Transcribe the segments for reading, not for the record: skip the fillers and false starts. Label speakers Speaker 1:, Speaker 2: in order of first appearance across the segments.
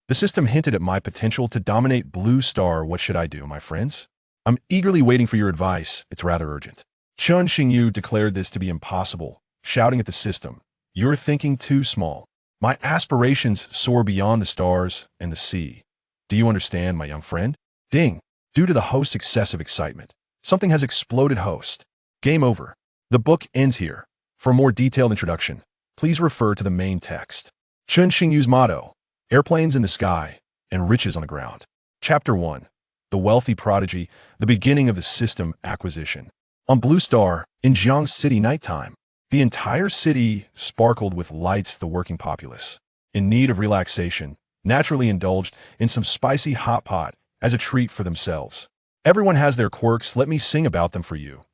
Speaker 1: The system hinted at my potential to dominate Blue Star. What should I do, my friends? I'm eagerly waiting for your advice. It's rather urgent. Chun Xingyu declared this to be impossible, shouting at the system, "You're thinking too small. My aspirations soar beyond the stars and the sea. Do you understand, my young friend?" Ding! Due to the host's excessive excitement, something has exploded. Host. Game over. The book ends here. For a more detailed introduction, please refer to the main text. Chun Xingyu's motto: airplanes in the sky and riches on the ground. Chapter 1. The Wealthy Prodigy, the beginning of the system acquisition. On Blue Star, in Jiang City nighttime, the entire city sparkled with lights. The working populace, in need of relaxation, naturally indulged in some spicy hot pot as a treat for themselves. Everyone has their quirks. Let me sing about them for you.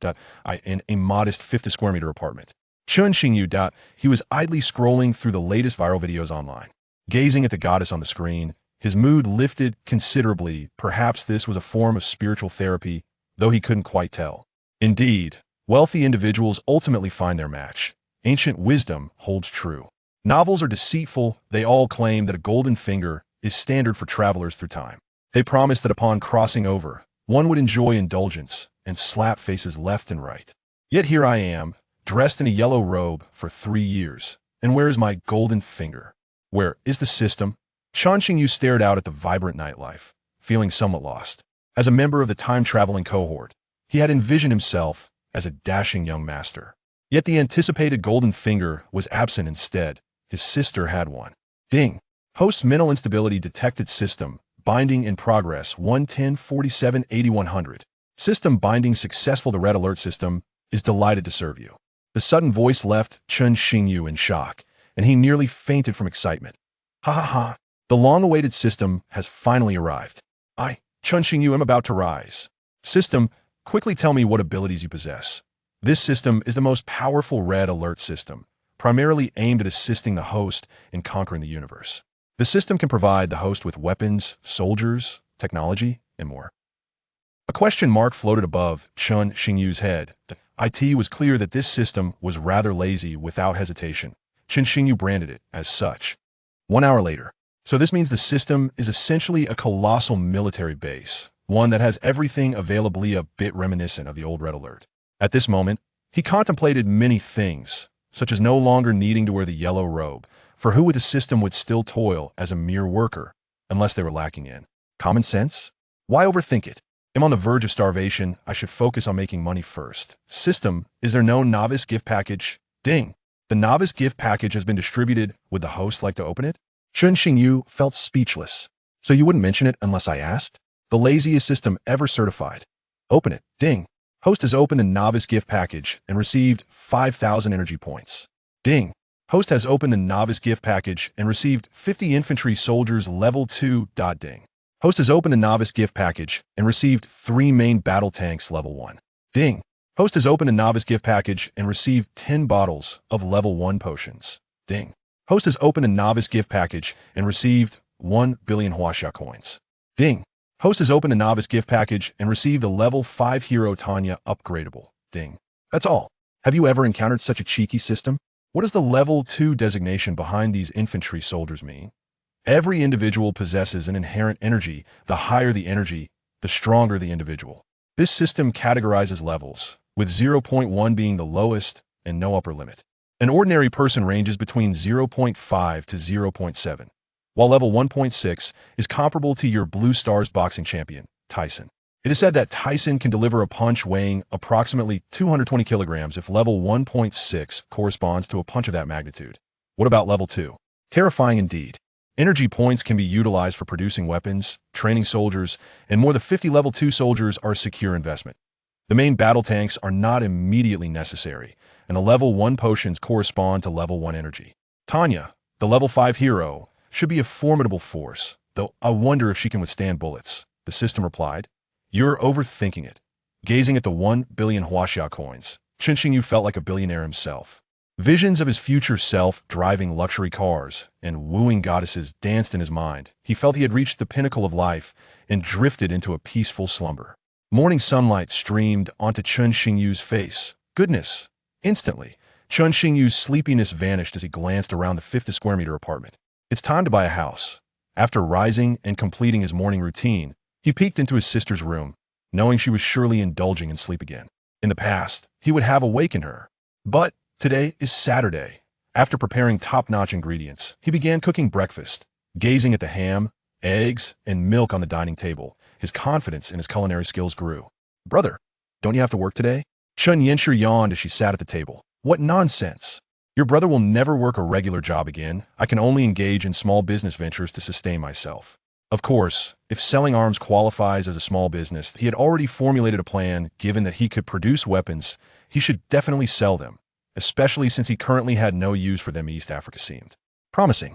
Speaker 1: In a modest 50 square meter apartment. Chun Xingyu. He was idly scrolling through the latest viral videos online. Gazing at the goddess on the screen, his mood lifted considerably. Perhaps this was a form of spiritual therapy, though he couldn't quite tell. Indeed, wealthy individuals ultimately find their match. Ancient wisdom holds true. Novels are deceitful. They all claim that a golden finger is standard for travelers through time. They promise that upon crossing over, one would enjoy indulgence and slap faces left and right. Yet here I am, dressed in a yellow robe for 3 years. And where is my golden finger? Where is the system? Chun Xingyu stared out at the vibrant nightlife, feeling somewhat lost. As a member of the time-traveling cohort, he had envisioned himself as a dashing young master. Yet the anticipated golden finger was absent. Instead, his sister had one. Ding! Host's mental instability detected. System binding in progress. 11047-8100. System binding successful. The red alert system is delighted to serve you. The sudden voice left Chun Xingyu in shock, and he nearly fainted from excitement. Ha ha ha! The long-awaited system has finally arrived. I, Chun Xingyu, am about to rise. System, quickly tell me what abilities you possess. This system is the most powerful red alert system, primarily aimed at assisting the host in conquering the universe. The system can provide the host with weapons, soldiers, technology, and more. A question mark floated above Chun Xingyu's head. It was clear that this system was rather lazy. Without hesitation, Chun Xingyu branded it as such. 1 hour later. So this means the system is essentially a colossal military base, one that has everything available, a bit reminiscent of the old red alert. At this moment, he contemplated many things, such as no longer needing to wear the yellow robe, for who with the system would still toil as a mere worker, unless they were lacking in common sense? Why overthink it? I'm on the verge of starvation. I should focus on making money first. System, is there no novice gift package? Ding! The novice gift package has been distributed. Would the host like to open it? Chun Xingyu felt speechless. So you wouldn't mention it unless I asked? The laziest system ever certified. Open it. Ding! Host has opened the novice gift package and received 5,000 energy points. Ding! Host has opened the novice gift package and received 50 infantry soldiers level 2. Ding! Host has opened the novice gift package and received 3 main battle tanks level 1. Ding! Host has opened the novice gift package and received 10 bottles of level 1 potions. Ding! Host has opened the novice gift package and received 1 billion huaxia coins. Ding! Host has opened the novice gift package and received the level 5 hero Tanya upgradable. Ding! That's all. Have you ever encountered such a cheeky system? What does the level 2 designation behind these infantry soldiers mean? Every individual possesses an inherent energy. The higher the energy, the stronger the individual. This system categorizes levels, with 0.1 being the lowest and no upper limit. An ordinary person ranges between 0.5 to 0.7, while level 1.6 is comparable to your Blue Stars boxing champion, Tyson. It is said that Tyson can deliver a punch weighing approximately 220 kilograms if level 1.6 corresponds to a punch of that magnitude. What about level 2? Terrifying indeed. Energy points can be utilized for producing weapons, training soldiers, and more than 50 level 2 soldiers are a secure investment. The main battle tanks are not immediately necessary, and the level 1 potions correspond to level 1 energy. Tanya, the level 5 hero, should be a formidable force, though I wonder if she can withstand bullets. The system replied. You're overthinking it. Gazing at the 1 billion huaxia coins, Chun Xingyu felt like a billionaire himself. Visions of his future self driving luxury cars and wooing goddesses danced in his mind. He felt he had reached the pinnacle of life and drifted into a peaceful slumber. Morning sunlight streamed onto Chun Xingyu's face. Goodness! Instantly, Chun Xingyu's sleepiness vanished as he glanced around the 50 square meter apartment. It's time to buy a house. After rising and completing his morning routine, he peeked into his sister's room, knowing she was surely indulging in sleep again. In the past, he would have awakened her. But today is Saturday. After preparing top-notch ingredients, he began cooking breakfast. Gazing at the ham, eggs, and milk on the dining table, his confidence in his culinary skills grew. "Brother, don't you have to work today?" Chun Yinshi yawned as she sat at the table. "What nonsense! Your brother will never work a regular job again. I can only engage in small business ventures to sustain myself." Of course, if selling arms qualifies as a small business, he had already formulated a plan. Given that he could produce weapons, he should definitely sell them, especially since he currently had no use for them. East Africa seemed promising.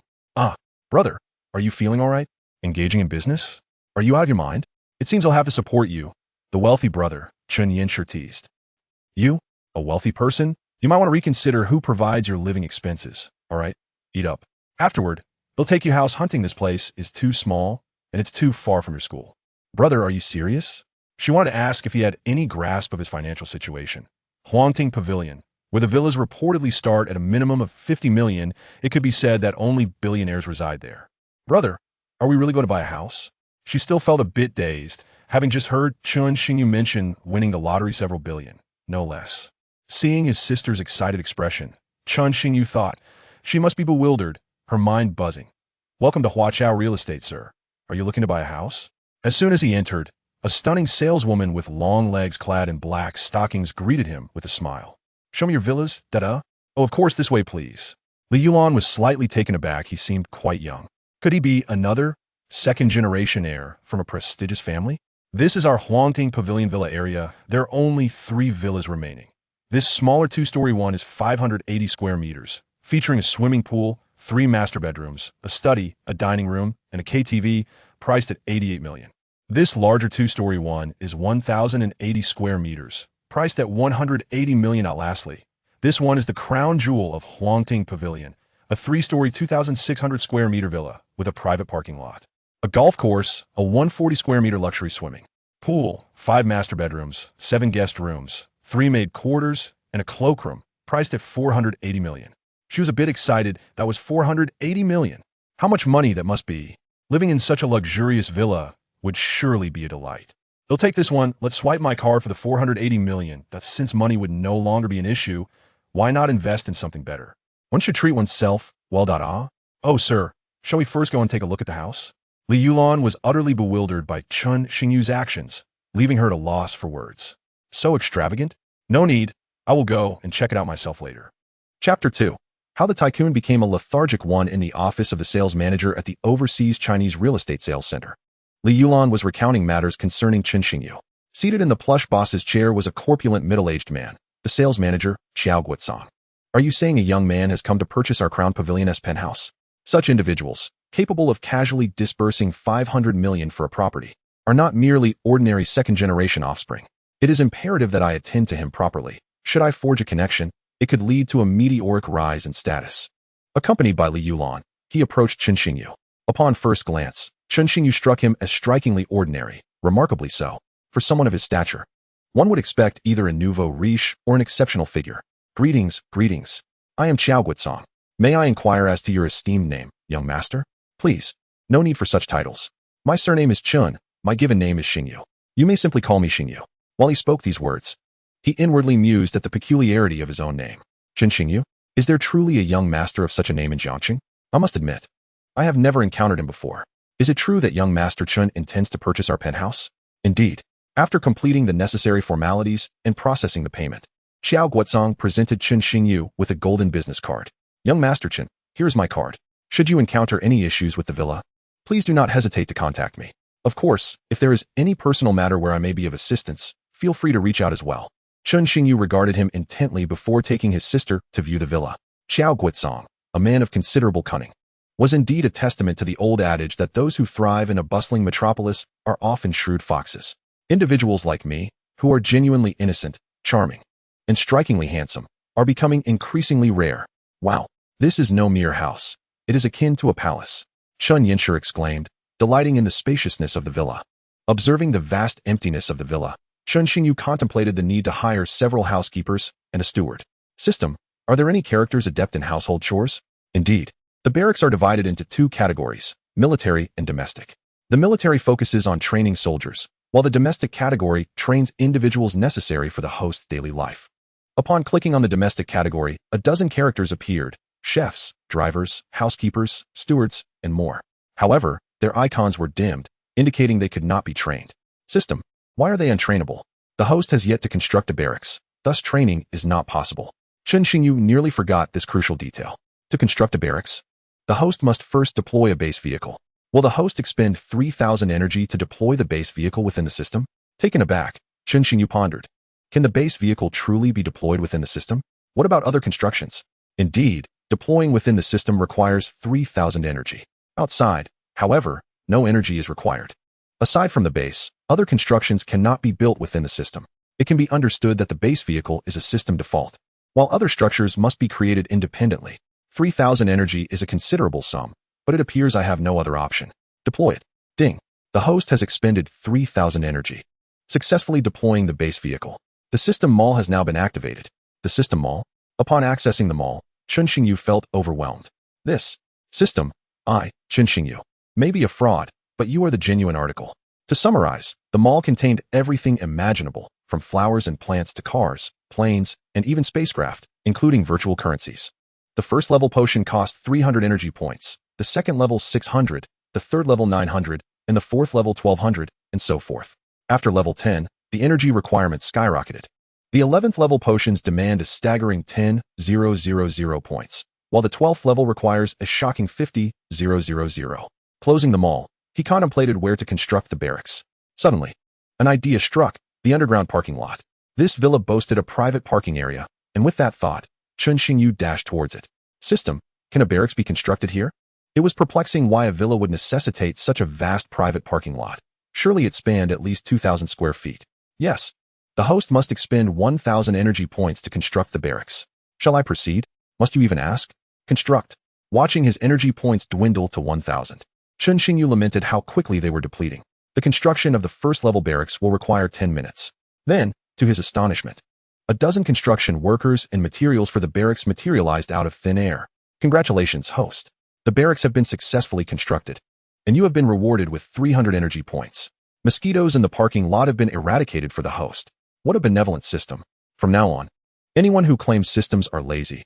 Speaker 1: Brother, are you feeling all right? Engaging in business? Are you out of your mind? It seems I'll have to support you. The wealthy brother, Chun Yinshi teased. You? A wealthy person? You might want to reconsider who provides your living expenses, all right? Eat up. Afterward, they'll take you house hunting. This place is too small, and it's too far from your school. Brother, are you serious? She wanted to ask if he had any grasp of his financial situation. Huangting Pavilion, where the villas reportedly start at a minimum of 50 million, it could be said that only billionaires reside there. Brother, are we really going to buy a house? She still felt a bit dazed, having just heard Chun Xingyu mention winning the lottery several billion, no less. Seeing his sister's excited expression, Chun Xingyu thought, she must be bewildered, her mind buzzing. "Welcome to Huachao Real Estate, sir. Are you looking to buy a house?" As soon as he entered, a stunning saleswoman with long legs clad in black stockings greeted him with a smile. "Show me your villas, da-da." "Oh, of course, this way, please." Li Yulan was slightly taken aback. He seemed quite young. Could he be another second-generation heir from a prestigious family? "This is our Huangting Pavilion Villa area. There are only 3 villas remaining. This smaller 2-story one is 580 square meters, featuring a swimming pool, 3 master bedrooms, a study, a dining room, and a KTV, priced at 88 million. This larger 2-story one is 1,080 square meters, priced at 180 million. Lastly, this one is the crown jewel of Huangting Pavilion, a 3-story 2,600 square meter villa with a private parking lot, a golf course, a 140 square meter luxury swimming pool, 5 master bedrooms, 7 guest rooms, 3 maid quarters, and a cloakroom, priced at 480 million. She was a bit excited. That was 480 million. How much money that must be. Living in such a luxurious villa would surely be a delight. "They'll take this one. Let's swipe my card for the 480 million. That's since money would no longer be an issue. Why not invest in something better? One should treat oneself well. Oh, sir, shall we first go and take a look at the house?" Li Yulan was utterly bewildered by Chun Xingyu's actions, leaving her at a loss for words. So extravagant? "No need. I will go and check it out myself later." Chapter 2. How the Tycoon became a lethargic one in the office of the sales manager at the overseas Chinese real estate sales center. Li Yulan was recounting matters concerning Chun Xingyu. Seated in the plush boss's chair was a corpulent middle-aged man, the sales manager, Xiao Guotsong. "Are you saying a young man has come to purchase our Crown Pavilion's penthouse?" Such individuals, capable of casually disbursing 500 million for a property, are not merely ordinary second-generation offspring. It is imperative that I attend to him properly. Should I forge a connection, it could lead to a meteoric rise in status. Accompanied by Li Yulan, he approached Chun Xingyu. Upon first glance, Chun Xingyu struck him as strikingly ordinary, remarkably so, for someone of his stature. One would expect either a nouveau riche or an exceptional figure. Greetings. I am Xiao Guotsong. May I inquire as to your esteemed name, young master?" "Please, no need for such titles. My surname is Chun, my given name is Xingyu. You may simply call me Xingyu." While he spoke these words, he inwardly mused at the peculiarity of his own name. Chun Xingyu? Is there truly a young master of such a name in Jiangxing? I must admit, I have never encountered him before. Is it true that young Master Chun intends to purchase our penthouse? Indeed. After completing the necessary formalities and processing the payment, Xiao Guotsong presented Chun Xingyu with a golden business card. "Young Master Chun, here is my card. Should you encounter any issues with the villa, please do not hesitate to contact me. Of course, if there is any personal matter where I may be of assistance, feel free to reach out as well." Chun Xingyu regarded him intently before taking his sister to view the villa. Xiao Guotsong, a man of considerable cunning, was indeed a testament to the old adage that those who thrive in a bustling metropolis are often shrewd foxes. Individuals like me, who are genuinely innocent, charming, and strikingly handsome, are becoming increasingly rare. Wow, this is no mere house. It is akin to a palace. Chun Yinshi exclaimed, delighting in the spaciousness of the villa. Observing the vast emptiness of the villa, Chun Xingyu contemplated the need to hire several housekeepers and a steward. System, are there any characters adept in household chores? Indeed, the barracks are divided into 2 categories, Military and domestic. The military focuses on training soldiers, while the domestic category trains individuals necessary for the host's daily life. Upon clicking on the domestic category, a dozen characters appeared: chefs, drivers, housekeepers, stewards, and more. However, their icons were dimmed, indicating they could not be trained. System. Why are they untrainable? The host has yet to construct a barracks, thus training is not possible. Chen Xingyu nearly forgot this crucial detail. To construct a barracks, the host must first deploy a base vehicle. Will the host expend 3,000 energy to deploy the base vehicle within the system? Taken aback, Chen Xingyu pondered. Can the base vehicle truly be deployed within the system? What about other constructions? Indeed, deploying within the system requires 3,000 energy. Outside, however, no energy is required. Aside from the base, other constructions cannot be built within the system. It can be understood that the base vehicle is a system default, while other structures must be created independently. 3,000 energy is a considerable sum, but it appears I have no other option. Deploy it. Ding. The host has expended 3,000 energy, successfully deploying the base vehicle. The system mall has now been activated. The system mall? Upon accessing the mall, Chen Xingyu felt overwhelmed. This system, Chen Xingyu, may be a fraud, but you are the genuine article. To summarize, the mall contained everything imaginable, from flowers and plants to cars, planes, and even spacecraft, including virtual currencies. The first level potion cost 300 energy points, the second level 600, the third level 900, and the fourth level 1200, and so forth. After level 10, the energy requirements skyrocketed. The 11th level potions demand a staggering 10,000 points, while the 12th level requires a shocking 50,000. Closing the mall, he contemplated where to construct the barracks. Suddenly, an idea struck: the underground parking lot. This villa boasted a private parking area, and with that thought, Chen Xingyu dashed towards it. System. Can a barracks be constructed here? It was perplexing why a villa would necessitate such a vast private parking lot. Surely it spanned at least 2,000 square feet. Yes. The host must expend 1,000 energy points to construct the barracks. Shall I proceed? Must you even ask? Construct. Watching his energy points dwindle to 1,000. Chen Xingyu lamented how quickly they were depleting. The construction of the first level barracks will require 10 minutes. Then, to his astonishment, a dozen construction workers and materials for the barracks materialized out of thin air. Congratulations, host. The barracks have been successfully constructed, and you have been rewarded with 300 energy points. Mosquitoes in the parking lot have been eradicated for the host. What a benevolent system. From now on, anyone who claims systems are lazy,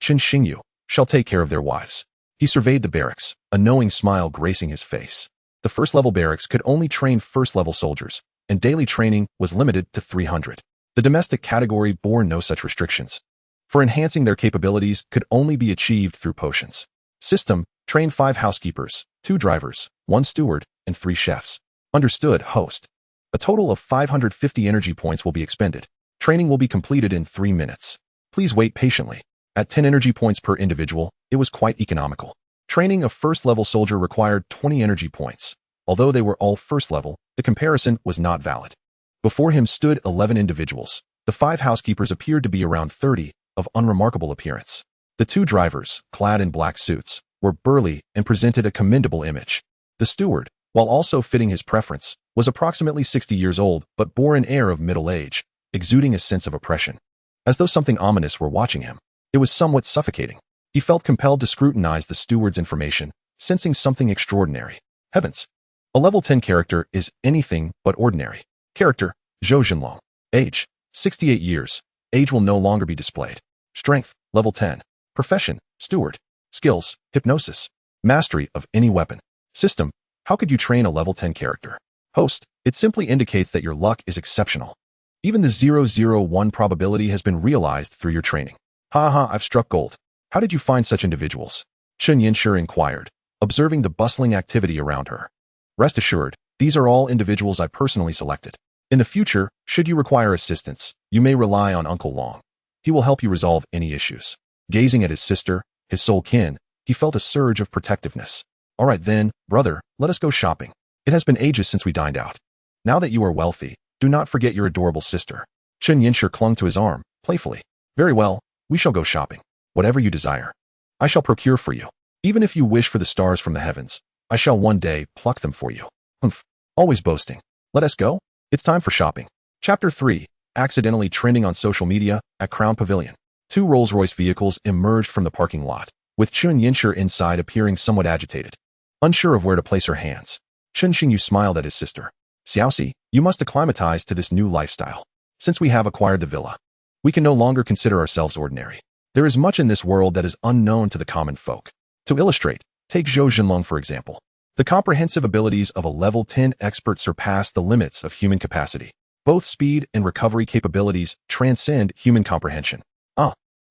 Speaker 1: Chen Xingyu, shall take care of their wives. He surveyed the barracks, a knowing smile gracing his face. The first level barracks could only train first level soldiers, and daily training was limited to 300. The domestic category bore no such restrictions, for enhancing their capabilities could only be achieved through potions. System. Train 5 housekeepers, 2 drivers, 1 steward, and 3 chefs. Understood, host. A total of 550 energy points will be expended. Training will be completed in 3 minutes. Please wait patiently. At 10 energy points per individual, it was quite economical. Training a first-level soldier required 20 energy points. Although they were all first level, the comparison was not valid. Before him stood 11 individuals. The 5 housekeepers appeared to be around 30, of unremarkable appearance. The 2 drivers, clad in black suits, were burly and presented a commendable image. The steward, while also fitting his preference, was approximately 60 years old but bore an air of middle age, exuding a sense of oppression. As though something ominous were watching him. It was somewhat suffocating. He felt compelled to scrutinize the steward's information, sensing something extraordinary. Heavens! A level 10 character is anything but ordinary. Character, Zhou Jinlong. Age, 68 years. Age will no longer be displayed. Strength, level 10. Profession, steward. Skills, hypnosis. Mastery of any weapon. System. How could you train a level 10 character? Host. It simply indicates that your luck is exceptional. Even the 001 probability has been realized through your training. I've struck gold. How did you find such individuals? Chen Yinshi inquired, observing the bustling activity around her. Rest assured, these are all individuals I personally selected. In the future, should you require assistance, you may rely on Uncle Long. He will help you resolve any issues. Gazing at his sister, his soul kin, he felt a surge of protectiveness. All right then, brother, let us go shopping. It has been ages since we dined out. Now that you are wealthy, do not forget your adorable sister. Chen Yinshi clung to his arm, playfully. Very well, we shall go shopping. Whatever you desire, I shall procure for you. Even if you wish for the stars from the heavens, I shall one day pluck them for you. Humph, always boasting. Let us go? It's time for shopping. Chapter 3. Accidentally trending on social media at Crown Pavilion. 2 Rolls-Royce vehicles emerged from the parking lot, with Chen Yinshi inside appearing somewhat agitated. unsure of where to place her hands. Chen Xingyu smiled at his sister. Xiaoxi, you must acclimatize to this new lifestyle. Since we have acquired the villa, we can no longer consider ourselves ordinary. There is much in this world that is unknown to the common folk. To illustrate, take Zhou Jinlong for example. The comprehensive abilities of a level 10 expert surpass the limits of human capacity. Both speed and recovery capabilities transcend human comprehension.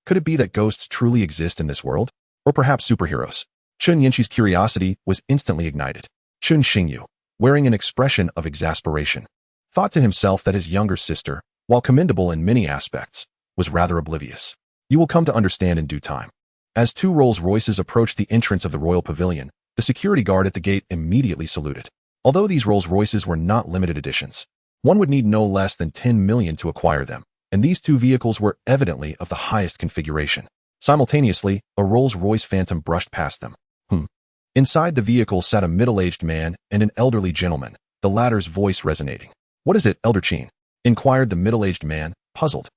Speaker 1: Could it be that ghosts truly exist in this world? Or perhaps superheroes? Chen Yinqi's curiosity was instantly ignited. Chen Xingyu, wearing an expression of exasperation, thought to himself that his younger sister, while commendable in many aspects, was rather oblivious. You will come to understand in due time. As two Rolls-Royces approached the entrance of the royal pavilion, the security guard at the gate immediately saluted. Although these Rolls-Royces were not limited editions, one would need no less than 10 million to acquire them, and these two vehicles were evidently of the highest configuration. Simultaneously, a Rolls-Royce Phantom brushed past them. Inside the vehicle sat a middle-aged man and an elderly gentleman, the latter's voice resonating. "What is it, Elder Qin?" inquired the middle-aged man, puzzled.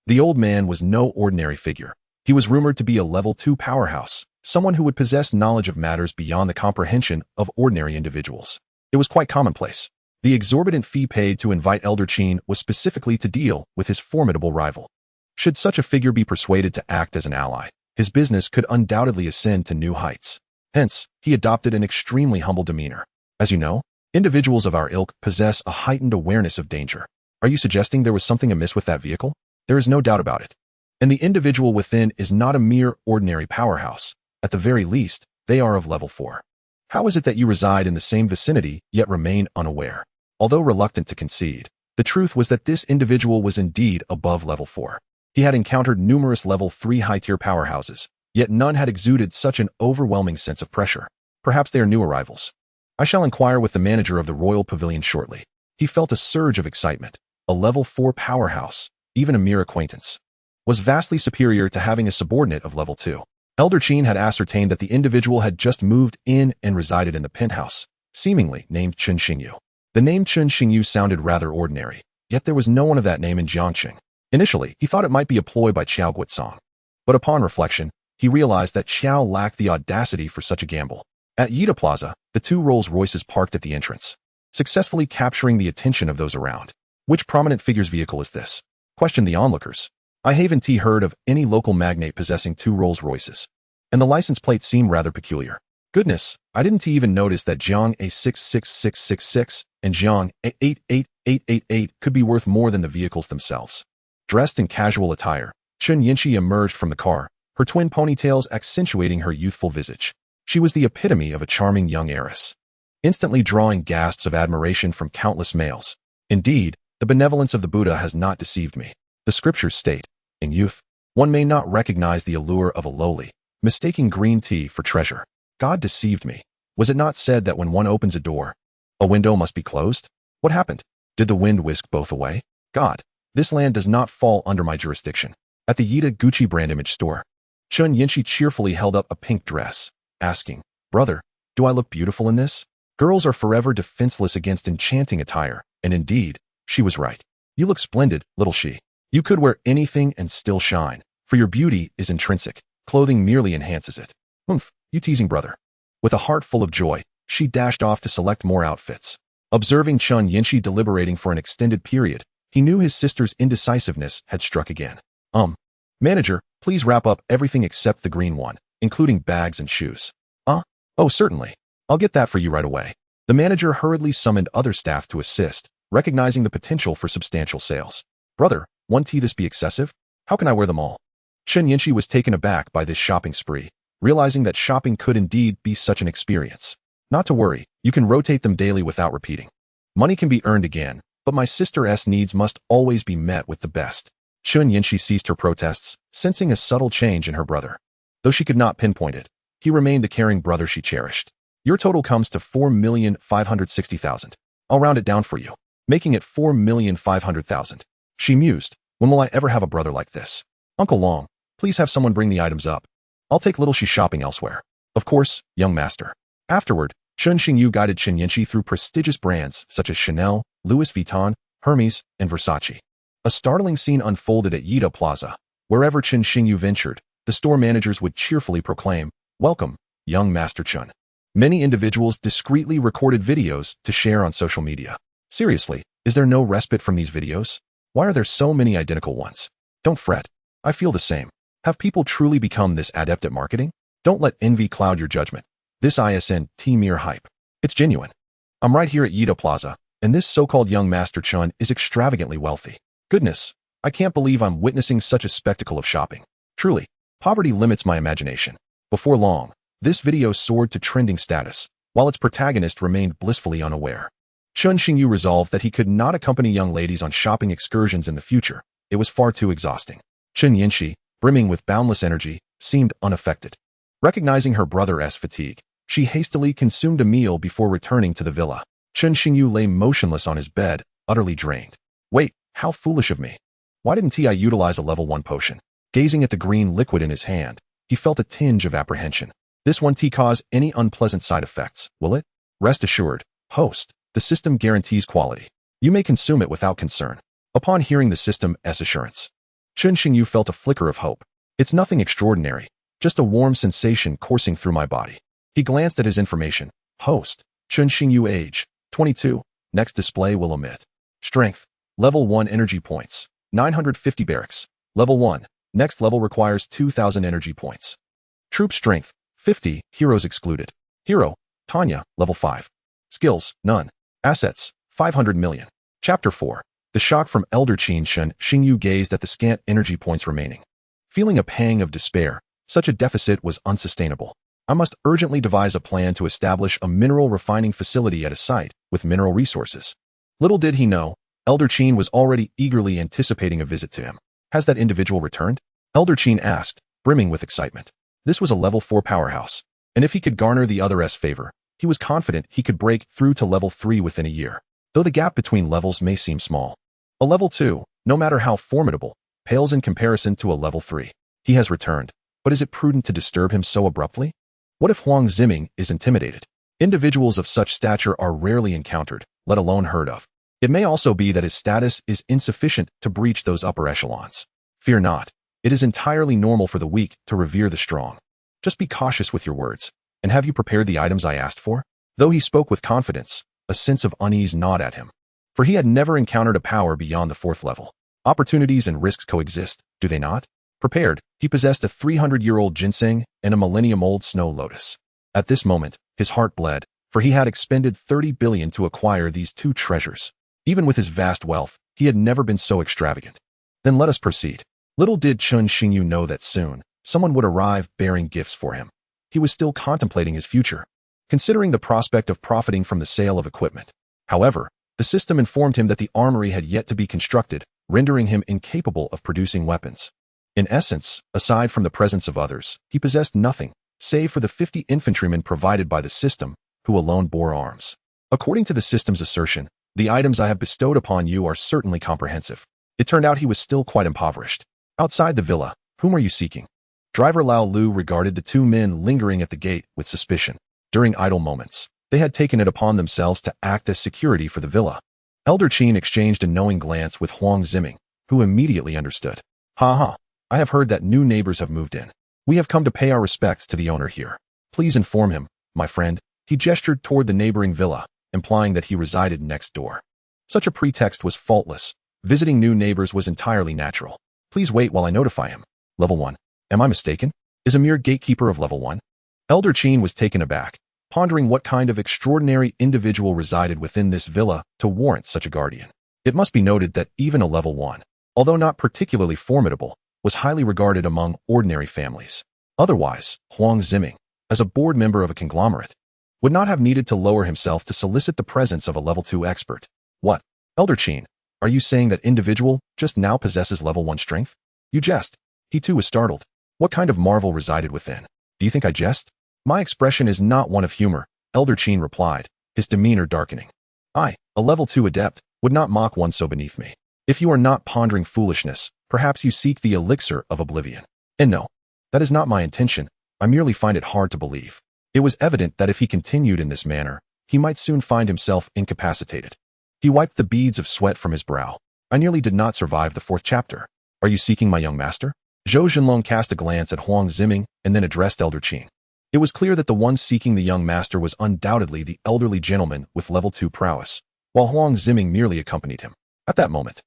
Speaker 1: The old man was no ordinary figure. He was rumored to be a level 2 powerhouse, someone who would possess knowledge of matters beyond the comprehension of ordinary individuals. It was quite commonplace. The exorbitant fee paid to invite Elder Qin was specifically to deal with his formidable rival. Should such a figure be persuaded to act as an ally, his business could undoubtedly ascend to new heights. Hence, he adopted an extremely humble demeanor. As you know, individuals of our ilk possess a heightened awareness of danger. Are you suggesting there was something amiss with that vehicle? There is no doubt about it. And the individual within is not a mere ordinary powerhouse. At the very least, they are of level 4. How is it that you reside in the same vicinity yet remain unaware? Although reluctant to concede, the truth was that this individual was indeed above level 4. He had encountered numerous level 3 high-tier powerhouses, yet none had exuded such an overwhelming sense of pressure. Perhaps they are new arrivals. I shall inquire with the manager of the royal pavilion shortly. He felt a surge of excitement. A level 4 powerhouse, even a mere acquaintance, was vastly superior to having a subordinate of level 2. Elder Qin had ascertained that the individual had just moved in and resided in the penthouse, seemingly named Chen Xingyu. The name Chen Xingyu sounded rather ordinary, yet there was no one of that name in Jiangqing. Initially, he thought it might be a ploy by Qiao Guizong, but upon reflection, he realized that Qiao lacked the audacity for such a gamble. At Yida Plaza, the two Rolls-Royces parked at the entrance, successfully capturing the attention of those around. Which prominent figure's vehicle is this? Questioned the onlookers. I haven't heard of any local magnate possessing two Rolls-Royces, and the license plates seem rather peculiar. Goodness, I didn't even notice that Jiang A66666 and Jiang A88888 could be worth more than the vehicles themselves. Dressed in casual attire, Chen Yinqi emerged from the car, her twin ponytails accentuating her youthful visage. She was the epitome of a charming young heiress, instantly drawing gasps of admiration from countless males. Indeed, the benevolence of the Buddha has not deceived me. The scriptures state, in youth, one may not recognize the allure of a lowly, mistaking green tea for treasure. God deceived me. Was it not said that when one opens a door, a window must be closed? What happened? Did the wind whisk both away? God, this land does not fall under my jurisdiction. At the Yida Gucci brand image store, Chen Yinqi cheerfully held up a pink dress, asking, Brother, do I look beautiful in this? Girls are forever defenseless against enchanting attire, and indeed, she was right. You look splendid, little she. You could wear anything and still shine, for your beauty is intrinsic. Clothing merely enhances it. You teasing brother. With a heart full of joy, she dashed off to select more outfits. Observing Chen Yinqi deliberating for an extended period, he knew his sister's indecisiveness had struck again. Manager, please wrap up everything except the green one, including bags and shoes. Oh, certainly. I'll get that for you right away. The manager hurriedly summoned other staff to assist, recognizing the potential for substantial sales. Brother, won't this be excessive? How can I wear them all? Chen Yinqi was taken aback by this shopping spree, realizing that shopping could indeed be such an experience. Not to worry, you can rotate them daily without repeating. Money can be earned again, but my sister's needs must always be met with the best. Chen Yinqi ceased her protests, sensing a subtle change in her brother. Though she could not pinpoint it, he remained the caring brother she cherished. Your total comes to 4,560,000. I'll round it down for you, making it 4,500,000. She mused, when will I ever have a brother like this? Uncle Long, please have someone bring the items up. I'll take little she shopping elsewhere. Of course, young master. Afterward, Chen Xingyu guided Chen Yinqi through prestigious brands such as Chanel, Louis Vuitton, Hermes, and Versace. A startling scene unfolded at Yida Plaza. Wherever Chen Xingyu ventured, the store managers would cheerfully proclaim, Welcome, young Master Chen. Many individuals discreetly recorded videos to share on social media. Seriously, is there no respite from these videos? Why are there so many identical ones? Don't fret. I feel the same. Have people truly become this adept at marketing? Don't let envy cloud your judgment. This isn't mere hype. It's genuine. I'm right here at Yedo Plaza, and this so-called young Master Chun is extravagantly wealthy. Goodness, I can't believe I'm witnessing such a spectacle of shopping. Truly, poverty limits my imagination. Before long, this video soared to trending status, while its protagonist remained blissfully unaware. Chun Xingyu resolved that he could not accompany young ladies on shopping excursions in the future. It was far too exhausting. Chun Yinshi, brimming with boundless energy, seemed unaffected. Recognizing her brother's fatigue, she hastily consumed a meal before returning to the villa. Chun Xingyu lay motionless on his bed, utterly drained. Wait, how foolish of me. Why didn't I utilize a level 1 potion? Gazing at the green liquid in his hand, he felt a tinge of apprehension. This won't cause any unpleasant side effects, will it? Rest assured, host, the system guarantees quality. You may consume it without concern. Upon hearing the system's assurance, Chun Xingyu felt a flicker of hope. It's nothing extraordinary, just a warm sensation coursing through my body. He glanced at his information. Host, Chun Xingyu, age, 22. Next display will omit. Strength, level 1 energy points, 950 barracks. Level 1, next level requires 2,000 energy points. Troop strength, 50, heroes excluded. Hero, Tanya, level 5. Skills, none. Assets, 500 million. Chapter 4. The shock from Elder Chun Xingyu gazed at the scant energy points remaining. Feeling a pang of despair, such a deficit was unsustainable. I must urgently devise a plan to establish a mineral refining facility at a site with mineral resources. Little did he know, Elder Chun was already eagerly anticipating a visit to him. Has that individual returned? Elder Chun asked, brimming with excitement. This was a level 4 powerhouse, and if he could garner the other's favor, he was confident he could break through to level 3 within a year, though the gap between levels may seem small. A level 2, no matter how formidable, pales in comparison to a level 3. He has returned, but is it prudent to disturb him so abruptly? What if Huang Ziming is intimidated? Individuals of such stature are rarely encountered, let alone heard of. It may also be that his status is insufficient to breach those upper echelons. Fear not. It is entirely normal for the weak to revere the strong. Just be cautious with your words. And have you prepared the items I asked for? Though he spoke with confidence, a sense of unease gnawed at him. For he had never encountered a power beyond the 4th level. Opportunities and risks coexist, do they not? Prepared, he possessed a 300-year-old ginseng and a millennium-old snow lotus. At this moment, his heart bled, for he had expended 30 billion to acquire these 2 treasures. Even with his vast wealth, he had never been so extravagant. Then let us proceed. Little did Chun Xingyu know that soon, someone would arrive bearing gifts for him. He was still contemplating his future, considering the prospect of profiting from the sale of equipment. However, the system informed him that the armory had yet to be constructed, rendering him incapable of producing weapons. In essence, aside from the presence of others, he possessed nothing, save for the 50 infantrymen provided by the system, who alone bore arms. According to the system's assertion, the items I have bestowed upon you are certainly comprehensive. It turned out he was still quite impoverished. Outside the villa, whom are you seeking? Driver Lao Lu regarded the 2 men lingering at the gate with suspicion. During idle moments, they had taken it upon themselves to act as security for the villa. Elder Chun exchanged a knowing glance with Huang Ziming, who immediately understood. Ha. I have heard that new neighbors have moved in. We have come to pay our respects to the owner here. Please inform him, my friend. He gestured toward the neighboring villa, implying that he resided next door. Such a pretext was faultless. Visiting new neighbors was entirely natural. Please wait while I notify him. Level 1. Am I mistaken? Is a mere gatekeeper of level 1? Elder Chun was taken aback, pondering what kind of extraordinary individual resided within this villa to warrant such a guardian. It must be noted that even a level 1, although not particularly formidable, was highly regarded among ordinary families. Otherwise, Huang Ziming, as a board member of a conglomerate, would not have needed to lower himself to solicit the presence of a level 2 expert. What? Elder Chun, are you saying that individual just now possesses level 1 strength? You jest. He too was startled. What kind of marvel resided within? Do you think I jest? My expression is not one of humor, Elder Chun replied, his demeanor darkening. I, a level 2 adept, would not mock one so beneath me. If you are not pondering foolishness, perhaps you seek the elixir of oblivion. And no, that is not my intention. I merely find it hard to believe. It was evident that if he continued in this manner, he might soon find himself incapacitated. He wiped the beads of sweat from his brow. I nearly did not survive the 4th chapter. Are you seeking my young master? Zhou Zhenlong cast a glance at Huang Ziming and then addressed Elder Chun. It was clear that the one seeking the young master was undoubtedly the elderly gentleman with level 2 prowess, while Huang Ziming merely accompanied him. At that moment,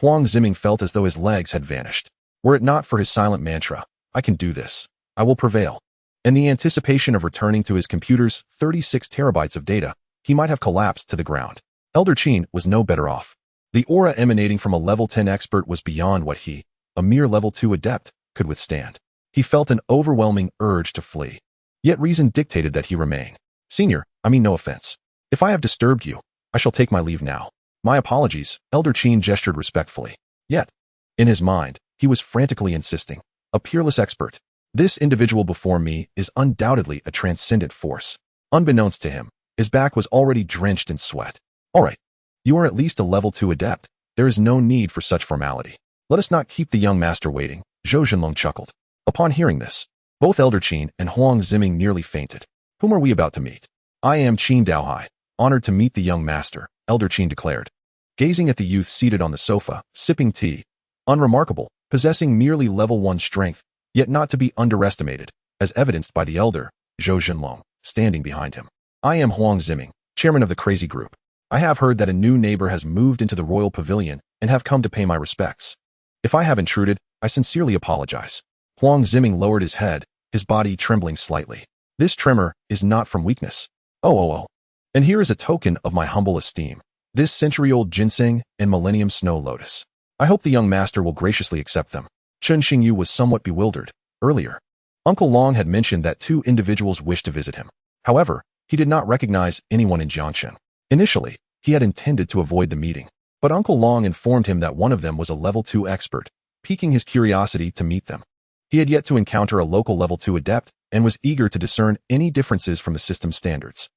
Speaker 1: Huang Ziming felt as though his legs had vanished. Were it not for his silent mantra, "I can do this. I will prevail," and the anticipation of returning to his computer's 36 terabytes of data, he might have collapsed to the ground. Elder Qin was no better off. The aura emanating from a level 10 expert was beyond what he, a mere level 2 adept, could withstand. He felt an overwhelming urge to flee. Yet reason dictated that he remain. "Senior, I mean no offense. If I have disturbed you, I shall take my leave now." "My apologies," Elder Qin gestured respectfully. Yet, in his mind, he was frantically insisting. "A peerless expert. This individual before me is undoubtedly a transcendent force." Unbeknownst to him, his back was already drenched in sweat. "All right. You are at least a level 2 adept. There is no need for such formality. Let us not keep the young master waiting," Zhou Zhenlong chuckled. Upon hearing this, both Elder Qin and Huang Ziming nearly fainted. "Whom are we about to meet?" "I am Qin Daohai, honored to meet the young master," Elder Qin declared. Gazing at the youth seated on the sofa, sipping tea, unremarkable, possessing merely level 1 strength, yet not to be underestimated, as evidenced by the elder, Zhou Zhenlong, standing behind him. "I am Huang Ziming, chairman of the Crazy Group. I have heard that a new neighbor has moved into the royal pavilion and have come to pay my respects. If I have intruded, I sincerely apologize." Huang Ziming lowered his head, his body trembling slightly. "This tremor is not from weakness. Oh. And here is a token of my humble esteem. This century-old ginseng and millennium snow lotus. I hope the young master will graciously accept them." Chen Xingyu was somewhat bewildered. Earlier, Uncle Long had mentioned that 2 individuals wished to visit him. However, he did not recognize anyone in Jiangsheng. Initially, he had intended to avoid the meeting, but Uncle Long informed him that one of them was a level 2 expert, piquing his curiosity to meet them. He had yet to encounter a local level 2 adept and was eager to discern any differences from the system standards.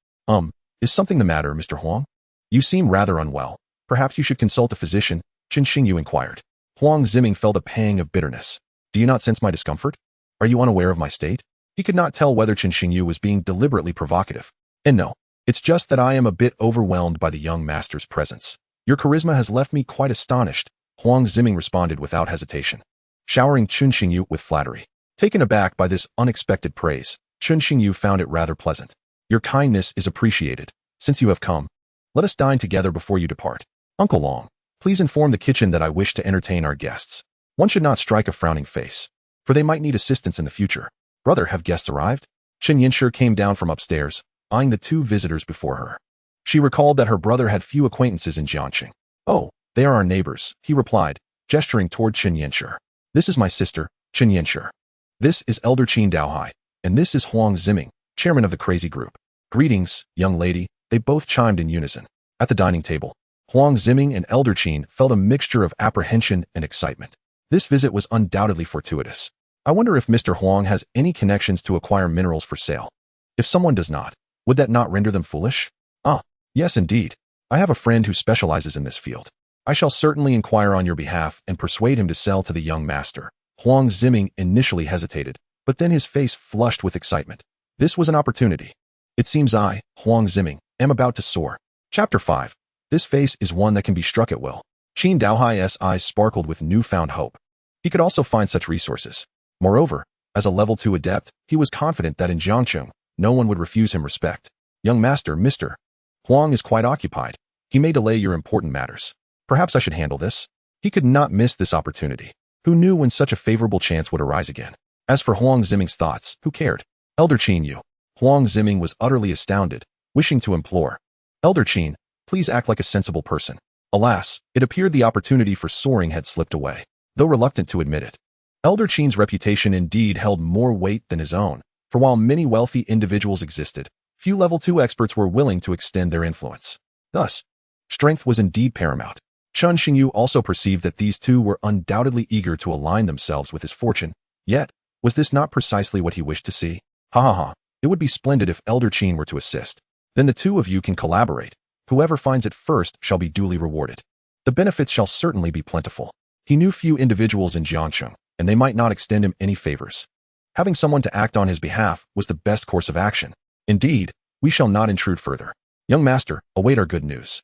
Speaker 1: Is something the matter, Mr. Huang? You seem rather unwell. Perhaps you should consult a physician," Chen Xingyu inquired. Huang Ziming felt a pang of bitterness. "Do you not sense my discomfort? Are you unaware of my state?" He could not tell whether Chen Xingyu was being deliberately provocative. "And no, it's just that I am a bit overwhelmed by the young master's presence. Your charisma has left me quite astonished," Huang Ziming responded without hesitation, showering Chen Xingyu with flattery. Taken aback by this unexpected praise, Chen Xingyu found it rather pleasant. "Your kindness is appreciated. Since you have come, let us dine together before you depart. Uncle Long, please inform the kitchen that I wish to entertain our guests. One should not strike a frowning face, for they might need assistance in the future." "Brother, have guests arrived?" Chen Yanshi came down from upstairs, eyeing the 2 visitors before her. She recalled that her brother had few acquaintances in Jiangsheng. "Oh, they are our neighbors," he replied, gesturing toward Chen Yanshi. "This is my sister, Chen Yanshi. This is Elder Qin Daohai, and this is Huang Ziming, chairman of the Crazy Group." "Greetings, young lady," they both chimed in unison. At the dining table, Huang Ziming and Elder Qin felt a mixture of apprehension and excitement. This visit was undoubtedly fortuitous. "I wonder if Mr. Huang has any connections to acquire minerals for sale. If someone does not, would that not render them foolish?" "Ah, yes indeed. I have a friend who specializes in this field. I shall certainly inquire on your behalf and persuade him to sell to the young master." Huang Ziming initially hesitated, but then his face flushed with excitement. This was an opportunity. "It seems I, Huang Ziming, am about to soar." Chapter 5. This face is one that can be struck at will. Qin Daohai's eyes sparkled with newfound hope. He could also find such resources. Moreover, as a level 2 adept, he was confident that in Jiangsheng, no one would refuse him respect. "Young master, Mr. Huang is quite occupied. He may delay your important matters. Perhaps I should handle this." He could not miss this opportunity. Who knew when such a favorable chance would arise again? As for Huang Ziming's thoughts, who cared? "Elder Qin, you." Huang Ziming was utterly astounded, wishing to implore, "Elder Qin, please act like a sensible person." Alas, it appeared the opportunity for soaring had slipped away, though reluctant to admit it. Elder Qin's reputation indeed held more weight than his own, for while many wealthy individuals existed, few level 2 experts were willing to extend their influence. Thus, strength was indeed paramount. Chen Xingyu also perceived that these 2 were undoubtedly eager to align themselves with his fortune, yet, was this not precisely what he wished to see? Ha. It would be splendid if Elder Qin were to assist. Then the 2 of you can collaborate. Whoever finds it first shall be duly rewarded. The benefits shall certainly be plentiful. He knew few individuals in Jiangsheng, and they might not extend him any favors. Having someone to act on his behalf was the best course of action. Indeed, we shall not intrude further. Young master, await our good news.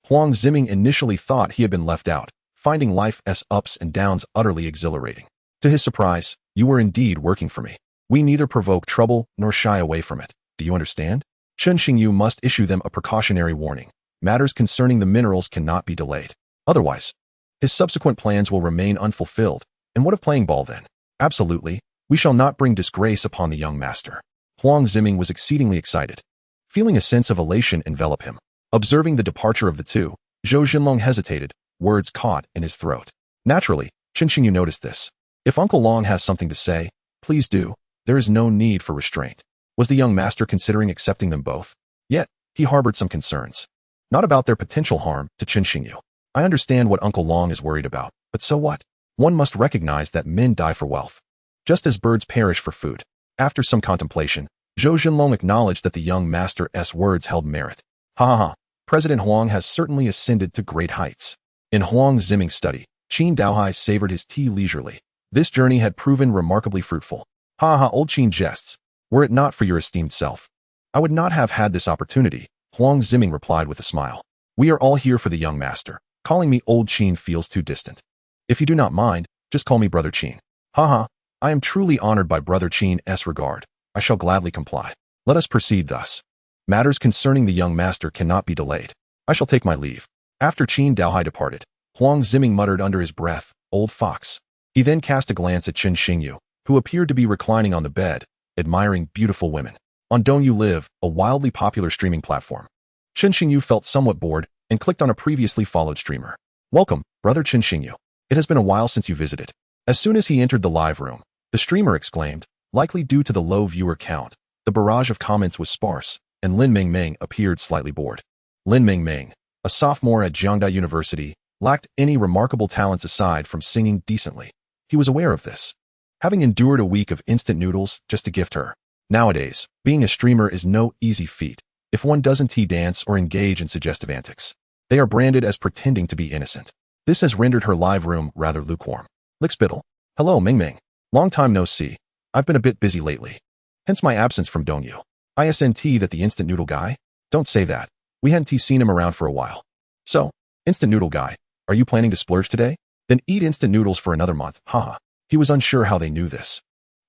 Speaker 1: Huang Ziming initially thought he had been left out, finding life's ups and downs utterly exhilarating. To his surprise, you were indeed working for me. We neither provoke trouble nor shy away from it. Do you understand? Chen Xingyu must issue them a precautionary warning. Matters concerning the minerals cannot be delayed. Otherwise, his subsequent plans will remain unfulfilled. And what of playing ball then? Absolutely. We shall not bring disgrace upon the young master. Huang Ziming was exceedingly excited, feeling a sense of elation envelop him. Observing the departure of the two, Zhou Xinlong hesitated, words caught in his throat. Naturally, Chen Xingyu noticed this. If Uncle Long has something to say, please do. There is no need for restraint. Was the young master considering accepting them both? Yet, he harbored some concerns. Not about their potential harm to Chen Xingyu. I understand what Uncle Long is worried about, but so what? One must recognize that men die for wealth, just as birds perish for food. After some contemplation, Zhou Xinlong acknowledged that the young master's words held merit. Ha ha ha, President Huang has certainly ascended to great heights. In Huang Ziming's study, Qin Daohai savored his tea leisurely. This journey had proven remarkably fruitful. Ha ha, old Qin jests. Were it not for your esteemed self, I would not have had this opportunity, Huang Ziming replied with a smile. We are all here for the young master. Calling me old Qin feels too distant. If you do not mind, just call me Brother Qin. Ha ha, I am truly honored by Brother Qin's regard. I shall gladly comply. Let us proceed thus. Matters concerning the young master cannot be delayed. I shall take my leave. After Qin Daohai departed, Huang Ziming muttered under his breath, old fox. He then cast a glance at Chen Xingyu, who appeared to be reclining on the bed, admiring beautiful women. On Don't You Live, a wildly popular streaming platform. Chen Xingyu felt somewhat bored and clicked on a previously followed streamer. Welcome, Brother Chen Xingyu. It has been a while since you visited. As soon as he entered the live room, the streamer exclaimed, likely due to the low viewer count. The barrage of comments was sparse, and Lin Mengmeng appeared slightly bored. Lin Mengmeng, a sophomore at Jiangda University, lacked any remarkable talents aside from singing decently. He was aware of this, having endured a week of instant noodles just to gift her. Nowadays, being a streamer is no easy feat if one doesn't dance or engage in suggestive antics. They are branded as pretending to be innocent. This has rendered her live room rather lukewarm. Lickspittle. Hello, Mengmeng. Long time no see. I've been a bit busy lately. Hence my absence from Dongyu. ISNT that the instant noodle guy? Don't say that. We hadn't seen him around for a while. So, instant noodle guy, are you planning to splurge today? Then eat instant noodles for another month, haha. He was unsure how they knew this.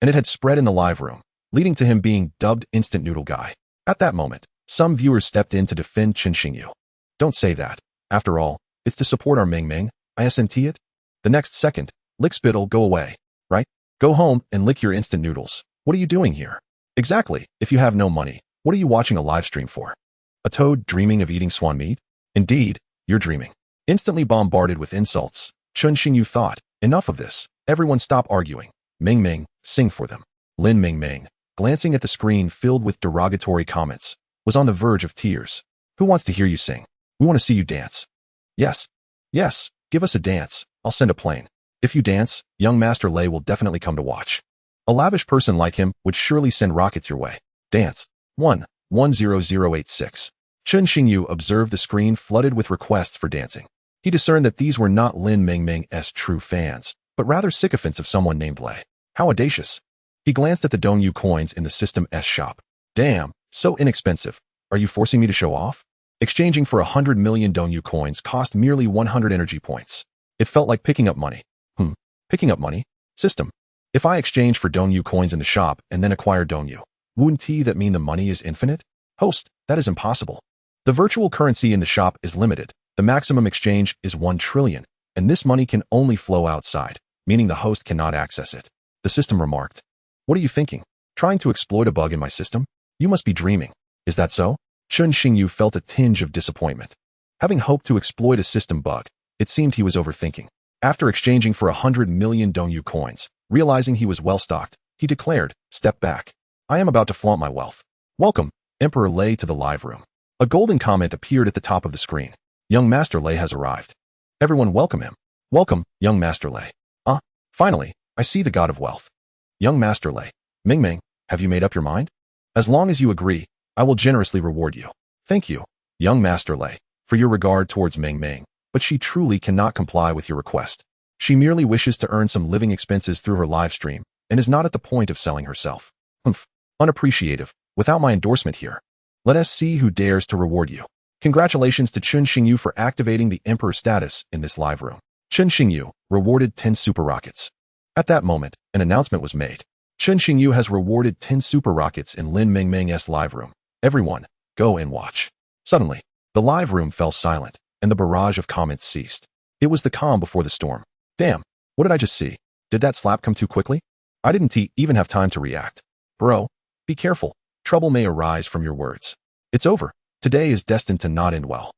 Speaker 1: And it had spread in the live room, leading to him being dubbed instant noodle guy. At that moment, some viewers stepped in to defend Chen Xingyu. Don't say that. After all, it's to support our Mengmeng, ISNT it? The next second, Lickspittle, go away. Right? Go home and lick your instant noodles. What are you doing here? Exactly, if you have no money, what are you watching a live stream for? A toad dreaming of eating swan meat? Indeed, you're dreaming. Instantly bombarded with insults, Chen Xingyu thought, enough of this. Everyone stop arguing. Mengmeng, sing for them. Lin Mengmeng, glancing at the screen filled with derogatory comments, was on the verge of tears. Who wants to hear you sing? We want to see you dance. Yes. Yes, give us a dance. I'll send a plane. If you dance, young Master Lei will definitely come to watch. A lavish person like him would surely send rockets your way. Dance. 11086. Chen Xingyu observed the screen flooded with requests for dancing. He discerned that these were not Lin Mengmeng's true fans, but rather sycophants of someone named Lei. How audacious. He glanced at the Dongyu coins in the System S shop. Damn, so inexpensive. Are you forcing me to show off? Exchanging for 100 million Dongyu coins cost merely 100 energy points. It felt like picking up money. Picking up money? System. If I exchange for Dongyu coins in the shop and then acquire Dongyu, wouldn't that mean the money is infinite? Host, that is impossible. The virtual currency in the shop is limited. The maximum exchange is 1 trillion, and this money can only flow outside, meaning the host cannot access it. The system remarked. What are you thinking? Trying to exploit a bug in my system? You must be dreaming. Is that so? Chen Xingyu felt a tinge of disappointment. Having hoped to exploit a system bug, it seemed he was overthinking. After exchanging for 100 million Dongyu coins, realizing he was well-stocked, he declared, step back. I am about to flaunt my wealth. Welcome, Emperor Lei, to the live room. A golden comment appeared at the top of the screen. Young Master Lei has arrived. Everyone welcome him. Welcome, young Master Lei. Finally, I see the god of wealth. Young Master Lei. Mengmeng, have you made up your mind? As long as you agree, I will generously reward you. Thank you, young Master Lei, for your regard towards Mengmeng, but she truly cannot comply with your request. She merely wishes to earn some living expenses through her live stream and is not at the point of selling herself. Unappreciative, without my endorsement here. Let us see who dares to reward you. Congratulations to Chen Xingyu for activating the Emperor status in this live room. Chen Xingyu, rewarded 10 super rockets. At that moment, an announcement was made. Chen Xingyu has rewarded 10 super rockets in Lin Mingming's live room. Everyone, go and watch. Suddenly, the live room fell silent, and the barrage of comments ceased. It was the calm before the storm. Damn, what did I just see? Did that slap come too quickly? I didn't even have time to react. Bro, be careful. Trouble may arise from your words. It's over. Today is destined to not end well.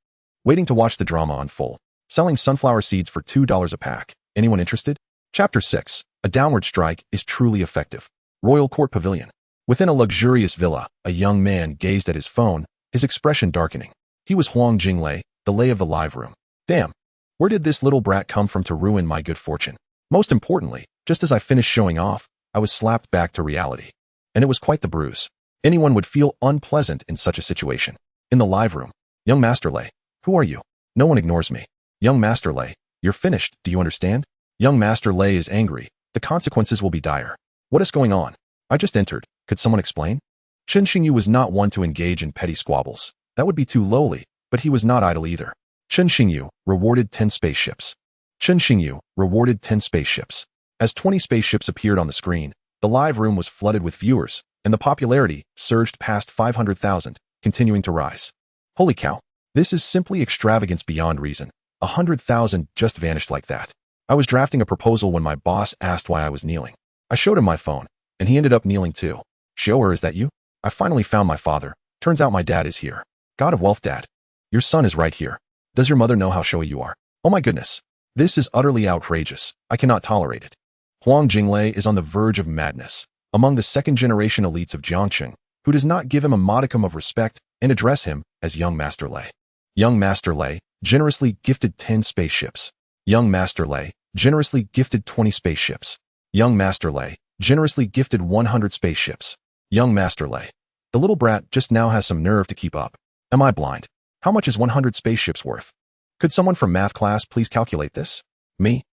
Speaker 1: Waiting to watch the drama unfold. Selling sunflower seeds for $2 a pack. Anyone interested? Chapter 6. A downward strike is truly effective. Royal Court Pavilion. Within a luxurious villa, a young man gazed at his phone, his expression darkening. He was Huang Jinglei, the lay of the live room. Damn. Where did this little brat come from to ruin my good fortune? Most importantly, just as I finished showing off, I was slapped back to reality. And it was quite the bruise. Anyone would feel unpleasant in such a situation. In the live room. Young Master Lei. Who are you? No one ignores me. Young Master Lei. You're finished, do you understand? Young Master Lei is angry. The consequences will be dire. What is going on? I just entered. Could someone explain? Chen Xingyu was not one to engage in petty squabbles. That would be too lowly, but he was not idle either. Chen Xingyu rewarded 10 spaceships. Chen Xingyu rewarded 10 spaceships. As 20 spaceships appeared on the screen, the live room was flooded with viewers, and the popularity surged past 500,000, continuing to rise. Holy cow. This is simply extravagance beyond reason. 100,000 just vanished like that. I was drafting a proposal when my boss asked why I was kneeling. I showed him my phone, and he ended up kneeling too. Shower, is that you? I finally found my father. Turns out my dad is here. God of wealth, Dad. Your son is right here. Does your mother know how showy you are? Oh my goodness. This is utterly outrageous. I cannot tolerate it. Huang Jinglei is on the verge of madness. Among the second-generation elites of Jiangqing, who does not give him a modicum of respect and address him as Young Master Lei. Young Master Lei generously gifted 10 spaceships. Young Master Lei generously gifted 20 spaceships. Young Master Lei generously gifted 100 spaceships. Young Master Lei. The little brat just now has some nerve to keep up. Am I blind? How much is 100 spaceships worth? Could someone from math class please calculate this? Me.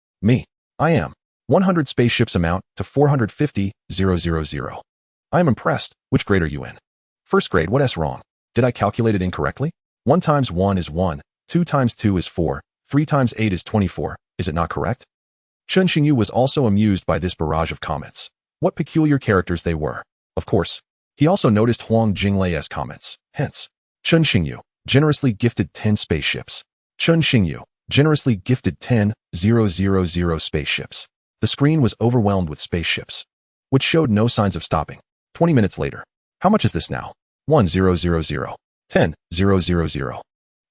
Speaker 1: I am. 100 spaceships amount to 450,000. I am impressed. Which grade are you in? First grade. What's wrong? Did I calculate it incorrectly? 1 times 1 is 1, 2 times 2 is 4, 3 times 8 is 24. Is it not correct? Chen Xingyu was also amused by this barrage of comments. What peculiar characters they were. Of course, he also noticed Huang Jinglei's comments. Hence, Chen Xingyu generously gifted 10 spaceships. Chen Xingyu generously gifted 10,000 spaceships. The screen was overwhelmed with spaceships, which showed no signs of stopping. 20 minutes later. How much is this now? 1,000. 10,000.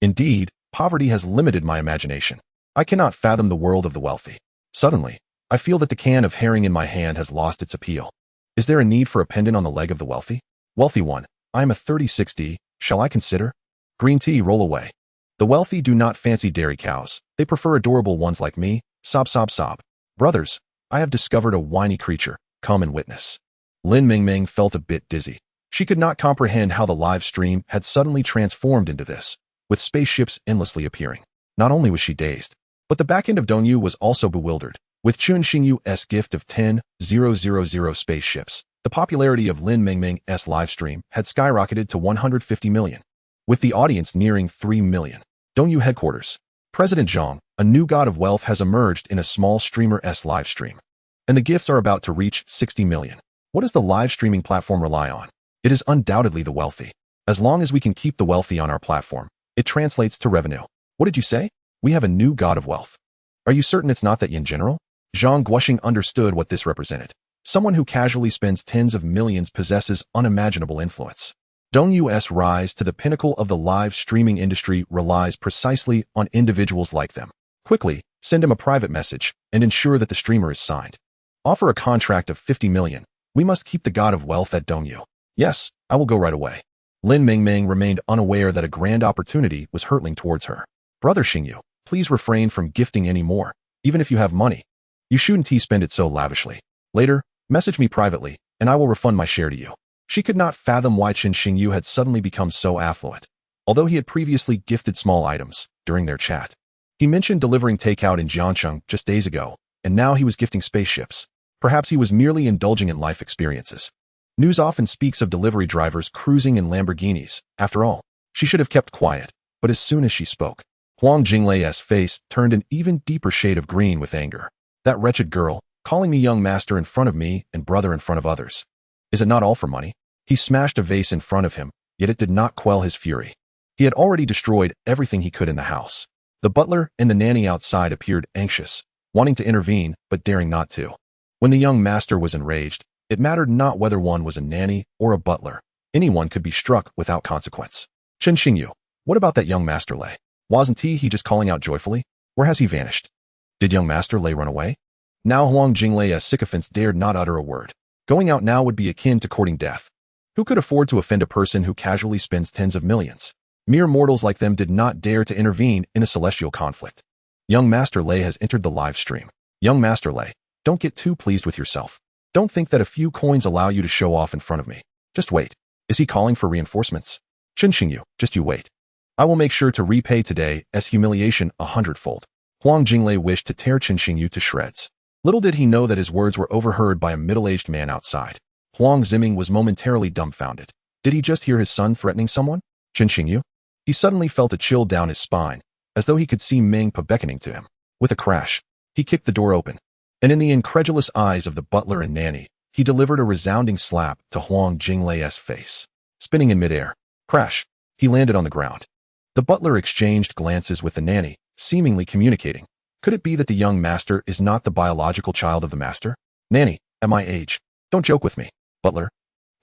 Speaker 1: Indeed, poverty has limited my imagination. I cannot fathom the world of the wealthy. Suddenly, I feel that the can of herring in my hand has lost its appeal. Is there a need for a pendant on the leg of the wealthy? Wealthy one, I am a 36D, shall I consider? Green tea, roll away. The wealthy do not fancy dairy cows. They prefer adorable ones like me. Sob, sob, sob. Brothers, I have discovered a whiny creature. Come and witness. Lin Mingming felt a bit dizzy. She could not comprehend how the live stream had suddenly transformed into this, with spaceships endlessly appearing. Not only was she dazed, but the back end of Dongyu was also bewildered. With Chen Xingyu's gift of 10,000 spaceships, the popularity of Lin Mingming's live stream had skyrocketed to 150 million, with the audience nearing 3 million. Dongyu headquarters. President Zhang, a new god of wealth, has emerged in a small streamer's live stream, and the gifts are about to reach 60 million. What does the live streaming platform rely on? It is undoubtedly the wealthy. As long as we can keep the wealthy on our platform, it translates to revenue. What did you say? We have a new god of wealth. Are you certain it's not that in general? Zhang Guoxing understood what this represented. Someone who casually spends tens of millions possesses unimaginable influence. Dongyu's rise to the pinnacle of the live streaming industry relies precisely on individuals like them. Quickly, send him a private message and ensure that the streamer is signed. Offer a contract of 50 million. We must keep the god of wealth at Dongyu. Yes, I will go right away. Lin Mingming remained unaware that a grand opportunity was hurtling towards her. Brother Xingyu, please refrain from gifting any more, even if you have money. You shouldn't spend it so lavishly. Later, message me privately, and I will refund my share to you. She could not fathom why Chen Xingyu had suddenly become so affluent, although he had previously gifted small items during their chat. He mentioned delivering takeout in Jiangcheng just days ago, and now he was gifting spaceships. Perhaps he was merely indulging in life experiences. News often speaks of delivery drivers cruising in Lamborghinis. After all, she should have kept quiet, but as soon as she spoke, Huang Jinglei's face turned an even deeper shade of green with anger. That wretched girl, calling me young master in front of me and brother in front of others. Is it not all for money? He smashed a vase in front of him, yet it did not quell his fury. He had already destroyed everything he could in the house. The butler and the nanny outside appeared anxious, wanting to intervene but daring not to. When the young master was enraged, it mattered not whether one was a nanny or a butler. Anyone could be struck without consequence. Chen Xingyu, what about that young master Lei? Wasn't he just calling out joyfully? Where has he vanished? Did young master Lei run away? Now Huang Jinglei's sycophants dared not utter a word. Going out now would be akin to courting death. Who could afford to offend a person who casually spends tens of millions? Mere mortals like them did not dare to intervene in a celestial conflict. Young Master Lei has entered the live stream. Young Master Lei, don't get too pleased with yourself. Don't think that a few coins allow you to show off in front of me. Just wait. Is he calling for reinforcements? Chen Xingyu, just you wait. I will make sure to repay today as humiliation 100-fold. Huang Jinglei wished to tear Chen Xingyu to shreds. Little did he know that his words were overheard by a middle-aged man outside. Huang Ziming was momentarily dumbfounded. Did he just hear his son threatening someone? Chen Xingyu? He suddenly felt a chill down his spine, as though he could see Meng Pa beckoning to him. With a crash, he kicked the door open, and in the incredulous eyes of the butler and nanny, he delivered a resounding slap to Huang Jinglei's face. Spinning in midair, crash, he landed on the ground. The butler exchanged glances with the nanny, seemingly communicating. Could it be that the young master is not the biological child of the master? Nanny, at my age, don't joke with me. Butler.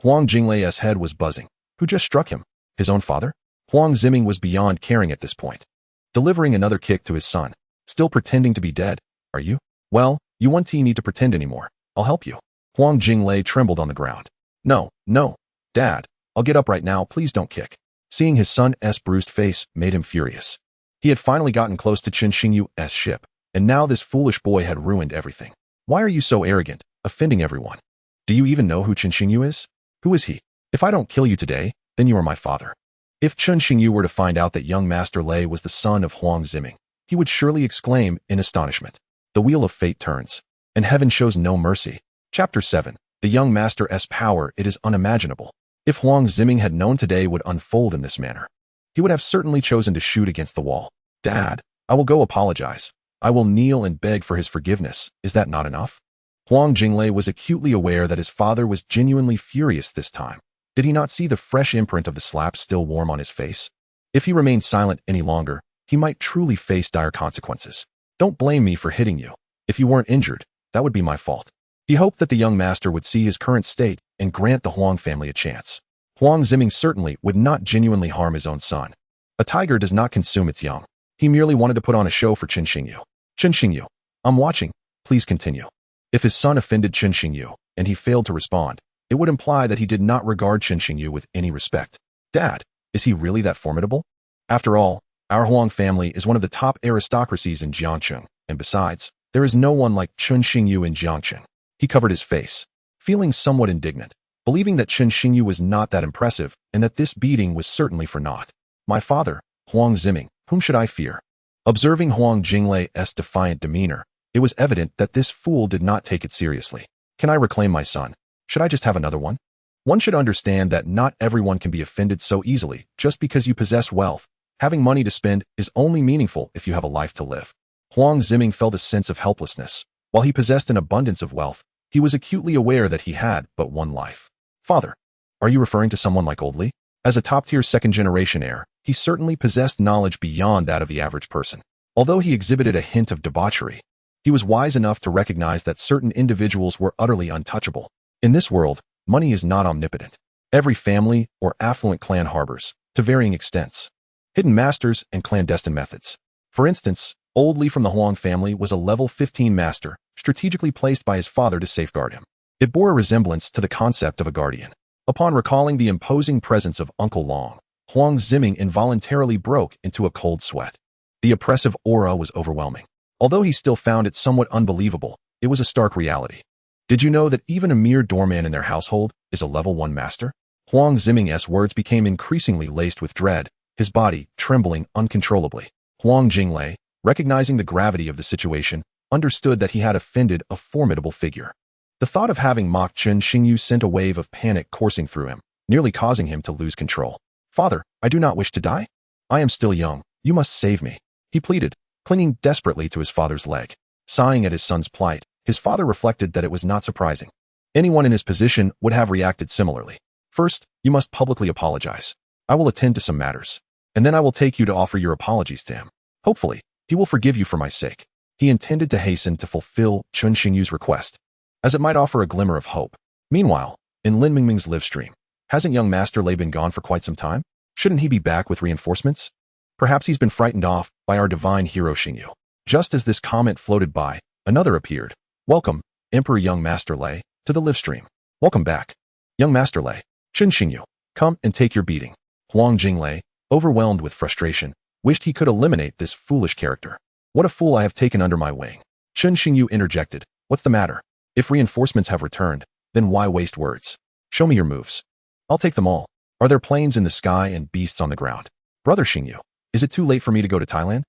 Speaker 1: Huang Jinglei's head was buzzing. Who just struck him? His own father? Huang Ziming was beyond caring at this point. Delivering another kick to his son. Still pretending to be dead, are you? Well, you won't need to pretend anymore. I'll help you. Huang Jinglei trembled on the ground. No, no. Dad, I'll get up right now, please don't kick. Seeing his son's bruised face made him furious. He had finally gotten close to Chen Xingyu's ship, and now this foolish boy had ruined everything. Why are you so arrogant, offending everyone? Do you even know who Chen Xingyu is? Who is he? If I don't kill you today, then you are my father. If Chen Xingyu were to find out that young Master Lei was the son of Huang Ziming, he would surely exclaim in astonishment. The wheel of fate turns, and heaven shows no mercy. Chapter 7. The young master's power, it is unimaginable. If Huang Ziming had known today would unfold in this manner, he would have certainly chosen to shoot against the wall. Dad, I will go apologize. I will kneel and beg for his forgiveness. Is that not enough? Huang Jinglei was acutely aware that his father was genuinely furious this time. Did he not see the fresh imprint of the slap still warm on his face? If he remained silent any longer, he might truly face dire consequences. Don't blame me for hitting you. If you weren't injured, that would be my fault. He hoped that the young master would see his current state and grant the Huang family a chance. Huang Ziming certainly would not genuinely harm his own son. A tiger does not consume its young. He merely wanted to put on a show for Chen Xingyu. Chen Xingyu, I'm watching. Please continue. If his son offended Chen Xingyu, and he failed to respond, it would imply that he did not regard Chen Xingyu with any respect. Dad, is he really that formidable? After all, our Huang family is one of the top aristocracies in Jiangcheng, and besides, there is no one like Chen Xingyu in Jiangcheng. He covered his face, feeling somewhat indignant, believing that Chen Xingyu was not that impressive and that this beating was certainly for naught. My father, Huang Ziming, whom should I fear? Observing Huang Jinglei's defiant demeanor, it was evident that this fool did not take it seriously. Can I reclaim my son? Should I just have another one? One should understand that not everyone can be offended so easily just because you possess wealth. Having money to spend is only meaningful if you have a life to live. Huang Ziming felt a sense of helplessness. While he possessed an abundance of wealth, he was acutely aware that he had but one life. Father, are you referring to someone like Old Li? As a top-tier second-generation heir, he certainly possessed knowledge beyond that of the average person. Although he exhibited a hint of debauchery, he was wise enough to recognize that certain individuals were utterly untouchable. In this world, money is not omnipotent. Every family or affluent clan harbors, to varying extents, hidden masters and clandestine methods. For instance, Old Li from the Huang family was a level 15 master, strategically placed by his father to safeguard him. It bore a resemblance to the concept of a guardian. Upon recalling the imposing presence of Uncle Long, Huang Ziming involuntarily broke into a cold sweat. The oppressive aura was overwhelming. Although he still found it somewhat unbelievable, it was a stark reality. Did you know that even a mere doorman in their household is a level 1 master? Huang Ziming's words became increasingly laced with dread, his body trembling uncontrollably. Huang Jinglei, recognizing the gravity of the situation, understood that he had offended a formidable figure. The thought of having mocked Chen Xingyu sent a wave of panic coursing through him, nearly causing him to lose control. Father, I do not wish to die. I am still young. You must save me, he pleaded, clinging desperately to his father's leg. Sighing at his son's plight, His father reflected that it was not surprising. Anyone in his position would have reacted similarly. First, you must publicly apologize. I will attend to some matters, and then I will take you to offer your apologies to him. Hopefully, he will forgive you for my sake. He intended to hasten to fulfill Chun Xingyu's request, as it might offer a glimmer of hope. Meanwhile, in Lin Mingming's live stream, hasn't young Master Lei been gone for quite some time? Shouldn't he be back with reinforcements? Perhaps he's been frightened off by our divine hero Xingyu. Just as this comment floated by, another appeared. Welcome, Emperor Young Master Lei, to the live stream. Welcome back. Young Master Lei, Chun Xingyu, come and take your beating. Huang Jinglei, overwhelmed with frustration, wished he could eliminate this foolish character. What a fool I have taken under my wing. Chun Xingyu interjected. What's the matter? If reinforcements have returned, then why waste words? Show me your moves. I'll take them all. Are there planes in the sky and beasts on the ground? Brother Xingyu, is it too late for me to go to Thailand?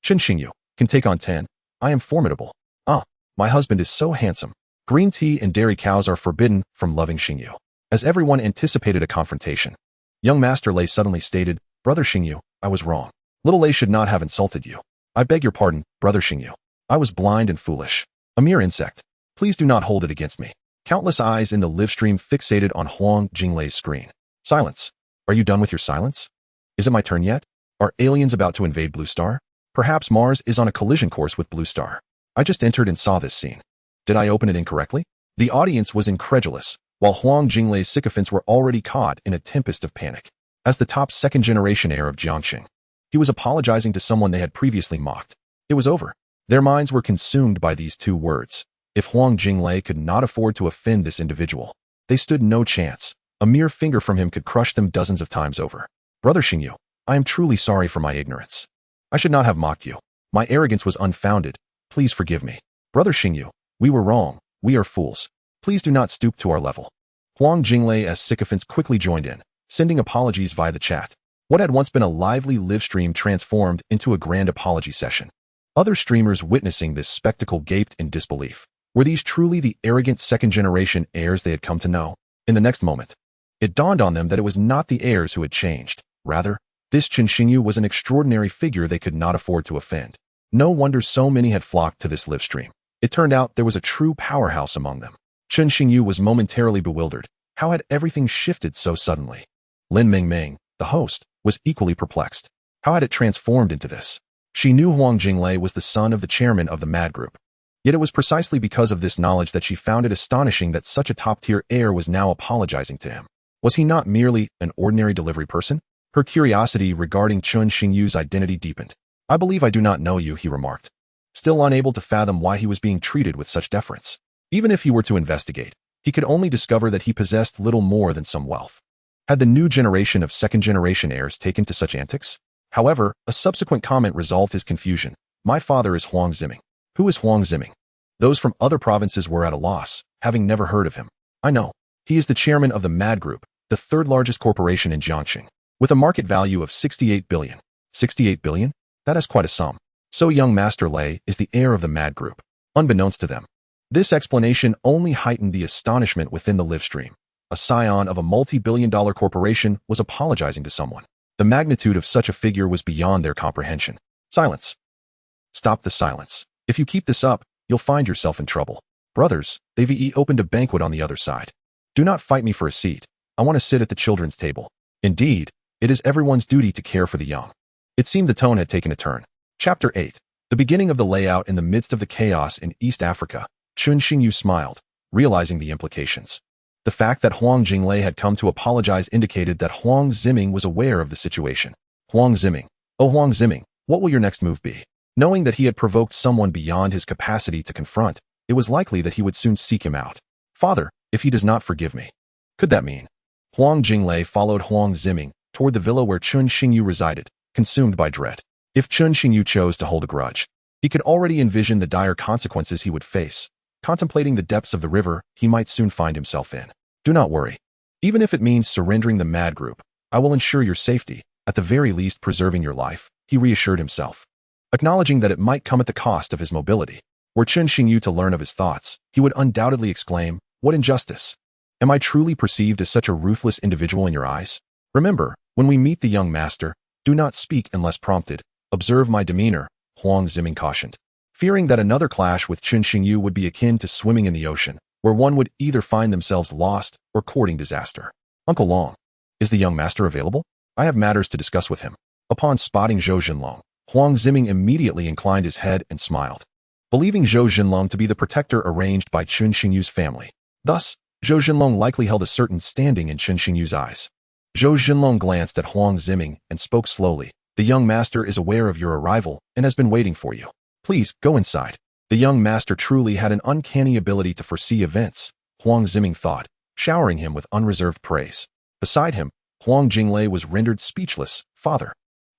Speaker 1: Chun Xingyu, can take on 10. I am formidable. My husband is so handsome. Green tea and dairy cows are forbidden from loving Xingyu. As everyone anticipated a confrontation, young Master Lei suddenly stated, Brother Xingyu, I was wrong. Little Lei should not have insulted you. I beg your pardon, Brother Xingyu. I was blind and foolish. A mere insect. Please do not hold it against me. Countless eyes in the live stream fixated on Huang Jinglei's screen. Silence. Are you done with your silence? Is it my turn yet? Are aliens about to invade Blue Star? Perhaps Mars is on a collision course with Blue Star. I just entered and saw this scene. Did I open it incorrectly? The audience was incredulous, while Huang Jinglei's sycophants were already caught in a tempest of panic. As the top second-generation heir of Jiangxing, he was apologizing to someone they had previously mocked. It was over. Their minds were consumed by these two words. If Huang Jinglei could not afford to offend this individual, they stood no chance. A mere finger from him could crush them dozens of times over. Brother Xingyu, I am truly sorry for my ignorance. I should not have mocked you. My arrogance was unfounded. Please forgive me. Brother Xingyu, we were wrong. We are fools. Please do not stoop to our level. Huang Jinglei as sycophants quickly joined in, sending apologies via the chat. What had once been a lively live stream transformed into a grand apology session. Other streamers witnessing this spectacle gaped in disbelief. Were these truly the arrogant second-generation heirs they had come to know? In the next moment, it dawned on them that it was not the heirs who had changed. Rather, this Chun Xingyu was an extraordinary figure they could not afford to offend. No wonder so many had flocked to this live stream. It turned out there was a true powerhouse among them. Chun Xingyu was momentarily bewildered. How had everything shifted so suddenly? Lin Mingming, the host, was equally perplexed. How had it transformed into this? She knew Huang Jinglei was the son of the chairman of the Mad Group. Yet it was precisely because of this knowledge that she found it astonishing that such a top-tier heir was now apologizing to him. Was he not merely an ordinary delivery person? Her curiosity regarding Chun Xingyu's identity deepened. I believe I do not know you, he remarked, still unable to fathom why he was being treated with such deference. Even if he were to investigate, he could only discover that he possessed little more than some wealth. Had the new generation of second-generation heirs taken to such antics? However, a subsequent comment resolved his confusion. My father is Huang Ziming. Who is Huang Ziming? Those from other provinces were at a loss, having never heard of him. I know. He is the chairman of the Mad Group, the third largest corporation in Jiangxing, with a market value of 68 billion. 68 billion? That is quite a sum. So young Master Lei is the heir of the Mad Group, unbeknownst to them. This explanation only heightened the astonishment within the live stream. A scion of a multi-billion-dollar corporation was apologizing to someone. The magnitude of such a figure was beyond their comprehension. Silence. Stop the silence. If you keep this up, you'll find yourself in trouble. Brothers, they've opened a banquet on the other side. Do not fight me for a seat. I want to sit at the children's table. Indeed, it is everyone's duty to care for the young. It seemed the tone had taken a turn. Chapter 8. The beginning of the layout in the midst of the chaos in East Africa. Chun Xingyu smiled, realizing the implications. The fact that Huang Jinglei had come to apologize indicated that Huang Ziming was aware of the situation. Huang Ziming. Oh Huang Ziming, what will your next move be? Knowing that he had provoked someone beyond his capacity to confront, it was likely that he would soon seek him out. Father, if he does not forgive me. Could that mean? Huang Jinglei followed Huang Ziming toward the villa where Chun Xingyu resided, consumed by dread. If Chun Xingyu chose to hold a grudge, he could already envision the dire consequences he would face. Contemplating the depths of the river he might soon find himself in. Do not worry. Even if it means surrendering the Mad Group, I will ensure your safety, at the very least preserving your life, he reassured himself. Acknowledging that it might come at the cost of his mobility. Were Chun Xingyu to learn of his thoughts, he would undoubtedly exclaim, what injustice! Am I truly perceived as such a ruthless individual in your eyes? Remember, when we meet the young master, do not speak unless prompted. Observe my demeanor, Huang Ziming cautioned. fearing that another clash with Chen Xingyu would be akin to swimming in the ocean, where one would either find themselves lost or courting disaster. Uncle Long, is the young master available? I have matters to discuss with him. Upon spotting Zhou Jinlong, Huang Ziming immediately inclined his head and smiled, believing Zhou Jinlong to be the protector arranged by Chen Xingyu's family. Thus, Zhou Jinlong likely held a certain standing in Chen Xingyu's eyes. Zhou Jinlong glanced at Huang Ziming and spoke slowly. The young master is aware of your arrival and has been waiting for you. Please, go inside. The young master truly had an uncanny ability to foresee events, Huang Ziming thought, showering him with unreserved praise. Beside him, Huang Jinglei was rendered speechless. Father,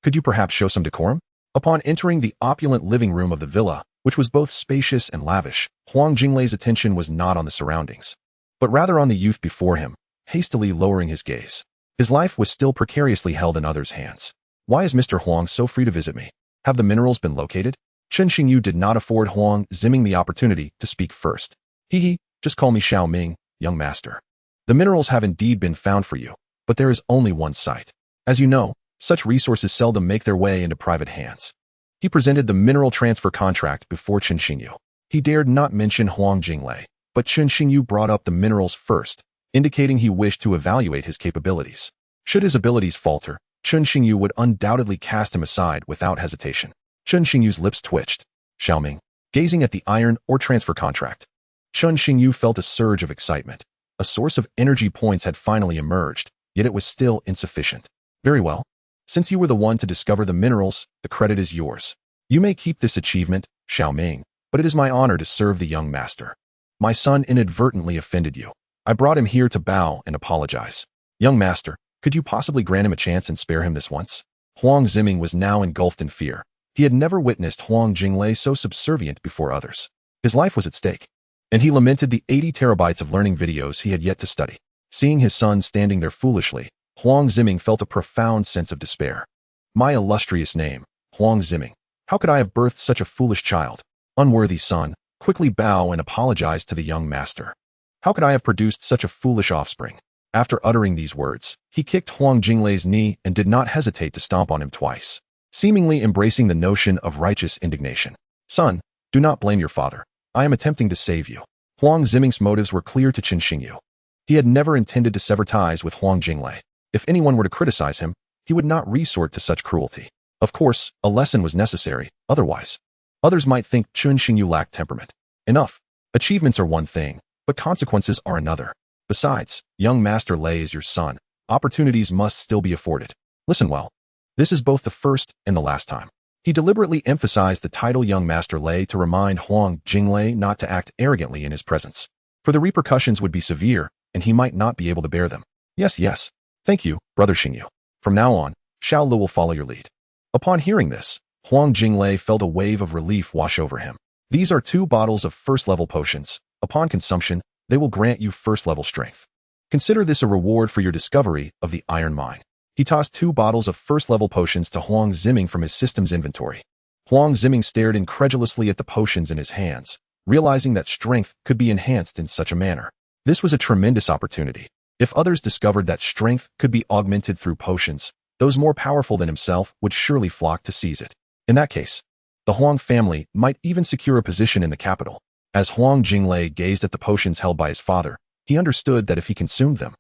Speaker 1: could you perhaps show some decorum? Upon entering the opulent living room of the villa, which was both spacious and lavish, Huang Jinglei's attention was not on the surroundings, but rather on the youth before him, hastily lowering his gaze. His life was still precariously held in others' hands. Why is Mr. Huang so free to visit me? Have the minerals been located? Chen Xingyu did not afford Huang Ziming the opportunity to speak first. Just call me Xiao Ming, young master. The minerals have indeed been found for you, but there is only one site. As you know, such resources seldom make their way into private hands. He presented the mineral transfer contract before Chen Xingyu. He dared not mention Huang Jinglei, but Chen Xingyu brought up the minerals first, indicating he wished to evaluate his capabilities. Should his abilities falter, Chen Xingyu would undoubtedly cast him aside without hesitation. Chen Xingyu's lips twitched. Xiaoming, gazing at the iron or transfer contract. Chen Xingyu felt a surge of excitement. A source of energy points had finally emerged, yet it was still insufficient. Very well. Since you were the one to discover the minerals, the credit is yours. You may keep this achievement, Xiaoming, but it is my honor to serve the young master. My son inadvertently offended you. I brought him here to bow and apologize. Young master, could you possibly grant him a chance and spare him this once? Huang Ziming was now engulfed in fear. He had never witnessed Huang Jinglei so subservient before others. His life was at stake, and he lamented the 80 terabytes of learning videos he had yet to study. Seeing his son standing there foolishly, Huang Ziming felt a profound sense of despair. My illustrious name, Huang Ziming. How could I have birthed such a foolish child? Unworthy son, quickly bow and apologize to the young master. How could I have produced such a foolish offspring? After uttering these words, he kicked Huang Jinglei's knee and did not hesitate to stomp on him twice, seemingly embracing the notion of righteous indignation. Son, do not blame your father. I am attempting to save you. Huang Ziming's motives were clear to Chen Xingyu. He had never intended to sever ties with Huang Jinglei. If anyone were to criticize him, he would not resort to such cruelty. Of course, a lesson was necessary, otherwise others might think Chen Xingyu lacked temperament. Enough. Achievements are one thing, but consequences are another. Besides, young Master Lei is your son. Opportunities must still be afforded. Listen well. This is both the first and the last time. He deliberately emphasized the title Young Master Lei to remind Huang Jinglei not to act arrogantly in his presence, for the repercussions would be severe, and he might not be able to bear them. Yes. Thank you, Brother Xingyu. From now on, Xiao Lu will follow your lead. Upon hearing this, Huang Jinglei felt a wave of relief wash over him. These are 2 bottles of first-level potions. Upon consumption, they will grant you first-level strength. Consider this a reward for your discovery of the iron mine. He tossed 2 bottles of first-level potions to Huang Ziming from his system's inventory. Huang Ziming stared incredulously at the potions in his hands, realizing that strength could be enhanced in such a manner. This was a tremendous opportunity. If others discovered that strength could be augmented through potions, those more powerful than himself would surely flock to seize it. In that case, the Huang family might even secure a position in the capital. As Huang Jinglei gazed at the potions held by his father, he understood that if he consumed them,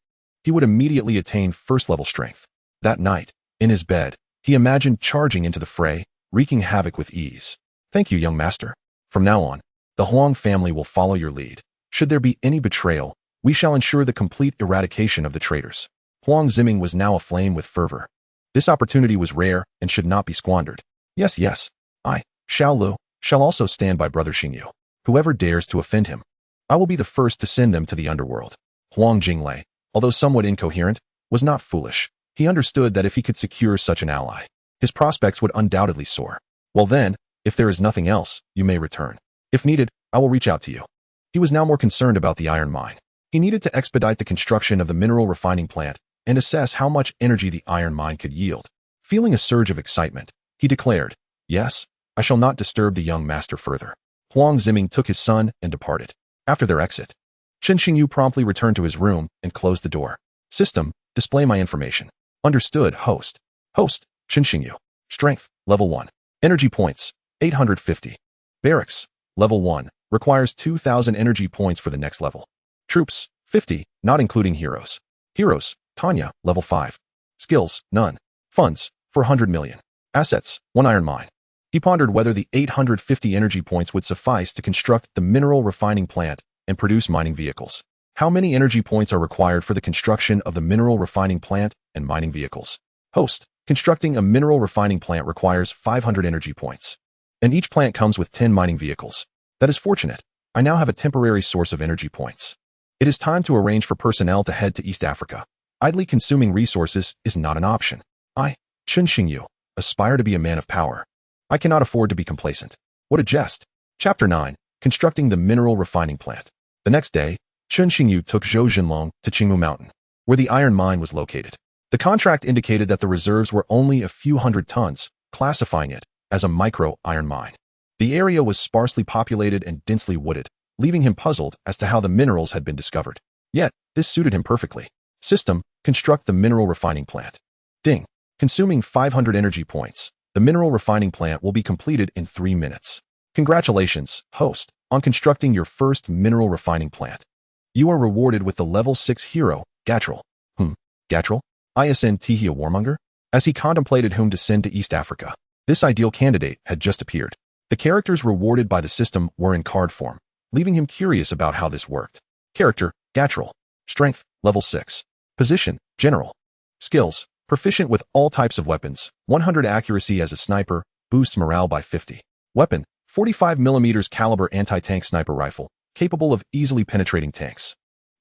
Speaker 1: he would immediately attain first-level strength. That night, in his bed, he imagined charging into the fray, wreaking havoc with ease. Thank you, young master. From now on, the Huang family will follow your lead. Should there be any betrayal, we shall ensure the complete eradication of the traitors. Huang Ziming was now aflame with fervor. This opportunity was rare and should not be squandered. Yes. I, Xiao Lu, shall also stand by Brother Xingyu. Whoever dares to offend him, I will be the first to send them to the underworld. Huang Jinglei, although somewhat incoherent, was not foolish. He understood that if he could secure such an ally, his prospects would undoubtedly soar. Well then, if there is nothing else, you may return. If needed, I will reach out to you. He was now more concerned about the iron mine. He needed to expedite the construction of the mineral refining plant and assess how much energy the iron mine could yield. Feeling a surge of excitement, he declared, "Yes, I shall not disturb the young master further." Huang Ziming took his son and departed. After their exit, Chen Xingyu promptly returned to his room and closed the door. System, display my information. Understood, host. Host, Chen Xingyu. Strength, level 1. Energy points, 850. Barracks, level 1, requires 2,000 energy points for the next level. Troops, 50, not including heroes. Heroes, Tanya, level 5. Skills, none. Funds, 400 million. Assets, 1 iron mine. He pondered whether the 850 energy points would suffice to construct the mineral refining plant and produce mining vehicles. How many energy points are required for the construction of the mineral refining plant and mining vehicles? Host, constructing a mineral refining plant requires 500 energy points. And each plant comes with 10 mining vehicles. That is fortunate. I now have a temporary source of energy points. It is time to arrange for personnel to head to East Africa. Idly consuming resources is not an option. I, Chen Xingyu, aspire to be a man of power. I cannot afford to be complacent. What a jest. Chapter 9, Constructing the Mineral Refining Plant. The next day, Chen Xingyu took Zhou Jinlong to Qingmu Mountain, where the iron mine was located. The contract indicated that the reserves were only a few hundred tons, classifying it as a micro-iron mine. The area was sparsely populated and densely wooded, leaving him puzzled as to how the minerals had been discovered. Yet, this suited him perfectly. System, construct the mineral refining plant. Ding. Consuming 500 energy points, the mineral refining plant will be completed in 3 minutes. Congratulations, host, on constructing your first mineral refining plant. You are rewarded with the level 6 hero, Gatril. Gatril? ISN Tihia Warmonger? As he contemplated whom to send to East Africa, this ideal candidate had just appeared. The characters rewarded by the system were in card form, leaving him curious about how this worked. Character, Gatril. Strength, level 6. Position, General. Skills, proficient with all types of weapons, 100 accuracy as a sniper, boosts morale by 50. Weapon, 45mm caliber anti-tank sniper rifle, capable of easily penetrating tanks.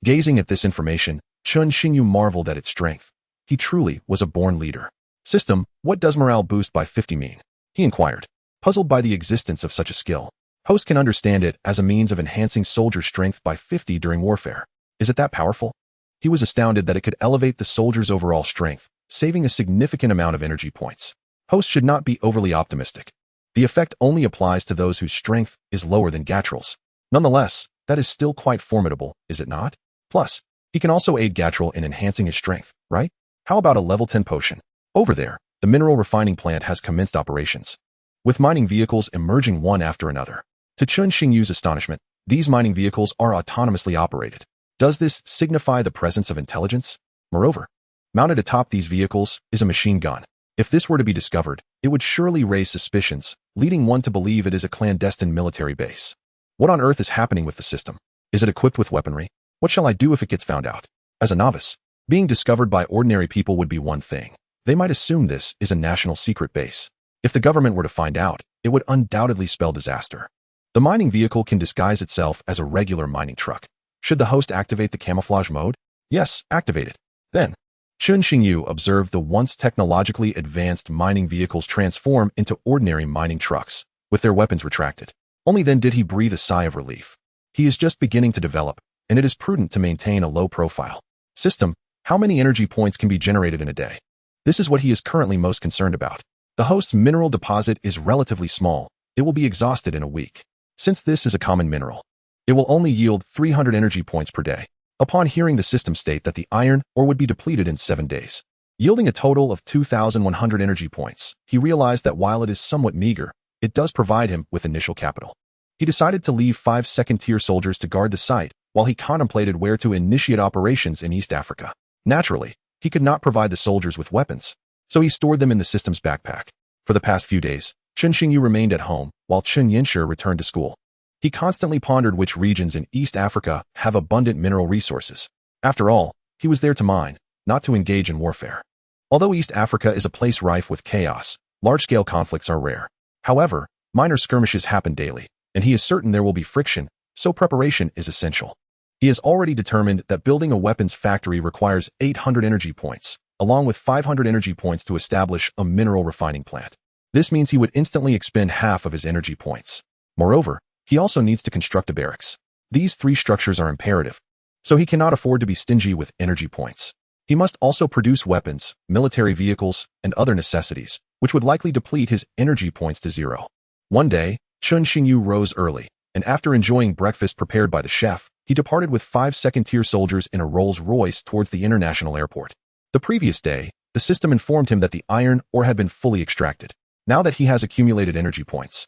Speaker 1: Gazing at this information, Chen Xingyu marveled at its strength. He truly was a born leader. System, what does morale boost by 50 mean? He inquired, puzzled by the existence of such a skill. Host can understand it as a means of enhancing soldier strength by 50 during warfare. Is it that powerful? He was astounded that it could elevate the soldier's overall strength, saving a significant amount of energy points. Host should not be overly optimistic. The effect only applies to those whose strength is lower than Gatril's. Nonetheless, that is still quite formidable, is it not? Plus, he can also aid Gatril in enhancing his strength, right? How about a level 10 potion? Over there, the mineral refining plant has commenced operations, with mining vehicles emerging one after another. To Chen Xingyu's astonishment, these mining vehicles are autonomously operated. Does this signify the presence of intelligence? Moreover, mounted atop these vehicles is a machine gun. If this were to be discovered, it would surely raise suspicions, leading one to believe it is a clandestine military base. What on earth is happening with the system? Is it equipped with weaponry? What shall I do if it gets found out? As a novice, being discovered by ordinary people would be one thing. They might assume this is a national secret base. If the government were to find out, it would undoubtedly spell disaster. The mining vehicle can disguise itself as a regular mining truck. Should the host activate the camouflage mode? Yes, activate it. Then, Chen Xingyu observed the once technologically advanced mining vehicles transform into ordinary mining trucks, with their weapons retracted. Only then did he breathe a sigh of relief. He is just beginning to develop, and it is prudent to maintain a low profile. System, how many energy points can be generated in a day? This is what he is currently most concerned about. The host's mineral deposit is relatively small. It will be exhausted in a week. Since this is a common mineral, it will only yield 300 energy points per day. Upon hearing the system state that the iron ore would be depleted in 7 days, yielding a total of 2,100 energy points, he realized that while it is somewhat meager, it does provide him with initial capital. He decided to leave 5 second-tier soldiers to guard the site while he contemplated where to initiate operations in East Africa. Naturally, he could not provide the soldiers with weapons, so he stored them in the system's backpack. For the past few days, Chen Xingyu remained at home while Chen Yinshi returned to school. He constantly pondered which regions in East Africa have abundant mineral resources. After all, he was there to mine, not to engage in warfare. Although East Africa is a place rife with chaos, large-scale conflicts are rare. However, minor skirmishes happen daily, and he is certain there will be friction, so preparation is essential. He has already determined that building a weapons factory requires 800 energy points, along with 500 energy points to establish a mineral refining plant. This means he would instantly expend half of his energy points. Moreover, he also needs to construct a barracks. These 3 structures are imperative, so he cannot afford to be stingy with energy points. He must also produce weapons, military vehicles, and other necessities, which would likely deplete his energy points to 0. One day, Chen Xingyu rose early, and after enjoying breakfast prepared by the chef, he departed with 5 second-tier soldiers in a Rolls-Royce towards the international airport. The previous day, the system informed him that the iron ore had been fully extracted. Now that he has accumulated energy points,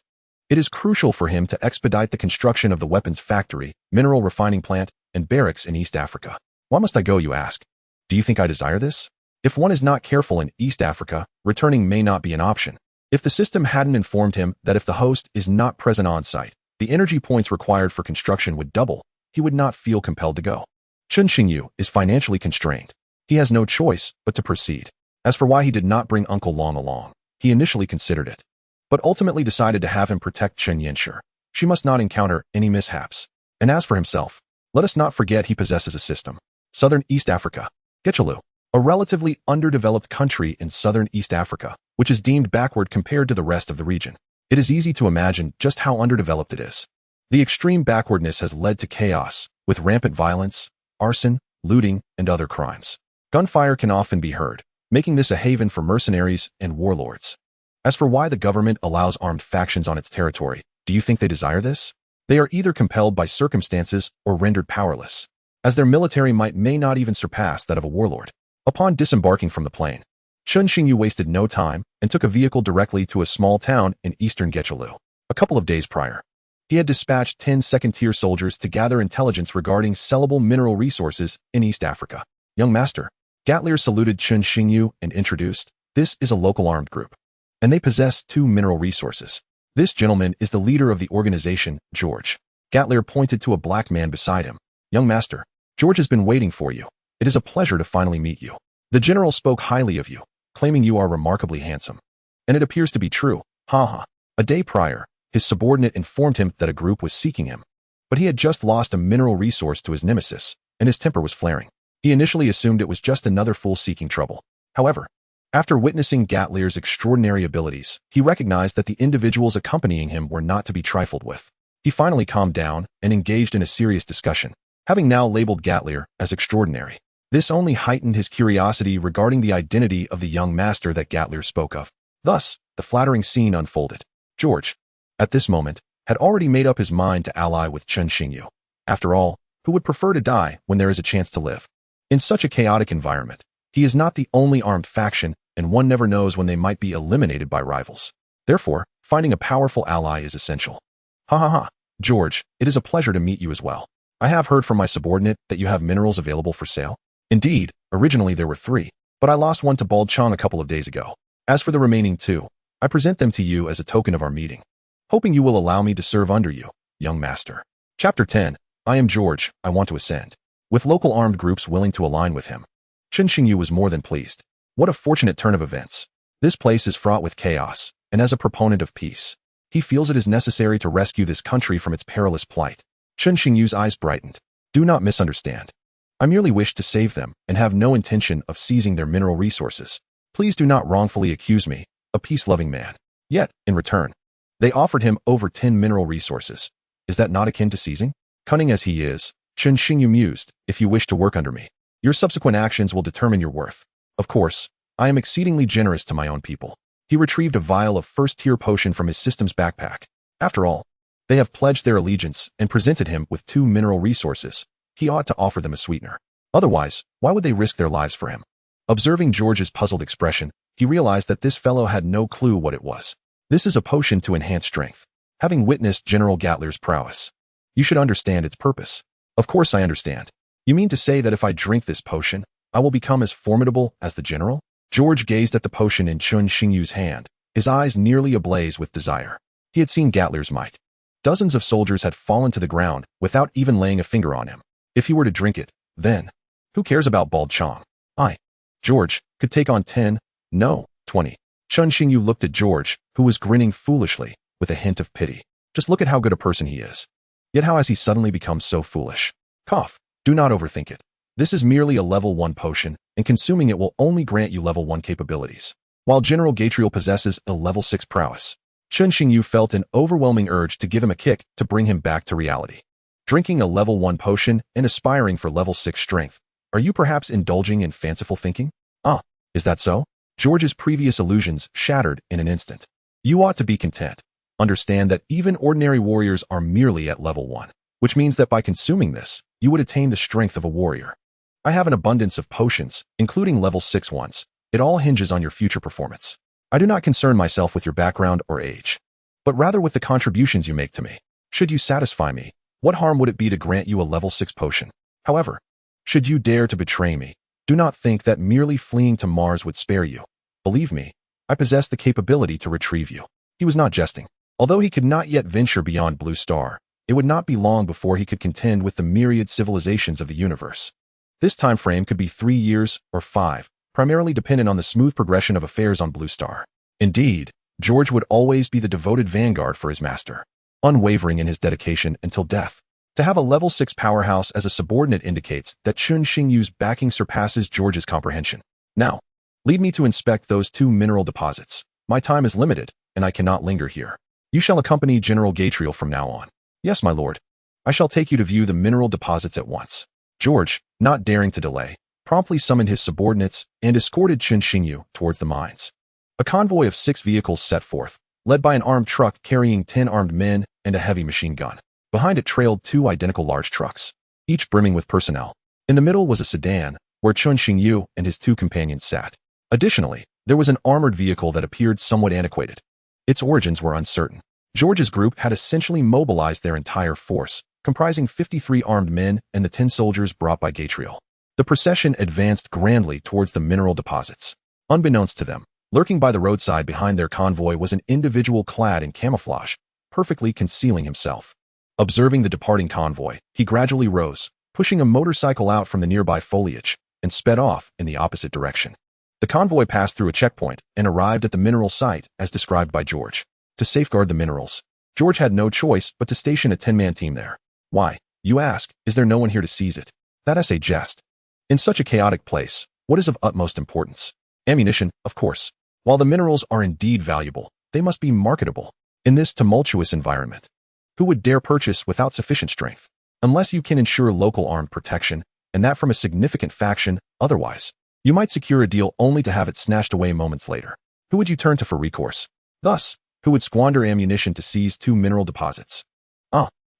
Speaker 1: It is crucial for him to expedite the construction of the weapons factory, mineral refining plant, and barracks in East Africa. Why must I go, you ask? Do you think I desire this? If one is not careful in East Africa, returning may not be an option. If the system hadn't informed him that if the host is not present on site, the energy points required for construction would double, he would not feel compelled to go. Chen Xingyu is financially constrained. He has no choice but to proceed. As for why he did not bring Uncle Long along, he initially considered it, but ultimately decided to have him protect Chen Yanshi. She must not encounter any mishaps. And as for himself, let us not forget he possesses a system. Southern East Africa. Getchalu, a relatively underdeveloped country in southern East Africa, which is deemed backward compared to the rest of the region. It is easy to imagine just how underdeveloped it is. The extreme backwardness has led to chaos, with rampant violence, arson, looting, and other crimes. Gunfire can often be heard, making this a haven for mercenaries and warlords. As for why the government allows armed factions on its territory, do you think they desire this? They are either compelled by circumstances or rendered powerless, as their military might may not even surpass that of a warlord. Upon disembarking from the plane, Chen Xingyu wasted no time and took a vehicle directly to a small town in eastern Getchalu. A couple of days prior, he had dispatched 10 second-tier soldiers to gather intelligence regarding sellable mineral resources in East Africa. Young master, Gatlier saluted Chen Xingyu and introduced, "This is a local armed group, and they possess 2 mineral resources. This gentleman is the leader of the organization, George." Gatlier pointed to a black man beside him. "Young master, George has been waiting for you. It is a pleasure to finally meet you. The general spoke highly of you, claiming you are remarkably handsome. And it appears to be true, haha." A day prior, his subordinate informed him that a group was seeking him, but he had just lost a mineral resource to his nemesis, and his temper was flaring. He initially assumed it was just another fool seeking trouble. However, after witnessing Gatlier's extraordinary abilities, he recognized that the individuals accompanying him were not to be trifled with. He finally calmed down and engaged in a serious discussion, having now labeled Gatlier as extraordinary. This only heightened his curiosity regarding the identity of the young master that Gatlier spoke of. Thus, the flattering scene unfolded. George, at this moment, had already made up his mind to ally with Chen Xingyu. After all, who would prefer to die when there is a chance to live? In such a chaotic environment, he is not the only armed faction, and one never knows when they might be eliminated by rivals. Therefore, finding a powerful ally is essential. Ha ha ha. George, it is a pleasure to meet you as well. I have heard from my subordinate that you have minerals available for sale. Indeed, originally there were 3, but I lost one to Bald Chong a couple of days ago. As for the remaining 2, I present them to you as a token of our meeting, hoping you will allow me to serve under you, young master. Chapter 10. I am George, I want to ascend. With local armed groups willing to align with him, Chen Xingyu was more than pleased. What a fortunate turn of events. This place is fraught with chaos, and as a proponent of peace, he feels it is necessary to rescue this country from its perilous plight. Chen Xingyu's eyes brightened. Do not misunderstand. I merely wish to save them and have no intention of seizing their mineral resources. Please do not wrongfully accuse me, a peace-loving man. Yet, in return, they offered him over 10 mineral resources. Is that not akin to seizing? Cunning as he is, Chen Xingyu mused, if you wish to work under me, your subsequent actions will determine your worth. Of course, I am exceedingly generous to my own people. He retrieved a vial of first-tier potion from his system's backpack. After all, they have pledged their allegiance and presented him with 2 mineral resources. He ought to offer them a sweetener. Otherwise, why would they risk their lives for him? Observing George's puzzled expression, he realized that this fellow had no clue what it was. This is a potion to enhance strength. Having witnessed General Gatlier's prowess, you should understand its purpose. Of course I understand. You mean to say that if I drink this potion, I will become as formidable as the general? George gazed at the potion in Chen Xingyu's hand, his eyes nearly ablaze with desire. He had seen Gatlier's might. Dozens of soldiers had fallen to the ground without even laying a finger on him. If he were to drink it, then, who cares about Bald Chong? George, could take on 10, no, 20. Chen Xingyu looked at George, who was grinning foolishly, with a hint of pity. Just look at how good a person he is. Yet how has he suddenly become so foolish? Cough. Do not overthink it. This is merely a level 1 potion, and consuming it will only grant you level 1 capabilities, while General Gatriel possesses a level 6 prowess. Chen Xingyu felt an overwhelming urge to give him a kick to bring him back to reality. Drinking a level 1 potion and aspiring for level 6 strength. Are you perhaps indulging in fanciful thinking? Is that so? George's previous illusions shattered in an instant. You ought to be content. Understand that even ordinary warriors are merely at level 1, which means that by consuming this, you would attain the strength of a warrior. I have an abundance of potions, including level 6 ones. It all hinges on your future performance. I do not concern myself with your background or age. but rather with the contributions you make to me. Should you satisfy me, what harm would it be to grant you a level 6 potion? However, should you dare to betray me, do not think that merely fleeing to Mars would spare you. Believe me, I possess the capability to retrieve you. He was not jesting. Although he could not yet venture beyond Blue Star, it would not be long before he could contend with the myriad civilizations of the universe. This time frame could be 3 years or 5, primarily dependent on the smooth progression of affairs on Blue Star. Indeed, George would always be the devoted vanguard for his master, unwavering in his dedication until death. To have a level 6 powerhouse as a subordinate indicates that Chun Xingyu's backing surpasses George's comprehension. Now, lead me to inspect those 2 mineral deposits. My time is limited, and I cannot linger here. You shall accompany General Gatriel from now on. Yes, my lord. I shall take you to view the mineral deposits at once. George, not daring to delay, promptly summoned his subordinates and escorted Chun Xingyu towards the mines. A convoy of 6 vehicles set forth, led by an armed truck carrying 10 armed men and a heavy machine gun. Behind it trailed 2 identical large trucks, each brimming with personnel. In the middle was a sedan, where Chun Xingyu and his 2 companions sat. Additionally, there was an armored vehicle that appeared somewhat antiquated. Its origins were uncertain. George's group had essentially mobilized their entire force, comprising 53 armed men and the 10 soldiers brought by Gatriel. The procession advanced grandly towards the mineral deposits. Unbeknownst to them, lurking by the roadside behind their convoy was an individual clad in camouflage, perfectly concealing himself. Observing the departing convoy, he gradually rose, pushing a motorcycle out from the nearby foliage, and sped off in the opposite direction. The convoy passed through a checkpoint and arrived at the mineral site as described by George. To safeguard the minerals, George had no choice but to station a 10-man team there. Why, you ask, is there no one here to seize it? That is a jest. In such a chaotic place, what is of utmost importance? Ammunition, of course. While the minerals are indeed valuable, they must be marketable. In this tumultuous environment, who would dare purchase without sufficient strength? Unless you can ensure local armed protection, and that from a significant faction, otherwise, you might secure a deal only to have it snatched away moments later. Who would you turn to for recourse? Thus, who would squander ammunition to seize 2 mineral deposits?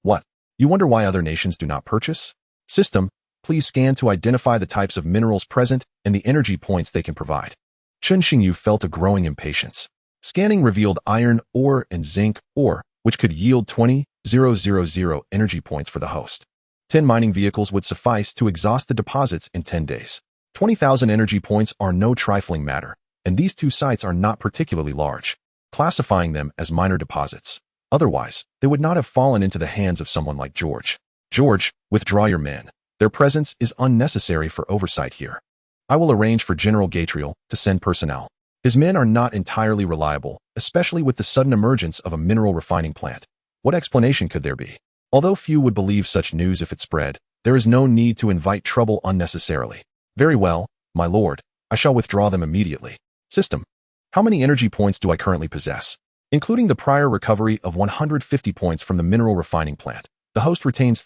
Speaker 1: What? You wonder why other nations do not purchase? System, please scan to identify the types of minerals present and the energy points they can provide. Chun Xingyu felt a growing impatience. Scanning revealed iron ore and zinc ore, which could yield 20,000 energy points for the host. 10 mining vehicles would suffice to exhaust the deposits in 10 days. 20,000 energy points are no trifling matter, and these 2 sites are not particularly large, classifying them as minor deposits. Otherwise, they would not have fallen into the hands of someone like George. George, withdraw your men. Their presence is unnecessary for oversight here. I will arrange for General Gatriel to send personnel. His men are not entirely reliable, especially with the sudden emergence of a mineral refining plant. What explanation could there be? Although few would believe such news if it spread, there is no need to invite trouble unnecessarily. Very well, my lord, I shall withdraw them immediately. System, how many energy points do I currently possess? Including the prior recovery of 150 points from the mineral refining plant, the host retains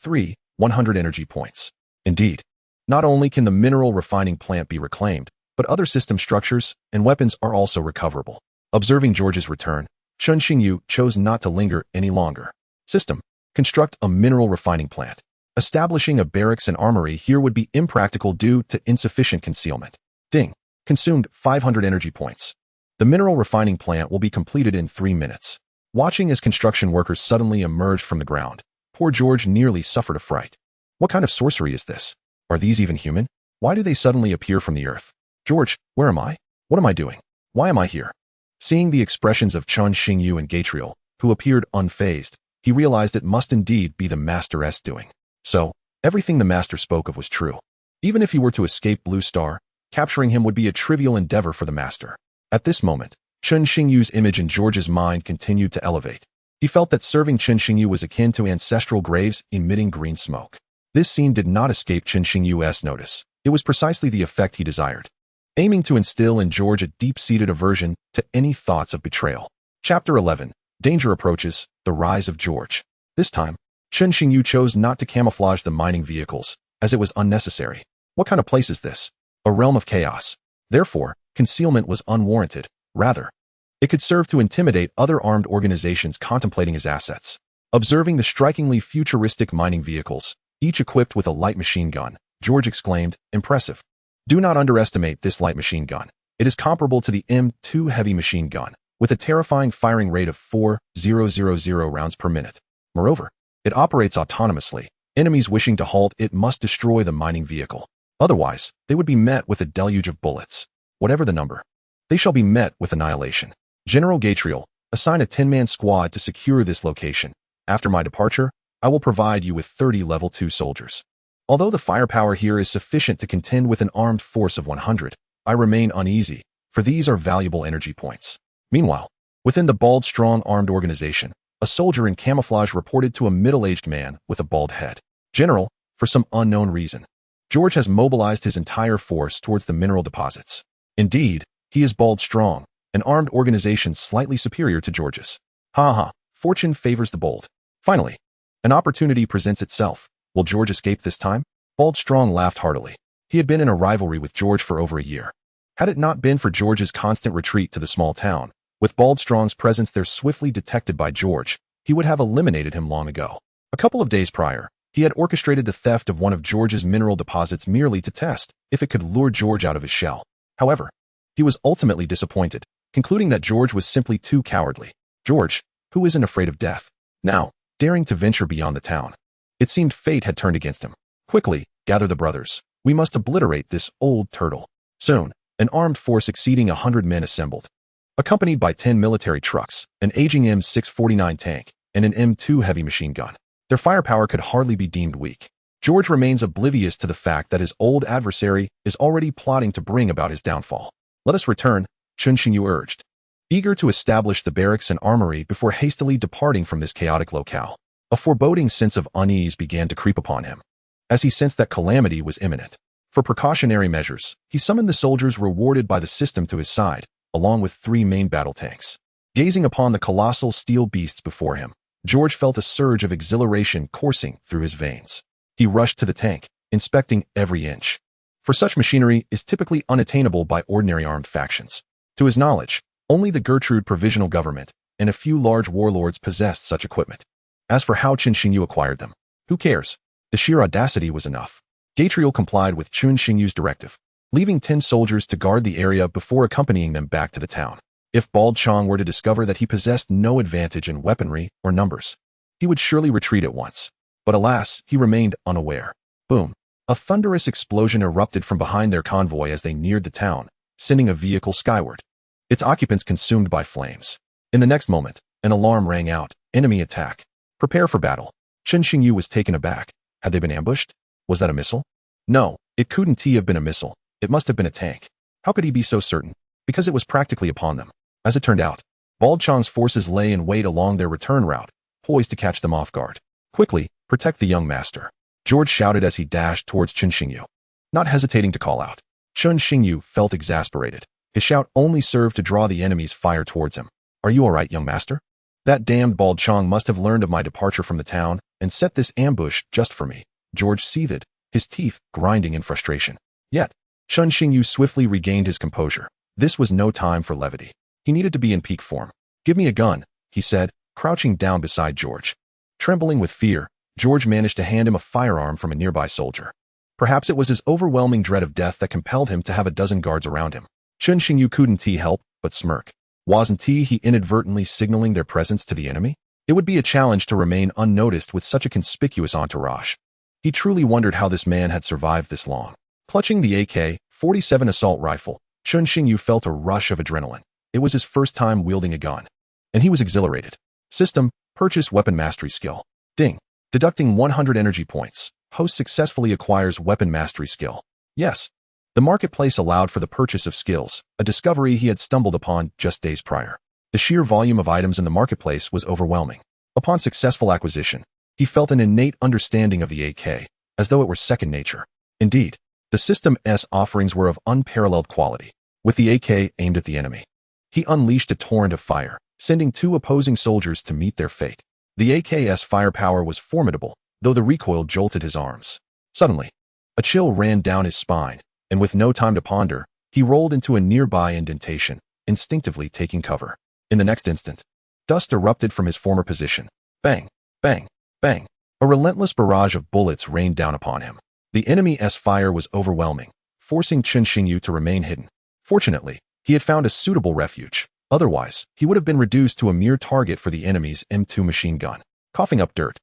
Speaker 1: 100 energy points. Indeed, not only can the mineral refining plant be reclaimed, but other system structures and weapons are also recoverable. Observing George's return, Chun Xingyu chose not to linger any longer. System, construct a mineral refining plant. Establishing a barracks and armory here would be impractical due to insufficient concealment. Ding. Consumed 500 energy points. The mineral refining plant will be completed in 3 minutes. Watching as construction workers suddenly emerged from the ground, poor George nearly suffered a fright. What kind of sorcery is this? Are these even human? Why do they suddenly appear from the earth? George, where am I? What am I doing? Why am I here? Seeing the expressions of Chun Xingyu and Gatriel, who appeared unfazed, he realized it must indeed be the master's doing. So, everything the master spoke of was true. Even if he were to escape Blue Star, capturing him would be a trivial endeavor for the master. At this moment, Chun Xingyu's image in George's mind continued to elevate. He felt that serving Chun Xingyu was akin to ancestral graves emitting green smoke. This scene did not escape Chun Xingyu's notice. It was precisely the effect he desired, aiming to instill in George a deep-seated aversion to any thoughts of betrayal. Chapter 11. Danger approaches, the rise of George. This time, Chun Xingyu chose not to camouflage the mining vehicles, as it was unnecessary. What kind of place is this? A realm of chaos. Therefore, concealment was unwarranted. Rather, it could serve to intimidate other armed organizations contemplating his assets. Observing the strikingly futuristic mining vehicles, each equipped with a light machine gun, George exclaimed, "Impressive. Do not underestimate this light machine gun. It is comparable to the M2 heavy machine gun, with a terrifying firing rate of 4,000 rounds per minute. Moreover, it operates autonomously. Enemies wishing to halt it must destroy the mining vehicle. Otherwise, they would be met with a deluge of bullets. Whatever the number, they shall be met with annihilation. General Gatriel, assign a 10-man squad to secure this location. After my departure, I will provide you with 30 level 2 soldiers. Although the firepower here is sufficient to contend with an armed force of 100, I remain uneasy, for these are valuable energy points. Meanwhile, within the bald, strong armed organization, a soldier in camouflage reported to a middle-aged man with a bald head. General, for some unknown reason, George has mobilized his entire force towards the mineral deposits. Indeed, he is bald strong, an armed organization slightly superior to George's. Ha ha, fortune favors the bold. Finally, an opportunity presents itself. Will George escape this time? Bald Strong laughed heartily. He had been in a rivalry with George for over a year. Had it not been for George's constant retreat to the small town, with Bald Strong's presence there swiftly detected by George, he would have eliminated him long ago. A couple of days prior, he had orchestrated the theft of one of George's mineral deposits merely to test if it could lure George out of his shell. However, he was ultimately disappointed, concluding that George was simply too cowardly. George, who isn't afraid of death, now daring to venture beyond the town. It seemed fate had turned against him. Quickly, gather the brothers. We must obliterate this old turtle. Soon, an armed force exceeding 100 men assembled, accompanied by 10 military trucks, an aging M649 tank, and an M2 heavy machine gun. Their firepower could hardly be deemed weak. George remains oblivious to the fact that his old adversary is already plotting to bring about his downfall. Let us return, Chun Xingyu urged, eager to establish the barracks and armory before hastily departing from this chaotic locale. A foreboding sense of unease began to creep upon him, as he sensed that calamity was imminent. For precautionary measures, he summoned the soldiers rewarded by the system to his side, along with 3 main battle tanks. Gazing upon the colossal steel beasts before him, George felt a surge of exhilaration coursing through his veins. He rushed to the tank, inspecting every inch. For such machinery is typically unattainable by ordinary armed factions. To his knowledge, only the Gertrude Provisional Government and a few large warlords possessed such equipment. As for how Chun Xingyu acquired them, who cares? The sheer audacity was enough. Gatriel complied with Chun Xingyu's directive, leaving 10 soldiers to guard the area before accompanying them back to the town. If Bald Chong were to discover that he possessed no advantage in weaponry or numbers, he would surely retreat at once. But alas, he remained unaware. Boom! A thunderous explosion erupted from behind their convoy as they neared the town, sending a vehicle skyward, its occupants consumed by flames. In the next moment, an alarm rang out. Enemy attack. Prepare for battle. Chun Xingyu was taken aback. Had they been ambushed? Was that a missile? No, it couldn't have been a missile. It must have been a tank. How could he be so certain? Because it was practically upon them. As it turned out, Bald Chong's forces lay in wait along their return route, poised to catch them off guard. Quickly, protect the young master, George shouted as he dashed towards Chun Xingyu, not hesitating to call out. Chun Xingyu felt exasperated. His shout only served to draw the enemy's fire towards him. Are you all right, young master? That damned Bald Chong must have learned of my departure from the town and set this ambush just for me. George seethed, his teeth grinding in frustration. Yet, Chun Xingyu swiftly regained his composure. This was no time for levity. He needed to be in peak form. Give me a gun, he said, crouching down beside George. Trembling with fear, George managed to hand him a firearm from a nearby soldier. Perhaps it was his overwhelming dread of death that compelled him to have a dozen guards around him. Chun Xingyu couldn't help but smirk. Wasn't he inadvertently signaling their presence to the enemy? It would be a challenge to remain unnoticed with such a conspicuous entourage. He truly wondered how this man had survived this long. Clutching the AK-47 assault rifle, Chun Xingyu felt a rush of adrenaline. It was his first time wielding a gun, and he was exhilarated. System, purchase weapon mastery skill. Ding. Deducting 100 energy points. Host successfully acquires weapon mastery skill. Yes. The marketplace allowed for the purchase of skills, a discovery he had stumbled upon just days prior. The sheer volume of items in the marketplace was overwhelming. Upon successful acquisition, he felt an innate understanding of the AK, as though it were second nature. Indeed, the system's offerings were of unparalleled quality. With the AK aimed at the enemy, he unleashed a torrent of fire, sending 2 opposing soldiers to meet their fate. The AK's firepower was formidable, though the recoil jolted his arms. Suddenly, a chill ran down his spine, and with no time to ponder, he rolled into a nearby indentation, instinctively taking cover. In the next instant, dust erupted from his former position. Bang, bang, bang. A relentless barrage of bullets rained down upon him. The enemy's fire was overwhelming, forcing Chun Xingyu to remain hidden. Fortunately, he had found a suitable refuge, Otherwise, he would have been reduced to a mere target for the enemy's M2 machine gun. Coughing up dirt,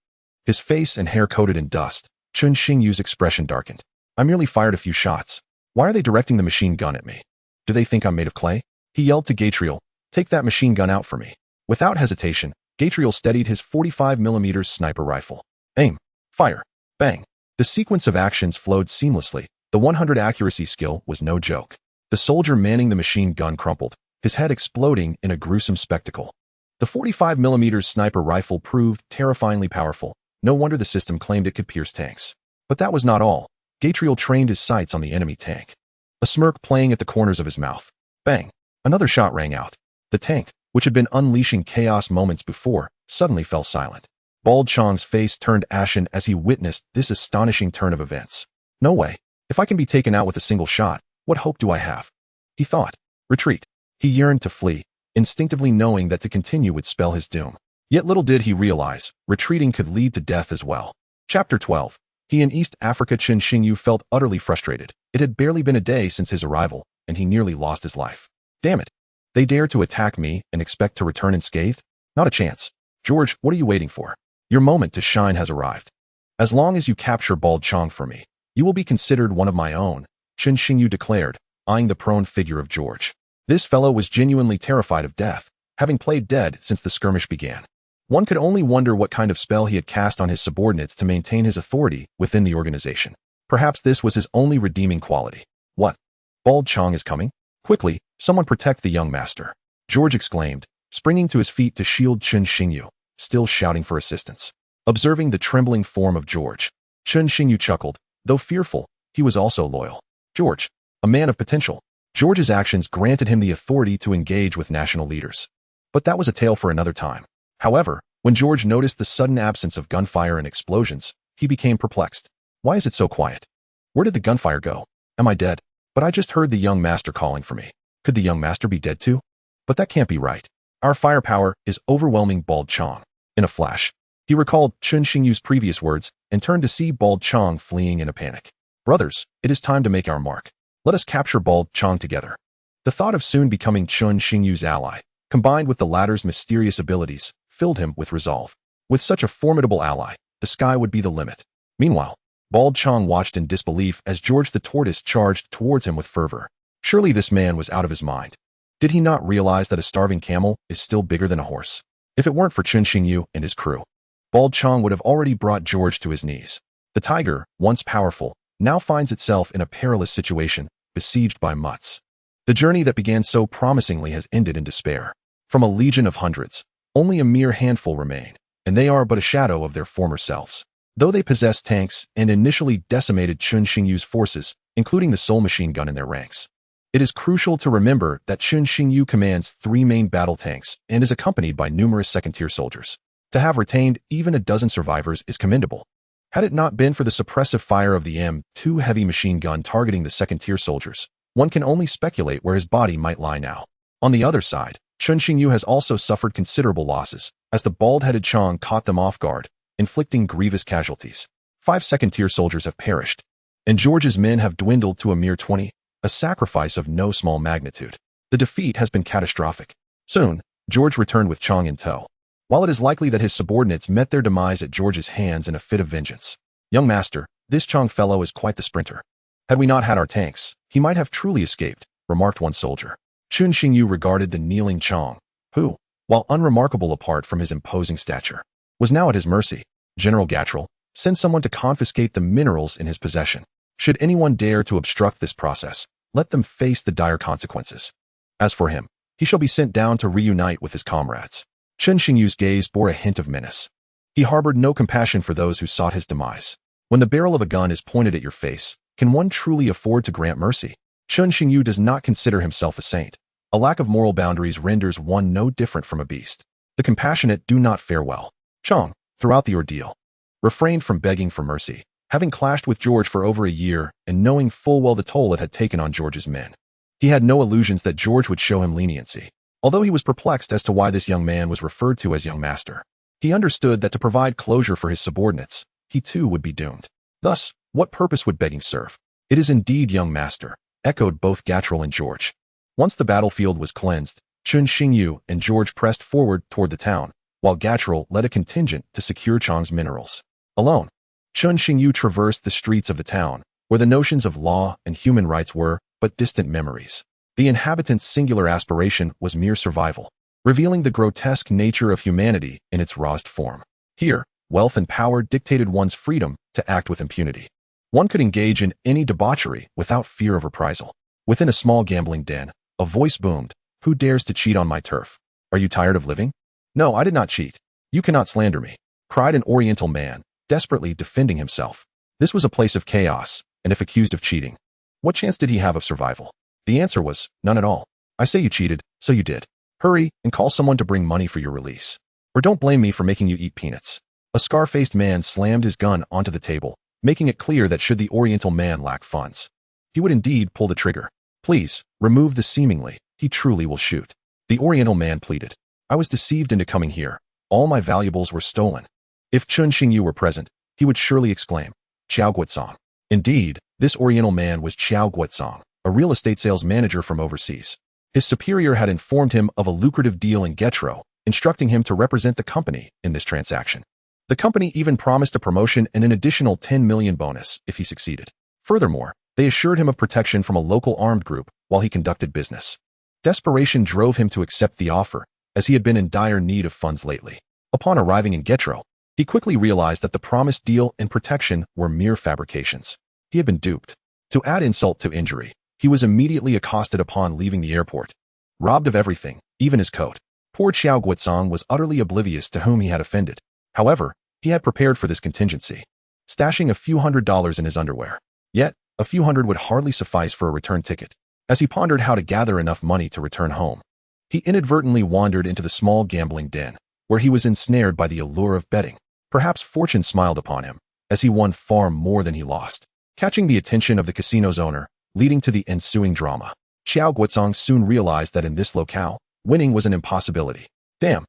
Speaker 1: his face and hair coated in dust, Chun Xingyu's expression darkened. I merely fired a few shots. Why are they directing the machine gun at me? Do they think I'm made of clay? He yelled to Gatriel, take that machine gun out for me. Without hesitation, Gatriel steadied his 45mm sniper rifle. Aim. Fire. Bang. The sequence of actions flowed seamlessly. The 100 accuracy skill was no joke. The soldier manning the machine gun crumpled, his head exploding in a gruesome spectacle. The 45mm sniper rifle proved terrifyingly powerful. No wonder the system claimed it could pierce tanks. But that was not all. Gatriel trained his sights on the enemy tank. A smirk playing at the corners of his mouth. Bang! Another shot rang out. The tank, which had been unleashing chaos moments before, suddenly fell silent. Bald Chong's face turned ashen as he witnessed this astonishing turn of events. No way. If I can be taken out with a single shot, what hope do I have? He thought. Retreat. He yearned to flee, instinctively knowing that to continue would spell his doom. Yet little did he realize, retreating could lead to death as well. Chapter 12. He in East Africa. Chun Xingyu felt utterly frustrated. It had barely been a day since his arrival, and he nearly lost his life. Damn it. They dare to attack me and expect to return unscathed? Not a chance. George, what are you waiting for? Your moment to shine has arrived. As long as you capture Bald Chong for me, you will be considered one of my own, Chun Xingyu declared, eyeing the prone figure of George. This fellow was genuinely terrified of death, having played dead since the skirmish began. One could only wonder what kind of spell he had cast on his subordinates to maintain his authority within the organization. Perhaps this was his only redeeming quality. What? Bald Chong is coming? Quickly, someone protect the young master, George exclaimed, springing to his feet to shield Chun Xingyu, still shouting for assistance. Observing the trembling form of George, Chun Xingyu chuckled. Though fearful, he was also loyal. George, a man of potential. George's actions granted him the authority to engage with national leaders. But that was a tale for another time. However, when George noticed the sudden absence of gunfire and explosions, he became perplexed. Why is it so quiet? Where did the gunfire go? Am I dead? But I just heard the young master calling for me. Could the young master be dead too? But that can't be right. Our firepower is overwhelming. Bald Chong. In a flash, he recalled Chun Xingyu's previous words and turned to see Bald Chong fleeing in a panic. Brothers, it is time to make our mark. Let us capture Bald Chong together. The thought of soon becoming Chun Xingyu's ally, combined with the latter's mysterious abilities, filled him with resolve. With such a formidable ally, the sky would be the limit. Meanwhile, Bald Chong watched in disbelief as George the Tortoise charged towards him with fervor. Surely this man was out of his mind. Did he not realize that a starving camel is still bigger than a horse? If it weren't for Chun Xingyu and his crew, Bald Chong would have already brought George to his knees. The tiger, once powerful, now finds itself in a perilous situation, besieged by mutts. The journey that began so promisingly has ended in despair. From a legion of hundreds, only a mere handful remain, and they are but a shadow of their former selves. Though they possessed tanks and initially decimated Chun Xingyu's forces, including the soul machine gun in their ranks, it is crucial to remember that Chun Xingyu commands 3 main battle tanks and is accompanied by numerous second-tier soldiers. To have retained even a dozen survivors is commendable. Had it not been for the suppressive fire of the M2 heavy machine gun targeting the second-tier soldiers, one can only speculate where his body might lie now. On the other side, Chun Xingyu has also suffered considerable losses, as the bald-headed Chong caught them off guard, inflicting grievous casualties. 5 second-tier soldiers have perished, and George's men have dwindled to a mere 20, a sacrifice of no small magnitude. The defeat has been catastrophic. Soon, George returned with Chong in tow. While it is likely that his subordinates met their demise at George's hands in a fit of vengeance. Young master, this Chong fellow is quite the sprinter. Had we not had our tanks, he might have truly escaped, remarked one soldier. Chun Xingyu regarded the kneeling Chong, who, while unremarkable apart from his imposing stature, was now at his mercy. General Gatrell, send someone to confiscate the minerals in his possession. Should anyone dare to obstruct this process, let them face the dire consequences. As for him, he shall be sent down to reunite with his comrades. Chun Xingyu's gaze bore a hint of menace. He harbored no compassion for those who sought his demise. When the barrel of a gun is pointed at your face, can one truly afford to grant mercy? Chun Xingyu does not consider himself a saint. A lack of moral boundaries renders one no different from a beast. The compassionate do not fare well. Chong, throughout the ordeal, refrained from begging for mercy, having clashed with George for over a year and knowing full well the toll it had taken on George's men. He had no illusions that George would show him leniency. Although he was perplexed as to why this young man was referred to as young master, he understood that to provide closure for his subordinates, he too would be doomed. Thus, what purpose would begging serve? It is indeed young master, echoed both Gatrell and George. Once the battlefield was cleansed, Chun Xingyu and George pressed forward toward the town, while Gatril led a contingent to secure Chang's minerals. Alone, Chun Xingyu traversed the streets of the town, where the notions of law and human rights were but distant memories. The inhabitants' singular aspiration was mere survival, revealing the grotesque nature of humanity in its rawest form. Here, wealth and power dictated one's freedom to act with impunity. One could engage in any debauchery without fear of reprisal. Within a small gambling den, a voice boomed, "Who dares to cheat on my turf? Are you tired of living?" "No, I did not cheat. You cannot slander me," cried an Oriental man, desperately defending himself. This was a place of chaos, and if accused of cheating, what chance did he have of survival? The answer was, none at all. "I say you cheated, so you did. Hurry and call someone to bring money for your release. Or don't blame me for making you eat peanuts." A scar-faced man slammed his gun onto the table, making it clear that should the Oriental man lack funds, he would indeed pull the trigger. "Please, remove the seemingly, he truly will shoot." The Oriental man pleaded. "I was deceived into coming here. All my valuables were stolen." If Chun Xingyu were present, he would surely exclaim, "Qiao Guotsong." Indeed, this Oriental man was Qiao Guotsong, a real estate sales manager from overseas. His superior had informed him of a lucrative deal in Getro, instructing him to represent the company in this transaction. The company even promised a promotion and an additional 10 million bonus if he succeeded. Furthermore, they assured him of protection from a local armed group while he conducted business. Desperation drove him to accept the offer, as he had been in dire need of funds lately. Upon arriving in Getro, he quickly realized that the promised deal and protection were mere fabrications. He had been duped. To add insult to injury, he was immediately accosted upon leaving the airport. Robbed of everything, even his coat. Poor Qiao Guotsong was utterly oblivious to whom he had offended. However, he had prepared for this contingency, stashing a few $100s in his underwear. Yet, a few hundred would hardly suffice for a return ticket. As he pondered how to gather enough money to return home, he inadvertently wandered into the small gambling den, where he was ensnared by the allure of betting. Perhaps fortune smiled upon him, as he won far more than he lost, catching the attention of the casino's owner, leading to the ensuing drama. Qiao Guotsong soon realized that in this locale, winning was an impossibility. Damn,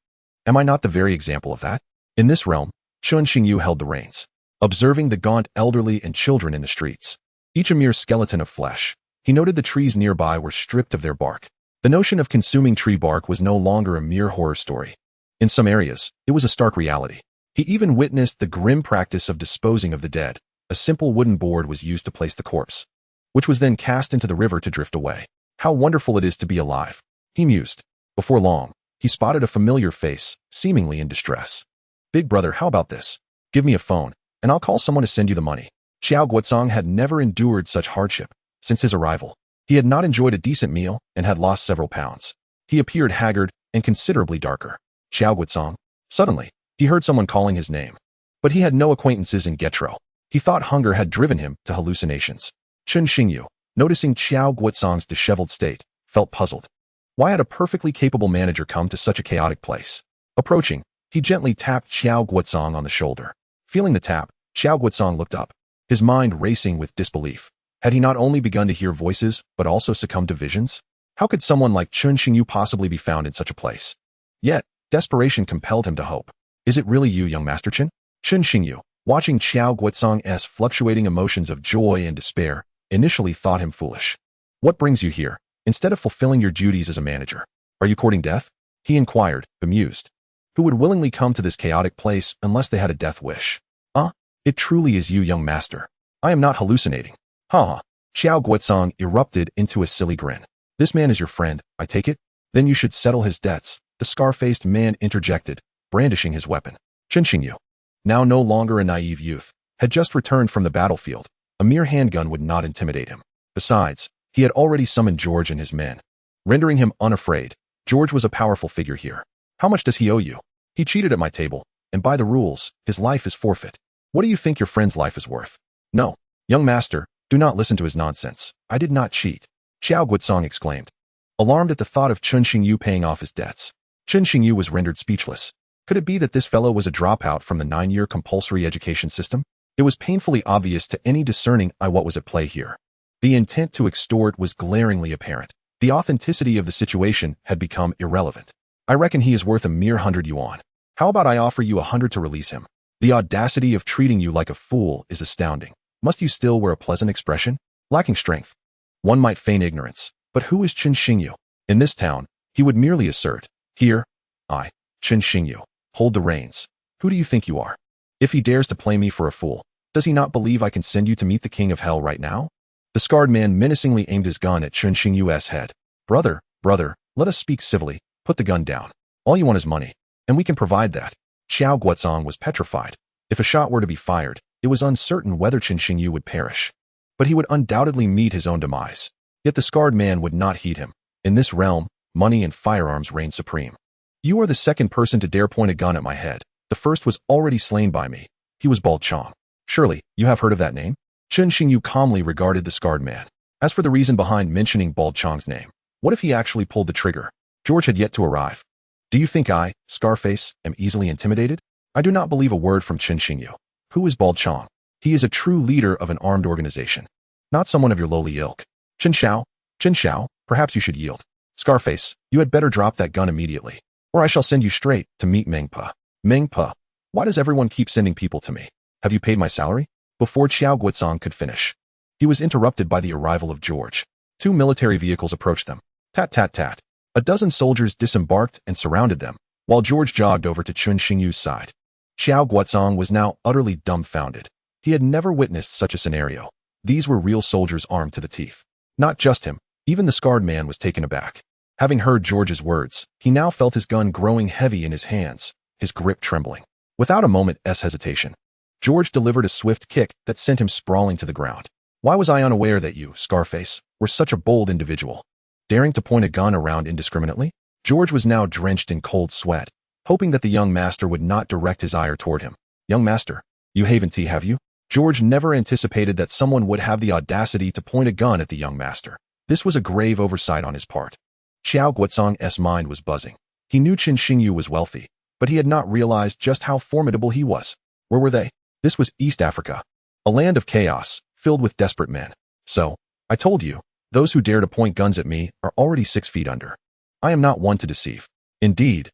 Speaker 1: am I not the very example of that? In this realm, Chun Xingyu held the reins, observing the gaunt elderly and children in the streets, each a mere skeleton of flesh. He noted the trees nearby were stripped of their bark. The notion of consuming tree bark was no longer a mere horror story. In some areas, it was a stark reality. He even witnessed the grim practice of disposing of the dead. A simple wooden board was used to place the corpse, which was then cast into the river to drift away. How wonderful it is to be alive, he mused. Before long, he spotted a familiar face, seemingly in distress. "Big brother, how about this? Give me a phone, and I'll call someone to send you the money." Qiao Guotsong had never endured such hardship. Since his arrival, he had not enjoyed a decent meal and had lost several pounds. He appeared haggard and considerably darker. "Qiao Guotsong." Suddenly, he heard someone calling his name. But he had no acquaintances in Getro. He thought hunger had driven him to hallucinations. Chun Xingyu, noticing Qiao Guotsong's disheveled state, felt puzzled. Why had a perfectly capable manager come to such a chaotic place? Approaching, he gently tapped Qiao Guotsong on the shoulder. Feeling the tap, Qiao Guotsong looked up, his mind racing with disbelief. Had he not only begun to hear voices, but also succumbed to visions? How could someone like Chun Xingyu possibly be found in such a place? Yet, desperation compelled him to hope. "Is it really you, young Master Chun?" Chun Xingyu, watching Qiao Guotsong's fluctuating emotions of joy and despair, initially thought him foolish. "What brings you here, instead of fulfilling your duties as a manager? Are you courting death?" he inquired, bemused. Who would willingly come to this chaotic place unless they had a death wish? It truly is you, young master. I am not hallucinating." "Ha ha." Qiao Guotsong erupted into a silly grin. "This man is your friend, I take it? Then you should settle his debts," the scar-faced man interjected, brandishing his weapon. Chun Xingyu, now no longer a naive youth, had just returned from the battlefield. A mere handgun would not intimidate him. Besides, he had already summoned George and his men, rendering him unafraid. George was a powerful figure here. "How much does he owe you?" "He cheated at my table, and by the rules, his life is forfeit." "What do you think your friend's life is worth?" "No, young master, do not listen to his nonsense. I did not cheat," Qiao Guotsong exclaimed, alarmed at the thought of Chun Xingyu paying off his debts. Chun Xingyu was rendered speechless. Could it be that this fellow was a dropout from the 9-year compulsory education system? It was painfully obvious to any discerning eye what was at play here. The intent to extort was glaringly apparent. The authenticity of the situation had become irrelevant. "I reckon he is worth a mere 100 yuan. How about I offer you 100 to release him?" "The audacity of treating you like a fool is astounding. Must you still wear a pleasant expression? Lacking strength. One might feign ignorance. But who is Chun Xingyu? In this town, He would merely assert, "Here, I, Chen Xingyu, hold the reins. Who do you think you are? If he dares to play me for a fool, does he not believe I can send you to meet the king of hell right now?" The scarred man menacingly aimed his gun at Chen Xingyu's head. Brother, let us speak civilly. Put the gun down. All you want is money, and we can provide that." Xiao Guozong was petrified. If a shot were to be fired, it was uncertain whether Chen Xingyu would perish. But he would undoubtedly meet his own demise. Yet the scarred man would not heed him. In this realm, money and firearms reign supreme. "You are the second person to dare point a gun at my head. The first was already slain by me. He was Bald Chong. Surely, you have heard of that name?" Chen Xingyu calmly regarded the scarred man. As for the reason behind mentioning Bald Chong's name, what if he actually pulled the trigger? George had yet to arrive. "Do you think I, Scarface, am easily intimidated? I do not believe a word from Chen Xingyu. Who is Bald Chong? He is a true leader of an armed organization, not someone of your lowly ilk. Chen Xiao, perhaps you should yield. Scarface, you had better drop that gun immediately, or I shall send you straight to meet Meng Pe." "Meng Pe? Why does everyone keep sending people to me? Have you paid my salary?" Before Xiao Guozong could finish, he was interrupted by the arrival of George. Two military vehicles approached them. Tat tat tat. A dozen soldiers disembarked and surrounded them, while George jogged over to Chen Xingyu's side. Xiao Guozong was now utterly dumbfounded. He had never witnessed such a scenario. These were real soldiers armed to the teeth. Not just him, even the scarred man was taken aback. Having heard George's words, he now felt his gun growing heavy in his hands, his grip trembling. Without a moment's hesitation, George delivered a swift kick that sent him sprawling to the ground. "Why was I unaware that you, Scarface, were such a bold individual? Daring to point a gun around indiscriminately?" George was now drenched in cold sweat, hoping that the young master would not direct his ire toward him. "Young master, you haven't tea, have you?" George never anticipated that someone would have the audacity to point a gun at the young master. This was a grave oversight on his part. Xiao Guozong's mind was buzzing. He knew Chen Xingyu was wealthy, but he had not realized just how formidable he was. Where were they? This was East Africa, a land of chaos, filled with desperate men. "So, I told you, those who dare to point guns at me are already 6 feet under. I am not one to deceive." Indeed,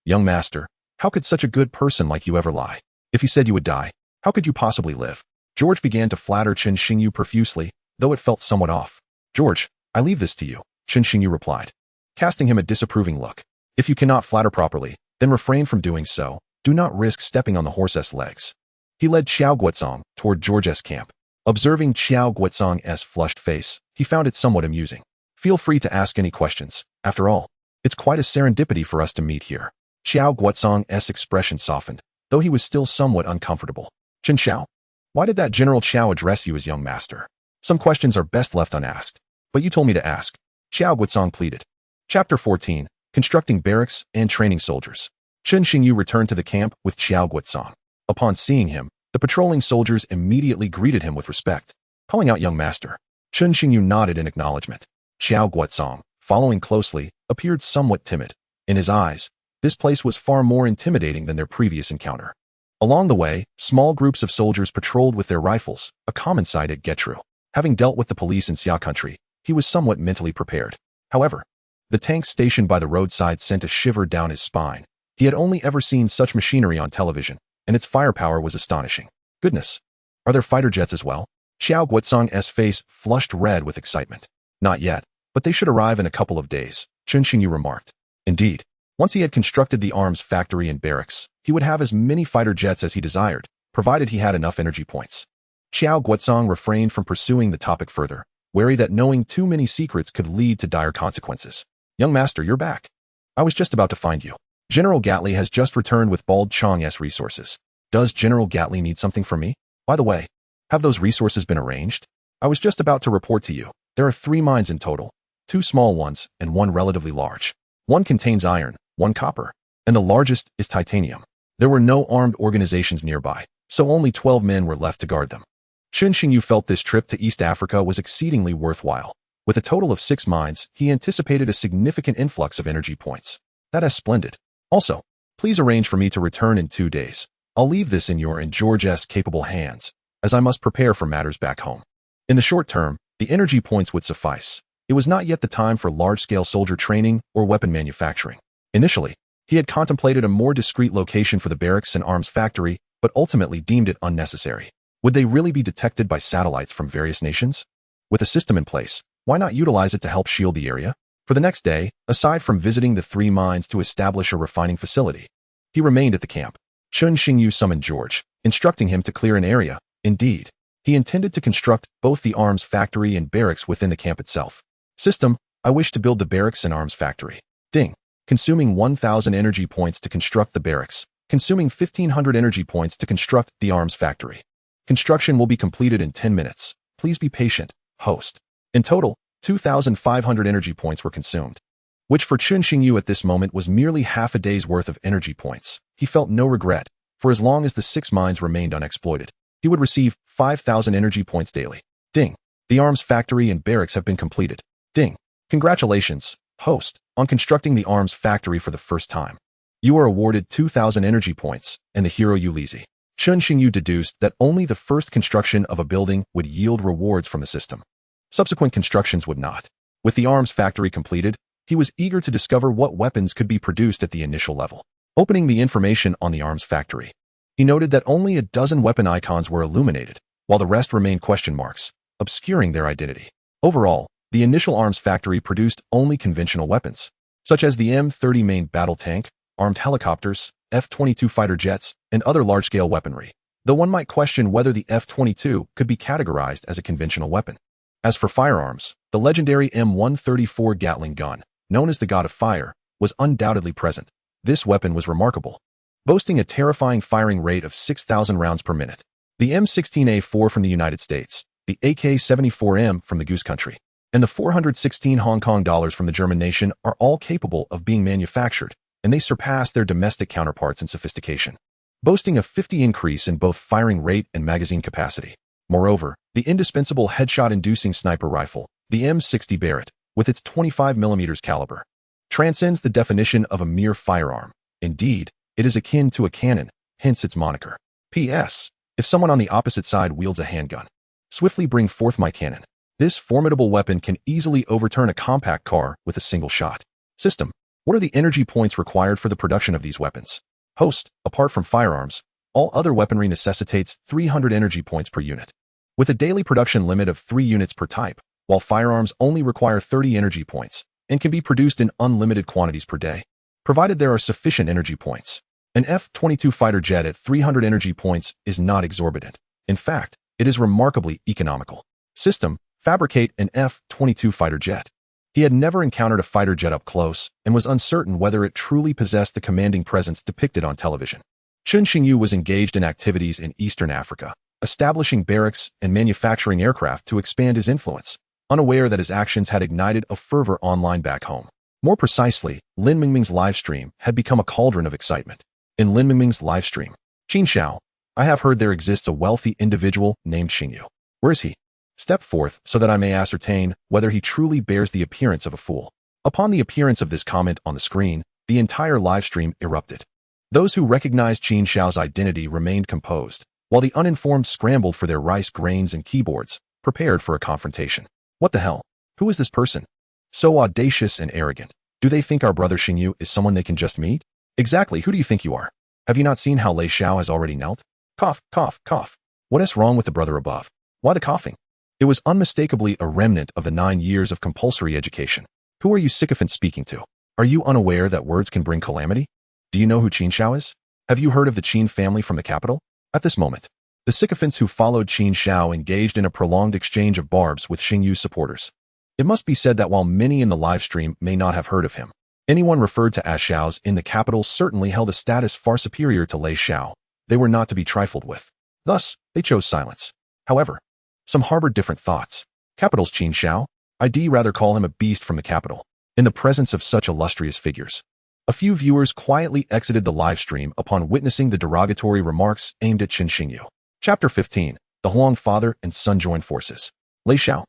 Speaker 1: young master, how could such a good person like you ever lie? If he said you would die, how could you possibly live?" George began to flatter Chen Xingyu profusely, though it felt somewhat off. "George, I leave this to you," Chen Xingyu replied, casting him a disapproving look. "If you cannot flatter properly, then refrain from doing so. Do not risk stepping on the horse's legs." He led Xiao Guozong toward George's camp. Observing Xiao Guozong's flushed face, he found it somewhat amusing. "Feel free to ask any questions. After all, it's quite a serendipity for us to meet here." Xiao Guozong's expression softened, though he was still somewhat uncomfortable. "Chen Xiao, why did that General Xiao address you as young master? Some questions are best left unasked. But you told me to ask." Xiao Guozong pleaded. Chapter 14, Constructing Barracks and Training Soldiers. Chen Xingyu returned to the camp with Xiao Guozong. Upon seeing him, the patrolling soldiers immediately greeted him with respect, calling out young master. Chen Xingyu nodded in acknowledgement. Xiao Guozong, following closely, appeared somewhat timid. In his eyes, this place was far more intimidating than their previous encounter. Along the way, small groups of soldiers patrolled with their rifles, a common sight at Getru. Having dealt with the police in Xia country, he was somewhat mentally prepared. However, the tank stationed by the roadside sent a shiver down his spine. He had only ever seen such machinery on television, and its firepower was astonishing. Goodness! Are there fighter jets as well? Xiao Guozong's face flushed red with excitement. "Not yet, but they should arrive in a couple of days," Chen Xingyu remarked. Indeed, once he had constructed the arms factory and barracks, he would have as many fighter jets as he desired, provided he had enough energy points. Xiao Guozong refrained from pursuing the topic further, wary that knowing too many secrets could lead to dire consequences. "Young master, you're back. I was just about to find you. General Gatli has just returned with Bald Chong's resources. Does General Gatli need something from me? By the way, have those resources been arranged? I was just about to report to you. There are 3 mines in total, 2 small ones and 1 relatively large. One contains iron, 1 copper, and the largest is titanium. There were no armed organizations nearby, so only 12 men were left to guard them." Chen Xingyu felt this trip to East Africa was exceedingly worthwhile. With a total of 6 mines, he anticipated a significant influx of energy points. That is splendid. Also, please arrange for me to return in 2 days. I'll leave this in your and George's capable hands, as I must prepare for matters back home. In the short term, the energy points would suffice. It was not yet the time for large-scale soldier training or weapon manufacturing. Initially, he had contemplated a more discreet location for the barracks and arms factory, but ultimately deemed it unnecessary. Would they really be detected by satellites from various nations? With a system in place, why not utilize it to help shield the area? For the next day, aside from visiting the 3 mines to establish a refining facility, he remained at the camp. Chun Xingyu summoned George, instructing him to clear an area. Indeed, he intended to construct both the arms factory and barracks within the camp itself. System, I wish to build the barracks and arms factory. Ding. Consuming 1,000 energy points to construct the barracks. Consuming 1,500 energy points to construct the arms factory. Construction will be completed in 10 minutes. Please be patient, host. In total, 2,500 energy points were consumed, which for Chun Xingyu at this moment was merely half a day's worth of energy points. He felt no regret, for as long as the 6 mines remained unexploited, he would receive 5,000 energy points daily. Ding. The arms factory and barracks have been completed. Ding. Congratulations, host, on constructing the arms factory for the first time. You are awarded 2,000 energy points and the hero Ulysses. Chun Xingyu deduced that only the first construction of a building would yield rewards from the system. Subsequent constructions would not. With the arms factory completed, he was eager to discover what weapons could be produced at the initial level. Opening the information on the arms factory, he noted that only a dozen weapon icons were illuminated, while the rest remained question marks, obscuring their identity. Overall, the initial arms factory produced only conventional weapons, such as the M30 main battle tank, armed helicopters, F-22 fighter jets, and other large-scale weaponry, though one might question whether the F-22 could be categorized as a conventional weapon. As for firearms, the legendary M134 Gatling gun, known as the God of Fire, was undoubtedly present. This weapon was remarkable, boasting a terrifying firing rate of 6,000 rounds per minute. The M16A4 from the United States, the AK-74M from the Goose Country, and the 416 Hong Kong dollars from the German nation are all capable of being manufactured, and they surpass their domestic counterparts in sophistication, boasting a 50 increase in both firing rate and magazine capacity. Moreover, the indispensable headshot-inducing sniper rifle, the M60 Barrett, with its 25mm caliber, transcends the definition of a mere firearm. Indeed, it is akin to a cannon, hence its moniker. P.S. If someone on the opposite side wields a handgun, swiftly bring forth my cannon. This formidable weapon can easily overturn a compact car with a single shot. System. What are the energy points required for the production of these weapons? Host. Apart from firearms, all other weaponry necessitates 300 energy points per unit, with a daily production limit of 3 units per type, while firearms only require 30 energy points and can be produced in unlimited quantities per day, provided there are sufficient energy points. An F-22 fighter jet at 300 energy points is not exorbitant. In fact, it is remarkably economical. System. Fabricate an F-22 fighter jet. He had never encountered a fighter jet up close and was uncertain whether it truly possessed the commanding presence depicted on television. Chun Xingyu was engaged in activities in Eastern Africa, establishing barracks and manufacturing aircraft to expand his influence, unaware that his actions had ignited a fervor online back home. More precisely, Lin Mingming's livestream had become a cauldron of excitement. In Lin Mingming's livestream, Qin Xiao, I have heard there exists a wealthy individual named Xingyu. Where is he? Step forth so that I may ascertain whether he truly bears the appearance of a fool. Upon the appearance of this comment on the screen, the entire livestream erupted. Those who recognized Qin Xiao's identity remained composed, while the uninformed scrambled for their rice grains and keyboards, prepared for a confrontation. What the hell? Who is this person? So audacious and arrogant. Do they think our brother Xingyu is someone they can just meet? Exactly, who do you think you are? Have you not seen how Lei Xiao has already knelt? Cough, cough, cough. What is wrong with the brother above? Why the coughing? It was unmistakably a remnant of the 9 years of compulsory education. Who are you sycophants speaking to? Are you unaware that words can bring calamity? Do you know who Qin Xiao is? Have you heard of the Qin family from the capital? At this moment, the sycophants who followed Qin Xiao engaged in a prolonged exchange of barbs with Xingyu's supporters. It must be said that while many in the livestream may not have heard of him, anyone referred to as Xiaos in the capital certainly held a status far superior to Lei Xiao. They were not to be trifled with. Thus, they chose silence. However, some harbored different thoughts. Capital's Qin Xiao? I'd rather call him a beast from the capital. In the presence of such illustrious figures, a few viewers quietly exited the livestream upon witnessing the derogatory remarks aimed at Chun Xingyu. Chapter 15. The Huang father and son join forces. Lei Xiao,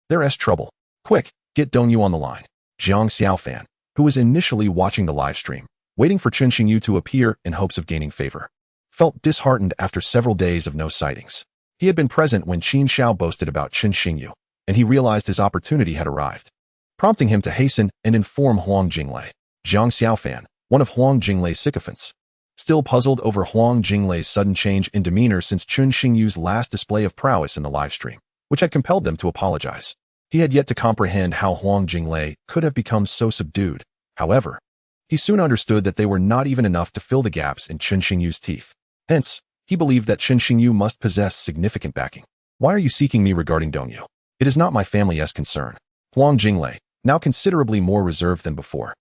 Speaker 1: there's trouble. Quick, get Dongyu on the line. Jiang Xiaofan, who was initially watching the livestream, waiting for Chun Xingyu to appear in hopes of gaining favor, felt disheartened after several days of no sightings. He had been present when Qin Xiao boasted about Chun Xingyu, and he realized his opportunity had arrived, prompting him to hasten and inform Huang Jinglei. Jiang Xiaofan, one of Huang Jinglei's sycophants, still puzzled over Huang Jinglei's sudden change in demeanor since Chun Xingyu's last display of prowess in the livestream, which had compelled them to apologize. He had yet to comprehend how Huang Jinglei could have become so subdued. However, he soon understood that they were not even enough to fill the gaps in Chen Xingyu's teeth. Hence, he believed that Chen Xingyu must possess significant backing. Why are you seeking me regarding Dongyu? It is not my family's concern. Huang Jinglei, now considerably more reserved than before,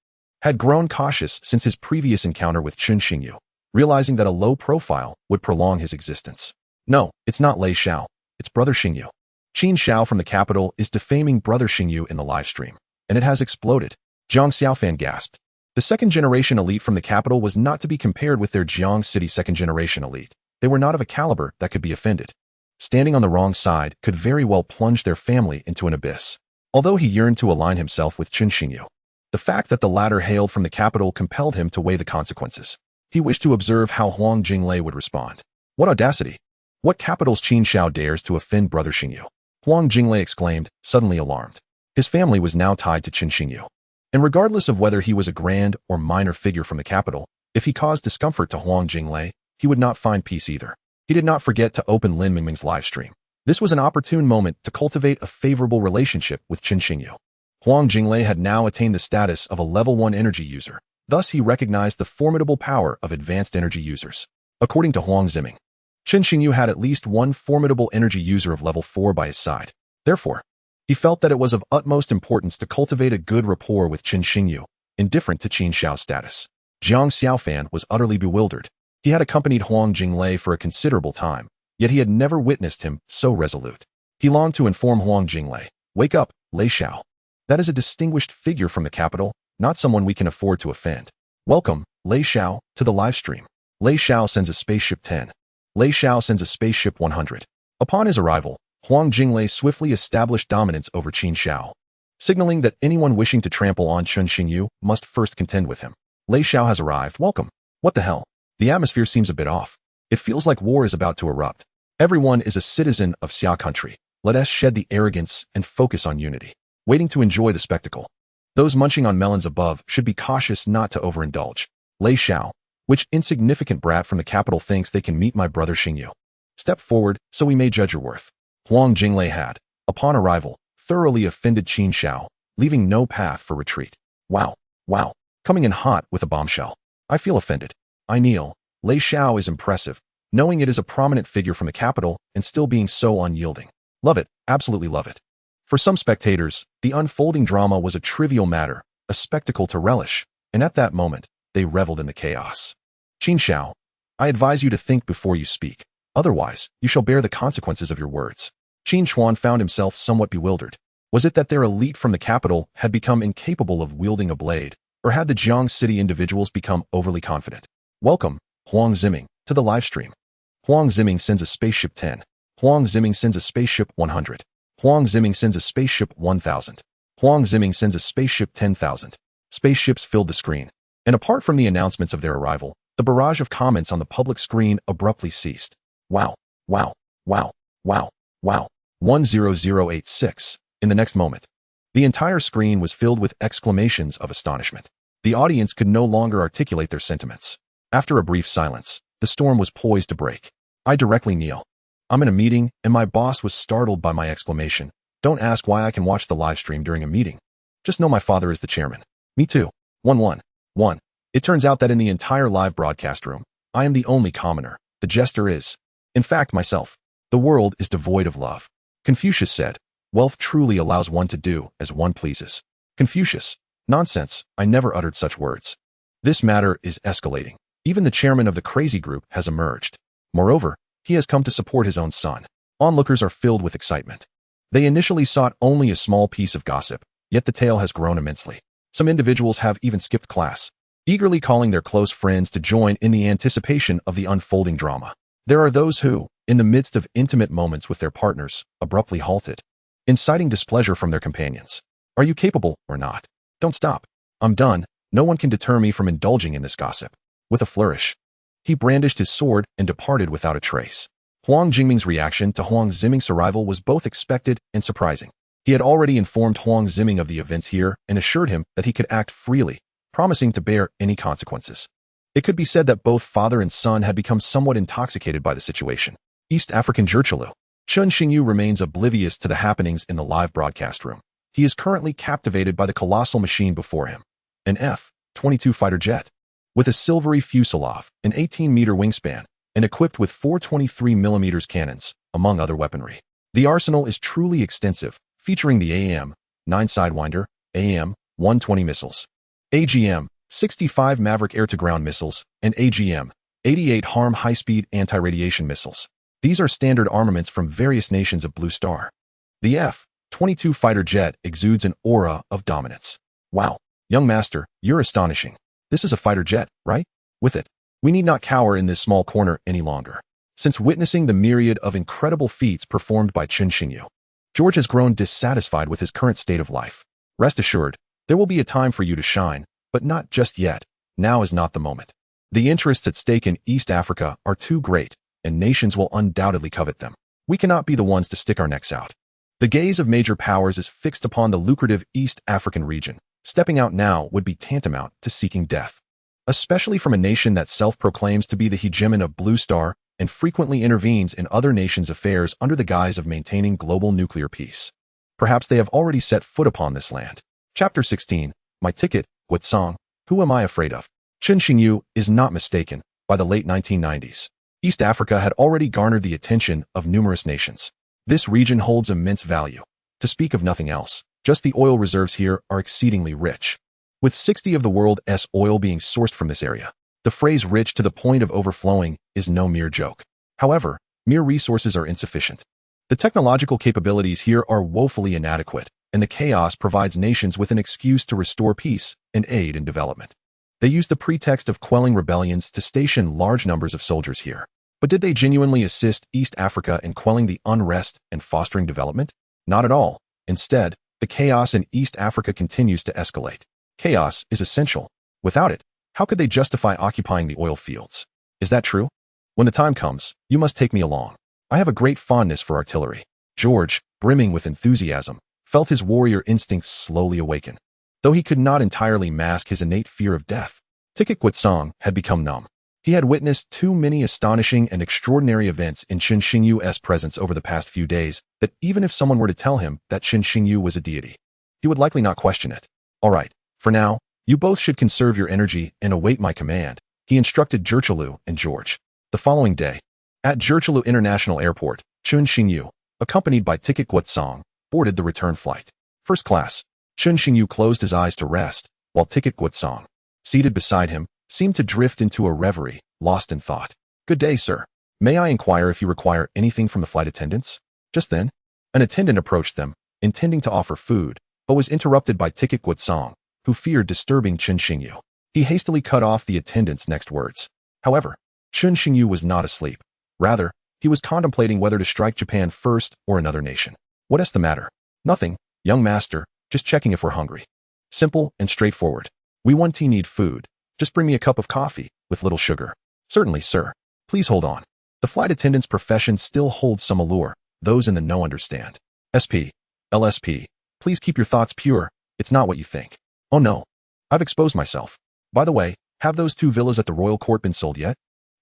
Speaker 1: had grown cautious since his previous encounter with Chen Xingyu, realizing that a low profile would prolong his existence. No, it's not Lei Xiao, it's brother Xingyu. Qin Xiao from the capital is defaming brother Xingyu in the live stream, and it has exploded. Jiang Xiaofan gasped. The second-generation elite from the capital was not to be compared with their Jiang City second-generation elite. They were not of a caliber that could be offended. Standing on the wrong side could very well plunge their family into an abyss. Although he yearned to align himself with Chen Xingyu, the fact that the latter hailed from the capital compelled him to weigh the consequences. He wished to observe how Huang Jinglei would respond. What audacity! What capital's Qin Xiao dares to offend brother Xingyu? Huang Jinglei exclaimed, suddenly alarmed. His family was now tied to Chen Xingyu. And regardless of whether he was a grand or minor figure from the capital, if he caused discomfort to Huang Jinglei, he would not find peace either. He did not forget to open Lin Mingming's live stream. This was an opportune moment to cultivate a favorable relationship with Chen Xingyu. Huang Jinglei had now attained the status of a level 1 energy user. Thus, he recognized the formidable power of advanced energy users. According to Huang Ziming, Chen Xingyu had at least one formidable energy user of level 4 by his side. Therefore, he felt that it was of utmost importance to cultivate a good rapport with Chen Xingyu, indifferent to Qin Xiao's status. Jiang Xiaofan was utterly bewildered. He had accompanied Huang Jinglei for a considerable time, yet he had never witnessed him so resolute. He longed to inform Huang Jinglei, "Wake up, Lei Xiao. That is a distinguished figure from the capital, not someone we can afford to offend. Welcome, Lei Xiao, to the live stream." Lei Xiao sends a spaceship 10. Lei Xiao sends a spaceship 100. Upon his arrival, Huang Jinglei swiftly established dominance over Qin Xiao, signaling that anyone wishing to trample on Chen Xingyu must first contend with him. Lei Xiao has arrived. Welcome. What the hell? The atmosphere seems a bit off. It feels like war is about to erupt. Everyone is a citizen of Xia country. Let us shed the arrogance and focus on unity. Waiting to enjoy the spectacle. Those munching on melons above should be cautious not to overindulge. Lei Xiao, which insignificant brat from the capital thinks they can meet my brother Xingyu? Step forward so we may judge your worth. Huang Jinglei had, upon arrival, thoroughly offended Qin Xiao, leaving no path for retreat. Wow, coming in hot with a bombshell. I feel offended. I kneel. Lei Xiao is impressive, knowing it is a prominent figure from the capital and still being so unyielding. Love it, absolutely love it. For some spectators, the unfolding drama was a trivial matter, a spectacle to relish, and at that moment, they reveled in the chaos. Qin Xiao, I advise you to think before you speak. Otherwise, you shall bear the consequences of your words. Qin Chuan found himself somewhat bewildered. Was it that their elite from the capital had become incapable of wielding a blade, or had the Jiang City individuals become overly confident? Welcome, Huang Ziming, to the live stream. Huang Ziming sends a spaceship 10. Huang Ziming sends a spaceship 100. Huang Ziming sends a spaceship 1000. Huang Ziming sends a spaceship 10,000. Spaceships filled the screen. And apart from the announcements of their arrival, the barrage of comments on the public screen abruptly ceased. Wow. 10086. In the next moment, the entire screen was filled with exclamations of astonishment. The audience could no longer articulate their sentiments. After a brief silence, the storm was poised to break. I directly kneel. I'm in a meeting, and my boss was startled by my exclamation. Don't ask why I can watch the live stream during a meeting. Just know my father is the chairman. Me too. 111. It turns out that in the entire live broadcast room, I am the only commoner. The jester is, in fact, myself. The world is devoid of love. Confucius said, wealth truly allows one to do as one pleases. Confucius, nonsense, I never uttered such words. This matter is escalating. Even the chairman of the crazy group has emerged. Moreover, he has come to support his own son. Onlookers are filled with excitement. They initially sought only a small piece of gossip, yet the tale has grown immensely. Some individuals have even skipped class, eagerly calling their close friends to join in the anticipation of the unfolding drama. There are those who, in the midst of intimate moments with their partners, abruptly halted, inciting displeasure from their companions. Are you capable or not? Don't stop. I'm done. No one can deter me from indulging in this gossip. With a flourish, he brandished his sword and departed without a trace. Huang Jingming's reaction to Huang Ziming's arrival was both expected and surprising. He had already informed Huang Ziming of the events here and assured him that he could act freely, promising to bear any consequences. It could be said that both father and son had become somewhat intoxicated by the situation. East African Jerchalu. Chun Xingyu remains oblivious to the happenings in the live broadcast room. He is currently captivated by the colossal machine before him, an F-22 fighter jet. With a silvery fuselage, an 18-meter wingspan, and equipped with 423mm cannons, among other weaponry. The arsenal is truly extensive, featuring the AAM-9 Sidewinder, AAM-120 missiles, AGM-65 Maverick air-to-ground missiles, and AGM-88 HARM high-speed anti-radiation missiles. These are standard armaments from various nations of Blue Star. The F-22 fighter jet exudes an aura of dominance. Wow, young master, you're astonishing. This is a fighter jet, right? With it, we need not cower in this small corner any longer. Since witnessing the myriad of incredible feats performed by Chun Xingyu, George has grown dissatisfied with his current state of life. Rest assured, there will be a time for you to shine, but not just yet. Now is not the moment. The interests at stake in East Africa are too great, and nations will undoubtedly covet them. We cannot be the ones to stick our necks out. The gaze of major powers is fixed upon the lucrative East African region. Stepping out now would be tantamount to seeking death, especially from a nation that self-proclaims to be the hegemon of Blue Star and frequently intervenes in other nations' affairs under the guise of maintaining global nuclear peace. Perhaps they have already set foot upon this land. Chapter 16, My Ticket, What Song, Who Am I Afraid Of? Chun Xingyu is not mistaken. By the late 1990s, East Africa had already garnered the attention of numerous nations. This region holds immense value. To speak of nothing else, just the oil reserves here are exceedingly rich. With 60% of the world's oil being sourced from this area, the phrase rich to the point of overflowing is no mere joke. However, mere resources are insufficient. The technological capabilities here are woefully inadequate, and the chaos provides nations with an excuse to restore peace and aid in development. They use the pretext of quelling rebellions to station large numbers of soldiers here. But did they genuinely assist East Africa in quelling the unrest and fostering development? Not at all. Instead, the chaos in East Africa continues to escalate. Chaos is essential. Without it, how could they justify occupying the oil fields? Is that true? When the time comes, you must take me along. I have a great fondness for artillery. George, brimming with enthusiasm, felt his warrior instincts slowly awaken. Though he could not entirely mask his innate fear of death, Tikik Kwitsong had become numb. He had witnessed too many astonishing and extraordinary events in Chun Xingyu's presence over the past few days that even if someone were to tell him that Chun Xingyu was a deity, he would likely not question it. All right, for now, you both should conserve your energy and await my command, he instructed Jerchalu and George. The following day, at Jerchalu International Airport, Chun Xingyu, accompanied by Tikik Kwitsong, boarded the return flight. First class, Chun Xingyu closed his eyes to rest, while Tikik Kwitsong, seated beside him, seemed to drift into a reverie, lost in thought. Good day, sir. May I inquire if you require anything from the flight attendants? Just then, an attendant approached them, intending to offer food, but was interrupted by Tikik Kwitsong, who feared disturbing Chun Xingyu. He hastily cut off the attendant's next words. However, Chun Xingyu was not asleep. Rather, he was contemplating whether to strike Japan first or another nation. What is the matter? Nothing, young master, just checking if we're hungry. Simple and straightforward. We want need food. Just bring me a cup of coffee, with little sugar. Certainly, sir. Please hold on. The flight attendant's profession still holds some allure. Those in the know understand. SP. LSP. Please keep your thoughts pure. It's not what you think. Oh no. I've exposed myself. By the way, have those 2 villas at the royal court been sold yet?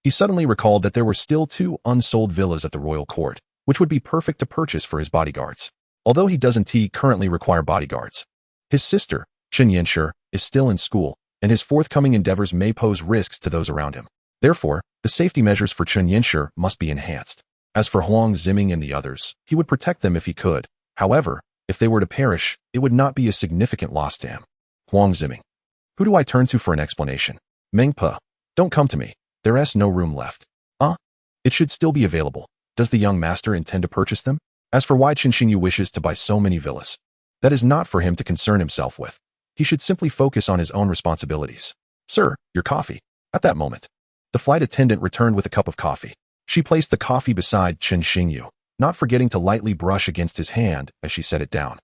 Speaker 1: He suddenly recalled that there were still 2 unsold villas at the royal court, which would be perfect to purchase for his bodyguards. Although he doesn't currently require bodyguards. His sister, Chen Yanshi, is still in school, and his forthcoming endeavors may pose risks to those around him. Therefore, the safety measures for Chen Yanshi must be enhanced. As for Huang Ziming and the others, he would protect them if he could. However, if they were to perish, it would not be a significant loss to him. Huang Ziming. Who do I turn to for an explanation? Meng Pe. Don't come to me. There's no room left. It should still be available. Does the young master intend to purchase them? As for why Chun Xingyu wishes to buy so many villas, that is not for him to concern himself with. He should simply focus on his own responsibilities. Sir, your coffee. At that moment, the flight attendant returned with a cup of coffee. She placed the coffee beside Chun Xingyu, not forgetting to lightly brush against his hand as she set it down.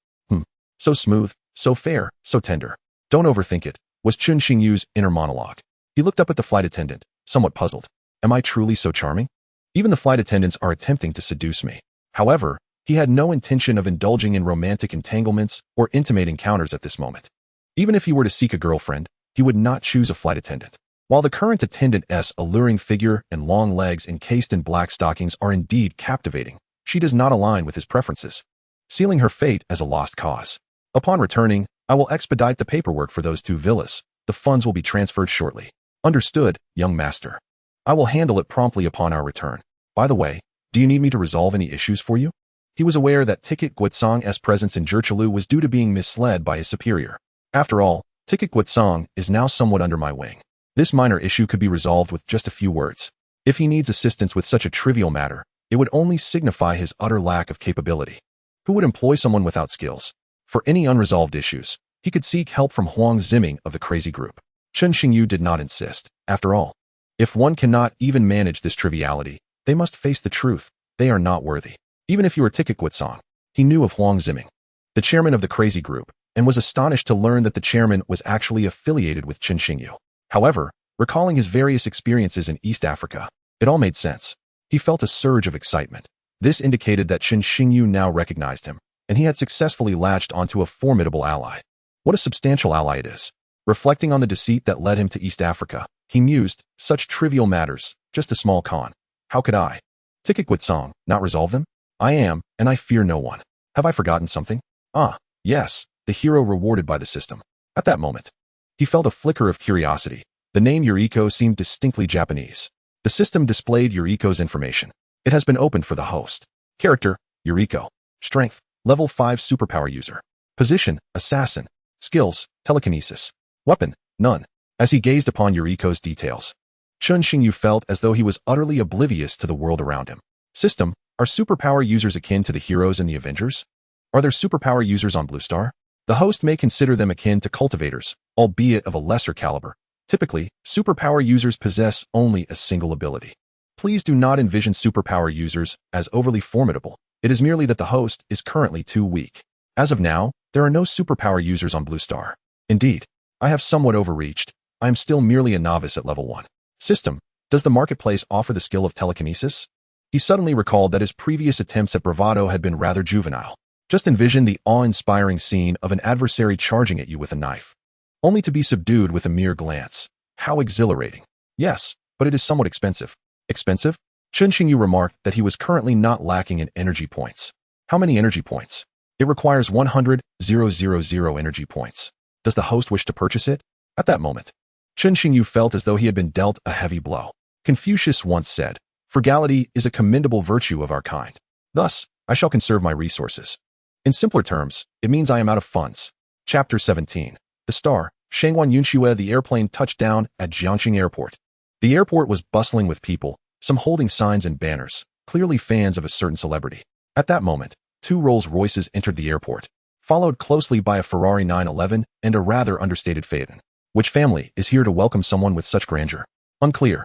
Speaker 1: So smooth, so fair, so tender. Don't overthink it, was Chun Xingyu's inner monologue. He looked up at the flight attendant, somewhat puzzled. Am I truly so charming? Even the flight attendants are attempting to seduce me. However, he had no intention of indulging in romantic entanglements or intimate encounters at this moment. Even if he were to seek a girlfriend, he would not choose a flight attendant. While the current attendant's alluring figure and long legs encased in black stockings are indeed captivating, She does not align with his preferences, sealing her fate as a lost cause. Upon returning, I will expedite the paperwork for those 2 villas. The funds will be transferred shortly. Understood, young master. I will handle it promptly upon our return. By the way, do you need me to resolve any issues for you? He was aware that Ticket Guitsong's presence in Jerchalu was due to being misled by his superior. After all, Ticket Guitsong is now somewhat under my wing. This minor issue could be resolved with just a few words. If he needs assistance with such a trivial matter, it would only signify his utter lack of capability. Who would employ someone without skills? For any unresolved issues, he could seek help from Huang Ziming of the Crazy Group. Chen Xingyu did not insist. After all, if one cannot even manage this triviality, they must face the truth. They are not worthy. Even if you were Ticket Guitsong, he knew of Huang Ziming, the chairman of the Crazy Group, and was astonished to learn that the chairman was actually affiliated with Chen Xingyu. However, recalling his various experiences in East Africa, it all made sense. He felt a surge of excitement. This indicated that Chen Xingyu now recognized him, and he had successfully latched onto a formidable ally. What a substantial ally it is. Reflecting on the deceit that led him to East Africa, he mused, such trivial matters, just a small con. How could I, Ticket Guitsong, not resolve them? I am, and I fear no one. Have I forgotten something? Ah, yes, the hero rewarded by the system. At that moment, he felt a flicker of curiosity. The name Yuriko seemed distinctly Japanese. The system displayed Yuriko's information. It has been opened for the host. Character, Yuriko. Strength, level 5 superpower user. Position, assassin. Skills, telekinesis. Weapon, none. As he gazed upon Yuriko's details, Chen Xingyu felt as though he was utterly oblivious to the world around him. System, are superpower users akin to the heroes in the Avengers? Are there superpower users on Blue Star? The host may consider them akin to cultivators, albeit of a lesser caliber. Typically, superpower users possess only a single ability. Please do not envision superpower users as overly formidable. It is merely that the host is currently too weak. As of now, there are no superpower users on Blue Star. Indeed, I have somewhat overreached. I am still merely a novice at level 1. System, does the marketplace offer the skill of telekinesis? He suddenly recalled that his previous attempts at bravado had been rather juvenile. Just envision the awe-inspiring scene of an adversary charging at you with a knife, only to be subdued with a mere glance. How exhilarating. Yes, but it is somewhat expensive. Expensive? Chen Xingyu remarked that he was currently not lacking in energy points. How many energy points? It requires 100,000 energy points. Does the host wish to purchase it? At that moment, Chen Xingyu felt as though he had been dealt a heavy blow. Confucius once said, "Frugality is a commendable virtue of our kind. Thus, I shall conserve my resources." In simpler terms, it means I am out of funds. Chapter 17. The Star, Shangwan Yunxue. The airplane touched down at Jiangxing Airport. The airport was bustling with people, some holding signs and banners, clearly fans of a certain celebrity. At that moment, 2 Rolls-Royces entered the airport, followed closely by a Ferrari 911 and a rather understated Phaeton. Which family is here to welcome someone with such grandeur? Unclear.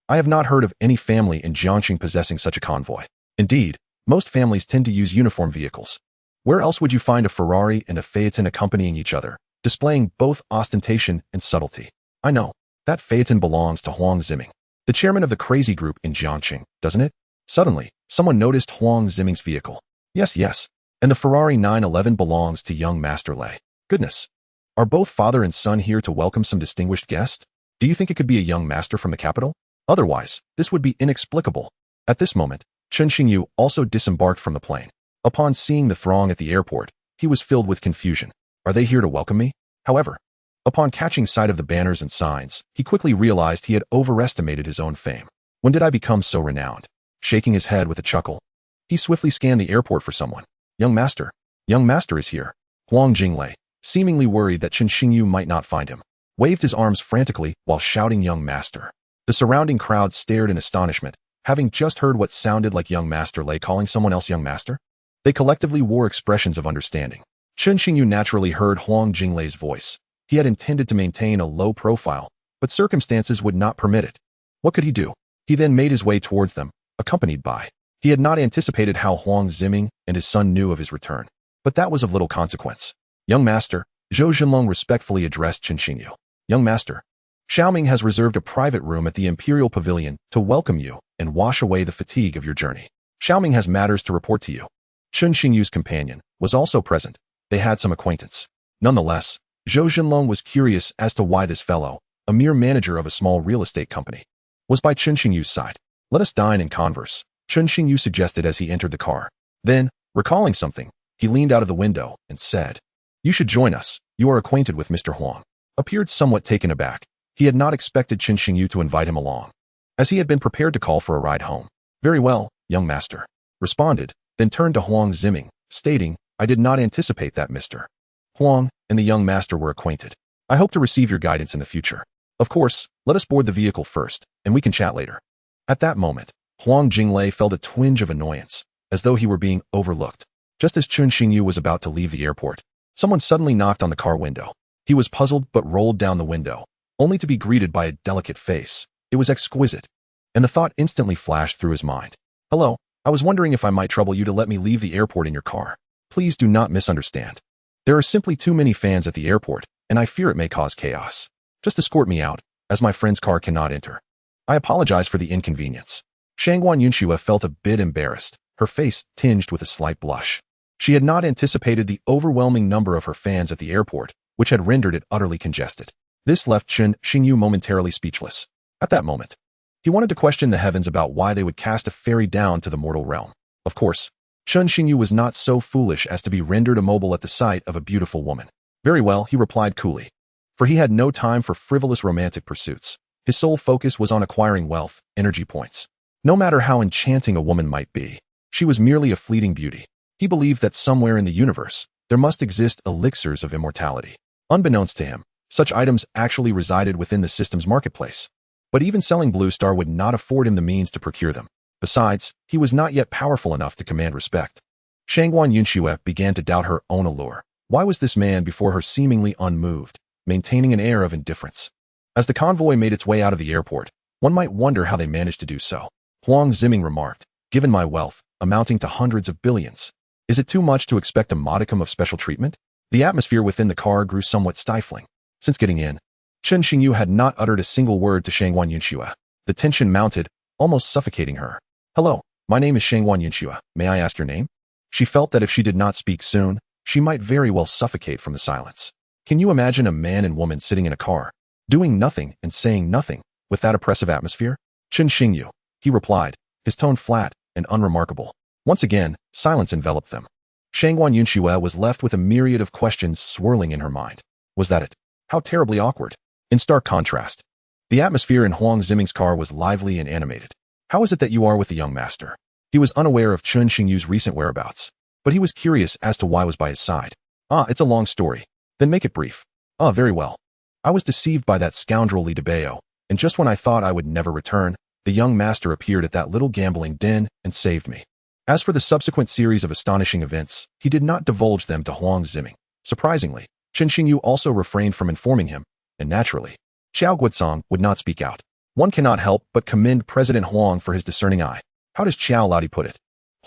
Speaker 1: I have not heard of any family in Jiangxing possessing such a convoy. Indeed, most families tend to use uniform vehicles. Where else would you find a Ferrari and a Phaeton accompanying each other, displaying both ostentation and subtlety? I know. That Phaeton belongs to Huang Ziming, the chairman of the Crazy Group in Jiangxing, doesn't it? Suddenly, someone noticed Huang Ziming's vehicle. Yes. And the Ferrari 911 belongs to young Master Lei. Goodness. Are both father and son here to welcome some distinguished guest? Do you think it could be a young master from the capital? Otherwise, this would be inexplicable. At this moment, Chen Xingyu also disembarked from the plane. Upon seeing the throng at the airport, he was filled with confusion. Are they here to welcome me? However, upon catching sight of the banners and signs, he quickly realized he had overestimated his own fame. When did I become so renowned? Shaking his head with a chuckle, he swiftly scanned the airport for someone. Young master is here. Huang Jinglei, seemingly worried that Chen Xingyu might not find him, waved his arms frantically while shouting young master. The surrounding crowd stared in astonishment, having just heard what sounded like young Master Lei calling someone else young master. They collectively wore expressions of understanding. Chen Xingyu naturally heard Huang Jinglei's voice. He had intended to maintain a low profile, but circumstances would not permit it. What could he do? He then made his way towards them, accompanied by. He had not anticipated how Huang Ziming and his son knew of his return, but that was of little consequence. Young master, Zhou Jinlong respectfully addressed Chen Xingyu. Young master, Xiaoming has reserved a private room at the Imperial Pavilion to welcome you and wash away the fatigue of your journey. Xiaoming has matters to report to you. Chen Xingyu's companion was also present. They had some acquaintance. Nonetheless, Zhou Jinlong was curious as to why this fellow, a mere manager of a small real estate company, was by Chen Xingyu's side. Let us dine and converse. Chun Xingyu suggested as he entered the car. Then, recalling something, he leaned out of the window and said, "You should join us. You are acquainted with Mr. Huang." Appeared somewhat taken aback. He had not expected Chun Xingyu to invite him along, as he had been prepared to call for a ride home. "Very well, young master," responded, then turned to Huang Ziming, stating, "I did not anticipate that Mr. Huang and the young master were acquainted. I hope to receive your guidance in the future. Of course, let us board the vehicle first, and we can chat later." At that moment, Huang Jinglei felt a twinge of annoyance, as though he were being overlooked. Just as Chun Xingyu was about to leave the airport, someone suddenly knocked on the car window. He was puzzled but rolled down the window, only to be greeted by a delicate face. It was exquisite, and the thought instantly flashed through his mind. "Hello, I was wondering if I might trouble you to let me leave the airport in your car. Please do not misunderstand. There are simply too many fans at the airport, and I fear it may cause chaos. Just escort me out, as my friend's car cannot enter. I apologize for the inconvenience." Shangguan Yunxue felt a bit embarrassed, her face tinged with a slight blush. She had not anticipated the overwhelming number of her fans at the airport, which had rendered it utterly congested. This left Chun Xingyu momentarily speechless. At that moment, he wanted to question the heavens about why they would cast a fairy down to the mortal realm. Of course, Chun Xingyu was not so foolish as to be rendered immobile at the sight of a beautiful woman. "Very well," he replied coolly, for he had no time for frivolous romantic pursuits. His sole focus was on acquiring wealth, energy points. No matter how enchanting a woman might be, she was merely a fleeting beauty. He believed that somewhere in the universe, there must exist elixirs of immortality. Unbeknownst to him, such items actually resided within the system's marketplace. But even selling Blue Star would not afford him the means to procure them. Besides, he was not yet powerful enough to command respect. Shangguan Yunxue began to doubt her own allure. Why was this man before her seemingly unmoved, maintaining an air of indifference? As the convoy made its way out of the airport, one might wonder how they managed to do so. Huang Ziming remarked, "Given my wealth, amounting to hundreds of billions, is it too much to expect a modicum of special treatment?" The atmosphere within the car grew somewhat stifling. Since getting in, Chun Xingyu had not uttered a single word to Shangguan Yunxue. The tension mounted, almost suffocating her. "Hello, my name is Shangguan Yunxue. May I ask your name?" She felt that if she did not speak soon, she might very well suffocate from the silence. Can you imagine a man and woman sitting in a car, doing nothing and saying nothing, with that oppressive atmosphere? "Chun Xingyu," he replied, his tone flat and unremarkable. Once again, silence enveloped them. Shangguan Yunxue was left with a myriad of questions swirling in her mind. Was that it? How terribly awkward. In stark contrast, the atmosphere in Huang Ziming's car was lively and animated. "How is it that you are with the young master?" He was unaware of Chun Xingyu's recent whereabouts, but he was curious as to why was by his side. It's a long story. Then make it brief." Very well. I was deceived by that scoundrel Li Debao, and just when I thought I would never return, the young master appeared at that little gambling den and saved me." As for the subsequent series of astonishing events, he did not divulge them to Huang Ziming. Surprisingly, Chun Xingyu also refrained from informing him, and naturally, Xiao Guozong would not speak out. One cannot help but commend President Huang for his discerning eye. How does Xiao Laudi put it?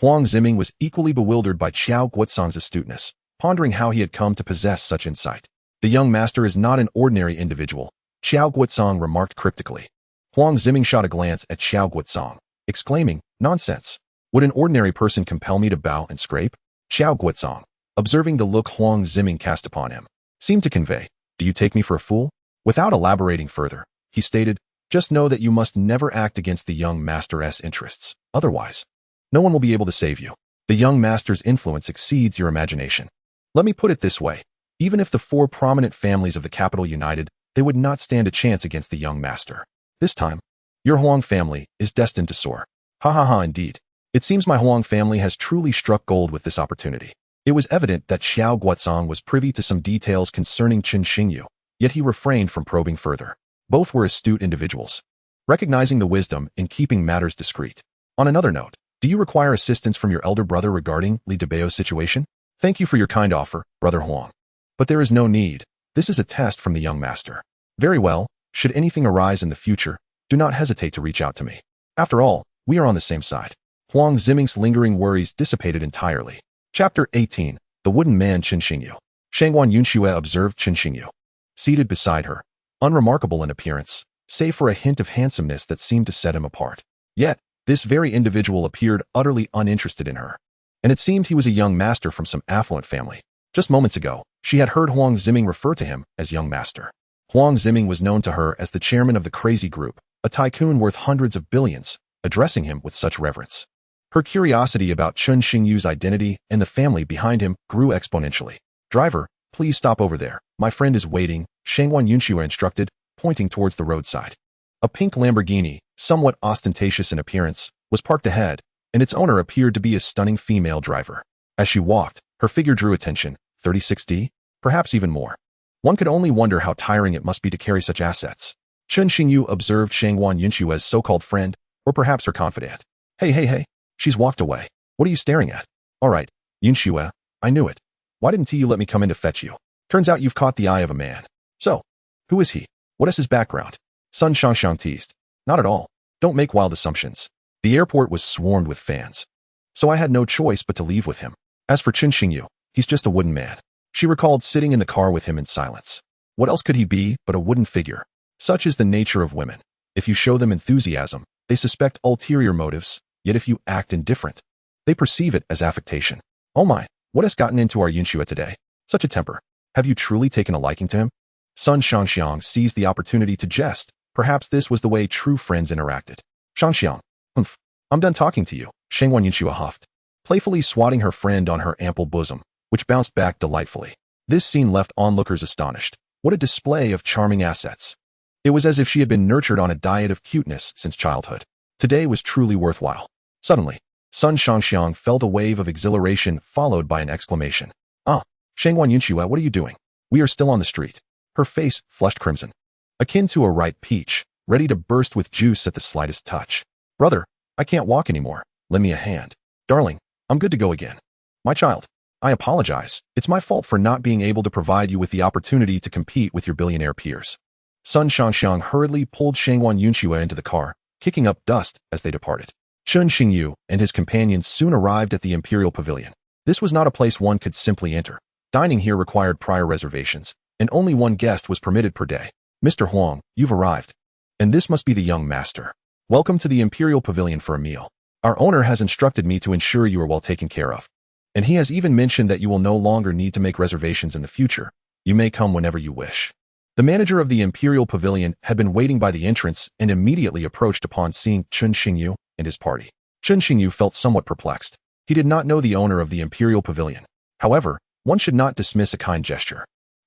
Speaker 1: Huang Ziming was equally bewildered by Xiao Guozong's astuteness, pondering how he had come to possess such insight. "The young master is not an ordinary individual," Xiao Guozong remarked cryptically. Huang Ziming shot a glance at Xiao Guozong, exclaiming, "Nonsense! Would an ordinary person compel me to bow and scrape?" Xiao Guozong, observing the look Huang Ziming cast upon him, seemed to convey, "Do you take me for a fool?" Without elaborating further, he stated, "Just know that you must never act against the young master's interests. Otherwise, no one will be able to save you. The young master's influence exceeds your imagination. Let me put it this way. Even if the four prominent families of the capital united, they would not stand a chance against the young master. This time, your Huang family is destined to soar." Ha ha ha, indeed. It seems my Huang family has truly struck gold with this opportunity. It was evident that Xiao Guozong was privy to some details concerning Chun Xingyu, yet he refrained from probing further. Both were astute individuals, recognizing the wisdom in keeping matters discreet. On another note, do you require assistance from your elder brother regarding Li Debao's situation? Thank you for your kind offer, Brother Huang. But there is no need. This is a test from the young master. Very well, should anything arise in the future, do not hesitate to reach out to me. After all, we are on the same side. Huang Ziming's lingering worries dissipated entirely. Chapter 18. The Wooden Man Chun Xingyu. Shangguan Yunxue observed Chun Xingyu, seated beside her, unremarkable in appearance, save for a hint of handsomeness that seemed to set him apart. Yet, this very individual appeared utterly uninterested in her, and it seemed he was a young master from some affluent family. Just moments ago, she had heard Huang Ziming refer to him as young master. Huang Ziming was known to her as the chairman of the Crazy Group, a tycoon worth hundreds of billions, addressing him with such reverence. Her curiosity about Chen Xingyu's identity and the family behind him grew exponentially. "Driver, please stop over there. My friend is waiting," Shangwan Yunxue instructed, pointing towards the roadside. A pink Lamborghini, somewhat ostentatious in appearance, was parked ahead, and its owner appeared to be a stunning female driver. As she walked, her figure drew attention. 36D? Perhaps even more. One could only wonder how tiring it must be to carry such assets. Chen Xingyu observed Shangwan Yunshue's so-called friend, or perhaps her confidant. Hey. She's walked away. What are you staring at? All right, Yunxue, I knew it. Why didn't you let me come in to fetch you? Turns out you've caught the eye of a man. So, who is he? What is his background? Sun Shangxiang teased. Not at all. Don't make wild assumptions. The airport was swarmed with fans. So I had no choice but to leave with him. As for Chen Xingyu, he's just a wooden man. She recalled sitting in the car with him in silence. What else could he be but a wooden figure? Such is the nature of women. If you show them enthusiasm, they suspect ulterior motives, yet if you act indifferent, they perceive it as affectation. Oh my, what has gotten into our Yunxue today? Such a temper. Have you truly taken a liking to him? Sun Shangxiang seized the opportunity to jest. Perhaps this was the way true friends interacted. Shangxiang, I'm done talking to you, Shangwan Yunxue huffed, playfully swatting her friend on her ample bosom, which bounced back delightfully. This scene left onlookers astonished. What a display of charming assets. It was as if she had been nurtured on a diet of cuteness since childhood. Today was truly worthwhile. Suddenly, Sun Shangxiang felt a wave of exhilaration followed by an exclamation. Ah, Shangwan Yunxue, what are you doing? We are still on the street. Her face flushed crimson, akin to a ripe peach, ready to burst with juice at the slightest touch. Brother, I can't walk anymore. Lend me a hand. Darling, I'm good to go again. My child, I apologize. It's my fault for not being able to provide you with the opportunity to compete with your billionaire peers. Sun Shangxiang hurriedly pulled Shangwan Yunxue into the car, kicking up dust as they departed. Chen Xingyu and his companions soon arrived at the Imperial Pavilion. This was not a place one could simply enter. Dining here required prior reservations, and only one guest was permitted per day. Mr. Huang, you've arrived. And this must be the young master. Welcome to the Imperial Pavilion for a meal. Our owner has instructed me to ensure you are well taken care of. And he has even mentioned that you will no longer need to make reservations in the future. You may come whenever you wish. The manager of the Imperial Pavilion had been waiting by the entrance and immediately approached upon seeing Chen Xingyu and his party. Chen Xingyu felt somewhat perplexed. He did not know the owner of the Imperial Pavilion. However, one should not dismiss a kind gesture.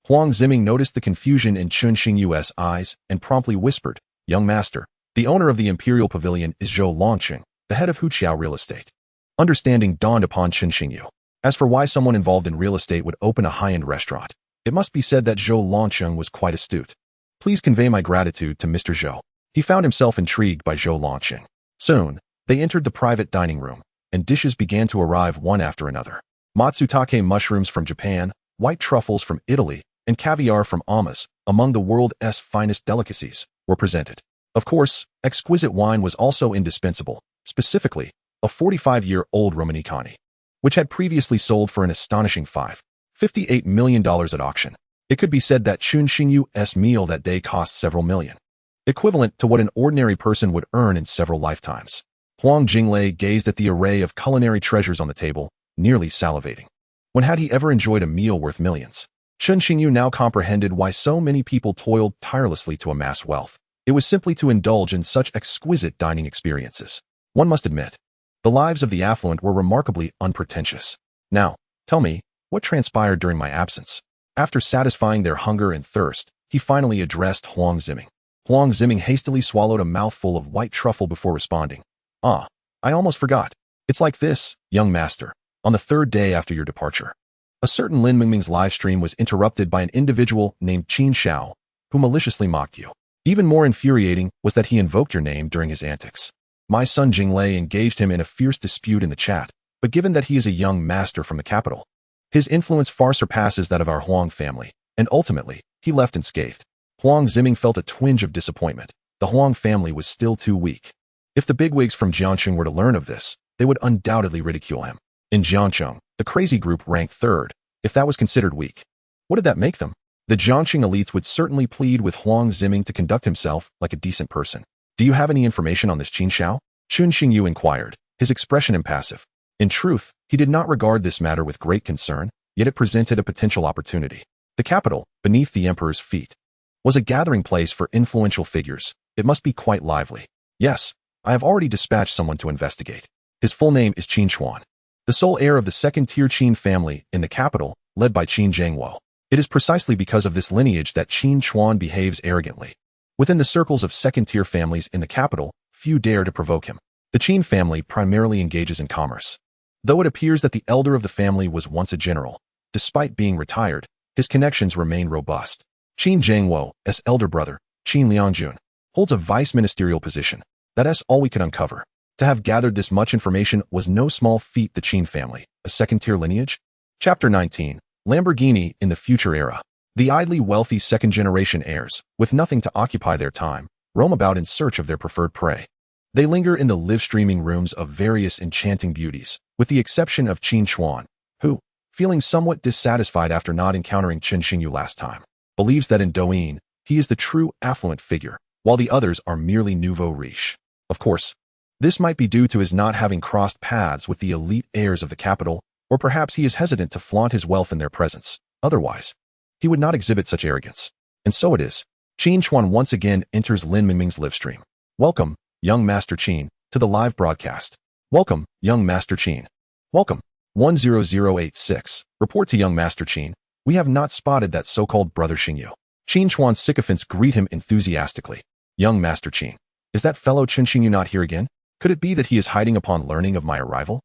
Speaker 1: Huang Ziming noticed the confusion in Chen Xingyu's eyes and promptly whispered, Young master, the owner of the Imperial Pavilion is Zhou Longqing, the head of Huqiao Real Estate. Understanding dawned upon Chen Xingyu. As for why someone involved in real estate would open a high-end restaurant, it must be said that Zhou Longqing was quite astute. Please convey my gratitude to Mr. Zhou. He found himself intrigued by Zhou Longqing. Soon, they entered the private dining room, and dishes began to arrive one after another. Matsutake mushrooms from Japan, white truffles from Italy, and caviar from Amas, among the world's finest delicacies, were presented. Of course, exquisite wine was also indispensable, specifically, a 45-year-old Romanicani, which had previously sold for an astonishing $58 million at auction. It could be said that Chen Xingyu's meal that day cost several million, equivalent to what an ordinary person would earn in several lifetimes. Huang Jinglei gazed at the array of culinary treasures on the table, nearly salivating. When had he ever enjoyed a meal worth millions? Chen Xingyu now comprehended why so many people toiled tirelessly to amass wealth. It was simply to indulge in such exquisite dining experiences. One must admit, the lives of the affluent were remarkably unpretentious. Now, tell me, what transpired during my absence? After satisfying their hunger and thirst, he finally addressed Huang Ziming. Huang Ziming hastily swallowed a mouthful of white truffle before responding. Ah, I almost forgot. It's like this, young master. On the third day after your departure, a certain Lin Mingming's live stream was interrupted by an individual named Qin Xiao, who maliciously mocked you. Even more infuriating was that he invoked your name during his antics. My son Jinglei engaged him in a fierce dispute in the chat, but given that he is a young master from the capital, his influence far surpasses that of our Huang family, and ultimately, he left unscathed. Huang Ziming felt a twinge of disappointment. The Huang family was still too weak. If the bigwigs from Jiangcheng were to learn of this, they would undoubtedly ridicule him. In Jiangcheng, the crazy group ranked third, if that was considered weak. What did that make them? The Jiangcheng elites would certainly plead with Huang Ziming to conduct himself like a decent person. Do you have any information on this Qin Xiao? Chen Xingyu inquired, his expression impassive. In truth, he did not regard this matter with great concern, yet it presented a potential opportunity. The capital, beneath the emperor's feet, was a gathering place for influential figures. It must be quite lively. Yes, I have already dispatched someone to investigate. His full name is Qin Xuan, the sole heir of the second-tier Qin family in the capital, led by Qin Zhengguo. It is precisely because of this lineage that Qin Xuan behaves arrogantly. Within the circles of second-tier families in the capital, few dare to provoke him. The Qin family primarily engages in commerce. Though it appears that the elder of the family was once a general, despite being retired, his connections remain robust. Qin Zhengguo's elder brother, Qin Liangjun, holds a vice-ministerial position. That's all we could uncover. To have gathered this much information was no small feat. The Qin family, a second-tier lineage? Chapter 19. Lamborghini in the Future Era. The idly wealthy second-generation heirs, with nothing to occupy their time, roam about in search of their preferred prey. They linger in the live-streaming rooms of various enchanting beauties, with the exception of Qin Xuan, who, feeling somewhat dissatisfied after not encountering Chen Xingyu last time, believes that in Douyin, he is the true affluent figure, while the others are merely nouveau riche. Of course, this might be due to his not having crossed paths with the elite heirs of the capital, or perhaps he is hesitant to flaunt his wealth in their presence. Otherwise, he would not exhibit such arrogance. And so it is. Qin Xuan once again enters Lin Mingming's live stream. Welcome, young Master Qin, to the live broadcast. Welcome, young Master Qin. Welcome. 10086. Report to young Master Qin. We have not spotted that so-called brother Xingyu. Qin Xuan's sycophants greet him enthusiastically. Young Master Qin. Is that fellow Chen Xingyu not here again? Could it be that he is hiding upon learning of my arrival?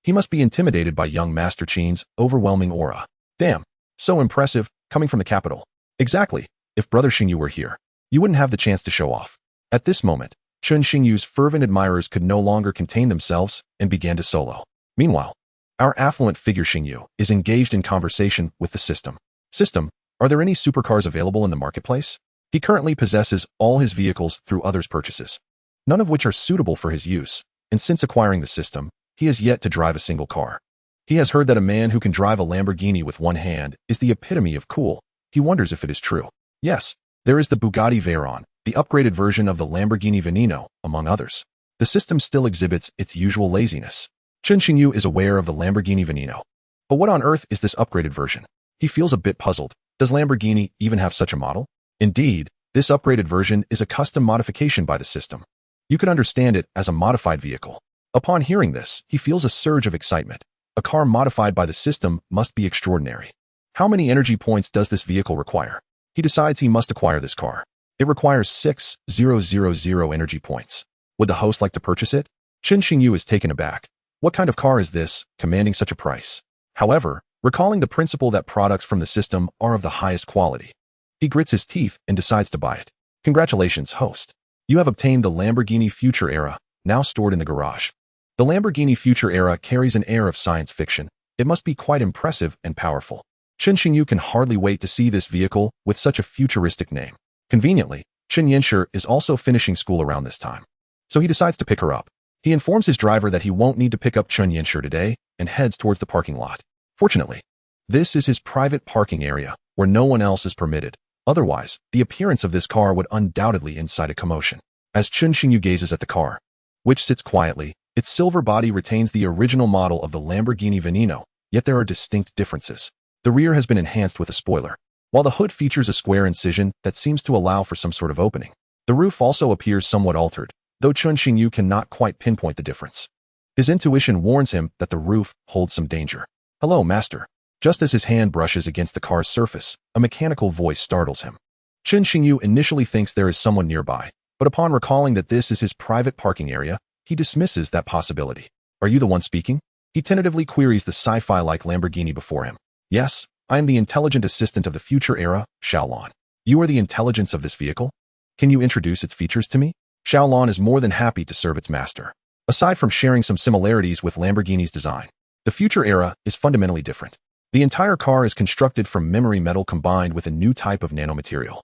Speaker 1: He must be intimidated by young Master Qin's overwhelming aura. Damn, so impressive, coming from the capital. Exactly. If brother Xingyu were here, you wouldn't have the chance to show off. At this moment, Chen Xingyu's fervent admirers could no longer contain themselves and began to solo. Meanwhile, our affluent figure Xingyu is engaged in conversation with the system. System, are there any supercars available in the marketplace? He currently possesses all his vehicles through others' purchases, none of which are suitable for his use, and since acquiring the system, he has yet to drive a single car. He has heard that a man who can drive a Lamborghini with one hand is the epitome of cool. He wonders if it is true. Yes, there is the Bugatti Veyron, the upgraded version of the Lamborghini Veneno, among others. The system still exhibits its usual laziness. Chen Xingyu is aware of the Lamborghini Veneno. But what on earth is this upgraded version? He feels a bit puzzled. Does Lamborghini even have such a model? Indeed, this upgraded version is a custom modification by the system. You could understand it as a modified vehicle. Upon hearing this, he feels a surge of excitement. A car modified by the system must be extraordinary. How many energy points does this vehicle require? He decides he must acquire this car. It requires 6,000 energy points. Would the host like to purchase it? Chen Xingyu is taken aback. What kind of car is this, commanding such a price? However, recalling the principle that products from the system are of the highest quality, he grits his teeth and decides to buy it. Congratulations, host. You have obtained the Lamborghini Future Era, now stored in the garage. The Lamborghini Future Era carries an air of science fiction. It must be quite impressive and powerful. Chen Xingyu can hardly wait to see this vehicle with such a futuristic name. Conveniently, Chen Yanshi is also finishing school around this time, so he decides to pick her up. He informs his driver that he won't need to pick up Chen Yanshi today and heads towards the parking lot. Fortunately, this is his private parking area where no one else is permitted. Otherwise, the appearance of this car would undoubtedly incite a commotion. As Chen Xingyu gazes at the car, which sits quietly, its silver body retains the original model of the Lamborghini Veneno, yet there are distinct differences. The rear has been enhanced with a spoiler, while the hood features a square incision that seems to allow for some sort of opening. The roof also appears somewhat altered, though Chen Xingyu cannot quite pinpoint the difference. His intuition warns him that the roof holds some danger. Hello, master. Just as his hand brushes against the car's surface, a mechanical voice startles him. Chen Xingyu initially thinks there is someone nearby, but upon recalling that this is his private parking area, he dismisses that possibility. Are you the one speaking? He tentatively queries the sci-fi-like Lamborghini before him. Yes, I am the intelligent assistant of the Future Era, Xiaolon. You are the intelligence of this vehicle? Can you introduce its features to me? Xiaolon is more than happy to serve its master. Aside from sharing some similarities with Lamborghini's design, the Future Era is fundamentally different. The entire car is constructed from memory metal combined with a new type of nanomaterial,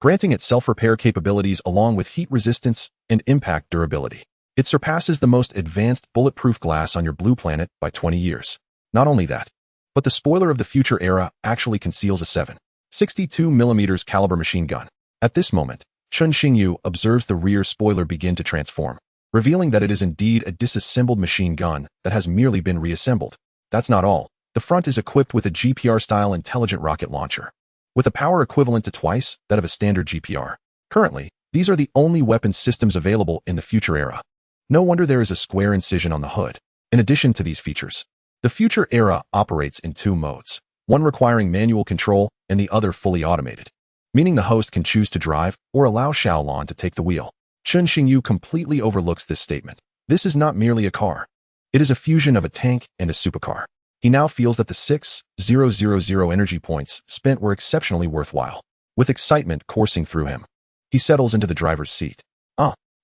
Speaker 1: granting it self-repair capabilities along with heat resistance and impact durability. It surpasses the most advanced bulletproof glass on your blue planet by 20 years. Not only that, but the spoiler of the Future Era actually conceals a 7.62mm caliber machine gun. At this moment, Chen Xingyu observes the rear spoiler begin to transform, revealing that it is indeed a disassembled machine gun that has merely been reassembled. That's not all. The front is equipped with a GPR-style intelligent rocket launcher, with a power equivalent to twice that of a standard GPR. Currently, these are the only weapon systems available in the Future Era. No wonder there is a square incision on the hood. In addition to these features, the future era operates in two modes, one requiring manual control and the other fully automated, meaning the host can choose to drive or allow Xiaolon to take the wheel. Chen Xingyu completely overlooks this statement. This is not merely a car. It is a fusion of a tank and a supercar. He now feels that the 6,000 energy points spent were exceptionally worthwhile. With excitement coursing through him, he settles into the driver's seat.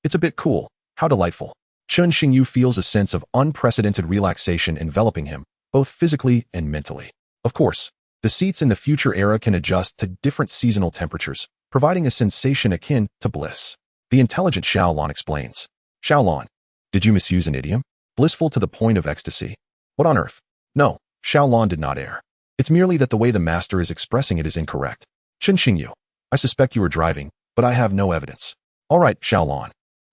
Speaker 1: It's a bit cool. How delightful. Chen Xingyu feels a sense of unprecedented relaxation enveloping him, both physically and mentally. Of course, the seats in the future era can adjust to different seasonal temperatures, providing a sensation akin to bliss. The intelligent Xiaolon explains. Xiaolon, did you misuse an idiom? Blissful to the point of ecstasy? What on earth? No, Xiaolon did not err. It's merely that the way the master is expressing it is incorrect. Chen Xingyu, I suspect you were driving, but I have no evidence. All right, Xiaolon.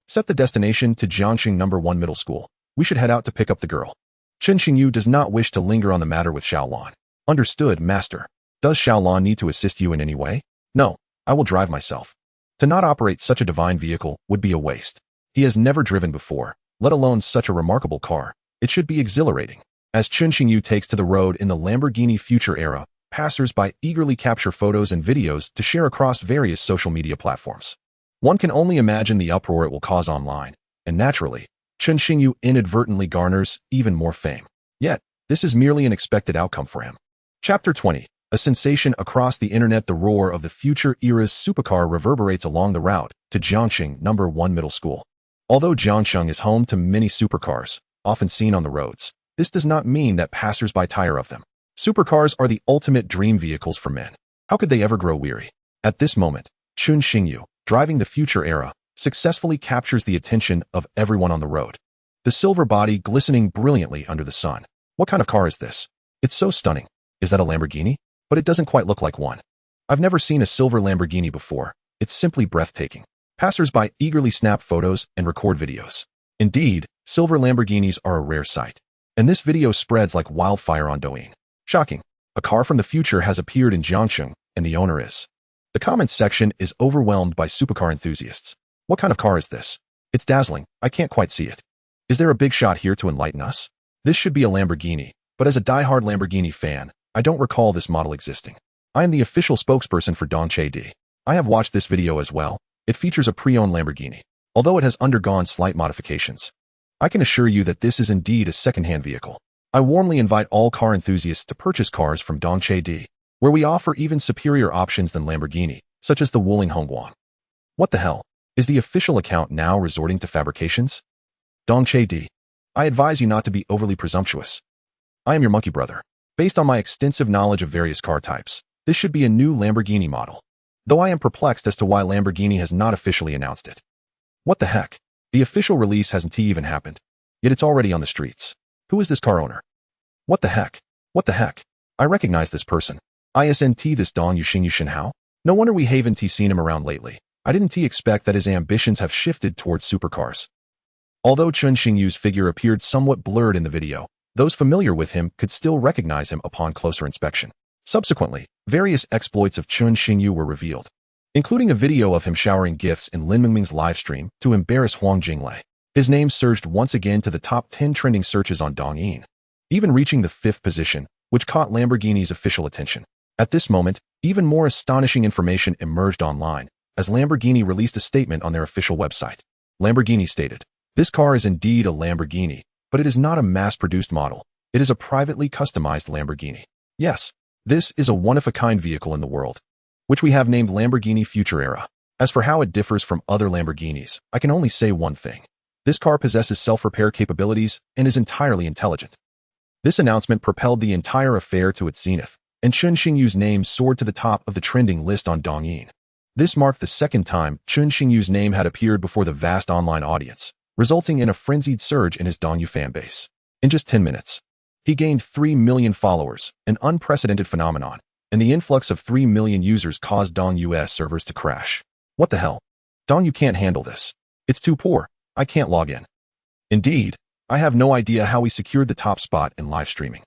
Speaker 1: Set the destination to Jiangxing No. 1 Middle School. We should head out to pick up the girl. Chen Xingyu does not wish to linger on the matter with Xiaolon. Understood, master. Does Xiaolon need to assist you in any way? No, I will drive myself. To not operate such a divine vehicle would be a waste. He has never driven before, let alone such a remarkable car. It should be exhilarating. As Chen Xingyu takes to the road in the Lamborghini future era, passers-by eagerly capture photos and videos to share across various social media platforms. One can only imagine the uproar it will cause online, and naturally, Chen Xingyu inadvertently garners even more fame. Yet, this is merely an expected outcome for him. Chapter 20. A sensation across the internet. The roar of the future era's supercar reverberates along the route to Jiangxing No. 1 Middle School. Although Jiangxing is home to many supercars, often seen on the roads, this does not mean that passers-by tire of them. Supercars are the ultimate dream vehicles for men. How could they ever grow weary? At this moment, Chen Xingyu, driving the future era, successfully captures the attention of everyone on the road. The silver body glistening brilliantly under the sun. What kind of car is this? It's so stunning. Is that a Lamborghini? But it doesn't quite look like one. I've never seen a silver Lamborghini before. It's simply breathtaking. Passers-by eagerly snap photos and record videos. Indeed, silver Lamborghinis are a rare sight. And this video spreads like wildfire on Douyin. Shocking. A car from the future has appeared in Jiangxing, and the owner is. The comments section is overwhelmed by supercar enthusiasts. What kind of car is this? It's dazzling. I can't quite see it. Is there a big shot here to enlighten us? This should be a Lamborghini, but as a die-hard Lamborghini fan, I don't recall this model existing. I am the official spokesperson for Dongche. I have watched this video as well. It features a pre-owned Lamborghini, although it has undergone slight modifications. I can assure you that this is indeed a second-hand vehicle. I warmly invite all car enthusiasts to purchase cars from Dongche, where we offer even superior options than Lamborghini, such as the Wuling Hongguang. What the hell? Is the official account now resorting to fabrications? Dongche, I advise you not to be overly presumptuous. I am your monkey brother. Based on my extensive knowledge of various car types, this should be a new Lamborghini model. Though I am perplexed as to why Lamborghini has not officially announced it. What the heck? The official release hasn't even happened. Yet it's already on the streets. Who is this car owner? What the heck? What the heck? I recognize this person. Isn't this Dong Yuxing Hao? No wonder we haven't seen him around lately. I didn't expect that his ambitions have shifted towards supercars. Although Chen Xingyu's figure appeared somewhat blurred in the video, those familiar with him could still recognize him upon closer inspection. Subsequently, various exploits of Chen Xingyu were revealed, including a video of him showering gifts in Lin Mingming's livestream to embarrass Huang Jinglei. His name surged once again to the top 10 trending searches on Douyin, even reaching the 5th position, which caught Lamborghini's official attention. At this moment, even more astonishing information emerged online, as Lamborghini released a statement on their official website. Lamborghini stated, "This car is indeed a Lamborghini, but it is not a mass-produced model. It is a privately customized Lamborghini. Yes, this is a one-of-a-kind vehicle in the world, which we have named Lamborghini Future Era. As for how it differs from other Lamborghinis, I can only say one thing. This car possesses self-repair capabilities and is entirely intelligent." This announcement propelled the entire affair to its zenith, and Chen Xingyu's name soared to the top of the trending list on Douyin. This marked the second time Chen Xingyu's name had appeared before the vast online audience, resulting in a frenzied surge in his Dongyu fanbase. In just 10 minutes, he gained 3 million followers, an unprecedented phenomenon, and the influx of 3 million users caused Dongyu's servers to crash. What the hell? Dongyu can't handle this. It's too poor. I can't log in. Indeed, I have no idea how he secured the top spot in live streaming.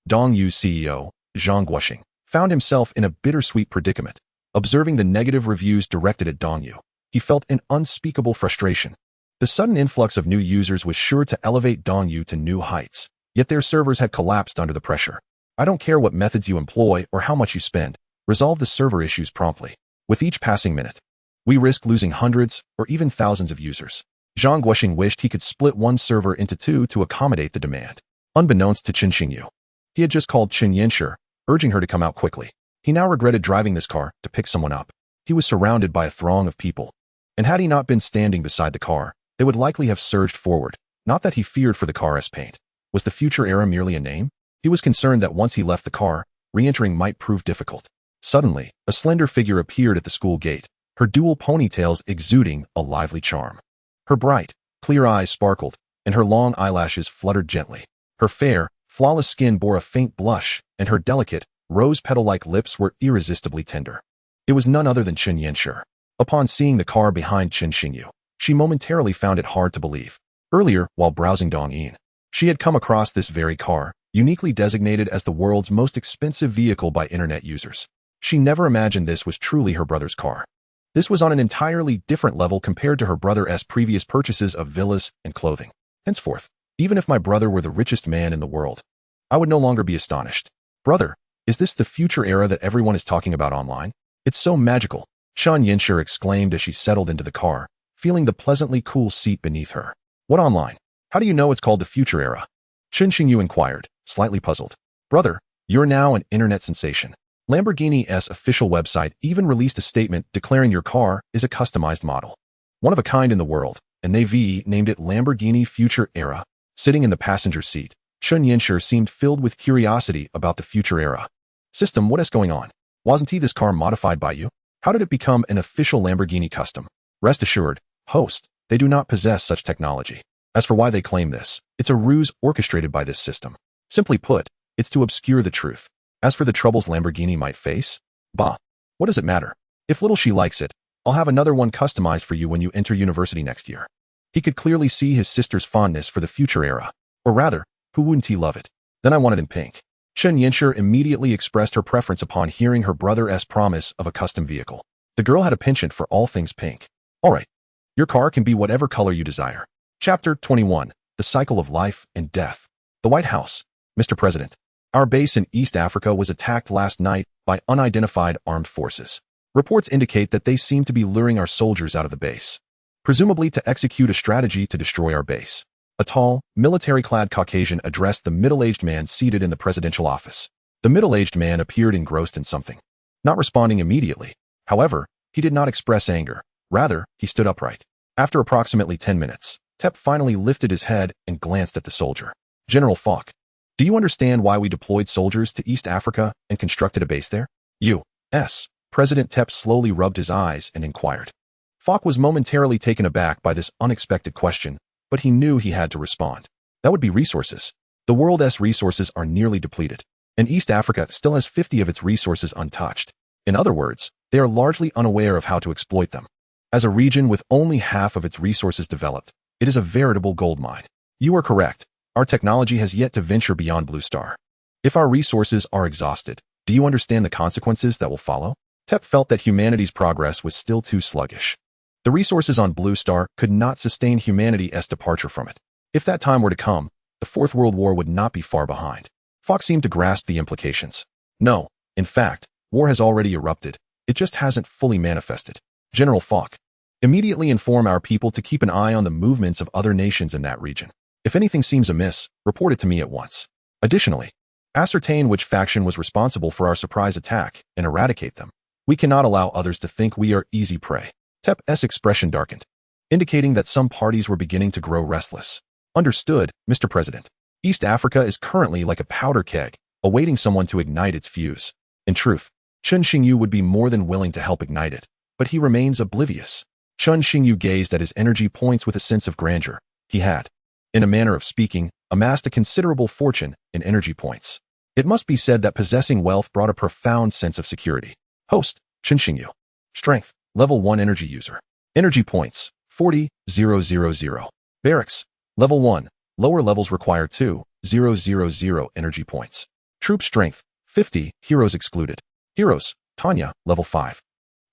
Speaker 1: Dongyu's CEO, Zhang Guoxing, found himself in a bittersweet predicament. Observing the negative reviews directed at Dongyu, he felt an unspeakable frustration. The sudden influx of new users was sure to elevate Dongyu to new heights, yet their servers had collapsed under the pressure. I don't care what methods you employ or how much you spend, resolve the server issues promptly. With each passing minute, we risk losing hundreds or even thousands of users. Zhang Guoxing wished he could split one server into two to accommodate the demand. Unbeknownst to Qin Xingyu, he had just called Qin Yanshi, urging her to come out quickly. He now regretted driving this car to pick someone up. He was surrounded by a throng of people, and had he not been standing beside the car, they would likely have surged forward. Not that he feared for the car's paint. Was the future era merely a name? He was concerned that once he left the car, re-entering might prove difficult. Suddenly, a slender figure appeared at the school gate, her dual ponytails exuding a lively charm. Her bright, clear eyes sparkled, and her long eyelashes fluttered gently. Her fair, flawless skin bore a faint blush, and her delicate, rose petal-like lips were irresistibly tender. It was none other than Qin Yanshi. Upon seeing the car behind Qin Xingyu, she momentarily found it hard to believe. Earlier, while browsing Dongyin, she had come across this very car, uniquely designated as the world's most expensive vehicle by internet users. She never imagined this was truly her brother's car. This was on an entirely different level compared to her brother's previous purchases of villas and clothing. Henceforth, even if my brother were the richest man in the world, I would no longer be astonished. Brother, is this the future era that everyone is talking about online? It's so magical, Qin Yanshi exclaimed as she settled into the car, feeling the pleasantly cool seat beneath her. What online? How do you know it's called the future era? Qin Xingyu inquired, slightly puzzled. Brother, you're now an internet sensation. Lamborghini's official website even released a statement declaring your car is a customized model. One of a kind in the world, and they've named it Lamborghini Future Era. Sitting in the passenger seat, Qin Yanshi seemed filled with curiosity about the future era. System, what is going on? Wasn't this car modified by you? How did it become an official Lamborghini custom? Rest assured, host, they do not possess such technology. As for why they claim this, it's a ruse orchestrated by this system. Simply put, it's to obscure the truth. As for the troubles Lamborghini might face, bah, what does it matter? If little she likes it, I'll have another one customized for you when you enter university next year. He could clearly see his sister's fondness for the future era. Or rather, who wouldn't he love it? Then I want it in pink. Qin Yanshi immediately expressed her preference upon hearing her brother's promise of a custom vehicle. The girl had a penchant for all things pink. All right, your car can be whatever color you desire. Chapter 21, The Cycle of Life and Death. The White House. Mr. President, our base in East Africa was attacked last night by unidentified armed forces. Reports indicate that they seem to be luring our soldiers out of the base, presumably to execute a strategy to destroy our base. A tall, military-clad Caucasian addressed the middle-aged man seated in the presidential office. The middle-aged man appeared engrossed in something. Not responding immediately, however, he did not express anger. Rather, he stood upright. After approximately 10 minutes, Tep finally lifted his head and glanced at the soldier. General Falk, do you understand why we deployed soldiers to East Africa and constructed a base there? U.S. President Tep slowly rubbed his eyes and inquired. Falk was momentarily taken aback by this unexpected question, but he knew he had to respond. That would be resources. The world's resources are nearly depleted, and East Africa still has 50 of its resources untouched. In other words, they are largely unaware of how to exploit them. As a region with only half of its resources developed, it is a veritable gold mine. You are correct. Our technology has yet to venture beyond Blue Star. If our resources are exhausted, do you understand the consequences that will follow? Tep felt that humanity's progress was still too sluggish. The resources on Blue Star could not sustain humanity's departure from it. If that time were to come, the Fourth World War would not be far behind. Fox seemed to grasp the implications. No, in fact, war has already erupted. It just hasn't fully manifested. General Falk, immediately inform our people to keep an eye on the movements of other nations in that region. If anything seems amiss, report it to me at once. Additionally, ascertain which faction was responsible for our surprise attack and eradicate them. We cannot allow others to think we are easy prey. Tep's expression darkened, indicating that some parties were beginning to grow restless. Understood, Mr. President. East Africa is currently like a powder keg, awaiting someone to ignite its fuse. In truth, Qin Xingyu would be more than willing to help ignite it, but he remains oblivious. Qin Xingyu gazed at his energy points with a sense of grandeur. He had, in a manner of speaking, amassed a considerable fortune in energy points. It must be said that possessing wealth brought a profound sense of security. Host, Qin Xingyu. Strength, level 1 energy user. Energy points, 40,000. Barracks, level 1. Lower levels require 2,000 energy points. Troop strength, 50, heroes excluded. Heroes, Tanya, level 5.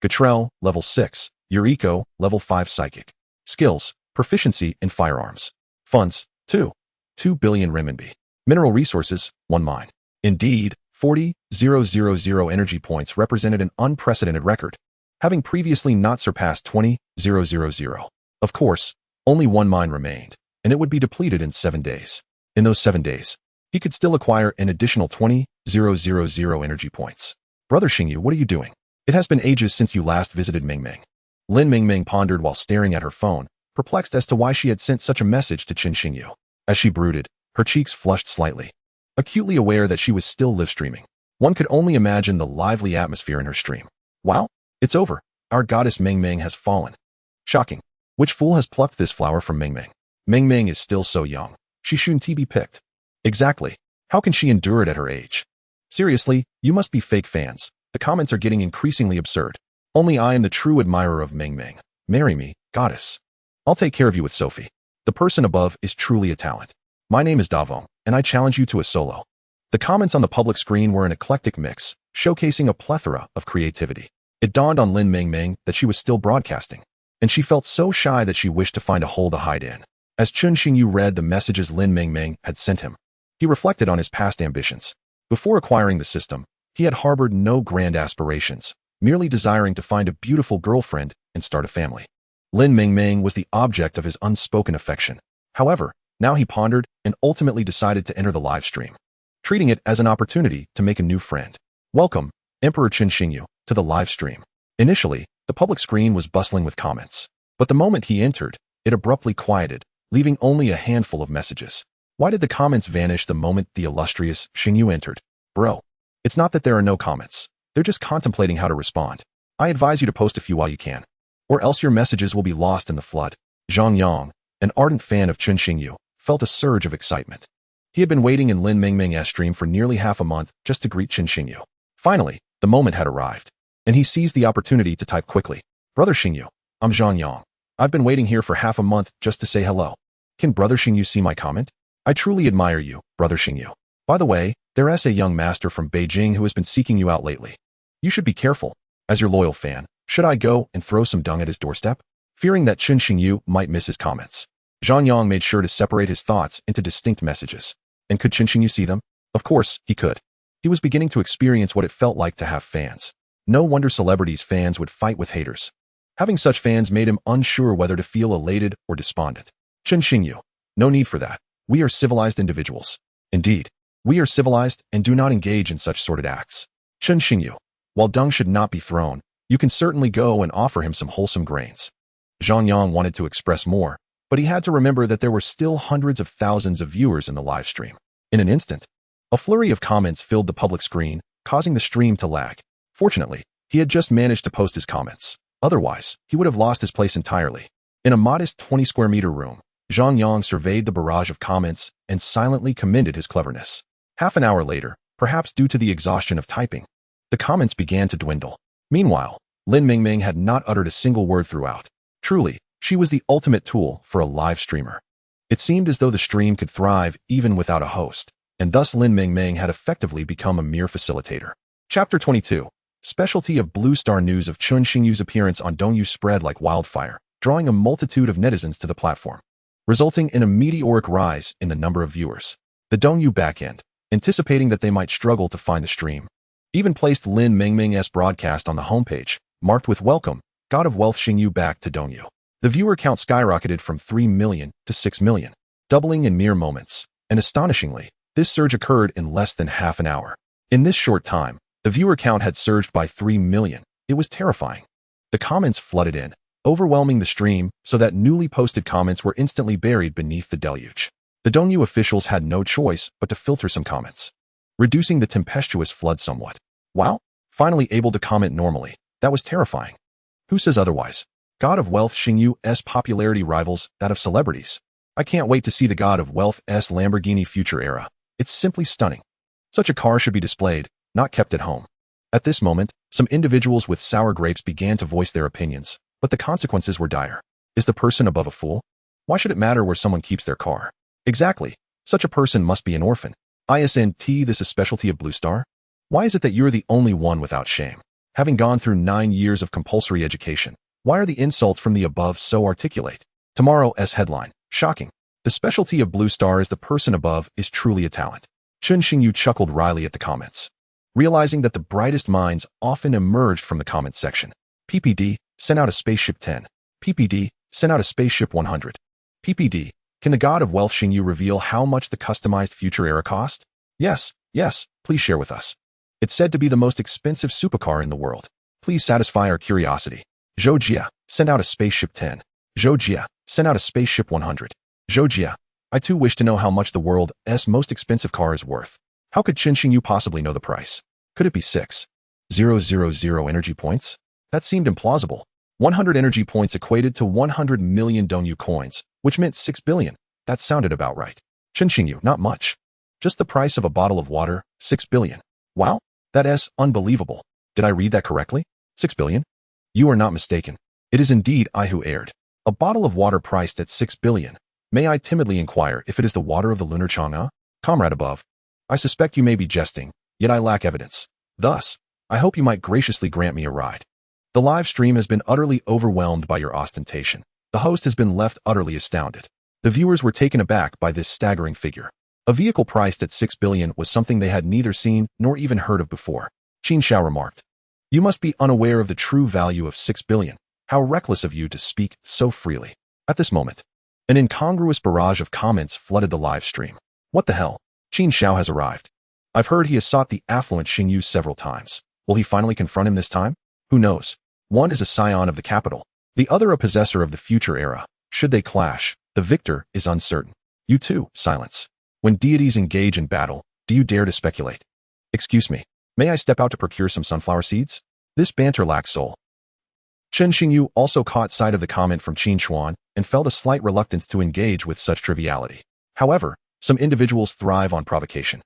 Speaker 1: Gatrell, level 6. Yuriko, level 5 psychic. Skills, Proficiency in firearms. Funds, 2 billion renminbi. Mineral resources, 1 mine. Indeed, 40,000 energy points represented an unprecedented record, having previously not surpassed 20,000. Of course, only 1 mine remained, and it would be depleted in 7 days. In those 7 days, he could still acquire an additional 20,000 energy points. Brother Xingyu, what are you doing? It has been ages since you last visited Mingming. Lin Mingming pondered while staring at her phone, perplexed as to why she had sent such a message to Qin Xingyu. As she brooded, her cheeks flushed slightly, acutely aware that she was still live-streaming. One could only imagine the lively atmosphere in her stream. Wow, it's over. Our goddess Mingming has fallen. Shocking. Which fool has plucked this flower from Mingming? Mingming is still so young. She shouldn't be picked. Exactly. How can she endure it at her age? Seriously, you must be fake fans. The comments are getting increasingly absurd. Only I am the true admirer of Mingming. Marry me, goddess. I'll take care of you with Sophie. The person above is truly a talent. My name is Davong, and I challenge you to a solo. The comments on the public screen were an eclectic mix, showcasing a plethora of creativity. It dawned on Lin Mingming that she was still broadcasting, and she felt so shy that she wished to find a hole to hide in. As Qin Xingyu read the messages Lin Mingming had sent him, he reflected on his past ambitions. Before acquiring the system, he had harbored no grand aspirations, merely desiring to find a beautiful girlfriend and start a family. Lin Mingming was the object of his unspoken affection. However, now he pondered and ultimately decided to enter the live stream, treating it as an opportunity to make a new friend. Welcome, Emperor Qin Xingyu, to the live stream. Initially, the public screen was bustling with comments, but the moment he entered, it abruptly quieted, leaving only a handful of messages. Why did the comments vanish the moment the illustrious Xingyu entered? Bro, it's not that there are no comments. They're just contemplating how to respond. I advise you to post a few while you can, or else your messages will be lost in the flood. Zhang Yang, an ardent fan of Qin Xingyu, felt a surge of excitement. He had been waiting in Lin Mingming's stream for nearly half a month just to greet Qin Xingyu. Finally, the moment had arrived, and he seized the opportunity to type quickly. Brother Xingyu, I'm Zhang Yang. I've been waiting here for half a month just to say hello. Can Brother Xingyu see my comment? I truly admire you, Brother Xingyu. By the way, there's a young master from Beijing who has been seeking you out lately. You should be careful. As your loyal fan, should I go and throw some dung at his doorstep? Fearing that Qin Xingyu might miss his comments, Zhang Yang made sure to separate his thoughts into distinct messages. And could Qin Xingyu see them? Of course, he could. He was beginning to experience what it felt like to have fans. No wonder celebrities' fans would fight with haters. Having such fans made him unsure whether to feel elated or despondent. Qin Xingyu, no need for that. We are civilized individuals. Indeed, we are civilized and do not engage in such sordid acts. Qin Xingyu, while dung should not be thrown, you can certainly go and offer him some wholesome grains. Zhang Yang wanted to express more, but he had to remember that there were still hundreds of thousands of viewers in the live stream. In an instant, a flurry of comments filled the public screen, causing the stream to lag. Fortunately, he had just managed to post his comments. Otherwise, he would have lost his place entirely. In a modest 20-square-meter room, Zhang Yang surveyed the barrage of comments and silently commended his cleverness. Half an hour later, perhaps due to the exhaustion of typing, the comments began to dwindle. Meanwhile, Lin Mingming had not uttered a single word throughout. Truly, she was the ultimate tool for a live streamer. It seemed as though the stream could thrive even without a host, and thus Lin Mingming had effectively become a mere facilitator. Chapter 22. Specialty of Blue Star news of Qin Xingyu's appearance on Dongyu spread like wildfire, drawing a multitude of netizens to the platform, resulting in a meteoric rise in the number of viewers. The Dongyu backend, anticipating that they might struggle to find the stream, even placed Lin Mingming's broadcast on the homepage, marked with "Welcome, God of Wealth Xingyu back to Dongyu." The viewer count skyrocketed from 3 million to 6 million, doubling in mere moments, and astonishingly, this surge occurred in less than half an hour. In this short time, the viewer count had surged by 3 million. It was terrifying. The comments flooded in, overwhelming the stream so that newly posted comments were instantly buried beneath the deluge. The Dongyu officials had no choice but to filter some comments, reducing the tempestuous flood somewhat. Wow, finally able to comment normally. That was terrifying. Who says otherwise? God of Wealth Xingyu's popularity rivals that of celebrities. I can't wait to see the God of Wealth's Lamborghini future era. It's simply stunning. Such a car should be displayed, not kept at home. At this moment, some individuals with sour grapes began to voice their opinions, but the consequences were dire. Is the person above a fool? Why should it matter where someone keeps their car? Exactly. Such a person must be an orphan. Isn't this a specialty of Blue Star? Why is it that you're the only one without shame? Having gone through 9 years of compulsory education, why are the insults from the above so articulate? Tomorrow's headline. Shocking. The specialty of Blue Star is the person above is truly a talent. Chun Xingyu chuckled wryly at the comments, realizing that the brightest minds often emerged from the comment section. PPD, sent out a spaceship 10. PPD, sent out a spaceship 100. PPD, can the god of wealth Xingyu reveal how much the customized future era cost? Yes, please share with us. It's said to be the most expensive supercar in the world. Please satisfy our curiosity. Zhou Jia, sent out a spaceship 10. Zhou Jia, sent out a spaceship 100. Zhou Jia, I too wish to know how much the world's most expensive car is worth. How could Chun Xingyu possibly know the price? Could it be 6,000 energy points? That seemed implausible. 100 energy points equated to 100 million Dongyu coins, which meant 6 billion. That sounded about right. Chun Xingyu, not much. Just the price of a bottle of water, 6 billion. Wow, that's unbelievable. Did I read that correctly? 6 billion? You are not mistaken. It is indeed I who erred. A bottle of water priced at 6 billion. May I timidly inquire if it is the water of the lunar Chang'e? Comrade above, I suspect you may be jesting, yet I lack evidence. Thus, I hope you might graciously grant me a ride. The live stream has been utterly overwhelmed by your ostentation. The host has been left utterly astounded. The viewers were taken aback by this staggering figure. A vehicle priced at 6 billion was something they had neither seen nor even heard of before. Qin Shao remarked, "You must be unaware of the true value of 6 billion. How reckless of you to speak so freely." At this moment, an incongruous barrage of comments flooded the live stream. What the hell? Qin Shao has arrived. I've heard he has sought the affluent Xingyu several times. Will he finally confront him this time? Who knows? One is a scion of the capital, the other a possessor of the future era. Should they clash, the victor is uncertain. You too, silence. When deities engage in battle, do you dare to speculate? Excuse me, may I step out to procure some sunflower seeds? This banter lacks soul. Chen Xingyu also caught sight of the comment from Qin Xuan and felt a slight reluctance to engage with such triviality. However, some individuals thrive on provocation.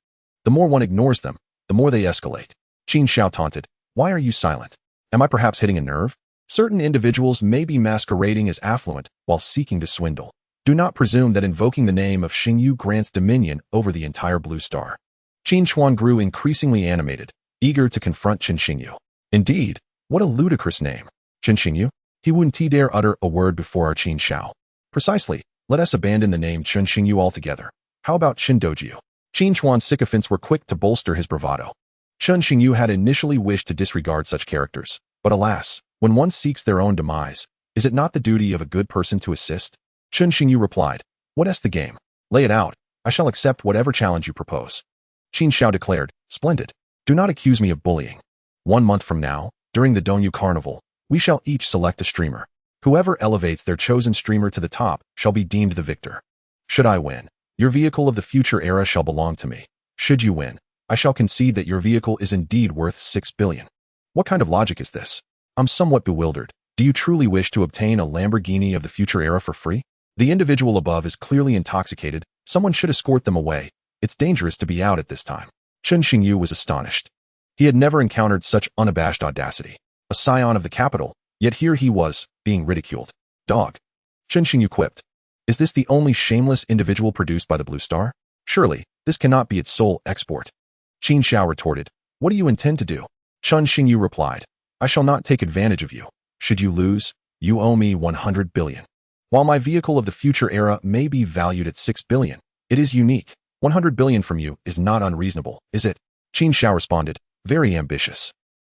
Speaker 1: The more one ignores them, the more they escalate. Qin Shao taunted, "Why are you silent? Am I perhaps hitting a nerve?" Certain individuals may be masquerading as affluent while seeking to swindle. Do not presume that invoking the name of Xingyu grants dominion over the entire Blue Star. Qin Xuan grew increasingly animated, eager to confront Chen Xingyu. Indeed, what a ludicrous name. Chen Xingyu? He wouldn't dare utter a word before our Qin Shao. Precisely, let us abandon the name Chen Xingyu altogether. How about Qin Dojiu? Qin Xuan's sycophants were quick to bolster his bravado. Chen Xingyu had initially wished to disregard such characters, but alas, when one seeks their own demise, is it not the duty of a good person to assist? Chen Xingyu replied, "What's the game? Lay it out. I shall accept whatever challenge you propose." Qin Shao declared, "Splendid. Do not accuse me of bullying. 1 month from now, during the Dongyu Carnival, we shall each select a streamer. Whoever elevates their chosen streamer to the top shall be deemed the victor. Should I win, your vehicle of the future era shall belong to me. Should you win, I shall concede that your vehicle is indeed worth 6 billion. What kind of logic is this? I'm somewhat bewildered. Do you truly wish to obtain a Lamborghini of the future era for free? The individual above is clearly intoxicated. Someone should escort them away. It's dangerous to be out at this time." Chen Xingyu was astonished. He had never encountered such unabashed audacity. A scion of the capital, yet here he was, being ridiculed. "Dog." Chen Xingyu quipped. "Is this the only shameless individual produced by the Blue Star? Surely, this cannot be its sole export." Qin Shao retorted, "What do you intend to do?" Chen Xingyu replied, "I shall not take advantage of you. Should you lose, you owe me 100 billion. While my vehicle of the future era may be valued at 6 billion, it is unique. 100 billion from you is not unreasonable, is it?" Qin Shao responded, "Very ambitious.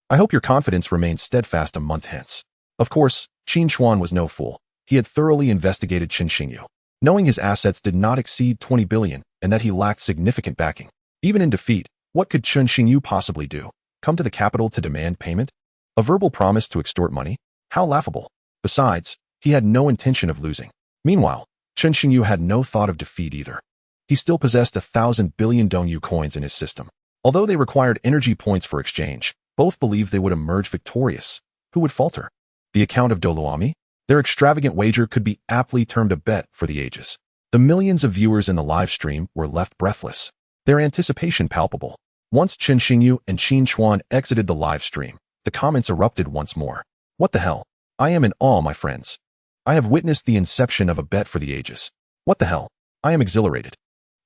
Speaker 1: I hope your confidence remains steadfast a month hence." Of course, Qin Xuan was no fool. He had thoroughly investigated Chen Xingyu, knowing his assets did not exceed 20 billion and that he lacked significant backing. Even in defeat, what could Chen Xingyu possibly do? Come to the capital to demand payment? A verbal promise to extort money? How laughable. Besides, he had no intention of losing. Meanwhile, Chen Xingyu had no thought of defeat either. He still possessed 1,000 billion Dongyu coins in his system. Although they required energy points for exchange, both believed they would emerge victorious. Who would falter? The account of Doluami? Their extravagant wager could be aptly termed a bet for the ages. The millions of viewers in the live stream were left breathless, their anticipation palpable. Once Chen Xingyu and Qin Xuan exited the live stream, the comments erupted once more. "What the hell? I am in awe, my friends. I have witnessed the inception of a bet for the ages. What the hell? I am exhilarated.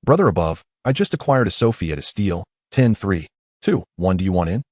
Speaker 1: Brother above, I just acquired a Sophie at a steal. 10, 3, 2, 1. Do you want in?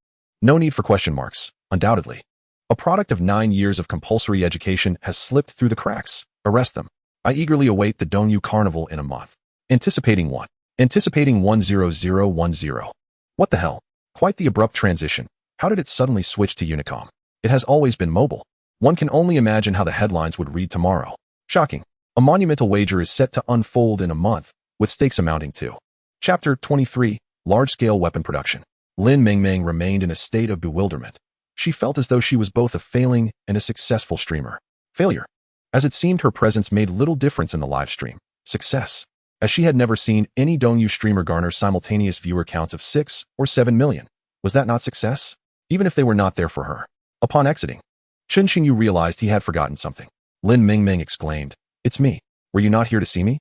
Speaker 1: No need for question marks, undoubtedly. A product of 9 years of compulsory education has slipped through the cracks. Arrest them." I eagerly await the Dongyu Carnival in a month. Anticipating what? Anticipating 10010. What the hell? Quite the abrupt transition. How did it suddenly switch to Unicom? It has always been mobile. One can only imagine how the headlines would read tomorrow. Shocking. A monumental wager is set to unfold in a month, with stakes amounting to. Chapter 23, Large-Scale Weapon Production. Lin Mingming remained in a state of bewilderment. She felt as though she was both a failing and a successful streamer. Failure. As it seemed her presence made little difference in the live stream. Success. As she had never seen any Dongyu streamer garner simultaneous viewer counts of 6 or 7 million. Was that not success? Even if they were not there for her. Upon exiting, Chen Xingyu realized he had forgotten something. Lin Mingming exclaimed, "It's me. Were you not here to see me?"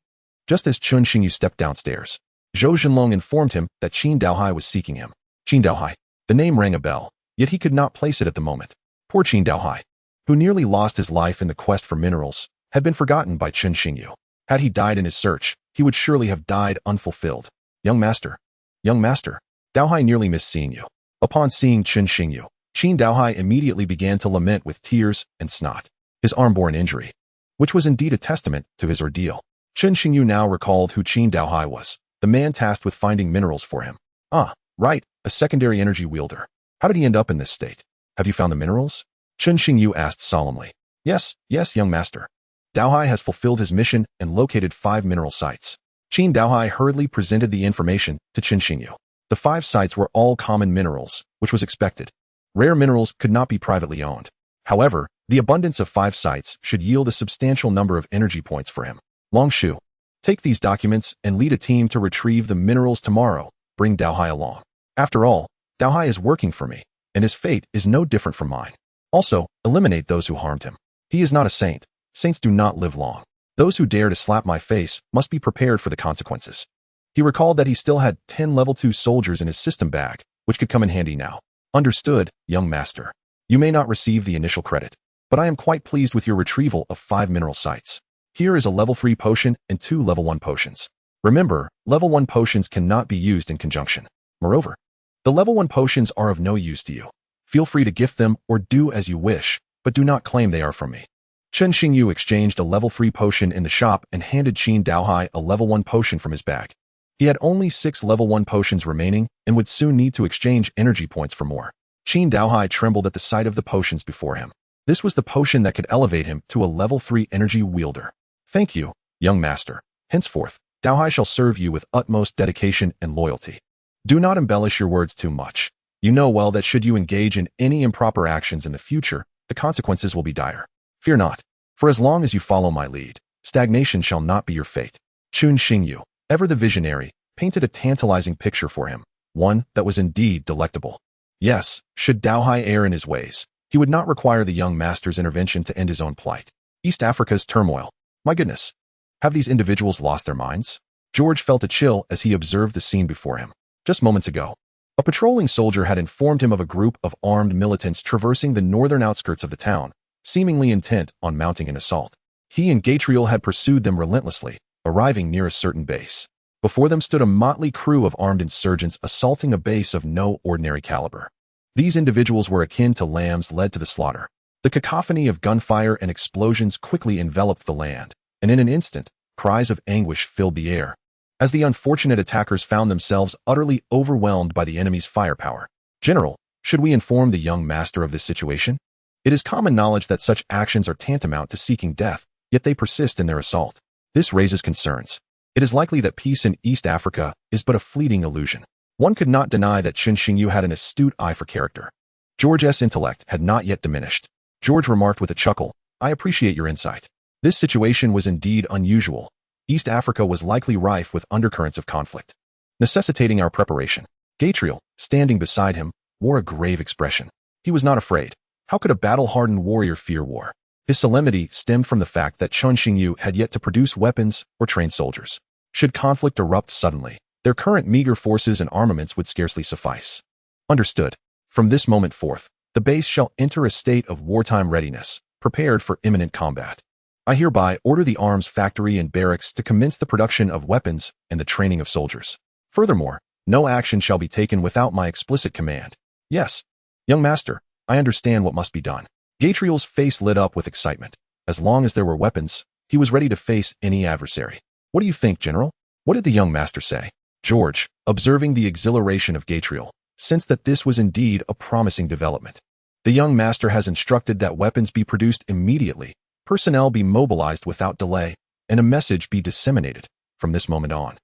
Speaker 1: Just as Chen Xingyu stepped downstairs, Zhou Zhenlong informed him that Qin Daohai was seeking him. Qin Daohai. The name rang a bell, yet he could not place it at the moment. Poor Qin Daohai, who nearly lost his life in the quest for minerals, had been forgotten by Chen Xingyu. Had he died in his search, he would surely have died unfulfilled. Young master. Young master. Daohai nearly missed seeing you. Upon seeing Chen Xingyu, Qin Daohai immediately began to lament with tears and snot. His arm bore an injury, which was indeed a testament to his ordeal. Chen Xingyu now recalled who Qin Daohai was, the man tasked with finding minerals for him. Ah, right, a secondary energy wielder. How did he end up in this state? Have you found the minerals? Chen Xingyu asked solemnly. Yes, young master. Daohai has fulfilled his mission and located 5 mineral sites. Qin Daohai hurriedly presented the information to Chen Xingyu. The 5 sites were all common minerals, which was expected. Rare minerals could not be privately owned. However, the abundance of 5 sites should yield a substantial number of energy points for him. Long Shu, take these documents and lead a team to retrieve the minerals tomorrow. Bring Daohai along. After all, Daohai is working for me, and his fate is no different from mine. Also, eliminate those who harmed him. He is not a saint. Saints do not live long. Those who dare to slap my face must be prepared for the consequences. He recalled that he still had 10 level 2 soldiers in his system bag, which could come in handy now. Understood, young master. You may not receive the initial credit, but I am quite pleased with your retrieval of 5 mineral sites. Here is a level 3 potion and 2 level 1 potions. Remember, level 1 potions cannot be used in conjunction. Moreover, the level 1 potions are of no use to you. Feel free to gift them or do as you wish, but do not claim they are from me. Chen Xingyu exchanged a level 3 potion in the shop and handed Qin Daohai a level 1 potion from his bag. He had only 6 level 1 potions remaining and would soon need to exchange energy points for more. Qin Daohai trembled at the sight of the potions before him. This was the potion that could elevate him to a level 3 energy wielder. Thank you, young master. Henceforth, Daohai shall serve you with utmost dedication and loyalty. Do not embellish your words too much. You know well that should you engage in any improper actions in the future, the consequences will be dire. Fear not, for as long as you follow my lead, stagnation shall not be your fate. Chen Xingyu, ever the visionary, painted a tantalizing picture for him, one that was indeed delectable. Yes, should Daohai err in his ways, he would not require the young master's intervention to end his own plight. East Africa's turmoil. My goodness. Have these individuals lost their minds? George felt a chill as he observed the scene before him. Just moments ago, a patrolling soldier had informed him of a group of armed militants traversing the northern outskirts of the town, seemingly intent on mounting an assault. He and Gatriel had pursued them relentlessly, arriving near a certain base. Before them stood a motley crew of armed insurgents assaulting a base of no ordinary caliber. These individuals were akin to lambs led to the slaughter. The cacophony of gunfire and explosions quickly enveloped the land, and in an instant, cries of anguish filled the air, as the unfortunate attackers found themselves utterly overwhelmed by the enemy's firepower. General, should we inform the young master of this situation? It is common knowledge that such actions are tantamount to seeking death, yet they persist in their assault. This raises concerns. It is likely that peace in East Africa is but a fleeting illusion. One could not deny that Chen Xingyu had an astute eye for character. George's intellect had not yet diminished. George remarked with a chuckle, I appreciate your insight. This situation was indeed unusual. East Africa was likely rife with undercurrents of conflict, necessitating our preparation. Gatriel, standing beside him, wore a grave expression. He was not afraid. How could a battle-hardened warrior fear war? His solemnity stemmed from the fact that Chen Xingyu had yet to produce weapons or train soldiers. Should conflict erupt suddenly, their current meager forces and armaments would scarcely suffice. Understood. From this moment forth, the base shall enter a state of wartime readiness, prepared for imminent combat. I hereby order the arms factory and barracks to commence the production of weapons and the training of soldiers. Furthermore, no action shall be taken without my explicit command. Yes, young master, I understand what must be done. Gatriel's face lit up with excitement. As long as there were weapons, He was ready to face any adversary. "What do you think, General?" "What did the young master say?" George, observing the exhilaration of Gatriel, sensed that this was indeed a promising development. "The young master has instructed that weapons be produced immediately, personnel be mobilized without delay, and a message be disseminated from this moment on.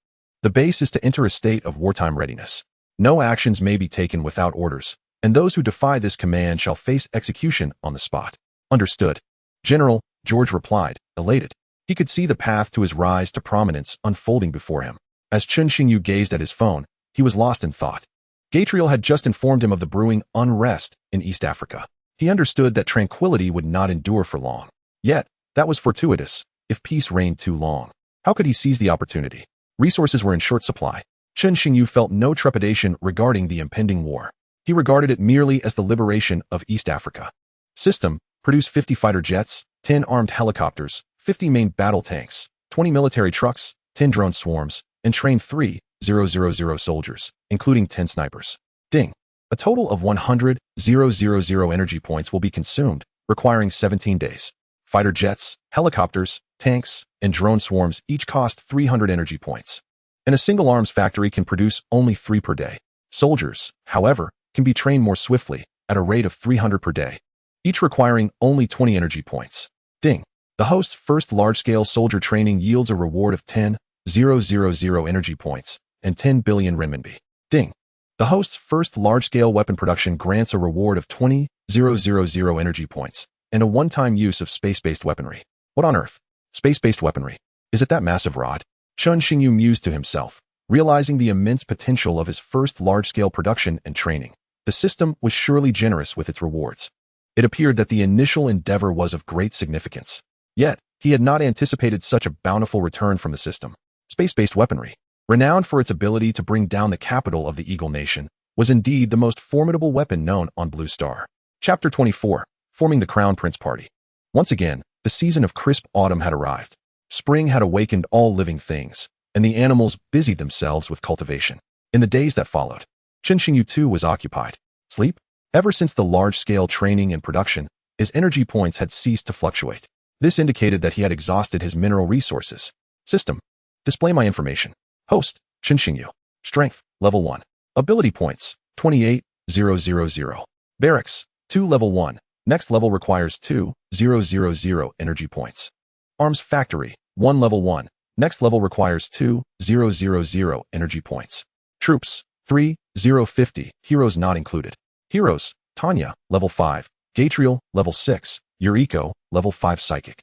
Speaker 1: The base is to enter a state of wartime readiness. No actions may be taken without orders, and those who defy this command shall face execution on the spot." "Understood, General," George replied, elated. He could see the path to his rise to prominence unfolding before him. As Chun Xingyu gazed at his phone, he was lost in thought. Gatriel had just informed him of the brewing unrest in East Africa. He understood that tranquility would not endure for long. Yet, that was fortuitous, if peace reigned too long. How could he seize the opportunity? Resources were in short supply. Chun Xingyu felt no trepidation regarding the impending war. He regarded it merely as the liberation of East Africa. System: produce 50 fighter jets, 10 armed helicopters, 50 main battle tanks, 20 military trucks, 10 drone swarms, and train 3,000 soldiers, including 10 snipers. Ding. A total of 100,000 energy points will be consumed, requiring 17 days. Fighter jets, helicopters, tanks, and drone swarms each cost 300 energy points. And a single arms factory can produce only 3 per day. Soldiers, however, can be trained more swiftly, at a rate of 300 per day, each requiring only 20 energy points. Ding. The host's first large-scale soldier training yields a reward of 10,000 energy points and 10 billion renminbi. Ding. The host's first large-scale weapon production grants a reward of 20,000 energy points and a one-time use of space-based weaponry. What on earth? Space-based weaponry? Is it that massive rod? Chun Xingyu mused to himself, realizing the immense potential of his first large-scale production and training. The system was surely generous with its rewards. It appeared that the initial endeavor was of great significance. Yet, he had not anticipated such a bountiful return from the system. Space-based weaponry, renowned for its ability to bring down the capital of the Eagle Nation, was indeed the most formidable weapon known on Blue Star. Chapter 24. Forming the Crown Prince Party. Once again, the season of crisp autumn had arrived. Spring had awakened all living things, and the animals busied themselves with cultivation. In the days that followed, Chun Xingyu too was occupied. Sleep? Ever since the large-scale training and production, his energy points had ceased to fluctuate. This indicated that he had exhausted his mineral resources. System: display my information. Host: Chun Xingyu. Strength: level 1. Ability points: 28,000. Barracks: 2 level 1. Next level requires 2,000 energy points. Arms Factory: 1 level 1. Next level requires 2,000 energy points. Troops: 3,050. Heroes not included. Heroes: Tanya, level 5. Gatriel, level 6. Yuriko, level 5 Psychic.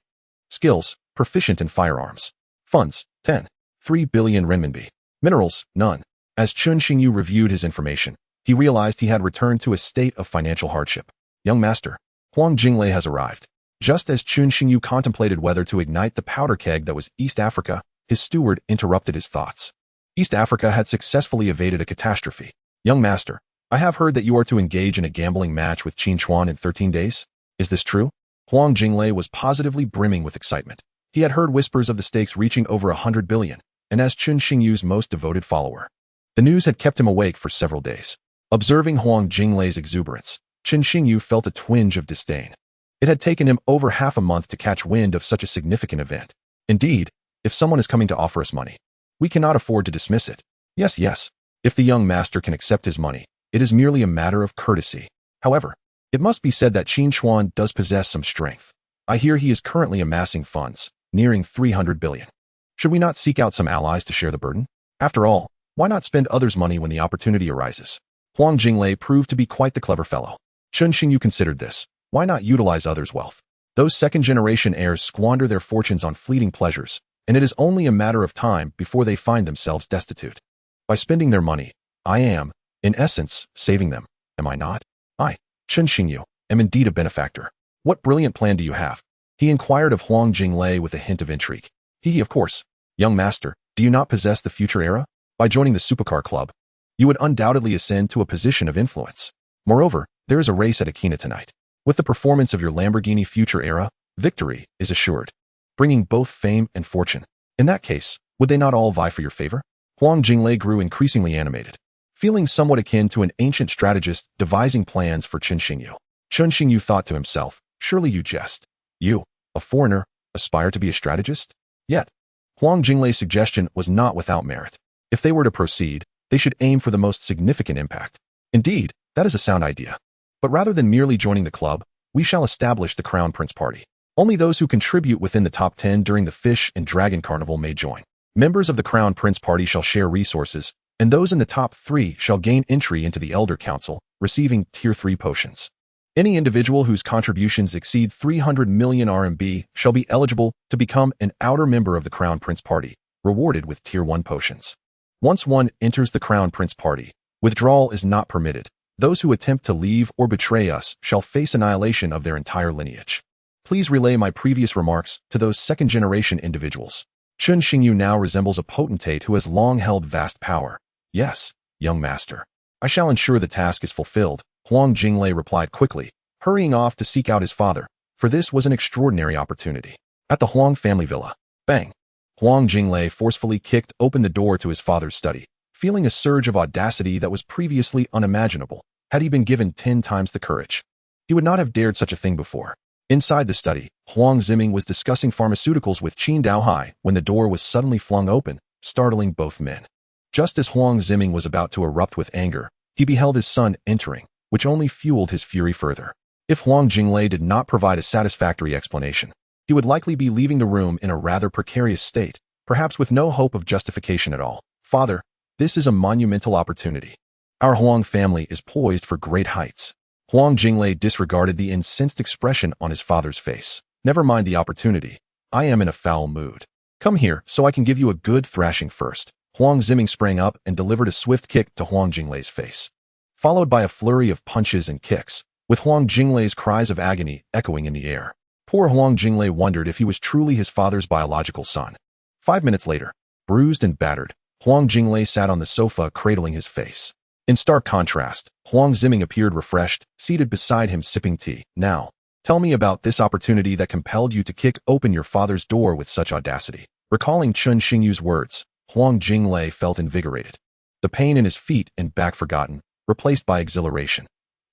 Speaker 1: Skills: proficient in firearms. Funds: 10. 3 billion renminbi. Minerals: none. As Chun Xingyu reviewed his information, he realized he had returned to a state of financial hardship. Young master, Huang Jinglei has arrived. Just as Chun Xingyu contemplated whether to ignite the powder keg that was East Africa, his steward interrupted his thoughts. East Africa had successfully evaded a catastrophe. Young master, I have heard that you are to engage in a gambling match with Qin Chuan in 13 days. Is this true? Huang Jinglei was positively brimming with excitement. He had heard whispers of the stakes reaching over 100 billion, and as Chun Xingyu's most devoted follower, the news had kept him awake for several days. Observing Huang Jinglei's exuberance, Chun Xingyu felt a twinge of disdain. It had taken him over half a month to catch wind of such a significant event. Indeed, if someone is coming to offer us money, we cannot afford to dismiss it. Yes. If the young master can accept his money, it is merely a matter of courtesy. However, it must be said that Qin Chuan does possess some strength. I hear he is currently amassing funds, nearing 300 billion. Should we not seek out some allies to share the burden? After all, why not spend others' money when the opportunity arises? Huang Jinglei proved to be quite the clever fellow. Chun Xingyu considered this. Why not utilize others' wealth? Those second-generation heirs squander their fortunes on fleeting pleasures, and it is only a matter of time before they find themselves destitute. By spending their money, I am, in essence, saving them, am I not? I, Chun Xingyu, am indeed a benefactor. What brilliant plan do you have? He inquired of Huang Jinglei with a hint of intrigue. Of course. Young master, do you not possess the future era? By joining the Supercar Club, you would undoubtedly ascend to a position of influence. Moreover, there is a race at Akina tonight. With the performance of your Lamborghini future era, victory is assured, bringing both fame and fortune. In that case, would they not all vie for your favor? Huang Jinglei grew increasingly animated, feeling somewhat akin to an ancient strategist devising plans for Chun Xingyu. Chun Xingyu thought to himself, surely you jest. You, a foreigner, aspire to be a strategist? Yet, Huang Jinglei's suggestion was not without merit. If they were to proceed, they should aim for the most significant impact. Indeed, that is a sound idea. But rather than merely joining the club, we shall establish the Crown Prince Party. Only those who contribute within the top 10 during the Fish and Dragon Carnival may join. Members of the Crown Prince Party shall share resources, and those in the top 3 shall gain entry into the Elder Council, receiving Tier 3 potions. Any individual whose contributions exceed 300 million RMB shall be eligible to become an outer member of the Crown Prince Party, rewarded with Tier 1 potions. Once one enters the Crown Prince Party, withdrawal is not permitted. Those who attempt to leave or betray us shall face annihilation of their entire lineage. Please relay my previous remarks to those second-generation individuals. Chun Xingyu now resembles a potentate who has long held vast power. Yes, young master. I shall ensure the task is fulfilled, Huang Jinglei replied quickly, hurrying off to seek out his father, for this was an extraordinary opportunity. At the Huang family villa, bang! Huang Jinglei forcefully kicked open the door to his father's study, feeling a surge of audacity that was previously unimaginable. Had he been given 10 times the courage, he would not have dared such a thing before. Inside the study, Huang Ziming was discussing pharmaceuticals with Qin Daohai when the door was suddenly flung open, startling both men. Just as Huang Ziming was about to erupt with anger, he beheld his son entering, which only fueled his fury further. If Huang Jinglei did not provide a satisfactory explanation, he would likely be leaving the room in a rather precarious state, perhaps with no hope of justification at all. Father, this is a monumental opportunity. Our Huang family is poised for great heights. Huang Jinglei disregarded the incensed expression on his father's face. Never mind the opportunity. I am in a foul mood. Come here so I can give you a good thrashing first. Huang Ziming sprang up and delivered a swift kick to Huang Jinglei's face, followed by a flurry of punches and kicks, with Huang Jinglei's cries of agony echoing in the air. Poor Huang Jinglei wondered if he was truly his father's biological son. 5 minutes later, bruised and battered, Huang Jinglei sat on the sofa cradling his face. In stark contrast, Huang Ziming appeared refreshed, seated beside him sipping tea. Now, tell me about this opportunity that compelled you to kick open your father's door with such audacity. Recalling Chun Xingyu's words, Huang Jinglei felt invigorated. The pain in his feet and back forgotten, replaced by exhilaration.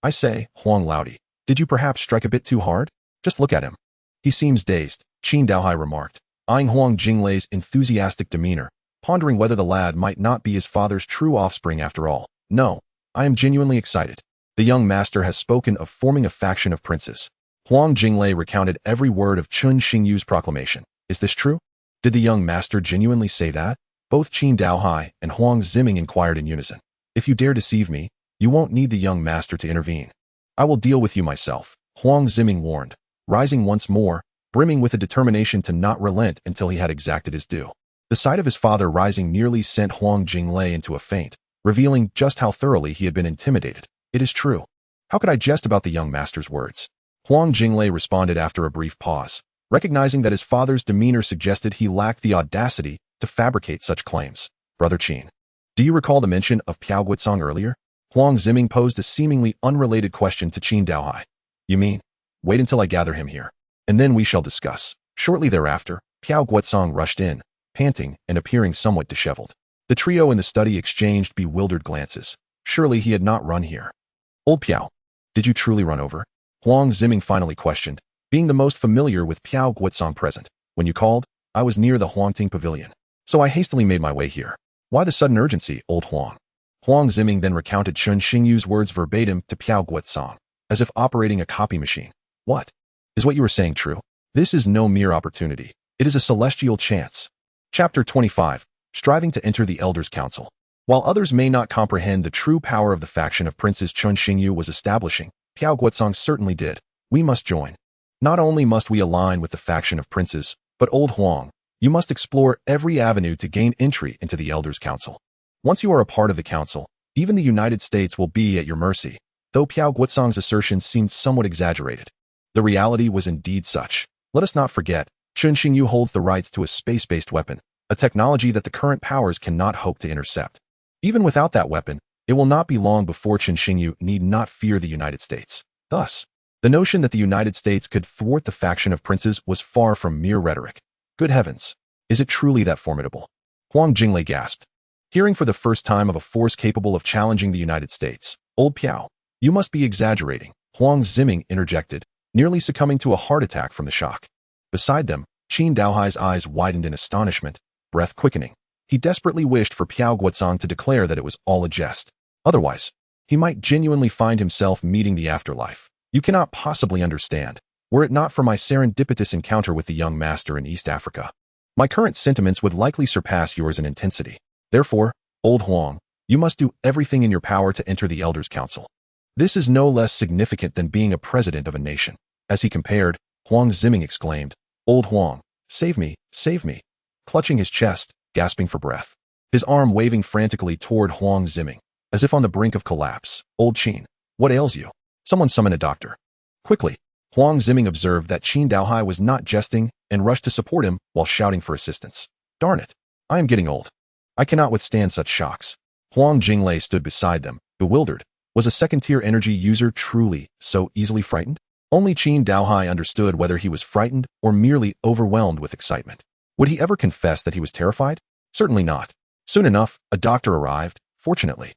Speaker 1: I say, Huang Laodi, did you perhaps strike a bit too hard? Just look at him. He seems dazed, Qin Daohai remarked, eyeing Huang Jinglei's enthusiastic demeanor, pondering whether the lad might not be his father's true offspring after all. No, I am genuinely excited. The young master has spoken of forming a faction of princes. Huang Jinglei recounted every word of Chun Xingyu's proclamation. Is this true? Did the young master genuinely say that? Both Qin Daohai and Huang Ziming inquired in unison. If you dare deceive me, you won't need the young master to intervene. I will deal with you myself, Huang Ziming warned, rising once more, brimming with a determination to not relent until he had exacted his due. The sight of his father rising nearly sent Huang Jinglei into a faint, revealing just how thoroughly he had been intimidated. It is true. How could I jest about the young master's words? Huang Jinglei responded after a brief pause, recognizing that his father's demeanor suggested he lacked the audacity to fabricate such claims. Brother Qin, do you recall the mention of Piao Guizong earlier? Huang Ziming posed a seemingly unrelated question to Qin Daohai. You mean, wait until I gather him here, and then we shall discuss. Shortly thereafter, Piao Guizong rushed in, panting and appearing somewhat disheveled. The trio in the study exchanged bewildered glances. Surely he had not run here. Old Piao, did you truly run over? Huang Ziming finally questioned, being the most familiar with Piao Guizong present. When you called, I was near the Huangting Pavilion, so I hastily made my way here. Why the sudden urgency, old Huang? Huang Ziming then recounted Chun Xingyu's words verbatim to Piao Guizong, as if operating a copy machine. What? Is what you were saying true? This is no mere opportunity. It is a celestial chance. Chapter 25. Striving to enter the Elders' Council. While others may not comprehend the true power of the faction of princes Chun Xingyu was establishing, Piao Guizong certainly did. We must join. Not only must we align with the faction of princes, but old Huang, you must explore every avenue to gain entry into the Elders' Council. Once you are a part of the council, even the United States will be at your mercy. Though Piao Guizong's assertions seemed somewhat exaggerated, the reality was indeed such. Let us not forget, Chun Xingyu holds the rights to a space-based weapon, a technology that the current powers cannot hope to intercept. Even without that weapon, it will not be long before Chun Xingyu need not fear the United States. Thus, the notion that the United States could thwart the faction of princes was far from mere rhetoric. Good heavens, is it truly that formidable? Huang Jinglei gasped, hearing for the first time of a force capable of challenging the United States. Old Piao, you must be exaggerating, Huang Ziming interjected, nearly succumbing to a heart attack from the shock. Beside them, Qin Daohai's eyes widened in astonishment, breath quickening. He desperately wished for Piao Guozong to declare that it was all a jest. Otherwise, he might genuinely find himself meeting the afterlife. You cannot possibly understand, were it not for my serendipitous encounter with the young master in East Africa. My current sentiments would likely surpass yours in intensity. Therefore, old Huang, you must do everything in your power to enter the Elders' Council. This is no less significant than being a president of a nation. As he compared, Huang Ziming exclaimed, Old Huang, save me, save me, clutching his chest, gasping for breath. His arm waving frantically toward Huang Ziming, as if on the brink of collapse. Old Qin, what ails you? Someone summon a doctor. Quickly, Huang Ziming observed that Qin Daohai was not jesting and rushed to support him while shouting for assistance. Darn it, I am getting old. I cannot withstand such shocks. Huang Jinglei stood beside them, bewildered. Was a second-tier energy user truly so easily frightened? Only Qin Daohai understood whether he was frightened or merely overwhelmed with excitement. Would he ever confess that he was terrified? Certainly not. Soon enough, a doctor arrived, fortunately.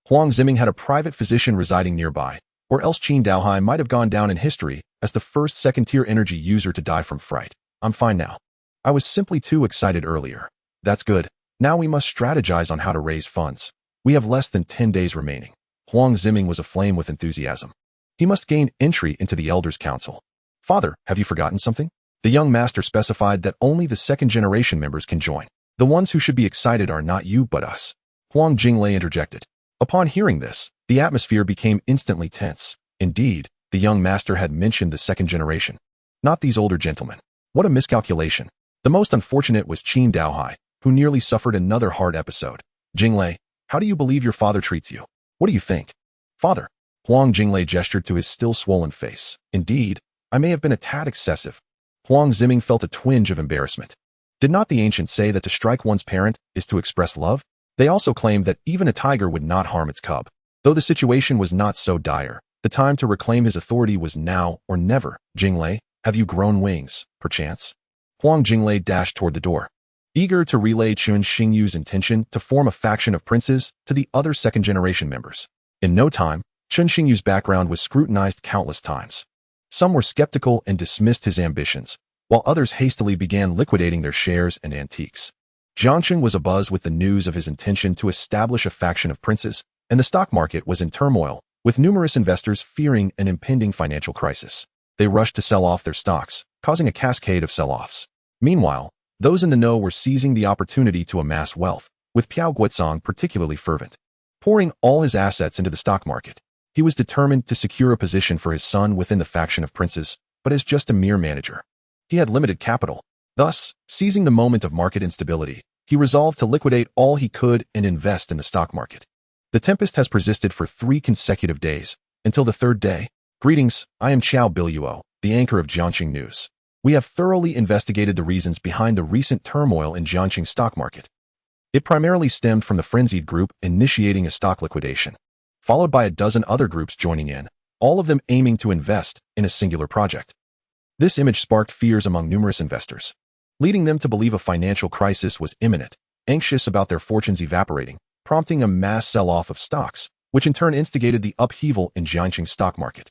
Speaker 1: Huang Ziming had a private physician residing nearby, or else Qin Daohai might have gone down in history as the first second-tier energy user to die from fright. I'm fine now. I was simply too excited earlier. That's good. Now we must strategize on how to raise funds. We have less than 10 days remaining. Huang Ziming was aflame with enthusiasm. He must gain entry into the Elders' Council. Father, have you forgotten something? The young master specified that only the second-generation members can join. The ones who should be excited are not you but us. Huang Jinglei interjected. Upon hearing this, the atmosphere became instantly tense. Indeed, the young master had mentioned the second generation. Not these older gentlemen. What a miscalculation. The most unfortunate was Qin Daohai, who nearly suffered another hard episode. Jinglei, how do you believe your father treats you? What do you think? Father. Huang Jinglei gestured to his still swollen face. Indeed, I may have been a tad excessive. Huang Ziming felt a twinge of embarrassment. Did not the ancients say that to strike one's parent is to express love? They also claimed that even a tiger would not harm its cub. Though the situation was not so dire, the time to reclaim his authority was now or never. Jinglei, have you grown wings, perchance? Huang Jinglei dashed toward the door, eager to relay Chun Xingyu's intention to form a faction of princes to the other second-generation members. In no time, Chun Xingyu's background was scrutinized countless times. Some were skeptical and dismissed his ambitions, while others hastily began liquidating their shares and antiques. Jiangchen was abuzz with the news of his intention to establish a faction of princes, and the stock market was in turmoil, with numerous investors fearing an impending financial crisis. They rushed to sell off their stocks, causing a cascade of sell-offs. Meanwhile, those in the know were seizing the opportunity to amass wealth, with Piao Guozong particularly fervent. Pouring all his assets into the stock market, he was determined to secure a position for his son within the faction of princes, but as just a mere manager. He had limited capital. Thus, seizing the moment of market instability, he resolved to liquidate all he could and invest in the stock market. The tempest has persisted for 3 consecutive days, until the 3rd day. Greetings, I am Qiao Biluo, the anchor of Jiangxing News. We have thoroughly investigated the reasons behind the recent turmoil in Jiangxing stock market. It primarily stemmed from the frenzied group initiating a stock liquidation, followed by a dozen other groups joining in, all of them aiming to invest in a singular project. This image sparked fears among numerous investors, leading them to believe a financial crisis was imminent, anxious about their fortunes evaporating, prompting a mass sell-off of stocks, which in turn instigated the upheaval in Jiangxing stock market.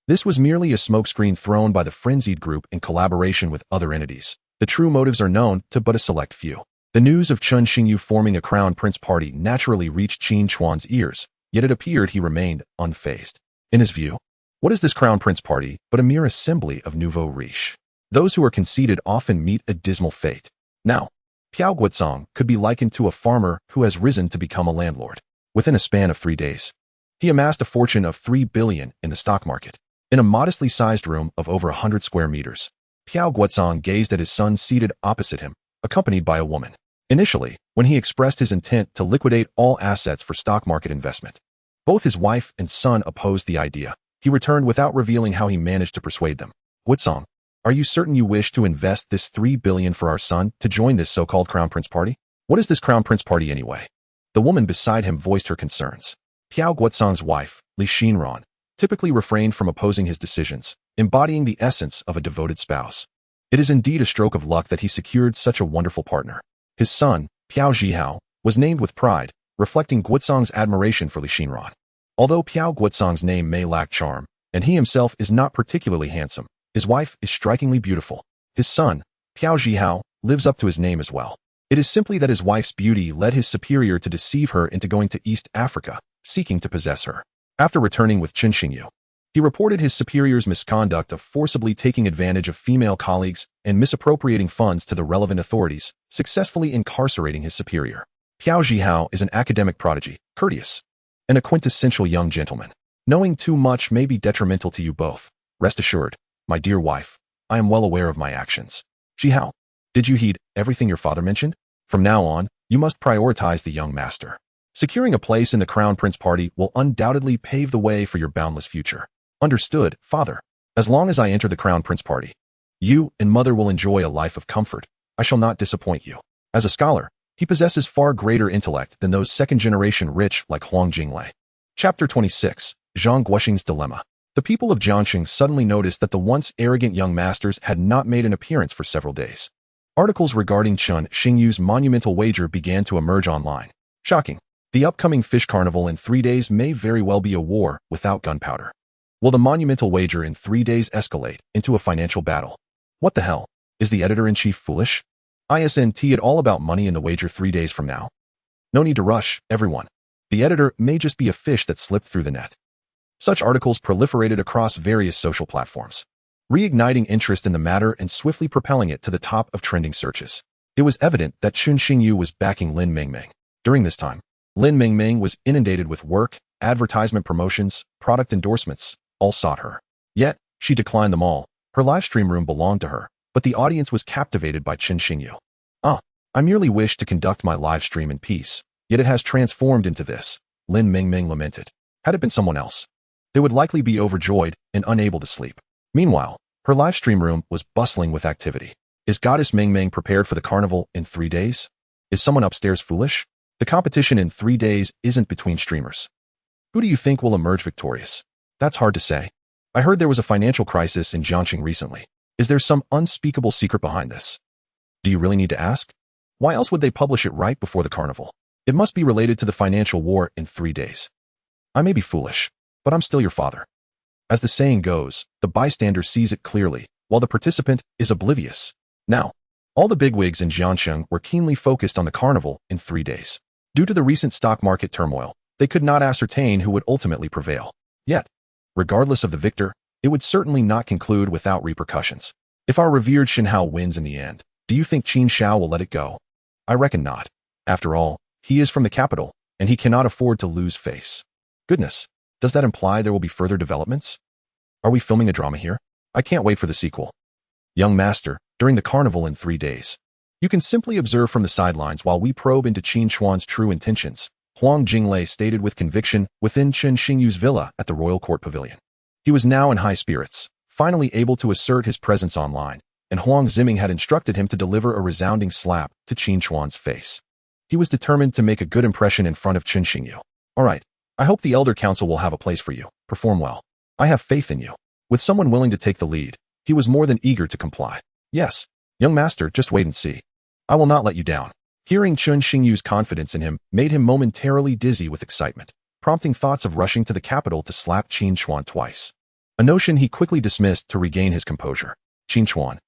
Speaker 1: This was merely a smokescreen thrown by the frenzied group in collaboration with other entities. The true motives are known to but a select few. The news of Chun Xingyu forming a crown prince party naturally reached Qin Chuan's ears, yet it appeared he remained unfazed. In his view, what is this crown prince party but a mere assembly of nouveau riches? Those who are conceited often meet a dismal fate. Now, Piao Guozong could be likened to a farmer who has risen to become a landlord. Within a span of 3 days, he amassed a fortune of 3 billion in the stock market. In a modestly sized room of over 100 square meters, Piao Guozong gazed at his son seated opposite him, accompanied by a woman. Initially, when he expressed his intent to liquidate all assets for stock market investment, both his wife and son opposed the idea. He returned without revealing how he managed to persuade them. Guozong, are you certain you wish to invest this 3 billion for our son to join this so-called crown prince party? What is this crown prince party anyway? The woman beside him voiced her concerns. Piao Guozong's wife, Li Xinran, typically refrained from opposing his decisions, embodying the essence of a devoted spouse. It is indeed a stroke of luck that he secured such a wonderful partner. His son, Piao Zhihao, was named with pride, reflecting Guozong's admiration for Li Xinran. Although Piao Guozong's name may lack charm, and he himself is not particularly handsome, his wife is strikingly beautiful. His son, Piao Zhihao, lives up to his name as well. It is simply that his wife's beauty led his superior to deceive her into going to East Africa, seeking to possess her. After returning with Chen Xingyu, he reported his superior's misconduct of forcibly taking advantage of female colleagues and misappropriating funds to the relevant authorities, successfully incarcerating his superior. Piao Zhihao is an academic prodigy, courteous, and a quintessential young gentleman. Knowing too much may be detrimental to you both. Rest assured, my dear wife, I am well aware of my actions. Zhihao, did you heed everything your father mentioned? From now on, you must prioritize the young master. Securing a place in the Crown Prince party will undoubtedly pave the way for your boundless future. Understood, father. As long as I enter the Crown Prince party, you and mother will enjoy a life of comfort. I shall not disappoint you. As a scholar, he possesses far greater intellect than those second-generation rich like Huang Jinglei. Chapter 26, Zhang Guoxing's Dilemma. The people of Jiangxing suddenly noticed that the once arrogant young masters had not made an appearance for several days. Articles regarding Chen Xingyu's monumental wager began to emerge online. Shocking. The upcoming fish carnival in 3 days may very well be a war without gunpowder. Will the monumental wager in 3 days escalate into a financial battle? What the hell? Is the editor-in-chief foolish? Isn't it all about money in the wager 3 days from now? No need to rush, everyone. The editor may just be a fish that slipped through the net. Such articles proliferated across various social platforms, reigniting interest in the matter and swiftly propelling it to the top of trending searches. It was evident that Chen Xingyu was backing Lin Mengmeng. During this time, Lin Mengmeng was inundated with work, advertisement promotions, product endorsements, all sought her. Yet, she declined them all. Her livestream room belonged to her, but the audience was captivated by Chen Xingyu. I merely wish to conduct my livestream in peace, yet it has transformed into this, Lin Mengmeng lamented. Had it been someone else, they would likely be overjoyed and unable to sleep. Meanwhile, her livestream room was bustling with activity. Is Goddess Mengmeng prepared for the carnival in 3 days? Is someone upstairs foolish? The competition in 3 days isn't between streamers. Who do you think will emerge victorious? That's hard to say. I heard there was a financial crisis in Jiangxing recently. Is there some unspeakable secret behind this? Do you really need to ask? Why else would they publish it right before the carnival? It must be related to the financial war in 3 days. I may be foolish, but I'm still your father. As the saying goes, the bystander sees it clearly, while the participant is oblivious. Now, all the bigwigs in Jiangxing were keenly focused on the carnival in 3 days. Due to the recent stock market turmoil, they could not ascertain who would ultimately prevail. Yet, regardless of the victor, it would certainly not conclude without repercussions. If our revered Xin Hao wins in the end, do you think Qin Shao will let it go? I reckon not. After all, he is from the capital, and he cannot afford to lose face. Goodness, does that imply there will be further developments? Are we filming a drama here? I can't wait for the sequel. Young master, during the carnival in 3 days, you can simply observe from the sidelines while we probe into Qin Chuan's true intentions, Huang Jinglei stated with conviction within Chen Xingyu's villa at the Royal Court Pavilion. He was now in high spirits, finally able to assert his presence online, and Huang Ziming had instructed him to deliver a resounding slap to Qin Chuan's face. He was determined to make a good impression in front of Chen Xingyu. All right, I hope the Elder Council will have a place for you. Perform well. I have faith in you. With someone willing to take the lead, he was more than eager to comply. Yes, young master, just wait and see. I will not let you down. Hearing Chen Xingyu's confidence in him made him momentarily dizzy with excitement, prompting thoughts of rushing to the capital to slap Qin Chuan twice. A notion he quickly dismissed to regain his composure. Qin Chuan.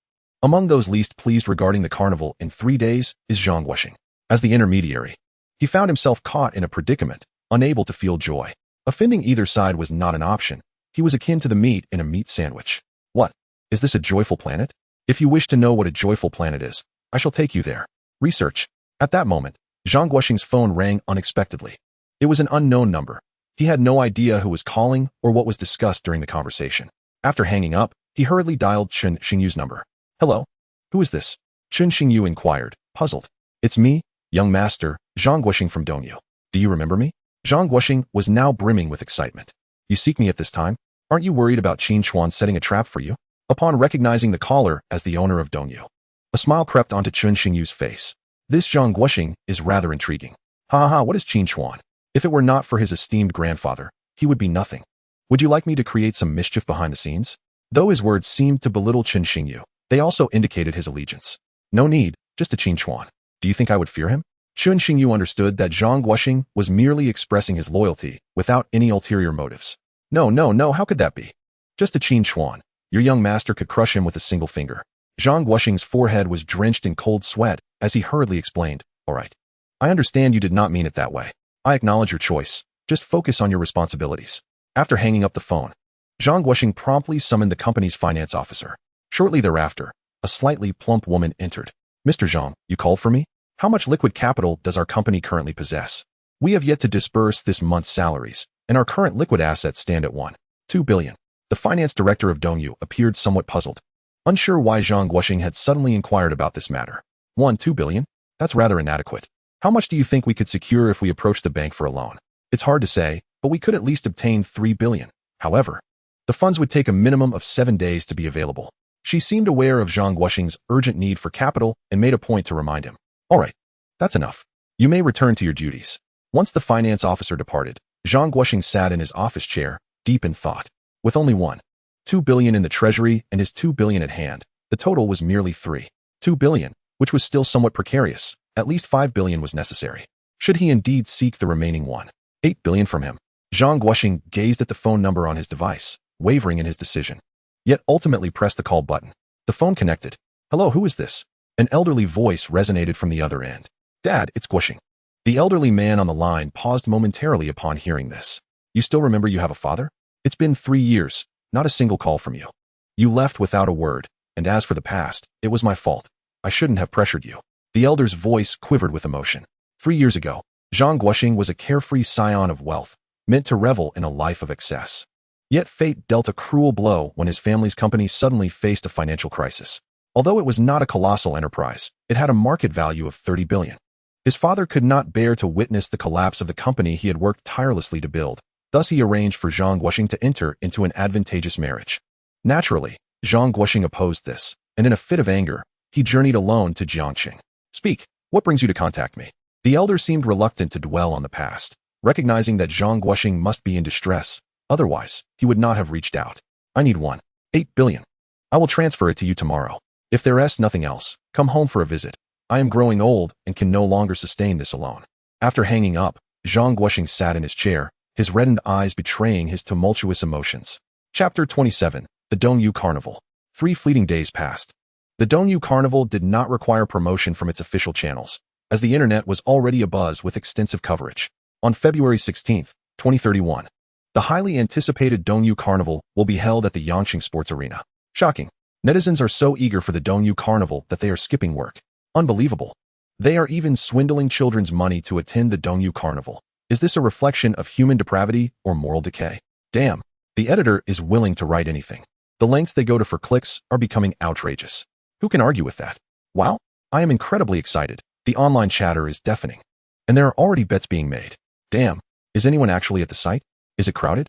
Speaker 1: Among those least pleased regarding the carnival in 3 days is Zhang Guoxing. As the intermediary, he found himself caught in a predicament, unable to feel joy. Offending either side was not an option. He was akin to the meat in a meat sandwich. What? Is this a joyful planet? If you wish to know what a joyful planet is, I shall take you there. Research. At that moment, Zhang Guoxing's phone rang unexpectedly. It was an unknown number. He had no idea who was calling or what was discussed during the conversation. After hanging up, he hurriedly dialed Chen Xingyu's number. Hello? Who is this? Chen Xingyu inquired, puzzled. It's me, young master, Zhang Guoxing from Dongyu. Do you remember me? Zhang Guoxing was now brimming with excitement. You seek me at this time? Aren't you worried about Qin Chuan setting a trap for you? Upon recognizing the caller as the owner of Dongyu, a smile crept onto Chen Xingyu's face. This Zhang Guoxing is rather intriguing. What is Qin Chuan? If it were not for his esteemed grandfather, he would be nothing. Would you like me to create some mischief behind the scenes? Though his words seemed to belittle Chen Xingyu, they also indicated his allegiance. No need, just a Qin Chuan. Do you think I would fear him? Chen Xingyu understood that Zhang Guoxing was merely expressing his loyalty without any ulterior motives. No, how could that be? Just a Qin Chuan. Your young master could crush him with a single finger. Zhang Guoxing's forehead was drenched in cold sweat as he hurriedly explained, "All right. I understand you did not mean it that way. I acknowledge your choice. Just focus on your responsibilities." After hanging up the phone, Zhang Guoxing promptly summoned the company's finance officer. Shortly thereafter, a slightly plump woman entered. "Mr. Zhang, you called for me? How much liquid capital does our company currently possess? We have yet to disburse this month's salaries, and our current liquid assets stand at 1.2 billion. The finance director of Dongyu appeared somewhat puzzled, unsure why Zhang Guoxing had suddenly inquired about this matter. 1.2 billion? That's rather inadequate. How much do you think we could secure if we approached the bank for a loan? It's hard to say, but we could at least obtain 3 billion. However, the funds would take a minimum of 7 days to be available." She seemed aware of Zhang Guoxing's urgent need for capital and made a point to remind him. "All right, that's enough. You may return to your duties." Once the finance officer departed, Zhang Guoxing sat in his office chair, deep in thought. With only 1.2 billion in the treasury and his 2 billion at hand, the total was merely 3.2 billion, which was still somewhat precarious. At least 5 billion was necessary. Should he indeed seek the remaining 1.8 billion from him? Zhang Guoxing gazed at the phone number on his device, wavering in his decision, yet ultimately pressed the call button. The phone connected. "Hello, who is this?" An elderly voice resonated from the other end. "Dad, it's Guoxing." The elderly man on the line paused momentarily upon hearing this. "You still remember you have a father? It's been 3 years, not a single call from you. You left without a word, and as for the past, it was my fault. I shouldn't have pressured you." The elder's voice quivered with emotion. 3 years ago, Zhang Guoxing was a carefree scion of wealth, meant to revel in a life of excess. Yet fate dealt a cruel blow when his family's company suddenly faced a financial crisis. Although it was not a colossal enterprise, it had a market value of 30 billion. His father could not bear to witness the collapse of the company he had worked tirelessly to build. Thus he arranged for Zhang Guoxing to enter into an advantageous marriage. Naturally, Zhang Guoxing opposed this, and in a fit of anger, he journeyed alone to Jiangxing. "Speak, what brings you to contact me?" The elder seemed reluctant to dwell on the past, recognizing that Zhang Guoxing must be in distress. Otherwise, he would not have reached out. "I need 1.8 billion. I will transfer it to you tomorrow. If there is nothing else, come home for a visit. I am growing old and can no longer sustain this alone." After hanging up, Zhang Guoxing sat in his chair, his reddened eyes betraying his tumultuous emotions. Chapter 27. The Dongyu Carnival. 3 fleeting days passed. The Dongyu Carnival did not require promotion from its official channels, as the internet was already abuzz with extensive coverage. On February 16, 2031, the highly anticipated Dongyu Carnival will be held at the Yangqing Sports Arena. Shocking. Netizens are so eager for the Dongyu Carnival that they are skipping work. Unbelievable. They are even swindling children's money to attend the Dongyu Carnival. Is this a reflection of human depravity or moral decay? Damn. The editor is willing to write anything. The lengths they go to for clicks are becoming outrageous. Who can argue with that? Wow. I am incredibly excited. The online chatter is deafening. And there are already bets being made. Damn. Is anyone actually at the site? Is it crowded?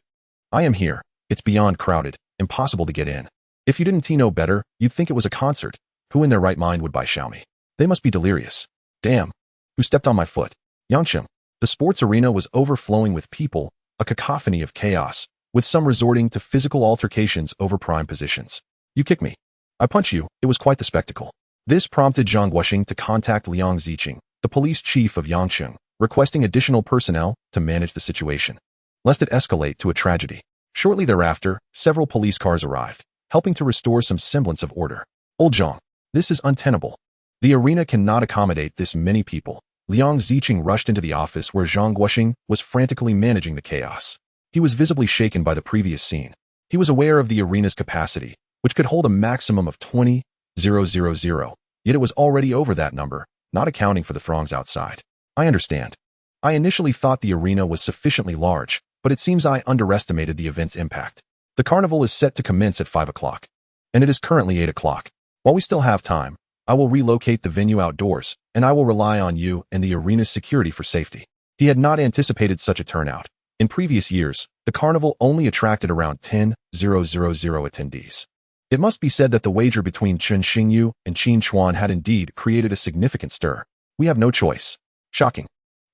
Speaker 1: I am here. It's beyond crowded. Impossible to get in. If you didn't know better, you'd think it was a concert. Who in their right mind would buy Xiaomi? They must be delirious. Damn. Who stepped on my foot? Yangqing. The sports arena was overflowing with people, a cacophony of chaos, with some resorting to physical altercations over prime positions. "You kick me. I punch you." It was quite the spectacle. This prompted Zhang Guoxing to contact Liang Ziqing, the police chief of Yangqing, requesting additional personnel to manage the situation, lest it escalate to a tragedy. Shortly thereafter, several police cars arrived, helping to restore some semblance of order. "Old Zhang, this is untenable. The arena cannot accommodate this many people." Liang Ziqing rushed into the office where Zhang Guoxing was frantically managing the chaos. He was visibly shaken by the previous scene. He was aware of the arena's capacity, which could hold a maximum of 20,000, yet it was already over that number, not accounting for the throngs outside. "I understand. I initially thought the arena was sufficiently large, but it seems I underestimated the event's impact. The carnival is set to commence at 5 o'clock, and it is currently 8 o'clock. While we still have time, I will relocate the venue outdoors, and I will rely on you and the arena's security for safety." He had not anticipated such a turnout. In previous years, the carnival only attracted around 10,000 attendees. It must be said that the wager between Chen Xingyu and Qin Chuan had indeed created a significant stir. "We have no choice." Shocking.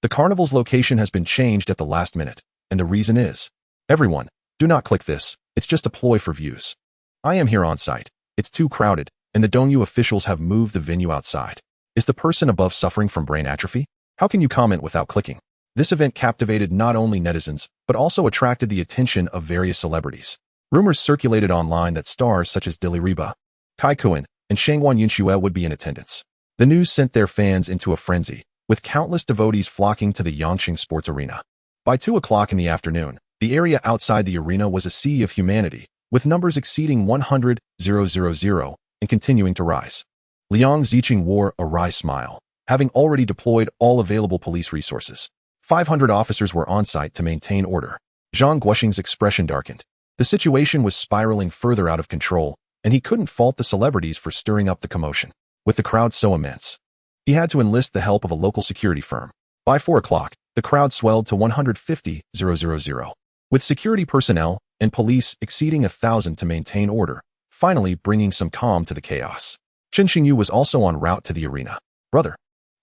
Speaker 1: The carnival's location has been changed at the last minute, and the reason is, everyone, do not click this. It's just a ploy for views. I am here on site. It's too crowded, and the Dongyu officials have moved the venue outside. Is the person above suffering from brain atrophy? How can you comment without clicking? This event captivated not only netizens, but also attracted the attention of various celebrities. Rumors circulated online that stars such as Diliriba, Tycoon, and Shangguan Yinxue would be in attendance. The news sent their fans into a frenzy, with countless devotees flocking to the Yangqing Sports Arena. By 2 o'clock in the afternoon, the area outside the arena was a sea of humanity, with numbers exceeding 100,000 and continuing to rise. Liang Ziqing wore a wry smile, having already deployed all available police resources. 500 officers were on site to maintain order. Zhang Guoxing's expression darkened. The situation was spiraling further out of control, and he couldn't fault the celebrities for stirring up the commotion. With the crowd so immense, he had to enlist the help of a local security firm. By 4 o'clock, the crowd swelled to 150,000, with security personnel and police exceeding 1,000 to maintain order, finally bringing some calm to the chaos. Chen Xingyu was also en route to the arena. Brother,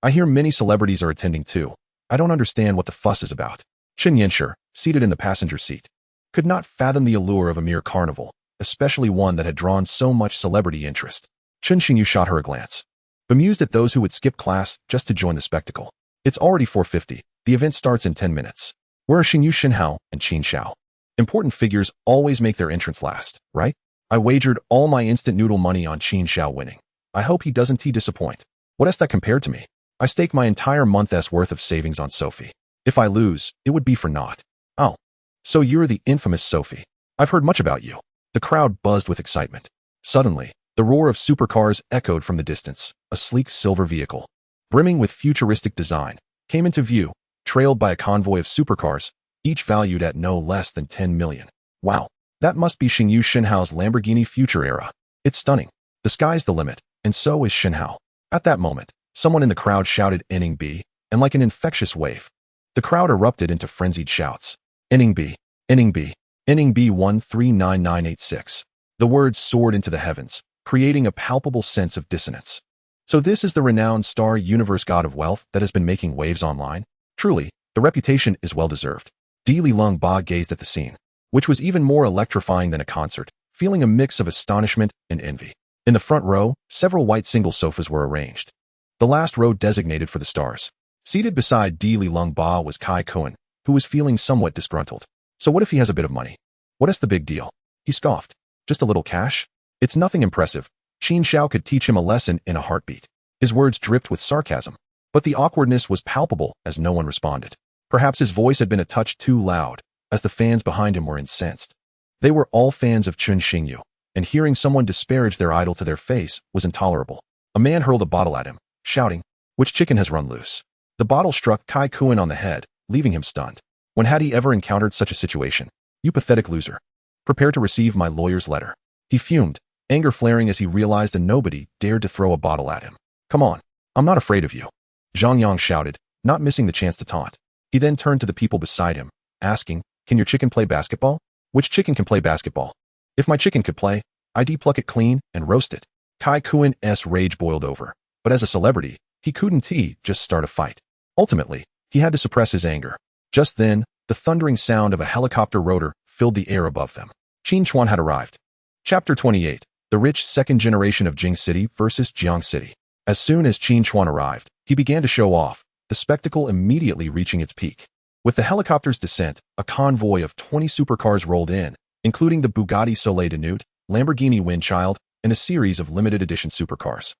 Speaker 1: I hear many celebrities are attending too. I don't understand what the fuss is about. Chen Yanshi, seated in the passenger seat, could not fathom the allure of a mere carnival, especially one that had drawn so much celebrity interest. Chen Xingyu shot her a glance, bemused at those who would skip class just to join the spectacle. It's already 4:50. The event starts in 10 minutes. Where are Xingyu Shenhao and Qin Xiao? Important figures always make their entrance last, right? I wagered all my instant noodle money on Qin Xiao winning. I hope he doesn't disappoint. What is that compared to me? I stake my entire month's worth of savings on Sophie. If I lose, it would be for naught. Oh, so you're the infamous Sophie. I've heard much about you. The crowd buzzed with excitement. Suddenly, the roar of supercars echoed from the distance. A sleek silver vehicle, brimming with futuristic design, came into view, trailed by a convoy of supercars, each valued at no less than 10 million. Wow, that must be Xingyu Shenhao's Lamborghini Future Era. It's stunning. The sky's the limit, and so is Shenhao. At that moment, someone in the crowd shouted Enning B, and like an infectious wave, the crowd erupted into frenzied shouts. Enning B, Enning B, Enning B 139986. The words soared into the heavens, creating a palpable sense of dissonance. So this is the renowned Star Universe God of Wealth that has been making waves online? Truly, the reputation is well-deserved. Di Lilong Ba gazed at the scene, which was even more electrifying than a concert, feeling a mix of astonishment and envy. In the front row, several white single sofas were arranged, the last row designated for the stars. Seated beside Di Lilong Ba was Kai Cohen, who was feeling somewhat disgruntled. So what if he has a bit of money? What is the big deal? He scoffed. Just a little cash? It's nothing impressive. Qin Xiao could teach him a lesson in a heartbeat. His words dripped with sarcasm, but the awkwardness was palpable as no one responded. Perhaps his voice had been a touch too loud, as the fans behind him were incensed. They were all fans of Chen Xingyu, and hearing someone disparage their idol to their face was intolerable. A man hurled a bottle at him, shouting, "Which chicken has run loose?" The bottle struck Kai Kuan on the head, leaving him stunned. When had he ever encountered such a situation? You pathetic loser. Prepare to receive my lawyer's letter. He fumed, anger flaring as he realized that nobody dared to throw a bottle at him. Come on, I'm not afraid of you. Zhang Yang shouted, not missing the chance to taunt. He then turned to the people beside him, asking, "Can your chicken play basketball? Which chicken can play basketball? If my chicken could play, I'd pluck it clean and roast it." Kai Kuan's rage boiled over, but as a celebrity, he couldn't just start a fight. Ultimately, he had to suppress his anger. Just then, the thundering sound of a helicopter rotor filled the air above them. Qin Chuan had arrived. Chapter 28. The rich second generation of Jing City versus Jiang City. As soon as Qin Chuan arrived, he began to show off, the spectacle immediately reaching its peak. With the helicopter's descent, a convoy of 20 supercars rolled in, including the Bugatti Soleil de Nuit, Lamborghini Windchild, and a series of limited edition supercars.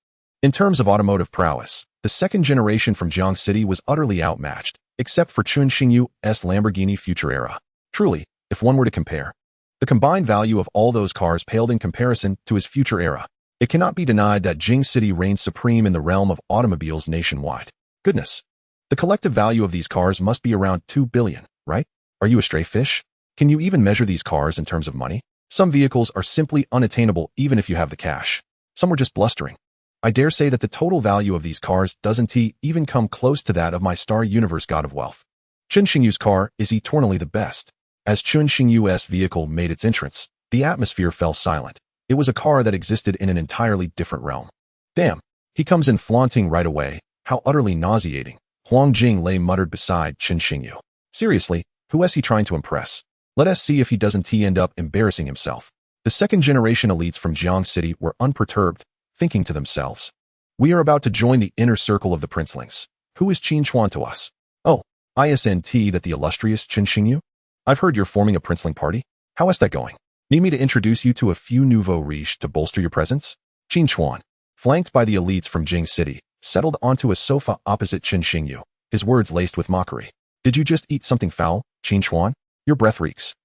Speaker 1: In terms of automotive prowess, the second generation from Jiang City was utterly outmatched, except for Chen Xingyu's Lamborghini Future Era. Truly, if one were to compare, the combined value of all those cars paled in comparison to his Future Era. It cannot be denied that Jing City reigns supreme in the realm of automobiles nationwide. Goodness. The collective value of these cars must be around 2 billion, right? Are you a stray fish? Can you even measure these cars in terms of money? Some vehicles are simply unattainable even if you have the cash. Some were just blustering. I dare say that the total value of these cars doesn't even come close to that of my Star Universe God of Wealth. Chen Xingyu's car is eternally the best. As Chen Xingyu's vehicle made its entrance, the atmosphere fell silent. It was a car that existed in an entirely different realm. Damn, he comes in flaunting right away. How utterly nauseating. Huang Jing lay muttered beside Chen Xingyu. Seriously, who is he trying to impress? Let us see if he doesn't end up embarrassing himself. The second generation elites from Jiang City were unperturbed, thinking to themselves, we are about to join the inner circle of the princelings. Who is Qin Chuan to us? Oh, isn't that the illustrious Chen Xingyu? I've heard you're forming a princeling party. How is that going? Need me to introduce you to a few nouveaux riches to bolster your presence? Qin Chuan, flanked by the elites from Jing City, settled onto a sofa opposite Chen Xingyu, his words laced with mockery. Did you just eat something foul, Qin Chuan? Your breath reeks.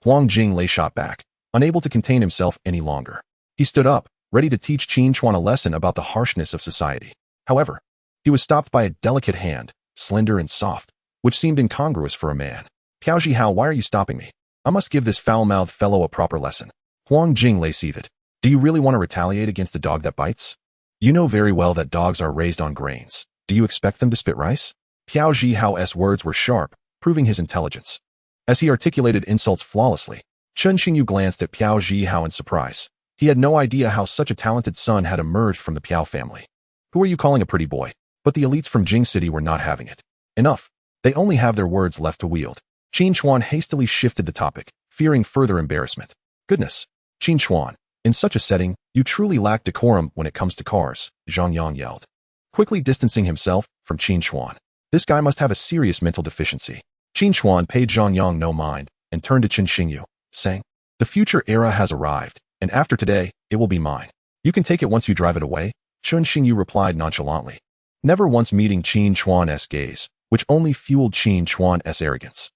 Speaker 1: Huang Jing lay shot back, unable to contain himself any longer. He stood up, ready to teach Qin Chuan a lesson about the harshness of society. However, he was stopped by a delicate hand, slender and soft, which seemed incongruous for a man. Piao Zhihao, why are you stopping me? I must give this foul-mouthed fellow a proper lesson. Huang Jing lay seethed. Do you really want to retaliate against a dog that bites? You know very well that dogs are raised on grains. Do you expect them to spit rice? Piao Zhihao's words were sharp, proving his intelligence. As he articulated insults flawlessly, Chen Xingyu glanced at Piao Zhihao in surprise. He had no idea how such a talented son had emerged from the Piao family. Who are you calling a pretty boy? But the elites from Jing City were not having it. Enough. They only have their words left to wield. Qin Chuan hastily shifted the topic, fearing further embarrassment. Goodness. Qin Chuan, in such a setting, you truly lack decorum when it comes to cars, Zhang Yang yelled, quickly distancing himself from Qin Chuan. This guy must have a serious mental deficiency. Qin Chuan paid Zhang Yang no mind and turned to Chen Xingyu, saying, the future era has arrived, and after today, it will be mine. You can take it once you drive it away, Chen Xingyu replied nonchalantly, never once meeting Qin Chuan's gaze, which only fueled Qin Chuan's arrogance.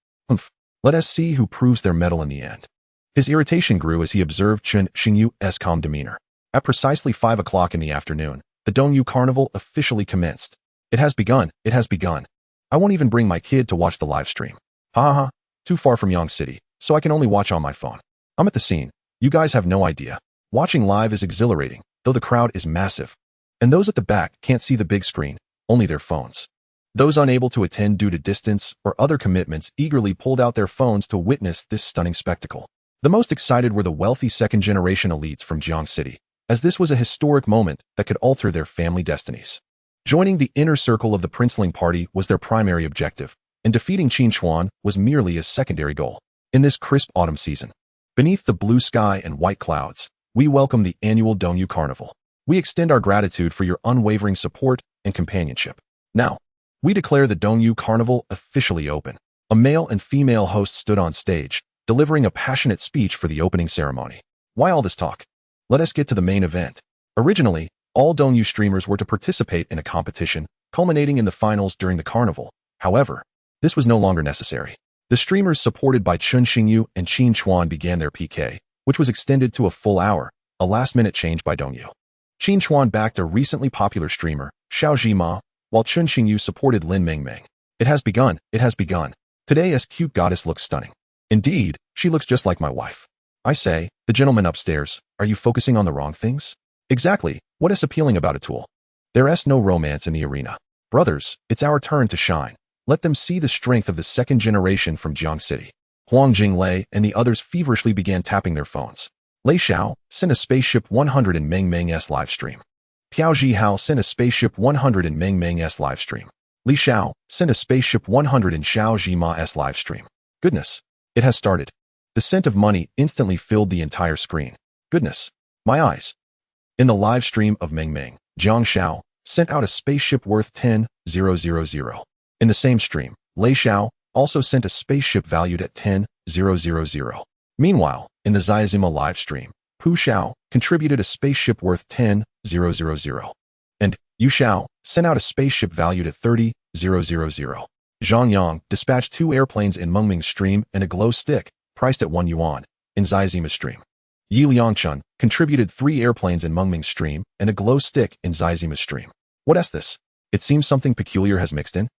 Speaker 1: Let us see who proves their mettle in the end. His irritation grew as he observed Chen Xingyu's calm demeanor. At precisely 5 o'clock in the afternoon, the Dongyu Carnival officially commenced. It has begun, it has begun. I won't even bring my kid to watch the live stream. Ha ha ha, too far from Yang City, so I can only watch on my phone. I'm at the scene. You guys have no idea. Watching live is exhilarating, though the crowd is massive. And those at the back can't see the big screen, only their phones. Those unable to attend due to distance or other commitments eagerly pulled out their phones to witness this stunning spectacle. The most excited were the wealthy second-generation elites from Jiang City, as this was a historic moment that could alter their family destinies. Joining the inner circle of the princeling party was their primary objective, and defeating Qin Chuan was merely a secondary goal. In this crisp autumn season, beneath the blue sky and white clouds, we welcome the annual Dongyu Carnival. We extend our gratitude for your unwavering support and companionship. Now, we declare the Dongyu Carnival officially open. A male and female host stood on stage, delivering a passionate speech for the opening ceremony. Why all this talk? Let us get to the main event. Originally, all Dongyu streamers were to participate in a competition, culminating in the finals during the carnival. However, this was no longer necessary. The streamers supported by Chen Xingyu and Qin Chuan began their PK, which was extended to a full hour, a last-minute change by Dongyu. Qin Chuan backed a recently popular streamer, Xiao Zhima, while Chen Xingyu supported Lin Mengmeng. It has begun, it has begun. Today's cute goddess looks stunning. Indeed, she looks just like my wife. I say, the gentleman upstairs, are you focusing on the wrong things? Exactly, what is appealing about a tool? There's no romance in the arena. Brothers, it's our turn to shine. Let them see the strength of the second generation from Jiang City. Huang Jinglei and the others feverishly began tapping their phones. Lei Xiao sent a spaceship 100 in Meng Meng's live stream. Piao Zhihao sent a spaceship 100 in Meng Meng's live stream. Li Xiao sent a spaceship 100 in Xiao Zhima's live stream. Goodness, it has started. The scent of money instantly filled the entire screen. Goodness, my eyes. In the live stream of Meng Meng, Jiang Xiao sent out a spaceship worth 10,000. In the same stream, Lei Xiao also sent a spaceship valued at 10,000. Meanwhile, in the Zizima live stream, Pu Xiao contributed a spaceship worth 10,000. And Yu Xiao sent out a spaceship valued at 30,000. Zhang Yang dispatched 2 airplanes in Mengming's stream and a glow stick, priced at 1 yuan, in Zizima's stream. Yi Liangchun contributed 3 airplanes in Mengming's stream and a glow stick in Zizima's stream. What is this? It seems something peculiar has mixed in.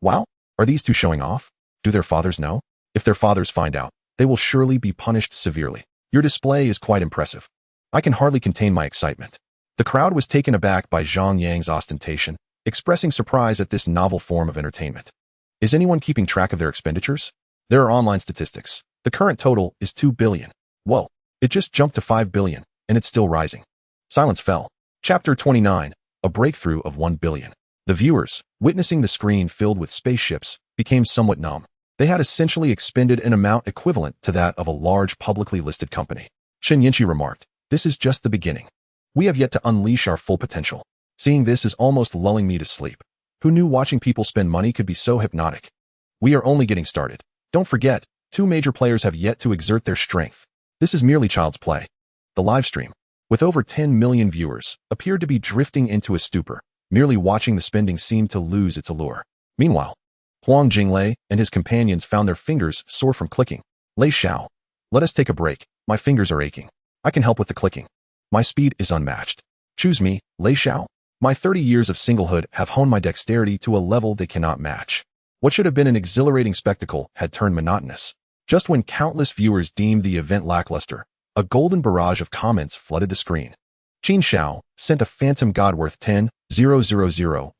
Speaker 1: Wow, are these two showing off? Do their fathers know? If their fathers find out, they will surely be punished severely. Your display is quite impressive. I can hardly contain my excitement. The crowd was taken aback by Zhang Yang's ostentation, expressing surprise at this novel form of entertainment. Is anyone keeping track of their expenditures? There are online statistics. The current total is 2 billion. Whoa, it just jumped to 5 billion, and it's still rising. Silence fell. Chapter 29, a breakthrough of 1 billion. The viewers, witnessing the screen filled with spaceships, became somewhat numb. They had essentially expended an amount equivalent to that of a large publicly listed company. Chen Yinchi remarked, this is just the beginning. We have yet to unleash our full potential. Seeing this is almost lulling me to sleep. Who knew watching people spend money could be so hypnotic? We are only getting started. Don't forget, 2 major players have yet to exert their strength. This is merely child's play. The live stream. with over 10 million viewers, appeared to be drifting into a stupor. Merely watching the spending seemed to lose its allure. Meanwhile, Huang Jinglei and his companions found their fingers sore from clicking. Lei Xiao, let us take a break. My fingers are aching. I can help with the clicking. My speed is unmatched. Choose me, Lei Xiao. My 30 years of singlehood have honed my dexterity to a level they cannot match. What should have been an exhilarating spectacle had turned monotonous. Just when countless viewers deemed the event lackluster, a golden barrage of comments flooded the screen. Qin Xiao sent a phantom god worth 10,000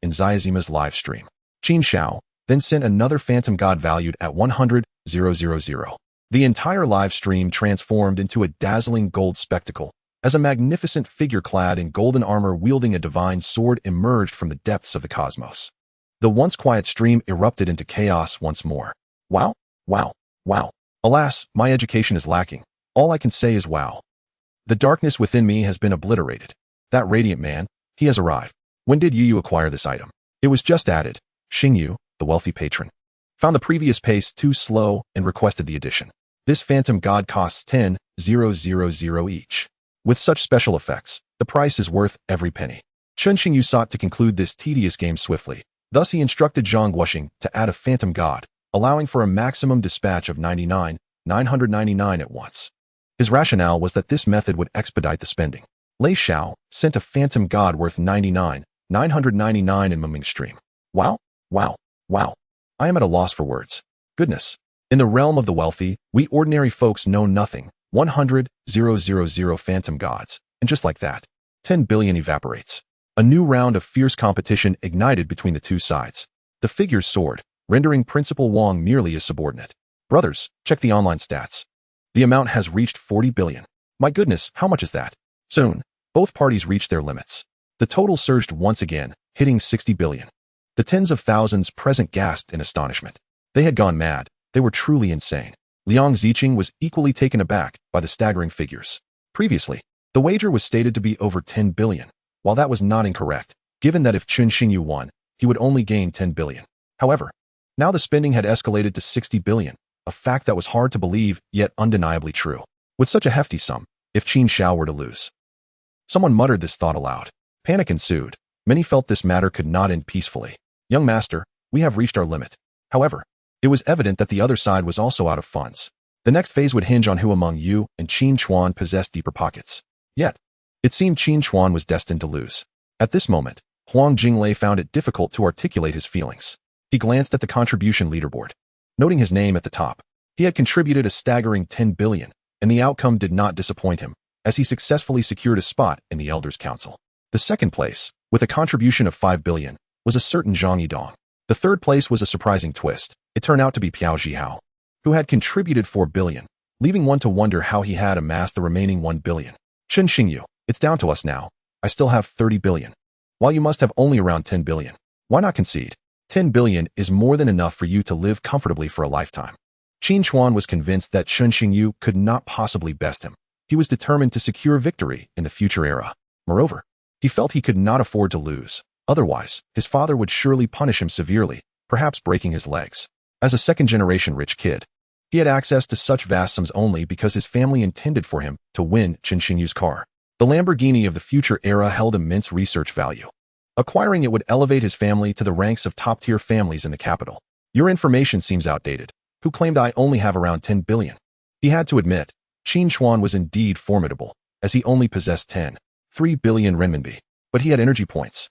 Speaker 1: in Xiazima's live stream. Qin Xiao then sent another phantom god valued at 100,000. The entire live stream transformed into a dazzling gold spectacle as a magnificent figure clad in golden armor wielding a divine sword emerged from the depths of the cosmos. The once quiet stream erupted into chaos once more. Wow, wow, wow. Alas, my education is lacking. All I can say is wow. The darkness within me has been obliterated. That radiant man, he has arrived. When did you acquire this item? It was just added. Xingyu, the wealthy patron, found the previous pace too slow and requested the addition. This phantom god costs 10,000 each. With such special effects, the price is worth every penny. Chen Xingyu sought to conclude this tedious game swiftly. Thus he instructed Zhang Guoxing to add a phantom god, allowing for a maximum dispatch of 99,999 at once. His rationale was that this method would expedite the spending. Lei Xiao sent a phantom god worth 99,999 in Muming's stream. Wow, wow, wow. I am at a loss for words. Goodness. In the realm of the wealthy, we ordinary folks know nothing. 100,000 phantom gods, and just like that, 10 billion evaporates. A new round of fierce competition ignited between the two sides. The figures soared, rendering Principal Wang merely a subordinate. Brothers, check the online stats. The amount has reached 40 billion. My goodness, how much is that? Soon, both parties reached their limits. The total surged once again, hitting 60 billion. The tens of thousands present gasped in astonishment. They had gone mad. They were truly insane. Liang Ziqing was equally taken aback by the staggering figures. Previously, the wager was stated to be over 10 billion. While that was not incorrect, given that if Chen Xingyu won, he would only gain 10 billion. However, now the spending had escalated to 60 billion. A fact that was hard to believe, yet undeniably true. With such a hefty sum, if Qin Xiao were to lose. Someone muttered this thought aloud. Panic ensued. Many felt this matter could not end peacefully. Young master, we have reached our limit. However, it was evident that the other side was also out of funds. The next phase would hinge on who among you and Qin Chuan possessed deeper pockets. Yet, it seemed Qin Chuan was destined to lose. At this moment, Huang Jinglei found it difficult to articulate his feelings. He glanced at the contribution leaderboard. Noting his name at the top, he had contributed a staggering 10 billion, and the outcome did not disappoint him, as he successfully secured a spot in the Elders' Council. The second place, with a contribution of 5 billion, was a certain Zhang Yidong. The third place was a surprising twist. It turned out to be Piao Zhihao, who had contributed 4 billion, leaving one to wonder how he had amassed the remaining 1 billion. Chen Xingyu, it's down to us now. I still have 30 billion. While you must have only around 10 billion. Why not concede? 10 billion is more than enough for you to live comfortably for a lifetime. Qin Chuan was convinced that Chen Xingyu could not possibly best him. He was determined to secure victory in the future era. Moreover, he felt he could not afford to lose. Otherwise, his father would surely punish him severely, perhaps breaking his legs. As a second-generation rich kid, he had access to such vast sums only because his family intended for him to win Chen Xingyu's car. The Lamborghini of the future era held immense research value. Acquiring it would elevate his family to the ranks of top-tier families in the capital. Your information seems outdated. Who claimed I only have around 10 billion? He had to admit, Qin Chuan was indeed formidable, as he only possessed 3 billion renminbi. But he had energy points.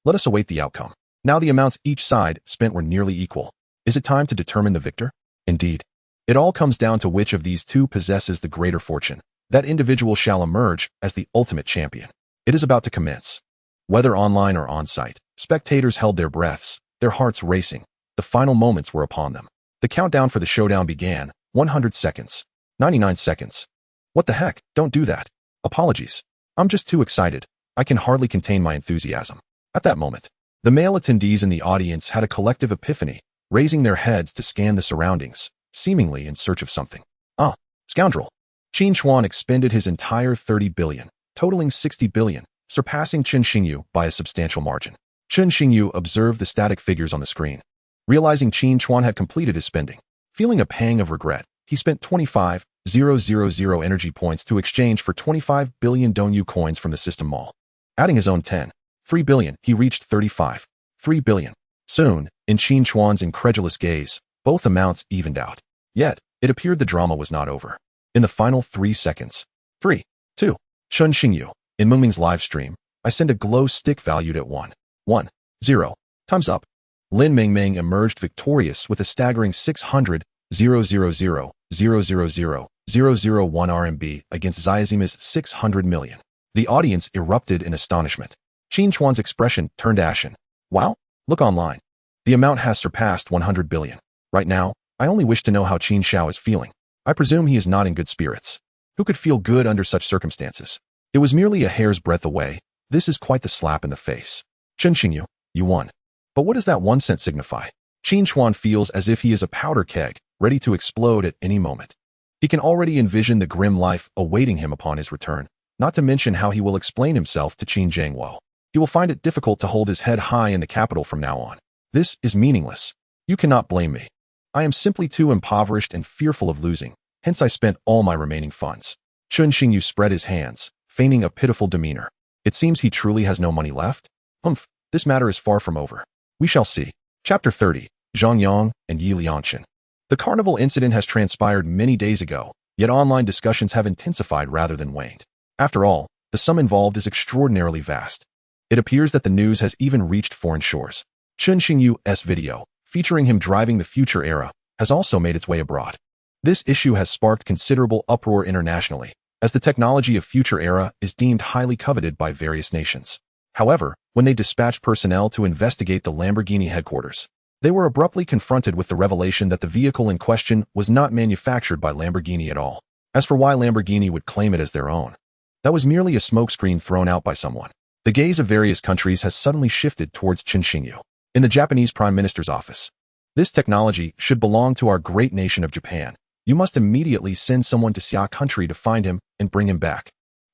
Speaker 1: Let us await the outcome. Now the amounts each side spent were nearly equal. Is it time to determine the victor? Indeed. It all comes down to which of these two possesses the greater fortune. That individual shall emerge as the ultimate champion. It is about to commence. Whether online or on-site, spectators held their breaths, their hearts racing. The final moments were upon them. The countdown for the showdown began. 100 seconds. 99 seconds. What the heck? Don't do that. Apologies. I'm just too excited. I can hardly contain my enthusiasm. At that moment, the male attendees in the audience had a collective epiphany, raising their heads to scan the surroundings, seemingly in search of something. Ah, scoundrel. Qin Chuan expended his entire 30 billion, totaling 60 billion, surpassing Chen Xingyu by a substantial margin. Chen Xingyu observed the static figures on the screen. Realizing Qin Chuan had completed his spending, feeling a pang of regret, he spent 25,000 energy points to exchange for 25 billion Donyu coins from the system mall. Adding his own 10.3 billion, he reached 35.3 billion. Soon, in Qin Chuan's incredulous gaze, both amounts evened out. Yet, it appeared the drama was not over. In the final 3 seconds, 3, 2, Chun Xingyu, in Mengming's live stream, I send a glow stick valued at 1,0 times up. Lin Mengming emerged victorious with a staggering 600,000,000,001 RMB against Xiaozima's 600 million. The audience erupted in astonishment. Qin Chuan's expression turned ashen. Wow, look online. The amount has surpassed 100 billion. Right now, I only wish to know how Qin Xiao is feeling. I presume he is not in good spirits. Who could feel good under such circumstances? It was merely a hair's breadth away. This is quite the slap in the face. Chun Xingyu, you won. But what does that 1 cent signify? Qin Chuan feels as if he is a powder keg, ready to explode at any moment. He can already envision the grim life awaiting him upon his return, not to mention how he will explain himself to Qin Jiangwo. He will find it difficult to hold his head high in the capital from now on. This is meaningless. You cannot blame me. I am simply too impoverished and fearful of losing, hence I spent all my remaining funds. Chun Xingyu spread his hands, feigning a pitiful demeanor. It seems he truly has no money left? Humph, this matter is far from over. We shall see. Chapter 30, Zhang Yang and Yi Liangchen. The carnival incident has transpired many days ago, yet online discussions have intensified rather than waned. After all, the sum involved is extraordinarily vast. It appears that the news has even reached foreign shores. Chun Xingyu's video, featuring him driving the future era, has also made its way abroad. This issue has sparked considerable uproar internationally, as the technology of future era is deemed highly coveted by various nations. However, when they dispatched personnel to investigate the Lamborghini headquarters, they were abruptly confronted with the revelation that the vehicle in question was not manufactured by Lamborghini at all. As for why Lamborghini would claim it as their own, that was merely a smokescreen thrown out by someone. The gaze of various countries has suddenly shifted towards Chun Xingyu. In the Japanese Prime Minister's office, this technology should belong to our great nation of Japan. You must immediately send someone to Xia country to find him and bring him back.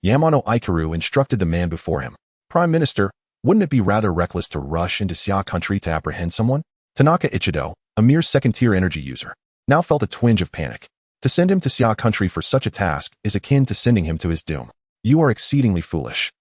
Speaker 1: Yamano Ikaru instructed the man before him. Prime Minister, wouldn't it be rather reckless to rush into Xia country to apprehend someone? Tanaka Ichido, a mere second-tier energy user, now felt a twinge of panic. To send him to Xia country for such a task is akin to sending him to his doom. You are exceedingly foolish.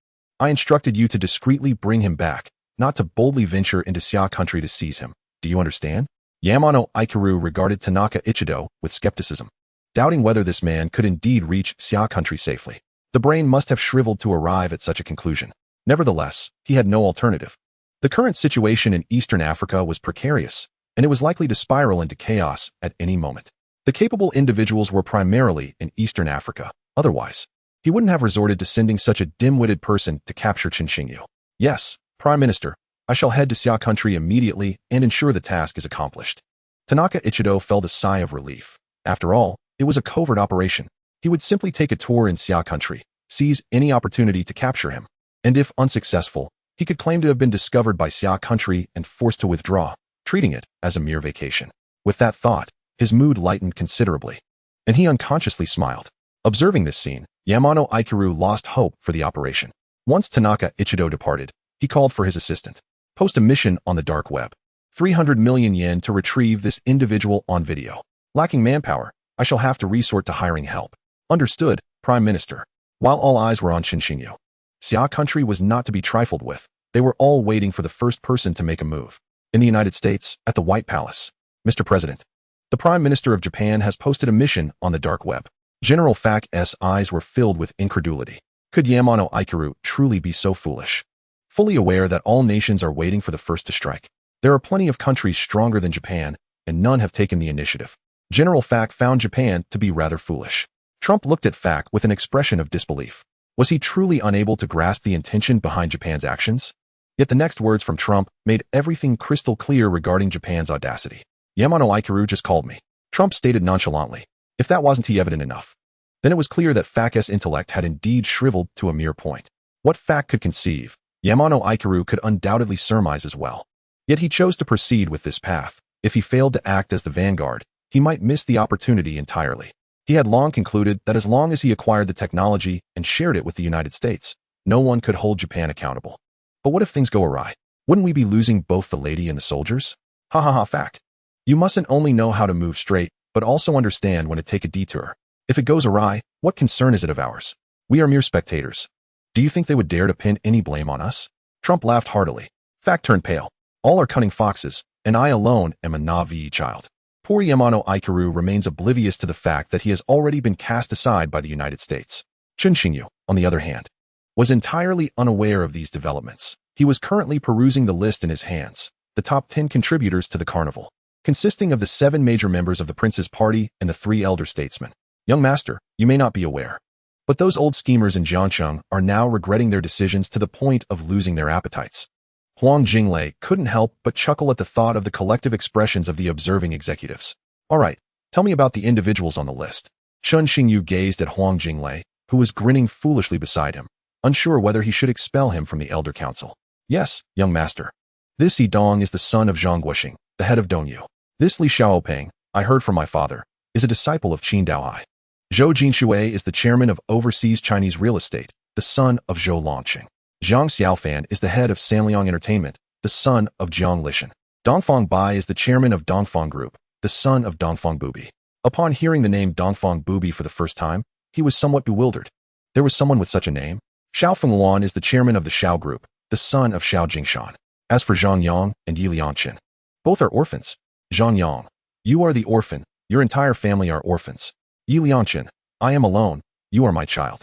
Speaker 1: I instructed you to discreetly bring him back, not to boldly venture into Xia country to seize him. Do you understand? Yamano Ikaru regarded Tanaka Ichido with skepticism, doubting whether this man could indeed reach Xia country safely. The brain must have shriveled to arrive at such a conclusion. Nevertheless, he had no alternative. The current situation in Eastern Africa was precarious, and it was likely to spiral into chaos at any moment. The capable individuals were primarily in Eastern Africa. Otherwise, he wouldn't have resorted to sending such a dim-witted person to capture Chun Xingyu. Yes, Prime Minister, I shall head to Xia country immediately and ensure the task is accomplished. Tanaka Ichido felt a sigh of relief. After all, it was a covert operation. He would simply take a tour in Xia country, seize any opportunity to capture him, and if unsuccessful, he could claim to have been discovered by Xia country and forced to withdraw, treating it as a mere vacation. With that thought, his mood lightened considerably, and he unconsciously smiled. Observing this scene, Yamano Ikaru lost hope for the operation. Once Tanaka Ichido departed, he called for his assistant. Post a mission on the dark web. 300 million yen to retrieve this individual on video. Lacking manpower, I shall have to resort to hiring help. Understood, Prime Minister. While all eyes were on Chun Xingyu, Xia country was not to be trifled with. They were all waiting for the first person to make a move. In the United States, at the White Palace, Mr. President, the Prime Minister of Japan has posted a mission on the dark web. General Fak's eyes were filled with incredulity. Could Yamano Ikaru truly be so foolish? Fully aware that all nations are waiting for the first to strike, there are plenty of countries stronger than Japan, and none have taken the initiative. General Fak found Japan to be rather foolish. Trump looked at Fak with an expression of disbelief. Was he truly unable to grasp the intention behind Japan's actions? Yet the next words from Trump made everything crystal clear regarding Japan's audacity. Yamano Ikaru just called me, Trump stated nonchalantly. If that wasn't evident enough, then it was clear that Fak's intellect had indeed shriveled to a mere point. What Fak could conceive, Yamano Ikaru could undoubtedly surmise as well. Yet he chose to proceed with this path. If he failed to act as the vanguard, he might miss the opportunity entirely. He had long concluded that as long as he acquired the technology and shared it with the United States, no one could hold Japan accountable. But what if things go awry? Wouldn't we be losing both the lady and the soldiers? Ha ha ha, Fak. You mustn't only know how to move straight, but also understand when to take a detour. If it goes awry, what concern is it of ours? We are mere spectators. Do you think they would dare to pin any blame on us? Trump laughed heartily. Fact turned pale. All are cunning foxes, and I alone am a Navi child. Poor Yamano Ikaru remains oblivious to the fact that he has already been cast aside by the United States. Chun Xingyu, on the other hand, was entirely unaware of these developments. He was currently perusing the list in his hands, the top 10 contributors to the carnival, consisting of the 7 major members of the prince's party and the 3 elder statesmen. Young master, you may not be aware, but those old schemers in Jiangcheng are now regretting their decisions to the point of losing their appetites. Huang Jinglei couldn't help but chuckle at the thought of the collective expressions of the observing executives. All right, tell me about the individuals on the list. Chun Xingyu gazed at Huang Jinglei, who was grinning foolishly beside him, unsure whether he should expel him from the elder council. Yes, young master. This Yi Dong is the son of Zhang Guoxing, the head of Dongyu. This Li Xiaopeng, I heard from my father, is a disciple of Qin Daohai. Zhou Jinshui is the chairman of Overseas Chinese Real Estate, the son of Zhou Longqing. Zhang Xiaofan is the head of Sanliang Entertainment, the son of Jiang Lishan. Dongfang Bai is the chairman of Dongfang Group, the son of Dongfang Bubi. Upon hearing the name Dongfang Bubi for the first time, he was somewhat bewildered. There was someone with such a name? Xiao Fengluan is the chairman of the Xiao Group, the son of Xiao Jingshan. As for Zhang Yang and Yi Liangqin, both are orphans. Zhang Yang, you are the orphan, your entire family are orphans. Yi Liangqin, I am alone, you are my child.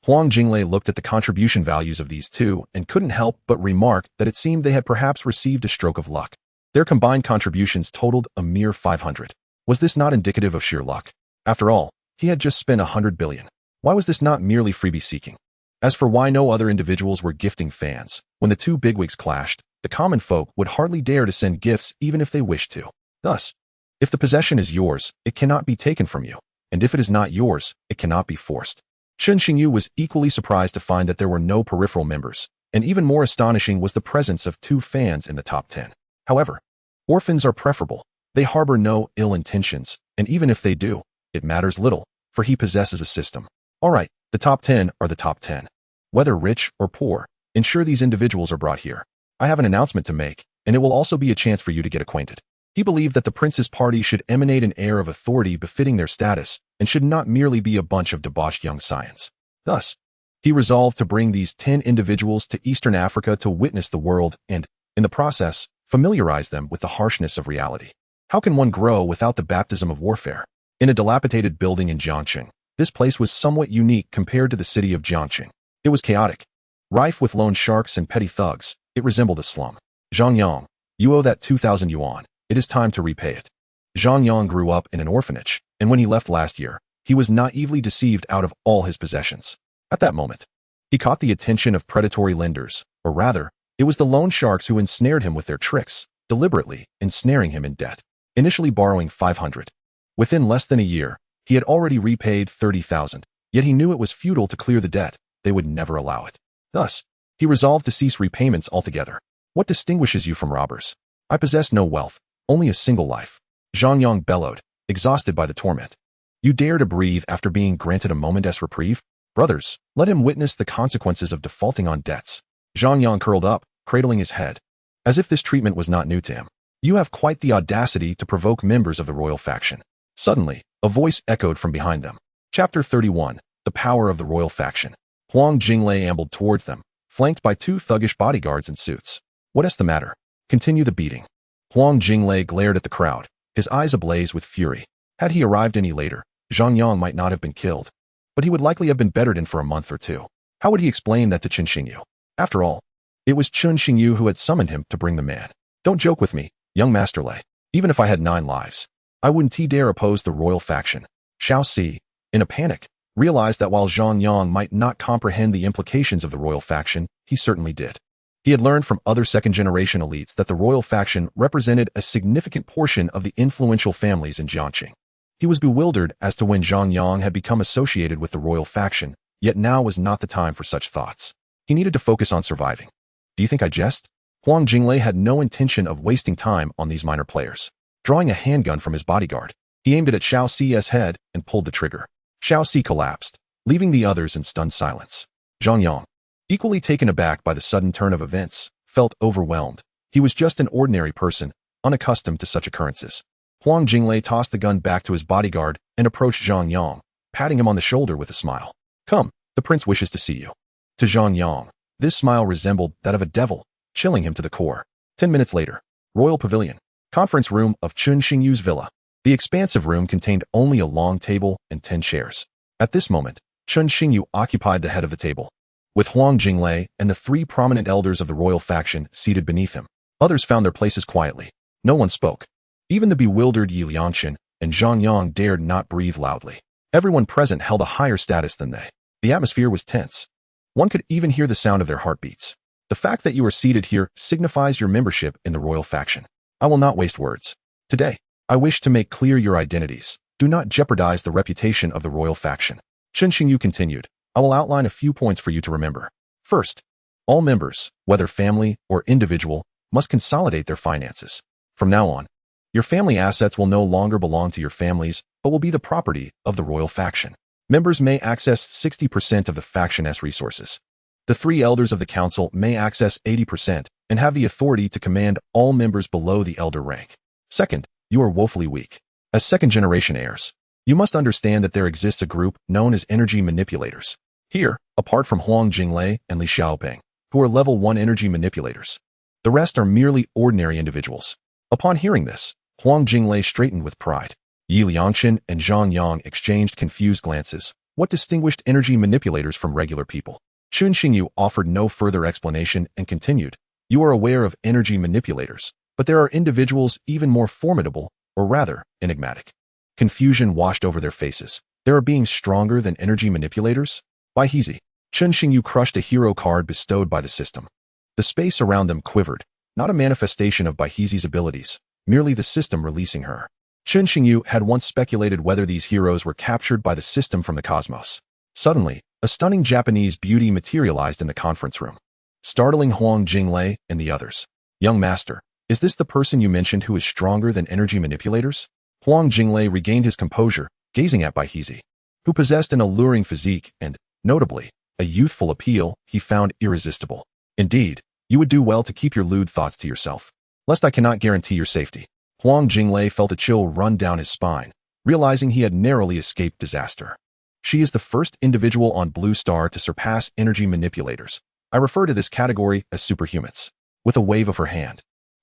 Speaker 1: Huang Jinglei looked at the contribution values of these two and couldn't help but remark that it seemed they had perhaps received a stroke of luck. Their combined contributions totaled a mere 500. Was this not indicative of sheer luck? After all, he had just spent 100 billion. Why was this not merely freebie seeking? As for why no other individuals were gifting fans, when the two bigwigs clashed, the common folk would hardly dare to send gifts even if they wished to. Thus, if the possession is yours, it cannot be taken from you, and if it is not yours, it cannot be forced. Chun Xingyu was equally surprised to find that there were no peripheral members, and even more astonishing was the presence of 2 fans in the top 10. However, orphans are preferable. They harbor no ill intentions, and even if they do, it matters little, for he possesses a system. All right, the top 10 are the top 10. Whether rich or poor, ensure these individuals are brought here. I have an announcement to make, and it will also be a chance for you to get acquainted. He believed that the prince's party should emanate an air of authority befitting their status and should not merely be a bunch of debauched young scions. Thus, he resolved to bring these 10 individuals to Eastern Africa to witness the world and, in the process, familiarize them with the harshness of reality. How can one grow without the baptism of warfare? In a dilapidated building in Jiangcheng, this place was somewhat unique compared to the city of Jiangcheng. It was chaotic, rife with loan sharks and petty thugs. It resembled a slum. Zhang Yang, you owe that 2,000 yuan. It is time to repay it. Zhang Yang grew up in an orphanage, and when he left last year, he was naively deceived out of all his possessions. At that moment, he caught the attention of predatory lenders, or rather, it was the loan sharks who ensnared him with their tricks, deliberately ensnaring him in debt. Initially borrowing 500. Within less than a year, he had already repaid 30,000, yet he knew it was futile to clear the debt. They would never allow it. Thus, he resolved to cease repayments altogether. What distinguishes you from robbers? I possess no wealth, only a single life. Zhang Yang bellowed, exhausted by the torment. You dare to breathe after being granted a moment's reprieve? Brothers, let him witness the consequences of defaulting on debts. Zhang Yang curled up, cradling his head, as if this treatment was not new to him. You have quite the audacity to provoke members of the royal faction. Suddenly, a voice echoed from behind them. Chapter 31, The Power of the Royal Faction. Huang Jinglei ambled towards them, flanked by 2 thuggish bodyguards in suits. What is the matter? Continue the beating. Huang Jinglei glared at the crowd, his eyes ablaze with fury. Had he arrived any later, Zhang Yang might not have been killed, but he would likely have been bettered in for a month or 2. How would he explain that to Chun Xingyu? After all, it was Chun Xingyu who had summoned him to bring the man. Don't joke with me, young Master Lei. Even if I had 9 lives, I wouldn't dare oppose the royal faction. Xiao Si, in a panic, realized that while Zhang Yang might not comprehend the implications of the royal faction, he certainly did. He had learned from other second-generation elites that the royal faction represented a significant portion of the influential families in Jiangxing. He was bewildered as to when Zhang Yang had become associated with the royal faction, yet now was not the time for such thoughts. He needed to focus on surviving. Do you think I jest? Huang Jinglei had no intention of wasting time on these minor players. Drawing a handgun from his bodyguard, he aimed it at Xiao Si's head and pulled the trigger. Xiao Si collapsed, leaving the others in stunned silence. Zhang Yang, equally taken aback by the sudden turn of events, felt overwhelmed. He was just an ordinary person, unaccustomed to such occurrences. Huang Jinglei tossed the gun back to his bodyguard and approached Zhang Yang, patting him on the shoulder with a smile. Come, the prince wishes to see you. To Zhang Yang, this smile resembled that of a devil, chilling him to the core. 10 minutes later, Royal Pavilion, conference room of Chun Xingyu's villa. The expansive room contained only a long table and 10 chairs. At this moment, Chun Xingyu occupied the head of the table, with Huang Jinglei and the 3 prominent elders of the royal faction seated beneath him. Others found their places quietly. No one spoke. Even the bewildered Yi Liangchen and Zhang Yang dared not breathe loudly. Everyone present held a higher status than they. The atmosphere was tense. One could even hear the sound of their heartbeats. The fact that you are seated here signifies your membership in the royal faction. I will not waste words. Today, I wish to make clear your identities. Do not jeopardize the reputation of the royal faction. Chun Xingyu continued. I will outline a few points for you to remember. First, all members, whether family or individual, must consolidate their finances. From now on, your family assets will no longer belong to your families, but will be the property of the royal faction. Members may access 60% of the faction's resources. The 3 elders of the council may access 80% and have the authority to command all members below the elder rank. Second, you are woefully weak. As second-generation heirs, you must understand that there exists a group known as energy manipulators. Here, apart from Huang Jinglei and Li Xiaoping, who are level 1 energy manipulators, the rest are merely ordinary individuals. Upon hearing this, Huang Jinglei straightened with pride. Yi Liangchen and Zhang Yang exchanged confused glances. What distinguished energy manipulators from regular people? Chun Xingyu offered no further explanation and continued. You are aware of energy manipulators, but there are individuals even more formidable, or rather, enigmatic. Confusion washed over their faces. There are beings stronger than energy manipulators? By Heezy, Chun Xingyu crushed a hero card bestowed by the system. The space around them quivered, not a manifestation of Baiheezy's abilities, merely the system releasing her. Chun Xingyu had once speculated whether these heroes were captured by the system from the cosmos. Suddenly, a stunning Japanese beauty materialized in the conference room, startling Huang Jinglei and the others. Young master, is this the person you mentioned who is stronger than energy manipulators? Huang Jinglei regained his composure, gazing at Baiheezy, who possessed an alluring physique and, notably, a youthful appeal he found irresistible. Indeed, you would do well to keep your lewd thoughts to yourself, lest I cannot guarantee your safety. Huang Jinglei felt a chill run down his spine, realizing he had narrowly escaped disaster. She is the first individual on Blue Star to surpass energy manipulators. I refer to this category as superhumans. With a wave of her hand,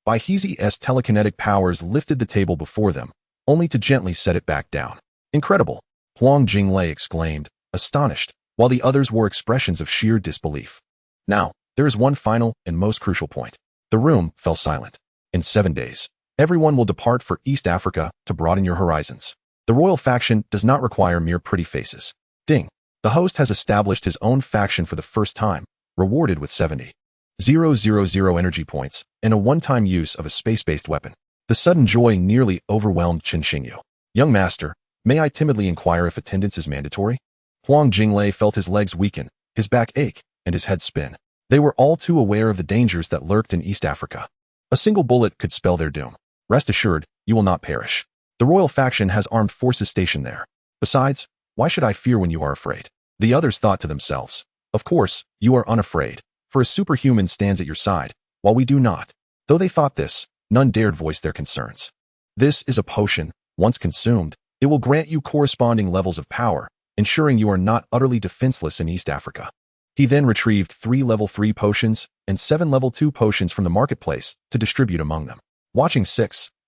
Speaker 1: Baiheezy's telekinetic powers lifted the table before them, only to gently set it back down. Incredible! Huang Jinglei exclaimed, astonished, while the others wore expressions of sheer disbelief. Now, there is one final and most crucial point. The room fell silent. In 7 days, everyone will depart for East Africa to broaden your horizons. The royal faction does not require mere pretty faces. Ding! The host has established his own faction for the first time, rewarded with 70,000 energy points and a one-time use of a space-based weapon. The sudden joy nearly overwhelmed Chun Xingyu. Young master, may I timidly inquire if attendance is mandatory? Huang Jinglei felt his legs weaken, his back ache, and his head spin. They were all too aware of the dangers that lurked in East Africa. A single bullet could spell their doom. Rest assured, you will not perish. The royal faction has armed forces stationed there. Besides, why should I fear when you are afraid? The others thought to themselves. Of course, you are unafraid, for a superhuman stands at your side, while we do not. Though they thought this, none dared voice their concerns. This is a potion. Once consumed, it will grant you corresponding levels of power, ensuring you are not utterly defenseless in East Africa. He then retrieved 3 level 3 potions and 7 level 2 potions from the marketplace to distribute among them. Watching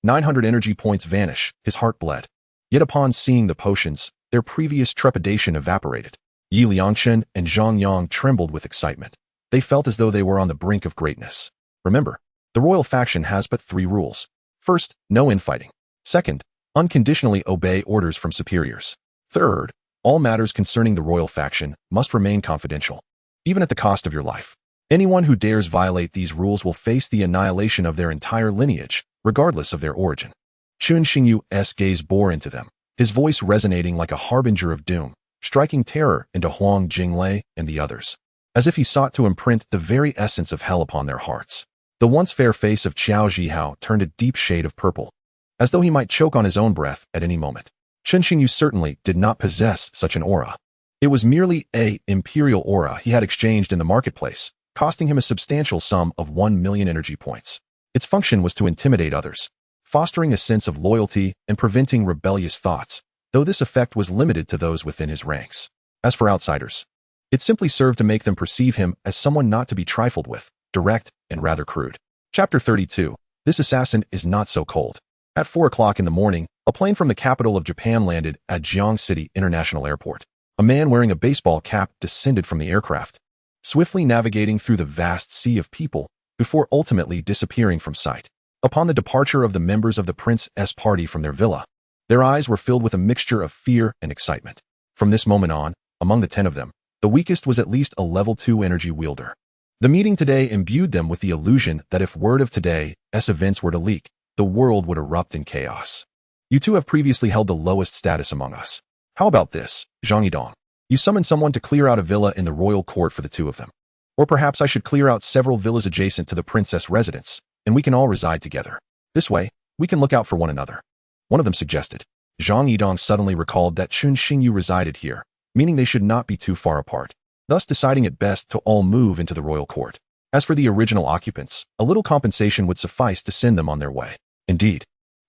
Speaker 1: 900 energy points vanish, his heart bled. Yet upon seeing the potions, their previous trepidation evaporated. Yi Liangchen and Zhang Yang trembled with excitement. They felt as though they were on the brink of greatness. Remember, the royal faction has but 3 rules. First, no infighting. Second, unconditionally obey orders from superiors. Third, all matters concerning the royal faction must remain confidential, even at the cost of your life. Anyone who dares violate these rules will face the annihilation of their entire lineage, regardless of their origin. Chun Xingyu's gaze bore into them, his voice resonating like a harbinger of doom, striking terror into Huang Jinglei and the others, as if he sought to imprint the very essence of hell upon their hearts. The once fair face of Qiao Zhihao turned a deep shade of purple, as though he might choke on his own breath at any moment. Chun Xingyu certainly did not possess such an aura. It was merely an imperial aura he had exchanged in the marketplace, costing him a substantial sum of 1 million energy points. Its function was to intimidate others, fostering a sense of loyalty and preventing rebellious thoughts, though this effect was limited to those within his ranks. As for outsiders, it simply served to make them perceive him as someone not to be trifled with, direct and rather crude. Chapter 32. This assassin is not so cold. At 4 o'clock in the morning, a plane from the capital of Japan landed at Jiang City International Airport. A man wearing a baseball cap descended from the aircraft, swiftly navigating through the vast sea of people before ultimately disappearing from sight. Upon the departure of the members of the Prince's party from their villa, their eyes were filled with a mixture of fear and excitement. From this moment on, among the 10 of them, the weakest was at least a level 2 energy wielder. The meeting today imbued them with the illusion that if word of today's events were to leak, the world would erupt in chaos. You two have previously held the lowest status among us. How about this, Zhang Yidong? You summon someone to clear out a villa in the royal court for the two of them. Or perhaps I should clear out several villas adjacent to the princess residence, and we can all reside together. This way, we can look out for one another. One of them suggested. Zhang Yidong suddenly recalled that Chun Xingyu resided here, meaning they should not be too far apart, thus deciding it best to all move into the royal court. As for the original occupants, a little compensation would suffice to send them on their way. Indeed.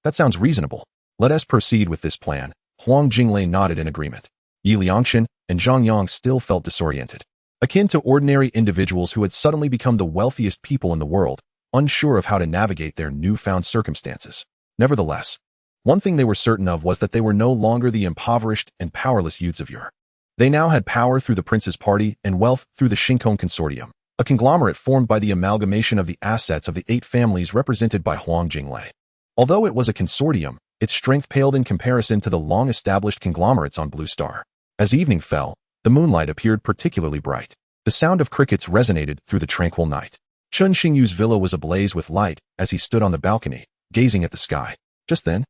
Speaker 1: That sounds reasonable. Let us proceed with this plan. Huang Jinglei nodded in agreement. Yi Liangchen and Zhang Yang still felt disoriented, akin to ordinary individuals who had suddenly become the wealthiest people in the world, unsure of how to navigate their newfound circumstances. Nevertheless, one thing they were certain of was that they were no longer the impoverished and powerless youths of yore. They now had power through the prince's party and wealth through the Shinkong Consortium, a conglomerate formed by the amalgamation of the assets of the 8 families represented by Huang Jinglei. Although it was a consortium, its strength paled in comparison to the long-established conglomerates on Blue Star. As evening fell, the moonlight appeared particularly bright. The sound of crickets resonated through the tranquil night. Chun Xingyu's villa was ablaze with light as he stood on the balcony, gazing at the sky. Just then,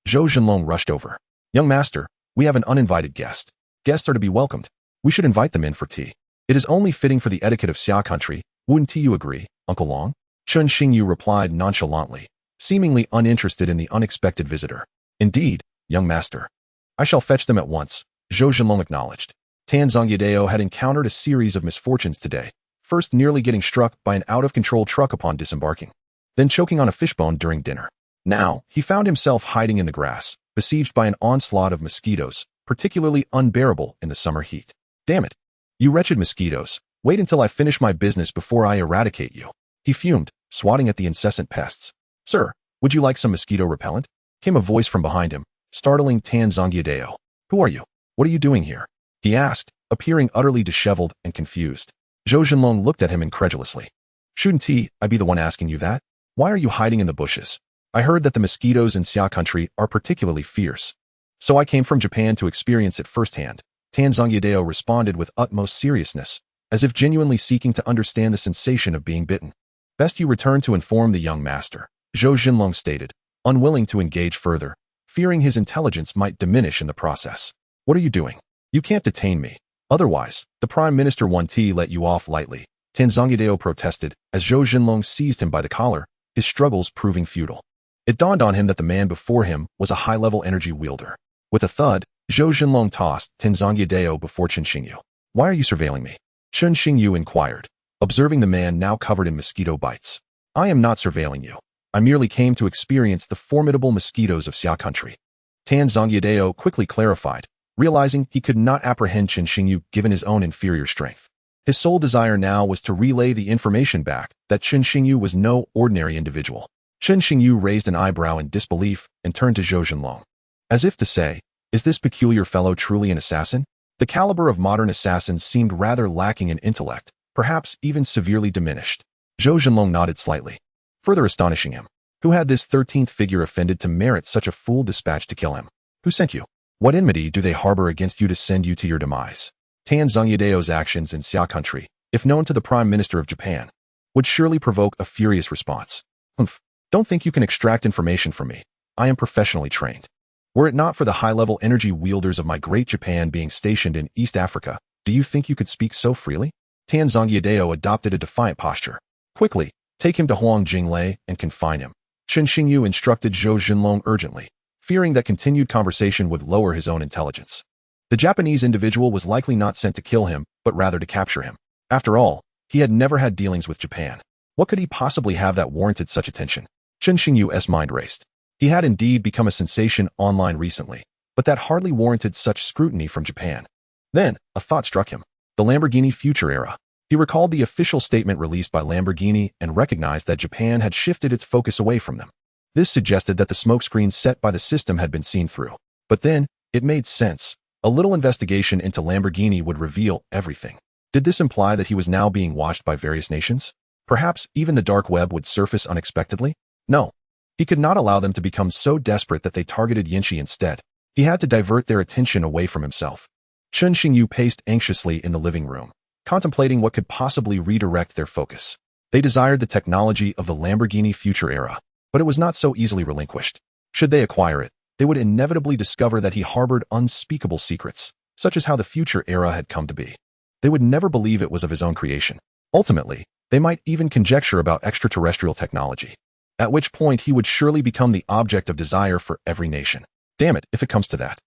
Speaker 1: Zhou Zhenlong rushed over. Young master, we have an uninvited guest. Guests are to be welcomed. We should invite them in for tea. It is only fitting for the etiquette of Xia country. Wouldn't you agree, Uncle Long? Chun Xingyu replied nonchalantly, seemingly uninterested in the unexpected visitor. Indeed, young master. I shall fetch them at once, Zhou Zhenlong acknowledged. Tan Zongyadeo had encountered a series of misfortunes today, first nearly getting struck by an out-of-control truck upon disembarking, then choking on a fishbone during dinner. Now, he found himself hiding in the grass, besieged by an onslaught of mosquitoes, particularly unbearable in the summer heat. Damn it! You wretched mosquitoes, wait until I finish my business before I eradicate you. He fumed, swatting at the incessant pests. Sir, would you like some mosquito repellent? Came a voice from behind him, startling Tan Zongyadeo. Who are you? What are you doing here? He asked, appearing utterly disheveled and confused. Zhou Zhenlong looked at him incredulously. Shouldn't I be the one asking you that? Why are you hiding in the bushes? I heard that the mosquitoes in Xia country are particularly fierce. So I came from Japan to experience it firsthand. Tan Zongyadeo responded with utmost seriousness, as if genuinely seeking to understand the sensation of being bitten. Best you return to inform the young master, Zhou Zhenlong stated, unwilling to engage further, fearing his intelligence might diminish in the process. What are you doing? You can't detain me. Otherwise, the Prime Minister won't let you off lightly, Tan Zongyadeo protested as Zhou Zhenlong seized him by the collar, his struggles proving futile. It dawned on him that the man before him was a high-level energy wielder. With a thud, Zhou Zhenlong tossed Tan Zongyadeo before Chun Xingyu. Why are you surveilling me? Chun Xingyu inquired, observing the man now covered in mosquito bites. I am not surveilling you. I merely came to experience the formidable mosquitoes of Xia country. Tan Zongyadeo quickly clarified, realizing he could not apprehend Chun Xingyu given his own inferior strength. His sole desire now was to relay the information back that Chun Xingyu was no ordinary individual. Chun Xingyu raised an eyebrow in disbelief and turned to Zhou Zhenlong, as if to say, is this peculiar fellow truly an assassin? The caliber of modern assassins seemed rather lacking in intellect, perhaps even severely diminished. Zhou Zhenlong nodded slightly, further astonishing him. Who had this 13th figure offended to merit such a fool dispatch to kill him? Who sent you? What enmity do they harbor against you to send you to your demise? Tan Zongyadeo's actions in Xia country, if known to the Prime Minister of Japan, would surely provoke a furious response. Humph, don't think you can extract information from me. I am professionally trained. Were it not for the high-level energy wielders of my great Japan being stationed in East Africa, do you think you could speak so freely? Tan Zongyadeo adopted a defiant posture. Quickly, take him to Huang Jinglei and confine him. Chun Xingyu instructed Zhou Zhenlong urgently, fearing that continued conversation would lower his own intelligence. The Japanese individual was likely not sent to kill him, but rather to capture him. After all, he had never had dealings with Japan. What could he possibly have that warranted such attention? Chun Xingyu's mind raced. He had indeed become a sensation online recently, but that hardly warranted such scrutiny from Japan. Then, a thought struck him. The Lamborghini future era. He recalled the official statement released by Lamborghini and recognized that Japan had shifted its focus away from them. This suggested that the smokescreen set by the system had been seen through. But then, it made sense. A little investigation into Lamborghini would reveal everything. Did this imply that he was now being watched by various nations? Perhaps even the dark web would surface unexpectedly? No. He could not allow them to become so desperate that they targeted Yinshi instead. He had to divert their attention away from himself. Chen Xingyu paced anxiously in the living room, contemplating what could possibly redirect their focus. They desired the technology of the Lamborghini future era, but it was not so easily relinquished. Should they acquire it, they would inevitably discover that he harbored unspeakable secrets, such as how the future era had come to be. They would never believe it was of his own creation. Ultimately, they might even conjecture about extraterrestrial technology, at which point he would surely become the object of desire for every nation. Damn it, if it comes to that.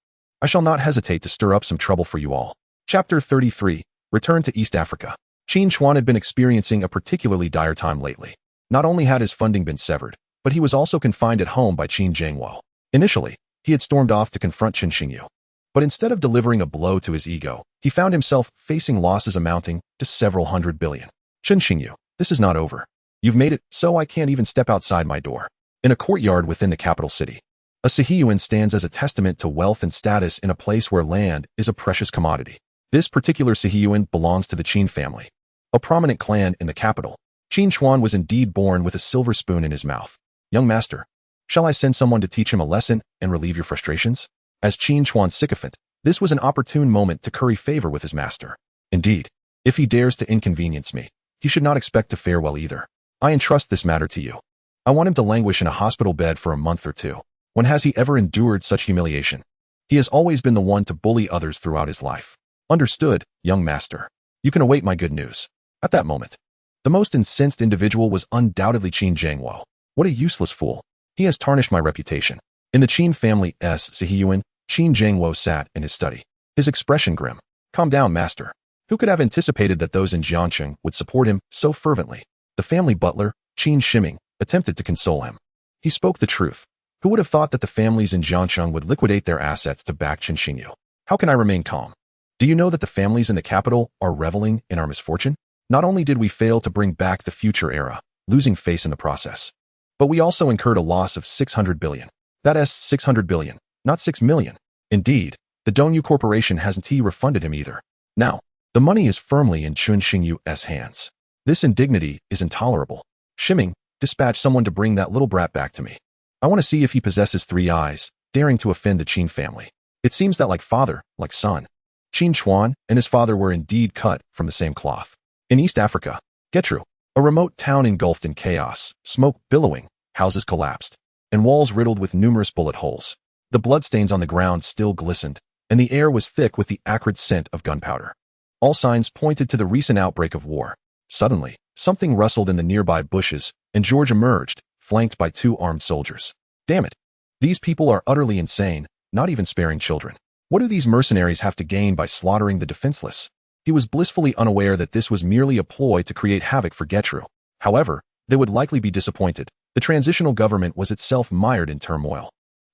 Speaker 1: I shall not hesitate to stir up some trouble for you all. Chapter 33. Return to East Africa. Qin Chuan had been experiencing a particularly dire time lately. Not only had his funding been severed, but he was also confined at home by Qin Zhengguo. Initially, he had stormed off to confront Chen Xingyu. But instead of delivering a blow to his ego, he found himself facing losses amounting to several hundred billion. Chen Xingyu, this is not over. You've made it so I can't even step outside my door. In a courtyard within the capital city, a Sihiyuan stands as a testament to wealth and status in a place where land is a precious commodity. This particular Sihiyuan belongs to the Qin family, a prominent clan in the capital. Qin Chuan was indeed born with a silver spoon in his mouth. Young master, shall I send someone to teach him a lesson and relieve your frustrations? As Qin Chuan's sycophant, this was an opportune moment to curry favor with his master. Indeed, if he dares to inconvenience me, he should not expect to fare well either. I entrust this matter to you. I want him to languish in a hospital bed for a month or two. When has he ever endured such humiliation? He has always been the one to bully others throughout his life. Understood, young master. You can await my good news. At that moment, the most incensed individual was undoubtedly Qin Zhengguo. What a useless fool. He has tarnished my reputation. In the Qin family's Sihiyuan, Qin Zhengguo sat in his study, his expression grim. Calm down, master. Who could have anticipated that those in Jiangcheng would support him so fervently? The family butler, Qin Shiming, attempted to console him. He spoke the truth. Who would have thought that the families in Jiangcheng would liquidate their assets to back Chen Xingyu? How can I remain calm? Do you know that the families in the capital are reveling in our misfortune? Not only did we fail to bring back the future era, losing face in the process, but we also incurred a loss of 600 billion. That is 600 billion, not 6 million. Indeed, the Dongyu Corporation hasn't refunded him either. Now, the money is firmly in Chen Xingyu's hands. This indignity is intolerable. Shiming, dispatch someone to bring that little brat back to me. I want to see if he possesses 3 eyes, daring to offend the Qin family. It seems that like father, like son. Qin Chuan and his father were indeed cut from the same cloth. In East Africa, Getru, a remote town engulfed in chaos, smoke billowing, houses collapsed, and walls riddled with numerous bullet holes. The bloodstains on the ground still glistened, and the air was thick with the acrid scent of gunpowder. All signs pointed to the recent outbreak of war. Suddenly, something rustled in the nearby bushes, and George emerged, flanked by 2 armed soldiers. Damn it! These people are utterly insane, not even sparing children. What do these mercenaries have to gain by slaughtering the defenseless? He was blissfully unaware that this was merely a ploy to create havoc for Getru. However, they would likely be disappointed. The transitional government was itself mired in turmoil,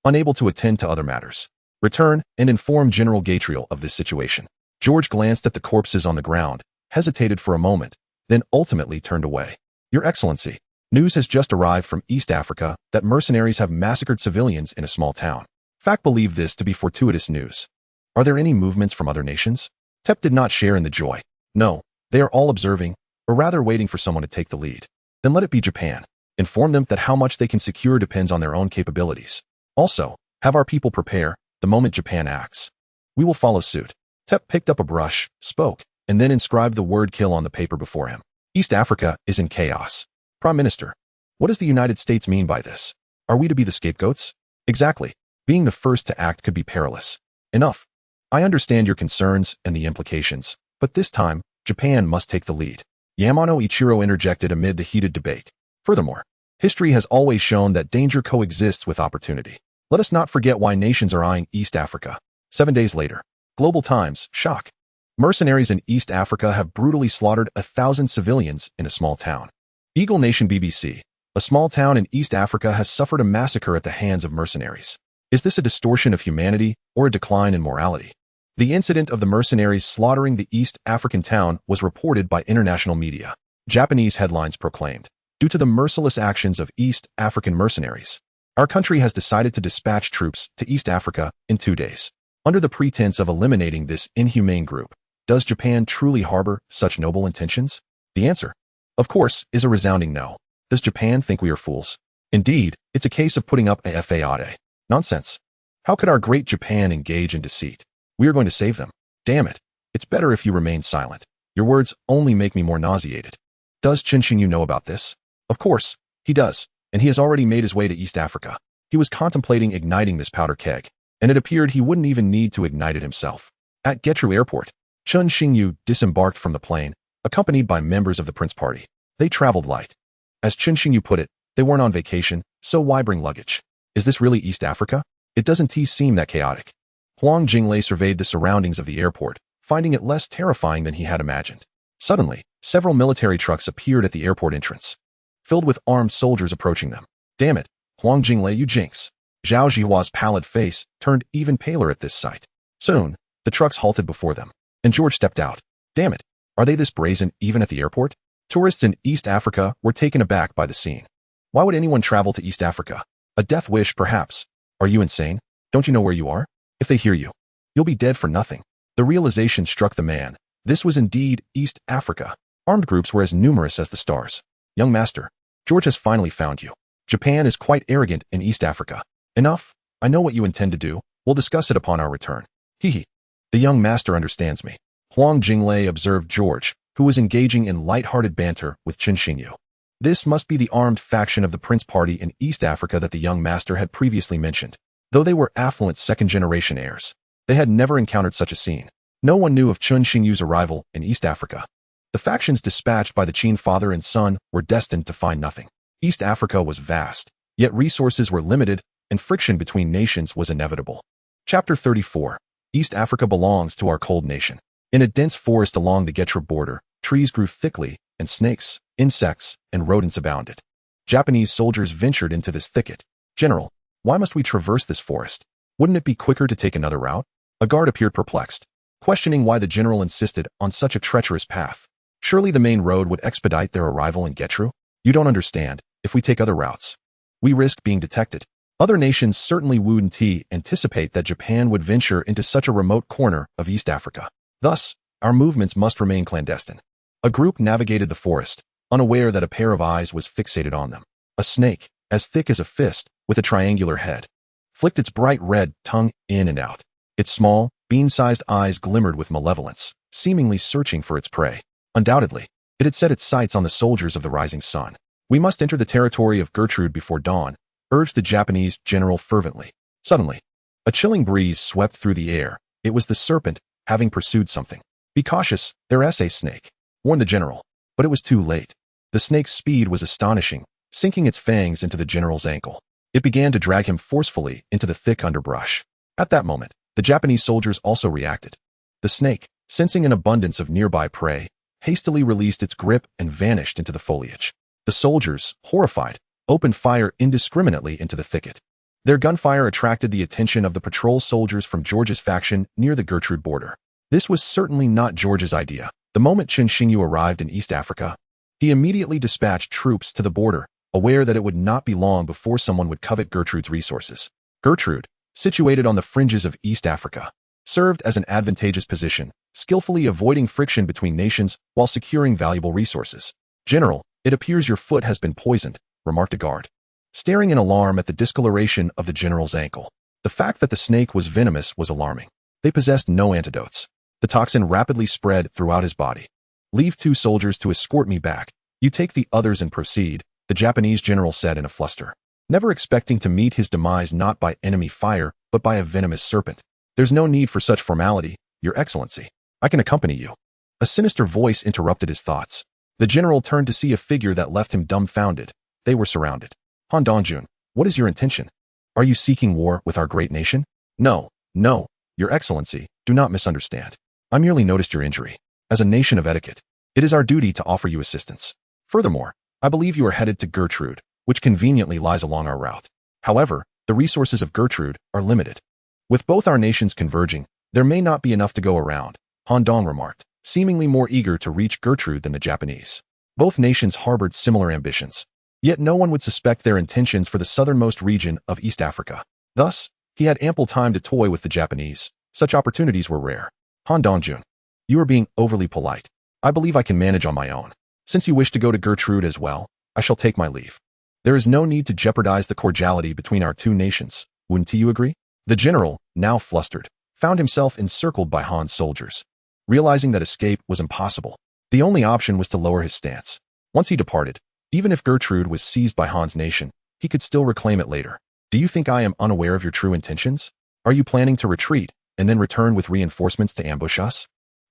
Speaker 1: unable to attend to other matters. Return and inform General Gatriel of this situation. George glanced at the corpses on the ground, hesitated for a moment, then ultimately turned away. Your Excellency, news has just arrived from East Africa that mercenaries have massacred civilians in a small town. Fact believe this to be fortuitous news. Are there any movements from other nations? Tep did not share in the joy. No, they are all observing, or rather waiting for someone to take the lead. Then let it be Japan. Inform them that how much they can secure depends on their own capabilities. Also, have our people prepare the moment Japan acts. We will follow suit. Tep picked up a brush, spoke, and then inscribed the word kill on the paper before him. East Africa is in chaos. Prime Minister, what does the United States mean by this? Are we to be the scapegoats? Exactly. Being the first to act could be perilous. Enough. I understand your concerns and the implications, but this time, Japan must take the lead. Yamano Ichiro interjected amid the heated debate. Furthermore, history has always shown that danger coexists with opportunity. Let us not forget why nations are eyeing East Africa. 7 days later. Global Times, shock. Mercenaries in East Africa have brutally slaughtered 1,000 civilians in a small town. Eagle Nation BBC, A small town in East Africa has suffered a massacre at the hands of mercenaries. Is this a distortion of humanity or a decline in morality? The incident of the mercenaries slaughtering the East African town was reported by international media. Japanese headlines proclaimed, "Due to the merciless actions of East African mercenaries, our country has decided to dispatch troops to East Africa in 2 days, under the pretense of eliminating this inhumane group." Does Japan truly harbor such noble intentions? The answer, of course, is a resounding no. Does Japan think we are fools? Indeed, it's a case of putting up a facade. Nonsense. How could our great Japan engage in deceit? We are going to save them. Damn it. It's better if you remain silent. Your words only make me more nauseated. Does Qin Xingyu know about this? Of course, he does, and he has already made his way to East Africa. He was contemplating igniting this powder keg, and it appeared he wouldn't even need to ignite it himself. At Getru Airport, Qin Xingyu disembarked from the plane, accompanied by members of the Prince Party. They traveled light. As Qin Xingyu put it, they weren't on vacation, so why bring luggage? Is this really East Africa? It doesn't seem that chaotic. Huang Jinglei surveyed the surroundings of the airport, finding it less terrifying than he had imagined. Suddenly, several military trucks appeared at the airport entrance, filled with armed soldiers approaching them. Damn it, Huang Jinglei, you jinx. Zhao Jihua's pallid face turned even paler at this sight. Soon, the trucks halted before them, and George stepped out. Damn it, are they this brazen even at the airport? Tourists in East Africa were taken aback by the scene. Why would anyone travel to East Africa? A death wish, perhaps. Are you insane? Don't you know where you are? If they hear you, you'll be dead for nothing. The realization struck the man. This was indeed East Africa. Armed groups were as numerous as the stars. Young master, George has finally found you. Japan is quite arrogant in East Africa. Enough. I know what you intend to do. We'll discuss it upon our return. Hee. The young master understands me. Huang Jinglei observed George, who was engaging in light-hearted banter with Qin Xingyu. This must be the armed faction of the Prince Party in East Africa that the young master had previously mentioned. Though they were affluent second-generation heirs, they had never encountered such a scene. No one knew of Qin Xingyu's arrival in East Africa. The factions dispatched by the Qin father and son were destined to find nothing. East Africa was vast, yet resources were limited, and friction between nations was inevitable. Chapter 34. East Africa belongs to our cold nation. In a dense forest along the Getru border, trees grew thickly, and snakes, insects, and rodents abounded. Japanese soldiers ventured into this thicket. "General, why must we traverse this forest? Wouldn't it be quicker to take another route?" A guard appeared perplexed, questioning why the general insisted on such a treacherous path. Surely the main road would expedite their arrival in Getru? "You don't understand. If we take other routes, we risk being detected. Other nations certainly wouldn't anticipate that Japan would venture into such a remote corner of East Africa. Thus, our movements must remain clandestine." A group navigated the forest, unaware that a pair of eyes was fixated on them. A snake, as thick as a fist, with a triangular head, flicked its bright red tongue in and out. Its small, bean-sized eyes glimmered with malevolence, seemingly searching for its prey. Undoubtedly, it had set its sights on the soldiers of the rising sun. "We must enter the territory of Gertrude before dawn," urged the Japanese general fervently. Suddenly, a chilling breeze swept through the air. It was the serpent, having pursued something. "Be cautious, there's a snake," warned the general, but it was too late. The snake's speed was astonishing, sinking its fangs into the general's ankle. It began to drag him forcefully into the thick underbrush. At that moment, the Japanese soldiers also reacted. The snake, sensing an abundance of nearby prey, hastily released its grip and vanished into the foliage. The soldiers, horrified, opened fire indiscriminately into the thicket. Their gunfire attracted the attention of the patrol soldiers from George's faction near the Gertrude border. This was certainly not George's idea. The moment Qin Xingyu arrived in East Africa, he immediately dispatched troops to the border, aware that it would not be long before someone would covet Gertrude's resources. Gertrude, situated on the fringes of East Africa, served as an advantageous position, skillfully avoiding friction between nations while securing valuable resources. "General, it appears your foot has been poisoned," remarked a guard, staring in alarm at the discoloration of the general's ankle. The fact that the snake was venomous was alarming. They possessed no antidotes. The toxin rapidly spread throughout his body. "Leave 2 soldiers to escort me back. You take the others and proceed," the Japanese general said in a fluster, never expecting to meet his demise not by enemy fire, but by a venomous serpent. "There's no need for such formality, Your Excellency. I can accompany you." A sinister voice interrupted his thoughts. The general turned to see a figure that left him dumbfounded. They were surrounded. "Han Dongjun, what is your intention? Are you seeking war with our great nation?" No, Your Excellency, do not misunderstand. I merely noticed your injury. As a nation of etiquette, it is our duty to offer you assistance. Furthermore, I believe you are headed to Gertrude, which conveniently lies along our route. However, the resources of Gertrude are limited. With both our nations converging, there may not be enough to go around, Han Dong remarked, seemingly more eager to reach Gertrude than the Japanese. Both nations harbored similar ambitions. Yet no one would suspect their intentions for the southernmost region of East Africa. Thus, he had ample time to toy with the Japanese. Such opportunities were rare. Han Dongjun, you are being overly polite. I believe I can manage on my own. Since you wish to go to Gertrude as well, I shall take my leave. There is no need to jeopardize the cordiality between our two nations, wouldn't you agree? The general, now flustered, found himself encircled by Han's soldiers. Realizing that escape was impossible, the only option was to lower his stance. Once he departed, even if Gertrude was seized by Han's nation, he could still reclaim it later. Do you think I am unaware of your true intentions? Are you planning to retreat, and then return with reinforcements to ambush us?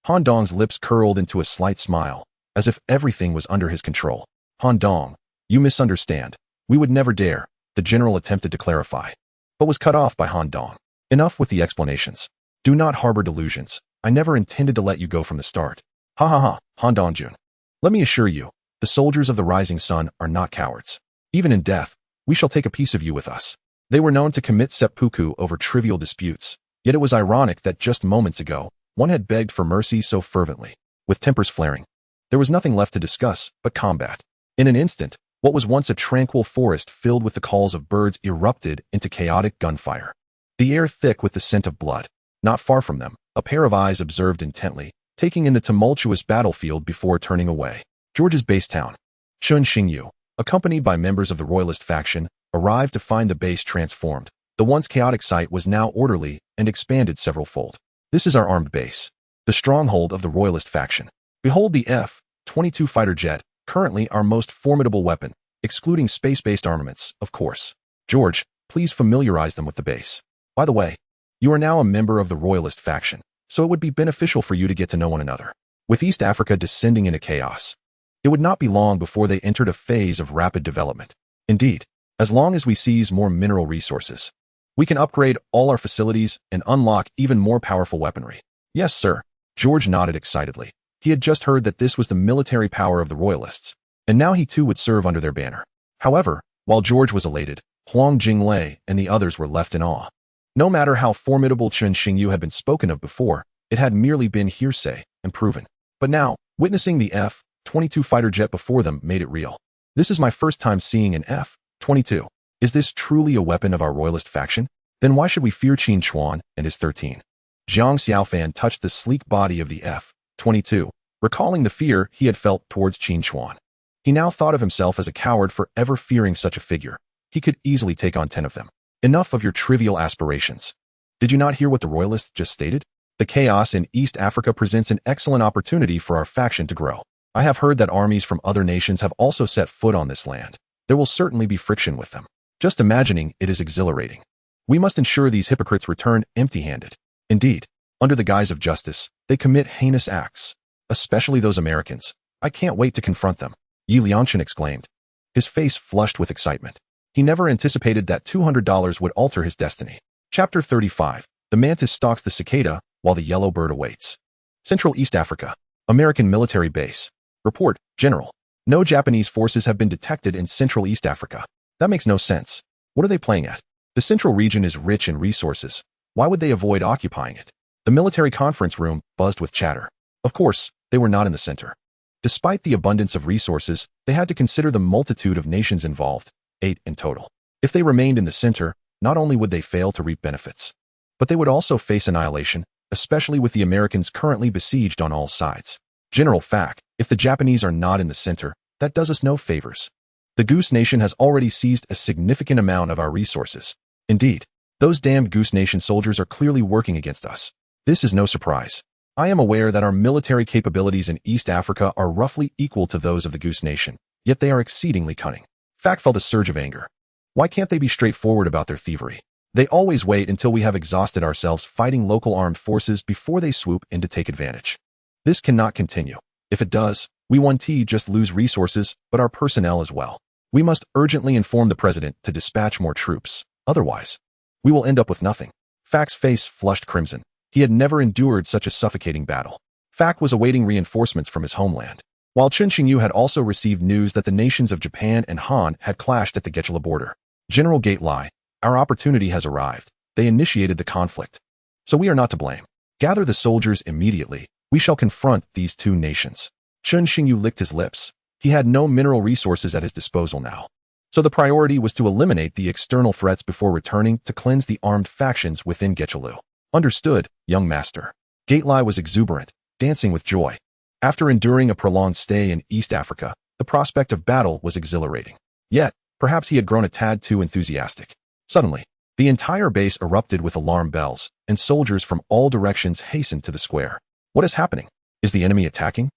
Speaker 1: Han Dong's lips curled into a slight smile, as if everything was under his control. Han Dong, you misunderstand. We would never dare, the general attempted to clarify, but was cut off by Han Dong. Enough with the explanations. Do not harbor delusions. I never intended to let you go from the start. Ha ha ha, Han Dongjun. Let me assure you, the soldiers of the rising sun are not cowards. Even in death, we shall take a piece of you with us. They were known to commit seppuku over trivial disputes, yet it was ironic that just moments ago, one had begged for mercy so fervently. With tempers flaring, there was nothing left to discuss but combat. In an instant, what was once a tranquil forest filled with the calls of birds erupted into chaotic gunfire. The air thick with the scent of blood. Not far from them, a pair of eyes observed intently, taking in the tumultuous battlefield before turning away. George's base town. Chun Xingyu, accompanied by members of the royalist faction, arrived to find the base transformed. The once chaotic site was now orderly and expanded several-fold. This is our armed base, the stronghold of the royalist faction. Behold the F-22 fighter jet, currently our most formidable weapon, excluding space-based armaments, of course. George, please familiarize them with the base. By the way, you are now a member of the royalist faction, so it would be beneficial for you to get to know one another. With East Africa descending into chaos, it would not be long before they entered a phase of rapid development. Indeed, as long as we seize more mineral resources, we can upgrade all our facilities and unlock even more powerful weaponry. Yes, sir. George nodded excitedly. He had just heard that this was the military power of the royalists, and now he too would serve under their banner. However, while George was elated, Huang Jinglei and the others were left in awe. No matter how formidable Chun Xingyu had been spoken of before, it had merely been hearsay and proven. But now, witnessing the F-22 fighter jet before them made it real. This is my first time seeing an F-22. Is this truly a weapon of our royalist faction? Then why should we fear Qin Chuan and his 13? Jiang Xiaofan touched the sleek body of the F-22, recalling the fear he had felt towards Qin Chuan. He now thought of himself as a coward for ever fearing such a figure. He could easily take on 10 of them. Enough of your trivial aspirations. Did you not hear what the royalists just stated? The chaos in East Africa presents an excellent opportunity for our faction to grow. I have heard that armies from other nations have also set foot on this land. There will certainly be friction with them. Just imagining it is exhilarating. We must ensure these hypocrites return empty-handed. Indeed, under the guise of justice, they commit heinous acts, especially those Americans. I can't wait to confront them, Yi Liangshan exclaimed. His face flushed with excitement. He never anticipated that $200 would alter his destiny. Chapter 35. The mantis stalks the cicada, while the yellow bird awaits. Central East Africa. American military base. Report, General. No Japanese forces have been detected in Central East Africa. That makes no sense. What are they playing at? The central region is rich in resources. Why would they avoid occupying it? The military conference room buzzed with chatter. Of course, they were not in the center. Despite the abundance of resources, they had to consider the multitude of nations involved, 8 in total. If they remained in the center, not only would they fail to reap benefits, but they would also face annihilation, especially with the Americans currently besieged on all sides. General fact, if the Japanese are not in the center, that does us no favors. The Goose Nation has already seized a significant amount of our resources. Indeed, those damned Goose Nation soldiers are clearly working against us. This is no surprise. I am aware that our military capabilities in East Africa are roughly equal to those of the Goose Nation, yet they are exceedingly cunning. Fact felt a surge of anger. Why can't they be straightforward about their thievery? They always wait until we have exhausted ourselves fighting local armed forces before they swoop in to take advantage. This cannot continue. If it does, we 1T just lose resources, but our personnel as well. We must urgently inform the president to dispatch more troops. Otherwise, we will end up with nothing. Fact's face flushed crimson. He had never endured such a suffocating battle. Fact was awaiting reinforcements from his homeland. while Chen Xingyu had also received news that the nations of Japan and Han had clashed at the Getchula border. General Gately, our opportunity has arrived. They initiated the conflict. So we are not to blame. Gather the soldiers immediately. We shall confront these two nations. Chen Xingyu licked his lips. He had no mineral resources at his disposal now. So the priority was to eliminate the external threats before returning to cleanse the armed factions within Getchulu. Understood, young master. Gately was exuberant, dancing with joy. After enduring a prolonged stay in East Africa, the prospect of battle was exhilarating. Yet, perhaps he had grown a tad too enthusiastic. Suddenly, the entire base erupted with alarm bells, and soldiers from all directions hastened to the square. What is happening? Is the enemy attacking?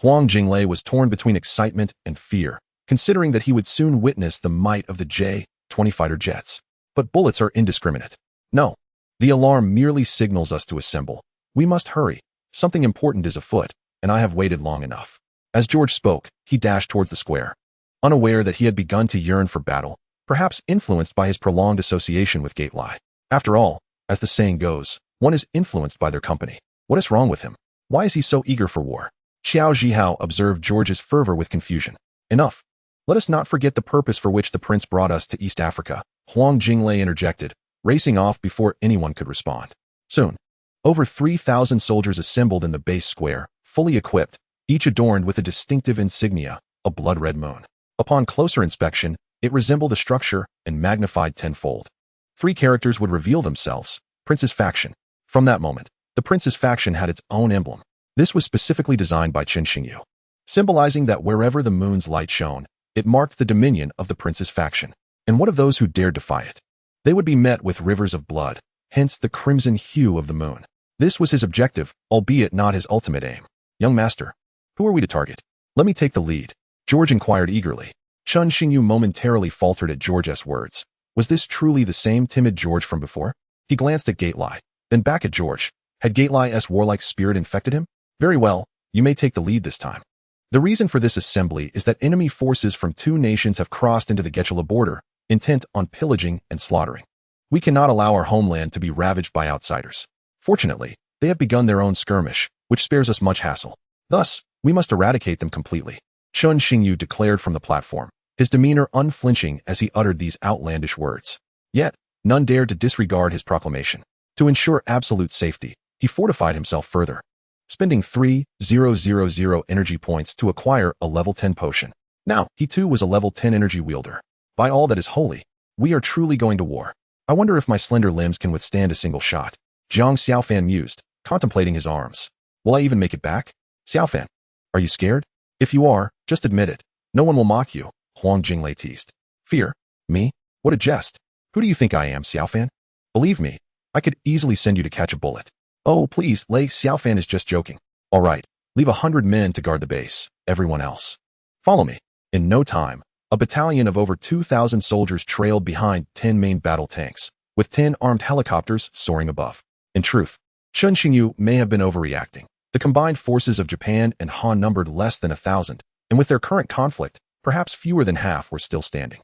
Speaker 1: Huang Jinglei was torn between excitement and fear, considering that he would soon witness the might of the J-20 fighter jets. But bullets are indiscriminate. No. The alarm merely signals us to assemble. We must hurry. Something important is afoot, and I have waited long enough. As George spoke, he dashed towards the square. Unaware that he had begun to yearn for battle, perhaps influenced by his prolonged association with Gately. After all, as the saying goes, one is influenced by their company. What is wrong with him? Why is he so eager for war? Xiao Zhihao observed George's fervor with confusion. Enough. Let us not forget the purpose for which the prince brought us to East Africa, Huang Jinglei interjected, racing off before anyone could respond. Soon, over 3,000 soldiers assembled in the base square, fully equipped, each adorned with a distinctive insignia, a blood-red moon. Upon closer inspection, it resembled a structure and magnified tenfold. 3 characters would reveal themselves: Prince's faction. From that moment, the Prince's faction had its own emblem. This was specifically designed by Chen Xingyu, symbolizing that wherever the moon's light shone, it marked the dominion of the Prince's faction. And what of those who dared defy it? They would be met with rivers of blood, hence the crimson hue of the moon. This was his objective, albeit not his ultimate aim. Young master, who are we to target? Let me take the lead, George inquired eagerly. Chen Xingyu momentarily faltered at George's words. Was this truly the same timid George from before? He glanced at Gately, then back at George. Had Gately's warlike spirit infected him? Very well, you may take the lead this time. The reason for this assembly is that enemy forces from 2 nations have crossed into the Getchula border, intent on pillaging and slaughtering. We cannot allow our homeland to be ravaged by outsiders. Fortunately, they have begun their own skirmish, which spares us much hassle. Thus, we must eradicate them completely. Chen Xingyu declared from the platform, his demeanor unflinching as he uttered these outlandish words. Yet, none dared to disregard his proclamation. To ensure absolute safety, he fortified himself further, spending 3,000 energy points to acquire a level 10 potion. Now, he too was a level 10 energy wielder. By all that is holy, we are truly going to war. I wonder if my slender limbs can withstand a single shot. Jiang Xiaofan mused, contemplating his arms. Will I even make it back? Xiaofan, are you scared? If you are, just admit it. No one will mock you, Huang Jinglei teased. Fear? Me? What a jest. Who do you think I am, Xiaofan? Believe me, I could easily send you to catch a bullet. Oh, please, Lei Xiaofan is just joking. All right, leave 100 men to guard the base, everyone else. Follow me. In no time, a battalion of over 2,000 soldiers trailed behind 10 main battle tanks, with 10 armed helicopters soaring above. In truth, Chen Xingyu may have been overreacting. The combined forces of Japan and Han numbered less than 1,000, and with their current conflict, perhaps fewer than half were still standing.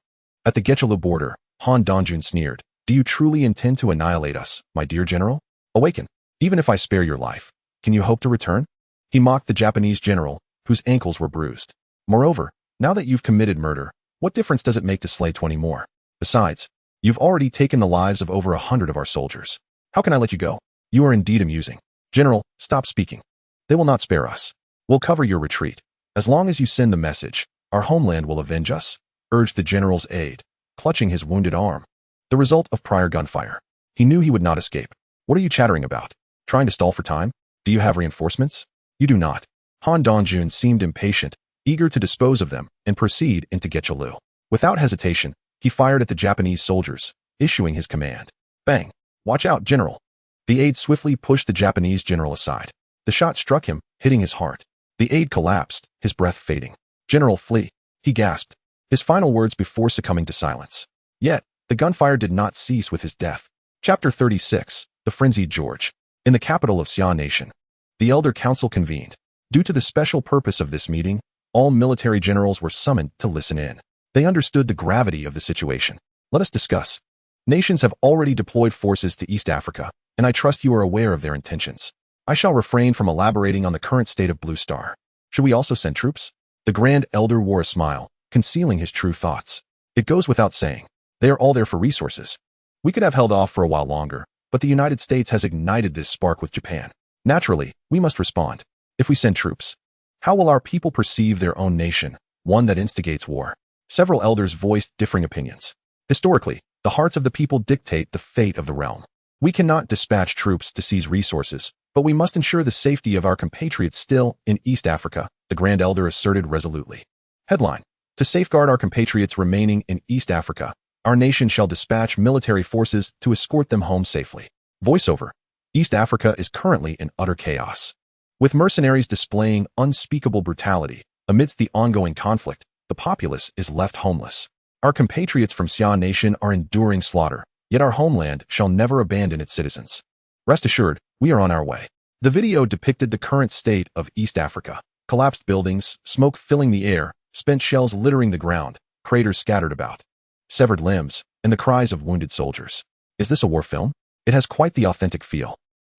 Speaker 1: At the Getchula border, Han Dongjun sneered. Do you truly intend to annihilate us, my dear general? Awaken. Even if I spare your life, can you hope to return? He mocked the Japanese general, whose ankles were bruised. Moreover, now that you've committed murder, what difference does it make to slay 20 more? Besides, you've already taken the lives of over 100 of our soldiers. How can I let you go? You are indeed amusing. General, stop speaking. They will not spare us. We'll cover your retreat. As long as you send the message, our homeland will avenge us, urged the general's aide, clutching his wounded arm. The result of prior gunfire. He knew he would not escape. What are you chattering about? Trying to stall for time? Do you have reinforcements? You do not. Han Dongjun seemed impatient, eager to dispose of them and proceed into Getchulu. Without hesitation, he fired at the Japanese soldiers, issuing his command. Bang! Watch out, general! The aide swiftly pushed the Japanese general aside. The shot struck him, hitting his heart. The aide collapsed, his breath fading. General, flee! He gasped, his final words before succumbing to silence. Yet, the gunfire did not cease with his death. Chapter 36, The Frenzied George. In the capital of Xia Nation, the Elder Council convened. Due to the special purpose of this meeting, all military generals were summoned to listen in. They understood the gravity of the situation. Let us discuss. Nations have already deployed forces to East Africa, and I trust you are aware of their intentions. I shall refrain from elaborating on the current state of Blue Star. Should we also send troops? The Grand Elder wore a smile, concealing his true thoughts. It goes without saying. They are all there for resources. We could have held off for a while longer, but the United States has ignited this spark with Japan. Naturally, we must respond. If we send troops, how will our people perceive their own nation, one that instigates war? Several elders voiced differing opinions. Historically, the hearts of the people dictate the fate of the realm. We cannot dispatch troops to seize resources, but we must ensure the safety of our compatriots still in East Africa, the Grand Elder asserted resolutely. Headline: To safeguard our compatriots remaining in East Africa, our nation shall dispatch military forces to escort them home safely. Voiceover: East Africa is currently in utter chaos. With mercenaries displaying unspeakable brutality, amidst the ongoing conflict, the populace is left homeless. Our compatriots from Xia Nation are enduring slaughter, yet our homeland shall never abandon its citizens. Rest assured, we are on our way. The video depicted the current state of East Africa. Collapsed buildings, smoke filling the air, spent shells littering the ground, craters scattered about, severed limbs, and the cries of wounded soldiers. Is this a war film? It has quite the authentic feel.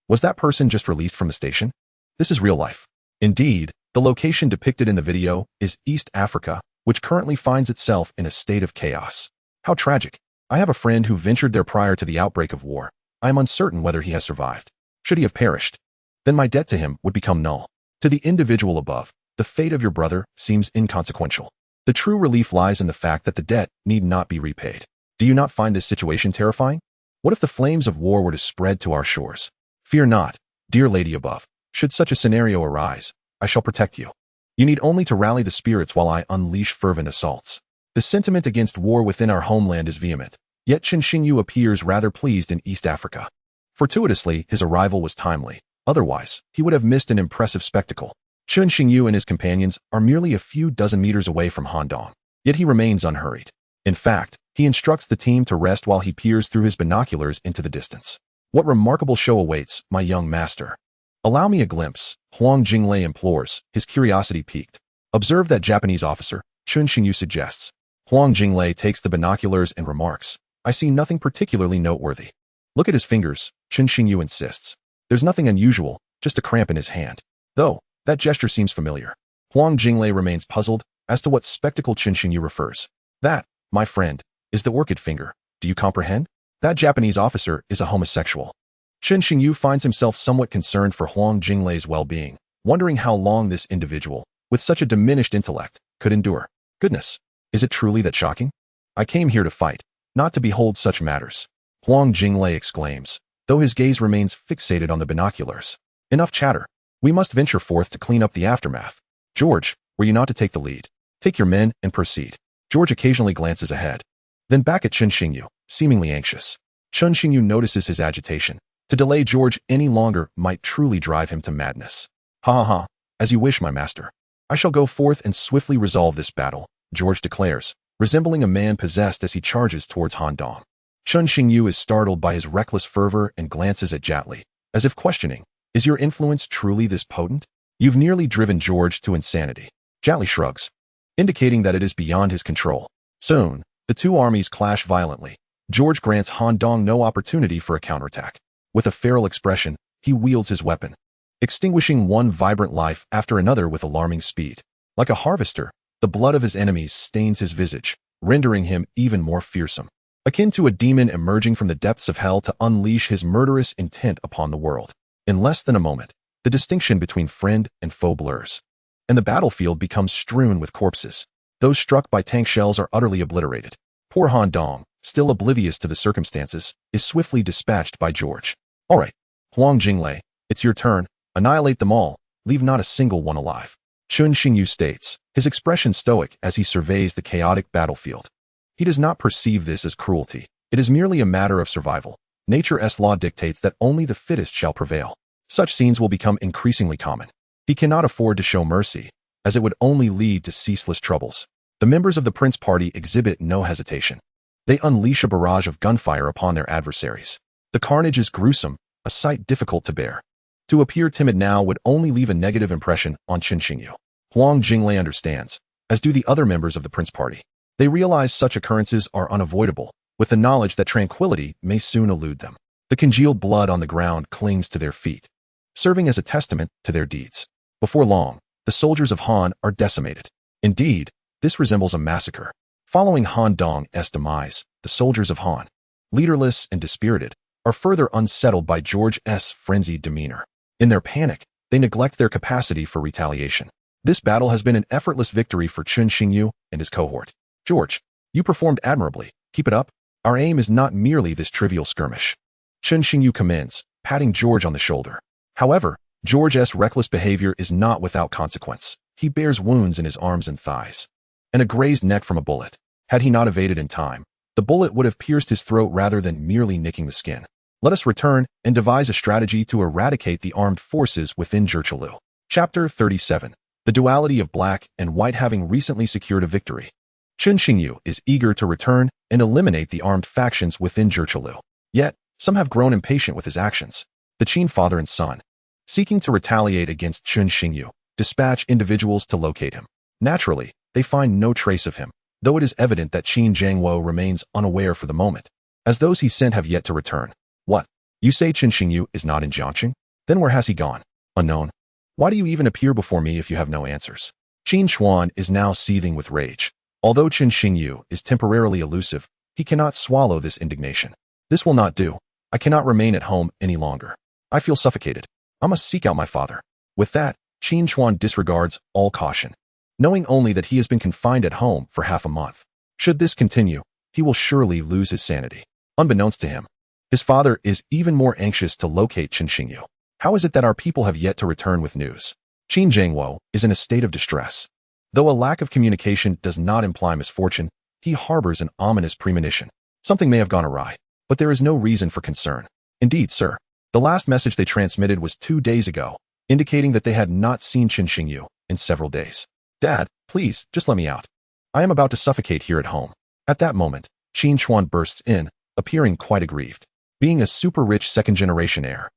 Speaker 1: Was that person just released from the station? This is real life. Indeed, the location depicted in the video is East Africa, which currently finds itself in a state of chaos. How tragic. I have a friend who ventured there prior to the outbreak of war. I am uncertain whether he has survived. Should he have perished, then my debt to him would become null. To the individual above, the fate of your brother seems inconsequential. The true relief lies in the fact that the debt need not be repaid. Do you not find this situation terrifying? What if the flames of war were to spread to our shores? Fear not, dear lady above. Should such a scenario arise, I shall protect you. You need only to rally the spirits while I unleash fervent assaults. The sentiment against war within our homeland is vehement, yet Chen Xingyu appears rather pleased in East Africa. Fortuitously, his arrival was timely. Otherwise, he would have missed an impressive spectacle. Chen Xingyu and his companions are merely a few dozen meters away from Handong, yet he remains unhurried. In fact, he instructs the team to rest while he peers through his binoculars into the distance. What remarkable show awaits, my young master? Allow me a glimpse, Huang Jinglei implores, his curiosity piqued. Observe that Japanese officer, Chen Xingyu suggests. Huang Jinglei takes the binoculars and remarks, I see nothing particularly noteworthy. Look at his fingers, Chen Xingyu insists. There's nothing unusual, just a cramp in his hand. Though, that gesture seems familiar. Huang Jinglei remains puzzled as to what spectacle Chen Xingyu refers. That, my friend, is the orchid finger. Do you comprehend? That Japanese officer is a homosexual. Chen Xingyu finds himself somewhat concerned for Huang Jinglei's well-being, wondering how long this individual, with such a diminished intellect, could endure. Goodness, is it truly that shocking? I came here to fight, not to behold such matters. Huang Jinglei exclaims, though his gaze remains fixated on the binoculars. Enough chatter. We must venture forth to clean up the aftermath. George, were you not to take the lead? Take your men and proceed. George occasionally glances ahead, then back at Chen Xingyu, seemingly anxious. Chen Xingyu notices his agitation. To delay George any longer might truly drive him to madness. Ha ha ha, as you wish, my master. I shall go forth and swiftly resolve this battle, George declares, resembling a man possessed as he charges towards Handong. Chen Xingyu is startled by his reckless fervor and glances at Jatli, as if questioning, is your influence truly this potent? You've nearly driven George to insanity. Jatli shrugs, indicating that it is beyond his control. Soon, the two armies clash violently. George grants Handong no opportunity for a counterattack. With a feral expression, he wields his weapon, extinguishing one vibrant life after another with alarming speed. Like a harvester, the blood of his enemies stains his visage, rendering him even more fearsome. Akin to a demon emerging from the depths of hell to unleash his murderous intent upon the world. In less than a moment, the distinction between friend and foe blurs, and the battlefield becomes strewn with corpses. Those struck by tank shells are utterly obliterated. Poor Handong, still oblivious to the circumstances, is swiftly dispatched by George. All right, Huang Jinglei, it's your turn. Annihilate them all, leave not a single one alive. Chen Xingyu states, his expression stoic as he surveys the chaotic battlefield. He does not perceive this as cruelty. It is merely a matter of survival. Nature's law dictates that only the fittest shall prevail. Such scenes will become increasingly common. He cannot afford to show mercy, as it would only lead to ceaseless troubles. The members of the Prince Party exhibit no hesitation. They unleash a barrage of gunfire upon their adversaries. The carnage is gruesome, a sight difficult to bear. To appear timid now would only leave a negative impression on Chen Xingyu. Huang Jinglei understands, as do the other members of the Prince Party. They realize such occurrences are unavoidable, with the knowledge that tranquility may soon elude them. The congealed blood on the ground clings to their feet, serving as a testament to their deeds. Before long, the soldiers of Han are decimated. Indeed, this resembles a massacre. Following Han Dong's demise, the soldiers of Han, leaderless and dispirited, are further unsettled by George's frenzied demeanor. In their panic, they neglect their capacity for retaliation. This battle has been an effortless victory for Chen Xingyu and his cohort. George, you performed admirably. Keep it up. Our aim is not merely this trivial skirmish. Chen Xingyu commends, patting George on the shoulder. However, George's reckless behavior is not without consequence. He bears wounds in his arms and thighs, and a grazed neck from a bullet. Had he not evaded in time, the bullet would have pierced his throat rather than merely nicking the skin. Let us return and devise a strategy to eradicate the armed forces within Zhiqilu. Chapter 37. The duality of black and white having recently secured a victory. Chen Xingyu is eager to return and eliminate the armed factions within Zhiqilu. Yet, some have grown impatient with his actions. The Qin father and son, seeking to retaliate against Chen Xingyu, dispatch individuals to locate him. Naturally, they find no trace of him, though it is evident that Qin Zhangwo remains unaware for the moment, as those he sent have yet to return. What? You say Chen Xingyu is not in Jiangqing? Then where has he gone? Unknown. Why do you even appear before me if you have no answers? Qin Chuan is now seething with rage. Although Chen Xingyu is temporarily elusive, he cannot swallow this indignation. This will not do. I cannot remain at home any longer. I feel suffocated. I must seek out my father. With that, Qin Chuan disregards all caution, knowing only that he has been confined at home for half a month. Should this continue, he will surely lose his sanity. Unbeknownst to him, his father is even more anxious to locate Chen Xingyu. How is it that our people have yet to return with news? Qin Zhangwo is in a state of distress. Though a lack of communication does not imply misfortune, he harbors an ominous premonition. Something may have gone awry, but there is no reason for concern. Indeed, sir. The last message they transmitted was 2 days ago, indicating that they had not seen Chen Xingyu in several days. Dad, please, just let me out. I am about to suffocate here at home. At that moment, Qin Chuan bursts in, appearing quite aggrieved. Being a super-rich second-generation heir,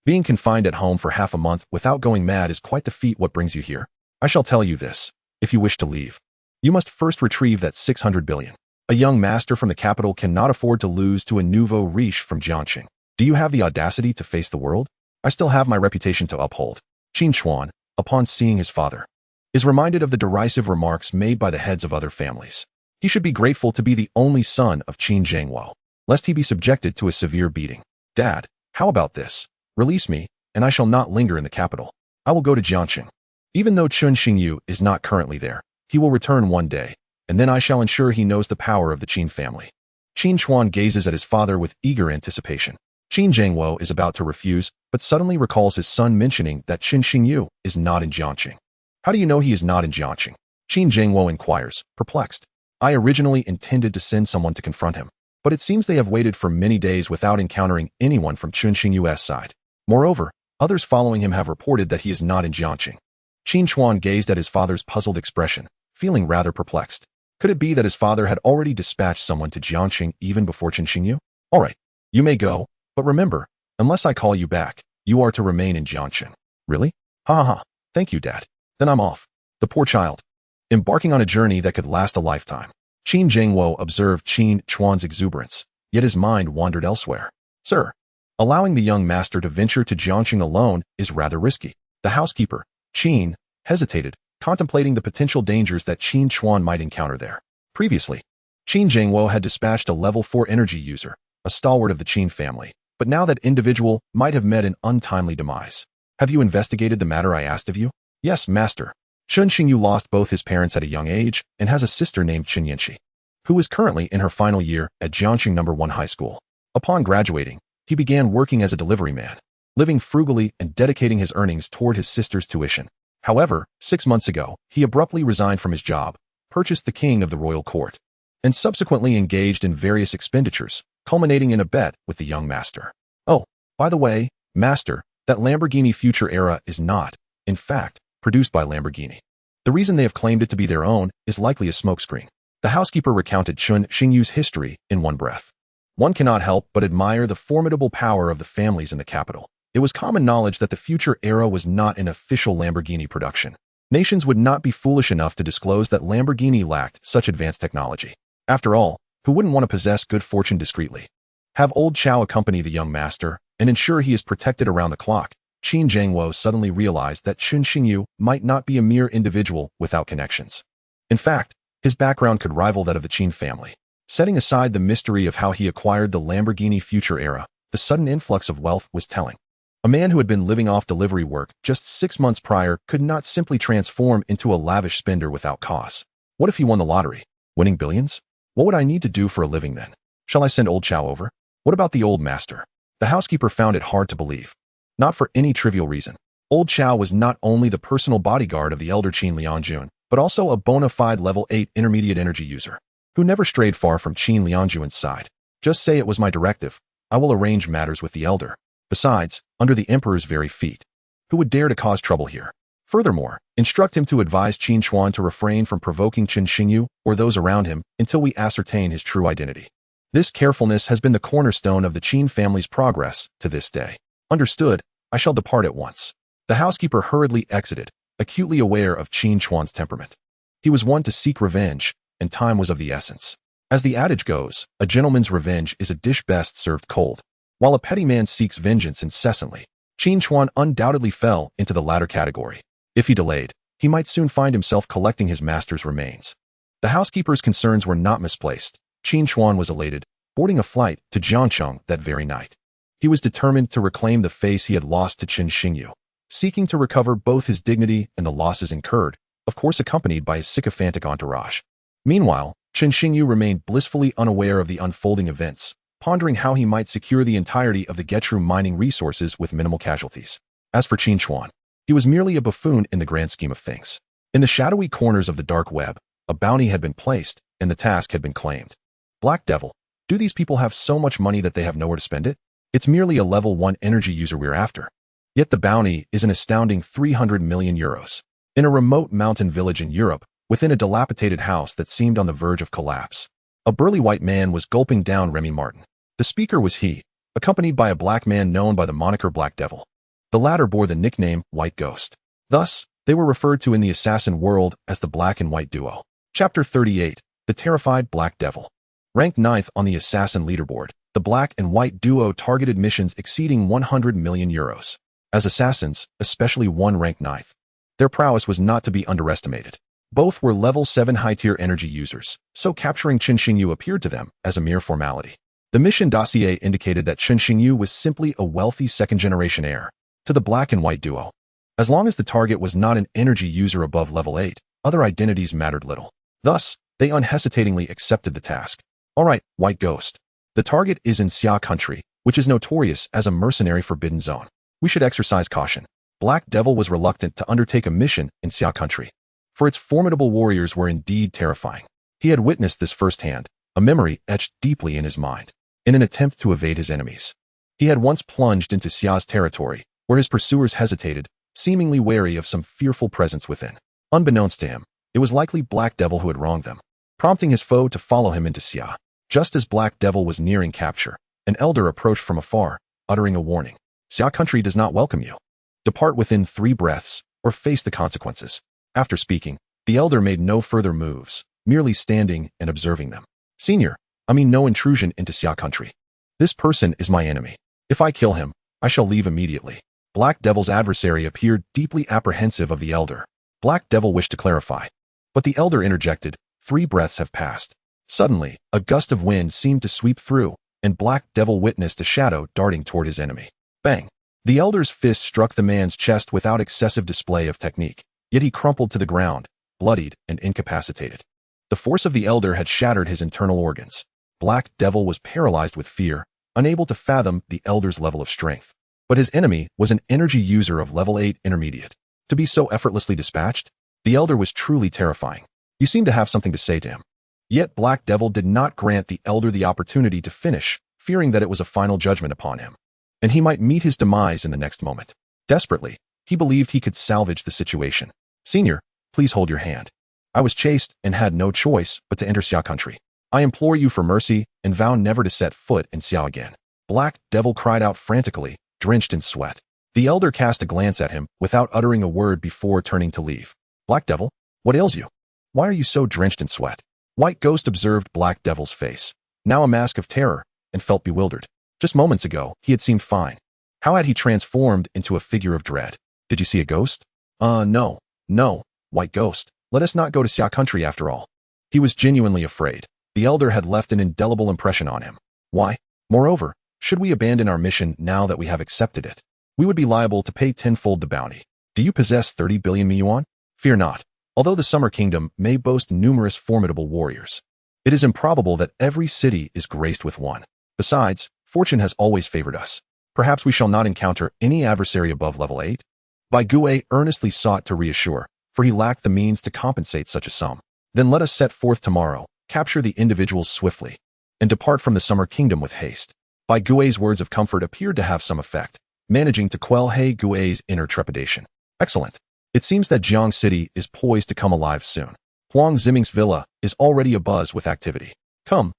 Speaker 1: being confined at home for half a month without going mad is quite the feat. What brings you here? I shall tell you this. If you wish to leave, you must first retrieve that 600 billion. A young master from the capital cannot afford to lose to a nouveau riche from Jiangqing. Do you have the audacity to face the world? I still have my reputation to uphold. Qin Chuan, upon seeing his father, is reminded of the derisive remarks made by the heads of other families. He should be grateful to be the only son of Qin Zhangwo, lest he be subjected to a severe beating. Dad, how about this? Release me, and I shall not linger in the capital. I will go to Jiangqing. Even though Chen Xingyu is not currently there, he will return one day, and then I shall ensure he knows the power of the Qin family. Qin Chuan gazes at his father with eager anticipation. Qin Zhangwo is about to refuse, but suddenly recalls his son mentioning that Chen Xingyu is not in Jiangqing. How do you know he is not in Jiangqing? Qin Zhangwo inquires, perplexed. I originally intended to send someone to confront him, but it seems they have waited for many days without encountering anyone from Chen Xingyu's side. Moreover, others following him have reported that he is not in Jiangqing. Qin Chuan gazed at his father's puzzled expression, feeling rather perplexed. Could it be that his father had already dispatched someone to Jiangqing even before Chen Xingyu? All right, you may go, but remember, unless I call you back, you are to remain in Jiangqing. Really? Ha ha ha. Thank you, Dad. Then I'm off. The poor child. Embarking on a journey that could last a lifetime. Qin Zhangwo observed Qin Chuan's exuberance, yet his mind wandered elsewhere. Sir, allowing the young master to venture to Jiangqing alone is rather risky. The housekeeper, Qin, hesitated, contemplating the potential dangers that Qin Chuan might encounter there. Previously, Qin Zhangwo had dispatched a level 4 energy user, a stalwart of the Qin family, but now that individual might have met an untimely demise. Have you investigated the matter I asked of you? Yes, master. Chen Xingyu lost both his parents at a young age and has a sister named Chen Yanxi, who is currently in her final year at Jiangqing No. 1 High School. Upon graduating, he began working as a delivery man, living frugally and dedicating his earnings toward his sister's tuition. However, 6 months ago, he abruptly resigned from his job, purchased the king of the royal court, and subsequently engaged in various expenditures, culminating in a bet with the young master. Oh, by the way, master, that Lamborghini Future Era is not, in fact, produced by Lamborghini. The reason they have claimed it to be their own is likely a smokescreen. The housekeeper recounted Chen Xingyu's history in one breath. One cannot help but admire the formidable power of the families in the capital. It was common knowledge that the Future Era was not an official Lamborghini production. Nations would not be foolish enough to disclose that Lamborghini lacked such advanced technology. After all, who wouldn't want to possess good fortune discreetly? Have old Chow accompany the young master and ensure he is protected around the clock. Qin Zhangwo suddenly realized that Chen Xingyu might not be a mere individual without connections. In fact, his background could rival that of the Qin family. Setting aside the mystery of how he acquired the Lamborghini Future Era, the sudden influx of wealth was telling. A man who had been living off delivery work just 6 months prior could not simply transform into a lavish spender without cause. What if he won the lottery? Winning billions? What would I need to do for a living then? Shall I send old Chow over? What about the old master? The housekeeper found it hard to believe. Not for any trivial reason. Old Chow was not only the personal bodyguard of the elder Qin Lianjun, but also a bona fide level 8 intermediate energy user, who never strayed far from Qin Lianjun's side. Just say it was my directive. I will arrange matters with the elder. Besides, under the emperor's very feet. Who would dare to cause trouble here? Furthermore, instruct him to advise Qin Chuan to refrain from provoking Chen Xingyu or those around him until we ascertain his true identity. This carefulness has been the cornerstone of the Qin family's progress to this day. Understood, I shall depart at once. The housekeeper hurriedly exited, acutely aware of Qin Chuan's temperament. He was one to seek revenge, and time was of the essence. As the adage goes, a gentleman's revenge is a dish best served cold. While a petty man seeks vengeance incessantly, Qin Chuan undoubtedly fell into the latter category. If he delayed, he might soon find himself collecting his master's remains. The housekeeper's concerns were not misplaced. Qin Chuan was elated, boarding a flight to Jiangcheng that very night. He was determined to reclaim the face he had lost to Chen Xingyu, seeking to recover both his dignity and the losses incurred, of course accompanied by his sycophantic entourage. Meanwhile, Chen Xingyu remained blissfully unaware of the unfolding events, pondering how he might secure the entirety of the Getru mining resources with minimal casualties. As for Qin Chuan, he was merely a buffoon in the grand scheme of things. In the shadowy corners of the dark web, a bounty had been placed, and the task had been claimed. Black Devil, do these people have so much money that they have nowhere to spend it? It's merely a level 1 energy user we're after. Yet the bounty is an astounding 300 million euros. In a remote mountain village in Europe, within a dilapidated house that seemed on the verge of collapse, a burly white man was gulping down Remy Martin. The speaker was he, accompanied by a black man known by the moniker Black Devil. The latter bore the nickname White Ghost. Thus, they were referred to in the assassin world as the Black and White Duo. Chapter 38, The Terrified Black Devil. Ranked 9th on the assassin leaderboard, the Black and White Duo targeted missions exceeding 100 million euros. As assassins, especially one ranked 9th, their prowess was not to be underestimated. Both were level 7 high-tier energy users, so capturing Chen Xingyu appeared to them as a mere formality. The mission dossier indicated that Chen Xingyu was simply a wealthy second-generation heir to the Black and White Duo. As long as the target was not an energy user above level 8, other identities mattered little. Thus, they unhesitatingly accepted the task. All right, White Ghost. The target is in Xia country, which is notorious as a mercenary forbidden zone. We should exercise caution. Black Devil was reluctant to undertake a mission in Xia country, for its formidable warriors were indeed terrifying. He had witnessed this firsthand, a memory etched deeply in his mind. In an attempt to evade his enemies, he had once plunged into Xia's territory, where his pursuers hesitated, seemingly wary of some fearful presence within. Unbeknownst to him, it was likely Black Devil who had wronged them, prompting his foe to follow him into Xia. Just as Black Devil was nearing capture, an elder approached from afar, uttering a warning. Xia country does not welcome you. Depart within 3 breaths, or face the consequences. After speaking, the elder made no further moves, merely standing and observing them. Senior, I mean no intrusion into Xia country. This person is my enemy. If I kill him, I shall leave immediately. Black Devil's adversary appeared deeply apprehensive of the elder. Black Devil wished to clarify, but the elder interjected, 3 breaths have passed. Suddenly, a gust of wind seemed to sweep through, and Black Devil witnessed a shadow darting toward his enemy. Bang! The elder's fist struck the man's chest without excessive display of technique, yet he crumpled to the ground, bloodied and incapacitated. The force of the elder had shattered his internal organs. Black Devil was paralyzed with fear, unable to fathom the elder's level of strength. But his enemy was an energy user of level 8 intermediate. To be so effortlessly dispatched, the elder was truly terrifying. You seem to have something to say to him. Yet Black Devil did not grant the elder the opportunity to finish, fearing that it was a final judgment upon him, and he might meet his demise in the next moment. Desperately, he believed he could salvage the situation. Senior, please hold your hand. I was chased and had no choice but to enter Xia country. I implore you for mercy and vow never to set foot in Xia again. Black Devil cried out frantically, drenched in sweat. The elder cast a glance at him without uttering a word before turning to leave. Black Devil, what ails you? Why are you so drenched in sweat? White Ghost observed Black Devil's face, now a mask of terror, and felt bewildered. Just moments ago, he had seemed fine. How had he transformed into a figure of dread? Did you see a ghost? No, White Ghost. Let us not go to Xia country after all. He was genuinely afraid. The elder had left an indelible impression on him. Why? Moreover, should we abandon our mission now that we have accepted it? We would be liable to pay tenfold the bounty. Do you possess 30 billion yuan? Fear not. Although the Summer Kingdom may boast numerous formidable warriors, it is improbable that every city is graced with one. Besides, fortune has always favored us. Perhaps we shall not encounter any adversary above level 8? Bai Gui earnestly sought to reassure, for he lacked the means to compensate such a sum. Then let us set forth tomorrow, capture the individuals swiftly, and depart from the Summer Kingdom with haste. Bai Gui's words of comfort appeared to have some effect, managing to quell He Gui's inner trepidation. Excellent. It seems that Jiang City is poised to come alive soon. Huang Ziming's villa is already abuzz with activity. Come,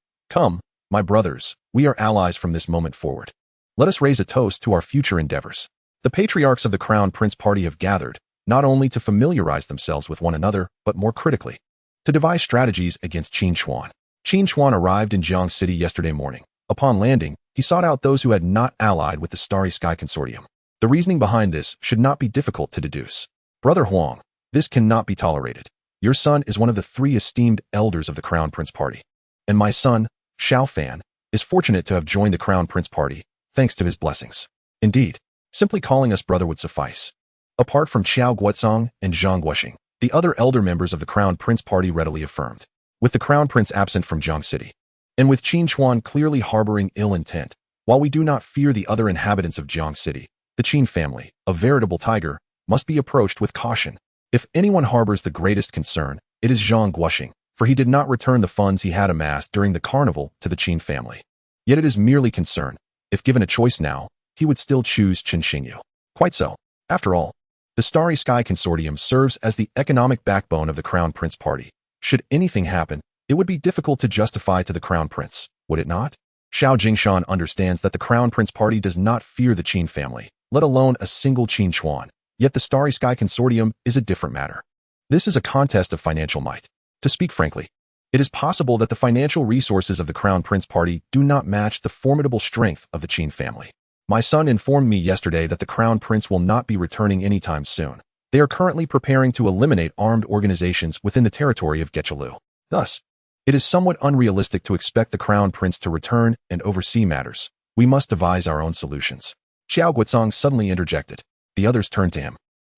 Speaker 1: my brothers, we are allies from this moment forward. Let us raise a toast to our future endeavors. The patriarchs of the Crown Prince party have gathered, not only to familiarize themselves with one another, but more critically, to devise strategies against Qin Chuan. Qin Chuan arrived in Jiang City yesterday morning. Upon landing, he sought out those who had not allied with the Starry Sky Consortium. The reasoning behind this should not be difficult to deduce. Brother Huang, this cannot be tolerated. Your son is one of the 3 esteemed elders of the Crown Prince party. And my son, Xiao Fan, is fortunate to have joined the Crown Prince party, thanks to his blessings. Indeed, simply calling us brother would suffice. Apart from Xiao Guozong and Zhang Guoxing, the other elder members of the Crown Prince party readily affirmed. With the Crown Prince absent from Jiang City, and with Qin Chuan clearly harboring ill intent, while we do not fear the other inhabitants of Jiang City, the Qin family, a veritable tiger, must be approached with caution. If anyone harbors the greatest concern, it is Zhang Guoxing, for he did not return the funds he had amassed during the carnival to the Qin family. Yet it is merely concern. If given a choice now, he would still choose Chen Xingyu. Quite so. After all, the Starry Sky Consortium serves as the economic backbone of the Crown Prince party. Should anything happen, it would be difficult to justify to the Crown Prince, would it not? Xiao Jingshan understands that the Crown Prince party does not fear the Qin family, let alone a single Qin Chuan. Yet the Starry Sky Consortium is a different matter. This is a contest of financial might. To speak frankly, it is possible that the financial resources of the Crown Prince party do not match the formidable strength of the Qin family. My son informed me yesterday that the Crown Prince will not be returning anytime soon. They are currently preparing to eliminate armed organizations within the territory of Gechalu. Thus, it is somewhat unrealistic to expect the Crown Prince to return and oversee matters. We must devise our own solutions. Xiao Guozong suddenly interjected. The others turned to him,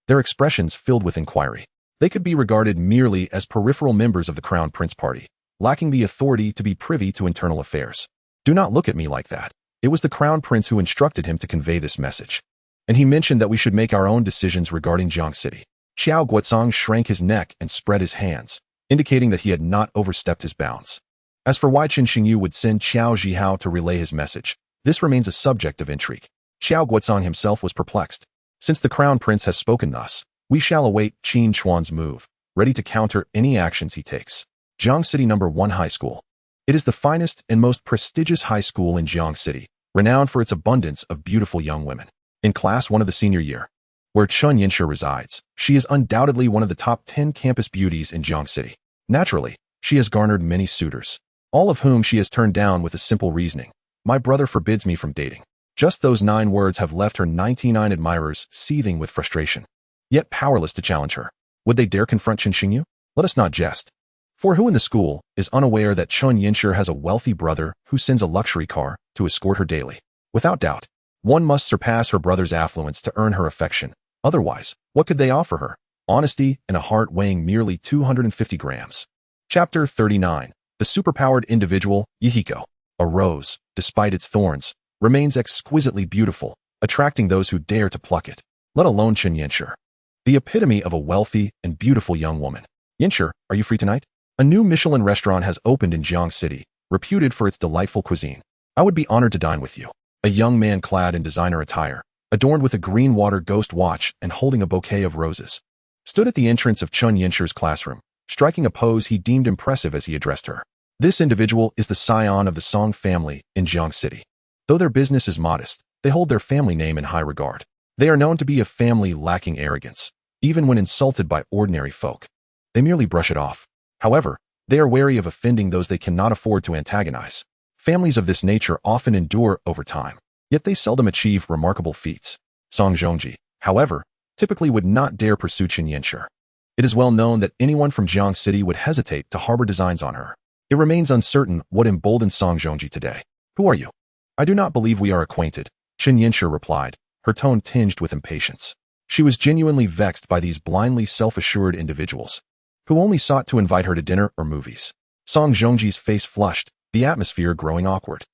Speaker 1: their expressions filled with inquiry. They could be regarded merely as peripheral members of the Crown Prince party, lacking the authority to be privy to internal affairs. Do not look at me like that. It was the Crown Prince who instructed him to convey this message. And he mentioned that we should make our own decisions regarding Jiang City. Xiao Guozong shrank his neck and spread his hands, indicating that he had not overstepped his bounds. As for why Chen Xingyu would send Xiao Zhihao to relay his message, this remains a subject of intrigue. Xiao Guozong himself was perplexed. Since the Crown Prince has spoken thus, we shall await Qin Chuan's move, ready to counter any actions he takes. Jiang City No. 1 High School. It is the finest and most prestigious high school in Jiang City, renowned for its abundance of beautiful young women. In Class 1 of the senior year, where Chun Yinshi resides, she is undoubtedly one of the top 10 campus beauties in Jiang City. Naturally, she has garnered many suitors, all of whom she has turned down with a simple reasoning. My brother forbids me from dating. Just those 9 words have left her 99 admirers seething with frustration, yet powerless to challenge her. Would they dare confront Chen Xingyu? Let us not jest. For who in the school is unaware that Chun Yinshi has a wealthy brother who sends a luxury car to escort her daily? Without doubt, one must surpass her brother's affluence to earn her affection. Otherwise, what could they offer her? Honesty and a heart weighing merely 250 grams. Chapter 39. The superpowered individual, Yihiko. A rose, despite its thorns, remains exquisitely beautiful, attracting those who dare to pluck it, let alone Chen Yinshi, the epitome of a wealthy and beautiful young woman. Yinshi, are you free tonight? A new Michelin restaurant has opened in Jiang City, reputed for its delightful cuisine. I would be honored to dine with you. A young man clad in designer attire, adorned with a green water ghost watch and holding a bouquet of roses, stood at the entrance of Chun Yinshi's classroom, striking a pose he deemed impressive as he addressed her. This individual is the scion of the Song family in Jiang City. Though their business is modest, they hold their family name in high regard. They are known to be a family lacking arrogance, even when insulted by ordinary folk. They merely brush it off. However, they are wary of offending those they cannot afford to antagonize. Families of this nature often endure over time, yet they seldom achieve remarkable feats. Song Zhongji, however, typically would not dare pursue Chen Yinshi. It is well known that anyone from Jiang City would hesitate to harbor designs on her. It remains uncertain what emboldened Song Zhongji today. Who are you? I do not believe we are acquainted, Chen Yinshi replied, her tone tinged with impatience. She was genuinely vexed by these blindly self-assured individuals, who only sought to invite her to dinner or movies. Song Zhongji's face flushed, the atmosphere growing awkward.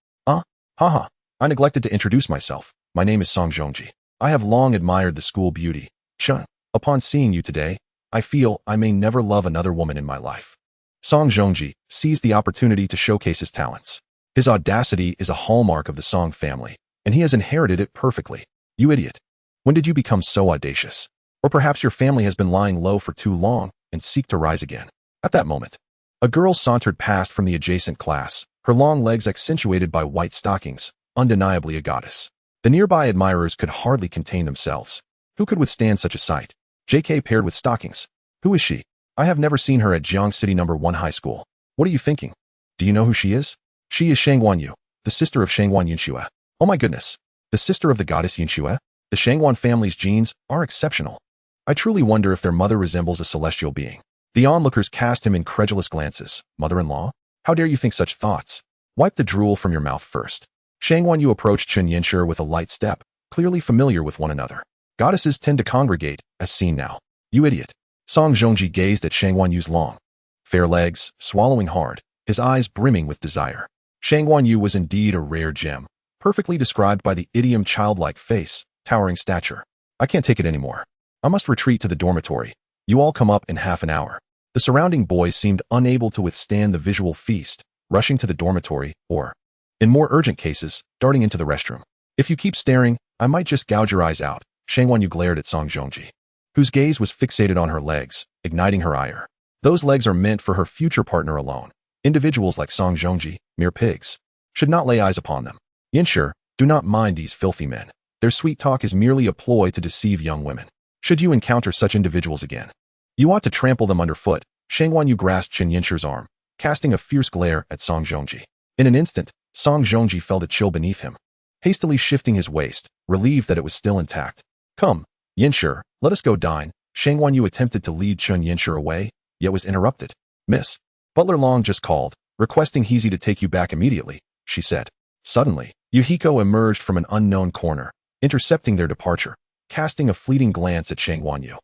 Speaker 1: Haha, I neglected to introduce myself. My name is Song Zhongji. I have long admired the school beauty. Chen, upon seeing you today, I feel I may never love another woman in my life. Song Zhongji seized the opportunity to showcase his talents. His audacity is a hallmark of the Song family, and he has inherited it perfectly. You idiot. When did you become so audacious? Or perhaps your family has been lying low for too long and seek to rise again. At that moment, a girl sauntered past from the adjacent class, her long legs accentuated by white stockings, undeniably a goddess. The nearby admirers could hardly contain themselves. Who could withstand such a sight? JK paired with stockings. Who is she? I have never seen her at Jiang City No. 1 High School. What are you thinking? Do you know who she is? She is Shangguan Yu, the sister of Shangguan Yunxue. Oh my goodness. The sister of the goddess Yunxue? The Shangguan family's genes are exceptional. I truly wonder if their mother resembles a celestial being. The onlookers cast him incredulous glances. Mother-in-law? How dare you think such thoughts? Wipe the drool from your mouth first. Shangguan Yu approached Chen Yinshi with a light step, clearly familiar with one another. Goddesses tend to congregate, as seen now. You idiot. Song Zhongji gazed at Shangguan Yu's long, fair legs, swallowing hard, his eyes brimming with desire. Shangguan Yu was indeed a rare gem, perfectly described by the idiom childlike face, towering stature. I can't take it anymore. I must retreat to the dormitory. You all come up in half an hour. The surrounding boys seemed unable to withstand the visual feast, rushing to the dormitory, or, in more urgent cases, darting into the restroom. If you keep staring, I might just gouge your eyes out. Shangguan Yu glared at Song Zhongji, whose gaze was fixated on her legs, igniting her ire. Those legs are meant for her future partner alone. Individuals like Song Zhongji, mere pigs, should not lay eyes upon them. Yinshi, do not mind these filthy men. Their sweet talk is merely a ploy to deceive young women. Should you encounter such individuals again, you ought to trample them underfoot. Shangguan Yu grasped Chen Yinshi's arm, casting a fierce glare at Song Zhongji. In an instant, Song Zhongji felt a chill beneath him, hastily shifting his waist, relieved that it was still intact. Come, Yinshi, let us go dine. Shangguan Yu attempted to lead Chen Yinshi away, yet was interrupted. Miss, Butler Long just called, requesting Heezy to take you back immediately, she said. Suddenly, Yuhiko emerged from an unknown corner, intercepting their departure, casting a fleeting glance at Shangguan Yu,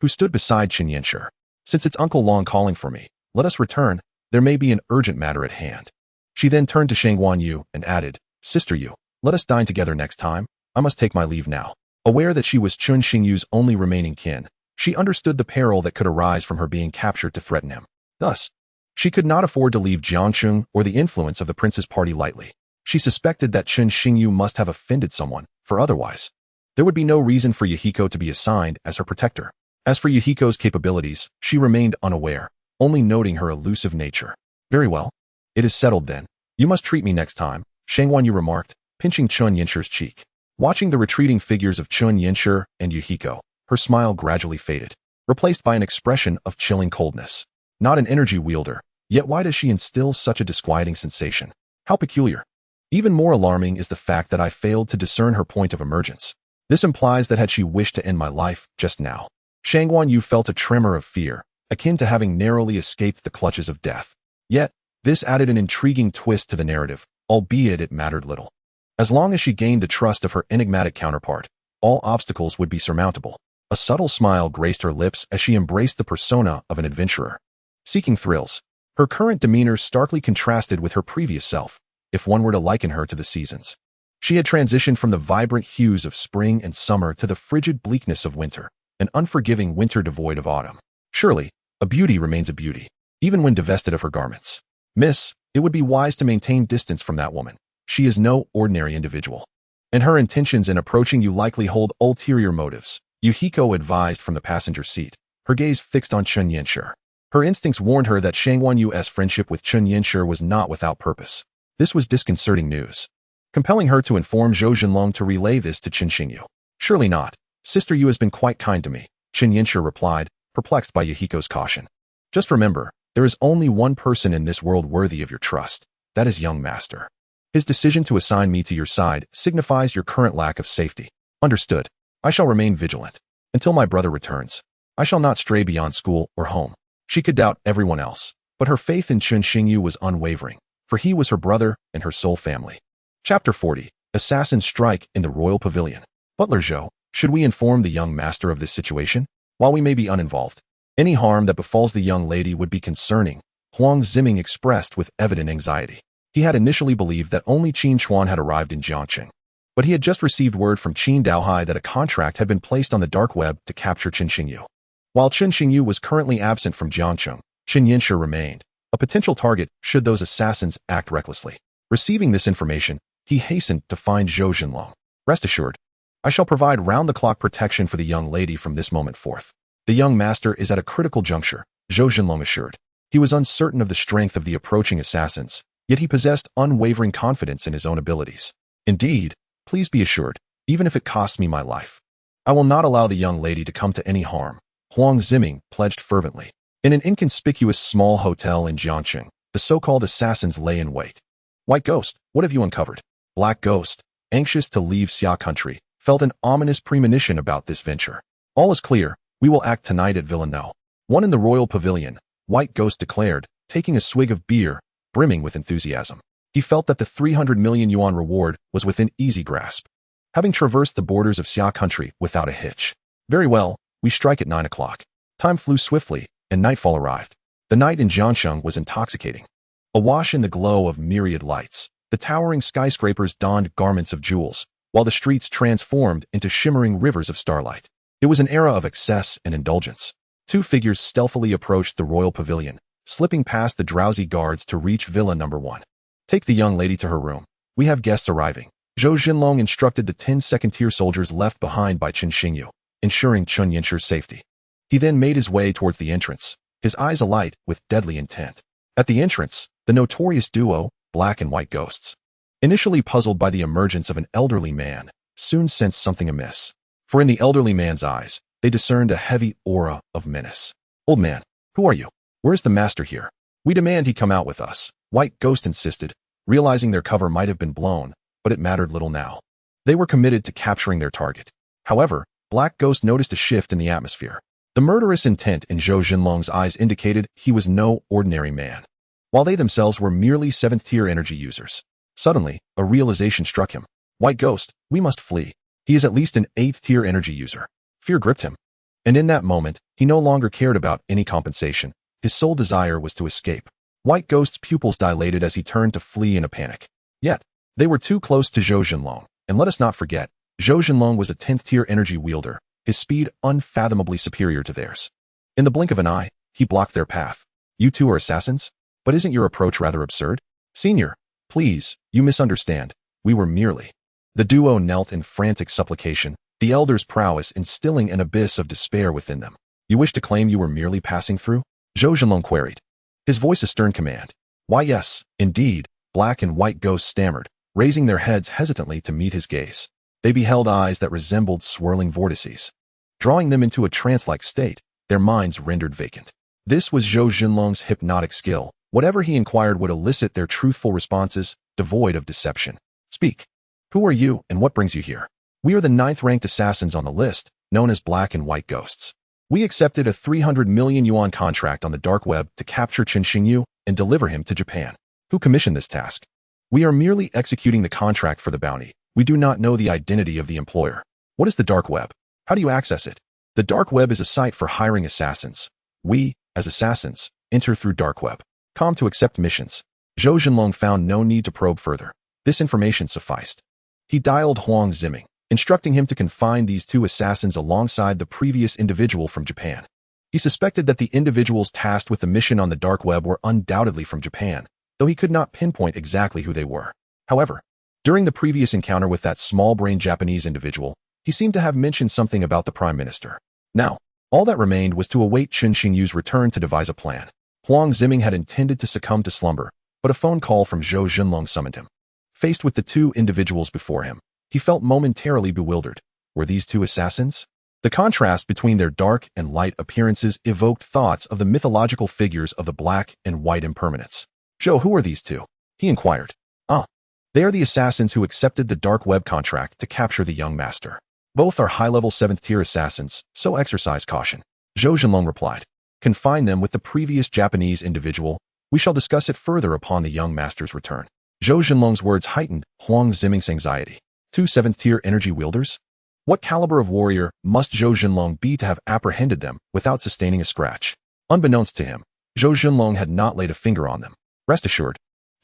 Speaker 1: who stood beside Chen Yinshi. Since it's Uncle Long calling for me, let us return. There may be an urgent matter at hand. She then turned to Shangguan Yu and added, Sister Yu, let us dine together next time. I must take my leave now. Aware that she was Chun Xingyu's only remaining kin, she understood the peril that could arise from her being captured to threaten him. Thus, she could not afford to leave Jiangcheng or the influence of the prince's party lightly. She suspected that Chun Xingyu must have offended someone, for otherwise, there would be no reason for Yuhiko to be assigned as her protector. As for Yuhiko's capabilities, she remained unaware, only noting her elusive nature. Very well. It is settled then. You must treat me next time, Shangguan Yu remarked, pinching Chun Yinshi's cheek. Watching the retreating figures of Chun Yinshi and Yuhiko, her smile gradually faded, replaced by an expression of chilling coldness. Not an energy wielder, yet why does she instill such a disquieting sensation? How peculiar. Even more alarming is the fact that I failed to discern her point of emergence. This implies that had she wished to end my life just now, Shangguan Yu felt a tremor of fear, akin to having narrowly escaped the clutches of death. Yet, this added an intriguing twist to the narrative, albeit it mattered little. As long as she gained the trust of her enigmatic counterpart, all obstacles would be surmountable. A subtle smile graced her lips as she embraced the persona of an adventurer, seeking thrills. Her current demeanor starkly contrasted with her previous self, if one were to liken her to the seasons. She had transitioned from the vibrant hues of spring and summer to the frigid bleakness of winter, an unforgiving winter devoid of autumn. Surely, a beauty remains a beauty, even when divested of her garments. Miss, it would be wise to maintain distance from that woman. She is no ordinary individual, and her intentions in approaching you likely hold ulterior motives, Yuhiko advised from the passenger seat, her gaze fixed on Chun Yinshi. Her instincts warned her that Shangguan Yu's friendship with Chun Yinshi was not without purpose. This was disconcerting news, compelling her to inform Zhou Jinlong to relay this to Chen Xingyu. Surely not. Sister Yu has been quite kind to me, Chen Yinshi replied, perplexed by Yuhiko's caution. Just remember, there is only one person in this world worthy of your trust. That is young master. His decision to assign me to your side signifies your current lack of safety. Understood. I shall remain vigilant until my brother returns. I shall not stray beyond school or home. She could doubt everyone else, but her faith in Chen Xingyu was unwavering, for he was her brother and her sole family. Chapter 40. Assassins Strike in the Royal Pavilion. Butler Zhou, should we inform the young master of this situation? While we may be uninvolved, any harm that befalls the young lady would be concerning, Huang Ziming expressed with evident anxiety. He had initially believed that only Qin Chuan had arrived in Jiangqing, but he had just received word from Qin Daohai that a contract had been placed on the dark web to capture Chen Xingyu. While Chen Xingyu was currently absent from Jiangqing, Chen Yanshi remained, a potential target should those assassins act recklessly. Receiving this information, he hastened to find Zhou Jinlong. Rest assured, I shall provide round-the-clock protection for the young lady from this moment forth. The young master is at a critical juncture, Zhou Jinlong assured. He was uncertain of the strength of the approaching assassins, yet he possessed unwavering confidence in his own abilities. Indeed, please be assured, even if it costs me my life, I will not allow the young lady to come to any harm, Huang Ziming pledged fervently. In an inconspicuous small hotel in Jiangqing, the so-called assassins lay in wait. White Ghost, what have you uncovered? Black Ghost, anxious to leave Xia country, felt an ominous premonition about this venture. All is clear, we will act tonight at Villa No. 1 in the Royal Pavilion, White Ghost declared, taking a swig of beer, brimming with enthusiasm. He felt that the 300 million yuan reward was within easy grasp, having traversed the borders of Xia country without a hitch. Very well, we strike at 9 o'clock. Time flew swiftly, and nightfall arrived. The night in Jiangsheng was intoxicating. Awash in the glow of myriad lights, the towering skyscrapers donned garments of jewels, while the streets transformed into shimmering rivers of starlight. It was an era of excess and indulgence. 2 figures stealthily approached the royal pavilion, slipping past the drowsy guards to reach Villa No. 1. Take the young lady to her room. We have guests arriving. Zhou Jinlong instructed the 10 second-tier soldiers left behind by Chen Xingyu, ensuring Chen Yanshi's safety. He then made his way towards the entrance, his eyes alight with deadly intent. At the entrance, the notorious duo, Black and White Ghosts, initially puzzled by the emergence of an elderly man, soon sensed something amiss. For in the elderly man's eyes, they discerned a heavy aura of menace. Old man, who are you? Where's the master here? We demand he come out with us, White Ghost insisted, realizing their cover might have been blown, but it mattered little now. They were committed to capturing their target. However, Black Ghost noticed a shift in the atmosphere. The murderous intent in Zhou Jinlong's eyes indicated he was no ordinary man, while they themselves were merely 7th-tier energy users. Suddenly, a realization struck him. White Ghost, we must flee. He is at least an 8th-tier energy user. Fear gripped him. And in that moment, he no longer cared about any compensation. His sole desire was to escape. White Ghost's pupils dilated as he turned to flee in a panic. Yet, they were too close to Zhou Jinlong, and let us not forget, Zhou Jinlong was a 10th-tier energy wielder, his speed unfathomably superior to theirs. In the blink of an eye, he blocked their path. You two are assassins? But isn't your approach rather absurd? Senior, please, you misunderstand. We were merely... The duo knelt in frantic supplication, the elder's prowess instilling an abyss of despair within them. You wish to claim you were merely passing through? Zhou Jinlong queried, his voice a stern command. Why yes, indeed, Black and White Ghosts stammered, raising their heads hesitantly to meet his gaze. They beheld eyes that resembled swirling vortices, drawing them into a trance-like state, their minds rendered vacant. This was Zhou Jinlong's hypnotic skill. Whatever he inquired would elicit their truthful responses, devoid of deception. Speak. Who are you and what brings you here? We are the 9th-ranked assassins on the list, known as Black and White Ghosts. We accepted a 300 million yuan contract on the dark web to capture Chen Xingyu and deliver him to Japan. Who commissioned this task? We are merely executing the contract for the bounty. We do not know the identity of the employer. What is the dark web? How do you access it? The dark web is a site for hiring assassins. We, as assassins, enter through dark web. Come to accept missions. Zhou Jinlong found no need to probe further. This information sufficed. He dialed Huang Ziming, instructing him to confine these 2 assassins alongside the previous individual from Japan. He suspected that the individuals tasked with the mission on the dark web were undoubtedly from Japan, though he could not pinpoint exactly who they were. However, during the previous encounter with that small-brained Japanese individual, he seemed to have mentioned something about the Prime Minister. Now, all that remained was to await Chen Xingyu's return to devise a plan. Huang Ziming had intended to succumb to slumber, but a phone call from Zhou Jinlong summoned him. Faced with the 2 individuals before him, he felt momentarily bewildered. Were these 2 assassins? The contrast between their dark and light appearances evoked thoughts of the mythological figures of the Black and White Impermanents. Zhou, who are these 2? He inquired. They are the assassins who accepted the dark web contract to capture the young master. Both are high-level 7th-tier assassins, so exercise caution. Zhou Zhenlong replied. Confine them with the previous Japanese individual. We shall discuss it further upon the young master's return. Zhou Zhenlong's words heightened Huang Ziming's anxiety. 2 7th-tier energy wielders? What caliber of warrior must Zhou Zhenlong be to have apprehended them without sustaining a scratch? Unbeknownst to him, Zhou Zhenlong had not laid a finger on them. Rest assured,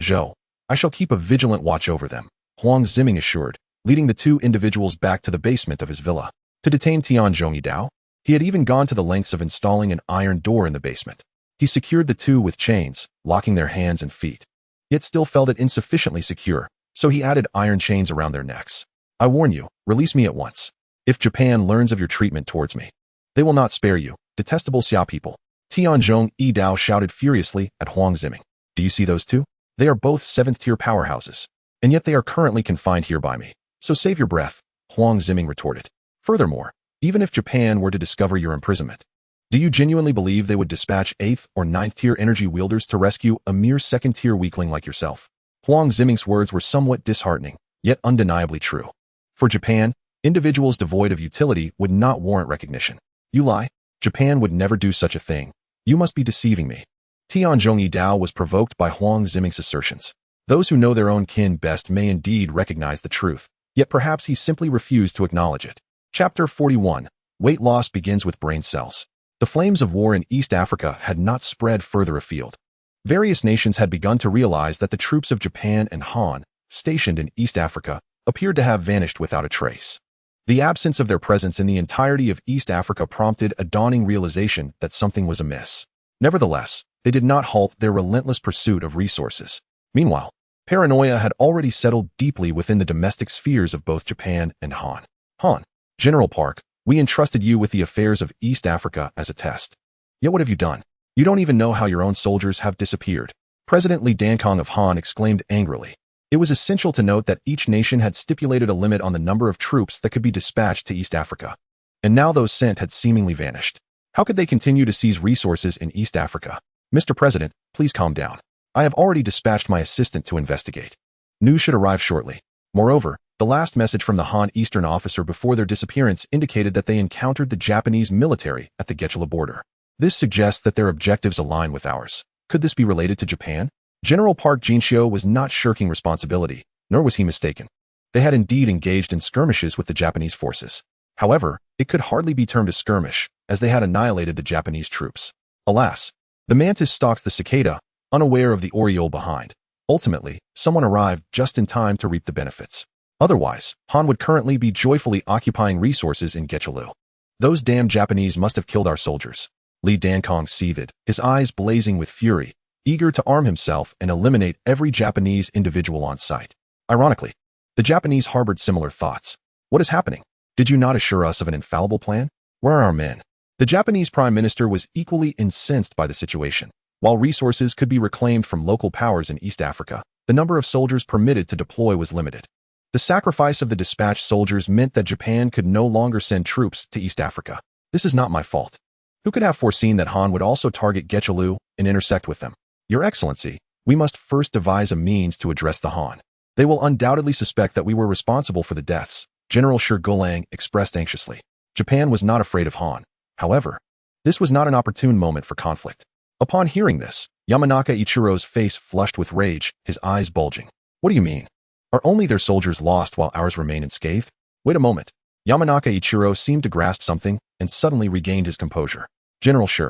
Speaker 1: Zhou, I shall keep a vigilant watch over them, Huang Ziming assured, leading the 2 individuals back to the basement of his villa. To detain Tianzhong Yidao, he had even gone to the lengths of installing an iron door in the basement. He secured the 2 with chains, locking their hands and feet. Yet still felt it insufficiently secure, so he added iron chains around their necks. I warn you, release me at once. If Japan learns of your treatment towards me, they will not spare you, detestable Xia people. Tianzhong Yidao shouted furiously at Huang Ziming. Do you see those 2? They are both 7th-tier powerhouses, and yet they are currently confined here by me. So save your breath, Huang Ziming retorted. Furthermore, even if Japan were to discover your imprisonment, do you genuinely believe they would dispatch 8th or 9th-tier energy wielders to rescue a mere 2nd-tier weakling like yourself? Huang Ziming's words were somewhat disheartening, yet undeniably true. For Japan, individuals devoid of utility would not warrant recognition. You lie. Japan would never do such a thing. You must be deceiving me. Tianzhong Yidao was provoked by Huang Ziming's assertions. Those who know their own kin best may indeed recognize the truth, yet perhaps he simply refused to acknowledge it. Chapter 41. Weight loss begins with brain cells. The flames of war in East Africa had not spread further afield. Various nations had begun to realize that the troops of Japan and Han, stationed in East Africa, appeared to have vanished without a trace. The absence of their presence in the entirety of East Africa prompted a dawning realization that something was amiss. Nevertheless, they did not halt their relentless pursuit of resources. Meanwhile, paranoia had already settled deeply within the domestic spheres of both Japan and Han. Han, General Park, we entrusted you with the affairs of East Africa as a test. Yet what have you done? You don't even know how your own soldiers have disappeared. President Li Dankong of Han exclaimed angrily. It was essential to note that each nation had stipulated a limit on the number of troops that could be dispatched to East Africa. And now those sent had seemingly vanished. How could they continue to seize resources in East Africa? Mr. President, please calm down. I have already dispatched my assistant to investigate. News should arrive shortly. Moreover, the last message from the Han Eastern officer before their disappearance indicated that they encountered the Japanese military at the Getchula border. This suggests that their objectives align with ours. Could this be related to Japan? General Park Jinshio was not shirking responsibility, nor was he mistaken. They had indeed engaged in skirmishes with the Japanese forces. However, it could hardly be termed a skirmish, as they had annihilated the Japanese troops. Alas, the mantis stalks the cicada, unaware of the oriole behind. Ultimately, someone arrived just in time to reap the benefits. Otherwise, Han would currently be joyfully occupying resources in Getchulu. Those damn Japanese must have killed our soldiers. Li Dankong seethed, his eyes blazing with fury, eager to arm himself and eliminate every Japanese individual on sight. Ironically, the Japanese harbored similar thoughts. What is happening? Did you not assure us of an infallible plan? Where are our men? The Japanese Prime Minister was equally incensed by the situation. While resources could be reclaimed from local powers in East Africa, the number of soldiers permitted to deploy was limited. The sacrifice of the dispatched soldiers meant that Japan could no longer send troops to East Africa. This is not my fault. Who could have foreseen that Han would also target Getchulu and intersect with them? Your Excellency, we must first devise a means to address the Han. They will undoubtedly suspect that we were responsible for the deaths, General Shi Guolang expressed anxiously. Japan was not afraid of Han. However, this was not an opportune moment for conflict. Upon hearing this, Yamanaka Ichiro's face flushed with rage, his eyes bulging. What do you mean? Are only their soldiers lost while ours remain unscathed? Wait a moment. Yamanaka Ichiro seemed to grasp something and suddenly regained his composure. General Shi,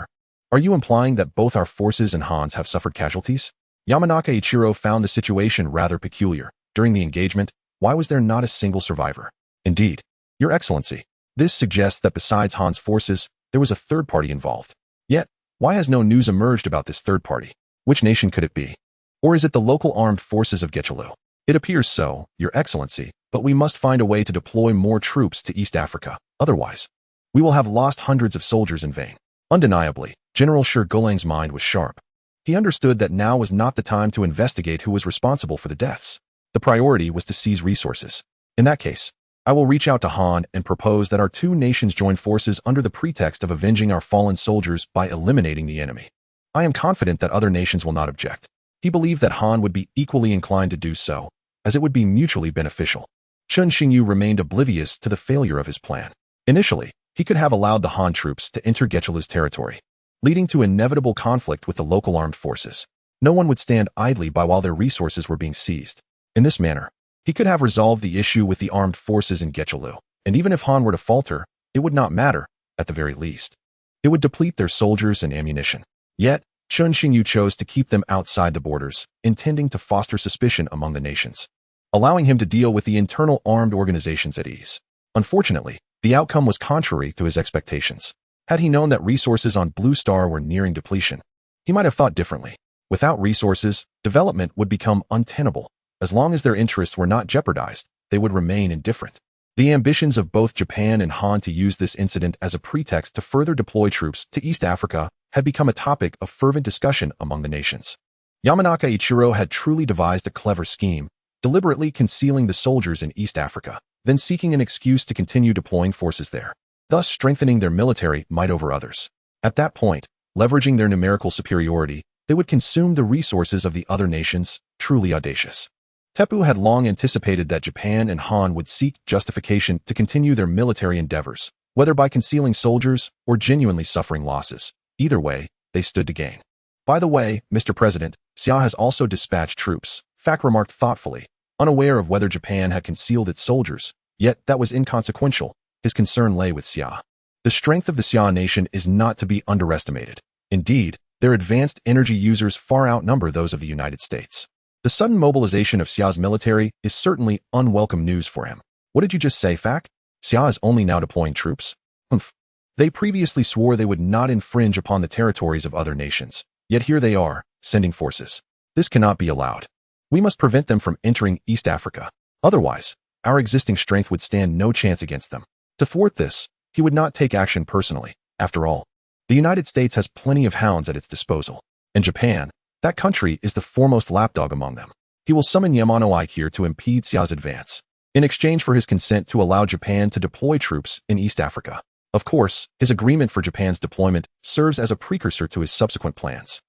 Speaker 1: are you implying that both our forces and Han's have suffered casualties? Yamanaka Ichiro found the situation rather peculiar. During the engagement, why was there not a single survivor? Indeed, Your Excellency, this suggests that besides Han's forces, there was a third party involved. Yet, why has no news emerged about this third party? Which nation could it be? Or is it the local armed forces of Getchulu? It appears so, Your Excellency, but we must find a way to deploy more troops to East Africa. Otherwise, we will have lost hundreds of soldiers in vain. Undeniably, General Shi Guolang's mind was sharp. He understood that now was not the time to investigate who was responsible for the deaths. The priority was to seize resources. In that case, I will reach out to Han and propose that our two nations join forces under the pretext of avenging our fallen soldiers by eliminating the enemy. I am confident that other nations will not object. He believed that Han would be equally inclined to do so, as it would be mutually beneficial. Chun Xingyu remained oblivious to the failure of his plan. Initially, he could have allowed the Han troops to enter Getchulu's territory, leading to inevitable conflict with the local armed forces. No one would stand idly by while their resources were being seized. In this manner, he could have resolved the issue with the armed forces in Getchulu, and even if Han were to falter, it would not matter, at the very least. It would deplete their soldiers and ammunition. Yet, Chen Xingyu chose to keep them outside the borders, intending to foster suspicion among the nations, allowing him to deal with the internal armed organizations at ease. Unfortunately, the outcome was contrary to his expectations. Had he known that resources on Blue Star were nearing depletion, he might have thought differently. Without resources, development would become untenable. As long as their interests were not jeopardized, they would remain indifferent. The ambitions of both Japan and Han to use this incident as a pretext to further deploy troops to East Africa had become a topic of fervent discussion among the nations. Yamanaka Ichiro had truly devised a clever scheme, deliberately concealing the soldiers in East Africa, then seeking an excuse to continue deploying forces there, thus strengthening their military might over others. At that point, leveraging their numerical superiority, they would consume the resources of the other nations, truly audacious. Tepu had long anticipated that Japan and Han would seek justification to continue their military endeavors, whether by concealing soldiers or genuinely suffering losses. Either way, they stood to gain. By the way, Mr. President, Xia has also dispatched troops, Fak remarked thoughtfully, unaware of whether Japan had concealed its soldiers, yet that was inconsequential. His concern lay with Xia. The strength of the Xia nation is not to be underestimated. Indeed, their advanced energy users far outnumber those of the United States. The sudden mobilization of Xia's military is certainly unwelcome news for him. What did you just say, Fak? Xia is only now deploying troops? Humph. They previously swore they would not infringe upon the territories of other nations, yet here they are, sending forces. This cannot be allowed. We must prevent them from entering East Africa. Otherwise, our existing strength would stand no chance against them. To thwart this, he would not take action personally. After all, the United States has plenty of hounds at its disposal. And Japan, that country is the foremost lapdog among them. He will summon Yamano Aikir to impede Xia's advance, in exchange for his consent to allow Japan to deploy troops in East Africa. Of course, his agreement for Japan's deployment serves as a precursor to his subsequent plans.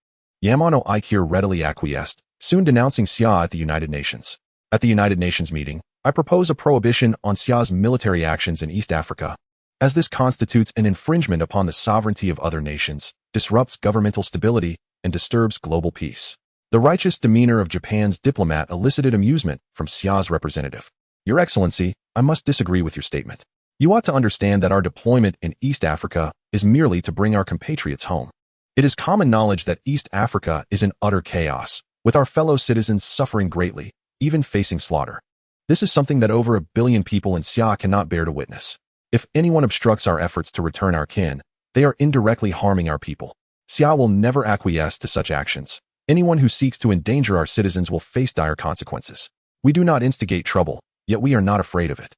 Speaker 1: Yamano Aikir readily acquiesced, soon denouncing Xia at the United Nations. At the United Nations meeting, I propose a prohibition on Xia's military actions in East Africa, as this constitutes an infringement upon the sovereignty of other nations, disrupts governmental stability, and disturbs global peace. The righteous demeanor of Japan's diplomat elicited amusement from Xia's representative. Your Excellency, I must disagree with your statement. You ought to understand that our deployment in East Africa is merely to bring our compatriots home. It is common knowledge that East Africa is in utter chaos, with our fellow citizens suffering greatly, even facing slaughter. This is something that over 1 billion people in Xia cannot bear to witness. If anyone obstructs our efforts to return our kin, they are indirectly harming our people. Xia will never acquiesce to such actions. Anyone who seeks to endanger our citizens will face dire consequences. We do not instigate trouble, yet we are not afraid of it.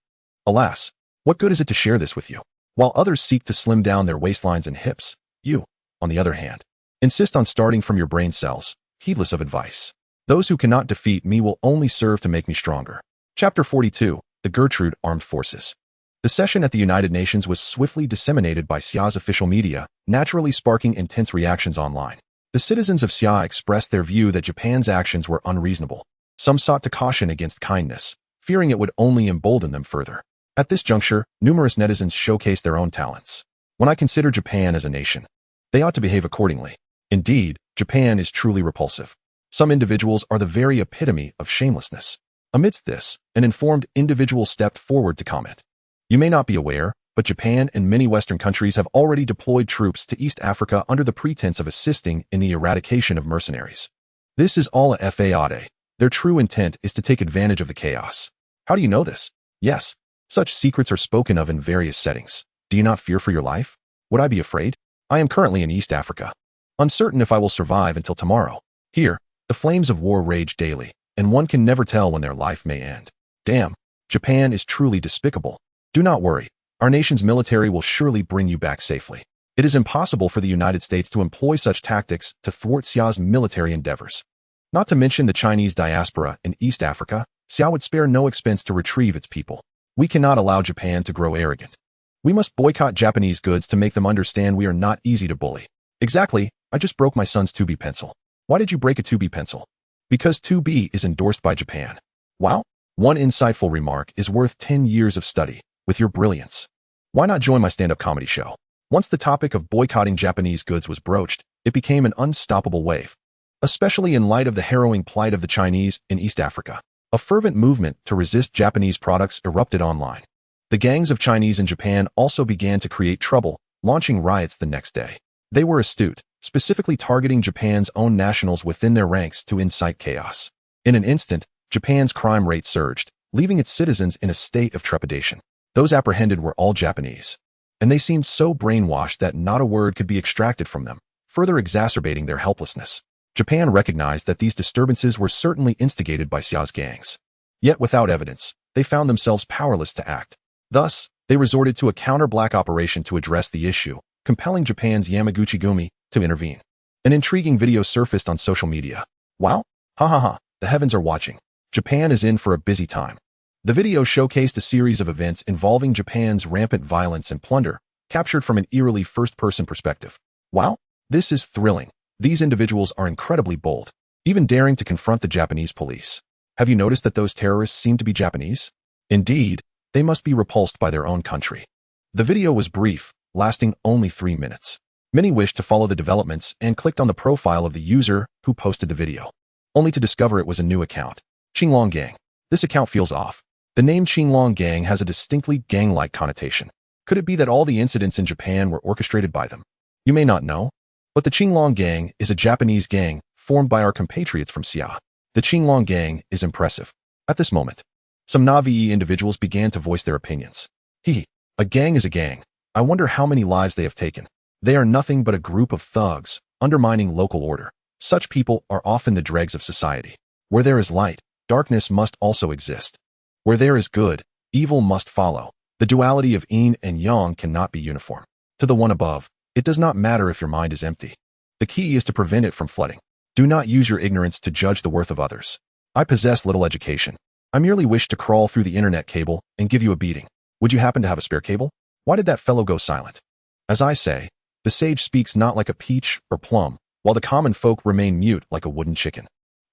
Speaker 1: Alas, what good is it to share this with you? While others seek to slim down their waistlines and hips, you, on the other hand, insist on starting from your brain cells, heedless of advice. Those who cannot defeat me will only serve to make me stronger. Chapter 42, The Gertrude Armed Forces. The session at the United Nations was swiftly disseminated by Xia's official media, naturally sparking intense reactions online. The citizens of Xia expressed their view that Japan's actions were unreasonable. Some sought to caution against kindness, fearing it would only embolden them further. At this juncture, numerous netizens showcased their own talents. When I consider Japan as a nation, they ought to behave accordingly. Indeed, Japan is truly repulsive. Some individuals are the very epitome of shamelessness. Amidst this, an informed individual stepped forward to comment. You may not be aware, but Japan and many Western countries have already deployed troops to East Africa under the pretense of assisting in the eradication of mercenaries. This is all a fade. Their true intent is to take advantage of the chaos. How do you know this? Yes, such secrets are spoken of in various settings. Do you not fear for your life? Would I be afraid? I am currently in East Africa, uncertain if I will survive until tomorrow. Here, the flames of war rage daily, and one can never tell when their life may end. Damn, Japan is truly despicable. Do not worry, our nation's military will surely bring you back safely. It is impossible for the United States to employ such tactics to thwart Xia's military endeavors. Not to mention the Chinese diaspora in East Africa, Xia would spare no expense to retrieve its people. We cannot allow Japan to grow arrogant. We must boycott Japanese goods to make them understand we are not easy to bully. Exactly, I just broke my son's 2B pencil. Why did you break a 2B pencil? Because 2B is endorsed by Japan. Wow, one insightful remark is worth 10 years of study. With your brilliance, Why not join my stand-up comedy show? Once the topic of boycotting Japanese goods was broached, it became an unstoppable wave, especially in light of the harrowing plight of the Chinese in East Africa. A fervent movement to resist Japanese products erupted online. The gangs of Chinese in Japan also began to create trouble, launching riots the next day. They were astute, specifically targeting Japan's own nationals within their ranks to incite chaos. In an instant, Japan's crime rate surged, leaving its citizens in a state of trepidation. Those apprehended were all Japanese, and they seemed so brainwashed that not a word could be extracted from them, further exacerbating their helplessness. Japan recognized that these disturbances were certainly instigated by Xia's gangs. Yet without evidence, they found themselves powerless to act. Thus, they resorted to a counter-black operation to address the issue, compelling Japan's Yamaguchi-gumi to intervene. An intriguing video surfaced on social media. Wow! Ha ha ha! The heavens are watching. Japan is in for a busy time. The video showcased a series of events involving Japan's rampant violence and plunder, captured from an eerily first-person perspective. Wow! This is thrilling. These individuals are incredibly bold, even daring to confront the Japanese police. Have you noticed that those terrorists seem to be Japanese? Indeed, they must be repulsed by their own country. The video was brief, lasting only 3 minutes. Many wished to follow the developments and clicked on the profile of the user who posted the video, only to discover it was a new account. Qinglong Gang. This account feels off. The name Qinglong Gang has a distinctly gang-like connotation. Could it be that all the incidents in Japan were orchestrated by them? You may not know, but the Qinglong Gang is a Japanese gang formed by our compatriots from Xia. The Qinglong Gang is impressive. At this moment, some Na'vi individuals began to voice their opinions. A gang is a gang. I wonder how many lives they have taken. They are nothing but a group of thugs, undermining local order. Such people are often the dregs of society. Where there is light, darkness must also exist. Where there is good, evil must follow. The duality of yin and yang cannot be uniform. To the one above, it does not matter if your mind is empty. The key is to prevent it from flooding. Do not use your ignorance to judge the worth of others. I possess little education. I merely wish to crawl through the internet cable and give you a beating. Would you happen to have a spare cable? Why did that fellow go silent? As I say, the sage speaks not like a peach or plum, while the common folk remain mute like a wooden chicken.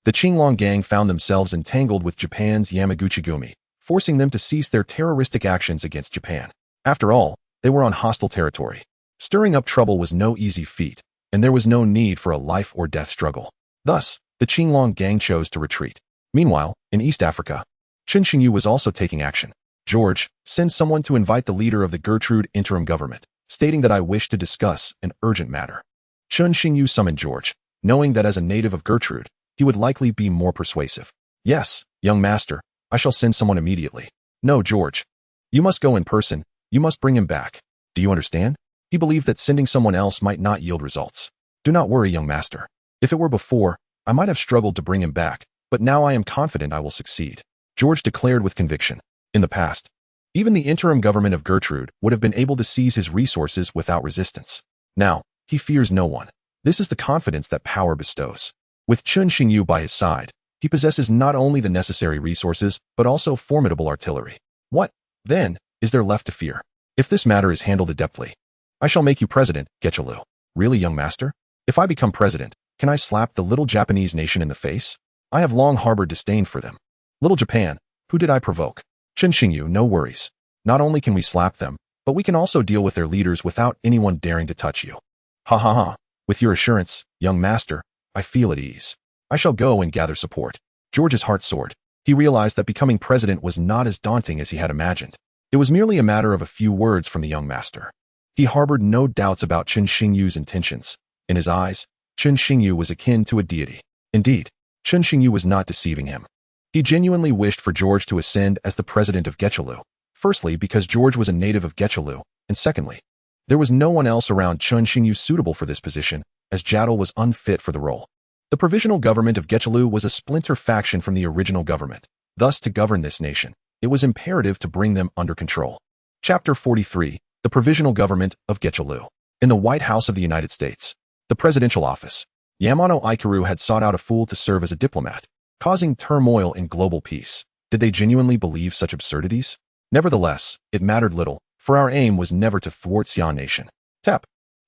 Speaker 1: The Qinglong Gang found themselves entangled with Japan's Yamaguchi-gumi, forcing them to cease their terroristic actions against Japan. After all, they were on hostile territory. Stirring up trouble was no easy feat, and there was no need for a life-or-death struggle. Thus, the Qinglong Gang chose to retreat. Meanwhile, in East Africa, Chen Xingyu was also taking action. George, send someone to invite the leader of the Gertrude interim government, stating that I wish to discuss an urgent matter. Chen Xingyu summoned George, knowing that as a native of Gertrude, he would likely be more persuasive. Yes, young master, I shall send someone immediately. No, George. You must go in person. You must bring him back. Do you understand? He believed that sending someone else might not yield results. Do not worry, young master. If it were before, I might have struggled to bring him back, but now I am confident I will succeed. George declared with conviction. In the past, even the interim government of Gertrude would have been able to seize his resources without resistance. Now, he fears no one. This is the confidence that power bestows. With Chen Xingyu by his side, he possesses not only the necessary resources, but also formidable artillery. What, then, is there left to fear? If this matter is handled adeptly, I shall make you president, Getchelu. Really, young master? If I become president, can I slap the little Japanese nation in the face? I have long harbored disdain for them. Little Japan, who did I provoke? Chen Xingyu, no worries. Not only can we slap them, but we can also deal with their leaders without anyone daring to touch you. Ha ha ha. With your assurance, young master, I feel at ease. I shall go and gather support. George's heart soared. He realized that becoming president was not as daunting as he had imagined. It was merely a matter of a few words from the young master. He harbored no doubts about Chen Xingyu's intentions. In his eyes, Chen Xingyu was akin to a deity. Indeed, Chen Xingyu was not deceiving him. He genuinely wished for George to ascend as the president of Getchelu. Firstly, because George was a native of Getchelu, and secondly, there was no one else around Chen Xingyu suitable for this position, as Jadal was unfit for the role. The provisional government of Getchelu was a splinter faction from the original government. Thus, to govern this nation, it was imperative to bring them under control. Chapter 43, The Provisional Government of Getchelu. In the White House of the United States, the presidential office, Yamano Ikaru had sought out a fool to serve as a diplomat, causing turmoil in global peace. Did they genuinely believe such absurdities? Nevertheless, it mattered little, for our aim was never to thwart Xian nation. Tep,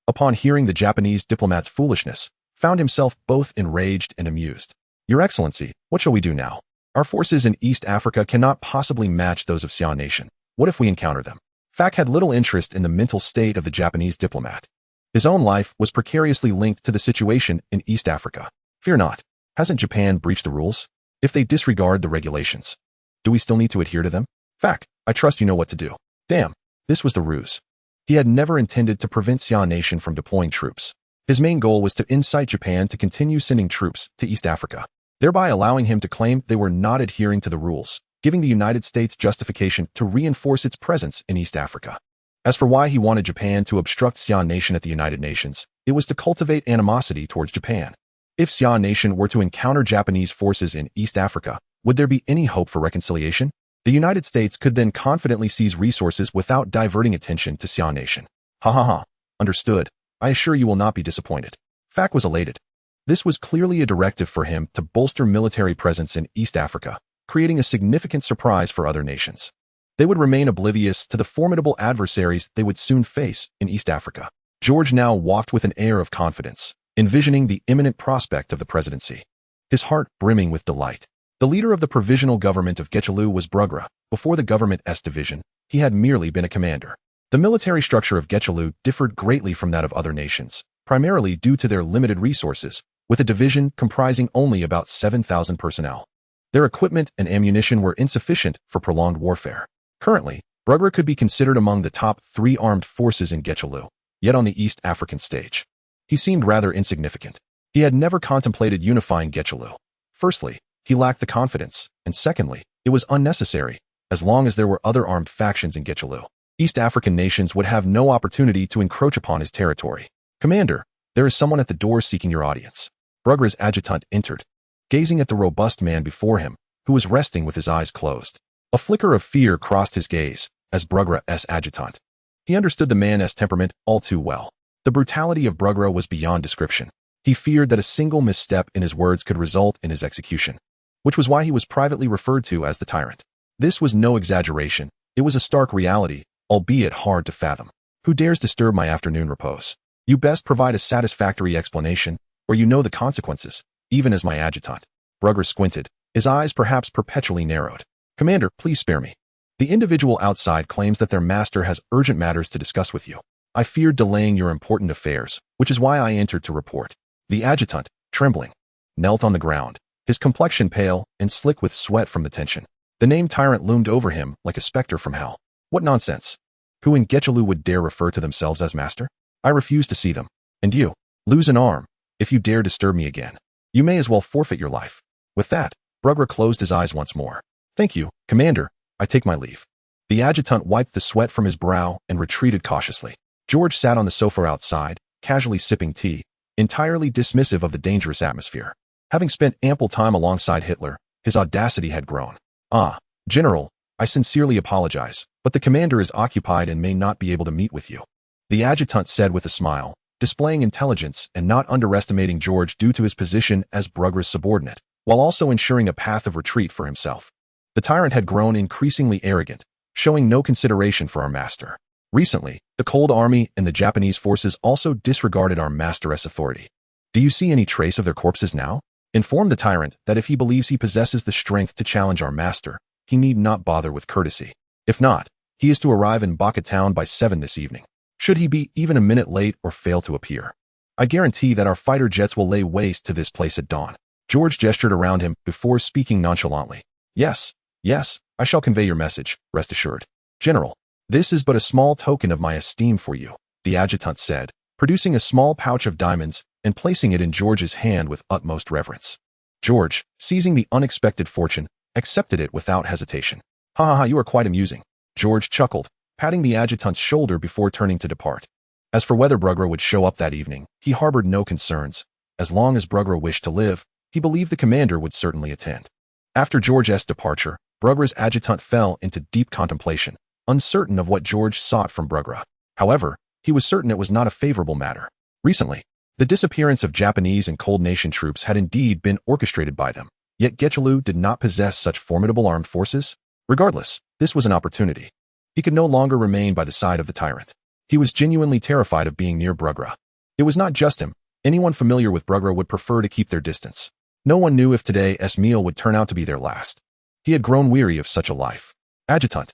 Speaker 1: upon hearing the Japanese diplomat's foolishness, found himself both enraged and amused. Your Excellency, what shall we do now? Our forces in East Africa cannot possibly match those of Xian nation. What if we encounter them? Fack had little interest in the mental state of the Japanese diplomat. His own life was precariously linked to the situation in East Africa. Fear not. Hasn't Japan breached the rules? If they disregard the regulations, do we still need to adhere to them? Fack, I trust you know what to do. Damn, this was the ruse. He had never intended to prevent Xian Nation from deploying troops. His main goal was to incite Japan to continue sending troops to East Africa, thereby allowing him to claim they were not adhering to the rules, giving the United States justification to reinforce its presence in East Africa. As for why he wanted Japan to obstruct Xian Nation at the United Nations, it was to cultivate animosity towards Japan. If Xian Nation were to encounter Japanese forces in East Africa, would there be any hope for reconciliation? The United States could then confidently seize resources without diverting attention to Xian Nation. Ha ha ha. Understood. I assure you will not be disappointed. Fack was elated. This was clearly a directive for him to bolster military presence in East Africa, creating a significant surprise for other nations. They would remain oblivious to the formidable adversaries they would soon face in East Africa. George now walked with an air of confidence, envisioning the imminent prospect of the presidency, his heart brimming with delight. The leader of the provisional government of Getchelu was Brugra. Before the government S division, he had merely been a commander. The military structure of Getchelu differed greatly from that of other nations, primarily due to their limited resources, with a division comprising only about 7,000 personnel. Their equipment and ammunition were insufficient for prolonged warfare. Currently, Brugra could be considered among the top 3 armed forces in Getchelu, yet on the East African stage, he seemed rather insignificant. He had never contemplated unifying Getchelu. Firstly, he lacked the confidence, and secondly, it was unnecessary, as long as there were other armed factions in Getchelu. East African nations would have no opportunity to encroach upon his territory. Commander, there is someone at the door seeking your audience. Brugra's adjutant entered, gazing at the robust man before him, who was resting with his eyes closed. A flicker of fear crossed his gaze as Brugra's adjutant. He understood the man's temperament all too well. The brutality of Brugra was beyond description. He feared that a single misstep in his words could result in his execution, which was why he was privately referred to as the tyrant. This was no exaggeration. It was a stark reality, albeit hard to fathom. Who dares disturb my afternoon repose? You best provide a satisfactory explanation, or you know the consequences, even as my adjutant. Brugra squinted, his eyes perhaps perpetually narrowed. Commander, please spare me. The individual outside claims that their master has urgent matters to discuss with you. I feared delaying your important affairs, which is why I entered to report. The adjutant, trembling, knelt on the ground, his complexion pale and slick with sweat from the tension. The name tyrant loomed over him like a specter from hell. What nonsense! Who in Getchelu would dare refer to themselves as master? I refuse to see them. And you, lose an arm, if you dare disturb me again. You may as well forfeit your life. With that, Brugra closed his eyes once more. Thank you, Commander. I take my leave. The adjutant wiped the sweat from his brow and retreated cautiously. George sat on the sofa outside, casually sipping tea, entirely dismissive of the dangerous atmosphere. Having spent ample time alongside Hitler, his audacity had grown. Ah, General, I sincerely apologize, but the commander is occupied and may not be able to meet with you. The adjutant said with a smile, displaying intelligence and not underestimating George due to his position as Brugra's subordinate, while also ensuring a path of retreat for himself. The tyrant had grown increasingly arrogant, showing no consideration for our master. Recently, the Cold Army and the Japanese forces also disregarded our master's authority. Do you see any trace of their corpses now? Inform the tyrant that if he believes he possesses the strength to challenge our master, he need not bother with courtesy. If not, he is to arrive in Baka town by 7 this evening. Should he be even a minute late or fail to appear, I guarantee that our fighter jets will lay waste to this place at dawn. George gestured around him before speaking nonchalantly. Yes, I shall convey your message, rest assured. General, this is but a small token of my esteem for you, the adjutant said, producing a small pouch of diamonds and placing it in George's hand with utmost reverence. George, seizing the unexpected fortune, accepted it without hesitation. Ha ha ha, you are quite amusing. George chuckled, patting the adjutant's shoulder before turning to depart. As for whether Brugra would show up that evening, he harbored no concerns. As long as Brugra wished to live, he believed the commander would certainly attend. After George's departure, Brugra's adjutant fell into deep contemplation, uncertain of what George sought from Brugra. However, he was certain it was not a favorable matter. Recently, the disappearance of Japanese and Cold Nation troops had indeed been orchestrated by them, yet Getchelu did not possess such formidable armed forces. Regardless, this was an opportunity. He could no longer remain by the side of the tyrant. He was genuinely terrified of being near Brugra. It was not just him. Anyone familiar with Brugra would prefer to keep their distance. No one knew if today's meal would turn out to be their last. He had grown weary of such a life. Adjutant,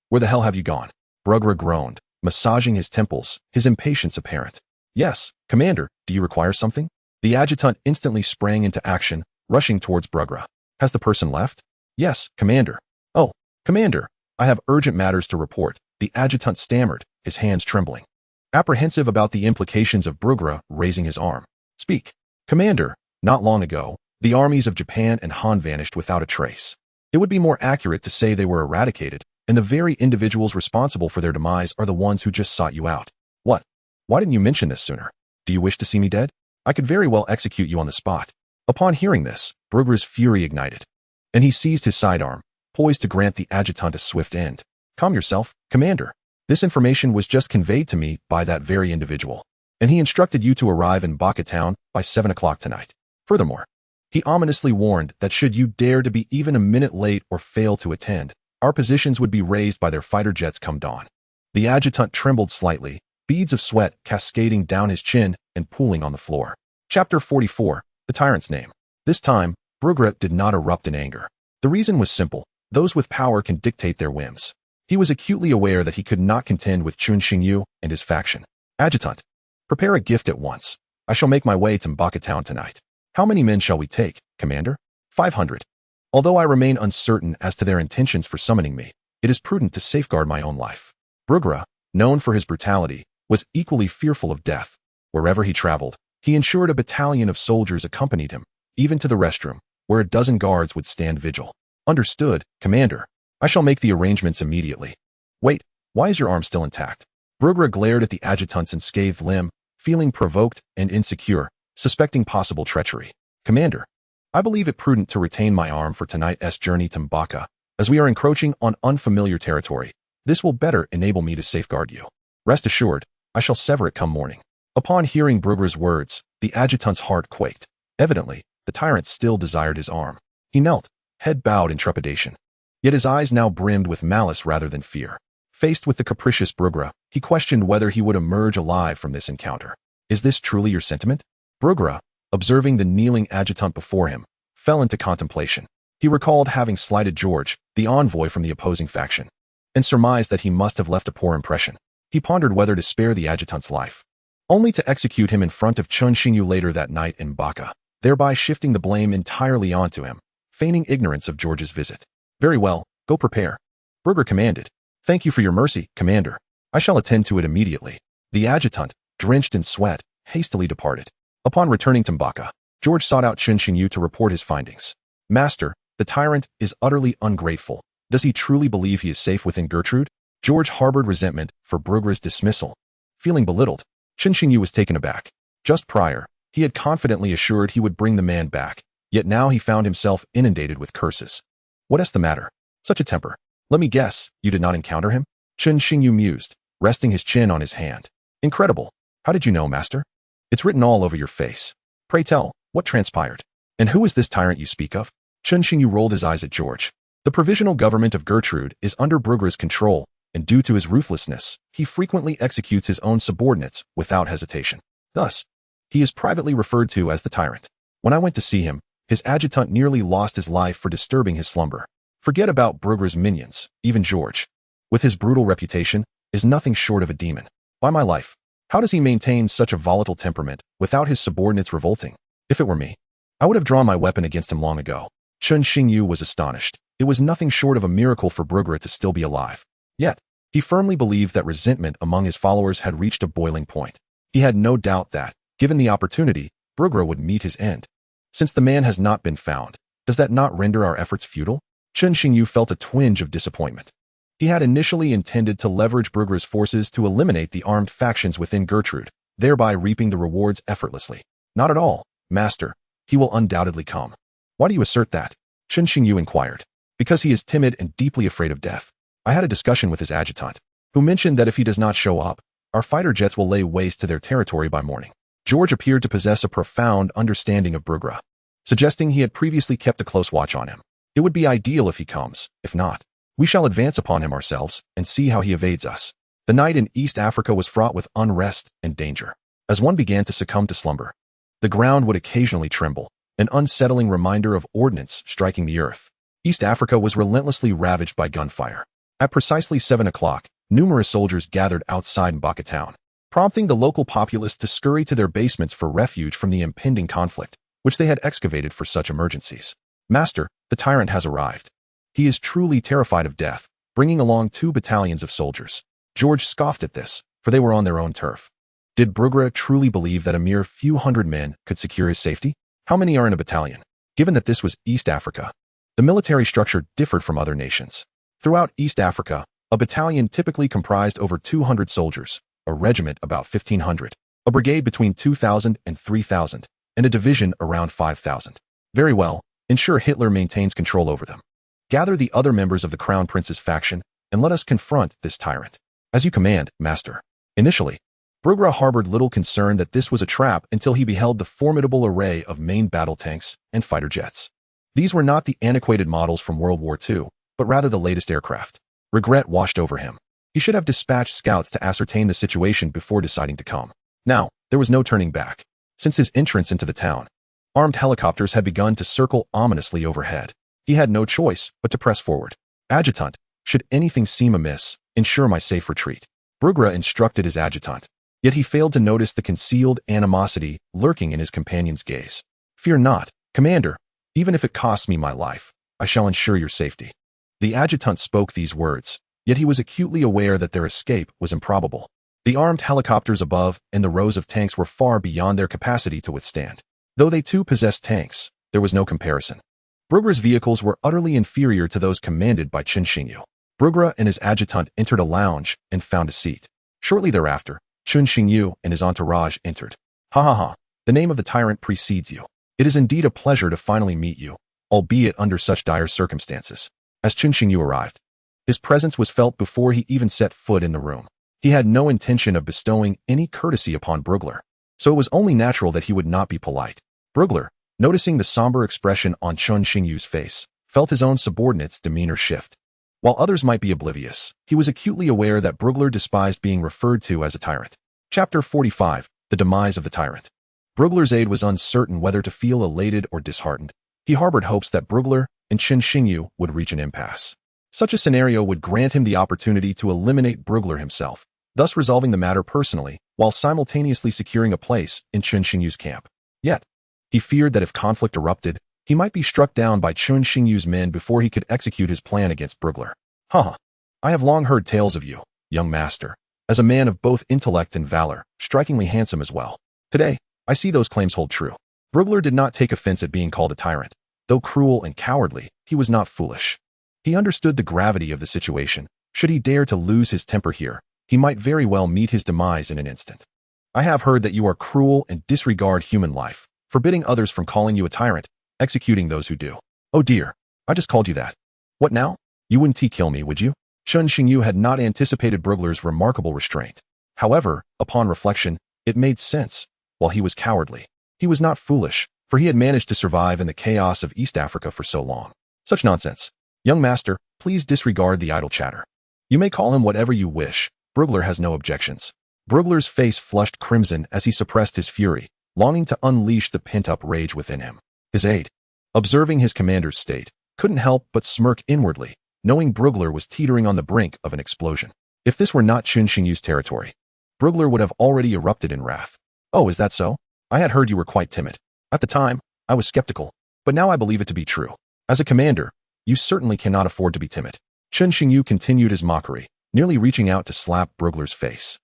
Speaker 1: where the hell have you gone? Brugra groaned, massaging his temples, his impatience apparent. Yes, Commander, do you require something? The adjutant instantly sprang into action, rushing towards Brugra. Has the person left? Yes, Commander. Oh, Commander, I have urgent matters to report, the adjutant stammered, his hands trembling. Apprehensive about the implications of Brugra raising his arm. Speak. Commander, not long ago, the armies of Japan and Han vanished without a trace. It would be more accurate to say they were eradicated, and the very individuals responsible for their demise are the ones who just sought you out. What? Why didn't you mention this sooner? Do you wish to see me dead? I could very well execute you on the spot. Upon hearing this, Brugra's fury ignited, and he seized his sidearm, poised to grant the adjutant a swift end. Calm yourself, Commander. This information was just conveyed to me by that very individual, and he instructed you to arrive in Baka Town by 7 o'clock tonight. Furthermore, he ominously warned that should you dare to be even a minute late or fail to attend, our positions would be raised by their fighter jets come dawn. The adjutant trembled slightly, beads of sweat cascading down his chin and pooling on the floor. Chapter 44, The Tyrant's Name. This time, Brugra did not erupt in anger. The reason was simple. Those with power can dictate their whims. He was acutely aware that he could not contend with Chun Xingyu and his faction. Adjutant, prepare a gift at once. I shall make my way to Baka Town tonight. How many men shall we take, Commander? 500. Although I remain uncertain as to their intentions for summoning me, it is prudent to safeguard my own life. Brugra, known for his brutality, was equally fearful of death. Wherever he traveled, he ensured a battalion of soldiers accompanied him, even to the restroom, where a dozen guards would stand vigil. Understood, Commander. I shall make the arrangements immediately. Wait, why is your arm still intact? Brugra glared at the adjutant's unscathed limb, feeling provoked and insecure, suspecting possible treachery. Commander, I believe it prudent to retain my arm for tonight's journey to Baka, as we are encroaching on unfamiliar territory. This will better enable me to safeguard you. Rest assured, I shall sever it come morning. Upon hearing Brugra's words, the adjutant's heart quaked. Evidently, the tyrant still desired his arm. He knelt, head bowed in trepidation. Yet his eyes now brimmed with malice rather than fear. Faced with the capricious Brugra, he questioned whether he would emerge alive from this encounter. Is this truly your sentiment? Brugra, observing the kneeling adjutant before him, fell into contemplation. He recalled having slighted George, the envoy from the opposing faction, and surmised that he must have left a poor impression. He pondered whether to spare the adjutant's life, only to execute him in front of Chun Xingyu later that night in Baka, thereby shifting the blame entirely onto him, feigning ignorance of George's visit. Very well, go prepare. Brugra commanded. Thank you for your mercy, Commander. I shall attend to it immediately. The adjutant, drenched in sweat, hastily departed. Upon returning to Baka, George sought out Chun Xingyu to report his findings. Master, the tyrant is utterly ungrateful. Does he truly believe he is safe within Gertrude? George harbored resentment for Brugra's dismissal. Feeling belittled, Chun Xingyu was taken aback. Just prior, he had confidently assured he would bring the man back, yet now he found himself inundated with curses. What is the matter? Such a temper. Let me guess, you did not encounter him? Chun Xingyu mused, resting his chin on his hand. Incredible. How did you know, Master? It's written all over your face. Pray tell, what transpired? And who is this tyrant you speak of? Chun Xingyu rolled his eyes at George. The provisional government of Gertrude is under Brugra's control, and due to his ruthlessness, he frequently executes his own subordinates without hesitation. Thus, he is privately referred to as the tyrant. When I went to see him, his adjutant nearly lost his life for disturbing his slumber. Forget about Brugra's minions, even George, with his brutal reputation, is nothing short of a demon. By my life, how does he maintain such a volatile temperament without his subordinates revolting? If it were me, I would have drawn my weapon against him long ago. Chun Xingyu was astonished. It was nothing short of a miracle for Brugra to still be alive. Yet, he firmly believed that resentment among his followers had reached a boiling point. He had no doubt that, given the opportunity, Brugra would meet his end. Since the man has not been found, does that not render our efforts futile? Chun Xingyu felt a twinge of disappointment. He had initially intended to leverage Brugra's forces to eliminate the armed factions within Gertrude, thereby reaping the rewards effortlessly. Not at all, Master. He will undoubtedly come. Why do you assert that? Chun Xingyu inquired. Because he is timid and deeply afraid of death. I had a discussion with his adjutant, who mentioned that if he does not show up, our fighter jets will lay waste to their territory by morning. George appeared to possess a profound understanding of Brugra, suggesting he had previously kept a close watch on him. It would be ideal if he comes. If not, we shall advance upon him ourselves and see how he evades us. The night in East Africa was fraught with unrest and danger. As one began to succumb to slumber, the ground would occasionally tremble, an unsettling reminder of ordnance striking the earth. East Africa was relentlessly ravaged by gunfire. At precisely 7 o'clock, numerous soldiers gathered outside Mbaka town, prompting the local populace to scurry to their basements for refuge from the impending conflict, which they had excavated for such emergencies. Master, the tyrant has arrived. He is truly terrified of death, bringing along 2 battalions of soldiers. George scoffed at this, for they were on their own turf. Did Brugra truly believe that a mere few hundred men could secure his safety? How many are in a battalion? Given that this was East Africa, the military structure differed from other nations. Throughout East Africa, a battalion typically comprised over 200 soldiers, a regiment about 1,500, a brigade between 2,000 and 3,000, and a division around 5,000. Very well, ensure Hitler maintains control over them. Gather the other members of the Crown Prince's faction, and let us confront this tyrant. As you command, Master. Initially, Brugra harbored little concern that this was a trap until he beheld the formidable array of main battle tanks and fighter jets. These were not the antiquated models from World War II, but rather the latest aircraft. Regret washed over him. He should have dispatched scouts to ascertain the situation before deciding to come. Now, there was no turning back. Since his entrance into the town, armed helicopters had begun to circle ominously overhead. He had no choice but to press forward. Adjutant, should anything seem amiss, ensure my safe retreat. Brugra instructed his adjutant, yet he failed to notice the concealed animosity lurking in his companion's gaze. Fear not, Commander. Even if it costs me my life, I shall ensure your safety. The adjutant spoke these words, yet he was acutely aware that their escape was improbable. The armed helicopters above and the rows of tanks were far beyond their capacity to withstand. Though they too possessed tanks, there was no comparison. Brugra's vehicles were utterly inferior to those commanded by Chen Xingyu. Brugra and his adjutant entered a lounge and found a seat. Shortly thereafter, Chen Xingyu and his entourage entered. Ha ha ha, the name of the tyrant precedes you. It is indeed a pleasure to finally meet you, albeit under such dire circumstances. As Chen Xingyu arrived, his presence was felt before he even set foot in the room. He had no intention of bestowing any courtesy upon Brugler, so it was only natural that he would not be polite. Brugler, noticing the somber expression on Chen Xingyu's face, felt his own subordinate's demeanor shift. While others might be oblivious, he was acutely aware that Brugler despised being referred to as a tyrant. Chapter 45, The Demise of the Tyrant. Brugler's aide was uncertain whether to feel elated or disheartened. He harbored hopes that Brugler and Chen Xingyu would reach an impasse. Such a scenario would grant him the opportunity to eliminate Brugler himself, thus resolving the matter personally, while simultaneously securing a place in Chen Xingyu's camp. Yet, he feared that if conflict erupted, he might be struck down by Chen Xingyu's men before he could execute his plan against Brugler. Haha, I have long heard tales of you, young master, as a man of both intellect and valor, strikingly handsome as well. Today, I see those claims hold true. Brugler did not take offense at being called a tyrant. Though cruel and cowardly, he was not foolish. He understood the gravity of the situation. Should he dare to lose his temper here, he might very well meet his demise in an instant. I have heard that you are cruel and disregard human life, forbidding others from calling you a tyrant, executing those who do. Oh dear, I just called you that. What now? You wouldn't kill me, would you? Chen Xingyu had not anticipated Brugler's remarkable restraint. However, upon reflection, it made sense. While he was cowardly, he was not foolish, for he had managed to survive in the chaos of East Africa for so long. Such nonsense. Young master, please disregard the idle chatter. You may call him whatever you wish. Brugler has no objections. Brugler's face flushed crimson as he suppressed his fury, longing to unleash the pent-up rage within him. His aide, observing his commander's state, couldn't help but smirk inwardly, knowing Brugler was teetering on the brink of an explosion. If this were not Chen Xingyu's territory, Brugler would have already erupted in wrath. Oh, is that so? I had heard you were quite timid. At the time, I was skeptical, but now I believe it to be true. As a commander, you certainly cannot afford to be timid. Chen Xingyu continued his mockery, nearly reaching out to slap Brugler's face.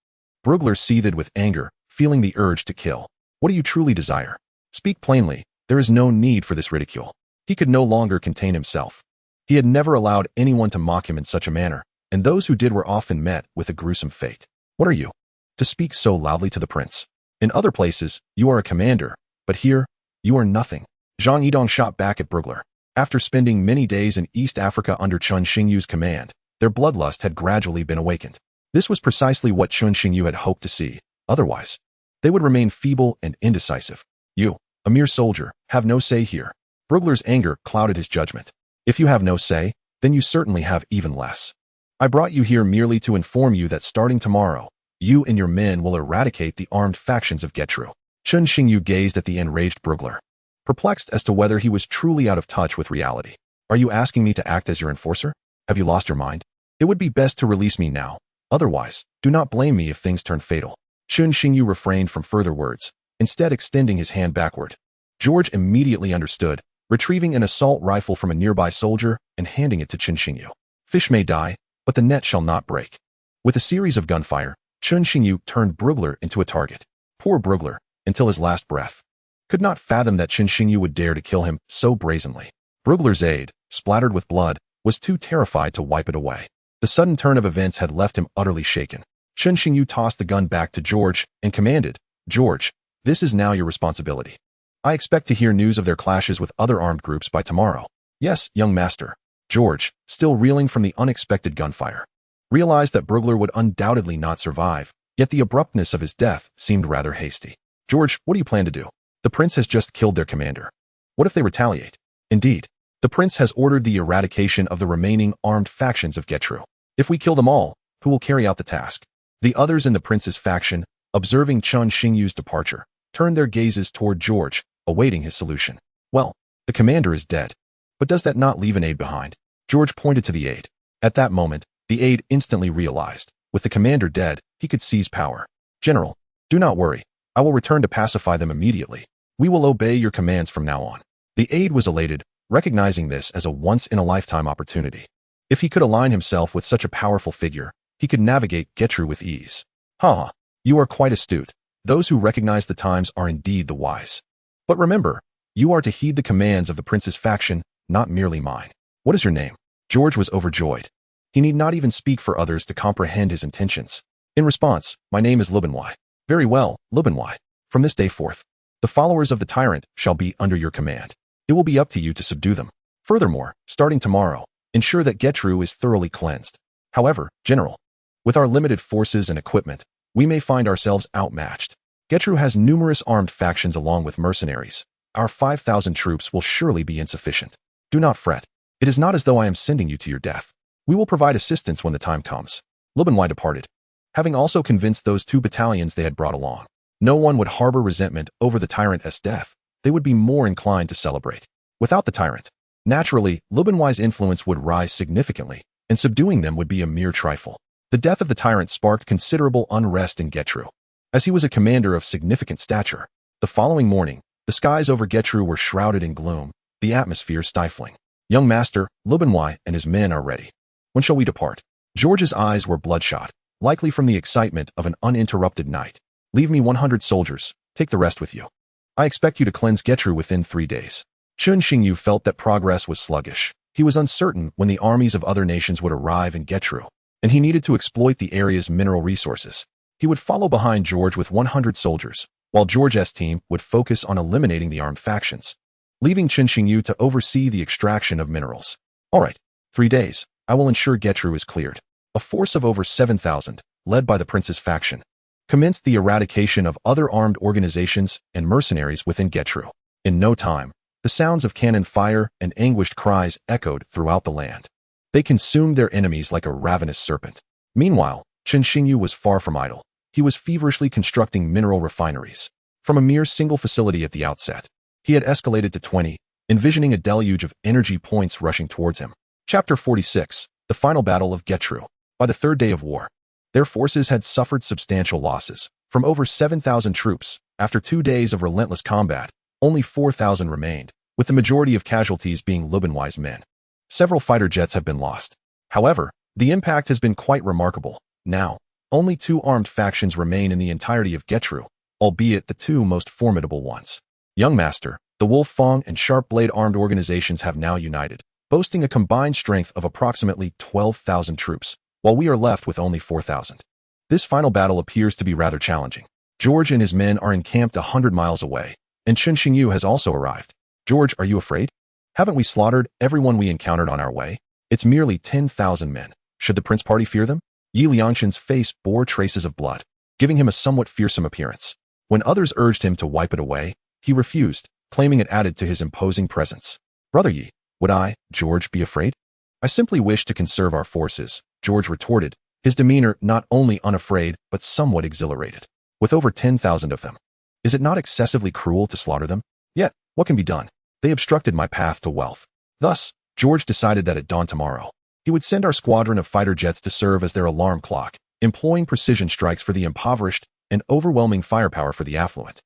Speaker 1: Brugler seethed with anger, feeling the urge to kill. What do you truly desire? Speak plainly, there is no need for this ridicule. He could no longer contain himself. He had never allowed anyone to mock him in such a manner, and those who did were often met with a gruesome fate. What are you? To speak so loudly to the prince. In other places, you are a commander, but here, you are nothing. Zhang Yidong shot back at Brugler. After spending many days in East Africa under Chen Xingyu's command, their bloodlust had gradually been awakened. This was precisely what Chen Xingyu had hoped to see. Otherwise, they would remain feeble and indecisive. You, a mere soldier, have no say here. Brugler's anger clouded his judgment. If you have no say, then you certainly have even less. I brought you here merely to inform you that starting tomorrow, you and your men will eradicate the armed factions of Getru. Chen Xingyu gazed at the enraged Brugler, perplexed as to whether he was truly out of touch with reality. Are you asking me to act as your enforcer? Have you lost your mind? It would be best to release me now, Otherwise, do not blame me if things turn fatal. Chun Xingyu refrained from further words, instead extending his hand backward. George immediately understood, retrieving an assault rifle from a nearby soldier and handing it to Chun Xingyu. Fish may die, but the net shall not break. With a series of gunfire, Chun Xingyu turned Brugler into a target. Poor Brugler, until his last breath. Could not fathom that Chun Xingyu would dare to kill him so brazenly. Brugler's aide, splattered with blood, was too terrified to wipe it away. The sudden turn of events had left him utterly shaken. Chun Xingyu tossed the gun back to George and commanded, George, this is now your responsibility. I expect to hear news of their clashes with other armed groups by tomorrow. Yes, young master. George, still reeling from the unexpected gunfire, realized that Brugler would undoubtedly not survive, yet the abruptness of his death seemed rather hasty. George, what do you plan to do? The prince has just killed their commander. What if they retaliate? Indeed, the prince has ordered the eradication of the remaining armed factions of Getru. If we kill them all, who will carry out the task? The others in the prince's faction, observing Chun Xingyu's departure, turned their gazes toward George, awaiting his solution. Well, the commander is dead. But does that not leave an aide behind? George pointed to the aide. At that moment, the aide instantly realized, with the commander dead, he could seize power. General, do not worry. I will return to pacify them immediately. We will obey your commands from now on. The aide was elated, recognizing this as a once-in-a-lifetime opportunity. If he could align himself with such a powerful figure, he could navigate Getru with ease. Ha! You are quite astute. Those who recognize the times are indeed the wise. But remember, you are to heed the commands of the prince's faction, not merely mine. What is your name? George was overjoyed. He need not even speak for others to comprehend his intentions. In response, my name is Lubenwei. Very well, Lubenwei. From this day forth, the followers of the tyrant shall be under your command. It will be up to you to subdue them. Furthermore, starting tomorrow, ensure that Getru is thoroughly cleansed. However, General, with our limited forces and equipment, we may find ourselves outmatched. Getru has numerous armed factions along with mercenaries. Our 5,000 troops will surely be insufficient. Do not fret. It is not as though I am sending you to your death. We will provide assistance when the time comes. Lubenwei departed, having also convinced those 2 battalions they had brought along. No one would harbor resentment over the tyrant's death. They would be more inclined to celebrate. Without the tyrant, naturally, Lubenwei's influence would rise significantly, and subduing them would be a mere trifle. The death of the tyrant sparked considerable unrest in Getru. As he was a commander of significant stature, the following morning, the skies over Getru were shrouded in gloom, the atmosphere stifling. Young master, Lubenwei and his men are ready. When shall we depart? George's eyes were bloodshot, likely from the excitement of an uninterrupted night. Leave me 100 soldiers, take the rest with you. I expect you to cleanse Getru within 3 days. Chun Xingyu felt that progress was sluggish. He was uncertain when the armies of other nations would arrive in Getru, and he needed to exploit the area's mineral resources. He would follow behind George with 100 soldiers, while George's team would focus on eliminating the armed factions, leaving Chun Xingyu to oversee the extraction of minerals. All right, 3 days. I will ensure Getru is cleared. A force of over 7,000, led by the prince's faction, commenced the eradication of other armed organizations and mercenaries within Getru. In no time, the sounds of cannon fire and anguished cries echoed throughout the land. They consumed their enemies like a ravenous serpent. Meanwhile, Chun Xingyu was far from idle. He was feverishly constructing mineral refineries. From a mere single facility at the outset, he had escalated to 20, envisioning a deluge of energy points rushing towards him. Chapter 46, The Final Battle of Getru. By the 3rd day of war, their forces had suffered substantial losses. From over 7,000 troops, after 2 days of relentless combat, only 4,000 remained, with the majority of casualties being Lubenwei's men. Several fighter jets have been lost. However, the impact has been quite remarkable. Now, only 2 armed factions remain in the entirety of Getru, albeit the 2 most formidable ones. Young Master, the Wolf Fong and Sharp Blade armed organizations have now united, boasting a combined strength of approximately 12,000 troops, while we are left with only 4,000. This final battle appears to be rather challenging. George and his men are encamped 100 miles away, and Chun Xingyu has also arrived. George, are you afraid? Haven't we slaughtered everyone we encountered on our way? It's merely 10,000 men. Should the prince party fear them? Yi Liangshan's face bore traces of blood, giving him a somewhat fearsome appearance. When others urged him to wipe it away, he refused, claiming it added to his imposing presence. Brother Yi, would I, George, be afraid? I simply wish to conserve our forces, George retorted, his demeanor not only unafraid but somewhat exhilarated. With over 10,000 of them, is it not excessively cruel to slaughter them? Yet, what can be done? They obstructed my path to wealth. Thus, George decided that at dawn tomorrow, he would send our squadron of fighter jets to serve as their alarm clock, employing precision strikes for the impoverished and overwhelming firepower for the affluent.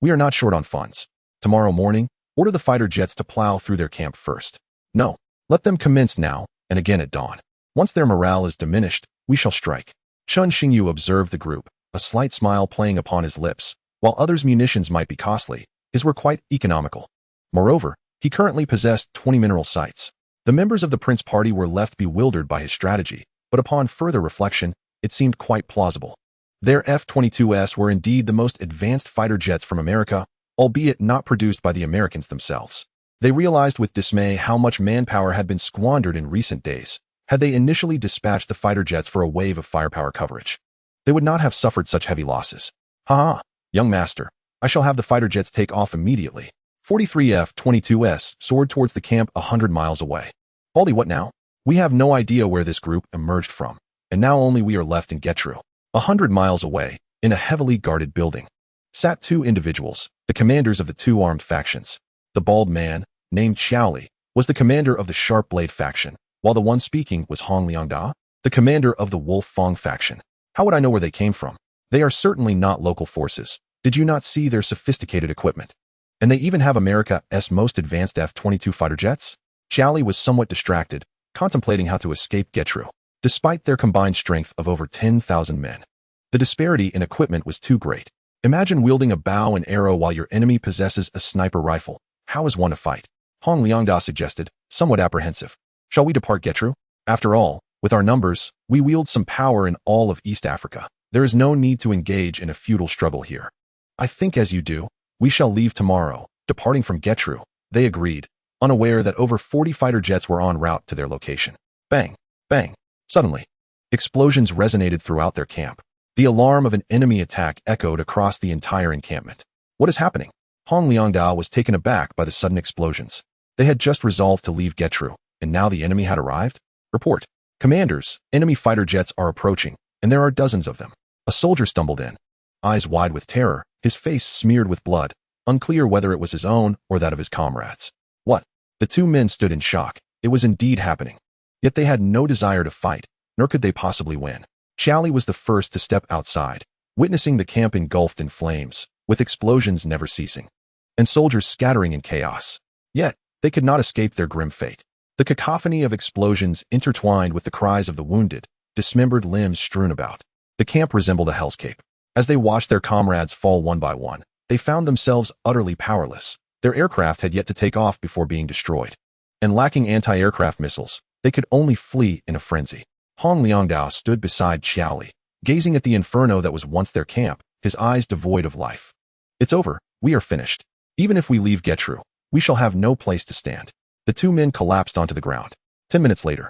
Speaker 1: We are not short on funds. Tomorrow morning, order the fighter jets to plow through their camp first. No, let them commence now and again at dawn. Once their morale is diminished, we shall strike. Chun Xingyu observed the group, a slight smile playing upon his lips. While others' munitions might be costly, his were quite economical. Moreover, he currently possessed 20 mineral sites. The members of the Prince Party were left bewildered by his strategy, but upon further reflection, it seemed quite plausible. Their F-22s were indeed the most advanced fighter jets from America, albeit not produced by the Americans themselves. They realized with dismay how much manpower had been squandered in recent days. Had they initially dispatched the fighter jets for a wave of firepower coverage, they would not have suffered such heavy losses. Ha! Young master, I shall have the fighter jets take off immediately. 43 F-22s soared towards the camp 100 miles away. Baldy, what now? We have no idea where this group emerged from, and now only we are left in Getru. 100 miles away, in a heavily guarded building, sat two individuals, the commanders of the two armed factions. The bald man, named Xiaoli, was the commander of the Sharp Blade faction, while the one speaking was Hong Liangda, the commander of the Wolf Fong faction. How would I know where they came from? They are certainly not local forces. Did you not see their sophisticated equipment? And they even have America's most advanced F-22 fighter jets? Xiaoli was somewhat distracted, contemplating how to escape Getru. Despite their combined strength of over 10,000 men, the disparity in equipment was too great. Imagine wielding a bow and arrow while your enemy possesses a sniper rifle. How is one to fight? Hong Liangda suggested, somewhat apprehensive. Shall we depart Getru? After all, with our numbers, we wield some power in all of East Africa. There is no need to engage in a feudal struggle here. I think as you do, we shall leave tomorrow, departing from Getru. They agreed, unaware that over 40 fighter jets were en route to their location. Bang! Bang! Suddenly, explosions resonated throughout their camp. The alarm of an enemy attack echoed across the entire encampment. What is happening? Hong Liangda was taken aback by the sudden explosions. They had just resolved to leave Getru, and now the enemy had arrived? Report. Commanders, enemy fighter jets are approaching, and there are dozens of them. A soldier stumbled in, eyes wide with terror, his face smeared with blood, unclear whether it was his own or that of his comrades. What? The two men stood in shock. It was indeed happening. Yet they had no desire to fight, nor could they possibly win. Xiaoli was the first to step outside, witnessing the camp engulfed in flames, with explosions never ceasing, and soldiers scattering in chaos. Yet, they could not escape their grim fate. The cacophony of explosions intertwined with the cries of the wounded, dismembered limbs strewn about. The camp resembled a hellscape. As they watched their comrades fall one by one, they found themselves utterly powerless. Their aircraft had yet to take off before being destroyed, and lacking anti-aircraft missiles, they could only flee in a frenzy. Hong Liangda stood beside Xiaoli, gazing at the inferno that was once their camp, his eyes devoid of life. It's over. We are finished. Even if we leave Getru, we shall have no place to stand. The two men collapsed onto the ground. 10 minutes later,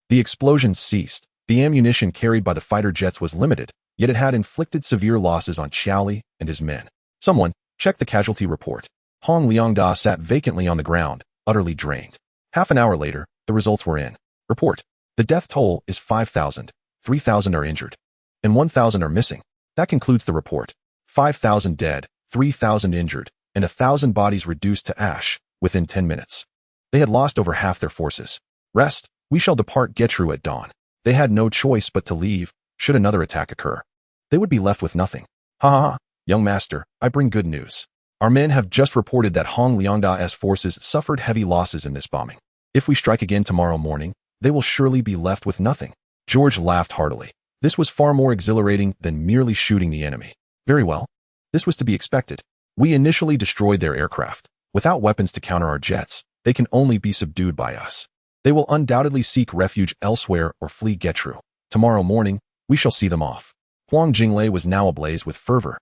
Speaker 1: the explosions ceased. The ammunition carried by the fighter jets was limited, yet it had inflicted severe losses on Xiaoli and his men. Someone, check the casualty report. Hong Liangda sat vacantly on the ground, utterly drained. Half an hour later, the results were in. Report. The death toll is 5,000, 3,000 are injured, and 1,000 are missing. That concludes the report. 5,000 dead, 3,000 injured, and 1,000 bodies reduced to ash within 10 minutes. They had lost over half their forces. Rest, we shall depart Getru at dawn. They had no choice but to leave, should another attack occur. They would be left with nothing. Ha ha ha, young master, I bring good news. Our men have just reported that Hong Liangda's forces suffered heavy losses in this bombing. If we strike again tomorrow morning, they will surely be left with nothing. George laughed heartily. This was far more exhilarating than merely shooting the enemy. Very well. This was to be expected. We initially destroyed their aircraft. Without weapons to counter our jets, they can only be subdued by us. They will undoubtedly seek refuge elsewhere or flee Getru. Tomorrow morning, we shall see them off. Huang Jinglei was now ablaze with fervor.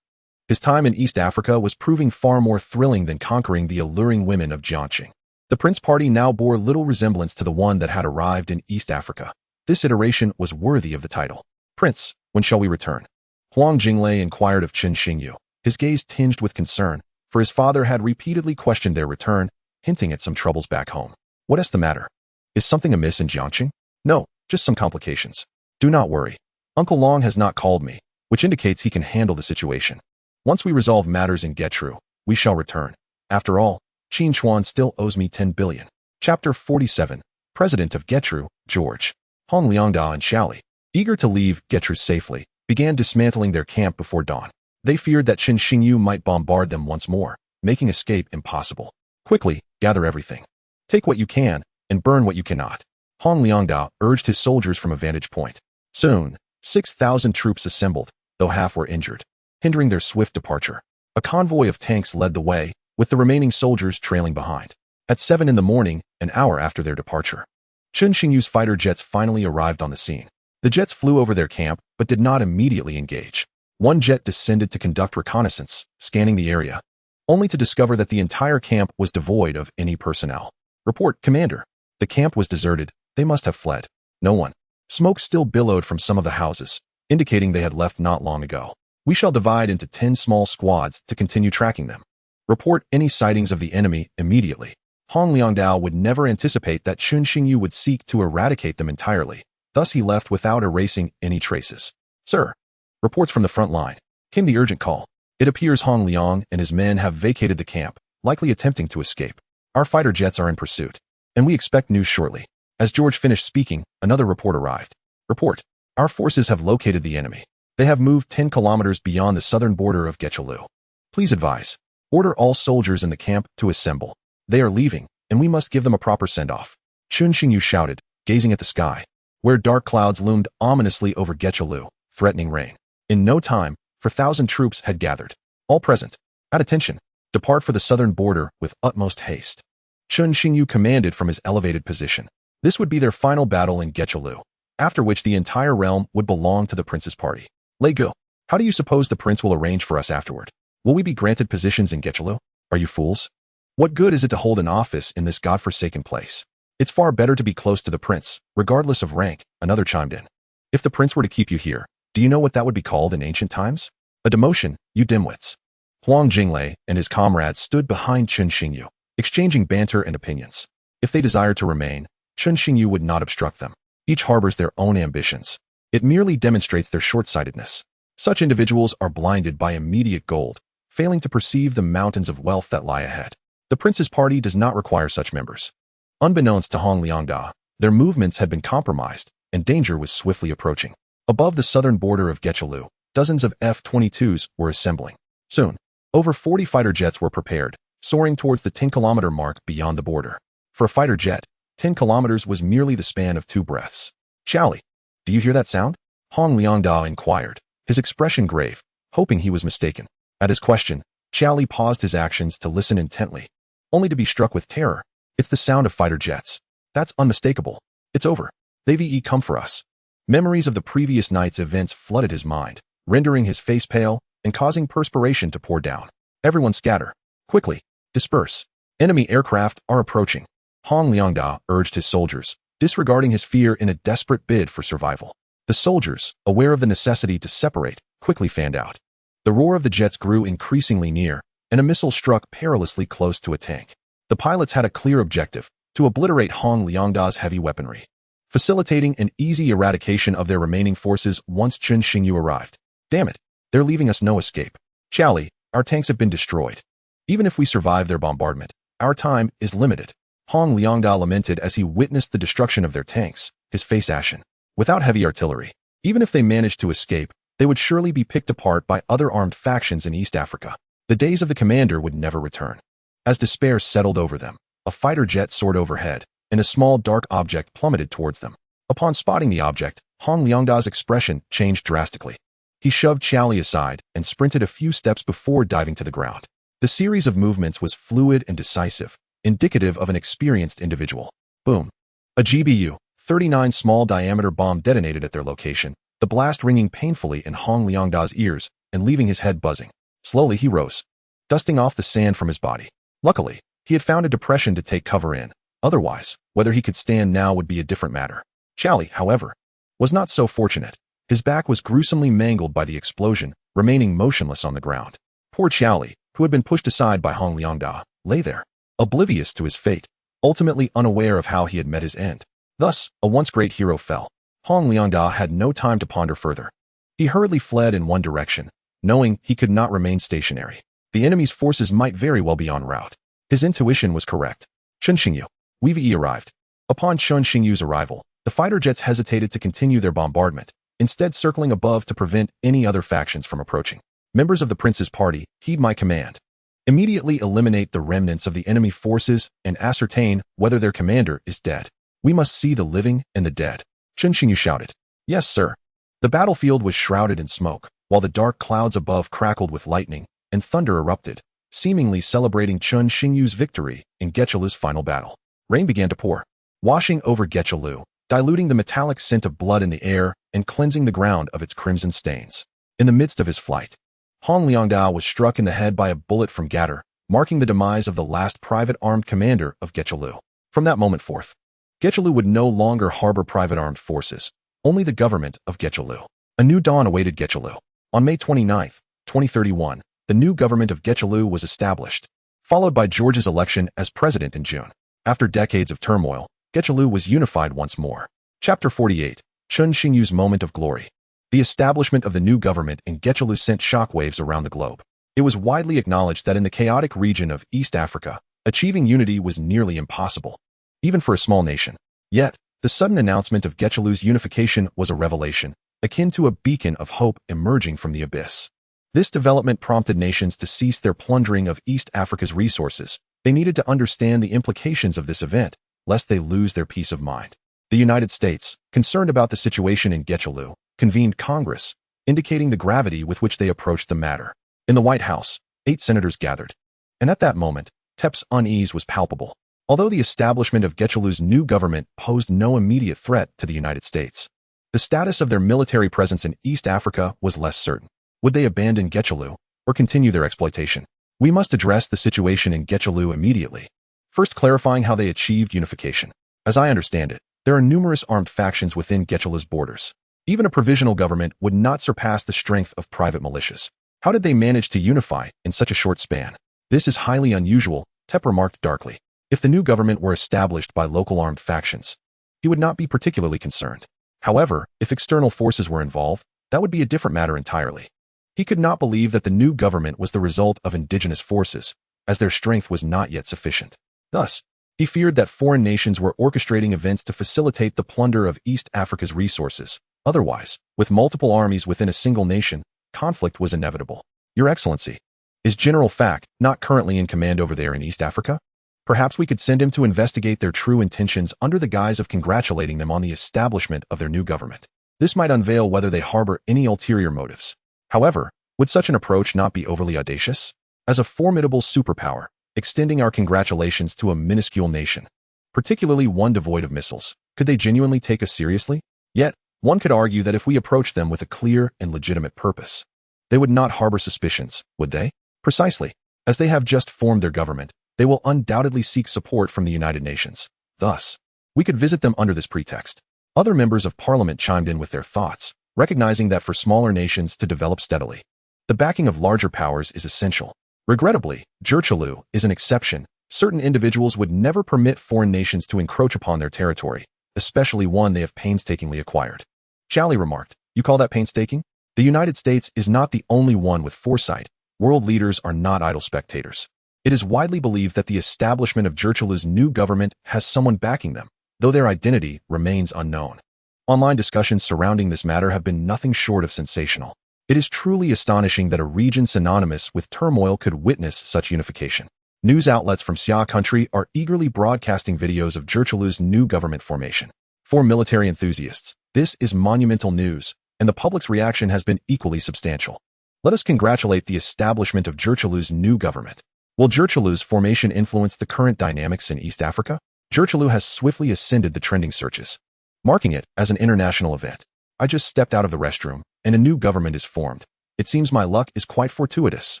Speaker 1: His time in East Africa was proving far more thrilling than conquering the alluring women of Jiangxing. The Prince Party now bore little resemblance to the one that had arrived in East Africa. This iteration was worthy of the title. Prince, when shall we return? Huang Jinglei inquired of Chen Xingyu, his gaze tinged with concern, for his father had repeatedly questioned their return, hinting at some troubles back home. What is the matter? Is something amiss in Jiangxing? No, just some complications. Do not worry. Uncle Long has not called me, which indicates he can handle the situation. Once we resolve matters in Getru, we shall return. After all, Qin Chuan still owes me 10 billion. Chapter 47. President of Getru, George. Hong Liangda and Xiaoli. eager to leave Getru safely, began dismantling their camp before dawn. They feared that Chen Xingyu might bombard them once more, making escape impossible. Quickly, gather everything. Take what you can, and burn what you cannot. Hong Liangdao urged his soldiers from a vantage point. Soon, 6,000 troops assembled, though half were injured, hindering their swift departure. A convoy of tanks led the way, with the remaining soldiers trailing behind. At 7 in the morning, an hour after their departure, Chen Xingyu's fighter jets finally arrived on the scene. The jets flew over their camp, but did not immediately engage. One jet descended to conduct reconnaissance, scanning the area, only to discover that the entire camp was devoid of any personnel. Report, Commander. The camp was deserted. They must have fled. No one. Smoke still billowed from some of the houses, indicating they had left not long ago. We shall divide into 10 small squads to continue tracking them. Report any sightings of the enemy immediately. Hong Liangdao would never anticipate that Chen Xingyu would seek to eradicate them entirely. Thus he left without erasing any traces. Sir. Reports from the front line. Came the urgent call. It appears Hong Liang and his men have vacated the camp, likely attempting to escape. Our fighter jets are in pursuit, and we expect news shortly. As George finished speaking, another report arrived. Report. Our forces have located the enemy. They have moved 10 kilometers beyond the southern border of Getchelu. Please advise. Order all soldiers in the camp to assemble. They are leaving, and we must give them a proper send-off. Chen Xingyu shouted, gazing at the sky, where dark clouds loomed ominously over Getchelu, threatening rain. In no time, 4,000 troops had gathered. All present. At attention. Depart for the southern border with utmost haste. Chen Xingyu commanded from his elevated position. This would be their final battle in Getchelu, after which the entire realm would belong to the prince's party. Lei Gu, how do you suppose the prince will arrange for us afterward? Will we be granted positions in Getchelu? Are you fools? What good is it to hold an office in this godforsaken place? It's far better to be close to the prince, regardless of rank, another chimed in. If the prince were to keep you here, do you know what that would be called in ancient times? A demotion, you dimwits. Huang Jinglei and his comrades stood behind Chen Xingyu, exchanging banter and opinions. If they desired to remain, Chen Xingyu would not obstruct them. Each harbors their own ambitions. It merely demonstrates their short-sightedness. Such individuals are blinded by immediate gold, failing to perceive the mountains of wealth that lie ahead. The prince's party does not require such members. Unbeknownst to Hong Liangda, their movements had been compromised, and danger was swiftly approaching. Above the southern border of Getchelu, dozens of F-22s were assembling. Soon, over 40 fighter jets were prepared, soaring towards the 10-kilometer mark beyond the border. For a fighter jet, 10 kilometers was merely the span of 2 breaths. Charlie, do you hear that sound? Hong Liangda inquired, his expression grave, hoping he was mistaken. At his question, Charlie paused his actions to listen intently, only to be struck with terror. It's the sound of fighter jets. That's unmistakable. It's over. They've come for us. Memories of the previous night's events flooded his mind, rendering his face pale and causing perspiration to pour down. Everyone scatter. Quickly. Disperse. Enemy aircraft are approaching. Hong Liangda urged his soldiers, disregarding his fear in a desperate bid for survival. The soldiers, aware of the necessity to separate, quickly fanned out. The roar of the jets grew increasingly near, and a missile struck perilously close to a tank. The pilots had a clear objective: to obliterate Hong Liangda's heavy weaponry, facilitating an easy eradication of their remaining forces once Chen Xingyu arrived. Damn it, they're leaving us no escape. Charlie, our tanks have been destroyed. Even if we survive their bombardment, our time is limited. Hong Liangda lamented as he witnessed the destruction of their tanks, his face ashen. Without heavy artillery, even if they managed to escape, they would surely be picked apart by other armed factions in East Africa. The days of the commander would never return. As despair settled over them, a fighter jet soared overhead, and a small dark object plummeted towards them. Upon spotting the object, Hong Liangda's expression changed drastically. He shoved Charlie aside and sprinted a few steps before diving to the ground. The series of movements was fluid and decisive, indicative of an experienced individual. Boom. A GBU-39 small-diameter bomb detonated at their location, the blast ringing painfully in Hong Liangda's ears and leaving his head buzzing. Slowly he rose, dusting off the sand from his body. Luckily, he had found a depression to take cover in. Otherwise, whether he could stand now would be a different matter. Charlie, however, was not so fortunate. His back was gruesomely mangled by the explosion, remaining motionless on the ground. Poor Charlie, who had been pushed aside by Hong Liangda, lay there, oblivious to his fate, ultimately unaware of how he had met his end. Thus, a once great hero fell. Hong Liangda had no time to ponder further. He hurriedly fled in one direction, knowing he could not remain stationary. The enemy's forces might very well be en route. His intuition was correct. Chen Xingyu. We've arrived. Upon Chen Xingyu's arrival, the fighter jets hesitated to continue their bombardment, instead circling above to prevent any other factions from approaching. Members of the prince's party, heed my command. Immediately eliminate the remnants of the enemy forces and ascertain whether their commander is dead. We must see the living and the dead. Chen Xingyu shouted. Yes, sir. The battlefield was shrouded in smoke, while the dark clouds above crackled with lightning, and thunder erupted, seemingly celebrating Chen Xingyu's victory in Gechalu's final battle. Rain began to pour, washing over Gechalu, diluting the metallic scent of blood in the air and cleansing the ground of its crimson stains. In the midst of his flight, Han Liangdao was struck in the head by a bullet from Gatter, marking the demise of the last private armed commander of Gechalu. From that moment forth, Gechalu would no longer harbor private armed forces, only the government of Gechalu. A new dawn awaited Gechalu. On May 29, 2031, the new government of Gechalu was established, followed by George's election as president in June. After decades of turmoil, Gechalu was unified once more. Chapter 48, Chen Xingyu's Moment of Glory. The establishment of the new government in Gechalu sent shockwaves around the globe. It was widely acknowledged that in the chaotic region of East Africa, achieving unity was nearly impossible, even for a small nation. Yet, the sudden announcement of Gechalu's unification was a revelation, akin to a beacon of hope emerging from the abyss. This development prompted nations to cease their plundering of East Africa's resources. They needed to understand the implications of this event, lest they lose their peace of mind. The United States, concerned about the situation in Gechalu, convened Congress, indicating the gravity with which they approached the matter. In the White House, 8 senators gathered, and at that moment, Tep's unease was palpable. Although the establishment of Gechalu's new government posed no immediate threat to the United States, the status of their military presence in East Africa was less certain. Would they abandon Gechalu or continue their exploitation? We must address the situation in Gechalu immediately. First, clarifying how they achieved unification. As I understand it, there are numerous armed factions within Gechalu's borders. Even a provisional government would not surpass the strength of private militias. How did they manage to unify in such a short span? This is highly unusual, Tep remarked darkly. If the new government were established by local armed factions, he would not be particularly concerned. However, if external forces were involved, that would be a different matter entirely. He could not believe that the new government was the result of indigenous forces, as their strength was not yet sufficient. Thus, he feared that foreign nations were orchestrating events to facilitate the plunder of East Africa's resources. Otherwise, with multiple armies within a single nation, conflict was inevitable. Your Excellency, is General Fack not currently in command over there in East Africa? Perhaps we could send him to investigate their true intentions under the guise of congratulating them on the establishment of their new government. This might unveil whether they harbor any ulterior motives. However, would such an approach not be overly audacious? As a formidable superpower, extending our congratulations to a minuscule nation, particularly one devoid of missiles, could they genuinely take us seriously? Yet, one could argue that if we approach them with a clear and legitimate purpose, they would not harbor suspicions, would they? Precisely. As they have just formed their government, they will undoubtedly seek support from the United Nations. Thus, we could visit them under this pretext. Other members of parliament chimed in with their thoughts, recognizing that for smaller nations to develop steadily, the backing of larger powers is essential. Regrettably, Gechalu is an exception. Certain individuals would never permit foreign nations to encroach upon their territory, especially one they have painstakingly acquired. Chally remarked, "You call that painstaking? The United States is not the only one with foresight. World leaders are not idle spectators. It is widely believed that the establishment of Gechalu's new government has someone backing them, though their identity remains unknown." Online discussions surrounding this matter have been nothing short of sensational. It is truly astonishing that a region synonymous with turmoil could witness such unification. News outlets from Xia country are eagerly broadcasting videos of Gechalu's new government formation. For military enthusiasts, this is monumental news, and the public's reaction has been equally substantial. Let us congratulate the establishment of Gechalu's new government. Will Gechalu's formation influence the current dynamics in East Africa? Gechalu has swiftly ascended the trending searches, marking it as an international event. I just stepped out of the restroom, and a new government is formed. It seems my luck is quite fortuitous.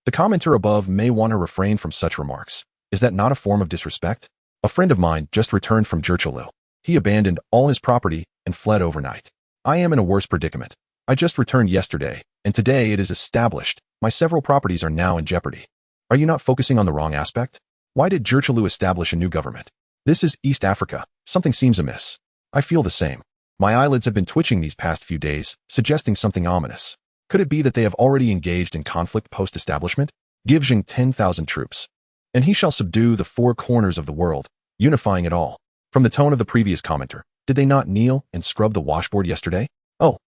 Speaker 1: The commenter above may want to refrain from such remarks. Is that not a form of disrespect? A friend of mine just returned from Gechalu. He abandoned all his property and fled overnight. I am in a worse predicament. I just returned yesterday, and today it is established. My several properties are now in jeopardy. Are you not focusing on the wrong aspect? Why did Gechalu establish a new government? This is East Africa. Something seems amiss. I feel the same. My eyelids have been twitching these past few days, suggesting something ominous. Could it be that they have already engaged in conflict post-establishment? Give Jing 10,000 troops, and he shall subdue the 4 corners of the world, unifying it all. From the tone of the previous commenter, did they not kneel and scrub the washboard yesterday? Oh,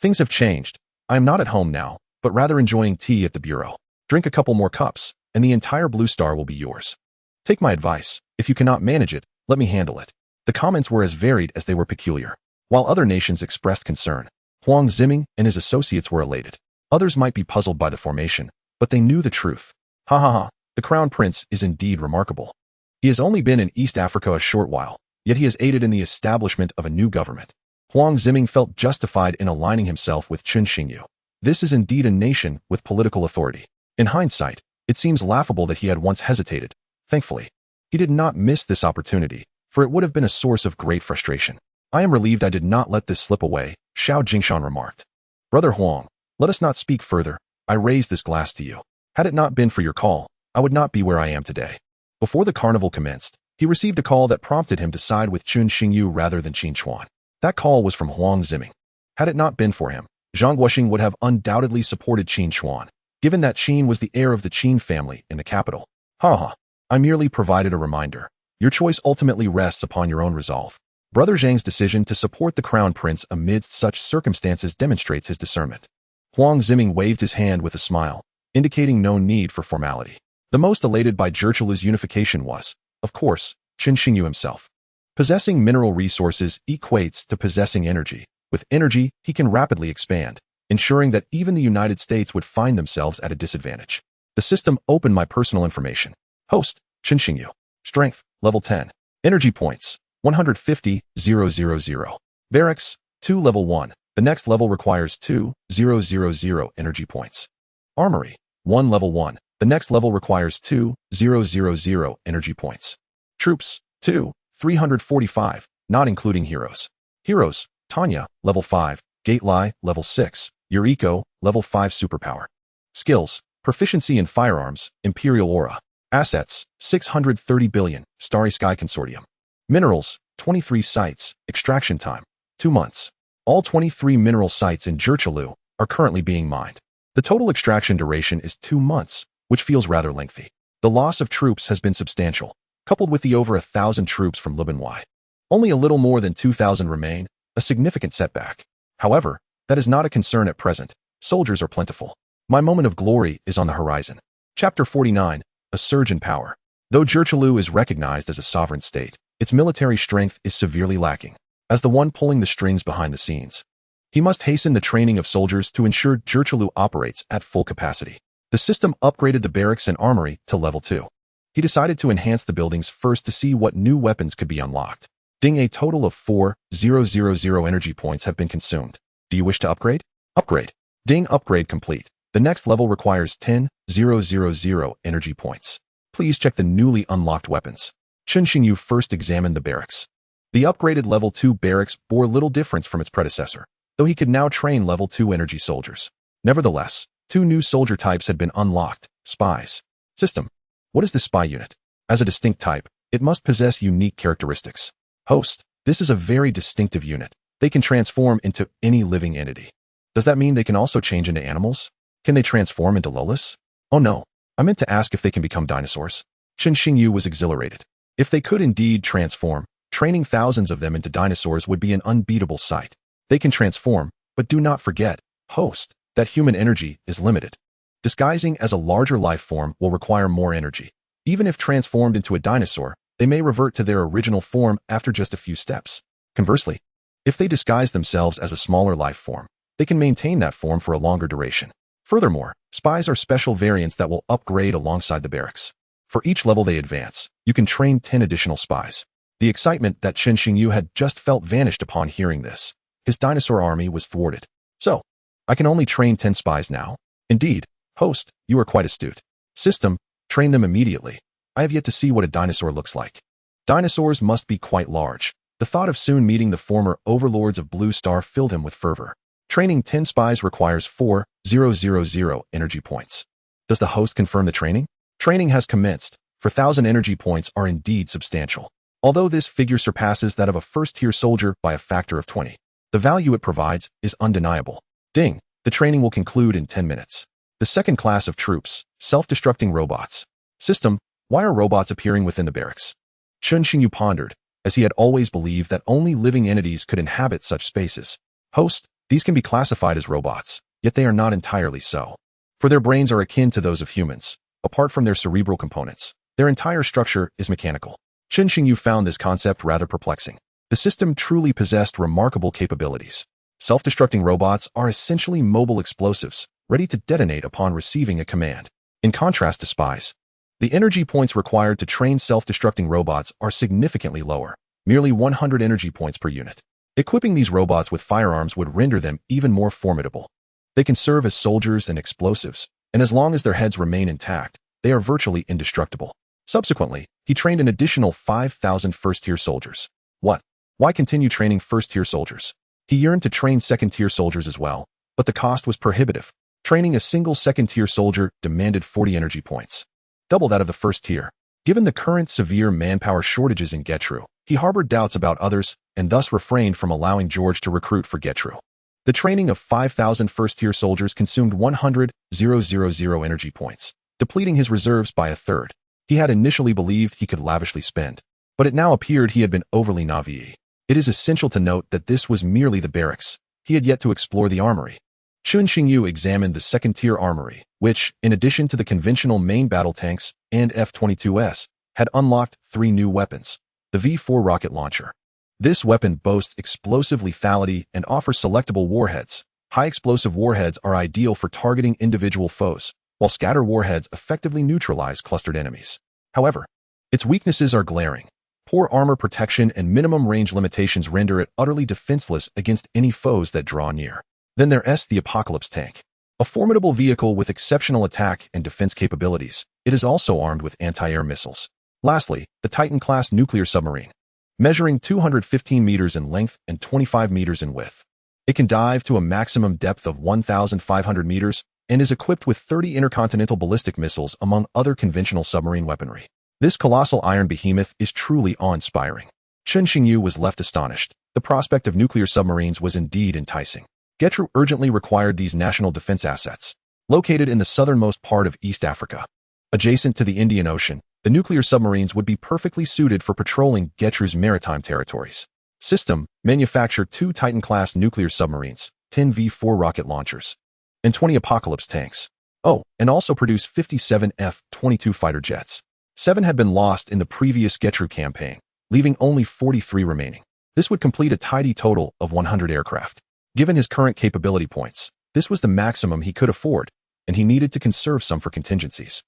Speaker 1: Things have changed. I am not at home now, but rather enjoying tea at the bureau. Drink a couple more cups, and the entire Blue Star will be yours. Take my advice. If you cannot manage it, let me handle it. The comments were as varied as they were peculiar. While other nations expressed concern, Huang Ziming and his associates were elated. Others might be puzzled by the formation, but they knew the truth. Ha ha ha, the Crown Prince is indeed remarkable. He has only been in East Africa a short while, yet he has aided in the establishment of a new government. Huang Ziming felt justified in aligning himself with Chen Xingyu. This is indeed a nation with political authority. In hindsight, it seems laughable that he had once hesitated. Thankfully, he did not miss this opportunity, for it would have been a source of great frustration. I am relieved I did not let this slip away, Xiao Jingshan remarked. Brother Huang, let us not speak further. I raise this glass to you. Had it not been for your call, I would not be where I am today. Before the carnival commenced, he received a call that prompted him to side with Chen Xingyu rather than Qin Chuan. That call was from Huang Ziming. Had it not been for him, Zhang Guoxing would have undoubtedly supported Qin Chuan, given that Qin was the heir of the Qin family in the capital. Ha! I merely provided a reminder. Your choice ultimately rests upon your own resolve. Brother Zhang's decision to support the Crown Prince amidst such circumstances demonstrates his discernment. Huang Ziming waved his hand with a smile, indicating no need for formality. The most elated by Zhiqilu's unification was, of course, Chen Xingyu himself. Possessing mineral resources equates to possessing energy. With energy, he can rapidly expand, ensuring that even the United States would find themselves at a disadvantage. The system opened my personal information. Host, Chen Xingyu. Strength, level 10. Energy points, 150,000. Barracks, 2 level 1. The next level requires 2,000 energy points. Armory, 1 level 1. The next level requires 2,000 energy points. Troops, 345, not including heroes. Heroes, Tanya, level 5, Gately, level 6, Yuriko, level 5 superpower. Skills, proficiency in firearms, Imperial Aura. Assets, 630 billion, Starry Sky Consortium. Minerals, 23 sites, extraction time, 2 months. All 23 mineral sites in Zhiqilu are currently being mined. The total extraction duration is 2 months, which feels rather lengthy. The loss of troops has been substantial, coupled with the over 1,000 troops from Libinwai. Only a little more than 2,000 remain, a significant setback. However, that is not a concern at present. Soldiers are plentiful. My moment of glory is on the horizon. Chapter 49, A Surge in Power. Though Zhiqilu is recognized as a sovereign state, its military strength is severely lacking. As the one pulling the strings behind the scenes, he must hasten the training of soldiers to ensure Zhiqilu operates at full capacity. The system upgraded the barracks and armory to level 2. He decided to enhance the buildings first to see what new weapons could be unlocked. Ding, a total of 4,000 energy points have been consumed. Do you wish to upgrade? Upgrade. Ding, upgrade complete. The next level requires 10,000 energy points. Please check the newly unlocked weapons. Chen Xingyu first examined the barracks. The upgraded level 2 barracks bore little difference from its predecessor, though he could now train level 2 energy soldiers. Nevertheless, 2 new soldier types had been unlocked. Spies. System. What is the spy unit? As a distinct type, it must possess unique characteristics. Host. This is a very distinctive unit. They can transform into any living entity. Does that mean they can also change into animals? Can they transform into Lolas? Oh no, I meant to ask if they can become dinosaurs. Chen Xingyu was exhilarated. If they could indeed transform, training thousands of them into dinosaurs would be an unbeatable sight. They can transform, but do not forget, host, that human energy is limited. Disguising as a larger life form will require more energy. Even if transformed into a dinosaur, they may revert to their original form after just a few steps. Conversely, if they disguise themselves as a smaller life form, they can maintain that form for a longer duration. Furthermore, spies are special variants that will upgrade alongside the barracks. For each level they advance, you can train 10 additional spies. The excitement that Chen Xingyu had just felt vanished upon hearing this. His dinosaur army was thwarted. So, I can only train 10 spies now? Indeed, host, you are quite astute. System, train them immediately. I have yet to see what a dinosaur looks like. Dinosaurs must be quite large. The thought of soon meeting the former overlords of Blue Star filled him with fervor. Training 10 spies requires 4,000 energy points. Does the host confirm the training? Training has commenced. 4,000 energy points are indeed substantial. Although this figure surpasses that of a first-tier soldier by a factor of 20, the value it provides is undeniable. Ding, the training will conclude in 10 minutes. The second class of troops, self-destructing robots. System, why are robots appearing within the barracks? Chen Xingyu pondered, as he had always believed that only living entities could inhabit such spaces. Host, These can be classified as robots, yet they are not entirely so. For their brains are akin to those of humans. Apart from their cerebral components, their entire structure is mechanical. Chen Xingyu found this concept rather perplexing. The system truly possessed remarkable capabilities. Self-destructing robots are essentially mobile explosives, ready to detonate upon receiving a command. In contrast to spies, the energy points required to train self-destructing robots are significantly lower, merely 100 energy points per unit. Equipping these robots with firearms would render them even more formidable. They can serve as soldiers and explosives, and as long as their heads remain intact, they are virtually indestructible. Subsequently, he trained an additional 5,000 first-tier soldiers. What? Why continue training first-tier soldiers? He yearned to train second-tier soldiers as well, but the cost was prohibitive. Training a single second-tier soldier demanded 40 energy points, double that of the first tier. Given the current severe manpower shortages in Getru, he harbored doubts about others and thus refrained from allowing George to recruit for Getru. The training of 5,000 first-tier soldiers consumed 100,000 energy points, depleting his reserves by a third. He had initially believed he could lavishly spend, but it now appeared he had been overly naive. It is essential to note that this was merely the barracks. He had yet to explore the armory. Chen Xingyu examined the second-tier armory, which, in addition to the conventional main battle tanks and F-22s, had unlocked 3 new weapons. The V-4 rocket launcher. This weapon boasts explosive lethality and offers selectable warheads. High-explosive warheads are ideal for targeting individual foes, while scatter warheads effectively neutralize clustered enemies. However, its weaknesses are glaring. Poor armor protection and minimum range limitations render it utterly defenseless against any foes that draw near. Then there's the Apocalypse tank. A formidable vehicle with exceptional attack and defense capabilities, it is also armed with anti-air missiles. Lastly, the Titan-class nuclear submarine. Measuring 215 meters in length and 25 meters in width. It can dive to a maximum depth of 1,500 meters and is equipped with 30 intercontinental ballistic missiles among other conventional submarine weaponry. This colossal iron behemoth is truly awe-inspiring. Chen Xingyu was left astonished. The prospect of nuclear submarines was indeed enticing. Getru urgently required these national defense assets. Located in the southernmost part of East Africa, adjacent to the Indian Ocean, the nuclear submarines would be perfectly suited for patrolling Getru's maritime territories. System, manufacture 2 Titan-class nuclear submarines, 10 V-4 rocket launchers, and 20 Apocalypse tanks. Oh, and also produce 57 F-22 fighter jets. 7 had been lost in the previous Getru campaign, leaving only 43 remaining. This would complete a tidy total of 100 aircraft. Given his current capability points, this was the maximum he could afford, and he needed to conserve some for contingencies.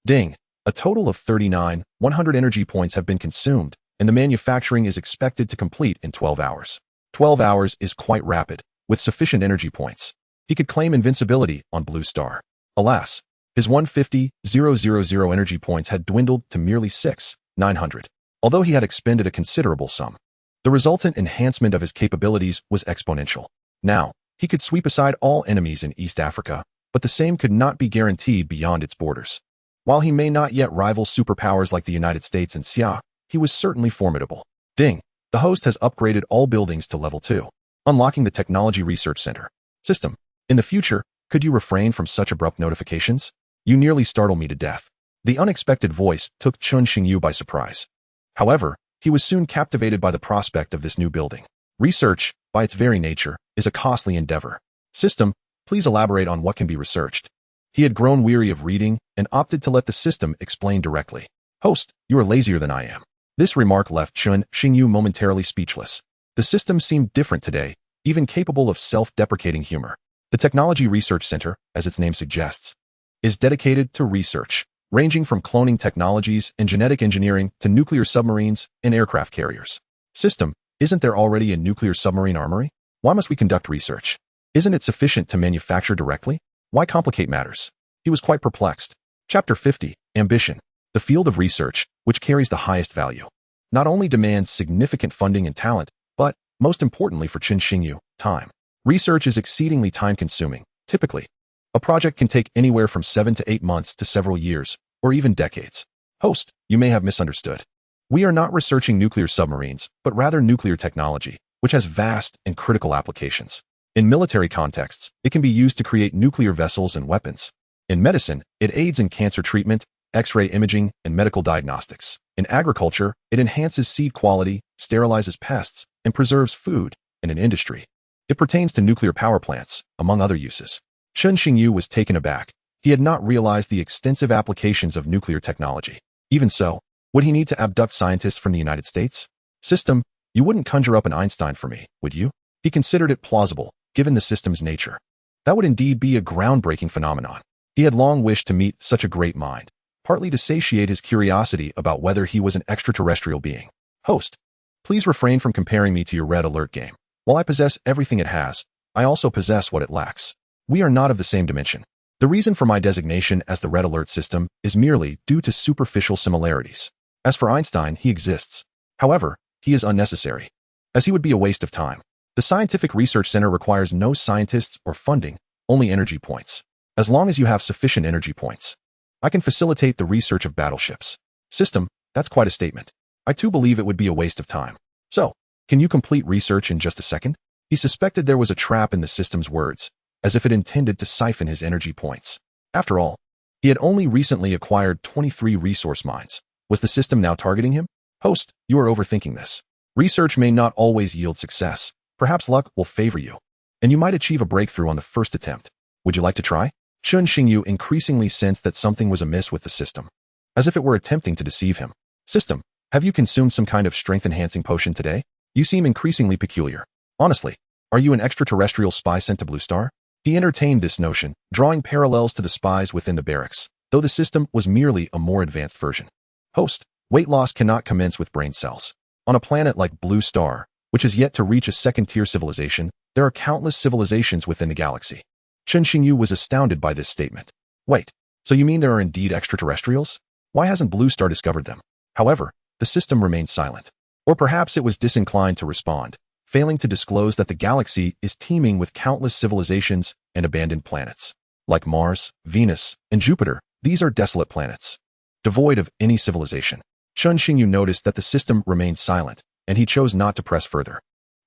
Speaker 1: Ding! A total of 100 energy points have been consumed, and the manufacturing is expected to complete in 12 hours. 12 hours is quite rapid, with sufficient energy points. He could claim invincibility on Blue Star. Alas, his 150,000 energy points had dwindled to merely 6,900, although he had expended a considerable sum. The resultant enhancement of his capabilities was exponential. Now, he could sweep aside all enemies in East Africa, but the same could not be guaranteed beyond its borders. While he may not yet rival superpowers like the United States and Xia, he was certainly formidable. Ding! The host has upgraded all buildings to level 2, unlocking the Technology Research Center. System. In the future, could you refrain from such abrupt notifications? You nearly startle me to death. The unexpected voice took Chen Xingyu by surprise. However, he was soon captivated by the prospect of this new building. Research, by its very nature, is a costly endeavor. System, please elaborate on what can be researched. He had grown weary of reading and opted to let the system explain directly. Host, you are lazier than I am. This remark left Chen Xingyu momentarily speechless. The system seemed different today, even capable of self-deprecating humor. The Technology Research Center, as its name suggests, is dedicated to research, ranging from cloning technologies and genetic engineering to nuclear submarines and aircraft carriers. System, isn't there already a nuclear submarine armory? Why must we conduct research? Isn't it sufficient to manufacture directly? Why complicate matters? He was quite perplexed. Chapter 50, Ambition. The field of research, which carries the highest value, not only demands significant funding and talent, but, most importantly for Chen Xingyu, time. Research is exceedingly time-consuming. Typically, a project can take anywhere from 7 to 8 months to several years, or even decades. Host, you may have misunderstood. We are not researching nuclear submarines, but rather nuclear technology, which has vast and critical applications. In military contexts, it can be used to create nuclear vessels and weapons. In medicine, it aids in cancer treatment, X-ray imaging, and medical diagnostics. In agriculture, it enhances seed quality, sterilizes pests, and preserves food. And in industry, It pertains to nuclear power plants, among other uses. Chen Xingyu was taken aback. He had not realized the extensive applications of nuclear technology. Even so, would he need to abduct scientists from the United States? System, you wouldn't conjure up an Einstein for me, would you? He considered it plausible, given the system's nature. That would indeed be a groundbreaking phenomenon. He had long wished to meet such a great mind, partly to satiate his curiosity about whether he was an extraterrestrial being. Host, please refrain from comparing me to your red alert game. While I possess everything it has, I also possess what it lacks. We are not of the same dimension. The reason for my designation as the red alert system is merely due to superficial similarities. As for Einstein, he exists. However, he is unnecessary, as he would be a waste of time. The Scientific Research Center requires no scientists or funding, only energy points. As long as you have sufficient energy points, I can facilitate the research of battleships. System, that's quite a statement. I too believe it would be a waste of time. So, can you complete research in just a second? He suspected there was a trap in the system's words, as if it intended to siphon his energy points. After all, he had only recently acquired 23 resource mines. Was the system now targeting him? Host, you are overthinking this. Research may not always yield success. Perhaps luck will favor you, and you might achieve a breakthrough on the first attempt. Would you like to try? Chen Xingyu increasingly sensed that something was amiss with the system, as if it were attempting to deceive him. System, have you consumed some kind of strength-enhancing potion today? You seem increasingly peculiar. Honestly, are you an extraterrestrial spy sent to Blue Star? He entertained this notion, drawing parallels to the spies within the barracks, though the system was merely a more advanced version. Host, weight loss cannot commence with brain cells. On a planet like Blue Star, which is yet to reach a second-tier civilization, there are countless civilizations within the galaxy. Chen Xingyu was astounded by this statement. Wait, so you mean there are indeed extraterrestrials? Why hasn't Blue Star discovered them? However, the system remained silent. Or perhaps it was disinclined to respond, failing to disclose that the galaxy is teeming with countless civilizations and abandoned planets. Like Mars, Venus, and Jupiter, these are desolate planets, devoid of any civilization. Chen Xingyu noticed that the system remained silent, and he chose not to press further.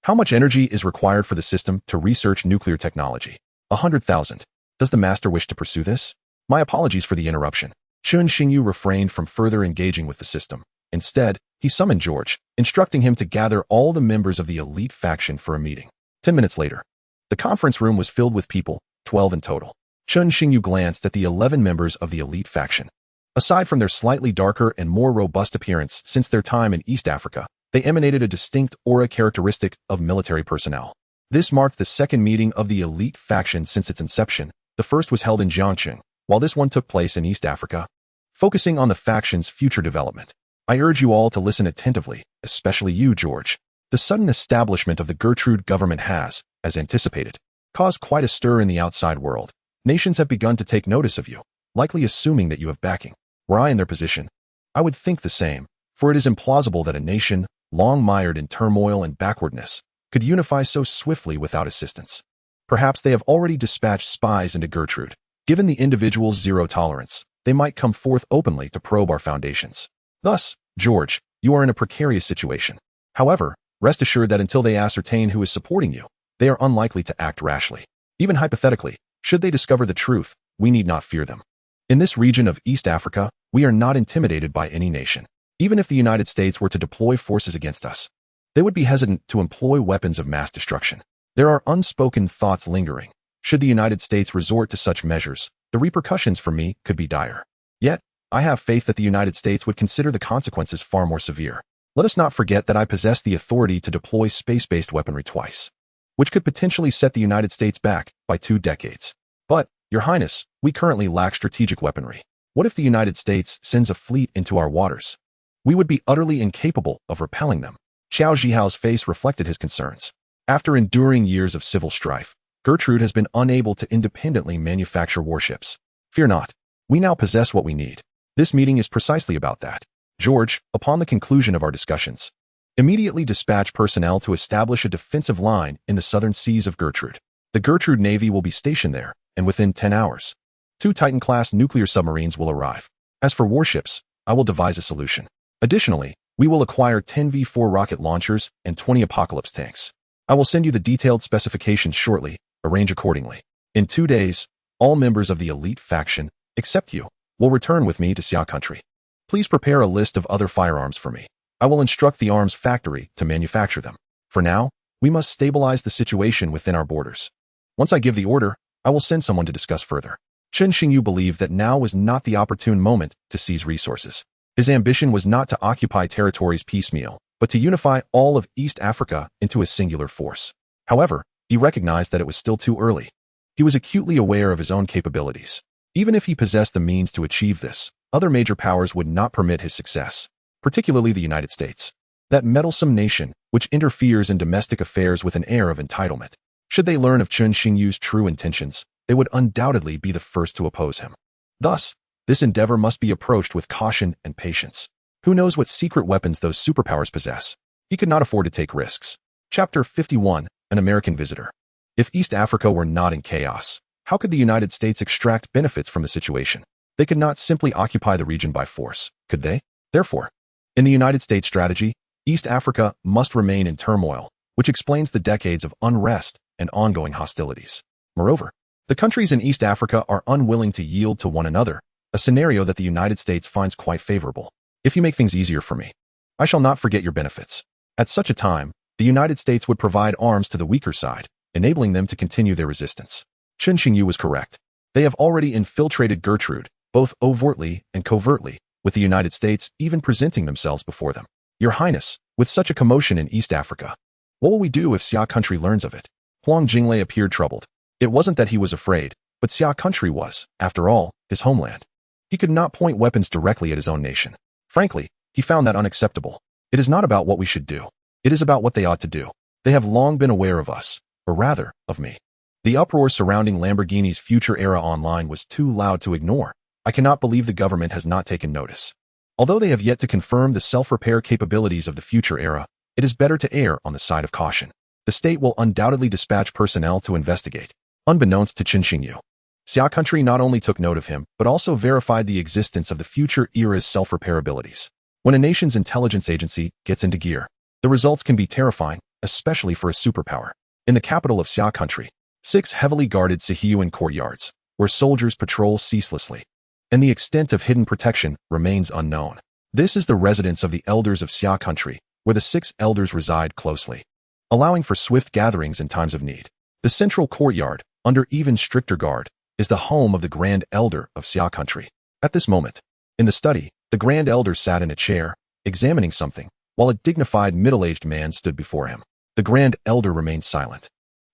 Speaker 1: How much energy is required for the system to research nuclear technology? 100,000. Does the master wish to pursue this? My apologies for the interruption. Chen Xingyu refrained from further engaging with the system. Instead, he summoned George, instructing him to gather all the members of the elite faction for a meeting. 10 minutes later, the conference room was filled with people, 12 in total. Chen Xingyu glanced at the 11 members of the elite faction. Aside from their slightly darker and more robust appearance since their time in East Africa, they emanated a distinct aura characteristic of military personnel. This marked the second meeting of the elite faction since its inception. The first was held in Jiangxing, while this one took place in East Africa, focusing on the faction's future development. I urge you all to listen attentively, especially you, George. The sudden establishment of the Gertrude government has, as anticipated, caused quite a stir in the outside world. Nations have begun to take notice of you, likely assuming that you have backing. Were I in their position, I would think the same, for it is implausible that a nation, long mired in turmoil and backwardness, could unify so swiftly without assistance. Perhaps they have already dispatched spies into Gertrude. Given the individual's zero tolerance, they might come forth openly to probe our foundations. Thus, George, you are in a precarious situation. However, rest assured that until they ascertain who is supporting you, they are unlikely to act rashly. Even hypothetically, should they discover the truth, we need not fear them. In this region of East Africa, we are not intimidated by any nation. Even if the United States were to deploy forces against us, they would be hesitant to employ weapons of mass destruction. There are unspoken thoughts lingering. Should the United States resort to such measures, the repercussions for me could be dire. Yet, I have faith that the United States would consider the consequences far more severe. Let us not forget that I possess the authority to deploy space-based weaponry twice, which could potentially set the United States back by 2 decades. But, Your Highness, we currently lack strategic weaponry. What if the United States sends a fleet into our waters? We would be utterly incapable of repelling them. Xiao Zhihao's face reflected his concerns. After enduring years of civil strife, Gertrude has been unable to independently manufacture warships. Fear not. We now possess what we need. This meeting is precisely about that. George, upon the conclusion of our discussions, immediately dispatch personnel to establish a defensive line in the southern seas of Gertrude. The Gertrude Navy will be stationed there, and within 10 hours, 2 Titan-class nuclear submarines will arrive. As for warships, I will devise a solution. Additionally, we will acquire 10 V4 rocket launchers and 20 Apocalypse tanks. I will send you the detailed specifications shortly. Arrange accordingly. In 2 days, all members of the elite faction, except you, will return with me to Xia country. Please prepare a list of other firearms for me. I will instruct the arms factory to manufacture them. For now, We must stabilize the situation within our borders. Once I give the order, I will send someone to discuss further. Chen Xingyu believed that now was not the opportune moment to seize resources. His ambition was not to occupy territories piecemeal, but to unify all of East Africa into a singular force. However, he recognized that it was still too early. He was acutely aware of his own capabilities. Even if he possessed the means to achieve this, other major powers would not permit his success, particularly the United States. That meddlesome nation, which interferes in domestic affairs with an air of entitlement. Should they learn of Chen Xingyu's true intentions, they would undoubtedly be the first to oppose him. Thus, this endeavor must be approached with caution and patience. Who knows what secret weapons those superpowers possess? He could not afford to take risks. Chapter 51, An American Visitor. If East Africa were not in chaos, how could the United States extract benefits from the situation? They could not simply occupy the region by force, could they? Therefore, in the United States strategy, East Africa must remain in turmoil, which explains the decades of unrest and ongoing hostilities. Moreover, the countries in East Africa are unwilling to yield to one another, a scenario that the United States finds quite favorable. If you make things easier for me, I shall not forget your benefits. At such a time, the United States would provide arms to the weaker side, enabling them to continue their resistance. Chen Xingyu was correct. They have already infiltrated Gertrude, both overtly and covertly, with the United States even presenting themselves before them. Your Highness, with such a commotion in East Africa, what will we do if Xia country learns of it? Huang Jinglei appeared troubled. It wasn't that he was afraid, but Xia country was, after all, his homeland. He could not point weapons directly at his own nation. Frankly, he found that unacceptable. It is not about what we should do. It is about what they ought to do. They have long been aware of us, or rather, of me. The uproar surrounding Lamborghini's future era online was too loud to ignore. I cannot believe the government has not taken notice. Although they have yet to confirm the self-repair capabilities of the future era, it is better to err on the side of caution. The state will undoubtedly dispatch personnel to investigate. Unbeknownst to Chen Xingyu, Xia country not only took note of him, but also verified the existence of the future era's self-repair abilities. When a nation's intelligence agency gets into gear, the results can be terrifying, especially for a superpower. In the capital of Xia country, 6 heavily guarded Sihyuan courtyards, where soldiers patrol ceaselessly, and the extent of hidden protection remains unknown. This is the residence of the elders of Xia country, where the 6 elders reside closely, allowing for swift gatherings in times of need. The central courtyard, under even stricter guard, is the home of the Grand Elder of Xia country. At this moment, in the study, the Grand Elder sat in a chair, examining something, while a dignified middle-aged man stood before him. The Grand Elder remained silent,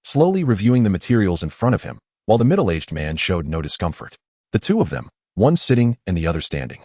Speaker 1: slowly reviewing the materials in front of him, while the middle-aged man showed no discomfort. The two of them, one sitting and the other standing,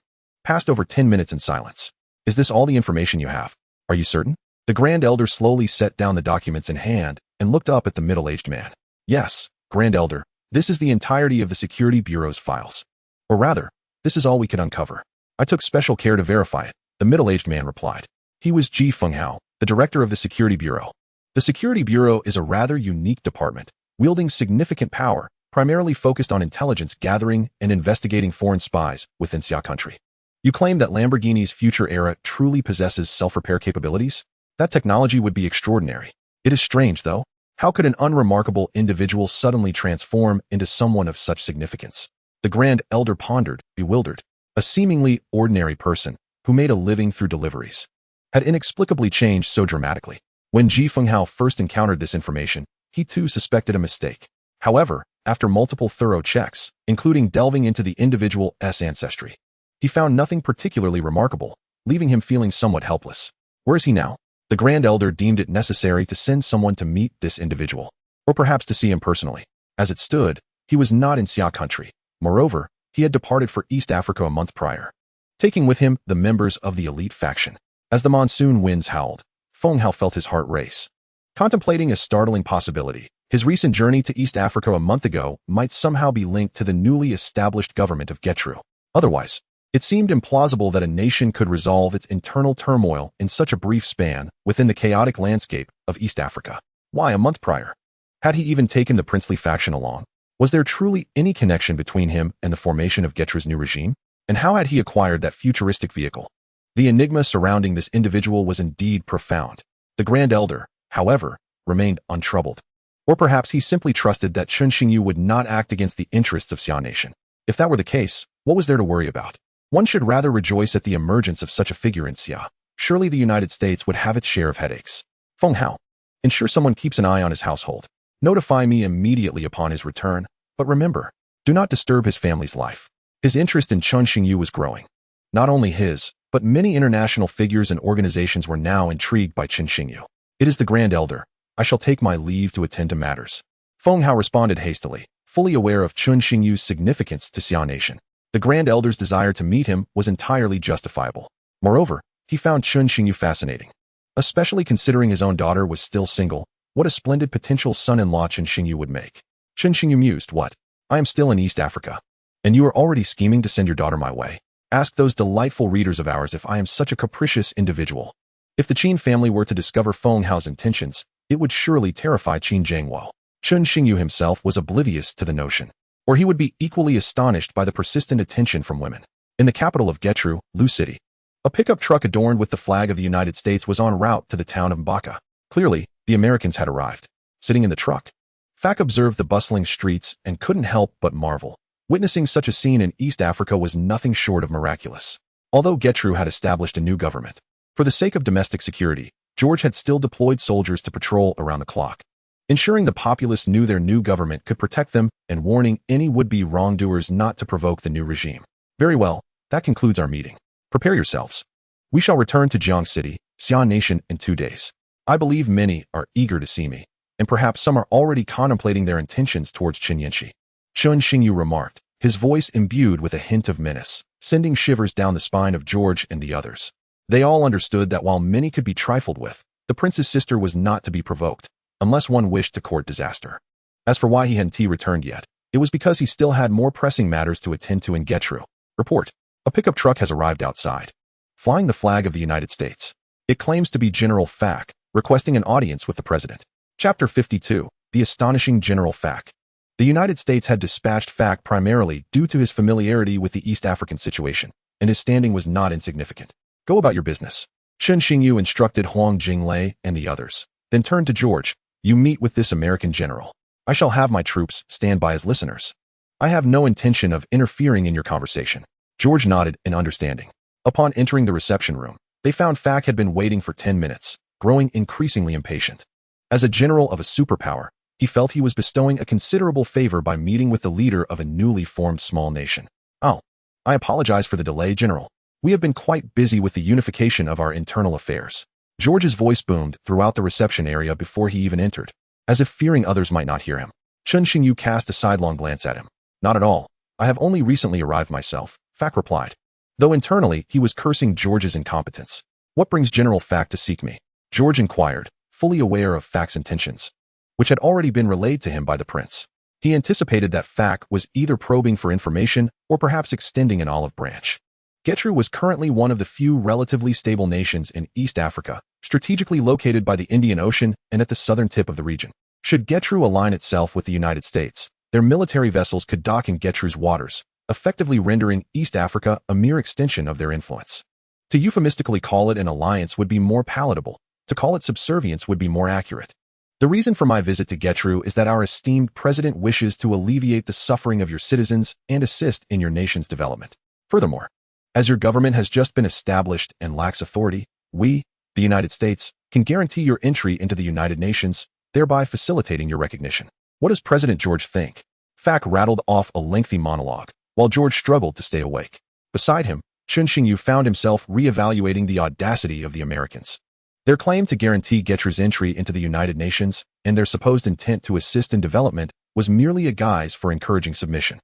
Speaker 1: passed over 10 minutes in silence. Is this all the information you have? Are you certain? The Grand Elder slowly set down the documents in hand and looked up at the middle-aged man. Yes, Grand Elder, this is the entirety of the Security Bureau's files. Or rather, this is all we could uncover. I took special care to verify it, the middle-aged man replied. He was Ji Fenghao, the director of the Security Bureau. The Security Bureau is a rather unique department, wielding significant power, primarily focused on intelligence gathering and investigating foreign spies within Xia country. You claim that Lamborghini's future era truly possesses self-repair capabilities? That technology would be extraordinary. It is strange, though. How could an unremarkable individual suddenly transform into someone of such significance? The Grand Elder pondered, bewildered. A seemingly ordinary person, who made a living through deliveries, had inexplicably changed so dramatically. When Ji Fenghao first encountered this information, he too suspected a mistake. However, after multiple thorough checks, including delving into the individual's ancestry, he found nothing particularly remarkable, leaving him feeling somewhat helpless. Where is he now? The Grand Elder deemed it necessary to send someone to meet this individual, or perhaps to see him personally. As it stood, he was not in Xia country. Moreover, he had departed for East Africa a month prior, taking with him the members of the elite faction. As the monsoon winds howled, Fenghao felt his heart race. Contemplating a startling possibility, his recent journey to East Africa a month ago might somehow be linked to the newly established government of Gertrude. Otherwise, it seemed implausible that a nation could resolve its internal turmoil in such a brief span within the chaotic landscape of East Africa. Why a month prior? Had he even taken the princely faction along? Was there truly any connection between him and the formation of Gertrude's new regime? And how had he acquired that futuristic vehicle? The enigma surrounding this individual was indeed profound. The Grand Elder, however, remained untroubled. Or perhaps he simply trusted that Chen Xingyu would not act against the interests of Xia Nation. If that were the case, what was there to worry about? One should rather rejoice at the emergence of such a figure in Xia. Surely the United States would have its share of headaches. Fenghao. Ensure someone keeps an eye on his household. Notify me immediately upon his return, but remember, do not disturb his family's life. His interest in Chun Xingyu was growing. Not only his, but many international figures and organizations were now intrigued by Chun Xingyu. It is the Grand Elder. I shall take my leave to attend to matters. Feng Hao responded hastily, fully aware of Chun Xingyu's significance to Xian Nation. The Grand Elder's desire to meet him was entirely justifiable. Moreover, he found Chun Xingyu fascinating. Especially considering his own daughter was still single, what a splendid potential son-in-law Chun Xingyu would make. Chun Xingyu mused, "What? I am still in East Africa. And you are already scheming to send your daughter my way? Ask those delightful readers of ours if I am such a capricious individual." If the Qin family were to discover Feng Hao's intentions, it would surely terrify Qin Zhengguo. Chun Xingyu himself was oblivious to the notion, or he would be equally astonished by the persistent attention from women. In the capital of Getru, Lu City, a pickup truck adorned with the flag of the United States was en route to the town of Mbaka. Clearly, the Americans had arrived. Sitting in the truck, Fak observed the bustling streets and couldn't help but marvel. Witnessing such a scene in East Africa was nothing short of miraculous. Although Getru had established a new government, for the sake of domestic security, George had still deployed soldiers to patrol around the clock, ensuring the populace knew their new government could protect them and warning any would-be wrongdoers not to provoke the new regime. Very well, that concludes our meeting. Prepare yourselves. We shall return to Jiang City, Xian Nation, in 2 days. I believe many are eager to see me, and perhaps some are already contemplating their intentions towards Qin Yanxi. Chun Xingyu remarked, his voice imbued with a hint of menace, sending shivers down the spine of George and the others. They all understood that while many could be trifled with, the prince's sister was not to be provoked, unless one wished to court disaster. As for why he hadn't returned yet, it was because he still had more pressing matters to attend to in Getru. Report. A pickup truck has arrived outside, flying the flag of the United States. It claims to be General Fak, requesting an audience with the president. Chapter 52. The Astonishing General Fak. The United States had dispatched Fak primarily due to his familiarity with the East African situation, and his standing was not insignificant. Go about your business. Chun Xingyu instructed Huang Jinglei and the others, then turned to George. You meet with this American general. I shall have my troops stand by as listeners. I have no intention of interfering in your conversation. George nodded in understanding. Upon entering the reception room, they found Fak had been waiting for 10 minutes, growing increasingly impatient. As a general of a superpower, he felt he was bestowing a considerable favor by meeting with the leader of a newly formed small nation. Oh, I apologize for the delay, General. We have been quite busy with the unification of our internal affairs. George's voice boomed throughout the reception area before he even entered, as if fearing others might not hear him. Chun Xingyu cast a sidelong glance at him. Not at all. I have only recently arrived myself, Fak replied. Though internally, he was cursing George's incompetence. What brings General Fak to seek me? George inquired, fully aware of Fak's intentions, which had already been relayed to him by the prince. He anticipated that Fak was either probing for information or perhaps extending an olive branch. Getru was currently one of the few relatively stable nations in East Africa, strategically located by the Indian Ocean and at the southern tip of the region. Should Getru align itself with the United States, their military vessels could dock in Getru's waters, effectively rendering East Africa a mere extension of their influence. To euphemistically call it an alliance would be more palatable. To call it subservience would be more accurate. The reason for my visit to Getru is that our esteemed president wishes to alleviate the suffering of your citizens and assist in your nation's development. Furthermore, as your government has just been established and lacks authority, we, the United States, can guarantee your entry into the United Nations, thereby facilitating your recognition. What does President George think? Fak rattled off a lengthy monologue, while George struggled to stay awake. Beside him, Chun Xingyu found himself re-evaluating the audacity of the Americans. Their claim to guarantee Getru's entry into the United Nations and their supposed intent to assist in development was merely a guise for encouraging submission.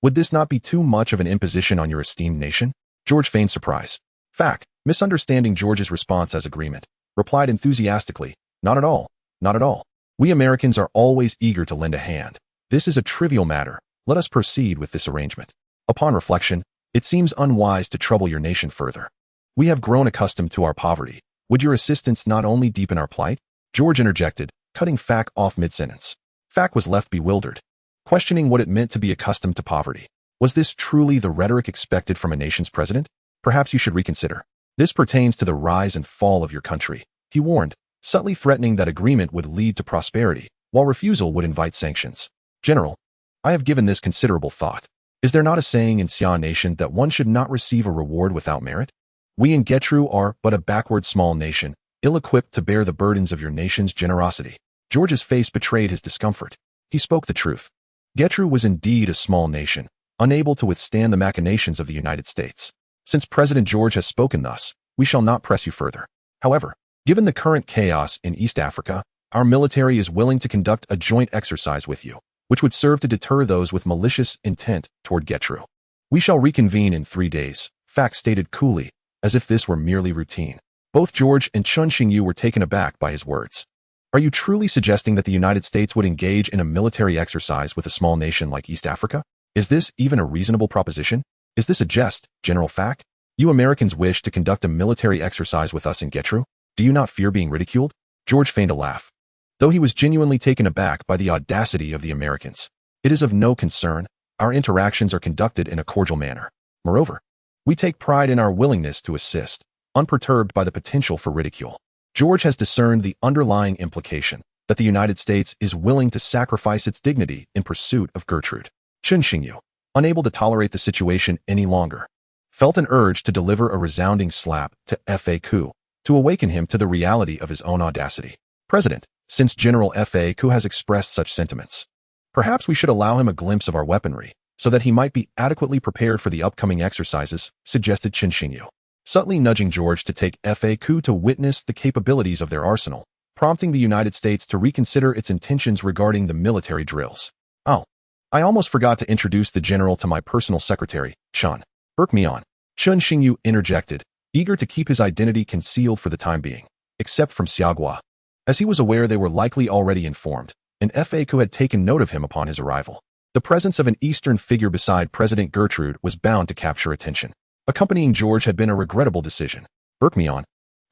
Speaker 1: Would this not be too much of an imposition on your esteemed nation? George feigned surprise. Fak, misunderstanding George's response as agreement, replied enthusiastically, Not at all, not at all. We Americans are always eager to lend a hand. This is a trivial matter. Let us proceed with this arrangement. Upon reflection, it seems unwise to trouble your nation further. We have grown accustomed to our poverty. Would your assistance not only deepen our plight? George interjected, cutting Fak off mid-sentence. Fak was left bewildered, questioning what it meant to be accustomed to poverty. Was this truly the rhetoric expected from a nation's president? Perhaps you should reconsider. This pertains to the rise and fall of your country, he warned, subtly threatening that agreement would lead to prosperity, while refusal would invite sanctions. General, I have given this considerable thought. Is there not a saying in Xian Nation that one should not receive a reward without merit? We in Getru are but a backward small nation, ill-equipped to bear the burdens of your nation's generosity. George's face betrayed his discomfort. He spoke the truth. Getru was indeed a small nation, unable to withstand the machinations of the United States. Since President George has spoken thus, we shall not press you further. However, given the current chaos in East Africa, our military is willing to conduct a joint exercise with you, which would serve to deter those with malicious intent toward Getru. We shall reconvene in 3 days, Fax stated coolly, as if this were merely routine. Both George and Chun Xingyu were taken aback by his words. Are you truly suggesting that the United States would engage in a military exercise with a small nation like East Africa? Is this even a reasonable proposition? Is this a jest, General Fack? You Americans wish to conduct a military exercise with us in Getru? Do you not fear being ridiculed? George feigned a laugh, though he was genuinely taken aback by the audacity of the Americans. It is of no concern. Our interactions are conducted in a cordial manner. Moreover, we take pride in our willingness to assist, unperturbed by the potential for ridicule. George has discerned the underlying implication that the United States is willing to sacrifice its dignity in pursuit of Gertrude. Chun Xingyu, unable to tolerate the situation any longer, felt an urge to deliver a resounding slap to Fa-Ku, to awaken him to the reality of his own audacity. President, since General Fa-Ku has expressed such sentiments, perhaps we should allow him a glimpse of our weaponry, so that he might be adequately prepared for the upcoming exercises, suggested Chun Xingyu, subtly nudging George to take Fa-Ku to witness the capabilities of their arsenal, prompting the United States to reconsider its intentions regarding the military drills. Oh, I almost forgot to introduce the general to my personal secretary, Chun. Burk me on. Chun Xingyu interjected, eager to keep his identity concealed for the time being, except from Xiaogua, as he was aware they were likely already informed, and Fa-Ku had taken note of him upon his arrival. The presence of an Eastern figure beside President Gertrude was bound to capture attention. Accompanying George had been a regrettable decision. Burk me on.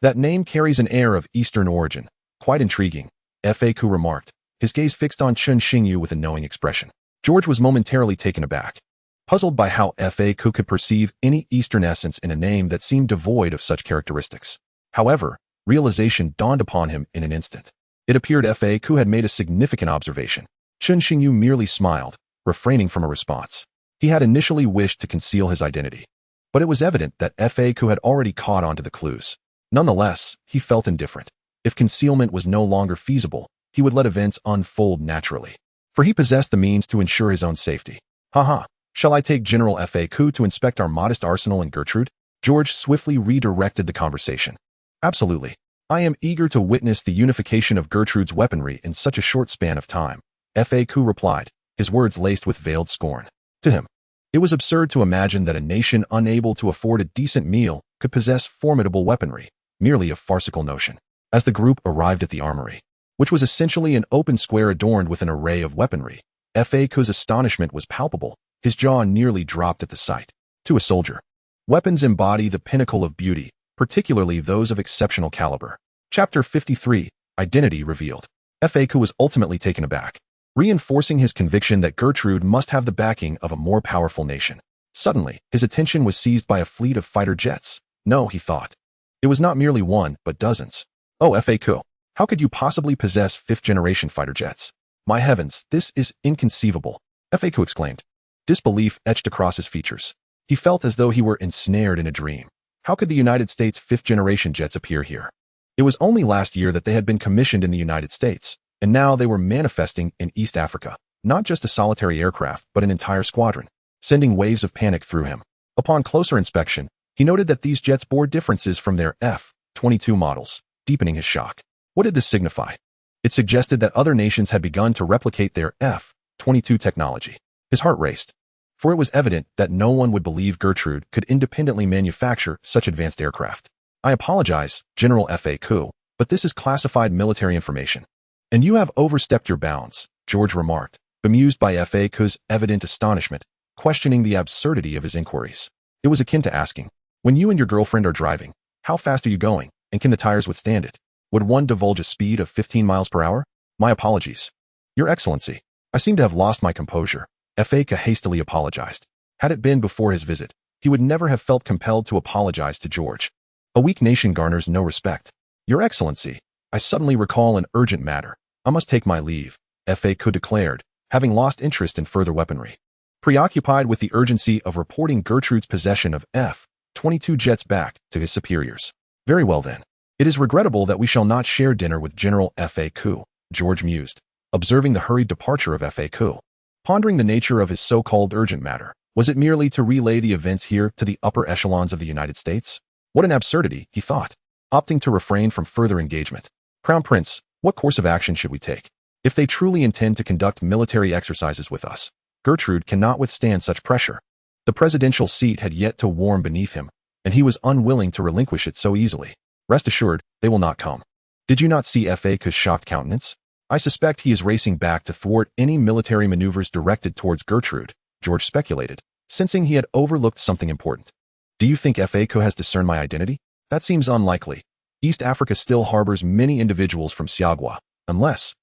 Speaker 1: That name carries an air of Eastern origin. Quite intriguing, Fa-Ku remarked, his gaze fixed on Chun Xingyu with a knowing expression. George was momentarily taken aback, puzzled by how Fa-Ku could perceive any Eastern essence in a name that seemed devoid of such characteristics. However, realization dawned upon him in an instant. It appeared Fa-Ku had made a significant observation. Chun Xingyu merely smiled, refraining from a response. He had initially wished to conceal his identity, but it was evident that Fa-Ku had already caught on to the clues. Nonetheless, he felt indifferent. If concealment was no longer feasible, he would let events unfold naturally, for he possessed the means to ensure his own safety. Haha, shall I take General Fa-Ku to inspect our modest arsenal in Gertrude? George swiftly redirected the conversation. Absolutely. I am eager to witness the unification of Gertrude's weaponry in such a short span of time, Fa-Ku replied, his words laced with veiled scorn. To him, it was absurd to imagine that a nation unable to afford a decent meal could possess formidable weaponry, merely a farcical notion. As the group arrived at the armory, which was essentially an open square adorned with an array of weaponry, Fa-Ku's astonishment was palpable. His jaw nearly dropped at the sight. To a soldier, weapons embody the pinnacle of beauty, particularly those of exceptional caliber. Chapter 53, Identity Revealed. Fa-Ku was ultimately taken aback, reinforcing his conviction that Gertrude must have the backing of a more powerful nation. Suddenly, his attention was seized by a fleet of fighter jets. No, he thought. It was not merely one, but dozens. Oh, Fa-Ku, how could you possibly possess fifth-generation fighter jets? My heavens, this is inconceivable, Fa-Ku exclaimed. Disbelief etched across his features. He felt as though he were ensnared in a dream. How could the United States fifth-generation jets appear here? It was only last year that they had been commissioned in the United States, and now they were manifesting in East Africa, not just a solitary aircraft, but an entire squadron, sending waves of panic through him. Upon closer inspection, he noted that these jets bore differences from their F-22 models, deepening his shock. What did this signify? It suggested that other nations had begun to replicate their F-22 technology. His heart raced, for it was evident that no one would believe Gertrude could independently manufacture such advanced aircraft. I apologize, General Fa-Ku, but this is classified military information. And you have overstepped your bounds, George remarked, bemused by Fa-Ku's evident astonishment, questioning the absurdity of his inquiries. It was akin to asking, when you and your girlfriend are driving, how fast are you going, and can the tires withstand it? Would one divulge a speed of 15 miles per hour? My apologies. Your Excellency, I seem to have lost my composure. Fa-Ku hastily apologized. Had it been before his visit, he would never have felt compelled to apologize to George. A weak nation garners no respect. Your Excellency, I suddenly recall an urgent matter. I must take my leave, Fa-Ku declared, having lost interest in further weaponry. Preoccupied with the urgency of reporting Gertrude's possession of F-22 jets back to his superiors. Very well then. It is regrettable that we shall not share dinner with General F.A.Q., George mused, observing the hurried departure of F.A.Q. Pondering the nature of his so-called urgent matter. Was it merely to relay the events here to the upper echelons of the United States? What an absurdity, he thought, opting to refrain from further engagement. Crown Prince, what course of action should we take? If they truly intend to conduct military exercises with us, Gertrude cannot withstand such pressure. The presidential seat had yet to warm beneath him, and he was unwilling to relinquish it so easily. Rest assured, they will not come. Did you not see F.A.'s shocked countenance? I suspect he is racing back to thwart any military maneuvers directed towards Gertrude, George speculated, sensing he had overlooked something important. Do you think F.A.Q. has discerned my identity? That seems unlikely. East Africa still harbors many individuals from Siagwa, unless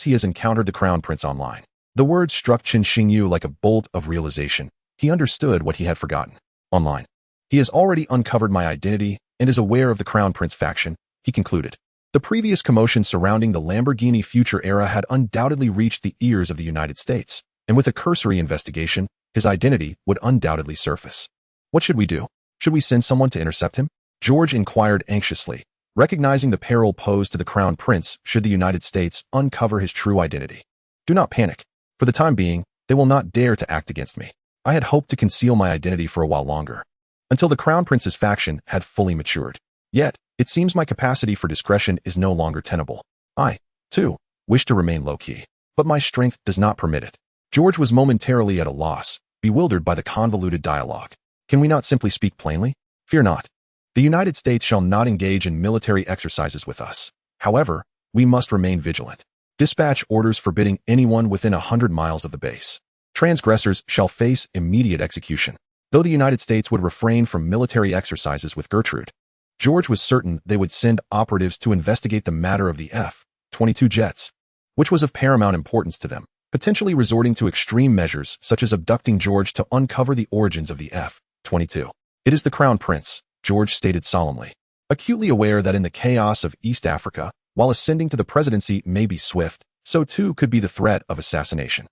Speaker 1: he has encountered the Crown Prince online. The words struck Chen Xingyu like a bolt of realization. He understood what he had forgotten. Online. He has already uncovered my identity and is aware of the Crown Prince faction, he concluded. The previous commotion surrounding the Lamborghini Future era had undoubtedly reached the ears of the United States, and with a cursory investigation, his identity would undoubtedly surface. What should we do? Should we send someone to intercept him? George inquired anxiously, recognizing the peril posed to the Crown Prince should the United States uncover his true identity. Do not panic. For the time being, they will not dare to act against me. I had hoped to conceal my identity for a while longer, until the Crown Prince's faction had fully matured. Yet, it seems my capacity for discretion is no longer tenable. I, too, wish to remain low-key, but my strength does not permit it. George was momentarily at a loss, bewildered by the convoluted dialogue. Can we not simply speak plainly? Fear not. The United States shall not engage in military exercises with us. However, we must remain vigilant. Dispatch orders forbidding anyone within 100 miles of the base. Transgressors shall face immediate execution. Though the United States would refrain from military exercises with Gertrude, George was certain they would send operatives to investigate the matter of the F-22 jets, which was of paramount importance to them, potentially resorting to extreme measures such as abducting George to uncover the origins of the F-22. It is the Crown Prince, George stated solemnly, acutely aware that in the chaos of East Africa, while ascending to the presidency may be swift, so too could be the threat of assassination.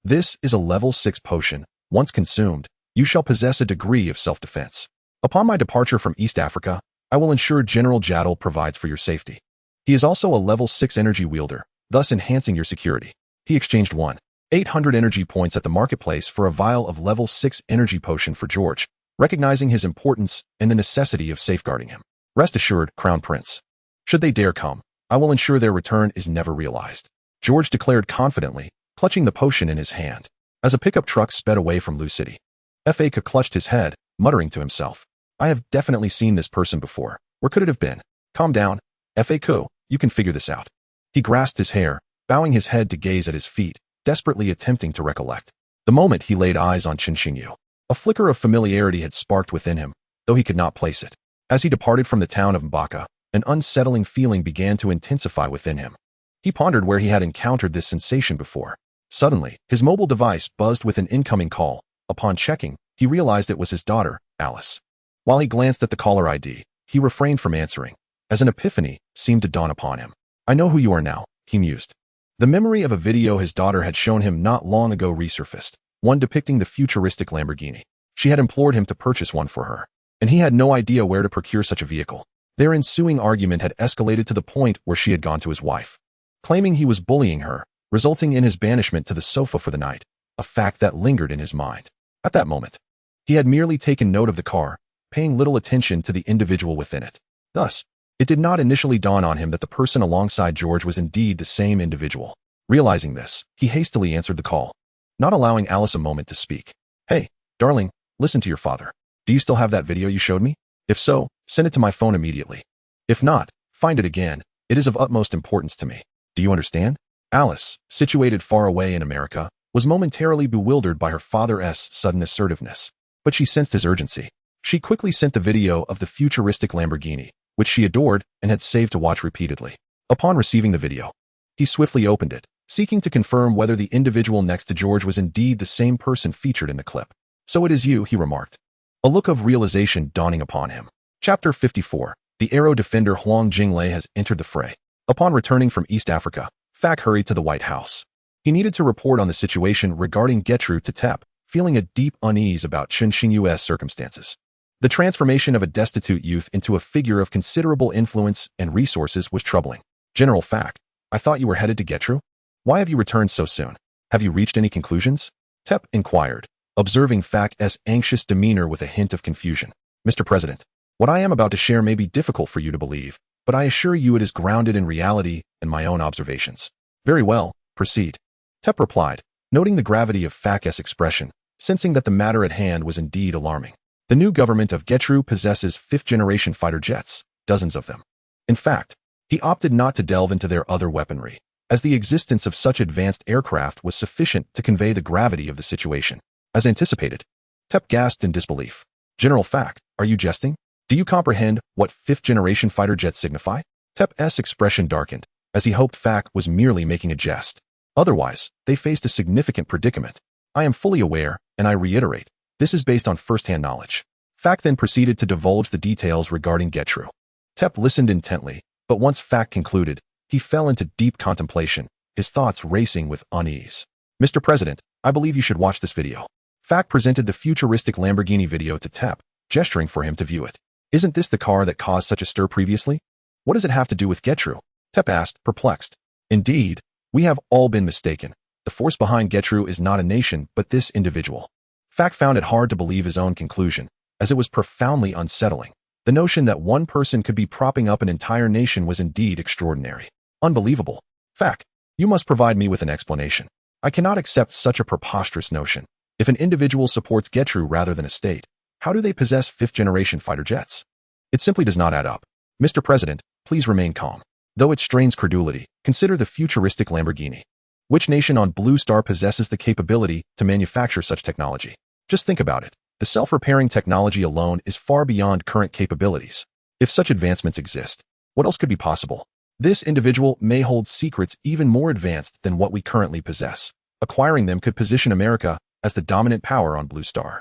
Speaker 1: This is a level 6 potion. Once consumed, you shall possess a degree of self-defense. Upon my departure from East Africa, I will ensure General Jadal provides for your safety. He is also a level 6 energy wielder, thus enhancing your security. He exchanged 800 energy points at the marketplace for a vial of level 6 energy potion for George, recognizing his importance and the necessity of safeguarding him. Rest assured, Crown Prince. Should they dare come, I will ensure their return is never realized. George declared confidently, clutching the potion in his hand. As a pickup truck sped away from Lu City, F.A.Q. clutched his head, muttering to himself, I have definitely seen this person before. Where could it have been? Calm down. F.A.Q., you can figure this out. He grasped his hair, bowing his head to gaze at his feet, desperately attempting to recollect. The moment he laid eyes on Chen Xingyu, a flicker of familiarity had sparked within him, though he could not place it. As he departed from the town of Mbaka, an unsettling feeling began to intensify within him. He pondered where he had encountered this sensation before. Suddenly, his mobile device buzzed with an incoming call. Upon checking, he realized it was his daughter, Alice. While he glanced at the caller ID, he refrained from answering, as an epiphany seemed to dawn upon him. I know who you are now, he mused. The memory of a video his daughter had shown him not long ago resurfaced, one depicting the futuristic Lamborghini. She had implored him to purchase one for her, and he had no idea where to procure such a vehicle. Their ensuing argument had escalated to the point where she had gone to his wife, claiming he was bullying her, resulting in his banishment to the sofa for the night, a fact that lingered in his mind. At that moment, he had merely taken note of the car, paying little attention to the individual within it. Thus, it did not initially dawn on him that the person alongside George was indeed the same individual. Realizing this, he hastily answered the call, not allowing Alice a moment to speak. Hey, darling, listen to your father. Do you still have that video you showed me? If so, send it to my phone immediately. If not, find it again. It is of utmost importance to me. Do you understand? Alice, situated far away in America, was momentarily bewildered by her father's sudden assertiveness, but she sensed his urgency. She quickly sent the video of the futuristic Lamborghini, which she adored and had saved to watch repeatedly. Upon receiving the video, he swiftly opened it, seeking to confirm whether the individual next to George was indeed the same person featured in the clip. So it is you, he remarked, a look of realization dawning upon him. Chapter 54. The aero defender Huang Jinglei has entered the fray. Upon returning from East Africa, Fak hurried to the White House. He needed to report on the situation regarding Gertrude to Tep, feeling a deep unease about Chen Xingyu's circumstances. The transformation of a destitute youth into a figure of considerable influence and resources was troubling. General Fact, I thought you were headed to Getru? Why have you returned so soon? Have you reached any conclusions? Tep inquired, observing Fac's anxious demeanor with a hint of confusion. Mr. President, what I am about to share may be difficult for you to believe, but I assure you it is grounded in reality and my own observations. Very well, proceed. Tep replied, noting the gravity of Fac's expression, sensing that the matter at hand was indeed alarming. The new government of Getru possesses fifth-generation fighter jets, dozens of them. In fact, he opted not to delve into their other weaponry, as the existence of such advanced aircraft was sufficient to convey the gravity of the situation. As anticipated, Tep gasped in disbelief. General Fact, are you jesting? Do you comprehend what fifth-generation fighter jets signify? Tep's expression darkened, as he hoped Fac was merely making a jest. Otherwise, they faced a significant predicament. I am fully aware, and I reiterate, this is based on first-hand knowledge. Fac then proceeded to divulge the details regarding Getru. Tep listened intently, but once Fac concluded, he fell into deep contemplation, his thoughts racing with unease. Mr. President, I believe you should watch this video. Fac presented the futuristic Lamborghini video to Tep, gesturing for him to view it. Isn't this the car that caused such a stir previously? What does it have to do with Getru? Tep asked, perplexed. Indeed, we have all been mistaken. The force behind Getru is not a nation, but this individual. Fac found it hard to believe his own conclusion, as it was profoundly unsettling. The notion that one person could be propping up an entire nation was indeed extraordinary. Unbelievable. Fac, you must provide me with an explanation. I cannot accept such a preposterous notion. If an individual supports Getru rather than a state, how do they possess fifth-generation fighter jets? It simply does not add up. Mr. President, please remain calm. Though it strains credulity, consider the futuristic Lamborghini. Which nation on Blue Star possesses the capability to manufacture such technology? Just think about it. The self-repairing technology alone is far beyond current capabilities. If such advancements exist, what else could be possible? This individual may hold secrets even more advanced than what we currently possess. Acquiring them could position America as the dominant power on Blue Star.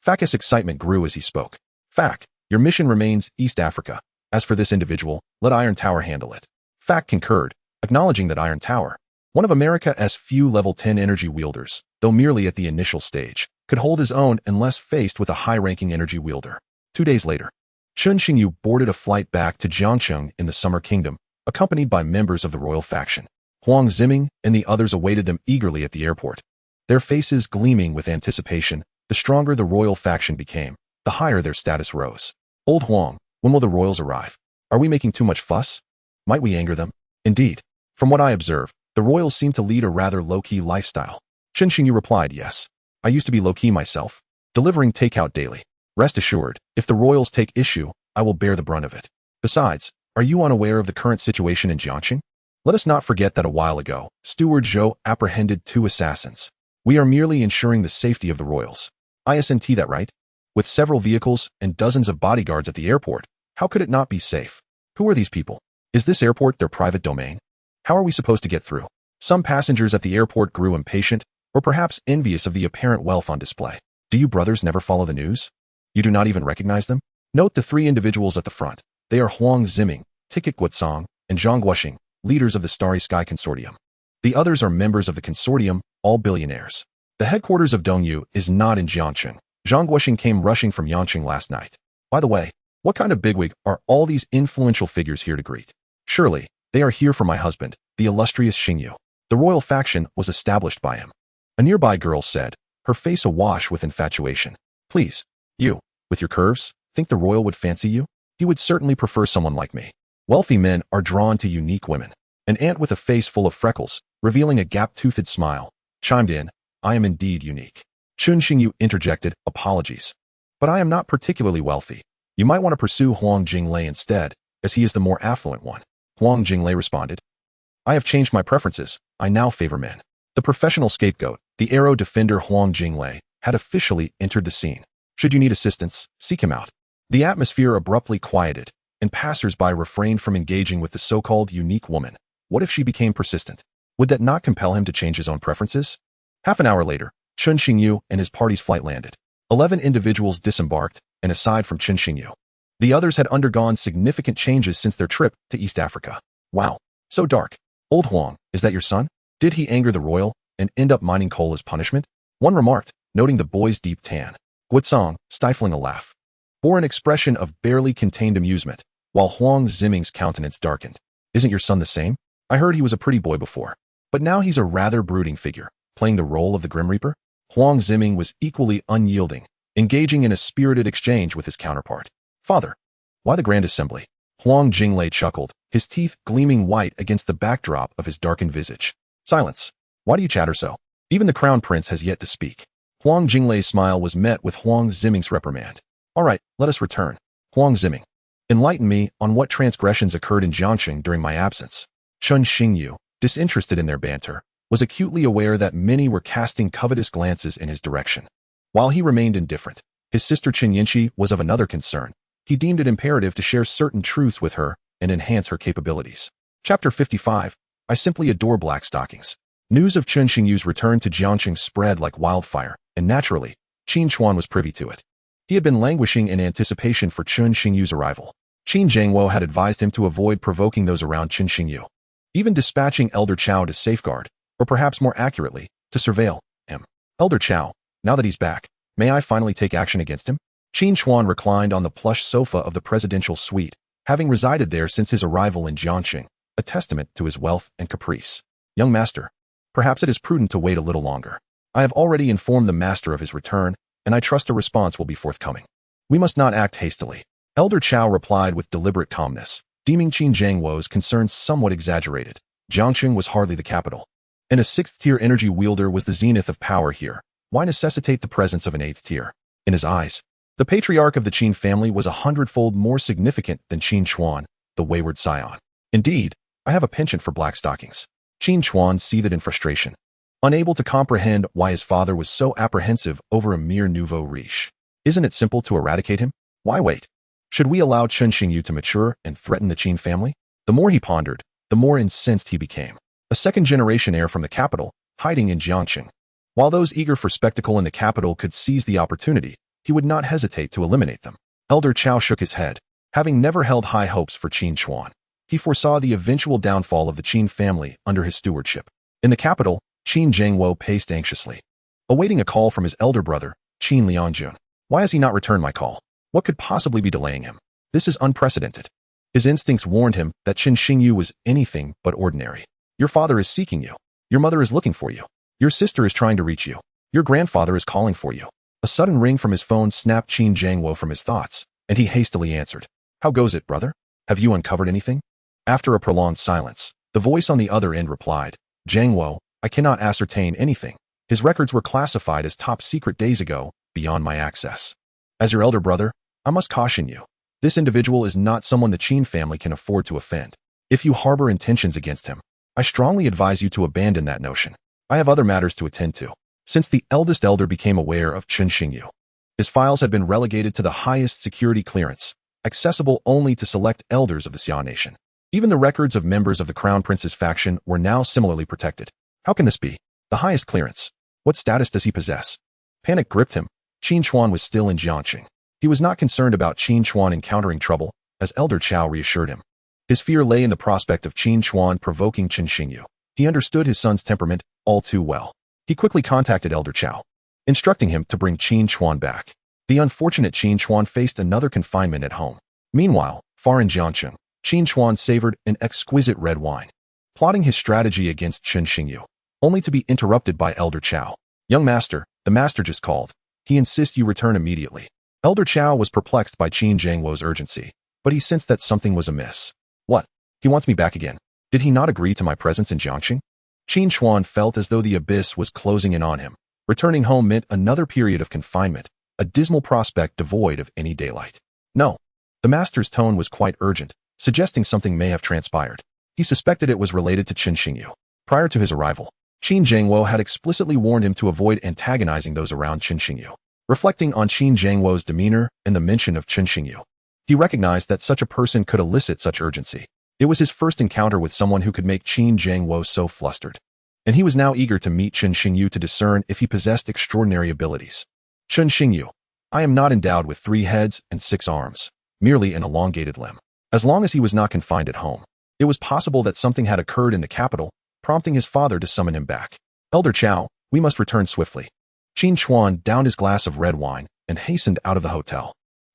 Speaker 1: Fac's excitement grew as he spoke. Fac, your mission remains East Africa. As for this individual, let Iron Tower handle it. Fac concurred, acknowledging that Iron Tower, one of America's few level 10 energy wielders, though merely at the initial stage, could hold his own unless faced with a high-ranking energy wielder. 2 days later, Chun Xingyu boarded a flight back to Jiangcheng in the Summer Kingdom, accompanied by members of the royal faction. Huang Ziming and the others awaited them eagerly at the airport. Their faces gleaming with anticipation, the stronger the royal faction became, the higher their status rose. Old Huang, when will the royals arrive? Are we making too much fuss? Might we anger them? Indeed, from what I observe, the royals seem to lead a rather low-key lifestyle. Chun Xingyu replied, yes. I used to be low-key myself, delivering takeout daily. Rest assured, if the royals take issue, I will bear the brunt of it. Besides, are you unaware of the current situation in Jiangxing? Let us not forget that a while ago, Steward Zhou apprehended 2 assassins. We are merely ensuring the safety of the royals. Isn't that right? With several vehicles and dozens of bodyguards at the airport, how could it not be safe? Who are these people? Is this airport their private domain? How are we supposed to get through? Some passengers at the airport grew impatient, or perhaps envious of the apparent wealth on display. Do you brothers never follow the news? You do not even recognize them? Note the 3 individuals at the front. They are Huang Ziming, Ticket Guotsong, and Zhang Guoxing, leaders of the Starry Sky Consortium. The others are members of the consortium, all billionaires. The headquarters of Dongyu is not in Jiangcheng. Zhang Guoxing came rushing from Yangcheng last night. By the way, what kind of bigwig are all these influential figures here to greet? Surely, they are here for my husband, the illustrious Xingyu. The royal faction was established by him. A nearby girl said, her face awash with infatuation. Please, you, with your curves, think the royal would fancy you? He would certainly prefer someone like me. Wealthy men are drawn to unique women. An aunt with a face full of freckles, revealing a gap-toothed smile, chimed in, I am indeed unique. Chun Xingyu interjected, apologies. But I am not particularly wealthy. You might want to pursue Huang Jinglei instead, as he is the more affluent one. Huang Jinglei responded, I have changed my preferences. I now favor men. The professional scapegoat, the arrow defender Huang Jinglei, had officially entered the scene. Should you need assistance, seek him out. The atmosphere abruptly quieted, and passers-by refrained from engaging with the so-called unique woman. What if she became persistent? Would that not compel him to change his own preferences? Half an hour later, Chun Xingyu and his party's flight landed. 11 individuals disembarked, and aside from Chun Xingyu, the others had undergone significant changes since their trip to East Africa. Wow, so dark. Old Huang, is that your son? Did he anger the royal and end up mining coal as punishment? One remarked, noting the boy's deep tan. Guotsong, stifling a laugh. bore an expression of barely contained amusement, while Huang Ziming's countenance darkened. Isn't your son the same? I heard he was a pretty boy before, but now he's a rather brooding figure, playing the role of the Grim Reaper? Huang Ziming was equally unyielding, engaging in a spirited exchange with his counterpart. Father, why the Grand Assembly? Huang Jinglei chuckled, his teeth gleaming white against the backdrop of his darkened visage. Silence. Why do you chatter so? Even the Crown Prince has yet to speak. Huang Jinglei's smile was met with Huang Ziming's reprimand. All right, let us return. Huang Ziming, enlighten me on what transgressions occurred in Jiangxing during my absence. Chen Xingyu, disinterested in their banter, was acutely aware that many were casting covetous glances in his direction. While he remained indifferent, his sister Qin Yinxi was of another concern. He deemed it imperative to share certain truths with her and enhance her capabilities. Chapter 55. I simply adore black stockings. News of Chen Xingyu's return to Jiangxing spread like wildfire, and naturally, Qin Chuan was privy to it. He had been languishing in anticipation for Chen Xingyu's arrival. Qin Zhengwo had advised him to avoid provoking those around Chen Xingyu, even dispatching Elder Chao to safeguard, or perhaps more accurately, to surveil him. Elder Chao, now that he's back, may I finally take action against him? Qin Chuan reclined on the plush sofa of the presidential suite, having resided there since his arrival in Jiangxing, a testament to his wealth and caprice. Young master, perhaps it is prudent to wait a little longer. I have already informed the master of his return, and I trust a response will be forthcoming. We must not act hastily. Elder Chao replied with deliberate calmness, deeming Qin Zhengwo's concerns somewhat exaggerated. Jiangxing was hardly the capital, and a sixth-tier energy wielder was the zenith of power here. Why necessitate the presence of an eighth tier? In his eyes, the patriarch of the Qin family was 100-fold more significant than Qin Chuan, the wayward scion. Indeed, I have a penchant for black stockings. Qin Chuan seethed in frustration, unable to comprehend why his father was so apprehensive over a mere nouveau riche. Isn't it simple to eradicate him? Why wait? Should we allow Chen Xingyu to mature and threaten the Qin family? The more he pondered, the more incensed he became. A second-generation heir from the capital, hiding in Jiangxing. While those eager for spectacle in the capital could seize the opportunity, he would not hesitate to eliminate them. Elder Chao shook his head, having never held high hopes for Qin Chuan. He foresaw the eventual downfall of the Qin family under his stewardship. In the capital, Qin Zhengwo paced anxiously, awaiting a call from his elder brother, Qin Liangjun. Why has he not returned my call? What could possibly be delaying him? This is unprecedented. His instincts warned him that Chen Xingyu was anything but ordinary. Your father is seeking you. Your mother is looking for you. Your sister is trying to reach you. Your grandfather is calling for you. A sudden ring from his phone snapped Qin Zhengwo from his thoughts, and he hastily answered. How goes it, brother? Have you uncovered anything? After a prolonged silence, the voice on the other end replied, Zhengwo, I cannot ascertain anything. His records were classified as top secret days ago, beyond my access. As your elder brother, I must caution you. This individual is not someone the Qin family can afford to offend. If you harbor intentions against him, I strongly advise you to abandon that notion. I have other matters to attend to. Since the eldest elder became aware of Chen Xingyu, his files had been relegated to the highest security clearance, accessible only to select elders of the Xia nation. Even the records of members of the Crown Prince's faction were now similarly protected. How can this be? The highest clearance. What status does he possess? Panic gripped him. Qin Chuan was still in Jiangxing. He was not concerned about Qin Chuan encountering trouble, as Elder Chao reassured him. His fear lay in the prospect of Qin Chuan provoking Chen Xingyu. He understood his son's temperament all too well. He quickly contacted Elder Chao, instructing him to bring Qin Chuan back. The unfortunate Qin Chuan faced another confinement at home. Meanwhile, far in Jiangxing, Qin Chuan savored an exquisite red wine, plotting his strategy against Chen Xingyu, only to be interrupted by Elder Chao. Young master, the master just called. He insists you return immediately. Elder Chao was perplexed by Qin Zhengwo's urgency, but he sensed that something was amiss. What? He wants me back again. Did he not agree to my presence in Jiangxing? Qin Chuan felt as though the abyss was closing in on him. Returning home meant another period of confinement, a dismal prospect devoid of any daylight. No. The master's tone was quite urgent, suggesting something may have transpired. He suspected it was related to Chen Xingyu. Prior to his arrival, Qin Zhengwo had explicitly warned him to avoid antagonizing those around Chen Xingyu. Reflecting on Qin Zhengwo's demeanor and the mention of Chen Xingyu, he recognized that such a person could elicit such urgency. It was his first encounter with someone who could make Qin Zhengwo so flustered, and he was now eager to meet Chen Xingyu to discern if he possessed extraordinary abilities. Chen Xingyu, I am not endowed with 3 heads and 6 arms, merely an elongated limb. As long as he was not confined at home, it was possible that something had occurred in the capital, prompting his father to summon him back. Elder Chao, we must return swiftly. Qin Chuan downed his glass of red wine and hastened out of the hotel.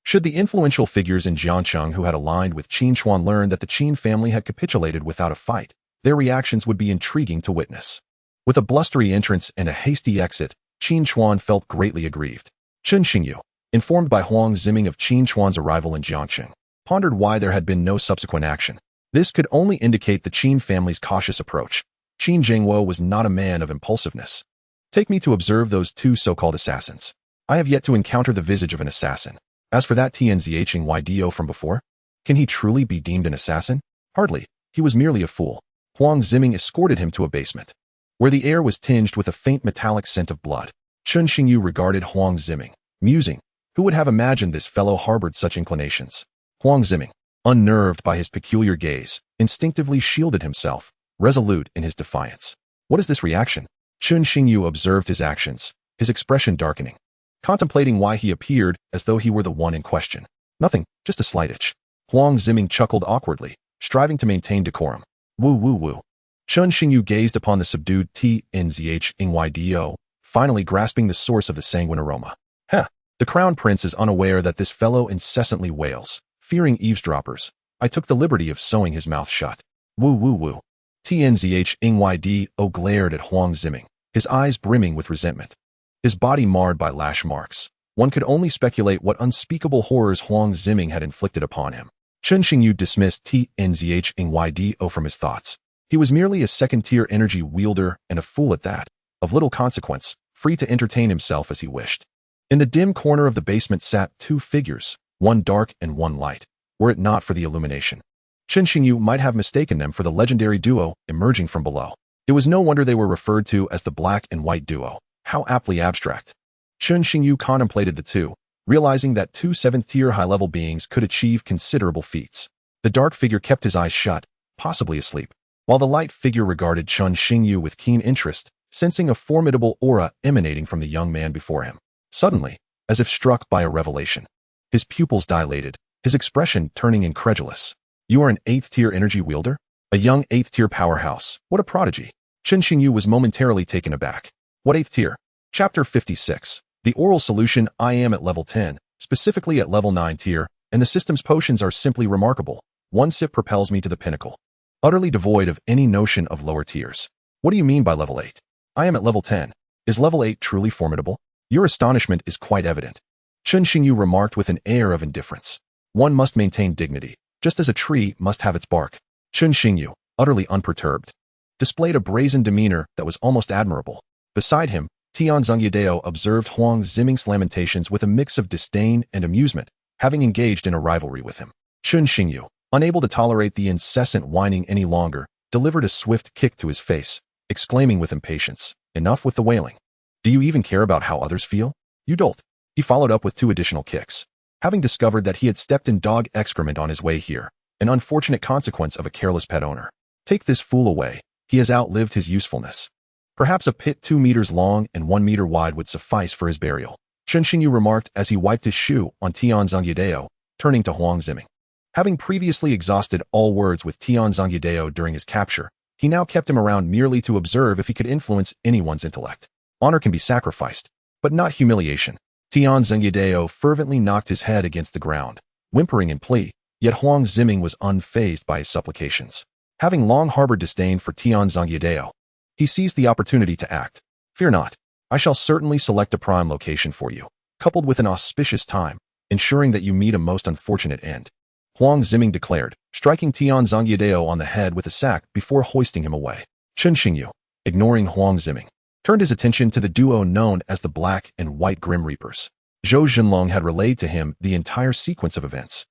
Speaker 1: Should the influential figures in Jiangcheng who had aligned with Qin Chuan learn that the Qin family had capitulated without a fight, their reactions would be intriguing to witness. With a blustery entrance and a hasty exit, Qin Chuan felt greatly aggrieved. Chen Xingyu, informed by Huang Ziming of Qin Chuan's arrival in Jiangcheng, pondered why there had been no subsequent action. This could only indicate the Qin family's cautious approach. Qin Zhengguo was not a man of impulsiveness. Take me to observe those two so-called assassins. I have yet to encounter the visage of an assassin. As for that Tianziyado from before, can he truly be deemed an assassin? Hardly. He was merely a fool. Huang Ziming escorted him to a basement, where the air was tinged with a faint metallic scent of blood. Chen Xingyu regarded Huang Ziming, musing, who would have imagined this fellow harbored such inclinations? Huang Ziming, unnerved by his peculiar gaze, instinctively shielded himself, resolute in his defiance. What is this reaction? Chen Xingyu observed his actions, his expression darkening, contemplating why he appeared as though he were the one in question. Nothing, just a slight itch. Huang Ziming chuckled awkwardly, striving to maintain decorum. Woo woo woo. Chen Xingyu gazed upon the subdued Tianziyado, finally grasping the source of the sanguine aroma. The crown prince is unaware that this fellow incessantly wails. Fearing eavesdroppers, I took the liberty of sewing his mouth shut. Woo woo woo. Tianziyado glared at Huang Ziming, his eyes brimming with resentment, his body marred by lash marks. One could only speculate what unspeakable horrors Huang Ziming had inflicted upon him. Chen Xingyu dismissed Tianziyado from his thoughts. He was merely a second-tier energy wielder and a fool at that, of little consequence, free to entertain himself as he wished. In the dim corner of the basement sat two figures, one dark and one light, were it not for the illumination. Chen Xingyu might have mistaken them for the legendary duo emerging from below. It was no wonder they were referred to as the black and white duo. How aptly abstract. Chen Xingyu contemplated the two, realizing that two seventh-tier high-level beings could achieve considerable feats. The dark figure kept his eyes shut, possibly asleep, while the light figure regarded Chen Xingyu with keen interest, sensing a formidable aura emanating from the young man before him. Suddenly, as if struck by a revelation, his pupils dilated, his expression turning incredulous. You are an 8th-tier energy wielder? A young 8th-tier powerhouse. What a prodigy. Chen Xingyu was momentarily taken aback. What 8th tier? Chapter 56. The oral solution. I am at level 10, specifically at level 9 tier, and the system's potions are simply remarkable. One sip propels me to the pinnacle. Utterly devoid of any notion of lower tiers. What do you mean by level 8? I am at level 10. Is level 8 truly formidable? Your astonishment is quite evident. Chen Xingyu remarked with an air of indifference. One must maintain dignity, just as a tree must have its bark. Chen Xingyu, utterly unperturbed, displayed a brazen demeanor that was almost admirable. Beside him, Tianziyado observed Huang Ziming's lamentations with a mix of disdain and amusement, having engaged in a rivalry with him. Chen Xingyu, unable to tolerate the incessant whining any longer, delivered a swift kick to his face, exclaiming with impatience, Enough with the wailing. Do you even care about how others feel? You dolt. He followed up with 2 additional kicks, having discovered that he had stepped in dog excrement on his way here, an unfortunate consequence of a careless pet owner. Take this fool away. He has outlived his usefulness. Perhaps a pit 2 meters long and 1 meter wide would suffice for his burial, Chen Xingyu remarked as he wiped his shoe on Tianziyado, turning to Huang Ziming. Having previously exhausted all words with Tianziyado during his capture, he now kept him around merely to observe if he could influence anyone's intellect. Honor can be sacrificed, but not humiliation. Tianziyado fervently knocked his head against the ground, whimpering in plea, yet Huang Ziming was unfazed by his supplications. Having long harbored disdain for Tianziyado, he seized the opportunity to act. Fear not. I shall certainly select a prime location for you, coupled with an auspicious time, ensuring that you meet a most unfortunate end. Huang Ziming declared, striking Tianziyado on the head with a sack before hoisting him away. Chen Xingyu, ignoring Huang Ziming, turned his attention to the duo known as the Black and White Grim Reapers. Zhou Zhenlong had relayed to him the entire sequence of events,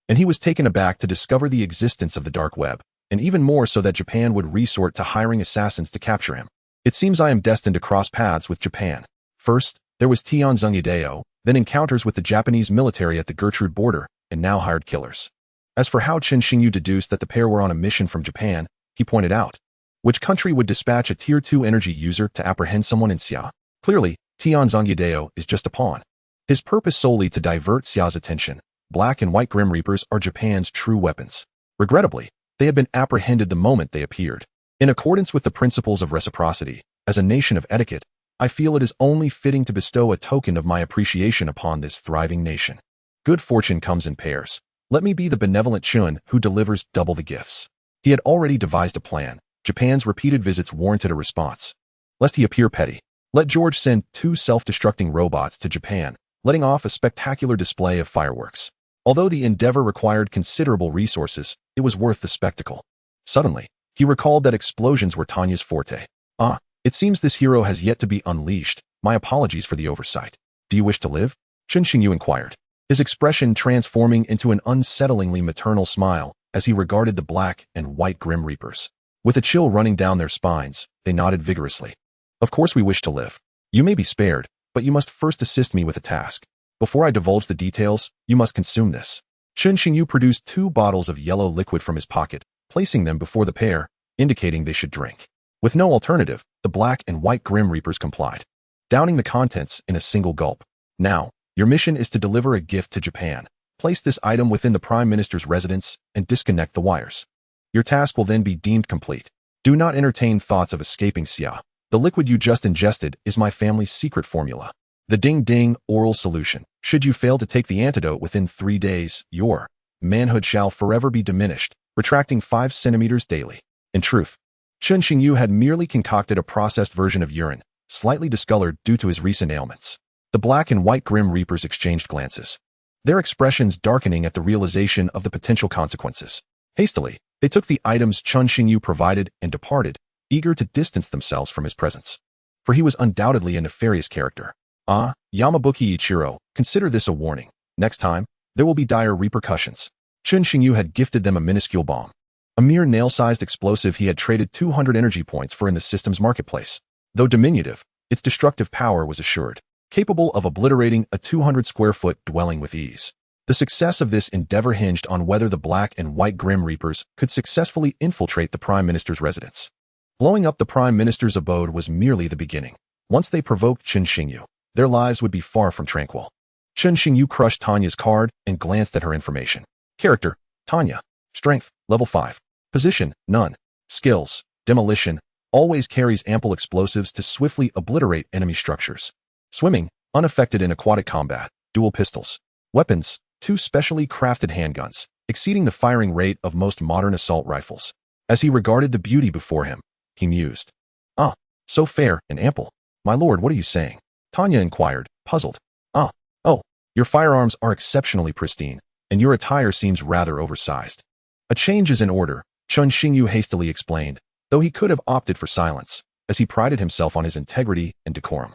Speaker 1: and he was taken aback to discover the existence of the dark web, and even more so that Japan would resort to hiring assassins to capture him. It seems I am destined to cross paths with Japan. First, there was Tianziyado, then encounters with the Japanese military at the Gertrude border, and now hired killers. As for how Chen Xingyu deduced that the pair were on a mission from Japan, he pointed out, which country would dispatch a Tier 2 energy user to apprehend someone in Xia? Clearly, Tianziyado is just a pawn. His purpose solely to divert Xia's attention. Black and White Grim Reapers are Japan's true weapons. Regrettably, they had been apprehended the moment they appeared. In accordance with the principles of reciprocity, as a nation of etiquette, I feel it is only fitting to bestow a token of my appreciation upon this thriving nation. Good fortune comes in pairs. Let me be the benevolent Chun who delivers double the gifts. He had already devised a plan. Japan's repeated visits warranted a response. Lest he appear petty, let George send 2 self-destructing robots to Japan, letting off a spectacular display of fireworks. Although the endeavor required considerable resources, it was worth the spectacle. Suddenly, he recalled that explosions were Tanya's forte. It seems this hero has yet to be unleashed. My apologies for the oversight. Do you wish to live? Chun Xingyu inquired, his expression transforming into an unsettlingly maternal smile as he regarded the black and white Grim Reapers. With a chill running down their spines, they nodded vigorously. Of course we wish to live. You may be spared, but you must first assist me with a task. Before I divulge the details, you must consume this. Chun Xingyu produced 2 bottles of yellow liquid from his pocket, placing them before the pair, indicating they should drink. With no alternative, the black and white Grim Reapers complied, downing the contents in a single gulp. Now, your mission is to deliver a gift to Japan. Place this item within the Prime Minister's residence and disconnect the wires. Your task will then be deemed complete. Do not entertain thoughts of escaping Xia. The liquid you just ingested is my family's secret formula. The ding-ding oral solution. Should you fail to take the antidote within 3 days, your manhood shall forever be diminished, retracting 5 centimeters daily. In truth, Chun Xingyu had merely concocted a processed version of urine, slightly discolored due to his recent ailments. The black and white Grim Reapers exchanged glances, their expressions darkening at the realization of the potential consequences. Hastily, they took the items Chun Xingyu provided and departed, eager to distance themselves from his presence. For he was undoubtedly a nefarious character. Yamabuki Ichiro, consider this a warning. Next time, there will be dire repercussions. Chun Xingyu had gifted them a minuscule bomb. A mere nail-sized explosive he had traded 200 energy points for in the system's marketplace. Though diminutive, its destructive power was assured, capable of obliterating a 200-square-foot dwelling with ease. The success of this endeavor hinged on whether the black and white Grim Reapers could successfully infiltrate the Prime Minister's residence. Blowing up the Prime Minister's abode was merely the beginning. Once they provoked Chun Xingyu, their lives would be far from tranquil. Chun Xingyu crushed Tanya's card and glanced at her information. Character, Tanya. Strength, level 5. Position, none. Skills, demolition, always carries ample explosives to swiftly obliterate enemy structures. Swimming, unaffected in aquatic combat, dual pistols. Weapons, 2 specially crafted handguns, exceeding the firing rate of most modern assault rifles. As he regarded the beauty before him, he mused. So fair and ample. My lord, what are you saying? Tanya inquired, puzzled. Your firearms are exceptionally pristine, and your attire seems rather oversized. A change is in order, Chun Xingyu hastily explained, though he could have opted for silence, as he prided himself on his integrity and decorum.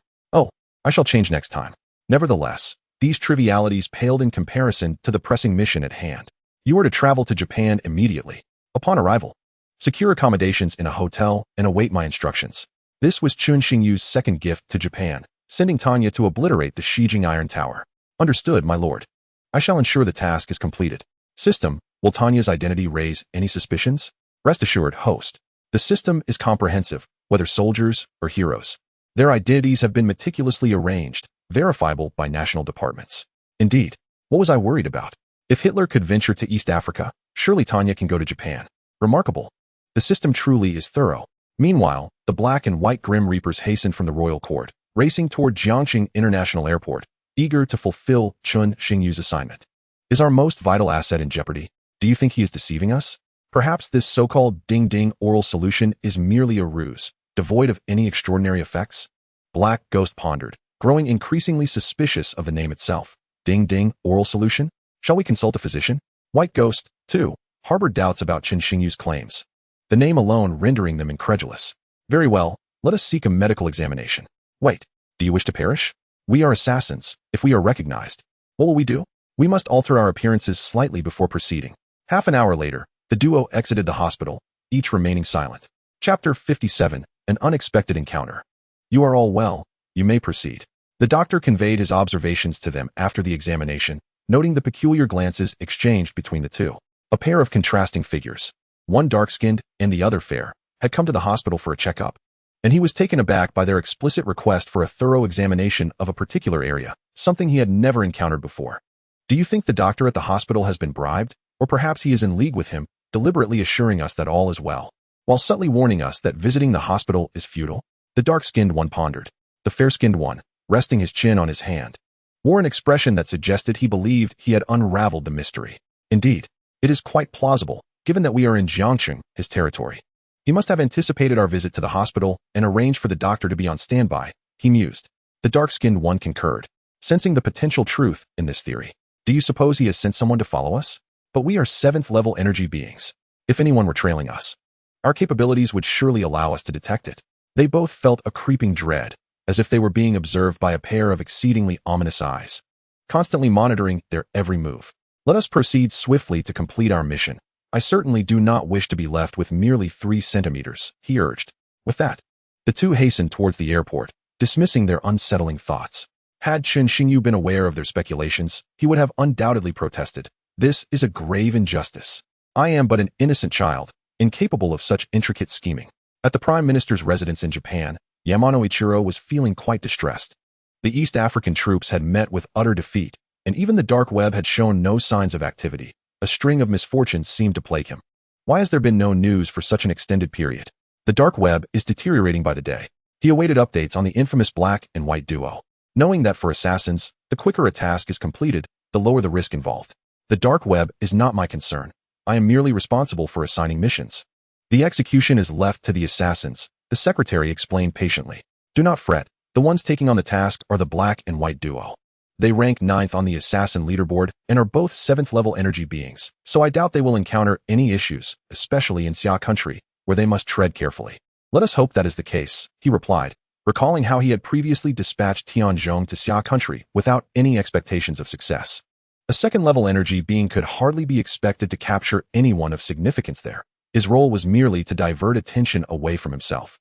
Speaker 1: I shall change next time. Nevertheless, these trivialities paled in comparison to the pressing mission at hand. You are to travel to Japan immediately. Upon arrival, secure accommodations in a hotel and await my instructions. This was Chun Xingyu's second gift to Japan, sending Tanya to obliterate the Shijing Iron Tower. Understood, my lord. I shall ensure the task is completed. System, will Tanya's identity raise any suspicions? Rest assured, host. The system is comprehensive, whether soldiers or heroes. Their identities have been meticulously arranged, verifiable by national departments. Indeed, what was I worried about? If Hitler could venture to East Africa, surely Tanya can go to Japan. Remarkable. The system truly is thorough. Meanwhile, the black and white Grim Reapers hastened from the royal court, racing toward Jiangxing International Airport, eager to fulfill Chun Xingyu's assignment. Is our most vital asset in jeopardy? Do you think he is deceiving us? Perhaps this so-called ding-ding oral solution is merely a ruse, devoid of any extraordinary effects? Black Ghost pondered, growing increasingly suspicious of the name itself. Ding-ding oral solution? Shall we consult a physician? White Ghost, too, harbored doubts about Chun Xingyu's claims, the name alone rendering them incredulous. Very well, let us seek a medical examination. Wait, do you wish to perish? We are assassins, if we are recognized. What will we do? We must alter our appearances slightly before proceeding. Half an hour later, the duo exited the hospital, each remaining silent. Chapter 57, An Unexpected Encounter. You are all well, you may proceed. The doctor conveyed his observations to them after the examination, noting the peculiar glances exchanged between the two. A pair of contrasting figures, one dark-skinned and the other fair, had come to the hospital for a checkup, and he was taken aback by their explicit request for a thorough examination of a particular area, something he had never encountered before. Do you think the doctor at the hospital has been bribed, or perhaps he is in league with him, deliberately assuring us that all is well, while subtly warning us that visiting the hospital is futile? The dark-skinned one pondered, the fair-skinned one, resting his chin on his hand, wore an expression that suggested he believed he had unraveled the mystery. Indeed, it is quite plausible, given that we are in Jiangcheng, his territory. He must have anticipated our visit to the hospital and arranged for the doctor to be on standby, he mused. The dark-skinned one concurred, sensing the potential truth in this theory. Do you suppose he has sent someone to follow us? But we are 7th-level energy beings. If anyone were trailing us, our capabilities would surely allow us to detect it. They both felt a creeping dread, as if they were being observed by a pair of exceedingly ominous eyes, constantly monitoring their every move. Let us proceed swiftly to complete our mission. I certainly do not wish to be left with merely 3 centimeters, he urged. With that, the two hastened towards the airport, dismissing their unsettling thoughts. Had Chen Xingyu been aware of their speculations, he would have undoubtedly protested. This is a grave injustice. I am but an innocent child, incapable of such intricate scheming. At the Prime Minister's residence in Japan, Yamano Ichiro was feeling quite distressed. The East African troops had met with utter defeat, and even the dark web had shown no signs of activity. A string of misfortunes seemed to plague him. Why has there been no news for such an extended period? The dark web is deteriorating by the day. He awaited updates on the infamous black and white duo, knowing that for assassins, the quicker a task is completed, the lower the risk involved. The dark web is not my concern. I am merely responsible for assigning missions. The execution is left to the assassins, the secretary explained patiently. Do not fret. The ones taking on the task are the black and white duo. They rank 9th on the assassin leaderboard and are both 7th-level energy beings, so I doubt they will encounter any issues, especially in Xia country, where they must tread carefully. Let us hope that is the case, he replied, recalling how he had previously dispatched Tianzhong to Xia country without any expectations of success. A 2nd-level energy being could hardly be expected to capture anyone of significance there. His role was merely to divert attention away from himself.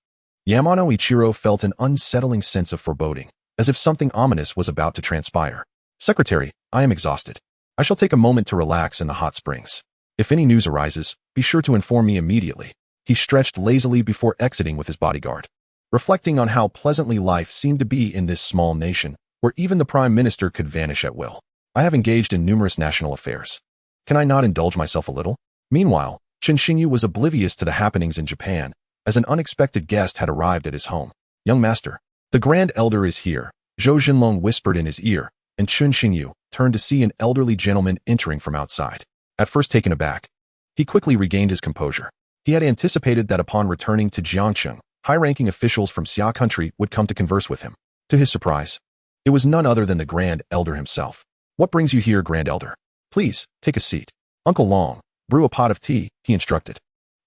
Speaker 1: Yamano Ichiro felt an unsettling sense of foreboding, as if something ominous was about to transpire. Secretary, I am exhausted. I shall take a moment to relax in the hot springs. If any news arises, be sure to inform me immediately. He stretched lazily before exiting with his bodyguard, reflecting on how pleasantly life seemed to be in this small nation, where even the Prime Minister could vanish at will. I have engaged in numerous national affairs. Can I not indulge myself a little? Meanwhile, Chen Xingyu was oblivious to the happenings in Japan, as an unexpected guest had arrived at his home. Young master, the Grand Elder is here, Zhou Jinlong whispered in his ear, and Chen Xingyu turned to see an elderly gentleman entering from outside. At first taken aback, he quickly regained his composure. He had anticipated that upon returning to Jiangcheng, high-ranking officials from Xia country would come to converse with him. To his surprise, it was none other than the Grand Elder himself. What brings you here, Grand Elder? Please, take a seat. Uncle Long, brew a pot of tea, he instructed.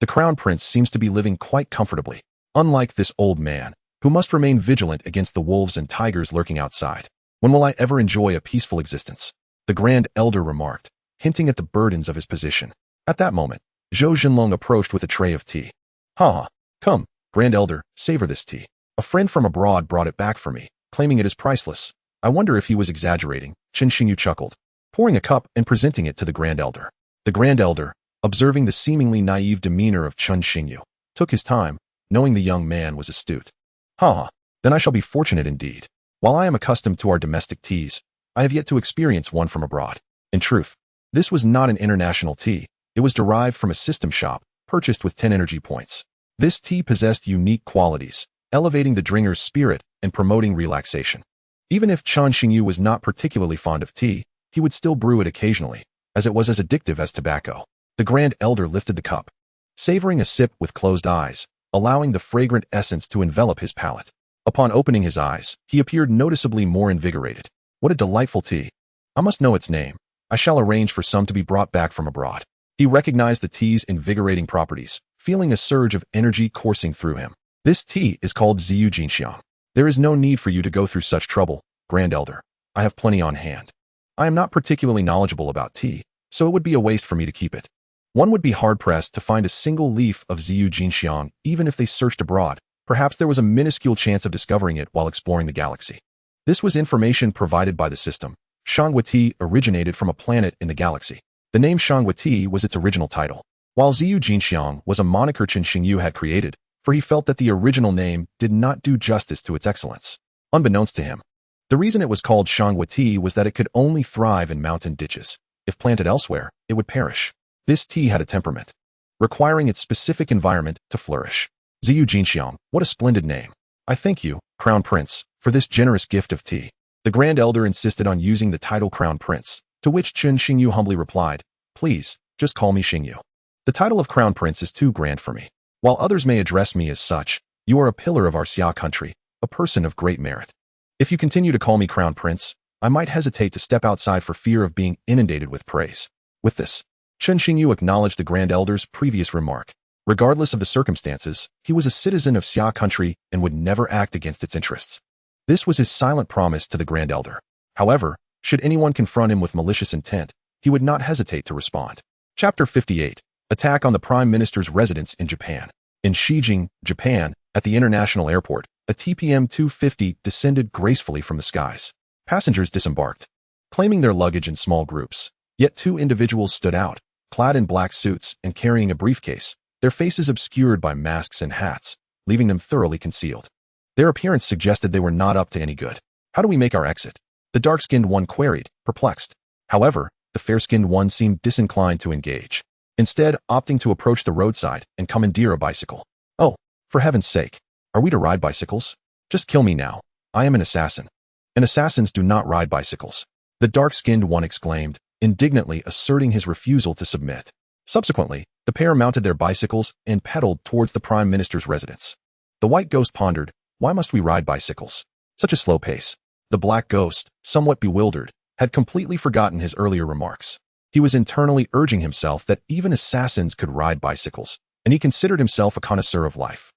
Speaker 1: The Crown Prince seems to be living quite comfortably, unlike this old man, who must remain vigilant against the wolves and tigers lurking outside. When will I ever enjoy a peaceful existence? The Grand Elder remarked, hinting at the burdens of his position. At that moment, Zhou Jinlong approached with a tray of tea. Ha! Come, Grand Elder, savor this tea. A friend from abroad brought it back for me, claiming it is priceless. I wonder if he was exaggerating, Chen Xingyu chuckled, pouring a cup and presenting it to the Grand Elder. The Grand Elder, observing the seemingly naive demeanor of Chen Xingyu, took his time, knowing the young man was astute. Then I shall be fortunate indeed. While I am accustomed to our domestic teas, I have yet to experience one from abroad. In truth, this was not an international tea. It was derived from a system shop, purchased with 10 energy points. This tea possessed unique qualities, elevating the drinker's spirit and promoting relaxation. Even if Chen Xingyu was not particularly fond of tea, he would still brew it occasionally, as it was as addictive as tobacco. The Grand Elder lifted the cup, savoring a sip with closed eyes, allowing the fragrant essence to envelop his palate. Upon opening his eyes, he appeared noticeably more invigorated. What a delightful tea. I must know its name. I shall arrange for some to be brought back from abroad. He recognized the tea's invigorating properties, feeling a surge of energy coursing through him. This tea is called Ziyu Jinxiang. There is no need for you to go through such trouble, Grand Elder. I have plenty on hand. I am not particularly knowledgeable about tea, so it would be a waste for me to keep it. One would be hard-pressed to find a single leaf of Ziyu Jinxiang even if they searched abroad. Perhaps there was a minuscule chance of discovering it while exploring the galaxy. This was information provided by the system. Shanghua tea originated from a planet in the galaxy. The name Shanghua tea was its original title, while Ziyu Jinxiang was a moniker Chen Xingyu had created, for he felt that the original name did not do justice to its excellence. Unbeknownst to him, the reason it was called Shanghua tea was that it could only thrive in mountain ditches. If planted elsewhere, it would perish. This tea had a temperament, requiring its specific environment to flourish. Ziyu Jinxiang, what a splendid name. I thank you, Crown Prince, for this generous gift of tea. The Grand Elder insisted on using the title Crown Prince, to which Chen Xingyu humbly replied, "Please, just call me Xingyu. The title of Crown Prince is too grand for me. While others may address me as such, you are a pillar of our Xia country, a person of great merit. If you continue to call me Crown Prince, I might hesitate to step outside for fear of being inundated with praise." With this, Chen Xingyu acknowledged the Grand Elder's previous remark. Regardless of the circumstances, he was a citizen of Xia country and would never act against its interests. This was his silent promise to the Grand Elder. However, should anyone confront him with malicious intent, he would not hesitate to respond. Chapter 58. Attack on the Prime Minister's residence in Japan. In Shijing, Japan, at the international airport, a TPM-250 descended gracefully from the skies. Passengers disembarked, claiming their luggage in small groups. Yet two individuals stood out, clad in black suits and carrying a briefcase, their faces obscured by masks and hats, leaving them thoroughly concealed. Their appearance suggested they were not up to any good. "How do we make our exit?" the dark-skinned one queried, perplexed. However, the fair-skinned one seemed disinclined to engage, instead opting to approach the roadside and commandeer a bicycle. "Oh, for heaven's sake, are we to ride bicycles? Just kill me now. I am an assassin. And assassins do not ride bicycles," the dark-skinned one exclaimed, indignantly asserting his refusal to submit. Subsequently, the pair mounted their bicycles and pedaled towards the Prime Minister's residence. The white ghost pondered, "Why must we ride bicycles? Such a slow pace." The black ghost, somewhat bewildered, had completely forgotten his earlier remarks. He was internally urging himself that even assassins could ride bicycles, and he considered himself a connoisseur of life.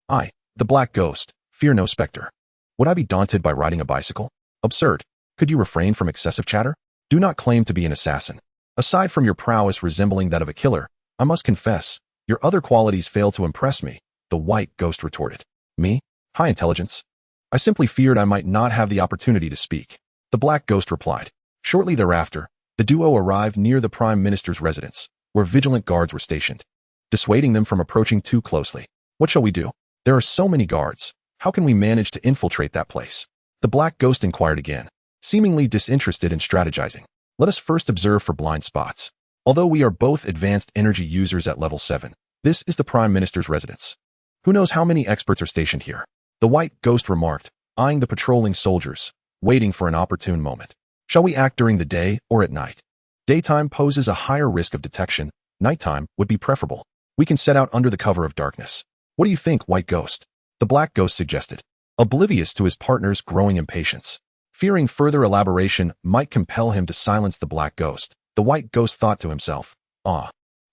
Speaker 1: I, the black ghost, fear no specter. Would I be daunted by riding a bicycle? Absurd. Could you refrain from excessive chatter? Do not claim to be an assassin. Aside from your prowess resembling that of a killer, I must confess, your other qualities fail to impress me, the white ghost retorted. Me? High intelligence? I simply feared I might not have the opportunity to speak. The black ghost replied. Shortly thereafter, the duo arrived near the Prime Minister's residence, where vigilant guards were stationed, dissuading them from approaching too closely. "What shall we do? There are so many guards. How can we manage to infiltrate that place?" The black ghost inquired again, seemingly disinterested in strategizing. "Let us first observe for blind spots. Although we are both advanced energy users at level 7, this is the Prime Minister's residence. Who knows how many experts are stationed here?" The white ghost remarked, eyeing the patrolling soldiers, waiting for an opportune moment. "Shall we act during the day or at night? Daytime poses a higher risk of detection. Nighttime would be preferable. We can set out under the cover of darkness. What do you think, white ghost?" The black ghost suggested, oblivious to his partner's growing impatience. Fearing further elaboration might compel him to silence the black ghost, the white ghost thought to himself,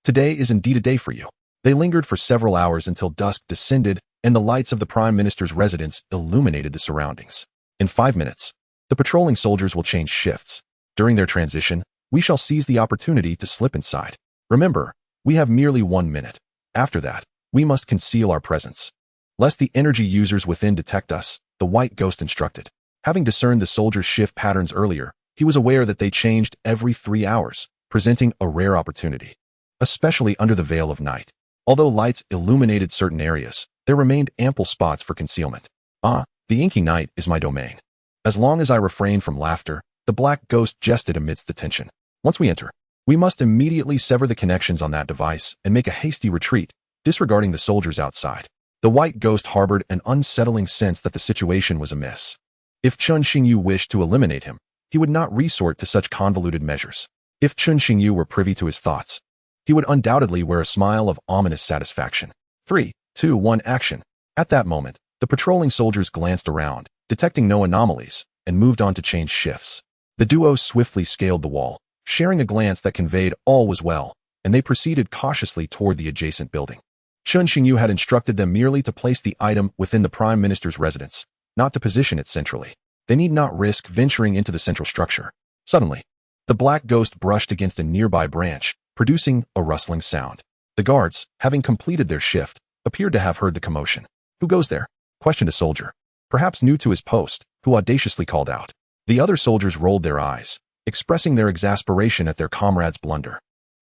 Speaker 1: today is indeed a day for you." They lingered for several hours until dusk descended and the lights of the Prime Minister's residence illuminated the surroundings. In 5 minutes, the patrolling soldiers will change shifts. During their transition, we shall seize the opportunity to slip inside. Remember, we have merely 1 minute. After that, we must conceal our presence, lest the energy users within detect us, the white ghost instructed. Having discerned the soldiers' shift patterns earlier, he was aware that they changed every 3 hours, presenting a rare opportunity, especially under the veil of night. Although lights illuminated certain areas, there remained ample spots for concealment. The inky night is my domain. As long as I refrain from laughter, the black ghost jested amidst the tension. Once we enter, we must immediately sever the connections on that device and make a hasty retreat, disregarding the soldiers outside. The white ghost harbored an unsettling sense that the situation was amiss. If Chen Xingyu wished to eliminate him, he would not resort to such convoluted measures. If Chen Xingyu were privy to his thoughts, he would undoubtedly wear a smile of ominous satisfaction. 3, 2, 1, action. At that moment, the patrolling soldiers glanced around, detecting no anomalies, and moved on to change shifts. The duo swiftly scaled the wall, sharing a glance that conveyed all was well, and they proceeded cautiously toward the adjacent building. Chen Xingyu had instructed them merely to place the item within the Prime Minister's residence, not to position it centrally. They need not risk venturing into the central structure. Suddenly, the black ghost brushed against a nearby branch, producing a rustling sound. The guards, having completed their shift, appeared to have heard the commotion. "Who goes there?" questioned a soldier, perhaps new to his post, who audaciously called out. The other soldiers rolled their eyes, expressing their exasperation at their comrade's blunder.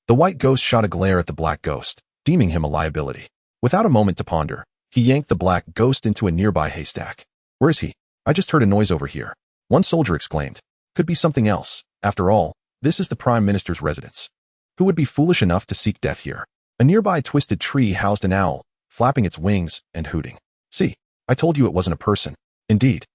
Speaker 1: The white ghost shot a glare at the black ghost, deeming him a liability. Without a moment to ponder, he yanked the black ghost into a nearby haystack. "Where is he? I just heard a noise over here," one soldier exclaimed. "Could be something else. After all, this is the Prime Minister's residence. Who would be foolish enough to seek death here?" A nearby twisted tree housed an owl, flapping its wings and hooting. "See, I told you it wasn't a person." Indeed,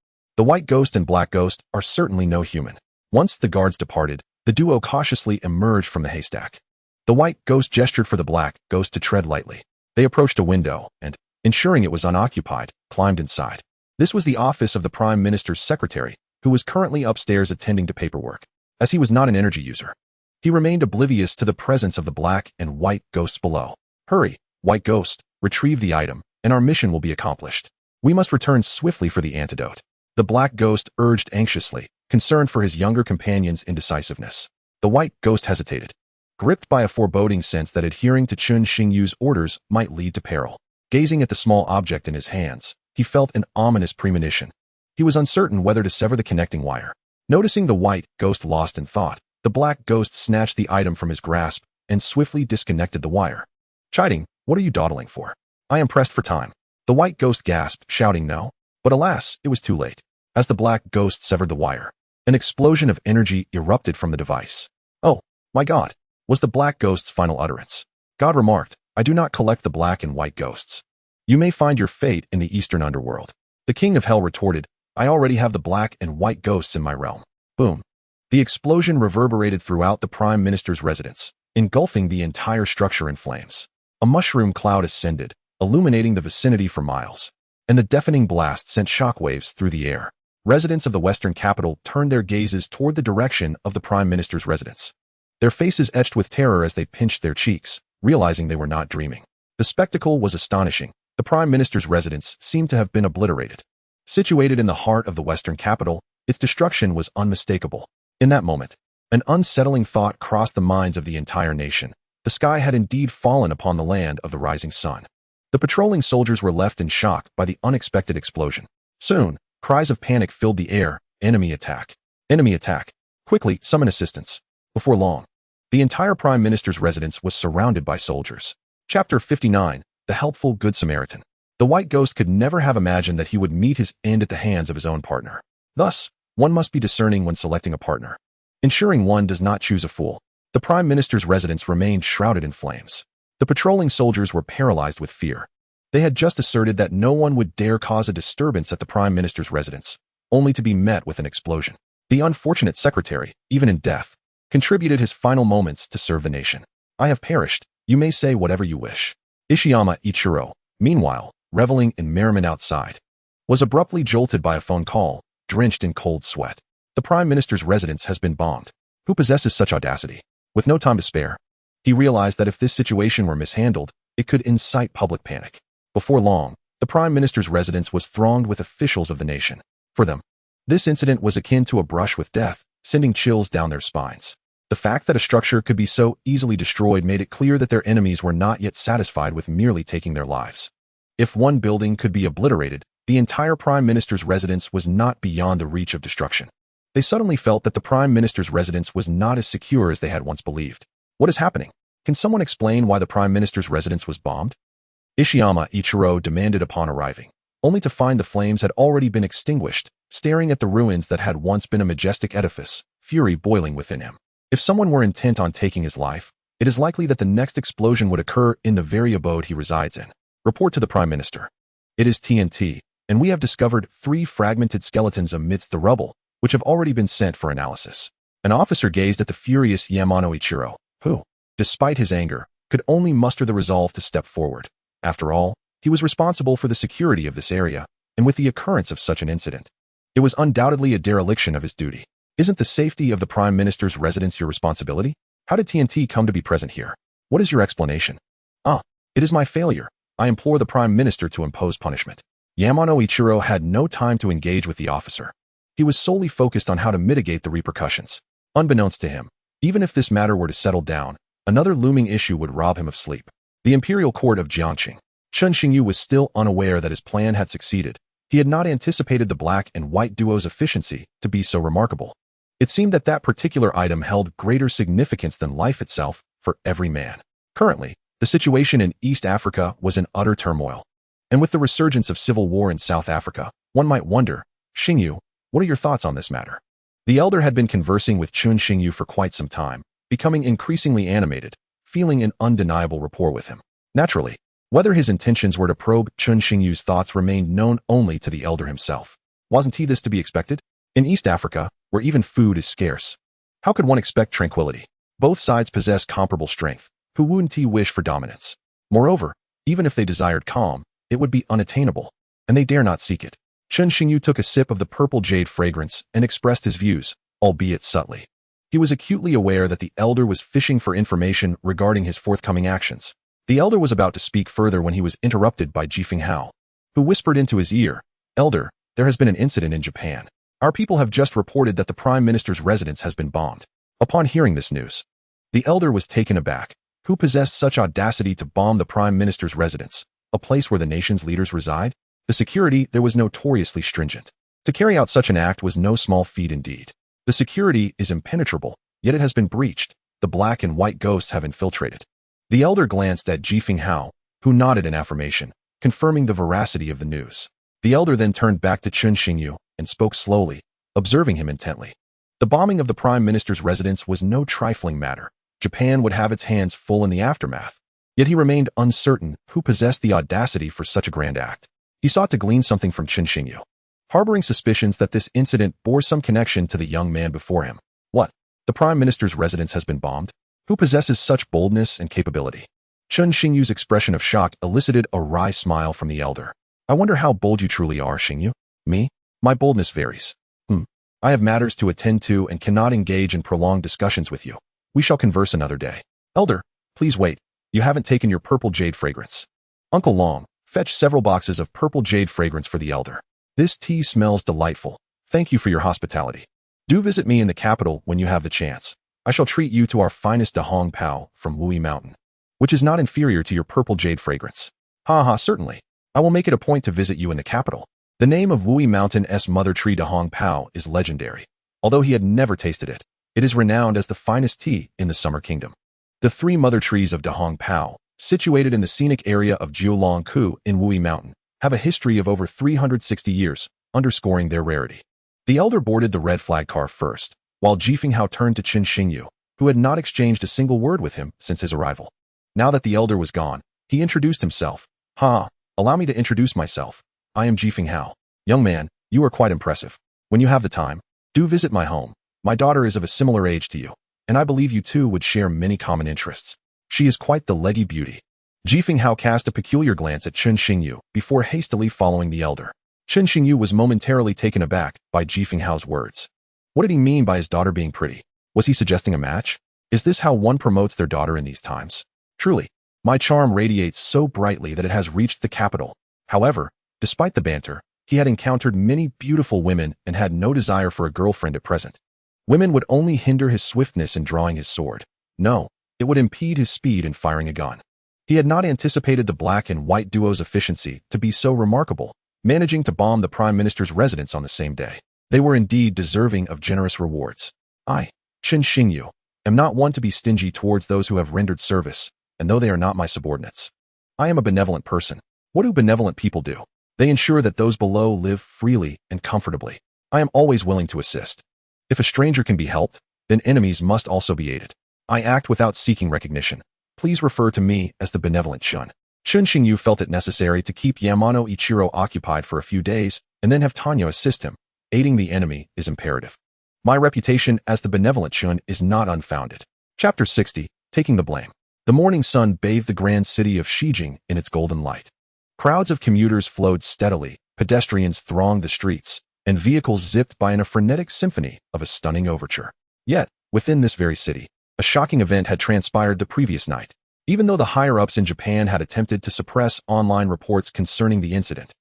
Speaker 1: The white ghost and black ghost are certainly no human. Once the guards departed, the duo cautiously emerged from the haystack. The white ghost gestured for the black ghost to tread lightly. They approached a window and, ensuring it was unoccupied, climbed inside. This was the office of the Prime Minister's secretary, who was currently upstairs attending to paperwork. As he was not an energy user, he remained oblivious to the presence of the black and white ghosts below. Hurry, white ghost, retrieve the item, and our mission will be accomplished. We must return swiftly for the antidote. The black ghost urged anxiously, concerned for his younger companion's indecisiveness. The white ghost hesitated, gripped by a foreboding sense that adhering to Chun Xingyu's orders might lead to peril. Gazing at the small object in his hands, he felt an ominous premonition. He was uncertain whether to sever the connecting wire. Noticing the white ghost lost in thought, the black ghost snatched the item from his grasp and swiftly disconnected the wire. Chiding, "What are you dawdling for? I am pressed for time." The white ghost gasped, shouting no. But alas, it was too late. As the black ghost severed the wire, an explosion of energy erupted from the device. "Oh, my God," was the black ghost's final utterance. God remarked, "I do not collect the black and white ghosts. You may find your fate in the eastern underworld." The king of hell retorted, "I already have the black and white ghosts in my realm." Boom. The explosion reverberated throughout the Prime Minister's residence, engulfing the entire structure in flames. A mushroom cloud ascended, illuminating the vicinity for miles, and the deafening blast sent shockwaves through the air. Residents of the western capital turned their gazes toward the direction of the Prime Minister's residence, their faces etched with terror as they pinched their cheeks, realizing they were not dreaming. The spectacle was astonishing. The Prime Minister's residence seemed to have been obliterated. Situated in the heart of the western capital, its destruction was unmistakable. In that moment, an unsettling thought crossed the minds of the entire nation. The sky had indeed fallen upon the land of the rising sun. The patrolling soldiers were left in shock by the unexpected explosion. Soon, cries of panic filled the air. Enemy attack. Enemy attack. Quickly, summon assistance. Before long, the entire Prime Minister's residence was surrounded by soldiers. Chapter 59, The Helpful Good Samaritan. The white ghost could never have imagined that he would meet his end at the hands of his own partner. Thus, one must be discerning when selecting a partner, ensuring one does not choose a fool. The Prime Minister's residence remained shrouded in flames. The patrolling soldiers were paralyzed with fear. They had just asserted that no one would dare cause a disturbance at the Prime Minister's residence, only to be met with an explosion. The unfortunate secretary, even in death, contributed his final moments to serve the nation. "I have perished. You may say whatever you wish." Ishiyama Ichiro, meanwhile, reveling in merriment outside, was abruptly jolted by a phone call, drenched in cold sweat. The Prime Minister's residence has been bombed. Who possesses such audacity? With no time to spare, he realized that if this situation were mishandled, it could incite public panic. Before long, the Prime Minister's residence was thronged with officials of the nation. For them, this incident was akin to a brush with death, sending chills down their spines. The fact that a structure could be so easily destroyed made it clear that their enemies were not yet satisfied with merely taking their lives. If one building could be obliterated, the entire Prime Minister's residence was not beyond the reach of destruction. They suddenly felt that the Prime Minister's residence was not as secure as they had once believed. What is happening? Can someone explain why the Prime Minister's residence was bombed? Ishiyama Ichiro demanded upon arriving, only to find the flames had already been extinguished. Staring at the ruins that had once been a majestic edifice, fury boiling within him. If someone were intent on taking his life, it is likely that the next explosion would occur in the very abode he resides in. Report to the Prime Minister. It is TNT, and we have discovered 3 fragmented skeletons amidst the rubble, which have already been sent for analysis. An officer gazed at the furious Yamano Ichiro, who, despite his anger, could only muster the resolve to step forward. After all, he was responsible for the security of this area, and with the occurrence of such an incident, it was undoubtedly a dereliction of his duty. Isn't the safety of the Prime Minister's residence your responsibility? How did TNT come to be present here? What is your explanation? It is my failure. I implore the Prime Minister to impose punishment. Yamano Ichiro had no time to engage with the officer. He was solely focused on how to mitigate the repercussions. Unbeknownst to him, even if this matter were to settle down, another looming issue would rob him of sleep. The Imperial Court of Jiangqing. Chun Xingyu was still unaware that his plan had succeeded. He had not anticipated the black and white duo's efficiency to be so remarkable. It seemed that that particular item held greater significance than life itself for every man. Currently, the situation in East Africa was in utter turmoil. And with the resurgence of civil war in South Africa, one might wonder, Xingyu, what are your thoughts on this matter? The elder had been conversing with Chun Xingyu for quite some time, becoming increasingly animated, feeling an undeniable rapport with him. Naturally, whether his intentions were to probe Chun Xingyu's thoughts remained known only to the elder himself. Wasn't he this to be expected? In East Africa, where even food is scarce, how could one expect tranquility? Both sides possess comparable strength. Who wouldn't he wish for dominance? Moreover, even if they desired calm, it would be unattainable, and they dare not seek it. Chen Xingyu took a sip of the purple jade fragrance and expressed his views, albeit subtly. He was acutely aware that the elder was fishing for information regarding his forthcoming actions. The elder was about to speak further when he was interrupted by Jifeng Hao, who whispered into his ear, "Elder, there has been an incident in Japan. Our people have just reported that the Prime Minister's residence has been bombed." Upon hearing this news, the elder was taken aback. Who possessed such audacity to bomb the Prime Minister's residence, a place where the nation's leaders reside? The security there was notoriously stringent. To carry out such an act was no small feat indeed. The security is impenetrable, yet it has been breached. The black and white ghosts have infiltrated. The elder glanced at Jifeng Hao, who nodded in affirmation, confirming the veracity of the news. The elder then turned back to Chen Xingyu and spoke slowly, observing him intently. The bombing of the Prime Minister's residence was no trifling matter. Japan would have its hands full in the aftermath. Yet he remained uncertain who possessed the audacity for such a grand act. He sought to glean something from Chen Xingyu, harboring suspicions that this incident bore some connection to the young man before him. What? The Prime Minister's residence has been bombed? Who possesses such boldness and capability? Chen Xingyu's expression of shock elicited a wry smile from the elder. I wonder how bold you truly are, Xingyu. Me? My boldness varies. I have matters to attend to and cannot engage in prolonged discussions with you. We shall converse another day. Elder, please wait. You haven't taken your purple jade fragrance. Uncle Long, fetch several boxes of purple jade fragrance for the elder. This tea smells delightful. Thank you for your hospitality. Do visit me in the capital when you have the chance. I shall treat you to our finest Dahong Pao from Wui Mountain, which is not inferior to your purple jade fragrance. Certainly. I will make it a point to visit you in the capital. The name of Wui Mountain's mother tree Dahong Pao is legendary. Although he had never tasted it, it is renowned as the finest tea in the Summer Kingdom. The three mother trees of Dahong Pao, situated in the scenic area of Jiulongku in Wui Mountain, have a history of over 360 years, underscoring their rarity. The elder boarded the red flag car first, while Jifeng Hao turned to Chen Xingyu, who had not exchanged a single word with him since his arrival. Now that the elder was gone, he introduced himself. Allow me to introduce myself. I am Jifeng Hao. Young man, you are quite impressive. When you have the time, do visit my home. My daughter is of a similar age to you, and I believe you two would share many common interests. She is quite the leggy beauty. Jifeng Hao cast a peculiar glance at Chen Xingyu before hastily following the elder. Chen Xingyu was momentarily taken aback by Jifeng Hao's words. What did he mean by his daughter being pretty? Was he suggesting a match? Is this how one promotes their daughter in these times? Truly, my charm radiates so brightly that it has reached the capital. However, despite the banter, he had encountered many beautiful women and had no desire for a girlfriend at present. Women would only hinder his swiftness in drawing his sword. No, it would impede his speed in firing a gun. He had not anticipated the black and white duo's efficiency to be so remarkable, managing to bomb the Prime Minister's residence on the same day. They were indeed deserving of generous rewards. I, Chen Xingyu, am not one to be stingy towards those who have rendered service, and though they are not my subordinates. I am a benevolent person. What do benevolent people do? They ensure that those below live freely and comfortably. I am always willing to assist. If a stranger can be helped, then enemies must also be aided. I act without seeking recognition. Please refer to me as the benevolent Shun. Chen Xingyu felt it necessary to keep Yamano Ichiro occupied for a few days and then have Tanya assist him. Aiding the enemy is imperative. My reputation as the benevolent Shun is not unfounded. Chapter 60, Taking the Blame. The morning sun bathed the grand city of Shijing in its golden light. Crowds of commuters flowed steadily, pedestrians thronged the streets, and vehicles zipped by in a frenetic symphony of a stunning overture. Yet, within this very city, a shocking event had transpired the previous night. Even though the higher-ups in Japan had attempted to suppress online reports concerning the incident,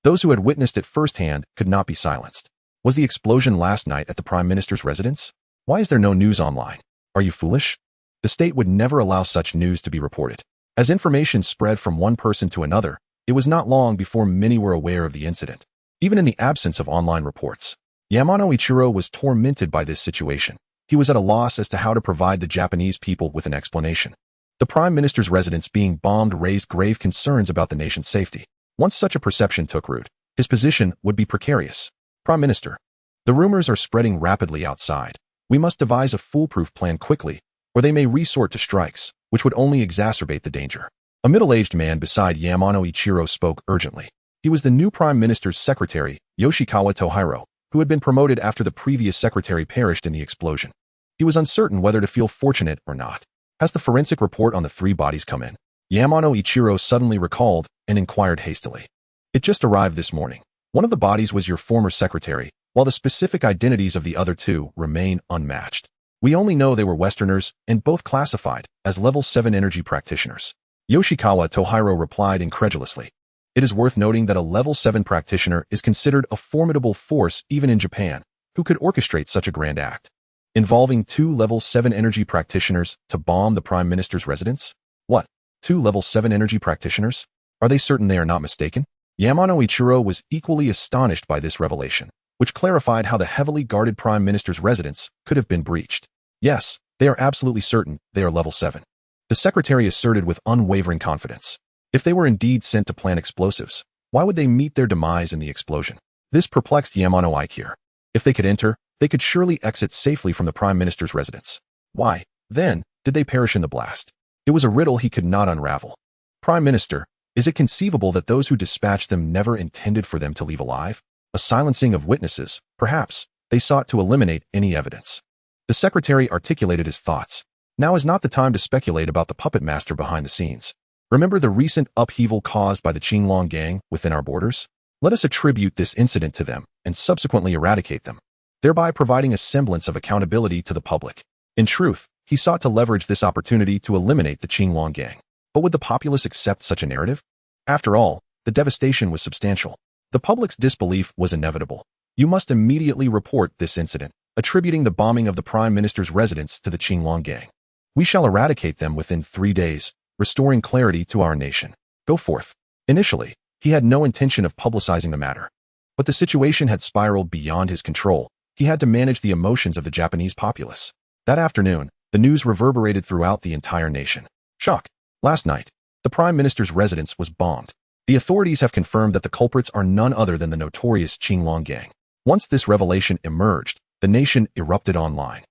Speaker 1: those who had witnessed it firsthand could not be silenced. Was the explosion last night at the Prime Minister's residence? Why is there no news online? Are you foolish? The state would never allow such news to be reported. As information spread from one person to another, it was not long before many were aware of the incident. Even in the absence of online reports, Yamano Ichiro was tormented by this situation. He was at a loss as to how to provide the Japanese people with an explanation. The Prime Minister's residence being bombed raised grave concerns about the nation's safety. Once such a perception took root, his position would be precarious. Prime Minister, the rumors are spreading rapidly outside. We must devise a foolproof plan quickly, or they may resort to strikes, which would only exacerbate the danger. A middle-aged man beside Yamano Ichiro spoke urgently. He was the new Prime Minister's secretary Yoshikawa Tohiro, who had been promoted after the previous secretary perished in the explosion. He was uncertain whether to feel fortunate or not. Has the forensic report on the 3 bodies come in? Yamano Ichiro suddenly recalled and inquired hastily. It just arrived this morning. One of the bodies was your former secretary, while the specific identities of the other 2 remain unmatched. We only know they were Westerners and both classified as level 7 energy practitioners. Yoshikawa Tohiro replied incredulously. It is worth noting that a level 7 practitioner is considered a formidable force even in Japan, who could orchestrate such a grand act. Involving 2 level 7 energy practitioners to bomb the Prime Minister's residence? What? 2 level 7 energy practitioners? Are they certain they are not mistaken? Yamano Ichiro was equally astonished by this revelation, which clarified how the heavily guarded Prime Minister's residence could have been breached. Yes, they are absolutely certain they are level 7. The secretary asserted with unwavering confidence. If they were indeed sent to plant explosives, why would they meet their demise in the explosion? This perplexed Yamano Ikir. If they could enter, they could surely exit safely from the Prime Minister's residence. Why, then, did they perish in the blast? It was a riddle he could not unravel. Prime Minister, is it conceivable that those who dispatched them never intended for them to leave alive? A silencing of witnesses, perhaps. They sought to eliminate any evidence. The secretary articulated his thoughts. Now is not the time to speculate about the puppet master behind the scenes. Remember the recent upheaval caused by the Qinglong gang within our borders? Let us attribute this incident to them and subsequently eradicate them, thereby providing a semblance of accountability to the public. In truth, he sought to leverage this opportunity to eliminate the Qinglong gang. But would the populace accept such a narrative? After all, the devastation was substantial. The public's disbelief was inevitable. You must immediately report this incident, attributing the bombing of the Prime Minister's residence to the Qinglong gang. We shall eradicate them within 3 days, restoring clarity to our nation. Go forth. Initially, he had no intention of publicizing the matter. But the situation had spiraled beyond his control. He had to manage the emotions of the Japanese populace. That afternoon, the news reverberated throughout the entire nation. Shock. Last night, the Prime Minister's residence was bombed. The authorities have confirmed that the culprits are none other than the notorious Qinglong gang. Once this revelation emerged, the nation erupted online.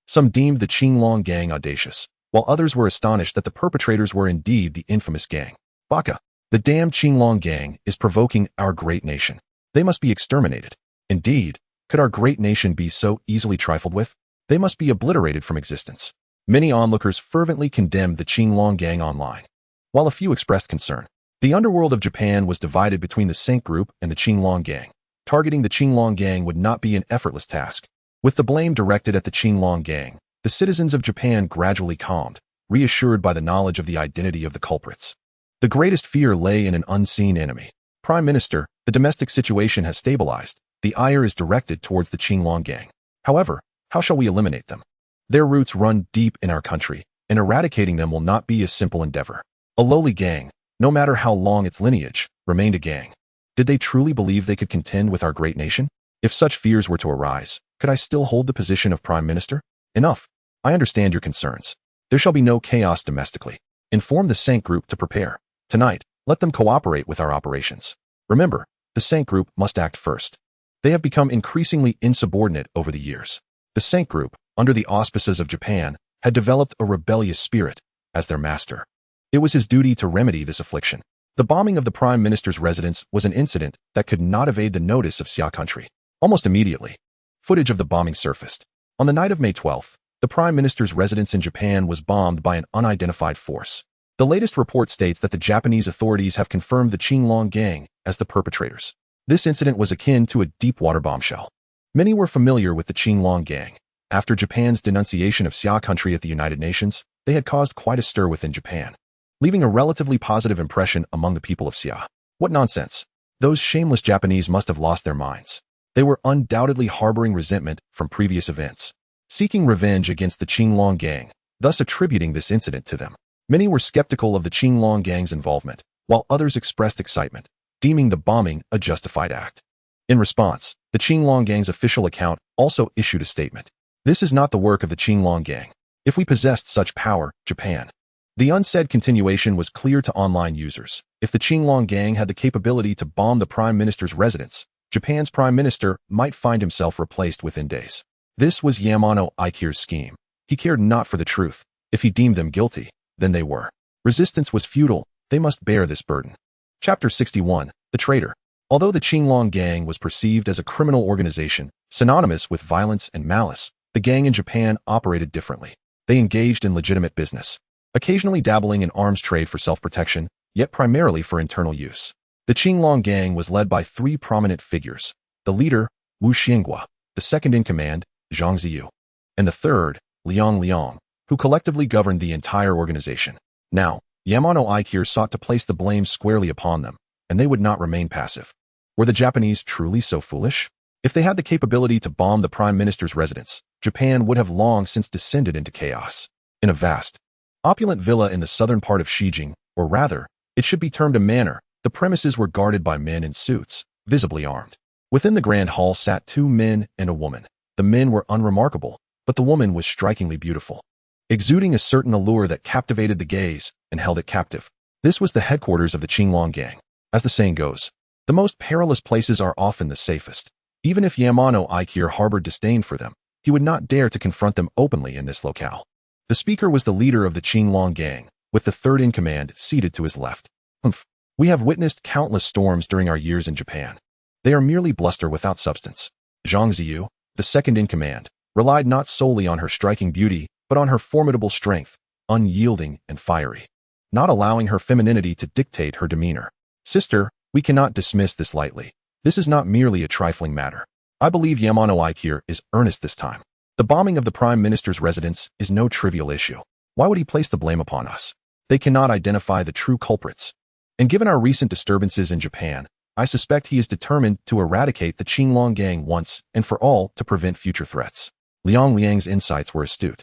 Speaker 1: Some deemed the Qinglong gang audacious, while others were astonished that the perpetrators were indeed the infamous gang. Baka. The damned Qinglong gang is provoking our great nation. They must be exterminated. Indeed, could our great nation be so easily trifled with? They must be obliterated from existence. Many onlookers fervently condemned the Qinglong gang online, while a few expressed concern. The underworld of Japan was divided between the Senk group and the Qinglong gang. Targeting the Qinglong gang would not be an effortless task. With the blame directed at the Qinglong gang, the citizens of Japan gradually calmed, reassured by the knowledge of the identity of the culprits. The greatest fear lay in an unseen enemy. Prime Minister, the domestic situation has stabilized. The ire is directed towards the Qinglong gang. However, how shall we eliminate them? Their roots run deep in our country, and eradicating them will not be a simple endeavor. A lowly gang, no matter how long its lineage, remained a gang. Did they truly believe they could contend with our great nation? If such fears were to arise, could I still hold the position of Prime Minister? Enough. I understand your concerns. There shall be no chaos domestically. Inform the Senk group to prepare. Tonight, let them cooperate with our operations. Remember, the Senk group must act first. They have become increasingly insubordinate over the years. The Senk group, under the auspices of Japan, had developed a rebellious spirit as their master. It was his duty to remedy this affliction. The bombing of the Prime Minister's residence was an incident that could not evade the notice of Xia country. Almost immediately, footage of the bombing surfaced. On the night of May 12th, the Prime Minister's residence in Japan was bombed by an unidentified force. The latest report states that the Japanese authorities have confirmed the Qinglong gang as the perpetrators. This incident was akin to a deep-water bombshell. Many were familiar with the Qinglong gang. After Japan's denunciation of Xia country at the United Nations, they had caused quite a stir within Japan, leaving a relatively positive impression among the people of Xia. What nonsense! Those shameless Japanese must have lost their minds. They were undoubtedly harboring resentment from previous events, seeking revenge against the Qinglong gang, thus attributing this incident to them. Many were skeptical of the Qinglong gang's involvement, while others expressed excitement, deeming the bombing a justified act. In response, the Qinglong gang's official account also issued a statement. This is not the work of the Qinglong gang. If we possessed such power, Japan. The unsaid continuation was clear to online users. If the Qinglong gang had the capability to bomb the Prime Minister's residence, Japan's Prime Minister might find himself replaced within days. This was Yamano Ikir's scheme. He cared not for the truth. If he deemed them guilty, then they were. Resistance was futile. They must bear this burden. Chapter 61. The Traitor. Although the Qinglong Gang was perceived as a criminal organization, synonymous with violence and malice, the gang in Japan operated differently. They engaged in legitimate business, occasionally dabbling in arms trade for self-protection, yet primarily for internal use. The Qinglong Gang was led by three prominent figures: the leader, Wu Xianghua, the second-in-command, Zhang Ziyu, and the third, Liang Liang, who collectively governed the entire organization. Now, Yamano Aikir sought to place the blame squarely upon them, and they would not remain passive. Were the Japanese truly so foolish? If they had the capability to bomb the Prime Minister's residence, Japan would have long since descended into chaos. In a vast, opulent villa in the southern part of Xijing, or rather, it should be termed a manor, the premises were guarded by men in suits, visibly armed. Within the grand hall sat two men and a woman. The men were unremarkable, but the woman was strikingly beautiful, exuding a certain allure that captivated the gaze and held it captive. This was the headquarters of the Qinglong Gang. As the saying goes, the most perilous places are often the safest. Even if Yamano Aikir harbored disdain for them, he would not dare to confront them openly in this locale. The speaker was the leader of the Qinglong Gang, with the third in command seated to his left. We have witnessed countless storms during our years in Japan. They are merely bluster without substance. Zhang Ziyu, the second in command, relied not solely on her striking beauty, but on her formidable strength, unyielding and fiery, not allowing her femininity to dictate her demeanor. Sister, we cannot dismiss this lightly. This is not merely a trifling matter. I believe Yamano Aikir is earnest this time. The bombing of the Prime Minister's residence is no trivial issue. Why would he place the blame upon us? They cannot identify the true culprits. And given our recent disturbances in Japan, I suspect he is determined to eradicate the Qinglong Gang once and for all to prevent future threats. Liang Liang's insights were astute,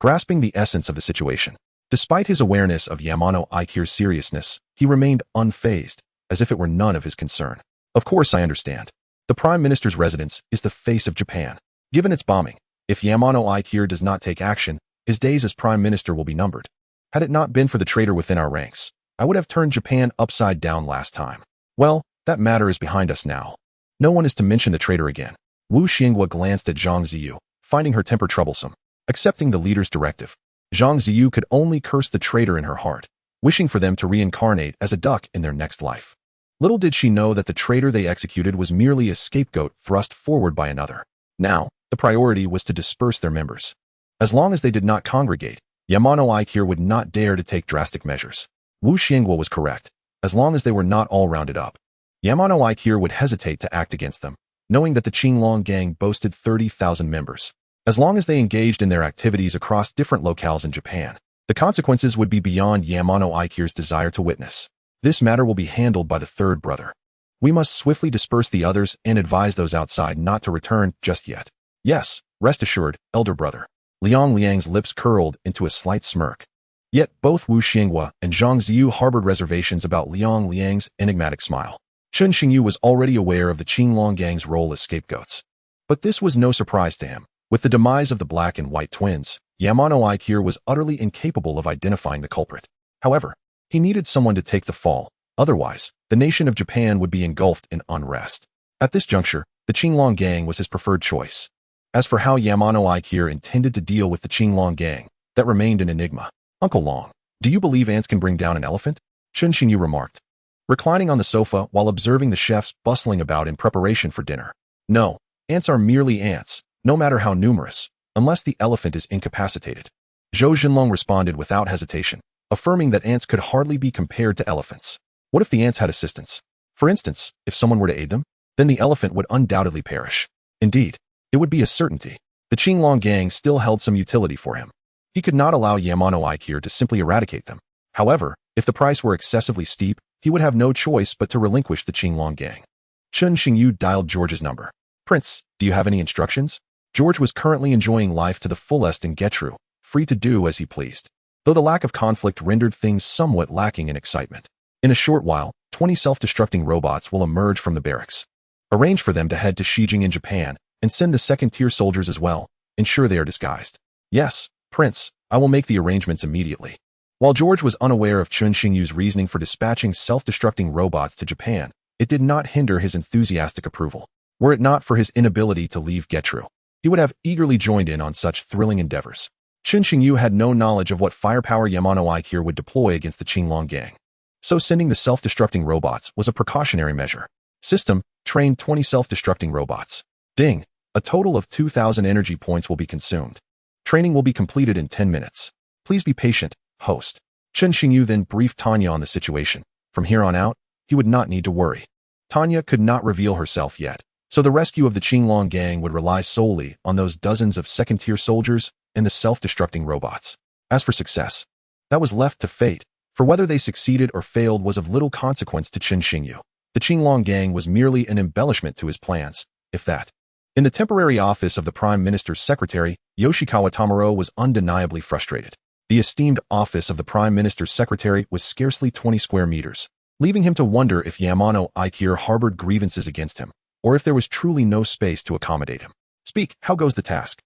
Speaker 1: grasping the essence of the situation. Despite his awareness of Yamano Aikir's seriousness, he remained unfazed, as if it were none of his concern. Of course I understand. The Prime Minister's residence is the face of Japan. Given its bombing, if Yamano Aikir does not take action, his days as Prime Minister will be numbered. Had it not been for the traitor within our ranks, I would have turned Japan upside down last time. Well, that matter is behind us now. No one is to mention the traitor again. Wu Xianghua glanced at Zhang Ziyu, finding her temper troublesome. Accepting the leader's directive, Zhang Ziyu could only curse the traitor in her heart, wishing for them to reincarnate as a duck in their next life. Little did she know that the traitor they executed was merely a scapegoat thrust forward by another. Now, the priority was to disperse their members. As long as they did not congregate, Yamano Aikir would not dare to take drastic measures. Wu Xianghua was correct. As long as they were not all rounded up, Yamano Aikir would hesitate to act against them, knowing that the Qinglong Gang boasted 30,000 members. As long as they engaged in their activities across different locales in Japan, the consequences would be beyond Yamano Aikir's desire to witness. This matter will be handled by the third brother. We must swiftly disperse the others and advise those outside not to return just yet. Yes, rest assured, elder brother. Liang Liang's lips curled into a slight smirk. Yet both Wu Xianghua and Zhang Ziyu harbored reservations about Liang Liang's enigmatic smile. Chen Xingyu was already aware of the Qinglong Gang's role as scapegoats. But this was no surprise to him. With the demise of the black and white twins, Yamano Aikir was utterly incapable of identifying the culprit. However, he needed someone to take the fall. Otherwise, the nation of Japan would be engulfed in unrest. At this juncture, the Qinglong Gang was his preferred choice. As for how Yamano Aikir intended to deal with the Qinglong Gang, that remained an enigma. Uncle Long, do you believe ants can bring down an elephant? Chen Xingyu remarked, reclining on the sofa while observing the chefs bustling about in preparation for dinner. No, ants are merely ants, no matter how numerous, unless the elephant is incapacitated. Zhou Jinlong responded without hesitation, affirming that ants could hardly be compared to elephants. What if the ants had assistance? For instance, if someone were to aid them, then the elephant would undoubtedly perish. Indeed, it would be a certainty. The Qinglong Gang still held some utility for him. He could not allow Yamano Aikir to simply eradicate them. However, if the price were excessively steep, he would have no choice but to relinquish the Qinglong Gang. Chen Xingyu dialed George's number. Prince, do you have any instructions? George was currently enjoying life to the fullest in Getru, free to do as he pleased, though the lack of conflict rendered things somewhat lacking in excitement. In a short while, 20 self-destructing robots will emerge from the barracks. Arrange for them to head to Xijing in Japan, and send the second-tier soldiers as well. Ensure they are disguised. Yes, Prince, I will make the arrangements immediately. While George was unaware of Chen Xingyu's reasoning for dispatching self-destructing robots to Japan, it did not hinder his enthusiastic approval. Were it not for his inability to leave Getru, he would have eagerly joined in on such thrilling endeavors. Chen Xingyu had no knowledge of what firepower Yamano Aikir would deploy against the Qinglong Gang, so sending the self-destructing robots was a precautionary measure. System, train 20 self-destructing robots. Ding. A total of 2,000 energy points will be consumed. Training will be completed in 10 minutes. Please be patient, host. Chen Xingyu then briefed Tanya on the situation. From here on out, he would not need to worry. Tanya could not reveal herself yet, so the rescue of the Qinglong gang would rely solely on those dozens of second-tier soldiers and the self-destructing robots. As for success, that was left to fate, for whether they succeeded or failed was of little consequence to Chen Xingyu. The Qinglong gang was merely an embellishment to his plans, if that. In the temporary office of the Prime Minister's secretary, Yoshikawa Tamaro was undeniably frustrated. The esteemed office of the Prime Minister's secretary was scarcely 20 square meters, leaving him to wonder if Yamano Aikir harbored grievances against him, or if there was truly no space to accommodate him. Speak, how goes the task?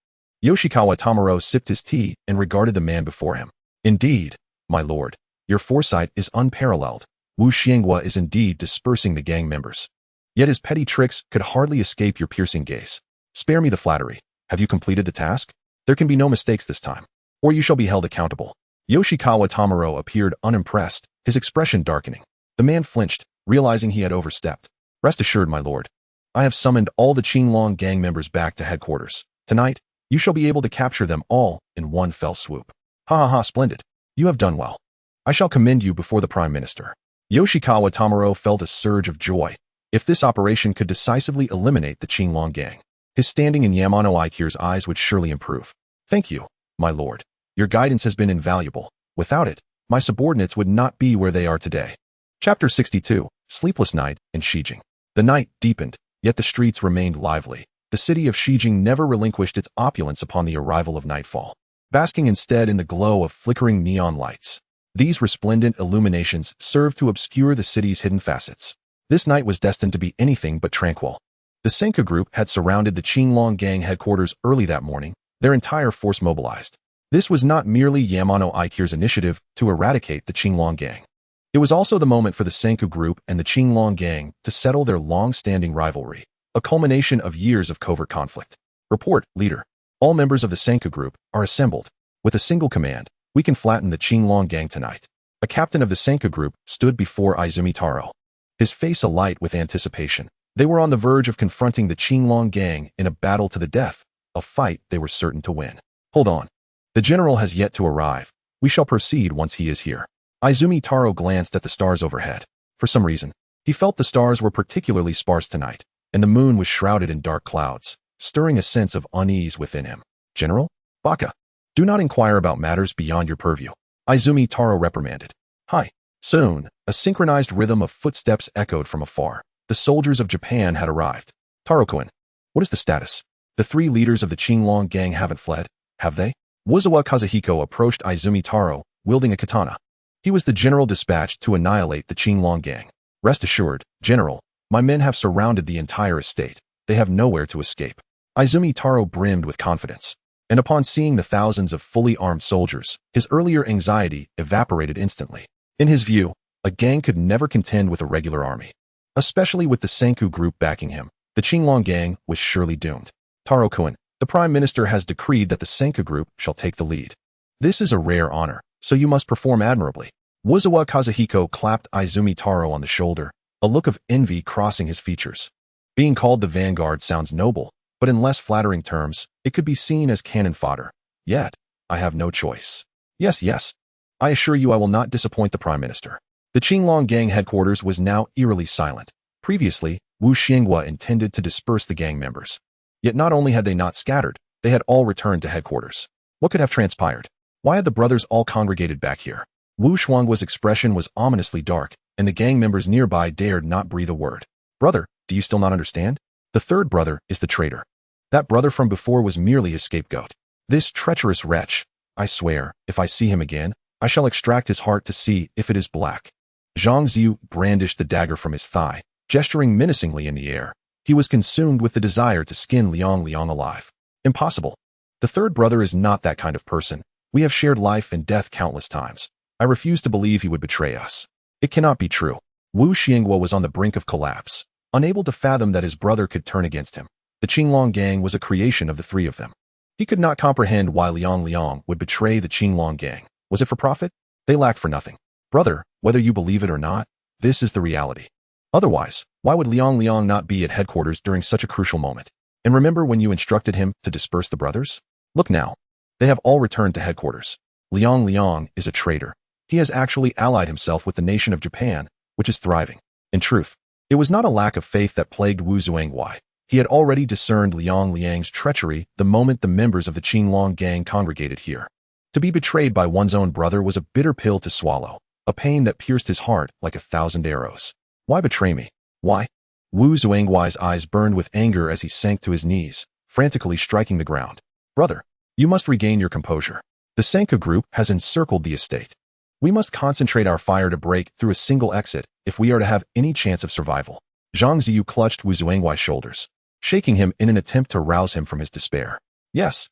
Speaker 1: Yoshikawa Tamaro sipped his tea and regarded the man before him. Indeed, my lord, your foresight is unparalleled. Wu Xianghua is indeed dispersing the gang members. Yet his petty tricks could hardly escape your piercing gaze. Spare me the flattery. Have you completed the task? There can be no mistakes this time, or you shall be held accountable. Yoshikawa Tamaro appeared unimpressed, his expression darkening. The man flinched, realizing he had overstepped. Rest assured, my lord. I have summoned all the Qinglong gang members back to headquarters. Tonight, you shall be able to capture them all in one fell swoop. Ha ha ha, splendid. You have done well. I shall commend you before the Prime Minister. Yoshikawa Tamaro felt a surge of joy. If this operation could decisively eliminate the Qinglong gang, his standing in Yamano Aikir's eyes would surely improve. Thank you, my lord. Your guidance has been invaluable. Without it, my subordinates would not be where they are today. Chapter 62, Sleepless Night in Shijing. The night deepened, yet the streets remained lively. The city of Shijing never relinquished its opulence upon the arrival of nightfall, basking instead in the glow of flickering neon lights. These resplendent illuminations served to obscure the city's hidden facets. This night was destined to be anything but tranquil. The Senka group had surrounded the Qinglong gang headquarters early that morning, their entire force mobilized. This was not merely Yamano Aikir's initiative to eradicate the Qinglong gang. It was also the moment for the Senku group and the Qinglong gang to settle their long-standing rivalry, a culmination of years of covert conflict. Report, leader. All members of the Senku group are assembled. With a single command, we can flatten the Qinglong gang tonight. A captain of the Senku group stood before Izumi Taro, his face alight with anticipation. They were on the verge of confronting the Qinglong gang in a battle to the death, a fight they were certain to win. Hold on. The general has yet to arrive. We shall proceed once he is here. Izumi Taro glanced at the stars overhead. For some reason, he felt the stars were particularly sparse tonight, and the moon was shrouded in dark clouds, stirring a sense of unease within him. General? Baka. Do not inquire about matters beyond your purview. Izumi Taro reprimanded. Hi. Soon, a synchronized rhythm of footsteps echoed from afar. The soldiers of Japan had arrived. Taro-kun, what is the status? The three leaders of the Qinglong gang haven't fled, have they? Wuzawa Kazuhiko approached Izumi Taro, wielding a katana. He was the general dispatched to annihilate the Qinglong gang. Rest assured, General, my men have surrounded the entire estate. They have nowhere to escape. Izumi Taro brimmed with confidence, and upon seeing the thousands of fully armed soldiers, his earlier anxiety evaporated instantly. In his view, a gang could never contend with a regular army. Especially with the Senku group backing him, the Qinglong gang was surely doomed. Taro-kun, the Prime Minister has decreed that the Senku group shall take the lead. This is a rare honor, so you must perform admirably. Wuzawa Kazuhiko clapped Izumi Taro on the shoulder, a look of envy crossing his features. Being called the vanguard sounds noble, but in less flattering terms, it could be seen as cannon fodder. Yet, I have no choice. Yes. I assure you I will not disappoint the Prime Minister. The Qinglong gang headquarters was now eerily silent. Previously, Wu Xianghua intended to disperse the gang members. Yet not only had they not scattered, they had all returned to headquarters. What could have transpired? Why had the brothers all congregated back here? Wu Shuanghua's expression was ominously dark, and the gang members nearby dared not breathe a word. Brother, do you still not understand? The third brother is the traitor. That brother from before was merely his scapegoat. This treacherous wretch, I swear, if I see him again, I shall extract his heart to see if it is black. Zhang Ziyu brandished the dagger from his thigh, gesturing menacingly in the air. He was consumed with the desire to skin Liang alive. Impossible. The third brother is not that kind of person. We have shared life and death countless times. I refuse to believe he would betray us. It cannot be true. Wu Xianghua was on the brink of collapse, unable to fathom that his brother could turn against him. The Qinglong gang was a creation of the three of them. He could not comprehend why Liang would betray the Qinglong gang. Was it for profit? They lacked for nothing. Brother, whether you believe it or not, this is the reality. Otherwise, why would Liang not be at headquarters during such a crucial moment? And remember when you instructed him to disperse the brothers? Look now. They have all returned to headquarters. Liang is a traitor. He has actually allied himself with the nation of Japan, which is thriving. In truth, it was not a lack of faith that plagued Wu Zuangwai. He had already discerned Liang's treachery the moment the members of the Qinglong gang congregated here. To be betrayed by one's own brother was a bitter pill to swallow, a pain that pierced his heart like 1,000 arrows. Why betray me? Why? Wu Zuangwai's eyes burned with anger as he sank to his knees, frantically striking the ground. Brother, you must regain your composure. The Senku group has encircled the estate. We must concentrate our fire to break through a single exit if we are to have any chance of survival. Zhang Ziyu clutched Wu Zuangwai's shoulders, shaking him in an attempt to rouse him from his despair. Yes,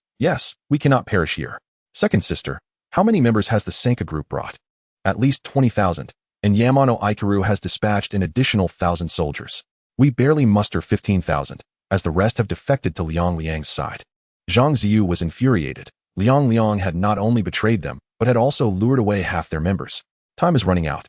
Speaker 1: we cannot perish here. Second sister, how many members has the Senku group brought? At least 20,000, and Yamano Ikaru has dispatched an additional 1,000 soldiers. We barely muster 15,000, as the rest have defected to Liang's side. Zhang Ziyu was infuriated. Liang had not only betrayed them, but had also lured away half their members. Time is running out.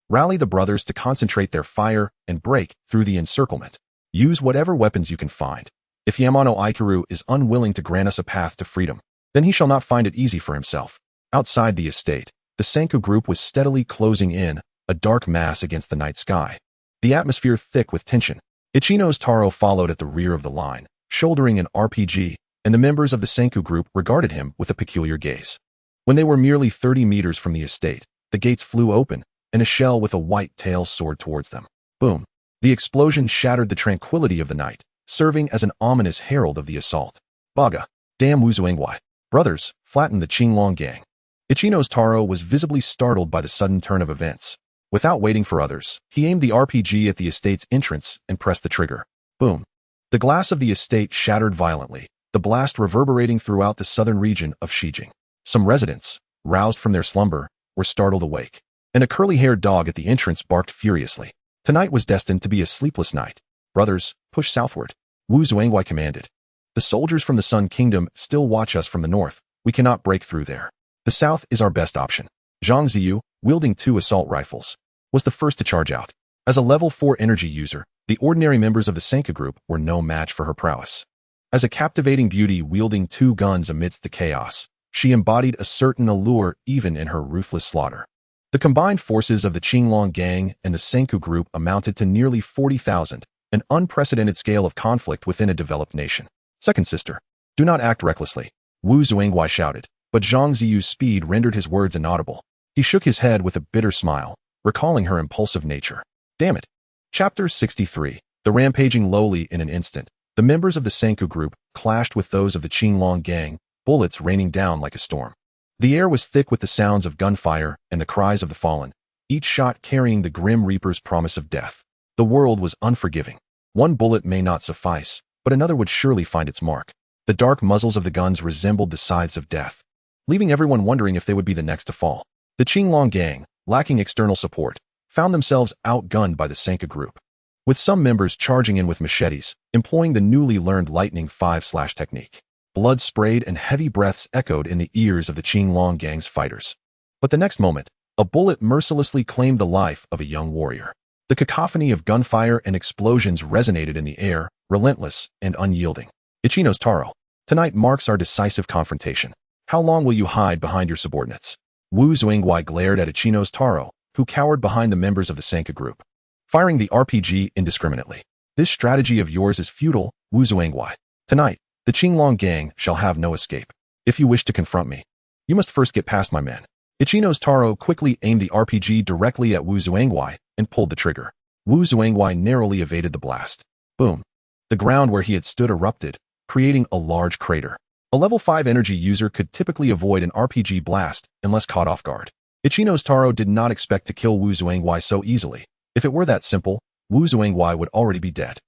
Speaker 1: Rally the brothers to concentrate their fire and break through the encirclement. Use whatever weapons you can find. If Yamano Ikaru is unwilling to grant us a path to freedom, then he shall not find it easy for himself. Outside the estate, the Senku group was steadily closing in, a dark mass against the night sky. The atmosphere thick with tension. Ichino's Taro followed at the rear of the line, shouldering an RPG, and the members of the Senku group regarded him with a peculiar gaze. When they were merely 30 meters from the estate, the gates flew open, and a shell with a white tail soared towards them. Boom. The explosion shattered the tranquility of the night, serving as an ominous herald of the assault. Baga. Damn Wu Zuangwai. Brothers, flatten the Qinglong gang. Ichino's Taro was visibly startled by the sudden turn of events. Without waiting for others, he aimed the RPG at the estate's entrance and pressed the trigger. Boom. The glass of the estate shattered violently, the blast reverberating throughout the southern region of Shijing. Some residents, roused from their slumber, were startled awake, and a curly-haired dog at the entrance barked furiously. Tonight was destined to be a sleepless night. Brothers, push southward. Wu Zuangwai commanded. The soldiers from the Sun Kingdom still watch us from the north. We cannot break through there. The south is our best option. Zhang Ziyu, wielding 2 assault rifles, was the first to charge out. As a level 4 energy user, the ordinary members of the Senku group were no match for her prowess. As a captivating beauty wielding 2 guns amidst the chaos, she embodied a certain allure even in her ruthless slaughter. The combined forces of the Qinglong gang and the Senku group amounted to nearly 40,000, an unprecedented scale of conflict within a developed nation. Second sister, do not act recklessly, Wu Zuangwai shouted, but Zhang Ziyu's speed rendered his words inaudible. He shook his head with a bitter smile, recalling her impulsive nature. Damn it. Chapter 63. The rampaging lowly in an instant. The members of the Senku group clashed with those of the Qinglong gang, bullets raining down like a storm. The air was thick with the sounds of gunfire and the cries of the fallen, each shot carrying the Grim Reaper's promise of death. The world was unforgiving. One bullet may not suffice, but another would surely find its mark. The dark muzzles of the guns resembled the scythes of death, leaving everyone wondering if they would be the next to fall. The Qinglong gang, lacking external support, found themselves outgunned by the Senku group, with some members charging in with machetes, employing the newly learned lightning 5/ technique. Blood sprayed and heavy breaths echoed in the ears of the Qinglong gang's fighters. But the next moment, a bullet mercilessly claimed the life of a young warrior. The cacophony of gunfire and explosions resonated in the air, relentless and unyielding. Ichino's Taro, tonight marks our decisive confrontation. How long will you hide behind your subordinates? Wu Zuangwai glared at Ichino's Taro, who cowered behind the members of the Senku group, firing the RPG indiscriminately. This strategy of yours is futile, Wu Zuangwai. Tonight, the Qinglong gang shall have no escape. If you wish to confront me, you must first get past my men. Ichino's Taro quickly aimed the RPG directly at Wu Zuangwai and pulled the trigger. Wu Zuangwai narrowly evaded the blast. Boom. The ground where he had stood erupted, creating a large crater. A level 5 energy user could typically avoid an RPG blast unless caught off guard. Ichino's Taro did not expect to kill Wu Zuangwai so easily. If it were that simple, Wu Zuangwai would already be dead.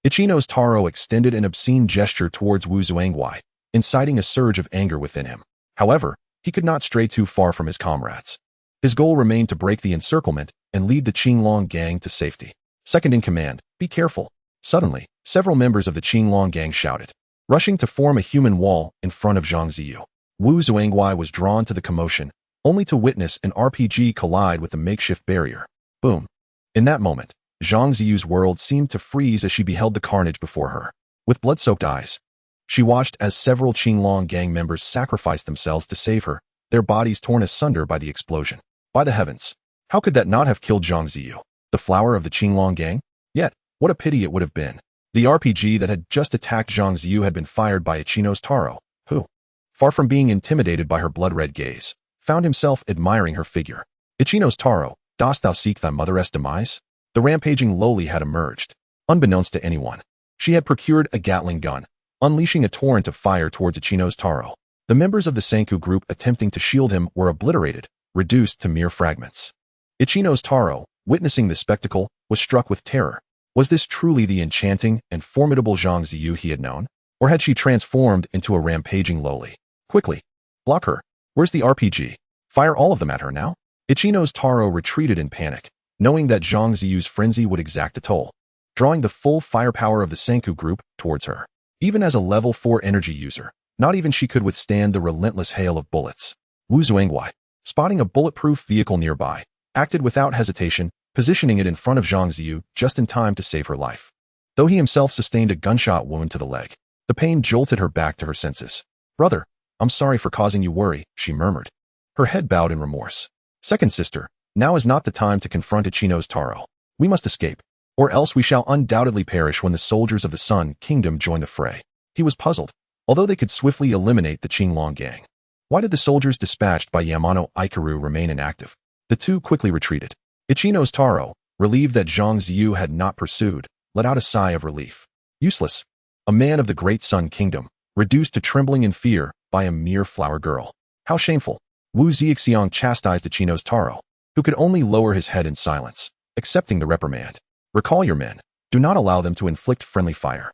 Speaker 1: Ichino's Taro extended an obscene gesture towards Wu Zuangwai, inciting a surge of anger within him. However, he could not stray too far from his comrades. His goal remained to break the encirclement and lead the Qinglong gang to safety. Second in command, be careful. Suddenly, several members of the Qinglong gang shouted, rushing to form a human wall in front of Zhang Ziyu. Wu Zuangwai was drawn to the commotion, only to witness an RPG collide with the makeshift barrier. Boom. In that moment, Zhang Ziyu's world seemed to freeze as she beheld the carnage before her. With blood-soaked eyes, she watched as several Qinglong gang members sacrificed themselves to save her, their bodies torn asunder by the explosion. By the heavens, how could that not have killed Zhang Ziyu, the flower of the Qinglong gang? Yet, what a pity it would have been. The RPG that had just attacked Zhang Ziyu had been fired by Ichino's Taro, who, far from being intimidated by her blood-red gaze, found himself admiring her figure. Ichino's Taro, dost thou seek thy mother's demise? The rampaging lowly had emerged. Unbeknownst to anyone, she had procured a Gatling gun, unleashing a torrent of fire towards Ichino's Taro. The members of the Senku group attempting to shield him were obliterated, reduced to mere fragments. Ichino's Taro, witnessing this spectacle, was struck with terror. Was this truly the enchanting and formidable Zhang Ziyu he had known? Or had she transformed into a rampaging lowly? Quickly, block her. Where's the RPG? Fire all of them at her now? Ichino's Taro retreated in panic, knowing that Zhang Ziyu's frenzy would exact a toll, drawing the full firepower of the Senku group towards her. Even as a level 4 energy user, not even she could withstand the relentless hail of bullets. Wu Zuangwai, spotting a bulletproof vehicle nearby, acted without hesitation, positioning it in front of Zhang Ziyu just in time to save her life. Though he himself sustained a gunshot wound to the leg, the pain jolted her back to her senses. "Brother, I'm sorry for causing you worry," she murmured. Her head bowed in remorse. "Second sister, now is not the time to confront Ichino's Taro. We must escape, or else we shall undoubtedly perish when the soldiers of the Sun Kingdom join the fray." He was puzzled, although they could swiftly eliminate the Qinglong gang. Why did the soldiers dispatched by Yamano Ikaru remain inactive? The two quickly retreated. Ichino's Taro, relieved that Zhang Ziyu had not pursued, let out a sigh of relief. Useless. A man of the great Sun Kingdom, reduced to trembling in fear by a mere flower girl. How shameful. Wu Zixiang chastised Ichino's Taro, who could only lower his head in silence, accepting the reprimand. "Recall your men. Do not allow them to inflict friendly fire."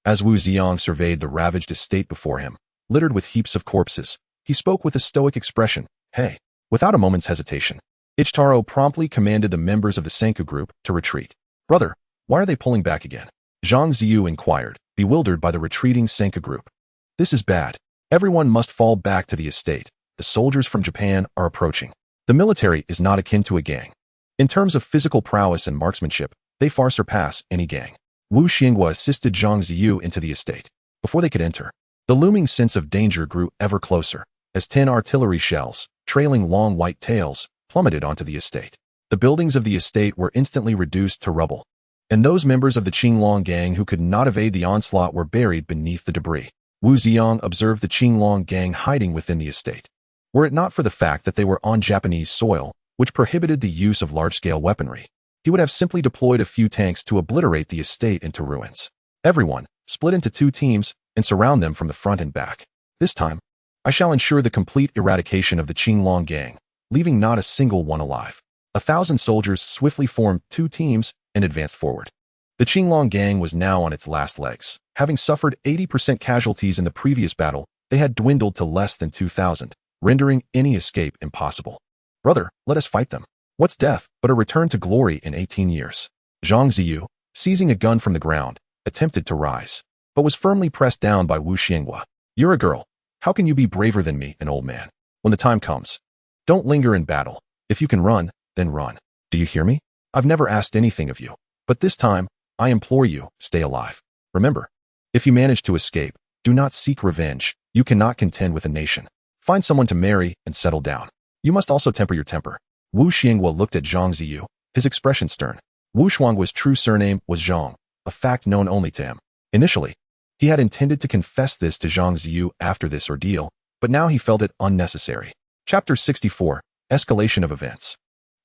Speaker 1: As Wu Ziang surveyed the ravaged estate before him, littered with heaps of corpses, he spoke with a stoic expression. "Hey." Without a moment's hesitation, Ichitaro promptly commanded the members of the Senku group to retreat. "Brother, why are they pulling back again?" Zhang Ziyu inquired, bewildered by the retreating Senku group. "This is bad. Everyone must fall back to the estate. The soldiers from Japan are approaching. The military is not akin to a gang. In terms of physical prowess and marksmanship, they far surpass any gang." Wu Xinghua assisted Zhang Ziyu into the estate. Before they could enter, the looming sense of danger grew ever closer, as 10 artillery shells, trailing long white tails, plummeted onto the estate. The buildings of the estate were instantly reduced to rubble, and those members of the Qinglong gang who could not evade the onslaught were buried beneath the debris. Wu Ziang observed the Qinglong gang hiding within the estate. Were it not for the fact that they were on Japanese soil, which prohibited the use of large-scale weaponry, he would have simply deployed a few tanks to obliterate the estate into ruins. Everyone, split into 2 teams, and surround them from the front and back. This time, I shall ensure the complete eradication of the Qinglong gang, leaving not a single one alive. 1,000 soldiers swiftly formed 2 teams and advanced forward. The Qinglong gang was now on its last legs. Having suffered 80% casualties in the previous battle, they had dwindled to less than 2,000, rendering any escape impossible. "Brother, let us fight them. What's death but a return to glory in 18 years? Zhang Ziyu, seizing a gun from the ground, attempted to rise, but was firmly pressed down by Wu Xinghua. "You're a girl. How can you be braver than me, an old man? When the time comes, don't linger in battle. If you can run, then run. Do you hear me? I've never asked anything of you, but this time, I implore you, stay alive. Remember, if you manage to escape, do not seek revenge. You cannot contend with a nation. Find someone to marry and settle down. You must also temper your temper." Wu Xinghua looked at Zhang Ziyu, his expression stern. Wu Xuanghua's true surname was Zhang, a fact known only to him. Initially, he had intended to confess this to Zhang Ziyu after this ordeal, but now he felt it unnecessary. Chapter 64, Escalation of Events.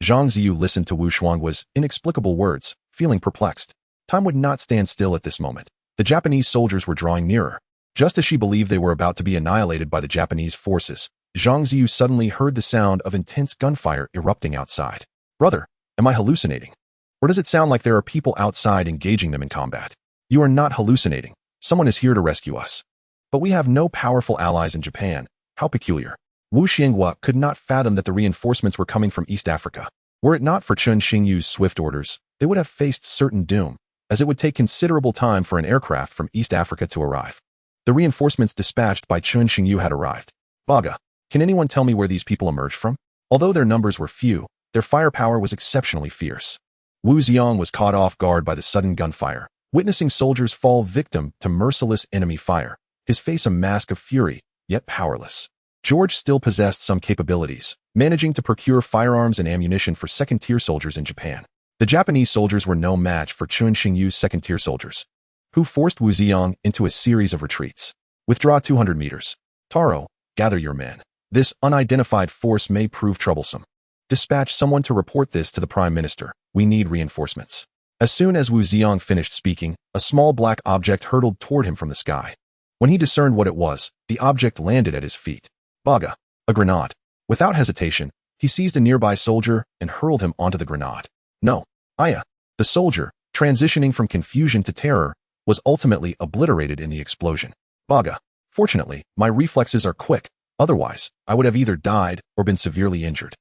Speaker 1: Zhang Ziyu listened to Wu Xuanghua's inexplicable words, feeling perplexed. Time would not stand still at this moment. The Japanese soldiers were drawing nearer. Just as she believed they were about to be annihilated by the Japanese forces, Zhang Ziyu suddenly heard the sound of intense gunfire erupting outside. "Brother, am I hallucinating? Or does it sound like there are people outside engaging them in combat?" "You are not hallucinating. Someone is here to rescue us. But we have no powerful allies in Japan. How peculiar." Wu Xinghua could not fathom that the reinforcements were coming from East Africa. Were it not for Chun Xingyu's swift orders, they would have faced certain doom, as it would take considerable time for an aircraft from East Africa to arrive. The reinforcements dispatched by Chun Xingyu had arrived. "Baga, can anyone tell me where these people emerged from?" Although their numbers were few, their firepower was exceptionally fierce. Wu Xiong was caught off guard by the sudden gunfire, witnessing soldiers fall victim to merciless enemy fire, his face a mask of fury, yet powerless. George still possessed some capabilities, managing to procure firearms and ammunition for second-tier soldiers in Japan. The Japanese soldiers were no match for Chun Xingyu's second-tier soldiers, who forced Wu Xiong into a series of retreats. Withdraw 200 meters. Taro, gather your men. This unidentified force may prove troublesome. Dispatch someone to report this to the Prime Minister. We need reinforcements. As soon as Wu Xiong finished speaking, a small black object hurtled toward him from the sky. When he discerned what it was, the object landed at his feet. Baga, a grenade. Without hesitation, he seized a nearby soldier and hurled him onto the grenade. No, Aya. The soldier, transitioning from confusion to terror, was ultimately obliterated in the explosion. Baga. Fortunately, my reflexes are quick, otherwise, I would have either died or been severely injured.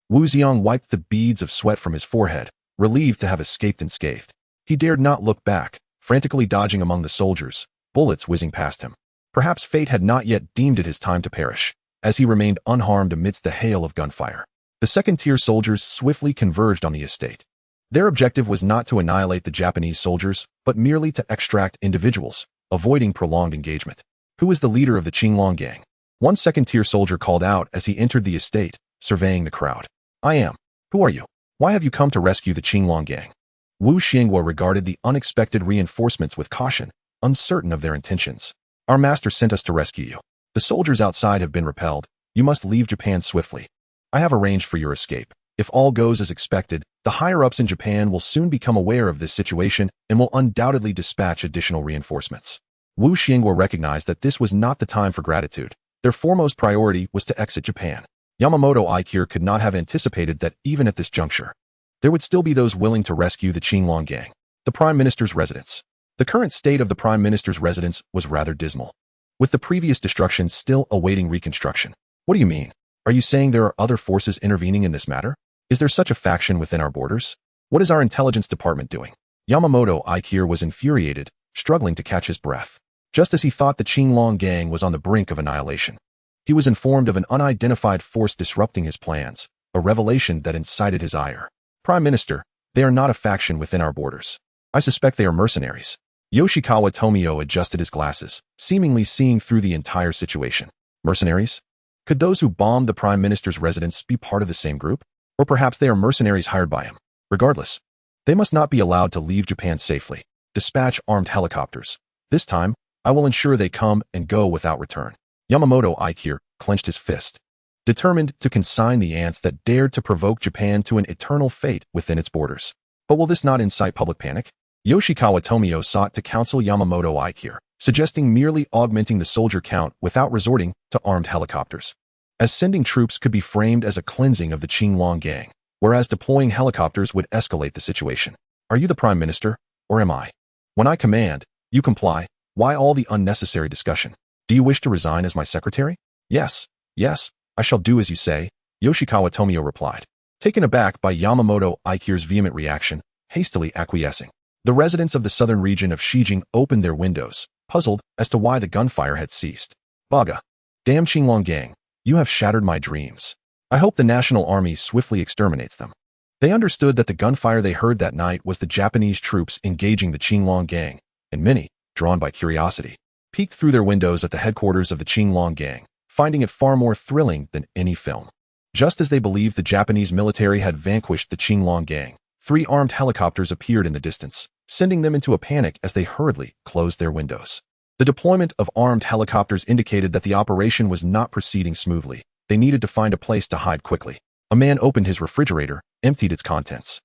Speaker 1: Wu Xiong wiped the beads of sweat from his forehead, relieved to have escaped unscathed. He dared not look back, frantically dodging among the soldiers, bullets whizzing past him. Perhaps fate had not yet deemed it his time to perish, as he remained unharmed amidst the hail of gunfire. The second-tier soldiers swiftly converged on the estate. Their objective was not to annihilate the Japanese soldiers, but merely to extract individuals, avoiding prolonged engagement. Who is the leader of the Qinglong gang? One second-tier soldier called out as he entered the estate, surveying the crowd. I am. Who are you? Why have you come to rescue the Qinglong gang? Wu Xinghua regarded the unexpected reinforcements with caution, uncertain of their intentions. Our master sent us to rescue you. The soldiers outside have been repelled. You must leave Japan swiftly. I have arranged for your escape. If all goes as expected, the higher-ups in Japan will soon become aware of this situation and will undoubtedly dispatch additional reinforcements. Wu Xinghua recognized that this was not the time for gratitude. Their foremost priority was to exit Japan. Yamamoto Aikir could not have anticipated that even at this juncture, there would still be those willing to rescue the Qinglong gang. The Prime Minister's residence. The current state of the Prime Minister's residence was rather dismal, with the previous destruction still awaiting reconstruction. What do you mean? Are you saying there are other forces intervening in this matter? Is there such a faction within our borders? What is our intelligence department doing? Yamamoto Aikir was infuriated, struggling to catch his breath. Just as he thought the Qinglong gang was on the brink of annihilation, he was informed of an unidentified force disrupting his plans, a revelation that incited his ire. Prime Minister, they are not a faction within our borders. I suspect they are mercenaries. Yoshikawa Tomio adjusted his glasses, seemingly seeing through the entire situation. Mercenaries? Could those who bombed the Prime Minister's residence be part of the same group? Or perhaps they are mercenaries hired by him. Regardless, they must not be allowed to leave Japan safely. Dispatch armed helicopters. This time, I will ensure they come and go without return. Yamamoto Aikir clenched his fist, determined to consign the ants that dared to provoke Japan to an eternal fate within its borders. But will this not incite public panic? Yoshikawa Tomio sought to counsel Yamamoto Aikir, suggesting merely augmenting the soldier count without resorting to armed helicopters, as sending troops could be framed as a cleansing of the Qinglong gang, whereas deploying helicopters would escalate the situation. Are you the Prime Minister, or am I? When I command, you comply. Why all the unnecessary discussion? Do you wish to resign as my secretary? Yes, I shall do as you say, Yoshikawa Tomio replied, taken aback by Yamamoto Aikir's vehement reaction, hastily acquiescing. The residents of the southern region of Shijing opened their windows, puzzled as to why the gunfire had ceased. Baga. Damn Qinglong gang, you have shattered my dreams. I hope the National Army swiftly exterminates them. They understood that the gunfire they heard that night was the Japanese troops engaging the Qinglong gang, and many, drawn by curiosity, peeked through their windows at the headquarters of the Qinglong gang, finding it far more thrilling than any film. Just as they believed the Japanese military had vanquished the Qinglong gang, 3 armed helicopters appeared in the distance, sending them into a panic as they hurriedly closed their windows. The deployment of armed helicopters indicated that the operation was not proceeding smoothly. They needed to find a place to hide quickly. A man opened his refrigerator, emptied its contents,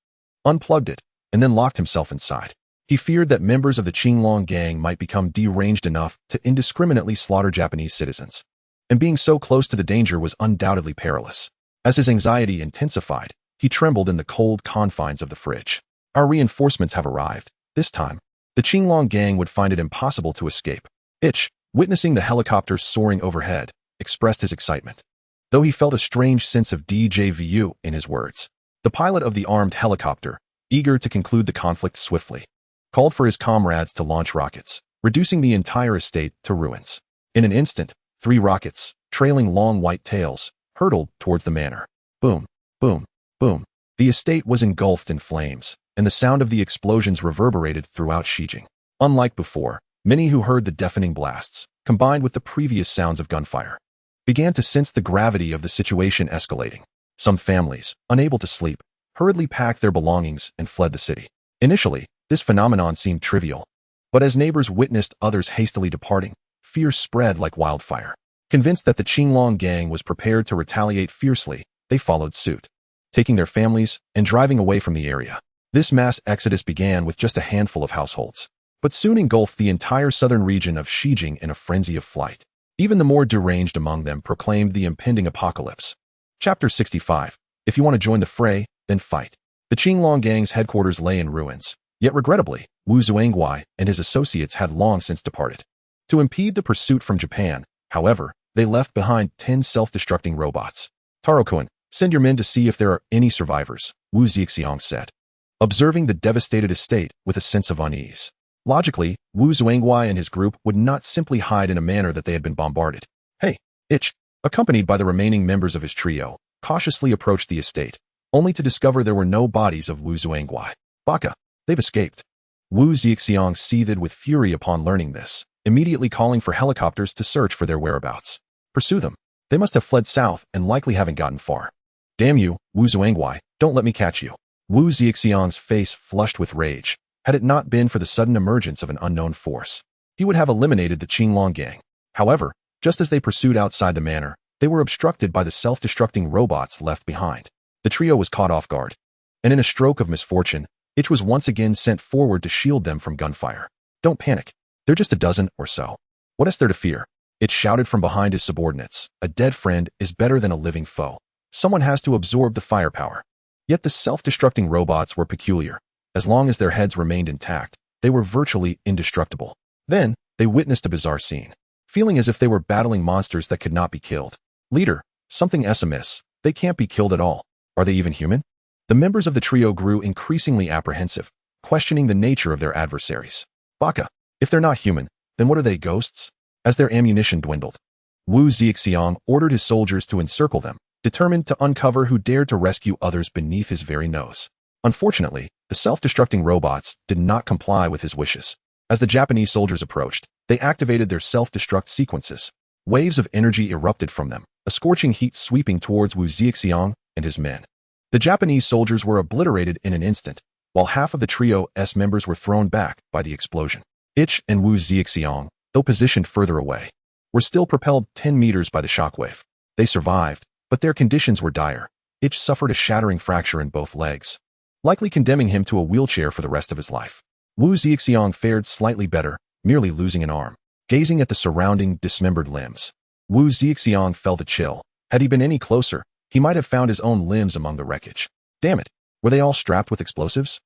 Speaker 1: unplugged it, and then locked himself inside. He feared that members of the Qinglong gang might become deranged enough to indiscriminately slaughter Japanese citizens. And being so close to the danger was undoubtedly perilous. As his anxiety intensified, he trembled in the cold confines of the fridge. Our reinforcements have arrived. This time, the Qinglong gang would find it impossible to escape. Itch, witnessing the helicopters soaring overhead, expressed his excitement, though he felt a strange sense of déjà vu in his words. The pilot of the armed helicopter, eager to conclude the conflict swiftly, called for his comrades to launch rockets, reducing the entire estate to ruins. In an instant, 3 rockets, trailing long white tails, hurtled towards the manor. Boom, boom, boom. The estate was engulfed in flames, and the sound of the explosions reverberated throughout Shijing. Unlike before, many who heard the deafening blasts, combined with the previous sounds of gunfire, began to sense the gravity of the situation escalating. Some families, unable to sleep, hurriedly packed their belongings and fled the city. Initially, this phenomenon seemed trivial, but as neighbors witnessed others hastily departing, fear spread like wildfire. Convinced that the Qinglong gang was prepared to retaliate fiercely, they followed suit, taking their families and driving away from the area. This mass exodus began with just a handful of households, but soon engulfed the entire southern region of Shijing in a frenzy of flight. Even the more deranged among them proclaimed the impending apocalypse. Chapter 65. If you want to join the fray, then fight. The Qinglong gang's headquarters lay in ruins, yet regrettably, Wu Zuangguai and his associates had long since departed. To impede the pursuit from Japan, however, they left behind 10 self-destructing robots. Tycoon, send your men to see if there are any survivors, Wu Zixiang said, observing the devastated estate with a sense of unease. Logically, Wu Zuangguai and his group would not simply hide in a manner that they had been bombarded. Hey, Ich, accompanied by the remaining members of his trio, cautiously approached the estate, only to discover there were no bodies of Wu Zuangguai. Baka, they've escaped. Wu Zixiang seethed with fury upon learning this, immediately calling for helicopters to search for their whereabouts. Pursue them. They must have fled south and likely haven't gotten far. Damn you, Wu Zuangguai, don't let me catch you. Wu Zixiang's face flushed with rage. Had it not been for the sudden emergence of an unknown force, he would have eliminated the Qinglong gang. However, just as they pursued outside the manor, they were obstructed by the self-destructing robots left behind. The trio was caught off guard, and in a stroke of misfortune, Ich was once again sent forward to shield them from gunfire. Don't panic. They're just a dozen or so. What is there to fear? Ich shouted from behind his subordinates. A dead friend is better than a living foe. Someone has to absorb the firepower. Yet the self-destructing robots were peculiar. As long as their heads remained intact, they were virtually indestructible. Then, they witnessed a bizarre scene, feeling as if they were battling monsters that could not be killed. Leader, something amiss. They can't be killed at all. Are they even human? The members of the trio grew increasingly apprehensive, questioning the nature of their adversaries. Baka, if they're not human, then what are they, ghosts? As their ammunition dwindled, Wu Zixiang ordered his soldiers to encircle them, determined to uncover who dared to rescue others beneath his very nose. Unfortunately, the self-destructing robots did not comply with his wishes. As the Japanese soldiers approached, they activated their self-destruct sequences. Waves of energy erupted from them, a scorching heat sweeping towards Wu Zixiang and his men. The Japanese soldiers were obliterated in an instant, while half of the trio's members were thrown back by the explosion. Ich and Wu Zixiang, though positioned further away, were still propelled 10 meters by the shockwave. They survived, but their conditions were dire. Ich suffered a shattering fracture in both legs, likely condemning him to a wheelchair for the rest of his life. Wu Zixiang fared slightly better, merely losing an arm. Gazing at the surrounding dismembered limbs, Wu Zixiang felt a chill. Had he been any closer, he might have found his own limbs among the wreckage. Damn it, were they all strapped with explosives?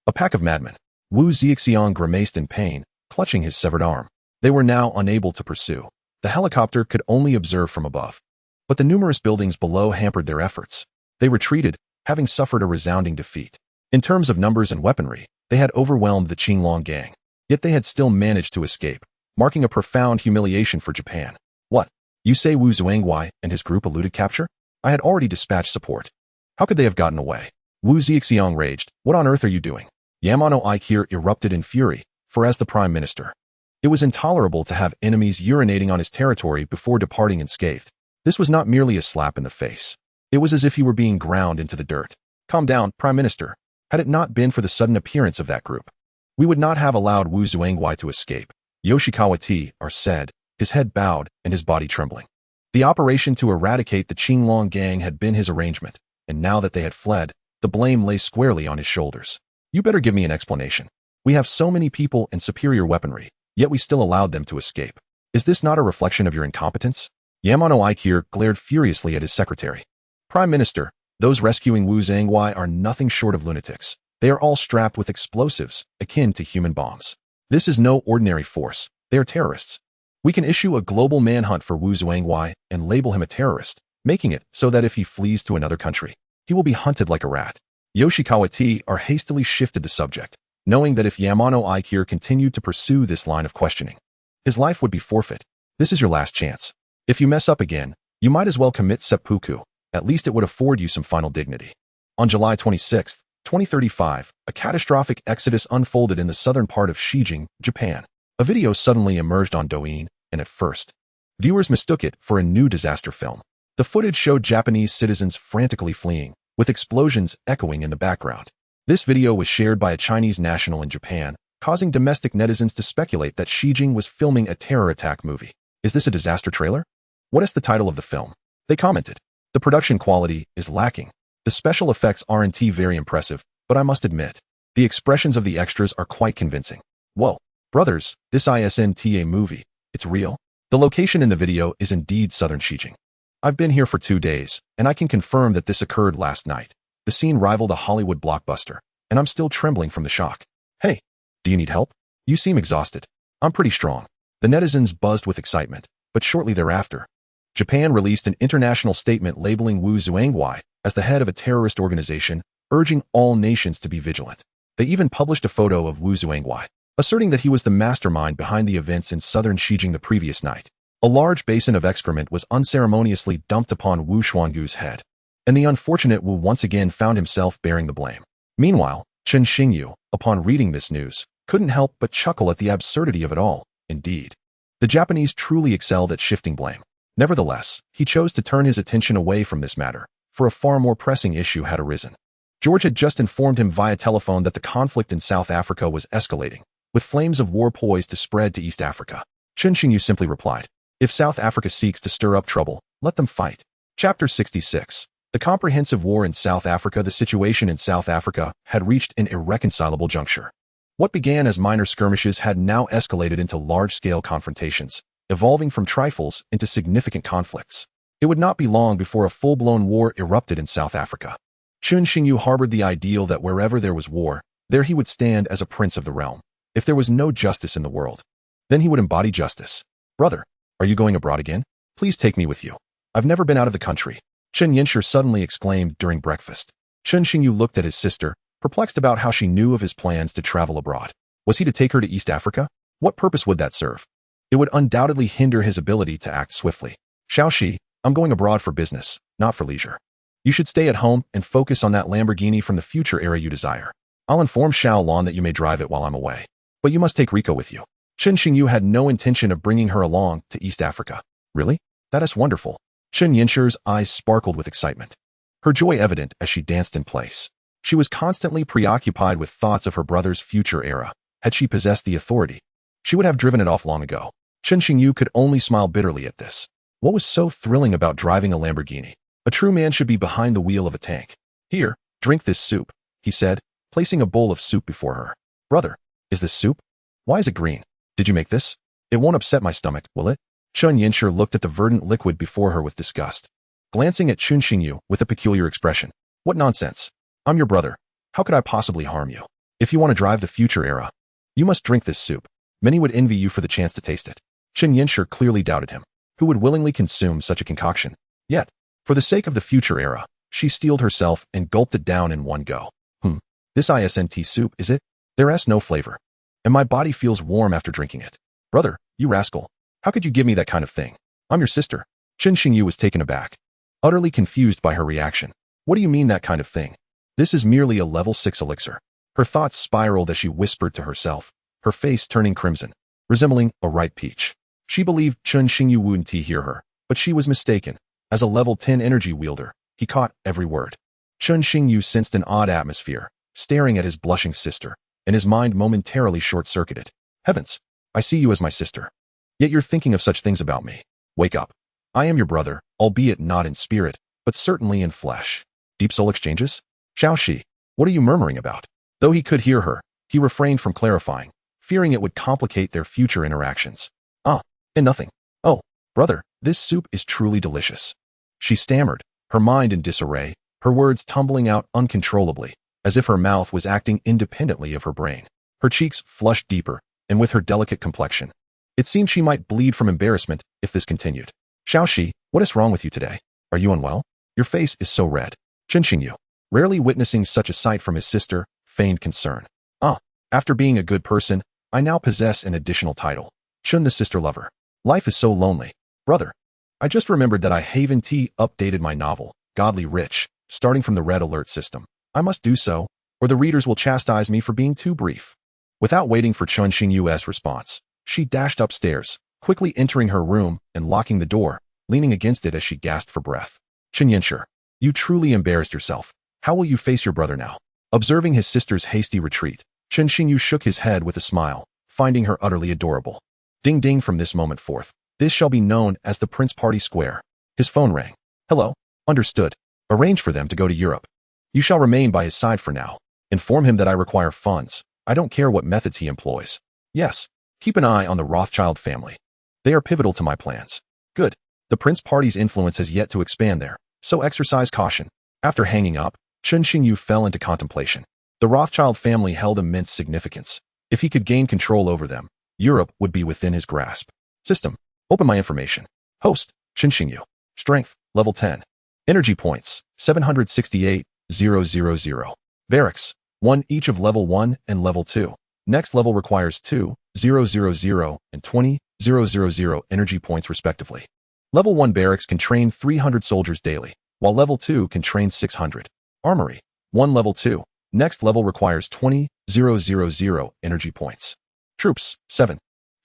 Speaker 1: A pack of madmen. Wu Zixiang grimaced in pain, clutching his severed arm. They were now unable to pursue. The helicopter could only observe from above, but the numerous buildings below hampered their efforts. They retreated, having suffered a resounding defeat. In terms of numbers and weaponry, they had overwhelmed the Qinglong gang, yet they had still managed to escape, marking a profound humiliation for Japan. What? You say Wu Zuangguai and his group eluded capture? I had already dispatched support. How could they have gotten away? Wu Zixiang raged. What on earth are you doing? Yamano Aikir erupted in fury, for as the prime minister, it was intolerable to have enemies urinating on his territory before departing unscathed. This was not merely a slap in the face. It was as if he were being ground into the dirt. Calm down, Prime Minister. Had it not been for the sudden appearance of that group, we would not have allowed Wu Zuangguai to escape. Yoshikawa T.R. said, his head bowed and his body trembling. The operation to eradicate the Qinglong gang had been his arrangement, and now that they had fled, the blame lay squarely on his shoulders. You better give me an explanation. We have so many people and superior weaponry, yet we still allowed them to escape. Is this not a reflection of your incompetence? Yamano Aikir glared furiously at his secretary. Prime Minister, those rescuing Wu Zuangguai are nothing short of lunatics. They are all strapped with explosives, akin to human bombs. This is no ordinary force. They are terrorists. We can issue a global manhunt for Wu Zuangguai and label him a terrorist, making it so that if he flees to another country, he will be hunted like a rat. Yoshikawa T.R. hastily shifted the subject, knowing that if Yamano Aikir continued to pursue this line of questioning, his life would be forfeit. This is your last chance. If you mess up again, you might as well commit seppuku. At least it would afford you some final dignity. On July 26th, 2035, a catastrophic exodus unfolded in the southern part of Shijing, Japan. A video suddenly emerged on Douyin, and at first, viewers mistook it for a new disaster film. The footage showed Japanese citizens frantically fleeing, with explosions echoing in the background. This video was shared by a Chinese national in Japan, causing domestic netizens to speculate that Shijing was filming a terror attack movie. Is this a disaster trailer? What is the title of the film? They commented. The production quality is lacking. The special effects aren't very impressive, but I must admit, the expressions of the extras are quite convincing. Whoa, brothers, this isn't a movie, it's real. The location in the video is indeed southern Shijing. I've been here for 2 days, and I can confirm that this occurred last night. The scene rivaled a Hollywood blockbuster, and I'm still trembling from the shock. Hey, do you need help? You seem exhausted. I'm pretty strong. The netizens buzzed with excitement, but shortly thereafter, Japan released an international statement labeling Wu Zuangwei as the head of a terrorist organization, urging all nations to be vigilant. They even published a photo of Wu Zuangwei, asserting that he was the mastermind behind the events in southern Shijing the previous night. A large basin of excrement was unceremoniously dumped upon Wu Xuangu's head, and the unfortunate Wu once again found himself bearing the blame. Meanwhile, Chen Xingyu, upon reading this news, couldn't help but chuckle at the absurdity of it all. Indeed, the Japanese truly excelled at shifting blame. Nevertheless, he chose to turn his attention away from this matter, for a far more pressing issue had arisen. George had just informed him via telephone that the conflict in South Africa was escalating, with flames of war poised to spread to East Africa. Chen Xingyu simply replied, "If South Africa seeks to stir up trouble, let them fight." Chapter 66. The comprehensive war in South Africa. The situation in South Africa had reached an irreconcilable juncture. What began as minor skirmishes had now escalated into large-scale confrontations, evolving from trifles into significant conflicts. It would not be long before a full-blown war erupted in South Africa. Chen Xingyu harbored the ideal that wherever there was war, there he would stand as a prince of the realm. If there was no justice in the world, then he would embody justice. "Brother, are you going abroad again? Please take me with you. I've never been out of the country," Chen Yinshur suddenly exclaimed during breakfast. Chen Xingyu looked at his sister, perplexed about how she knew of his plans to travel abroad. Was he to take her to East Africa? What purpose would that serve? It would undoubtedly hinder his ability to act swiftly. "Xiaoxi, I'm going abroad for business, not for leisure. You should stay at home and focus on that Lamborghini from the future era you desire. I'll inform Xiao Lan that you may drive it while I'm away. But you must take Rico with you." Chen Xingyu had no intention of bringing her along to East Africa. "Really? That is wonderful." Chen Yinshur's eyes sparkled with excitement, her joy evident as she danced in place. She was constantly preoccupied with thoughts of her brother's future era. Had she possessed the authority, she would have driven it off long ago. Chen Xingyu could only smile bitterly at this. What was so thrilling about driving a Lamborghini? A true man should be behind the wheel of a tank. "Here, drink this soup," he said, placing a bowl of soup before her. "Brother, is this soup? Why is it green? Did you make this? It won't upset my stomach, will it?" Chen Yinshur looked at the verdant liquid before her with disgust, glancing at Chen Xingyu with a peculiar expression. "What nonsense. I'm your brother. How could I possibly harm you? If you want to drive the future era, you must drink this soup. Many would envy you for the chance to taste it." Chen Yinshur clearly doubted him. Who would willingly consume such a concoction? Yet, for the sake of the future era, she steeled herself and gulped it down in one go. This isn't soup, is it? There's no flavor. And my body feels warm after drinking it. "Brother, you rascal. How could you give me that kind of thing? I'm your sister." Chen Xingyu was taken aback, utterly confused by her reaction. "What do you mean that kind of thing? This is merely a level 6 elixir." Her thoughts spiraled as she whispered to herself, her face turning crimson, resembling a ripe peach. She believed Chen Xingyu wouldn't hear her, but she was mistaken. As a level 10 energy wielder, he caught every word. Chen Xingyu sensed an odd atmosphere, staring at his blushing sister, and his mind momentarily short-circuited. "Heavens, I see you as my sister. Yet you're thinking of such things about me. Wake up. I am your brother, albeit not in spirit, but certainly in flesh." Deep soul exchanges? "Xiaoxi, what are you murmuring about?" Though he could hear her, he refrained from clarifying, fearing it would complicate their future interactions. And nothing. "Oh, brother, this soup is truly delicious," she stammered, her mind in disarray, her words tumbling out uncontrollably, as if her mouth was acting independently of her brain. Her cheeks flushed deeper, and with her delicate complexion, it seemed she might bleed from embarrassment if this continued. "Xiaoxi, what is wrong with you today? Are you unwell? Your face is so red." Chen Xingyu, rarely witnessing such a sight from his sister, feigned concern. After being a good person, I now possess an additional title, Chen the sister lover. Life is so lonely. Brother, I just remembered that I haven't updated my novel, Godly Rich, starting from the red alert system. I must do so, or the readers will chastise me for being too brief. Without waiting for Chun Xingyu's response, she dashed upstairs, quickly entering her room and locking the door, leaning against it as she gasped for breath. Chen Yanshi, you truly embarrassed yourself. How will you face your brother now? Observing his sister's hasty retreat, Chen Xingyu shook his head with a smile, finding her utterly adorable. Ding ding, from this moment forth, this shall be known as the Prince Party Square. His phone rang. Hello? Understood. Arrange for them to go to Europe. You shall remain by his side for now. Inform him that I require funds. I don't care what methods he employs. Yes. Keep an eye on the Rothschild family. They are pivotal to my plans. Good. The Prince Party's influence has yet to expand there, so exercise caution. After hanging up, Chen Xingyu fell into contemplation. The Rothschild family held immense significance. If he could gain control over them, Europe would be within his grasp. System. Open my information. Host. Chen Xingyu. Strength. Level 10. Energy points. 768,000. Barracks. 1 each of level 1 and level 2. Next level requires 2,000 and 20,000 energy points respectively. Level 1 barracks can train 300 soldiers daily, while level 2 can train 600. Armory. 1 level 2. Next level requires 20,000 energy points. Troops. 7.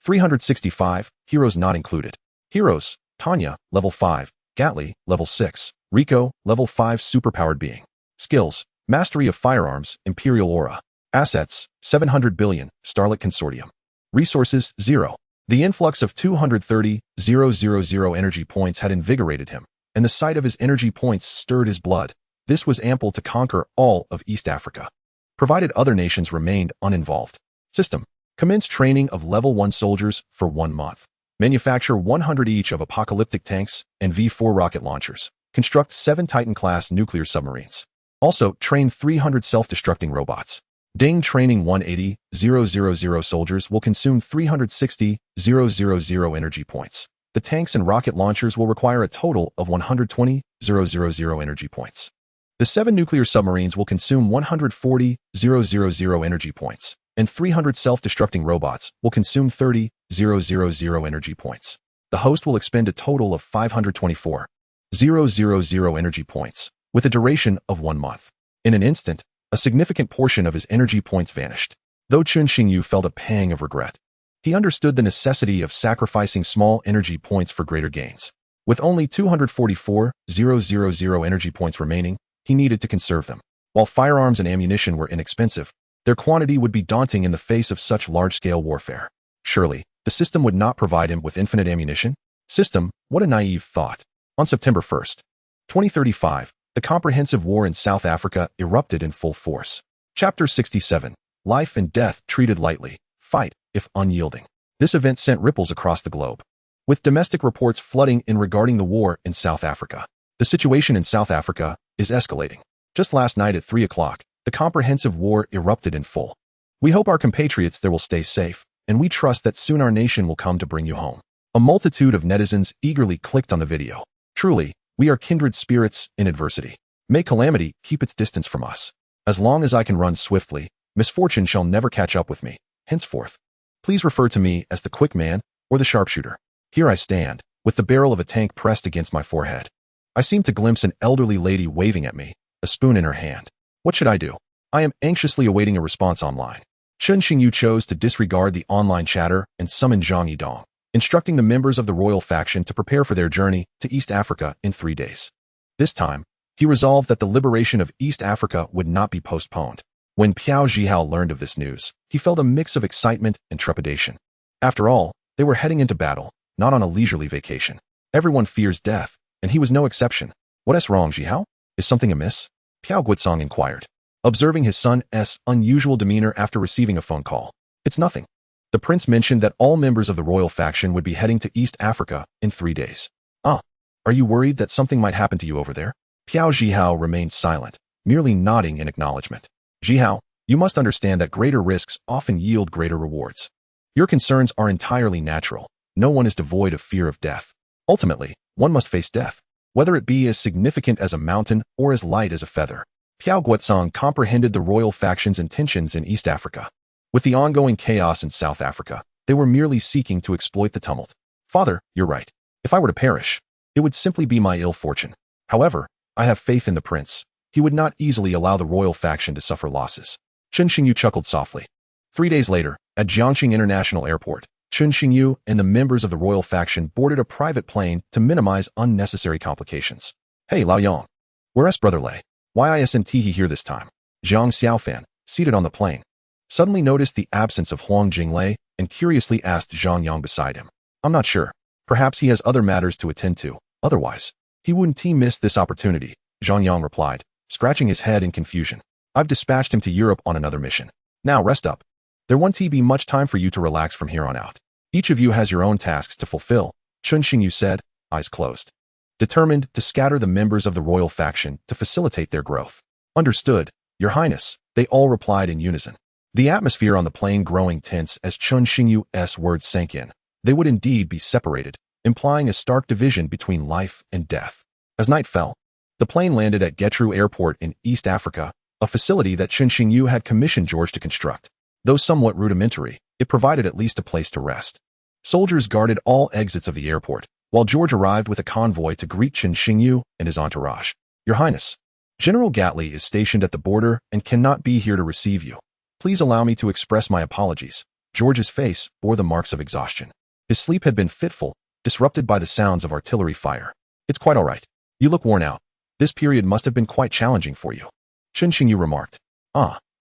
Speaker 1: 365, heroes not included. Heroes. Tanya, level 5. Gatli, level 6. Rico, level 5 superpowered being. Skills. Mastery of firearms, Imperial Aura. Assets, 700 billion, Starlit Consortium. Resources, 0. The influx of 230,000 energy points had invigorated him, and the sight of his energy points stirred his blood. This was ample to conquer all of East Africa, provided other nations remained uninvolved. System. Commence training of level 1 soldiers for 1 month. Manufacture 100 each of apocalyptic tanks and V4 rocket launchers. Construct 7 Titan-class nuclear submarines. Also, train 300 self-destructing robots. Ding, training 180,000 soldiers will consume 360,000 energy points. The tanks and rocket launchers will require a total of 120,000 energy points. The 7 nuclear submarines will consume 140,000 energy points, and 300 self-destructing robots will consume 30,000 energy points. The host will expend a total of 524,000 energy points, with a duration of 1 month. In an instant, a significant portion of his energy points vanished. Though Chen Xingyu felt a pang of regret, he understood the necessity of sacrificing small energy points for greater gains. With only 244,000 energy points remaining, he needed to conserve them. While firearms and ammunition were inexpensive, their quantity would be daunting in the face of such large-scale warfare. Surely, the system would not provide him with infinite ammunition? System, what a naive thought. On September 1st, 2035, the comprehensive war in South Africa erupted in full force. Chapter 67. Life and death treated lightly. Fight, if unyielding. This event sent ripples across the globe, with domestic reports flooding in regarding the war in South Africa. The situation in South Africa is escalating. Just last night at 3 o'clock, the comprehensive war erupted in full. We hope our compatriots there will stay safe, and we trust that soon our nation will come to bring you home. A multitude of netizens eagerly clicked on the video. Truly, we are kindred spirits in adversity. May calamity keep its distance from us. As long as I can run swiftly, misfortune shall never catch up with me. Henceforth, please refer to me as the quick man or the sharpshooter. Here I stand, with the barrel of a tank pressed against my forehead. I seem to glimpse an elderly lady waving at me, a spoon in her hand. What should I do? I am anxiously awaiting a response online. Chen Xingyu chose to disregard the online chatter and summon Zhang Yidong, instructing the members of the royal faction to prepare for their journey to East Africa in 3 days. This time, he resolved that the liberation of East Africa would not be postponed. When Piao Zhihao learned of this news, he felt a mix of excitement and trepidation. After all, they were heading into battle, not on a leisurely vacation. Everyone fears death, and he was no exception. What is wrong, Zhihao? Is something amiss? Piao Guizong inquired, observing his son's unusual demeanor after receiving a phone call. It's nothing. The prince mentioned that all members of the royal faction would be heading to East Africa in 3 days. Ah, are you worried that something might happen to you over there? Piao Zhihao remained silent, merely nodding in acknowledgement. Zhihao, you must understand that greater risks often yield greater rewards. Your concerns are entirely natural. No one is devoid of fear of death. Ultimately, one must face death, whether it be as significant as a mountain or as light as a feather. Piao Guizong comprehended the royal faction's intentions in East Africa. With the ongoing chaos in South Africa, they were merely seeking to exploit the tumult. Father, you're right. If I were to perish, it would simply be my ill fortune. However, I have faith in the prince. He would not easily allow the royal faction to suffer losses. Chen Xingyu chuckled softly. 3 days later, at Jiangxing International Airport, Chen Xingyu and the members of the royal faction boarded a private plane to minimize unnecessary complications. Hey, Lao Yang. Where's Brother Lei? Why isn't he here this time? Jiang Xiaofan, seated on the plane, suddenly noticed the absence of Huang Jinglei and curiously asked Zhang Yang beside him. I'm not sure. Perhaps he has other matters to attend to. Otherwise, he wouldn't miss this opportunity, Zhang Yang replied, scratching his head in confusion. I've dispatched him to Europe on another mission. Now rest up. There won't be much time for you to relax from here on out. Each of you has your own tasks to fulfill, Chen Xingyu said, eyes closed, determined to scatter the members of the royal faction to facilitate their growth. Understood, Your Highness, they all replied in unison. The atmosphere on the plane growing tense as Chen Xingyu's words sank in. They would indeed be separated, implying a stark division between life and death. As night fell, the plane landed at Getru Airport in East Africa, a facility that Chen Xingyu had commissioned George to construct. Though somewhat rudimentary, it provided at least a place to rest. Soldiers guarded all exits of the airport, while George arrived with a convoy to greet Chen Xingyu and his entourage. Your Highness, General Gatley is stationed at the border and cannot be here to receive you. Please allow me to express my apologies. George's face bore the marks of exhaustion. His sleep had been fitful, disrupted by the sounds of artillery fire. It's quite all right. You look worn out. This period must have been quite challenging for you. Chen Xingyu remarked.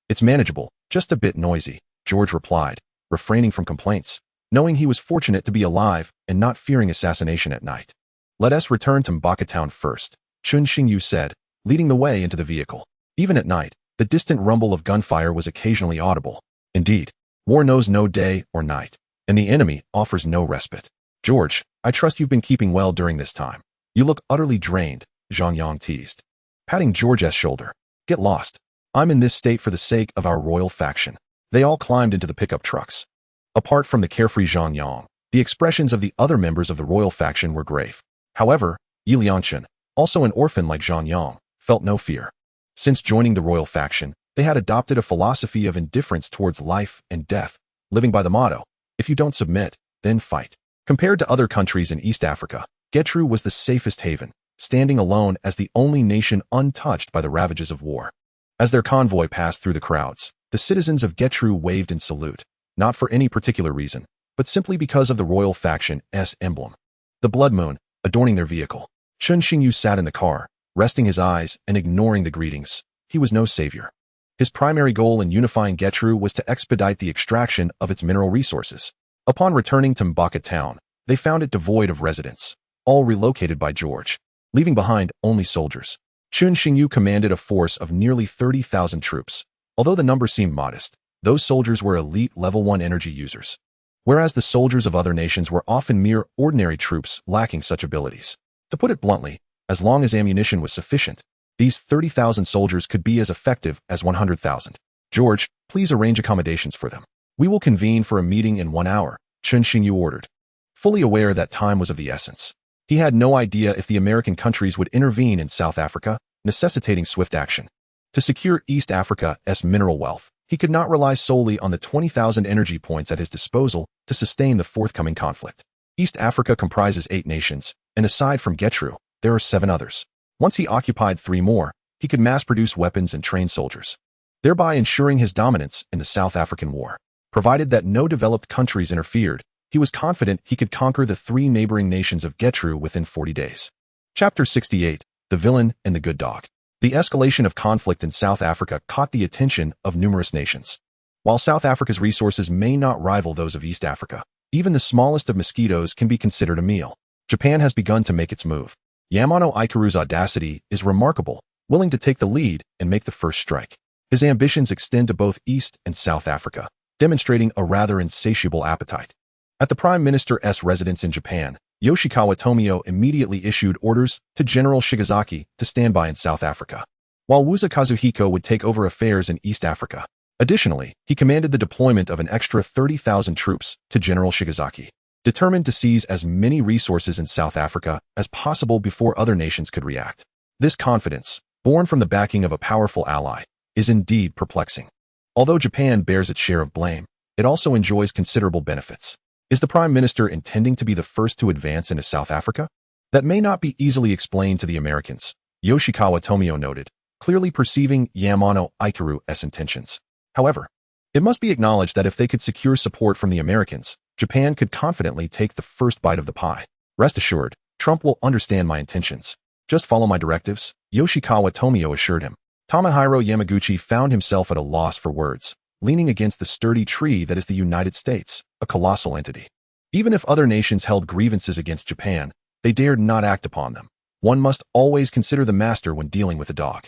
Speaker 1: It's manageable, just a bit noisy, George replied, refraining from complaints, knowing he was fortunate to be alive and not fearing assassination at night. Let us return to Mbaka town first, Chen Xingyu said, leading the way into the vehicle. Even at night, the distant rumble of gunfire was occasionally audible. Indeed, war knows no day or night, and the enemy offers no respite. George, I trust you've been keeping well during this time. You look utterly drained, Zhang Yang teased, patting George's shoulder. Get lost. I'm in this state for the sake of our royal faction. They all climbed into the pickup trucks. Apart from the carefree Zhang Yang, the expressions of the other members of the royal faction were grave. However, Yi Liangchen, also an orphan like Zhang Yang, felt no fear. Since joining the royal faction, they had adopted a philosophy of indifference towards life and death, living by the motto, if you don't submit, then fight. Compared to other countries in East Africa, Getru was the safest haven, standing alone as the only nation untouched by the ravages of war. As their convoy passed through the crowds, the citizens of Getru waved in salute, not for any particular reason, but simply because of the royal faction's emblem, the blood moon, adorning their vehicle. Chen Xingyu sat in the car, resting his eyes and ignoring the greetings. He was no savior. His primary goal in unifying Getru was to expedite the extraction of its mineral resources. Upon returning to Mbaka town, they found it devoid of residents, all relocated by George, leaving behind only soldiers. Chen Xingyu commanded a force of nearly 30,000 troops. Although the number seemed modest, those soldiers were elite level 1 energy users, whereas the soldiers of other nations were often mere ordinary troops lacking such abilities. To put it bluntly, as long as ammunition was sufficient, these 30,000 soldiers could be as effective as 100,000. George, please arrange accommodations for them. We will convene for a meeting in 1 hour, Chen Xingyu ordered. Fully aware that time was of the essence, he had no idea if the American countries would intervene in South Africa, necessitating swift action. To secure East Africa's mineral wealth, he could not rely solely on the 20,000 energy points at his disposal to sustain the forthcoming conflict. East Africa comprises 8 nations, and aside from Getru, there are 7 others. Once he occupied 3 more, he could mass-produce weapons and train soldiers, thereby ensuring his dominance in the South African War. Provided that no developed countries interfered, he was confident he could conquer the 3 neighboring nations of Getru within 40 days. Chapter 68, The Villain and the Good Dog. The escalation of conflict in South Africa caught the attention of numerous nations. While South Africa's resources may not rival those of East Africa, even the smallest of mosquitoes can be considered a meal. Japan has begun to make its move. Yamano Ikaru's audacity is remarkable, willing to take the lead and make the first strike. His ambitions extend to both East and South Africa, demonstrating a rather insatiable appetite. At the Prime Minister's residence in Japan, Yoshikawa Tomio immediately issued orders to General Shigesaki to stand by in South Africa, while Wusa Kazuhiko would take over affairs in East Africa. Additionally, he commanded the deployment of an extra 30,000 troops to General Shigesaki, determined to seize as many resources in South Africa as possible before other nations could react. This confidence, born from the backing of a powerful ally, is indeed perplexing. Although Japan bears its share of blame, it also enjoys considerable benefits. Is the Prime Minister intending to be the first to advance into South Africa? That may not be easily explained to the Americans, Yoshikawa Tomio noted, clearly perceiving Yamano Ikuru's intentions. However, it must be acknowledged that if they could secure support from the Americans, Japan could confidently take the first bite of the pie. Rest assured, Trump will understand my intentions. Just follow my directives, Yoshikawa Tomio assured him. Tomohiro Yamaguchi found himself at a loss for words, leaning against the sturdy tree that is the United States, a colossal entity. Even if other nations held grievances against Japan, they dared not act upon them. One must always consider the master when dealing with a dog.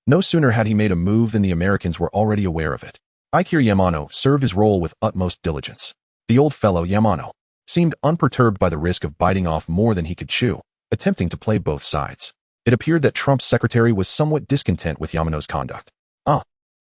Speaker 1: No sooner had he made a move than the Americans were already aware of it. Ikiri Yamano served his role with utmost diligence. The old fellow, Yamano, seemed unperturbed by the risk of biting off more than he could chew, attempting to play both sides. It appeared that Trump's secretary was somewhat discontent with Yamano's conduct.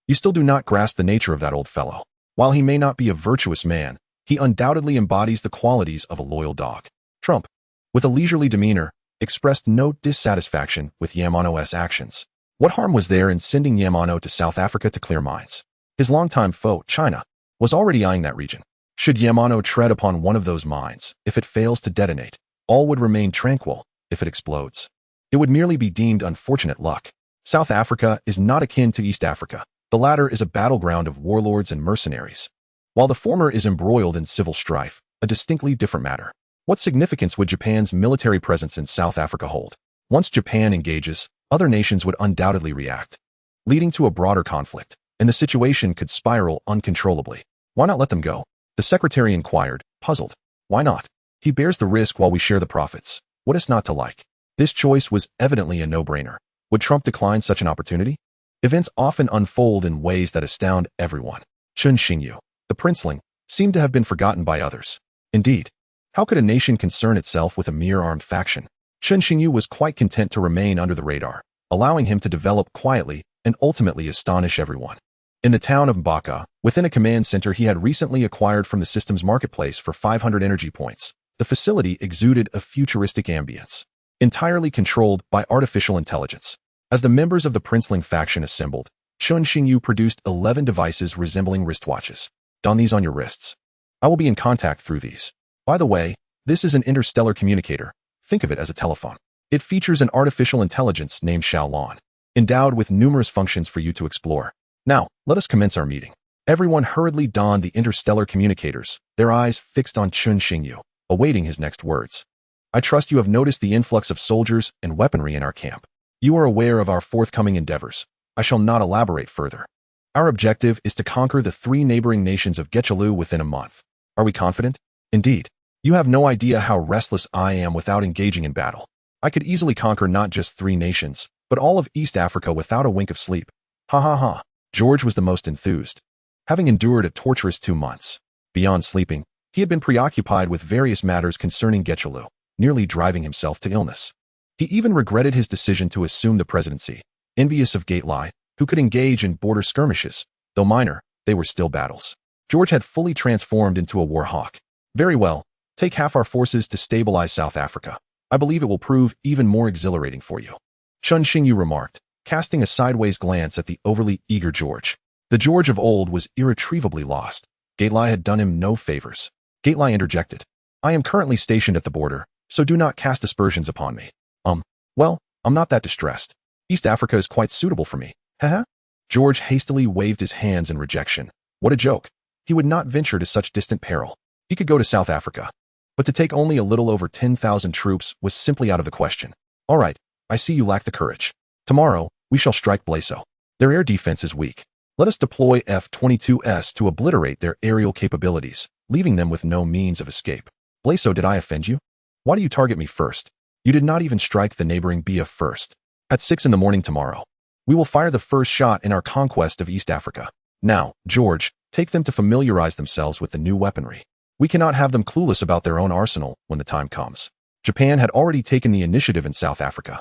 Speaker 1: You still do not grasp the nature of that old fellow. While he may not be a virtuous man, he undoubtedly embodies the qualities of a loyal dog. Trump, with a leisurely demeanor, expressed no dissatisfaction with Yamano's actions. What harm was there in sending Yamano to South Africa to clear mines? His longtime foe, China, was already eyeing that region. Should Yamano tread upon one of those mines, if it fails to detonate, all would remain tranquil. If it explodes, it would merely be deemed unfortunate luck. South Africa is not akin to East Africa. The latter is a battleground of warlords and mercenaries, while the former is embroiled in civil strife, a distinctly different matter. What significance would Japan's military presence in South Africa hold? Once Japan engages, other nations would undoubtedly react, leading to a broader conflict, and the situation could spiral uncontrollably. Why not let them go? The secretary inquired, puzzled. Why not? He bears the risk while we share the profits. What is not to like? This choice was evidently a no-brainer. Would Trump decline such an opportunity? Events often unfold in ways that astound everyone. Chun Xingyu, the princeling, seemed to have been forgotten by others. Indeed, how could a nation concern itself with a mere armed faction? Chun Xingyu was quite content to remain under the radar, allowing him to develop quietly and ultimately astonish everyone. In the town of Mbaka, within a command center he had recently acquired from the system's marketplace for 500 energy points, the facility exuded a futuristic ambience, entirely controlled by artificial intelligence. As the members of the princeling faction assembled, Chun Xingyu produced 11 devices resembling wristwatches. Don these on your wrists. I will be in contact through these. By the way, this is an interstellar communicator. Think of it as a telephone. It features an artificial intelligence named Xiaolon, endowed with numerous functions for you to explore. Now, let us commence our meeting. Everyone hurriedly donned the interstellar communicators, their eyes fixed on Chun Xingyu, awaiting his next words. I trust you have noticed the influx of soldiers and weaponry in our camp. You are aware of our forthcoming endeavors. I shall not elaborate further. Our objective is to conquer the 3 neighboring nations of Getchalu within a month. Are we confident? Indeed. You have no idea how restless I am without engaging in battle. I could easily conquer not just 3 nations, but all of East Africa without a wink of sleep. Ha ha ha. George was the most enthused. Having endured a torturous 2 months, beyond sleeping, he had been preoccupied with various matters concerning Getchalu, nearly driving himself to illness. He even regretted his decision to assume the presidency, envious of Gately, who could engage in border skirmishes. Though minor, they were still battles. George had fully transformed into a war hawk. Very well, take half our forces to stabilize South Africa. I believe it will prove even more exhilarating for you. Chun Xingyu remarked, casting a sideways glance at the overly eager George. The George of old was irretrievably lost. Gately had done him no favors. Gately interjected. I am currently stationed at the border, so do not cast aspersions upon me. Well, I'm not that distressed. East Africa is quite suitable for me. Haha. George hastily waved his hands in rejection. What a joke. He would not venture to such distant peril. He could go to South Africa. But to take only a little over 10,000 troops was simply out of the question. All right, I see you lack the courage. Tomorrow, we shall strike Bleso. Their air defense is weak. Let us deploy F-22s to obliterate their aerial capabilities, leaving them with no means of escape. Bleso, did I offend you? Why do you target me first? You did not even strike the neighboring Bia first. At 6 in the morning tomorrow, we will fire the first shot in our conquest of East Africa. Now, George, take them to familiarize themselves with the new weaponry. We cannot have them clueless about their own arsenal when the time comes. Japan had already taken the initiative in South Africa,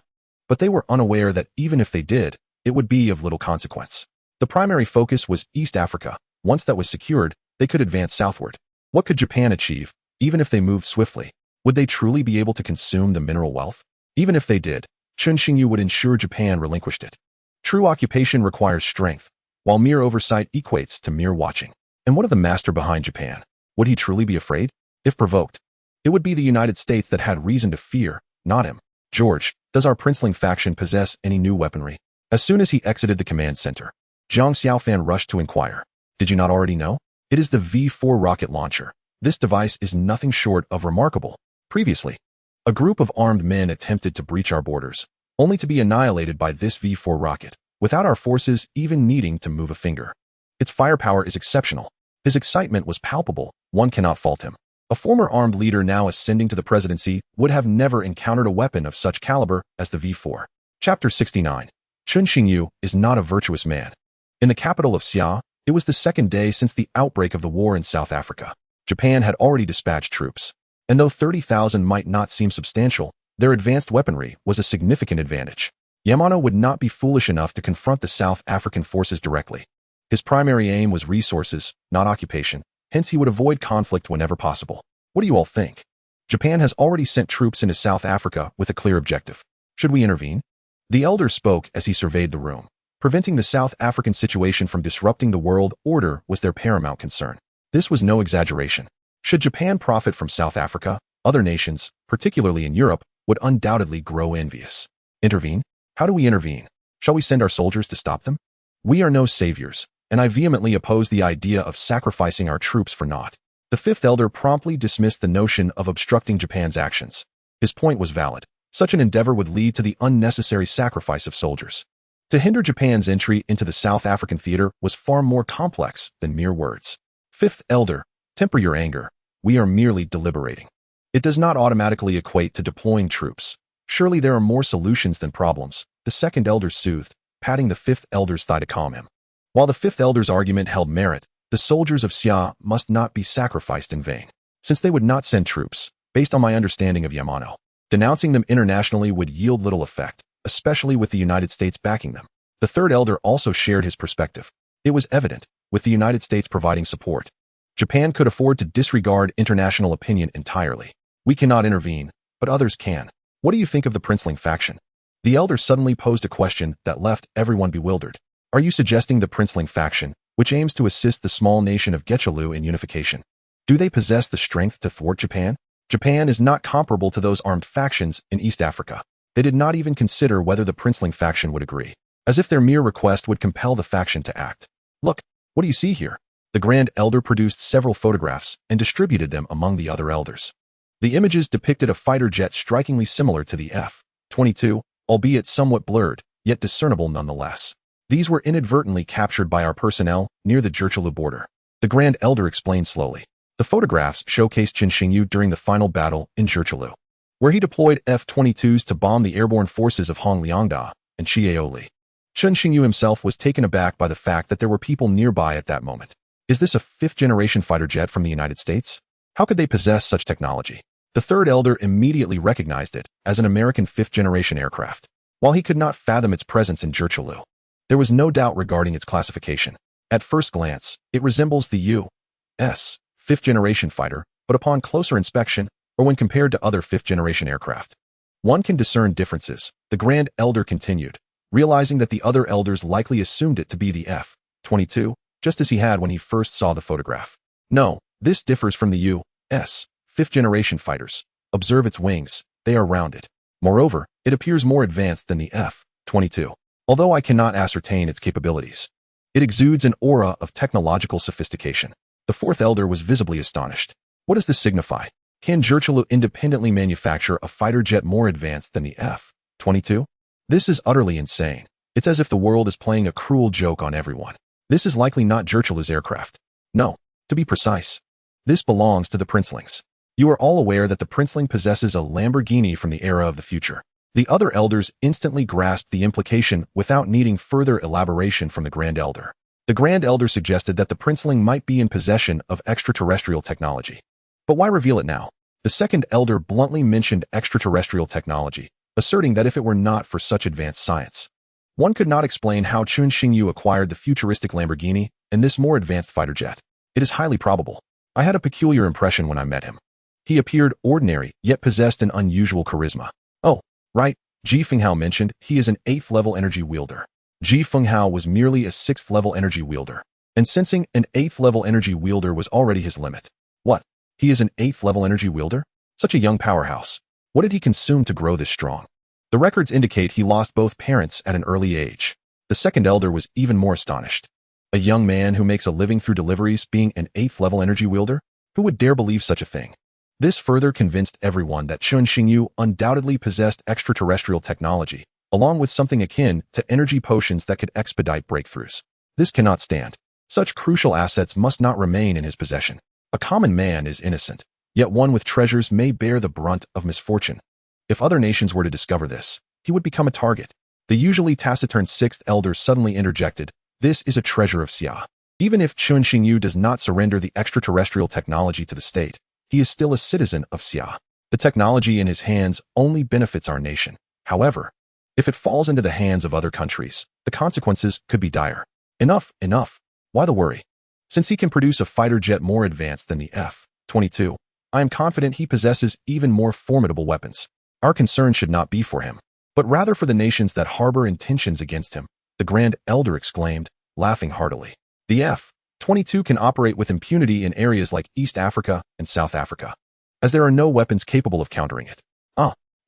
Speaker 1: but they were unaware that even if they did, it would be of little consequence. The primary focus was East Africa. Once that was secured, they could advance southward. What could Japan achieve, even if they moved swiftly? Would they truly be able to consume the mineral wealth? Even if they did, Chun Xingyu would ensure Japan relinquished it. True occupation requires strength, while mere oversight equates to mere watching. And what of the master behind Japan? Would he truly be afraid? If provoked, it would be the United States that had reason to fear, not him. George, does our princeling faction possess any new weaponry? As soon as he exited the command center, Zhang Xiaofan rushed to inquire. Did you not already know? It is the V4 rocket launcher. This device is nothing short of remarkable. Previously, a group of armed men attempted to breach our borders, only to be annihilated by this V4 rocket, without our forces even needing to move a finger. Its firepower is exceptional. His excitement was palpable. One cannot fault him. A former armed leader now ascending to the presidency would have never encountered a weapon of such caliber as the V4. Chapter 69. Chun Xingyu is not a virtuous man. In the capital of Xia, it was the second day since the outbreak of the war in South Africa. Japan had already dispatched troops, and though 30,000 might not seem substantial, their advanced weaponry was a significant advantage. Yamano would not be foolish enough to confront the South African forces directly. His primary aim was resources, not occupation, hence he would avoid conflict whenever possible. What do you all think? Japan has already sent troops into South Africa with a clear objective. Should we intervene? The elder spoke as he surveyed the room. Preventing the South African situation from disrupting the world order was their paramount concern. This was no exaggeration. Should Japan profit from South Africa, other nations, particularly in Europe, would undoubtedly grow envious. Intervene? How do we intervene? Shall we send our soldiers to stop them? We are no saviors, and I vehemently oppose the idea of sacrificing our troops for naught. The fifth elder promptly dismissed the notion of obstructing Japan's actions. His point was valid. Such an endeavor would lead to the unnecessary sacrifice of soldiers. To hinder Japan's entry into the South African theater was far more complex than mere words. Fifth elder, temper your anger. We are merely deliberating. It does not automatically equate to deploying troops. Surely there are more solutions than problems, the second elder soothed, patting the fifth elder's thigh to calm him. While the fifth elder's argument held merit, the soldiers of Xia must not be sacrificed in vain. Since they would not send troops, based on my understanding of Yamano, denouncing them internationally would yield little effect, especially with the United States backing them. The third elder also shared his perspective. It was evident, with the United States providing support, Japan could afford to disregard international opinion entirely. We cannot intervene, but others can. What do you think of the Princeling faction? The elder suddenly posed a question that left everyone bewildered. Are you suggesting the Princeling faction, which aims to assist the small nation of Getchalu in unification? Do they possess the strength to thwart Japan? Japan is not comparable to those armed factions in East Africa. They did not even consider whether the Princeling faction would agree, as if their mere request would compel the faction to act. Look, what do you see here? The Grand Elder produced several photographs and distributed them among the other elders. The images depicted a fighter jet strikingly similar to the F-22, albeit somewhat blurred, yet discernible nonetheless. These were inadvertently captured by our personnel near the Getchalu border. The Grand Elder explained slowly. The photographs showcased Chun Xingyu during the final battle in Getchalu, where he deployed F-22s to bomb the airborne forces of Hong Liangda and Chiaoli. Chun Xingyu himself was taken aback by the fact that there were people nearby at that moment. Is this a fifth-generation fighter jet from the United States? How could they possess such technology? The third elder immediately recognized it as an American fifth-generation aircraft. While he could not fathom its presence in Getchalu, there was no doubt regarding its classification. At first glance, it resembles the U.S. fifth-generation fighter, but upon closer inspection, or when compared to other fifth-generation aircraft, one can discern differences. The Grand Elder continued, realizing that the other elders likely assumed it to be the F-22, just as he had when he first saw the photograph. No, this differs from the U.S. fifth-generation fighters. Observe its wings, they are rounded. Moreover, it appears more advanced than the F-22. Although I cannot ascertain its capabilities, it exudes an aura of technological sophistication. The fourth elder was visibly astonished. What does this signify? Can Getchalu independently manufacture a fighter jet more advanced than the F-22? This is utterly insane. It's as if the world is playing a cruel joke on everyone. This is likely not Getchalu's aircraft. No, to be precise, this belongs to the Princelings. You are all aware that the Princeling possesses a Lamborghini from the era of the future. The other elders instantly grasped the implication without needing further elaboration from the Grand Elder. The Grand Elder suggested that the Princeling might be in possession of extraterrestrial technology. But why reveal it now? The second elder bluntly mentioned extraterrestrial technology, asserting that if it were not for such advanced science, one could not explain how Chun Xingyu acquired the futuristic Lamborghini and this more advanced fighter jet. It is highly probable. I had a peculiar impression when I met him. He appeared ordinary, yet possessed an unusual charisma. Oh, right, Ji Fenghao mentioned he is an 8th-level energy wielder. Ji Fenghao was merely a 6th-level energy wielder, and sensing an 8th-level energy wielder was already his limit. What? He is an 8th-level energy wielder? Such a young powerhouse. What did he consume to grow this strong? The records indicate he lost both parents at an early age. The second elder was even more astonished. A young man who makes a living through deliveries being an 8th-level energy wielder? Who would dare believe such a thing? This further convinced everyone that Chun Xingyu undoubtedly possessed extraterrestrial technology, along with something akin to energy potions that could expedite breakthroughs. This cannot stand. Such crucial assets must not remain in his possession. A common man is innocent, yet one with treasures may bear the brunt of misfortune. If other nations were to discover this, he would become a target. The usually taciturn 6th elder suddenly interjected, "This is a treasure of Xia. Even if Chun Xingyu does not surrender the extraterrestrial technology to the state, he is still a citizen of Xia. The technology in his hands only benefits our nation. However, if it falls into the hands of other countries, the consequences could be dire." Enough, enough. Why the worry? Since he can produce a fighter jet more advanced than the F-22, I am confident he possesses even more formidable weapons. Our concern should not be for him, but rather for the nations that harbor intentions against him, the Grand Elder exclaimed, laughing heartily. The F-22 can operate with impunity in areas like East Africa and South Africa, as there are no weapons capable of countering it.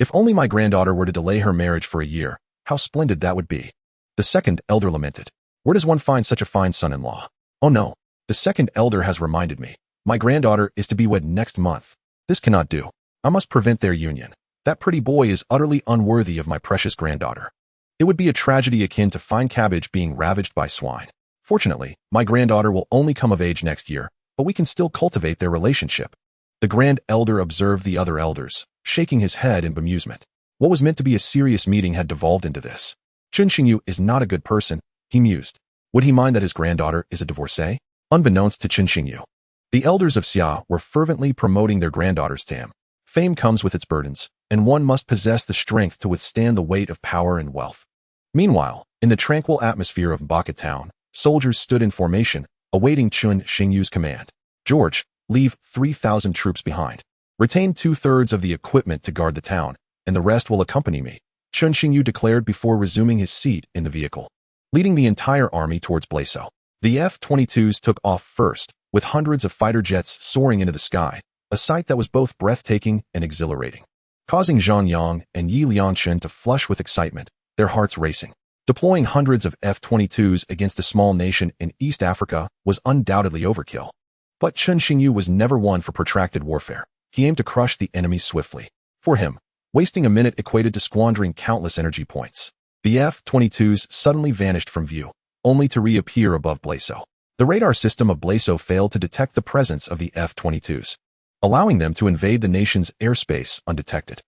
Speaker 1: If only my granddaughter were to delay her marriage for a year, how splendid that would be. The second elder lamented. Where does one find such a fine son-in-law? Oh no, the second elder has reminded me. My granddaughter is to be wed next month. This cannot do. I must prevent their union. That pretty boy is utterly unworthy of my precious granddaughter. It would be a tragedy akin to fine cabbage being ravaged by swine. Fortunately, my granddaughter will only come of age next year, but we can still cultivate their relationship. The Grand Elder observed the other elders, shaking his head in bemusement. What was meant to be a serious meeting had devolved into this. Chun Xingyu is not a good person, he mused. Would he mind that his granddaughter is a divorcee? Unbeknownst to Chun Xingyu, the elders of Xia were fervently promoting their granddaughters to him. Fame comes with its burdens, and one must possess the strength to withstand the weight of power and wealth. Meanwhile, in the tranquil atmosphere of Mbaka town, soldiers stood in formation, awaiting Chun Xingyu's command. George, leave 3,000 troops behind. Retain 2/3 of the equipment to guard the town, and the rest will accompany me, Chun Xingyu declared before resuming his seat in the vehicle, leading the entire army towards Blaso. The F-22s took off first, with hundreds of fighter jets soaring into the sky, a sight that was both breathtaking and exhilarating, causing Zhang Yang and Yi Liangchen to flush with excitement, their hearts racing. Deploying hundreds of F-22s against a small nation in East Africa was undoubtedly overkill. But Chun Xingyu was never one for protracted warfare. He aimed to crush the enemy swiftly. For him, wasting a minute equated to squandering countless energy points. The F-22s suddenly vanished from view, only to reappear above Blaso. The radar system of Blaso failed to detect the presence of the F-22s, allowing them to invade the nation's airspace undetected.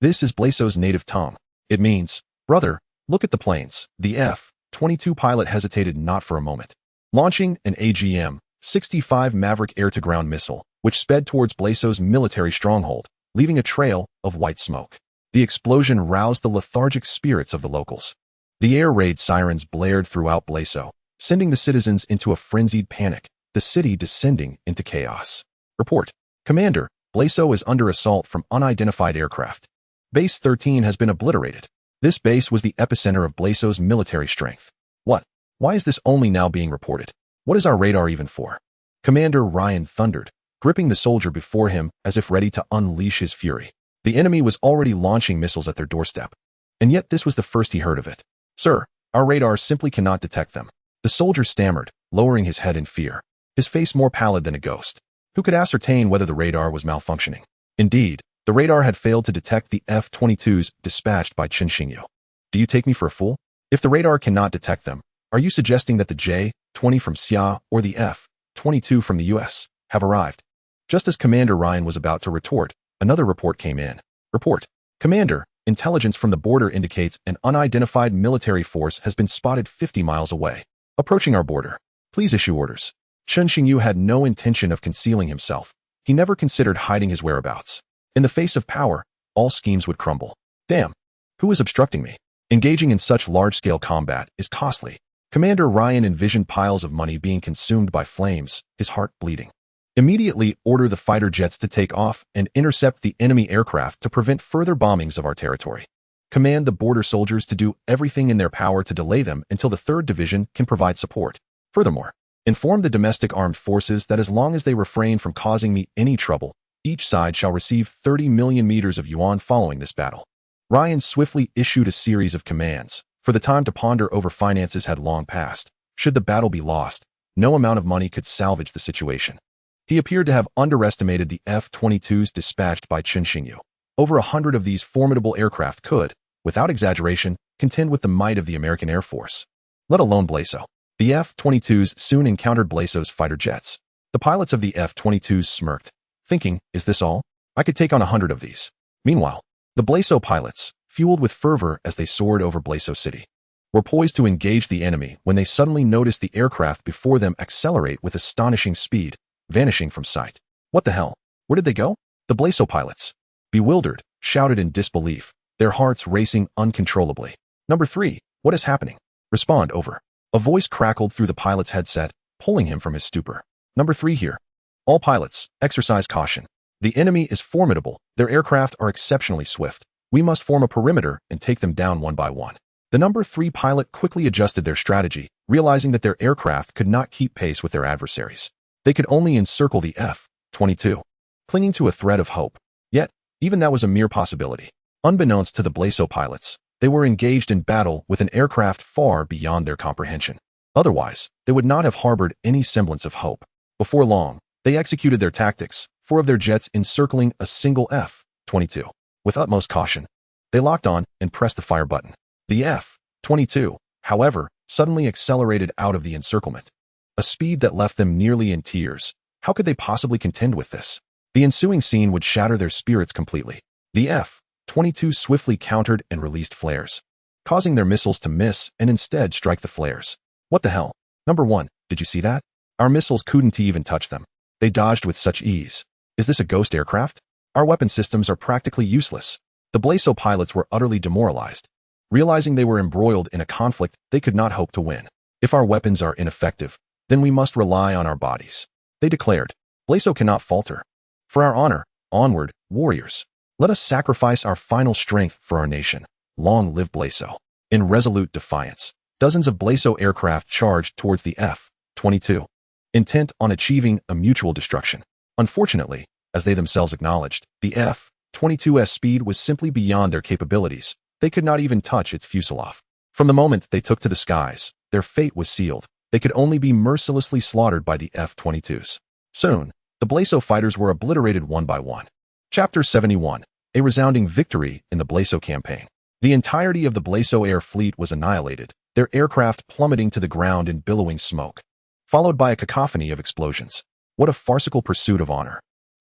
Speaker 1: This is Blaso's native tongue. It means, brother, look at the planes. The F-22 pilot hesitated not for a moment, launching an AGM-65 Maverick air-to-ground missile, which sped towards Blaso's military stronghold, leaving a trail of white smoke. The explosion roused the lethargic spirits of the locals. The air raid sirens blared throughout Blaso, sending the citizens into a frenzied panic, the city descending into chaos. Report. Commander, Blaso is under assault from unidentified aircraft. Base 13 has been obliterated. This base was the epicenter of Blaso's military strength. What? Why is this only now being reported? What is our radar even for? Commander Ryan thundered, gripping the soldier before him as if ready to unleash his fury. The enemy was already launching missiles at their doorstep, and yet this was the first he heard of it. Sir, our radar simply cannot detect them. The soldier stammered, lowering his head in fear, his face more pallid than a ghost. Who could ascertain whether the radar was malfunctioning? Indeed, the radar had failed to detect the F-22s dispatched by Chun Xingyu. Do you take me for a fool? If the radar cannot detect them, are you suggesting that the J-20 from Xia or the F-22 from the US have arrived? Just as Commander Ryan was about to retort, another report came in. Report. Commander, intelligence from the border indicates an unidentified military force has been spotted 50 miles away, approaching our border. Please issue orders. Chun Xingyu had no intention of concealing himself. He never considered hiding his whereabouts. In the face of power, all schemes would crumble. Damn. Who is obstructing me? Engaging in such large-scale combat is costly. Commander Ryan envisioned piles of money being consumed by flames, his heart bleeding. Immediately order the fighter jets to take off and intercept the enemy aircraft to prevent further bombings of our territory. Command the border soldiers to do everything in their power to delay them until the 3rd Division can provide support. Furthermore, inform the domestic armed forces that as long as they refrain from causing me any trouble, each side shall receive 30 million meters of yuan following this battle. Ryan swiftly issued a series of commands, for the time to ponder over finances had long passed. Should the battle be lost, no amount of money could salvage the situation. He appeared to have underestimated the F-22s dispatched by Chen Xingyu. Over 100 of these formidable aircraft could, without exaggeration, contend with the might of the American Air Force, let alone Blaso. The F-22s soon encountered Blaso's fighter jets. The pilots of the F-22s smirked, thinking, is this all? I could take on 100 of these. Meanwhile, the Blaso pilots, fueled with fervor as they soared over Blaso City, were poised to engage the enemy when they suddenly noticed the aircraft before them accelerate with astonishing speed, vanishing from sight. What the hell? Where did they go? The Blaso pilots, bewildered, shouted in disbelief, their hearts racing uncontrollably. Number 3, what is happening? Respond, over. A voice crackled through the pilot's headset, pulling him from his stupor. Number 3 here. All pilots, exercise caution. The enemy is formidable, their aircraft are exceptionally swift. We must form a perimeter and take them down one by one. The number 3 pilot quickly adjusted their strategy, realizing that their aircraft could not keep pace with their adversaries. They could only encircle the F-22, clinging to a thread of hope. Yet, even that was a mere possibility. Unbeknownst to the Blaso pilots, they were engaged in battle with an aircraft far beyond their comprehension. Otherwise, they would not have harbored any semblance of hope. Before long, they executed their tactics, 4 of their jets encircling a single F-22. With utmost caution, they locked on and pressed the fire button. The F-22, however, suddenly accelerated out of the encirclement, a speed that left them nearly in tears. How could they possibly contend with this? The ensuing scene would shatter their spirits completely. The F-22 swiftly countered and released flares, causing their missiles to miss and instead strike the flares. What the hell? Number 1, did you see that? Our missiles couldn't even touch them. They dodged with such ease. Is this a ghost aircraft? Our weapon systems are practically useless. The Blaso pilots were utterly demoralized. Realizing they were embroiled in a conflict they could not hope to win. If our weapons are ineffective, then we must rely on our bodies. They declared, Blaso cannot falter. For our honor, onward, warriors. Let us sacrifice our final strength for our nation. Long live Blaso. In resolute defiance, dozens of Blaso aircraft charged towards the F-22, intent on achieving a mutual destruction. Unfortunately, as they themselves acknowledged, the F-22's speed was simply beyond their capabilities. They could not even touch its fuselage. From the moment they took to the skies, their fate was sealed. They could only be mercilessly slaughtered by the F-22s. Soon, the Blaso fighters were obliterated one by one. Chapter 71. A resounding victory in the Blaso campaign. The entirety of the Blaso air fleet was annihilated, their aircraft plummeting to the ground in billowing smoke, followed by a cacophony of explosions. What a farcical pursuit of honor.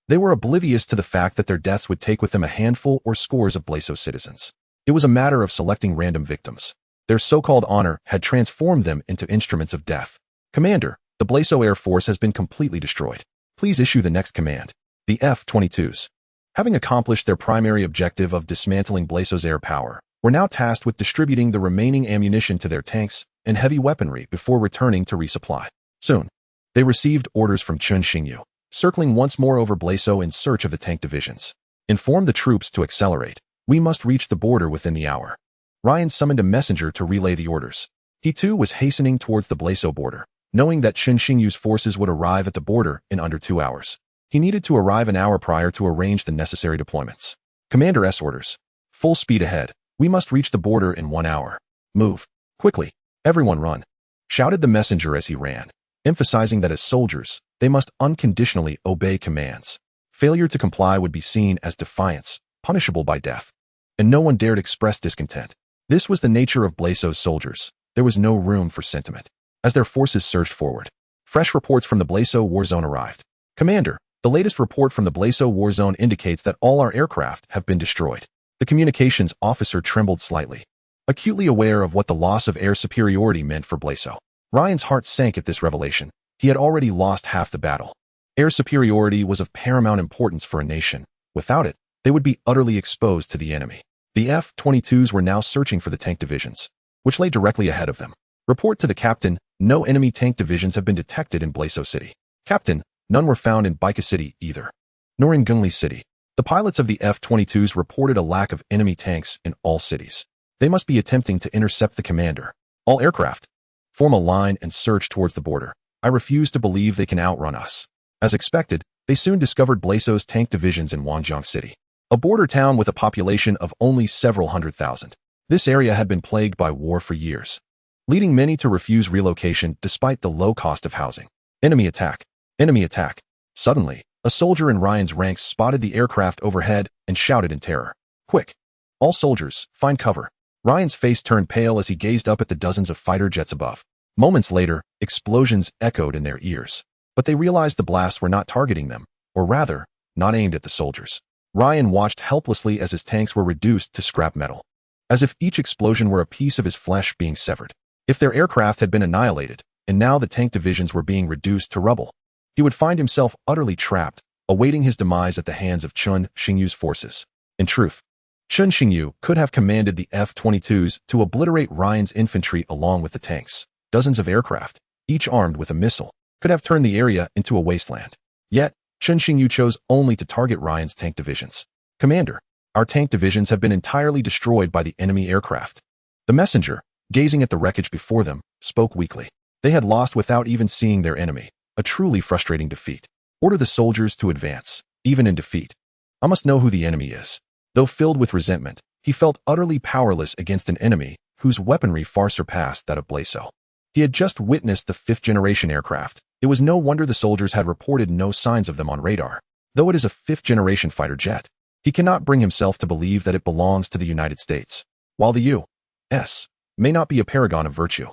Speaker 1: They were oblivious to the fact that their deaths would take with them a handful or scores of Blaso citizens. It was a matter of selecting random victims. Their so-called honor had transformed them into instruments of death. Commander, the Blaso Air Force has been completely destroyed. Please issue the next command. The F-22s, having accomplished their primary objective of dismantling Blaso's air power, were now tasked with distributing the remaining ammunition to their tanks and heavy weaponry before returning to resupply. Soon, they received orders from Chen Xingyu, circling once more over Blaso in search of the tank divisions. Inform the troops to accelerate. We must reach the border within the hour. Ryan summoned a messenger to relay the orders. He too was hastening towards the Blaso border, knowing that Chen Xingyu's forces would arrive at the border in under 2 hours. He needed to arrive an hour prior to arrange the necessary deployments. Commander S orders. Full speed ahead. We must reach the border in 1 hour. Move. Quickly. Everyone run. Shouted the messenger as he ran, emphasizing that as soldiers, they must unconditionally obey commands. Failure to comply would be seen as defiance, punishable by death. And no one dared express discontent. This was the nature of Blaso's soldiers. There was no room for sentiment. As their forces surged forward, fresh reports from the Blaso war zone arrived. Commander, the latest report from the Blaso war zone indicates that all our aircraft have been destroyed. The communications officer trembled slightly, acutely aware of what the loss of air superiority meant for Blaso. Ryan's heart sank at this revelation. He had already lost half the battle. Air superiority was of paramount importance for a nation. Without it, they would be utterly exposed to the enemy. The F-22s were now searching for the tank divisions, which lay directly ahead of them. Report to the captain, no enemy tank divisions have been detected in Blaso City. Captain, none were found in Baika City either, nor in Gungli City. The pilots of the F-22s reported a lack of enemy tanks in all cities. They must be attempting to intercept the commander. All aircraft, form a line and surge towards the border. I refuse to believe they can outrun us. As expected, they soon discovered Blaso's tank divisions in Wanjiang City. a border town with a population of only several hundred thousand. This area had been plagued by war for years, leading many to refuse relocation despite the low cost of housing. Enemy attack! Enemy attack! Suddenly, a soldier in Ryan's ranks spotted the aircraft overhead and shouted in terror. Quick! All soldiers, find cover! Ryan's face turned pale as he gazed up at the dozens of fighter jets above. Moments later, explosions echoed in their ears. But they realized the blasts were not targeting them, or rather, not aimed at the soldiers. Ryan watched helplessly as his tanks were reduced to scrap metal, as if each explosion were a piece of his flesh being severed. If their aircraft had been annihilated, and now the tank divisions were being reduced to rubble, he would find himself utterly trapped, awaiting his demise at the hands of Chun Xingyu's forces. In truth, Chun Xingyu could have commanded the F-22s to obliterate Ryan's infantry along with the tanks. Dozens of aircraft, each armed with a missile, could have turned the area into a wasteland. Yet, Chun Xingyu chose only to target Ryan's tank divisions. Commander, our tank divisions have been entirely destroyed by the enemy aircraft. The messenger, gazing at the wreckage before them, spoke weakly. They had lost without even seeing their enemy, a truly frustrating defeat. Order the soldiers to advance, even in defeat. I must know who the enemy is. Though filled with resentment, he felt utterly powerless against an enemy whose weaponry far surpassed that of Blazo. He had just witnessed the fifth-generation aircraft. It was no wonder the soldiers had reported no signs of them on radar. Though it is a fifth-generation fighter jet, he cannot bring himself to believe that it belongs to the United States. While the U.S. may not be a paragon of virtue,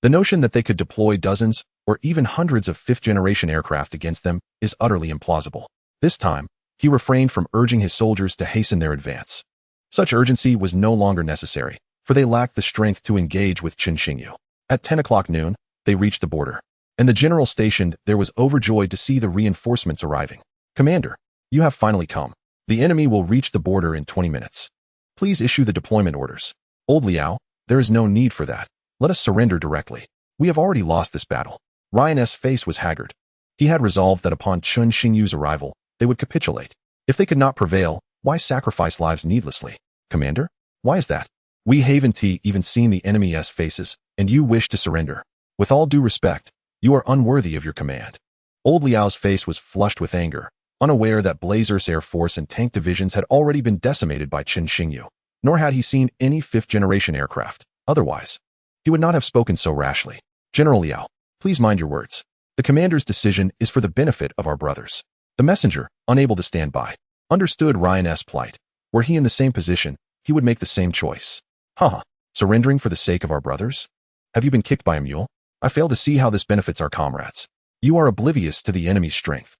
Speaker 1: the notion that they could deploy dozens or even hundreds of fifth-generation aircraft against them is utterly implausible. This time, he refrained from urging his soldiers to hasten their advance. Such urgency was no longer necessary, for they lacked the strength to engage with Chun Xingyu. At 10 o'clock noon, they reached the border, and the general stationed there was overjoyed to see the reinforcements arriving. Commander, you have finally come. The enemy will reach the border in 20 minutes. Please issue the deployment orders. Old Liao, there is no need for that. Let us surrender directly. We have already lost this battle. Ryan's face was haggard. He had resolved that upon Chun Xingyu's arrival, they would capitulate. If they could not prevail, why sacrifice lives needlessly? Commander, why is that? We haven't even seen the enemy's faces, and you wish to surrender. With all due respect, you are unworthy of your command. Old Liao's face was flushed with anger, unaware that Blazer's air force and tank divisions had already been decimated by Chun Xingyu, nor had he seen any fifth-generation aircraft. Otherwise, he would not have spoken so rashly. General Liao, please mind your words. The commander's decision is for the benefit of our brothers. The messenger, unable to stand by, understood Ryan's plight. Were he in the same position, he would make the same choice. Haha, surrendering for the sake of our brothers? Have you been kicked by a mule? I fail to see how this benefits our comrades. You are oblivious to the enemy's strength.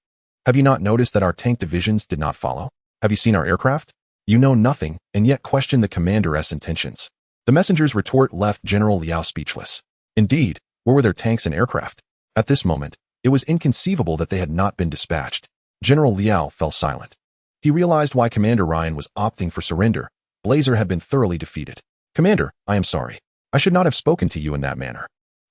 Speaker 1: Have you not noticed that our tank divisions did not follow? Have you seen our aircraft? You know nothing, and yet question the commander's intentions. The messenger's retort left General Liao speechless. Indeed, where were their tanks and aircraft? At this moment, it was inconceivable that they had not been dispatched. General Liao fell silent. He realized why Commander Ryan was opting for surrender. Blazer had been thoroughly defeated. Commander, I am sorry. I should not have spoken to you in that manner.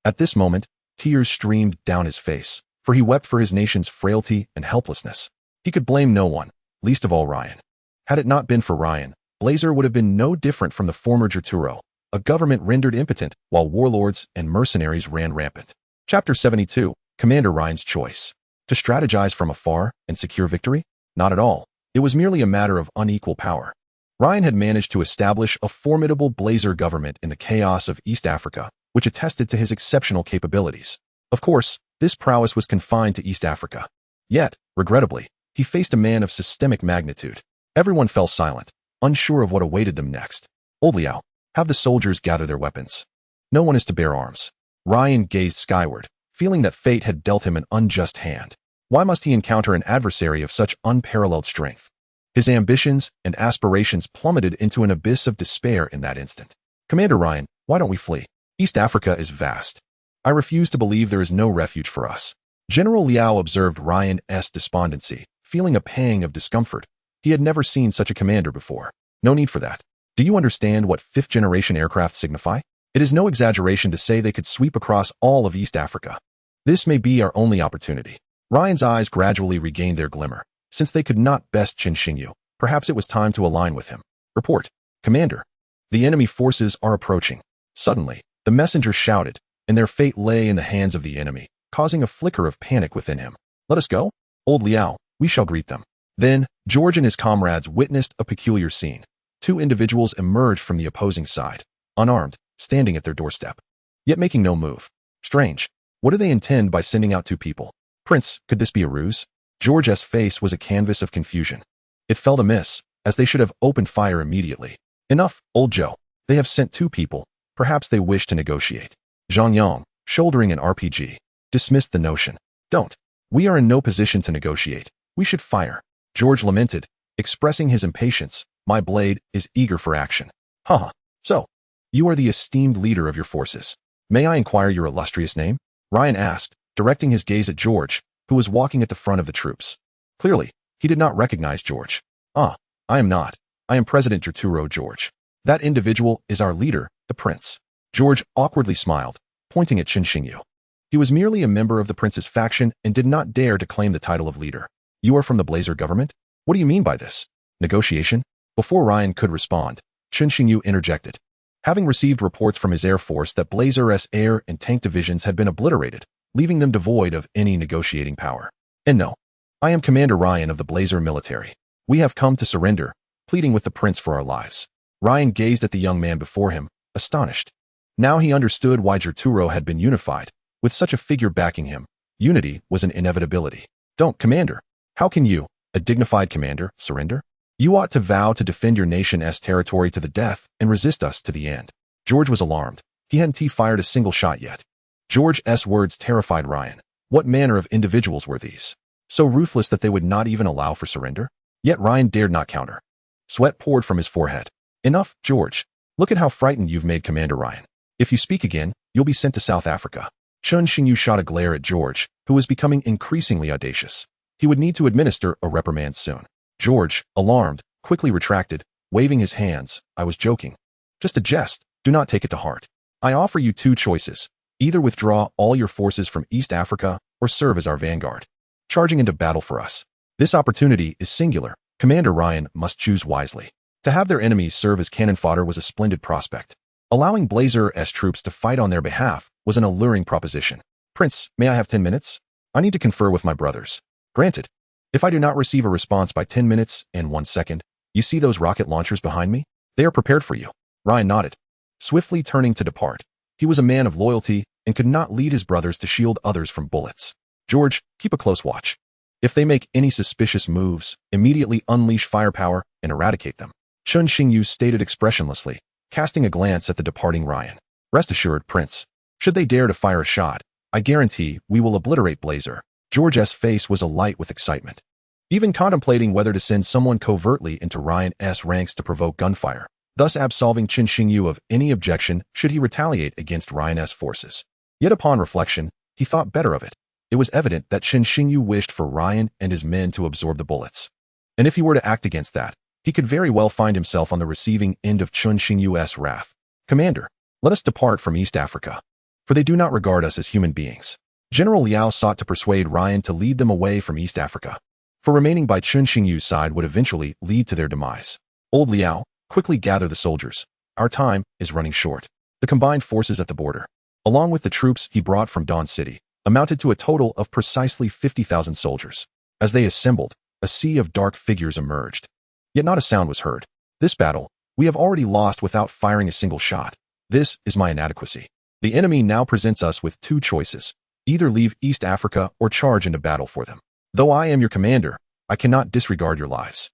Speaker 1: At this moment, tears streamed down his face, for he wept for his nation's frailty and helplessness. He could blame no one, least of all Ryan. Had it not been for Ryan, Blazer would have been no different from the former Jotaro, a government rendered impotent while warlords and mercenaries ran rampant. Chapter 72, Commander Ryan's Choice. To strategize from afar and secure victory? Not at all. It was merely a matter of unequal power. Ryan had managed to establish a formidable Blazer government in the chaos of East Africa, which attested to his exceptional capabilities. Of course, this prowess was confined to East Africa. Yet, regrettably, he faced a man of systemic magnitude. Everyone fell silent, unsure of what awaited them next. Old Liao, have the soldiers gather their weapons. No one is to bear arms. Ryan gazed skyward, feeling that fate had dealt him an unjust hand. Why must he encounter an adversary of such unparalleled strength? His ambitions and aspirations plummeted into an abyss of despair in that instant. Commander Ryan, why don't we flee? East Africa is vast. I refuse to believe there is no refuge for us. General Liao observed Ryan's despondency, feeling a pang of discomfort. He had never seen such a commander before. No need for that. Do you understand what fifth-generation aircraft signify? It is no exaggeration to say they could sweep across all of East Africa. This may be our only opportunity. Ryan's eyes gradually regained their glimmer. Since they could not best Chun Xingyu, perhaps it was time to align with him. Report, Commander. The enemy forces are approaching. Suddenly, the messenger shouted, and their fate lay in the hands of the enemy, causing a flicker of panic within him. Let us go? Old Liao, we shall greet them. Then, George and his comrades witnessed a peculiar scene. Two individuals emerged from the opposing side, unarmed, standing at their doorstep, yet making no move. Strange. What do they intend by sending out two people? Prince, could this be a ruse? George's face was a canvas of confusion. It felt amiss, as they should have opened fire immediately. Enough, old Joe. They have sent two people. Perhaps they wish to negotiate. Zhang Yang, shouldering an RPG, dismissed the notion. Don't. We are in no position to negotiate. We should fire. George lamented, expressing his impatience. My blade is eager for action. Haha. So, you are the esteemed leader of your forces. May I inquire your illustrious name? Ryan asked, directing his gaze at George, who was walking at the front of the troops. Clearly, he did not recognize George. I am not. I am President Gerturo George. That individual is our leader, the prince. George awkwardly smiled, pointing at Chen Xingyu. He was merely a member of the prince's faction and did not dare to claim the title of leader. You are from the Blazer government? What do you mean by this? Negotiation? Before Ryan could respond, Chen Xingyu interjected. Having received reports from his air force that Blazer's air and tank divisions had been obliterated, leaving them devoid of any negotiating power. And no, I am Commander Ryan of the Blazer military. We have come to surrender, pleading with the prince for our lives. Ryan gazed at the young man before him, astonished. Now he understood why Gerturo had been unified. With such a figure backing him, unity was an inevitability. Don't, Commander. How can you, a dignified commander, surrender? You ought to vow to defend your nation's territory to the death and resist us to the end. George was alarmed. He hadn't fired a single shot yet. George's words terrified Ryan. What manner of individuals were these? So ruthless that they would not even allow for surrender? Yet Ryan dared not counter. Sweat poured from his forehead. Enough, George. Look at how frightened you've made Commander Ryan. If you speak again, you'll be sent to South Africa. Chen Xingyu shot a glare at George, who was becoming increasingly audacious. He would need to administer a reprimand soon. George, alarmed, quickly retracted, waving his hands. I was joking. Just a jest. Do not take it to heart. I offer you two choices. Either withdraw all your forces from East Africa or serve as our vanguard, charging into battle for us. This opportunity is singular. Commander Ryan must choose wisely. To have their enemies serve as cannon fodder was a splendid prospect. Allowing Blazer's troops to fight on their behalf was an alluring proposition. Prince, may I have 10 minutes? I need to confer with my brothers. Granted. If I do not receive a response by 10 minutes and 1 second, you see those rocket launchers behind me? They are prepared for you. Ryan nodded, swiftly turning to depart. He was a man of loyalty and could not lead his brothers to shield others from bullets. George, keep a close watch. If they make any suspicious moves, immediately unleash firepower and eradicate them. Chen Xingyu stated expressionlessly, casting a glance at the departing Ryan. Rest assured, Prince. Should they dare to fire a shot, I guarantee we will obliterate Blazer. George's face was alight with excitement. Even contemplating whether to send someone covertly into Ryan's ranks to provoke gunfire, thus absolving Chen Xingyu of any objection should he retaliate against Ryan's forces. Yet upon reflection, he thought better of it. It was evident that Chen Xingyu wished for Ryan and his men to absorb the bullets. And if he were to act against that, he could very well find himself on the receiving end of Chen Xingyu's wrath. Commander, let us depart from East Africa, for they do not regard us as human beings. General Liao sought to persuade Ryan to lead them away from East Africa, for remaining by Chen Xingyu's side would eventually lead to their demise. Old Liao, quickly gather the soldiers. Our time is running short. The combined forces at the border, along with the troops he brought from Dawn City, amounted to a total of precisely 50,000 soldiers. As they assembled, a sea of dark figures emerged. Yet not a sound was heard. This battle, we have already lost without firing a single shot. This is my inadequacy. The enemy now presents us with two choices. Either leave East Africa or charge into battle for them. Though I am your commander, I cannot disregard your lives.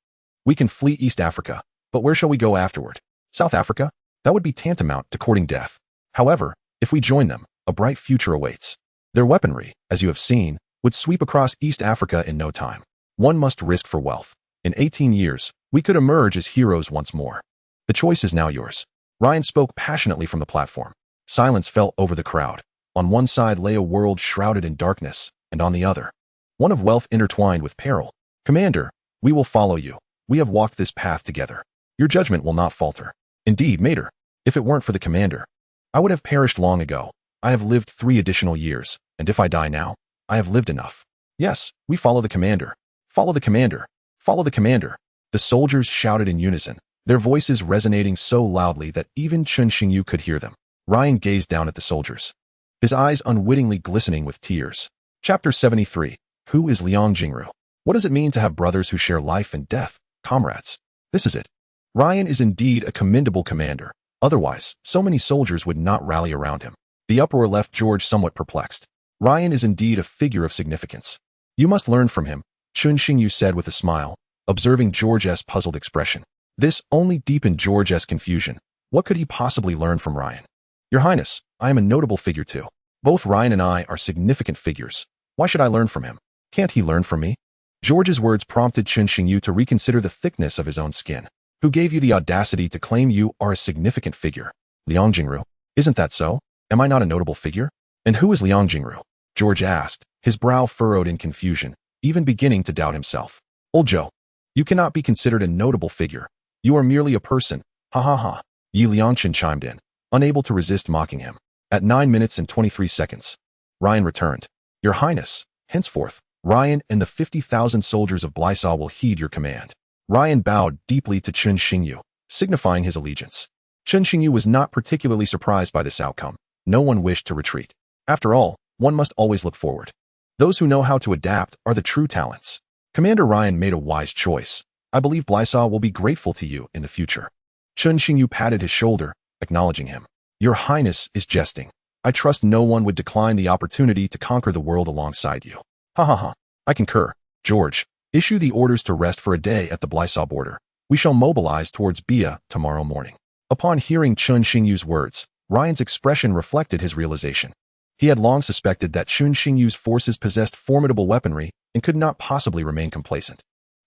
Speaker 1: We can flee East Africa, but where shall we go afterward? South Africa? That would be tantamount to courting death. However, if we join them, a bright future awaits. Their weaponry, as you have seen, would sweep across East Africa in no time. One must risk for wealth. In 18 years, we could emerge as heroes once more. The choice is now yours. Ryan spoke passionately from the platform. Silence fell over the crowd. On one side lay a world shrouded in darkness, and on the other, one of wealth intertwined with peril. Commander, we will follow you. We have walked this path together. Your judgment will not falter. Indeed, Mater, if it weren't for the commander, I would have perished long ago. I have lived 3 additional years, and if I die now, I have lived enough. Yes, we follow the commander. Follow the commander. Follow the commander. The soldiers shouted in unison, their voices resonating so loudly that even Chen Xingyu could hear them. Ryan gazed down at the soldiers, his eyes unwittingly glistening with tears. Chapter 73. Who is Liang Jingru? What does it mean to have brothers who share life and death, comrades? This is it. Ryan is indeed a commendable commander. Otherwise, so many soldiers would not rally around him. The uproar left George somewhat perplexed. Ryan is indeed a figure of significance. You must learn from him, Chun Xingyu said with a smile, observing George's puzzled expression. This only deepened George's confusion. What could he possibly learn from Ryan? Your Highness, I am a notable figure too. Both Ryan and I are significant figures. Why should I learn from him? Can't he learn from me? George's words prompted Chun Xingyu to reconsider the thickness of his own skin. Who gave you the audacity to claim you are a significant figure? Liang Jingru. Isn't that so? Am I not a notable figure? And who is Liang Jingru? George asked, his brow furrowed in confusion, even beginning to doubt himself. Old Joe, you cannot be considered a notable figure. You are merely a person. Ha ha ha. Yi Liangchen chimed in, unable to resist mocking him. At 9 minutes and 23 seconds, Ryan returned. Your Highness, henceforth, Ryan and the 50,000 soldiers of Blysau will heed your command. Ryan bowed deeply to Chun Xingyu, signifying his allegiance. Chun Xingyu was not particularly surprised by this outcome. No one wished to retreat. After all, one must always look forward. Those who know how to adapt are the true talents. Commander Ryan made a wise choice. I believe Blysau will be grateful to you in the future. Chun Xingyu patted his shoulder, acknowledging him. Your Highness is jesting. I trust no one would decline the opportunity to conquer the world alongside you. Ha ha ha. I concur. George, issue the orders to rest for a day at the Blysau border. We shall mobilize towards Bia tomorrow morning. Upon hearing Chun Xingyu's words, Ryan's expression reflected his realization. He had long suspected that Chun Xingyu's forces possessed formidable weaponry and could not possibly remain complacent.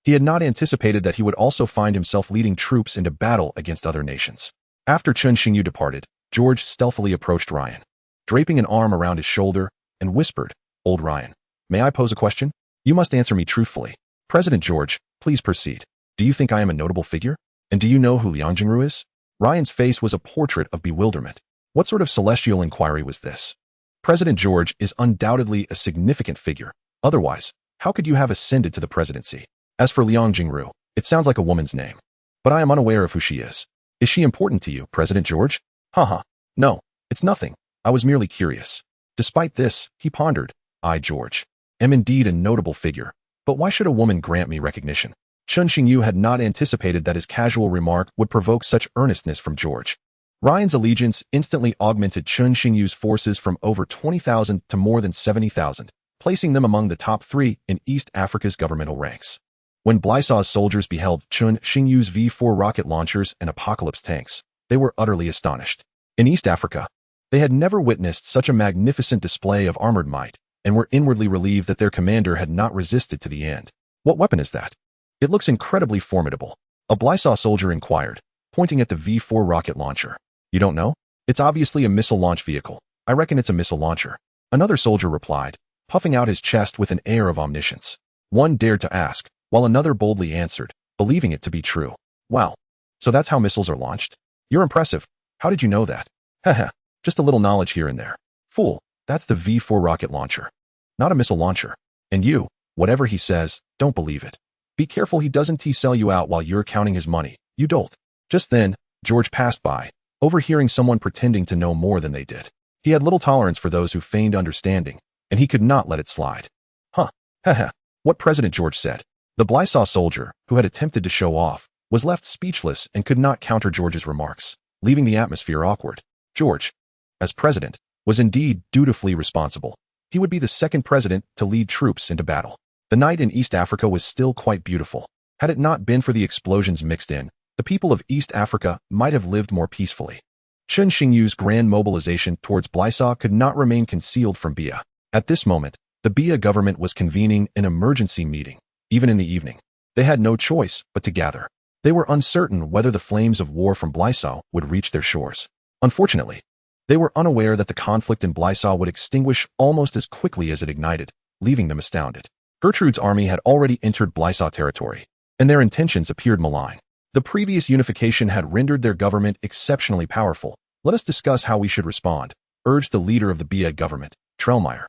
Speaker 1: He had not anticipated that he would also find himself leading troops into battle against other nations. After Chun Xingyu departed, George stealthily approached Ryan, draping an arm around his shoulder, and whispered, Old Ryan, may I pose a question? You must answer me truthfully. President George, please proceed. Do you think I am a notable figure? And do you know who Liang Jingru is? Ryan's face was a portrait of bewilderment. What sort of celestial inquiry was this? President George is undoubtedly a significant figure. Otherwise, how could you have ascended to the presidency? As for Liang Jingru, it sounds like a woman's name. But I am unaware of who she is. Is she important to you, President George? Haha. No, it's nothing. I was merely curious. Despite this, he pondered. I, George, am indeed a notable figure. But why should a woman grant me recognition? Chun Xingyu had not anticipated that his casual remark would provoke such earnestness from George. Ryan's allegiance instantly augmented Chun Xingyu's forces from over 20,000 to more than 70,000, placing them among the top 3 in East Africa's governmental ranks. When Blysau's soldiers beheld Chun Xingyu's V4 rocket launchers and Apocalypse tanks, they were utterly astonished. In East Africa, they had never witnessed such a magnificent display of armored might, and were inwardly relieved that their commander had not resisted to the end. What weapon is that? It looks incredibly formidable. A Blysau soldier inquired, pointing at the V4 rocket launcher. You don't know? It's obviously a missile launch vehicle. I reckon it's a missile launcher. Another soldier replied, puffing out his chest with an air of omniscience. One dared to ask, while another boldly answered, believing it to be true. Wow. So that's how missiles are launched? You're impressive. How did you know that? Haha, just a little knowledge here and there. Fool, that's the V4 rocket launcher. Not a missile launcher. And you, whatever he says, don't believe it. Be careful he doesn't sell you out while you're counting his money, you dolt. Just then, George passed by, overhearing someone pretending to know more than they did. He had little tolerance for those who feigned understanding, and he could not let it slide. Huh, haha, what President George said. The Blysau soldier, who had attempted to show off, was left speechless and could not counter George's remarks, leaving the atmosphere awkward. George, as president, was indeed dutifully responsible. He would be the second president to lead troops into battle. The night in East Africa was still quite beautiful. Had it not been for the explosions mixed in, the people of East Africa might have lived more peacefully. Chun Xingyu's grand mobilization towards Blysau could not remain concealed from Bia. At this moment, the Bia government was convening an emergency meeting. Even in the evening, they had no choice but to gather. They were uncertain whether the flames of war from Blysau would reach their shores. Unfortunately, they were unaware that the conflict in Blysau would extinguish almost as quickly as it ignited, leaving them astounded. Gertrude's army had already entered Blysau territory, and their intentions appeared malign. The previous unification had rendered their government exceptionally powerful. Let us discuss how we should respond, urged the leader of the Bia government, Trellmeyer,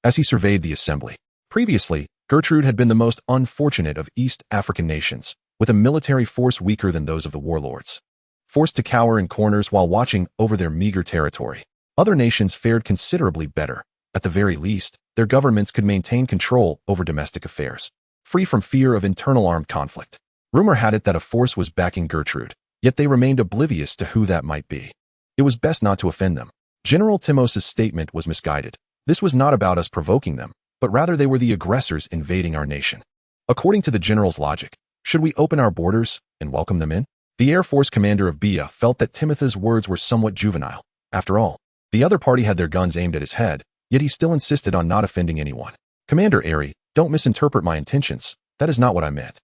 Speaker 1: as he surveyed the assembly. Previously, Gertrude had been the most unfortunate of East African nations, with a military force weaker than those of the warlords. Forced to cower in corners while watching over their meager territory, other nations fared considerably better. At the very least, their governments could maintain control over domestic affairs. free from fear of internal armed conflict. Rumor had it that a force was backing Gertrude, yet they remained oblivious to who that might be. It was best not to offend them. General Timos's statement was misguided. This was not about us provoking them, but rather they were the aggressors invading our nation. According to the general's logic, should we open our borders and welcome them in? The Air Force commander of Bia felt that Timothy's words were somewhat juvenile. After all, the other party had their guns aimed at his head, yet he still insisted on not offending anyone. Commander Airy, don't misinterpret my intentions. That is not what I meant.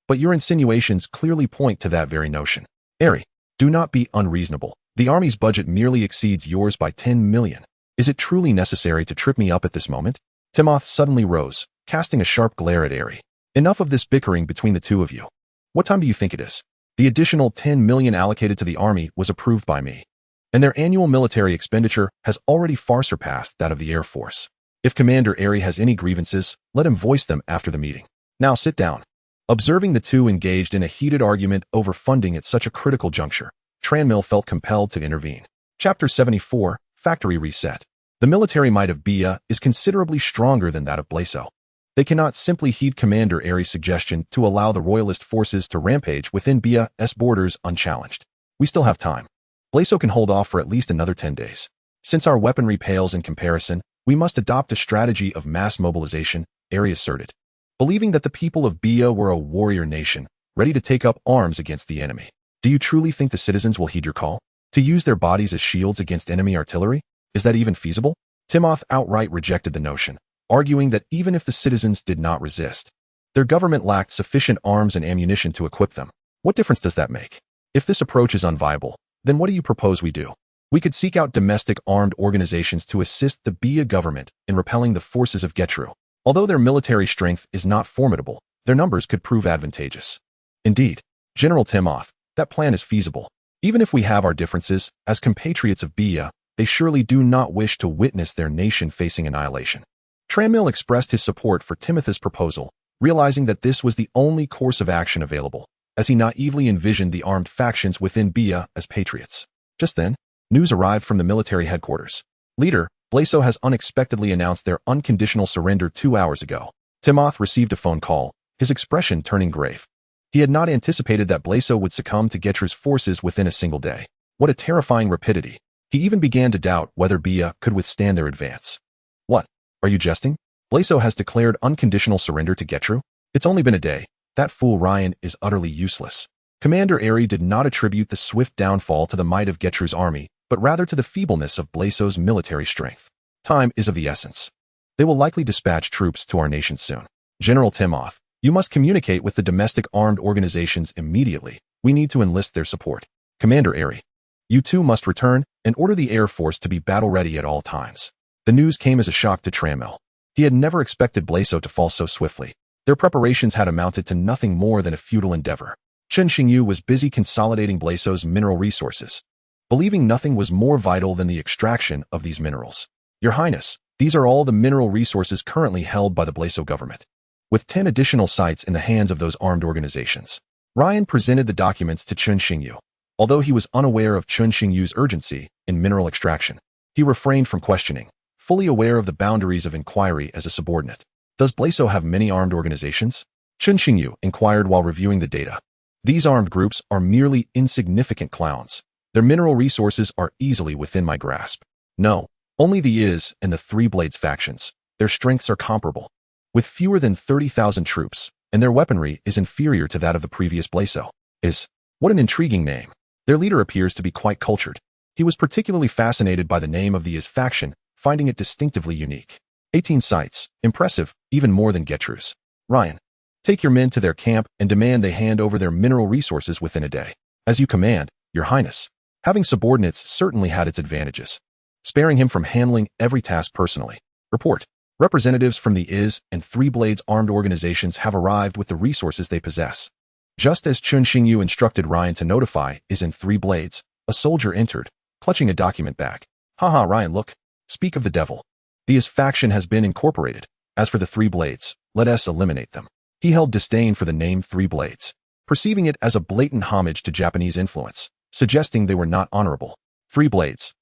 Speaker 1: But your insinuations clearly point to that very notion. Airy, do not be unreasonable. The army's budget merely exceeds yours by 10 million. Is it truly necessary to trip me up at this moment? Timoth suddenly rose, casting a sharp glare at Airy. Enough of this bickering between the two of you. What time do you think it is? The additional 10 million allocated to the army was approved by me, and their annual military expenditure has already far surpassed that of the Air Force. If Commander Airy has any grievances, let him voice them after the meeting. Now sit down. Observing the two engaged in a heated argument over funding at such a critical juncture, Tranmere felt compelled to intervene. Chapter 74, Factory Reset. The military might of Bia is considerably stronger than that of Blaso. They cannot simply heed Commander Airy's suggestion to allow the royalist forces to rampage within Bia's borders unchallenged. We still have time. Blaso can hold off for at least another 10 days. Since our weaponry pales in comparison, we must adopt a strategy of mass mobilization, Airy asserted. Believing that the people of Bia were a warrior nation, ready to take up arms against the enemy. Do you truly think the citizens will heed your call? To use their bodies as shields against enemy artillery? Is that even feasible? Timoth outright rejected the notion, arguing that even if the citizens did not resist, their government lacked sufficient arms and ammunition to equip them. What difference does that make? If this approach is unviable, then what do you propose we do? We could seek out domestic armed organizations to assist the Bia government in repelling the forces of Getru. Although their military strength is not formidable, their numbers could prove advantageous. Indeed, General Timoth, that plan is feasible. Even if we have our differences, as compatriots of Bia, they surely do not wish to witness their nation facing annihilation. Tranmere expressed his support for Timothy's proposal, realizing that this was the only course of action available, as he naively envisioned the armed factions within Bia as patriots. Just then, news arrived from the military headquarters. Leader, Blaso has unexpectedly announced their unconditional surrender 2 hours ago. Timoth received a phone call, his expression turning grave. He had not anticipated that Blaso would succumb to Getru's forces within a single day. What a terrifying rapidity. He even began to doubt whether Bia could withstand their advance. What? Are you jesting? Blaso has declared unconditional surrender to Getru? It's only been a day. That fool Ryan is utterly useless. Commander Airy did not attribute the swift downfall to the might of Getru's army, but rather to the feebleness of Blaso's military strength. Time is of the essence. They will likely dispatch troops to our nation soon. General Timoth, you must communicate with the domestic armed organizations immediately. We need to enlist their support. Commander Airy, you too must return and order the Air Force to be battle-ready at all times. The news came as a shock to Tranmere. He had never expected Blaso to fall so swiftly. Their preparations had amounted to nothing more than a futile endeavor. Chen Xingyu was busy consolidating Blaso's mineral resources, believing nothing was more vital than the extraction of these minerals. Your Highness, these are all the mineral resources currently held by the Blaso government, with 10 additional sites in the hands of those armed organizations. Ryan presented the documents to Chen Xingyu. Although he was unaware of Chen Xingyu's urgency in mineral extraction, he refrained from questioning, fully aware of the boundaries of inquiry as a subordinate. Does Blaso have many armed organizations? Chen Xingyu inquired while reviewing the data. These armed groups are merely insignificant clowns. Their mineral resources are easily within my grasp. No, only the Is and the Three Blades factions. Their strengths are comparable, with fewer than 30,000 troops, and their weaponry is inferior to that of the previous Blaso. Is, what an intriguing name. Their leader appears to be quite cultured. He was particularly fascinated by the name of the Is faction, finding it distinctively unique. 18 sites, impressive, even more than Getru's. Ryan, take your men to their camp and demand they hand over their mineral resources within a day. As you command, Your Highness. Having subordinates certainly had its advantages, sparing him from handling every task personally. Report. Representatives from the Is and Three Blades armed organizations have arrived with the resources they possess. Just as Chen Xingyu instructed Ryan to notify Is and Three Blades, a soldier entered, clutching a document bag. Haha, Ryan, look. Speak of the devil. The Is faction has been incorporated. As for the Three Blades, let us eliminate them. He held disdain for the name Three Blades, perceiving it as a blatant homage to Japanese influence, suggesting they were not honorable. Three Blades.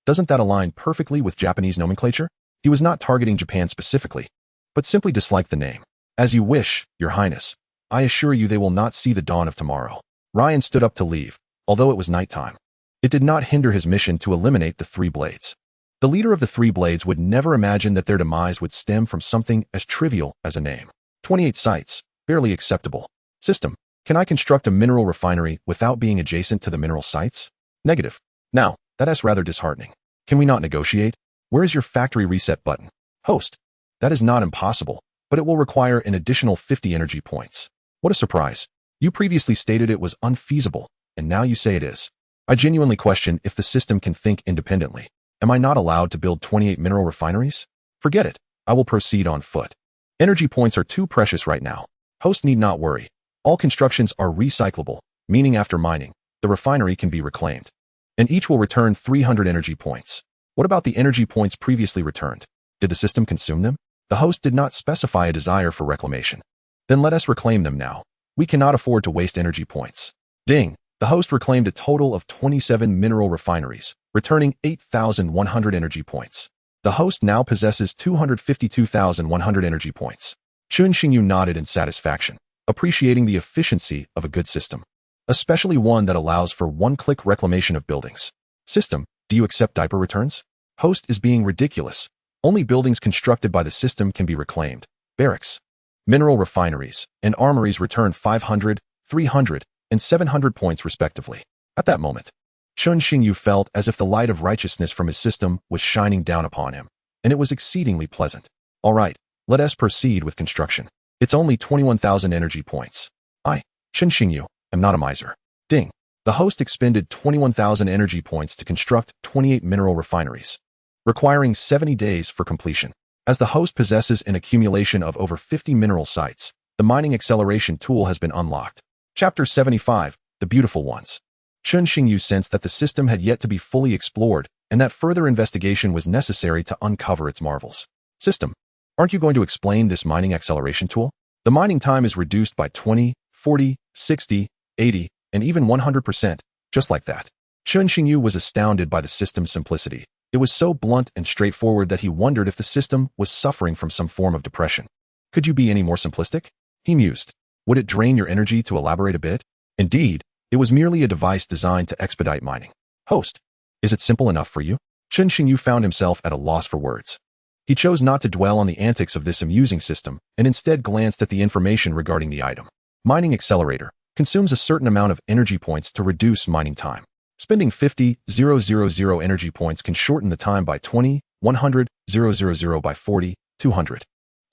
Speaker 1: Doesn't that align perfectly with Japanese nomenclature? He was not targeting Japan specifically, but simply disliked the name. As you wish, Your Highness. I assure you they will not see the dawn of tomorrow. Ryan stood up to leave, although it was nighttime. It did not hinder his mission to eliminate the three blades. The leader of the three blades would never imagine that their demise would stem from something as trivial as a name. 28 sites, barely acceptable. System, can I construct a mineral refinery without being adjacent to the mineral sites? Negative. Now, that is rather disheartening. Can we not negotiate? Where is your factory reset button? Host, that is not impossible, but it will require an additional 50 energy points. What a surprise. You previously stated it was unfeasible, and now you say it is. I genuinely question if the system can think independently. Am I not allowed to build 28 mineral refineries? Forget it. I will proceed on foot. Energy points are too precious right now. Host need not worry. All constructions are recyclable, meaning after mining, the refinery can be reclaimed. And each will return 300 energy points. What about the energy points previously returned? Did the system consume them? The host did not specify a desire for reclamation. Then let us reclaim them now. We cannot afford to waste energy points. Ding! The host reclaimed a total of 27 mineral refineries, returning 8,100 energy points. The host now possesses 252,100 energy points. Chun Xingyu nodded in satisfaction, appreciating the efficiency of a good system, especially one that allows for one-click reclamation of buildings. System, do you accept diaper returns? Host is being ridiculous. Only buildings constructed by the system can be reclaimed. Barracks, mineral refineries, and armories return 500, 300, and 700 points respectively. At that moment, Chun Xingyu felt as if the light of righteousness from his system was shining down upon him, and it was exceedingly pleasant. All right, let us proceed with construction. It's only 21,000 energy points. I, Chun Xingyu, am not a miser. Ding. The host expended 21,000 energy points to construct 28 mineral refineries, requiring 70 days for completion. As the host possesses an accumulation of over 50 mineral sites, the mining acceleration tool has been unlocked. Chapter 75, The Beautiful Ones. Chun Xingyu sensed that the system had yet to be fully explored and that further investigation was necessary to uncover its marvels. System, aren't you going to explain this mining acceleration tool? The mining time is reduced by 20, 40, 60, 80, and even 100%, just like that. Chun Xingyu was astounded by the system's simplicity. It was so blunt and straightforward that he wondered if the system was suffering from some form of depression. Could you be any more simplistic? He mused. Would it drain your energy to elaborate a bit? Indeed, it was merely a device designed to expedite mining. Host, is it simple enough for you? Chun Xingyu found himself at a loss for words. He chose not to dwell on the antics of this amusing system and instead glanced at the information regarding the item. Mining accelerator consumes a certain amount of energy points to reduce mining time. Spending 50,000 energy points can shorten the time by 20, 100, 000 by 40, 200,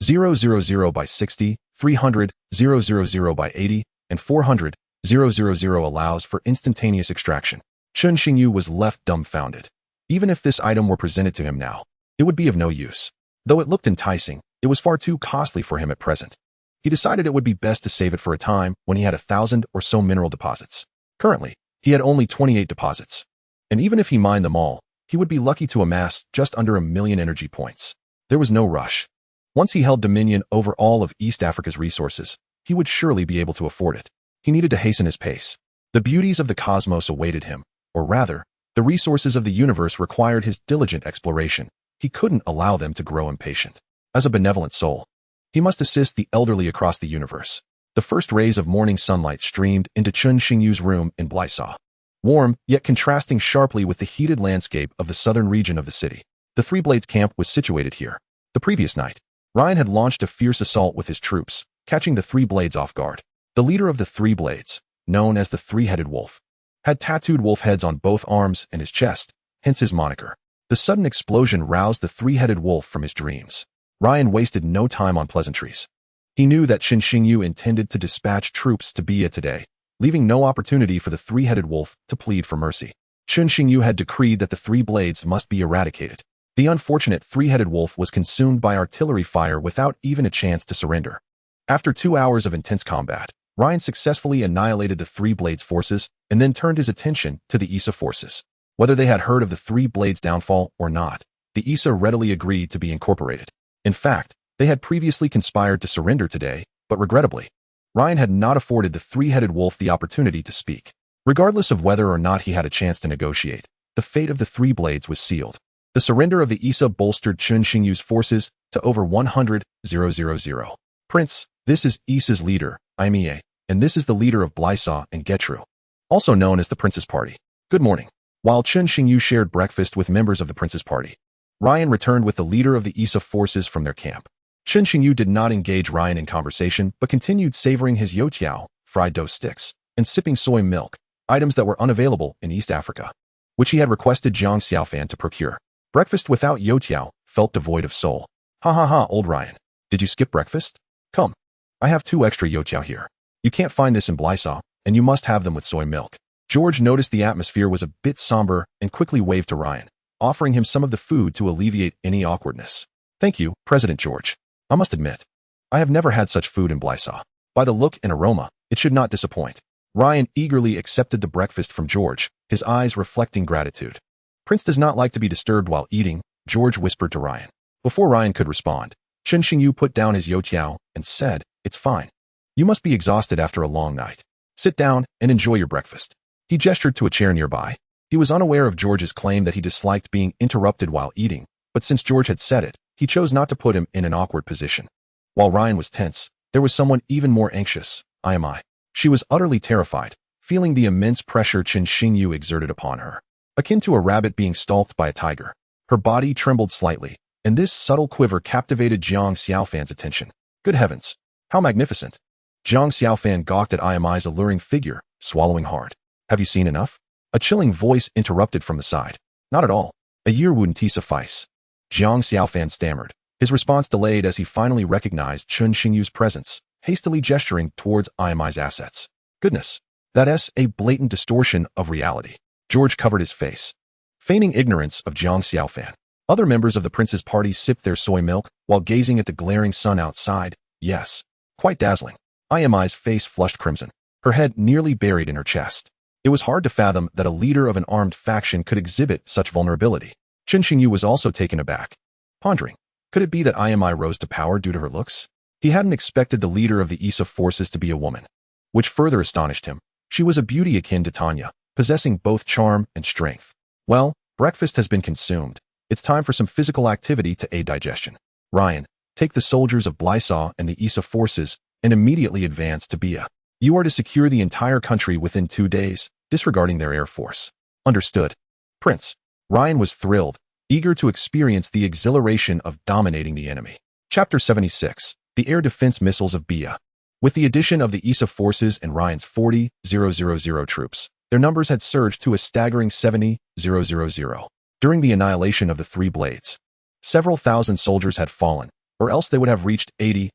Speaker 1: 000 by 60, 300, 000 by 80, and 400, 000 allows for instantaneous extraction. Chun Xingyu was left dumbfounded. Even if this item were presented to him now, it would be of no use. Though it looked enticing, it was far too costly for him at present. He decided it would be best to save it for a time when he had 1,000 or so mineral deposits. Currently, he had only 28 deposits. And even if he mined them all, he would be lucky to amass just under 1,000,000 energy points. There was no rush. Once he held dominion over all of East Africa's resources, he would surely be able to afford it. He needed to hasten his pace. The beauties of the cosmos awaited him, or rather, the resources of the universe required his diligent exploration. He couldn't allow them to grow impatient. As a benevolent soul, he must assist the elderly across the universe. The first rays of morning sunlight streamed into Chun Xingyu's room in Blaisaw. Warm, yet contrasting sharply with the heated landscape of the southern region of the city. The Three Blades camp was situated here. The previous night, Ryan had launched a fierce assault with his troops, catching the Three Blades off guard. The leader of the Three Blades, known as the Three-Headed Wolf, had tattooed wolf heads on both arms and his chest, hence his moniker. The sudden explosion roused the Three-Headed Wolf from his dreams. Ryan wasted no time on pleasantries. He knew that Chun Xingyu intended to dispatch troops to Bia today, leaving no opportunity for the Three-Headed Wolf to plead for mercy. Chun Xingyu had decreed that the Three Blades must be eradicated. The unfortunate Three-Headed Wolf was consumed by artillery fire without even a chance to surrender. After 2 hours of intense combat, Ryan successfully annihilated the Three Blades forces and then turned his attention to the Issa forces. Whether they had heard of the Three Blades' downfall or not, the Issa readily agreed to be incorporated. In fact, they had previously conspired to surrender today, but regrettably, Ryan had not afforded the Three-Headed Wolf the opportunity to speak. Regardless of whether or not he had a chance to negotiate, the fate of the Three Blades was sealed. The surrender of the Issa bolstered Chun Xingyu's forces to over 100,000. Prince, This is Issa's leader, Imea, and this is the leader of Blysaw and Getru, also known as the Prince's Party. Good morning. While Chen Xingyu shared breakfast with members of the Prince's Party, Ryan returned with the leader of the Issa forces from their camp. Chen Xingyu did not engage Ryan in conversation but continued savoring his youtiao, fried dough sticks, and sipping soy milk, items that were unavailable in East Africa, which he had requested Jiang Xiaofan to procure. Breakfast without youtiao felt devoid of soul. Ha ha ha, old Ryan. Did you skip breakfast? Come. I have 2 extra youtiao here. You can't find this in Blysaw, and you must have them with soy milk. George noticed the atmosphere was a bit somber and quickly waved to Ryan, offering him some of the food to alleviate any awkwardness. Thank you, President George. I must admit, I have never had such food in Blysaw. By the look and aroma, it should not disappoint. Ryan eagerly accepted the breakfast from George, his eyes reflecting gratitude. Prince does not like to be disturbed while eating, George whispered to Ryan. Before Ryan could respond, Chen Xingyu put down his youtiao and said, It's fine. You must be exhausted after a long night. Sit down and enjoy your breakfast. He gestured to a chair nearby. He was unaware of George's claim that he disliked being interrupted while eating, but since George had said it, he chose not to put him in an awkward position. While Ryan was tense, there was someone even more anxious, Imai. She was utterly terrified, feeling the immense pressure Chen Xingyu exerted upon her. Akin to a rabbit being stalked by a tiger, her body trembled slightly, and this subtle quiver captivated Jiang Xiaofan's attention. Good heavens! How magnificent! Jiang Xiaofan gawked at Imai's alluring figure, swallowing hard. Have you seen enough? A chilling voice interrupted from the side. Not at all. A year wouldn't suffice. Jiang Xiaofan stammered. His response delayed as he finally recognized Chen Xingyu's presence, hastily gesturing towards Imai's assets. Goodness, that's a blatant distortion of reality. George covered his face, feigning ignorance of Jiang Xiaofan. Other members of the Prince's Party sipped their soy milk while gazing at the glaring sun outside. Yes, quite dazzling. Imai's face flushed crimson, her head nearly buried in her chest. It was hard to fathom that a leader of an armed faction could exhibit such vulnerability. Chen Xingyu was also taken aback, pondering, could it be that Imai rose to power due to her looks? He hadn't expected the leader of the Issa forces to be a woman, which further astonished him. She was a beauty akin to Tanya, possessing both charm and strength. Well, breakfast has been consumed. It's time for some physical activity to aid digestion. Ryan, take the soldiers of Blysaw and the Issa forces and immediately advance to Bia. You are to secure the entire country within 2 days, disregarding their air force. Understood. Prince. Ryan was thrilled, eager to experience the exhilaration of dominating the enemy. Chapter 76. The Air Defense Missiles of Bia. With the addition of the Issa forces and Ryan's 40,000 troops, their numbers had surged to a staggering 70,000. During the annihilation of the 3 blades, several thousand soldiers had fallen, or else they would have reached 80,000.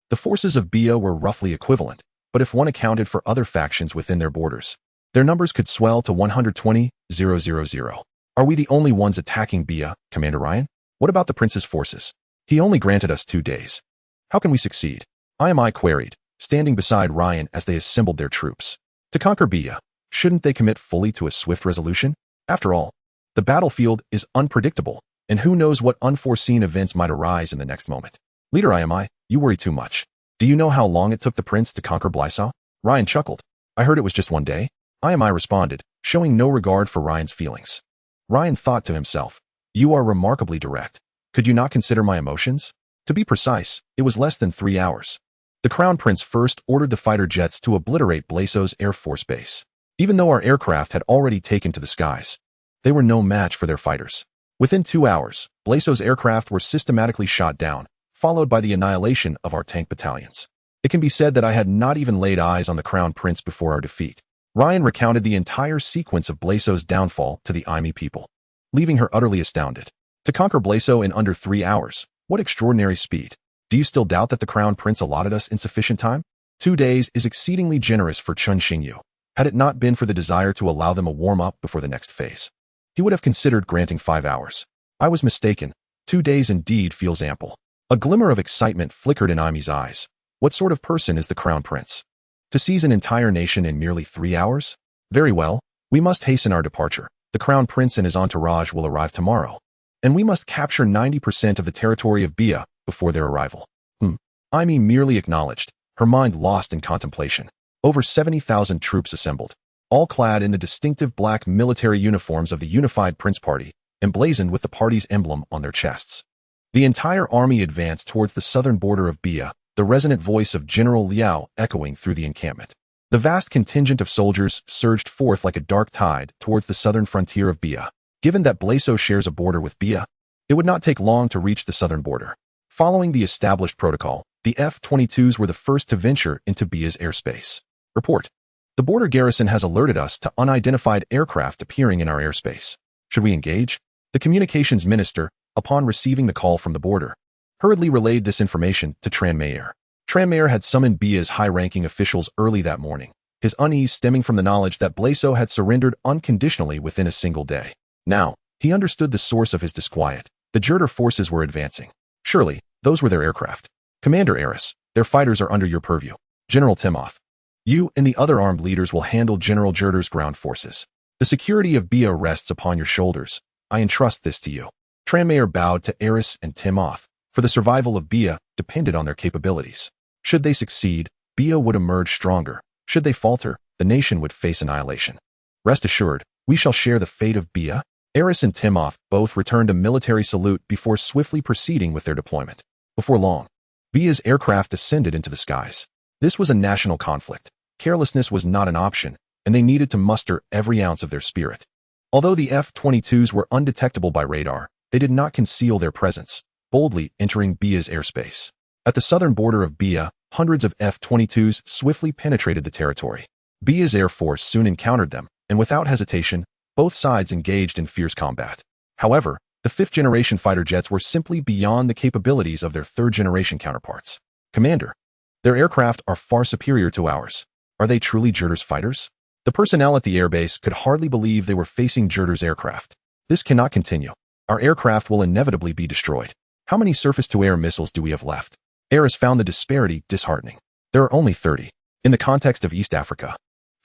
Speaker 1: The forces of Bia were roughly equivalent, but if one accounted for other factions within their borders, their numbers could swell to 120,000. Are we the only ones attacking Bia, Commander Ryan? What about the Prince's forces? He only granted us 2 days. How can we succeed? Imai queried, standing beside Ryan as they assembled their troops. To conquer Bia, shouldn't they commit fully to a swift resolution? After all, the battlefield is unpredictable, and who knows what unforeseen events might arise in the next moment. Leader Imai, you worry too much. Do you know how long it took the prince to conquer Blysaw? Ryan chuckled. I heard it was just 1 day. Imai responded, showing no regard for Ryan's feelings. Ryan thought to himself, you are remarkably direct. Could you not consider my emotions? To be precise, it was less than 3 hours. The Crown Prince first ordered the fighter jets to obliterate Blasaw's Air Force base. Even though our aircraft had already taken to the skies, they were no match for their fighters. Within 2 hours, Blasaw's aircraft were systematically shot down, followed by the annihilation of our tank battalions. It can be said that I had not even laid eyes on the Crown Prince before our defeat. Ryan recounted the entire sequence of Blasaw's downfall to the Imi people, leaving her utterly astounded. To conquer Blasaw in under 3 hours, what extraordinary speed. Do you still doubt that the Crown Prince allotted us insufficient time? 2 days is exceedingly generous for Chen Xingyu. Had it not been for the desire to allow them a warm-up before the next phase, he would have considered granting 5 hours. I was mistaken. 2 days indeed feels ample. A glimmer of excitement flickered in Imi's eyes. What sort of person is the Crown Prince? To seize an entire nation in merely 3 hours? Very well, we must hasten our departure. The Crown Prince and his entourage will arrive tomorrow, and we must capture 90% of the territory of Bia before their arrival. Imi merely acknowledged, her mind lost in contemplation. Over 70,000 troops assembled, all clad in the distinctive black military uniforms of the Unified Prince Party, emblazoned with the party's emblem on their chests. The entire army advanced towards the southern border of Bia, the resonant voice of General Liao echoing through the encampment. The vast contingent of soldiers surged forth like a dark tide towards the southern frontier of Bia. Given that Blaso shares a border with Bia, it would not take long to reach the southern border. Following the established protocol, the F-22s were the first to venture into Bia's airspace. Report. The border garrison has alerted us to unidentified aircraft appearing in our airspace. Should we engage? The communications minister, upon receiving the call from the border, hurriedly relayed this information to Tranmere. Tranmere had summoned Bia's high-ranking officials early that morning, his unease stemming from the knowledge that Blaso had surrendered unconditionally within a single day. Now, he understood the source of his disquiet. The Jurder forces were advancing. Surely, those were their aircraft. Commander Eris, their fighters are under your purview. General Timoth, you and the other armed leaders will handle General Jurder's ground forces. The security of Bia rests upon your shoulders. I entrust this to you. Tranmere bowed to Eris and Timoth, for the survival of Bia depended on their capabilities. Should they succeed, Bia would emerge stronger. Should they falter, the nation would face annihilation. Rest assured, we shall share the fate of Bia. Eris and Timoth both returned a military salute before swiftly proceeding with their deployment. Before long, Bia's aircraft ascended into the skies. This was a national conflict. Carelessness was not an option, and they needed to muster every ounce of their spirit. Although the F-22s were undetectable by radar, they did not conceal their presence, boldly entering Bia's airspace. At the southern border of Bia, hundreds of F-22s swiftly penetrated the territory. Bia's air force soon encountered them, and without hesitation, both sides engaged in fierce combat. However, the fifth-generation fighter jets were simply beyond the capabilities of their third-generation counterparts. Commander, their aircraft are far superior to ours. Are they truly Jurder's fighters? The personnel at the airbase could hardly believe they were facing Jurder's aircraft. This cannot continue. Our aircraft will inevitably be destroyed. How many surface-to-air missiles do we have left? Eris found the disparity disheartening. There are only 30. In the context of East Africa,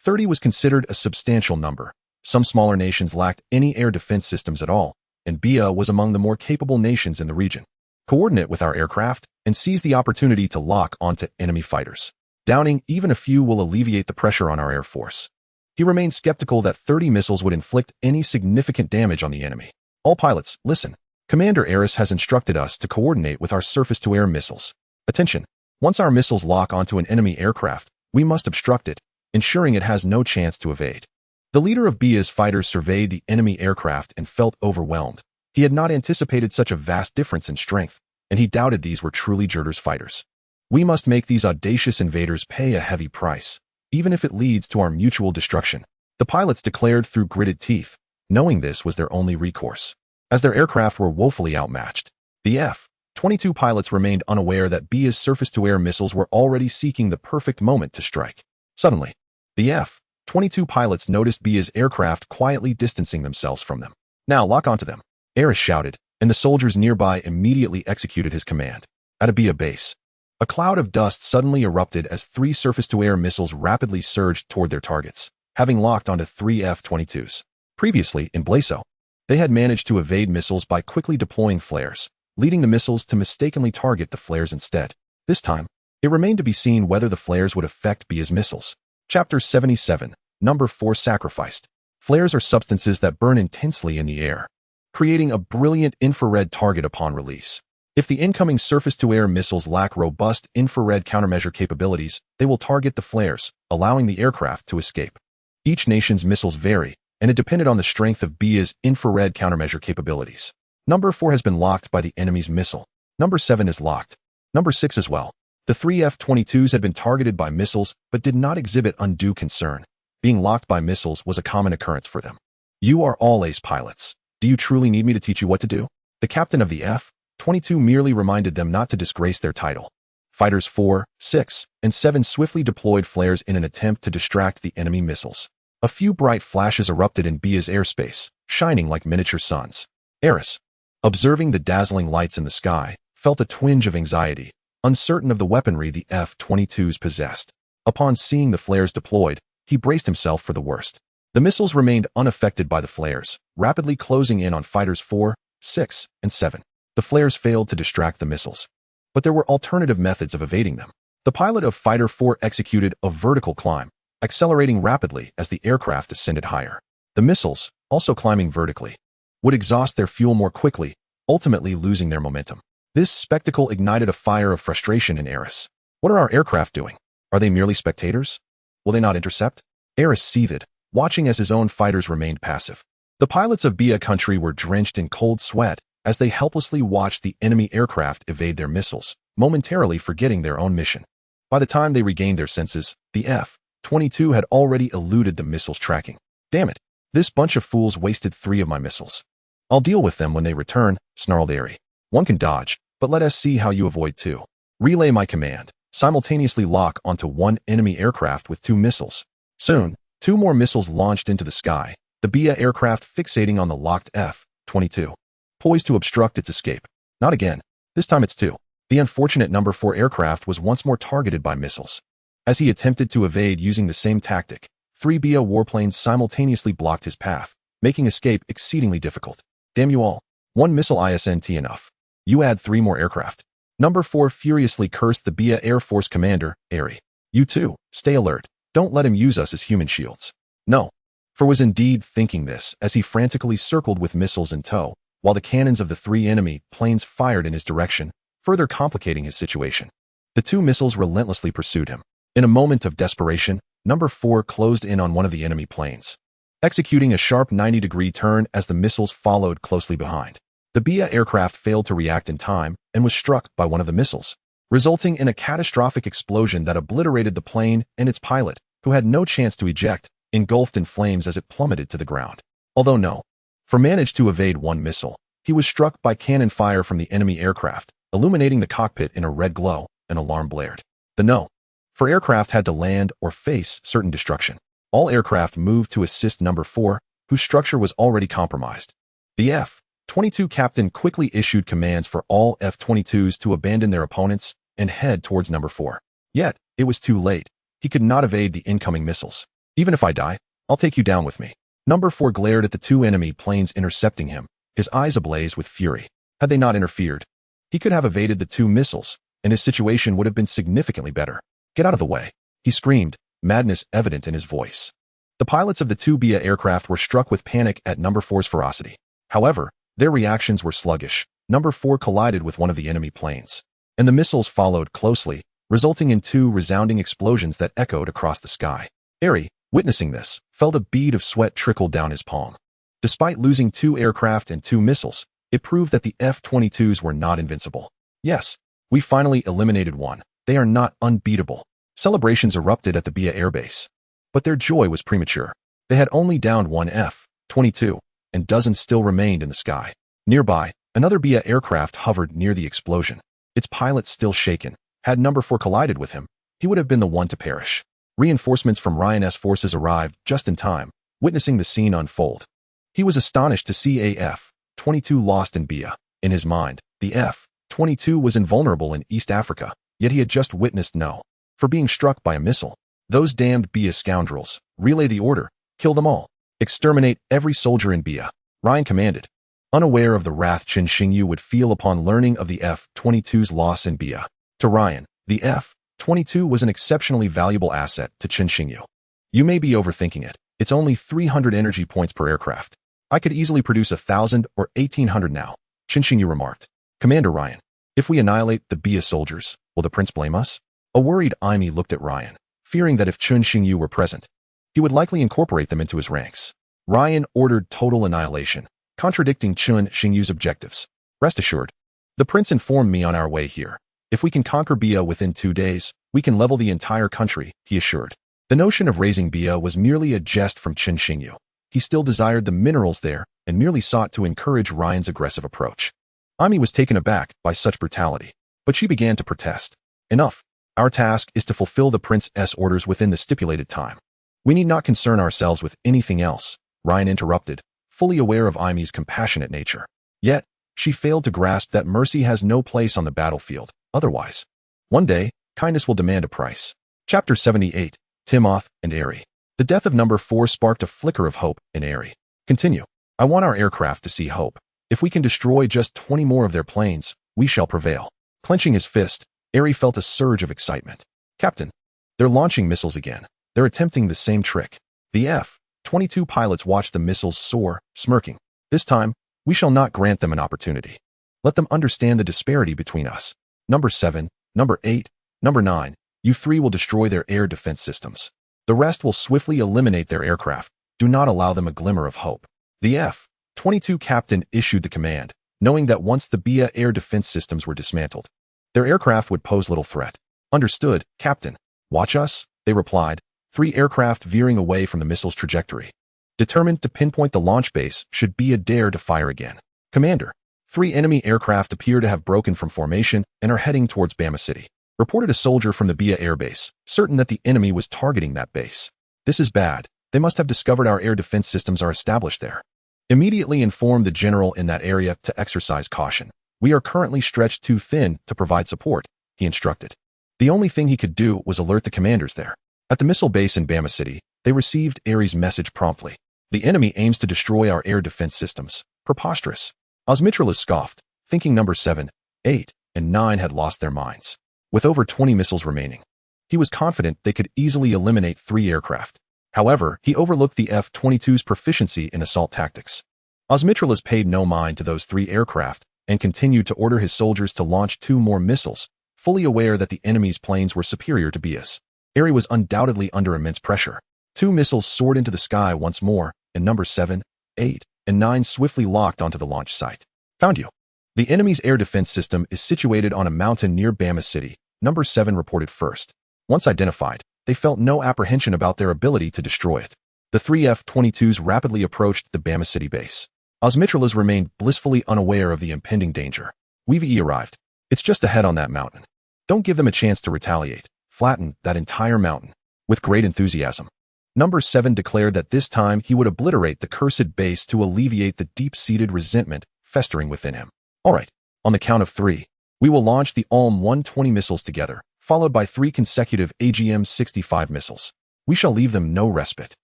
Speaker 1: 30 was considered a substantial number. Some smaller nations lacked any air defense systems at all, and Bia was among the more capable nations in the region. Coordinate with our aircraft and seize the opportunity to lock onto enemy fighters. Downing even a few will alleviate the pressure on our air force. He remained skeptical that 30 missiles would inflict any significant damage on the enemy. All pilots, listen. Commander Eris has instructed us to coordinate with our surface-to-air missiles. Attention. Once our missiles lock onto an enemy aircraft, we must obstruct it, ensuring it has no chance to evade. The leader of Bia's fighters surveyed the enemy aircraft and felt overwhelmed. He had not anticipated such a vast difference in strength, and he doubted these were truly Jurder's fighters. We must make these audacious invaders pay a heavy price, even if it leads to our mutual destruction. The pilots declared through gritted teeth, knowing this was their only recourse. As their aircraft were woefully outmatched, the F-22 pilots remained unaware that Bia's surface-to-air missiles were already seeking the perfect moment to strike. Suddenly, the F-22 pilots noticed Bia's aircraft quietly distancing themselves from them. Now lock onto them, Eris shouted, and the soldiers nearby immediately executed his command. At a Bia base, a cloud of dust suddenly erupted as 3 surface-to-air missiles rapidly surged toward their targets, having locked onto 3 F-22s. Previously, in Blaso, they had managed to evade missiles by quickly deploying flares, leading the missiles to mistakenly target the flares instead. This time, it remained to be seen whether the flares would affect Bia's missiles. Chapter 77, Number 4 Sacrificed. Flares are substances that burn intensely in the air, creating a brilliant infrared target upon release. If the incoming surface-to-air missiles lack robust infrared countermeasure capabilities, they will target the flares, allowing the aircraft to escape. Each nation's missiles vary, and it depended on the strength of Bia's infrared countermeasure capabilities. Number 4 has been locked by the enemy's missile. Number 7 is locked. Number 6 as well. The 3 F-22s had been targeted by missiles, but did not exhibit undue concern. Being locked by missiles was a common occurrence for them. You are all ace pilots. Do you truly need me to teach you what to do? The captain of the F-22 merely reminded them not to disgrace their title. Fighters 4, 6, and 7 swiftly deployed flares in an attempt to distract the enemy missiles. A few bright flashes erupted in Bia's airspace, shining like miniature suns. Eris, observing the dazzling lights in the sky, felt a twinge of anxiety, uncertain of the weaponry the F-22s possessed. Upon seeing the flares deployed, he braced himself for the worst. The missiles remained unaffected by the flares, rapidly closing in on fighters 4, 6, and 7. The flares failed to distract the missiles, but there were alternative methods of evading them. The pilot of Fighter 4 executed a vertical climb, accelerating rapidly as the aircraft ascended higher. The missiles, also climbing vertically, would exhaust their fuel more quickly, ultimately losing their momentum. This spectacle ignited a fire of frustration in Eris. What are our aircraft doing? Are they merely spectators? Will they not intercept? Eris seethed, watching as his own fighters remained passive. The pilots of Bia country were drenched in cold sweat as they helplessly watched the enemy aircraft evade their missiles, momentarily forgetting their own mission. By the time they regained their senses, the F-22 had already eluded the missiles' tracking. Damn it! This bunch of fools wasted 3 of my missiles. I'll deal with them when they return, snarled Eri. One can dodge, but let us see how you avoid 2. Relay my command. Simultaneously lock onto 1 enemy aircraft with 2 missiles. Soon, 2 more missiles launched into the sky, the Bia aircraft fixating on the locked F-22, poised to obstruct its escape. Not again. This time it's 2. The unfortunate number 4 aircraft was once more targeted by missiles. As he attempted to evade using the same tactic, 3 Bia warplanes simultaneously blocked his path, making escape exceedingly difficult. Damn you all. 1 missile isn't enough. You add 3 more aircraft. Number 4 furiously cursed the Bia Air Force commander, Eri. You too, stay alert. Don't let him use us as human shields. No. For was indeed thinking this as he frantically circled with missiles in tow, while the cannons of the 3 enemy planes fired in his direction, further complicating his situation. The 2 missiles relentlessly pursued him. In a moment of desperation, Number 4 closed in on one of the enemy planes, executing a sharp 90-degree turn as the missiles followed closely behind. The Bia aircraft failed to react in time and was struck by one of the missiles, resulting in a catastrophic explosion that obliterated the plane and its pilot, who had no chance to eject, engulfed in flames as it plummeted to the ground. Although no. For managed to evade 1 missile, he was struck by cannon fire from the enemy aircraft, illuminating the cockpit in a red glow. An alarm blared. The no. For aircraft had to land or face certain destruction. All aircraft moved to assist Number 4, whose structure was already compromised. The F-22 captain quickly issued commands for all F-22s to abandon their opponents and head towards Number 4. Yet, it was too late. He could not evade the incoming missiles. Even if I die, I'll take you down with me. Number 4 glared at the 2 enemy planes intercepting him, his eyes ablaze with fury. Had they not interfered, he could have evaded the 2 missiles, and his situation would have been significantly better. Get out of the way, he screamed, madness evident in his voice. The pilots of the 2 Bia aircraft were struck with panic at Number 4's ferocity. However, their reactions were sluggish. Number 4 collided with one of the enemy planes, and the missiles followed closely, resulting in 2 resounding explosions that echoed across the sky. Eri, witnessing this, felt a bead of sweat trickle down his palm. Despite losing 2 aircraft and 2 missiles, it proved that the F-22s were not invincible. Yes, we finally eliminated one. They are not unbeatable. Celebrations erupted at the Bia airbase. But their joy was premature. They had only downed 1 F-22, and dozens still remained in the sky. Nearby, another Bia aircraft hovered near the explosion. Its pilot still shaken. Had Number 4 collided with him, he would have been the one to perish. Reinforcements from Ryan's forces arrived just in time, witnessing the scene unfold. He was astonished to see a F-22 lost in Bia. In his mind, the F-22 was invulnerable in East Africa, yet he had just witnessed no. For being struck by a missile. Those damned Bia scoundrels. Relay the order. Kill them all. Exterminate every soldier in Bia. Ryan commanded, unaware of the wrath Qin Xingyu would feel upon learning of the F-22's loss in Bia. To Ryan, the F-22 was an exceptionally valuable asset to Qin Xingyu. You may be overthinking it. It's only 300 energy points per aircraft. I could easily produce 1,000 or 1,800 now, Qin Xingyu remarked. Commander Ryan, if we annihilate the Bia soldiers, will the prince blame us? A worried Aimee looked at Ryan, fearing that if Qin Xingyu were present, he would likely incorporate them into his ranks. Ryan ordered total annihilation, contradicting Qin Xingyu's objectives. Rest assured, the prince informed me on our way here. If we can conquer Bia within 2 days, we can level the entire country, he assured. The notion of raising Bia was merely a jest from Qin Xingyu. He still desired the minerals there and merely sought to encourage Ryan's aggressive approach. Aimee was taken aback by such brutality, but she began to protest. Enough. Our task is to fulfill the prince's orders within the stipulated time. We need not concern ourselves with anything else, Ryan interrupted, fully aware of Aimee's compassionate nature. Yet, she failed to grasp that mercy has no place on the battlefield. Otherwise, one day, kindness will demand a price. Chapter 78, Timoth and Eri. The death of Number 4 sparked a flicker of hope in Eri. Continue. I want our aircraft to see hope. If we can destroy just 20 more of their planes, we shall prevail. Clenching his fist, Eri felt a surge of excitement. Captain, they're launching missiles again. They're attempting the same trick. The F-22 pilots watched the missiles soar, smirking. This time, we shall not grant them an opportunity. Let them understand the disparity between us. Number 7, Number 8, Number 9. You three will destroy their air defense systems. The rest will swiftly eliminate their aircraft. Do not allow them a glimmer of hope. The F-22 captain issued the command, knowing that once the BIA air defense systems were dismantled, their aircraft would pose little threat. Understood, Captain. Watch us, they replied, 3 aircraft veering away from the missile's trajectory. Determined to pinpoint the launch base should BIA dare to fire again. Commander, 3 enemy aircraft appear to have broken from formation and are heading towards Bama City. Reported a soldier from the BIA airbase, certain that the enemy was targeting that base. This is bad. They must have discovered our air defense systems are established there. Immediately inform the general in that area to exercise caution. We are currently stretched too thin to provide support, he instructed. The only thing he could do was alert the commanders there. At the missile base in Bama City, they received Ares' message promptly. The enemy aims to destroy our air defense systems. Preposterous. Osmitralis scoffed, thinking number 7, 8, and 9 had lost their minds. With over 20 missiles remaining, he was confident they could easily eliminate 3 aircraft. However, he overlooked the F-22's proficiency in assault tactics. Osmitralis paid no mind to those 3 aircraft and continued to order his soldiers to launch 2 more missiles, fully aware that the enemy's planes were superior to BIA's. Ares was undoubtedly under immense pressure. 2 missiles soared into the sky once more, and number 7, 8, and 9 swiftly locked onto the launch site. Found you. The enemy's air defense system is situated on a mountain near Bama City, number 7 reported first. Once identified, they felt no apprehension about their ability to destroy it. The 3 F-22s rapidly approached the Bama City base. Osmitralis remained blissfully unaware of the impending danger. We've arrived. It's just ahead on that mountain. Don't give them a chance to retaliate. Flatten that entire mountain. With great enthusiasm, number 7 declared that this time he would obliterate the cursed base to alleviate the deep-seated resentment festering within him. All right, on the count of 3, we will launch the ALM-120 missiles together, followed by 3 consecutive AGM-65 missiles. We shall leave them no respite.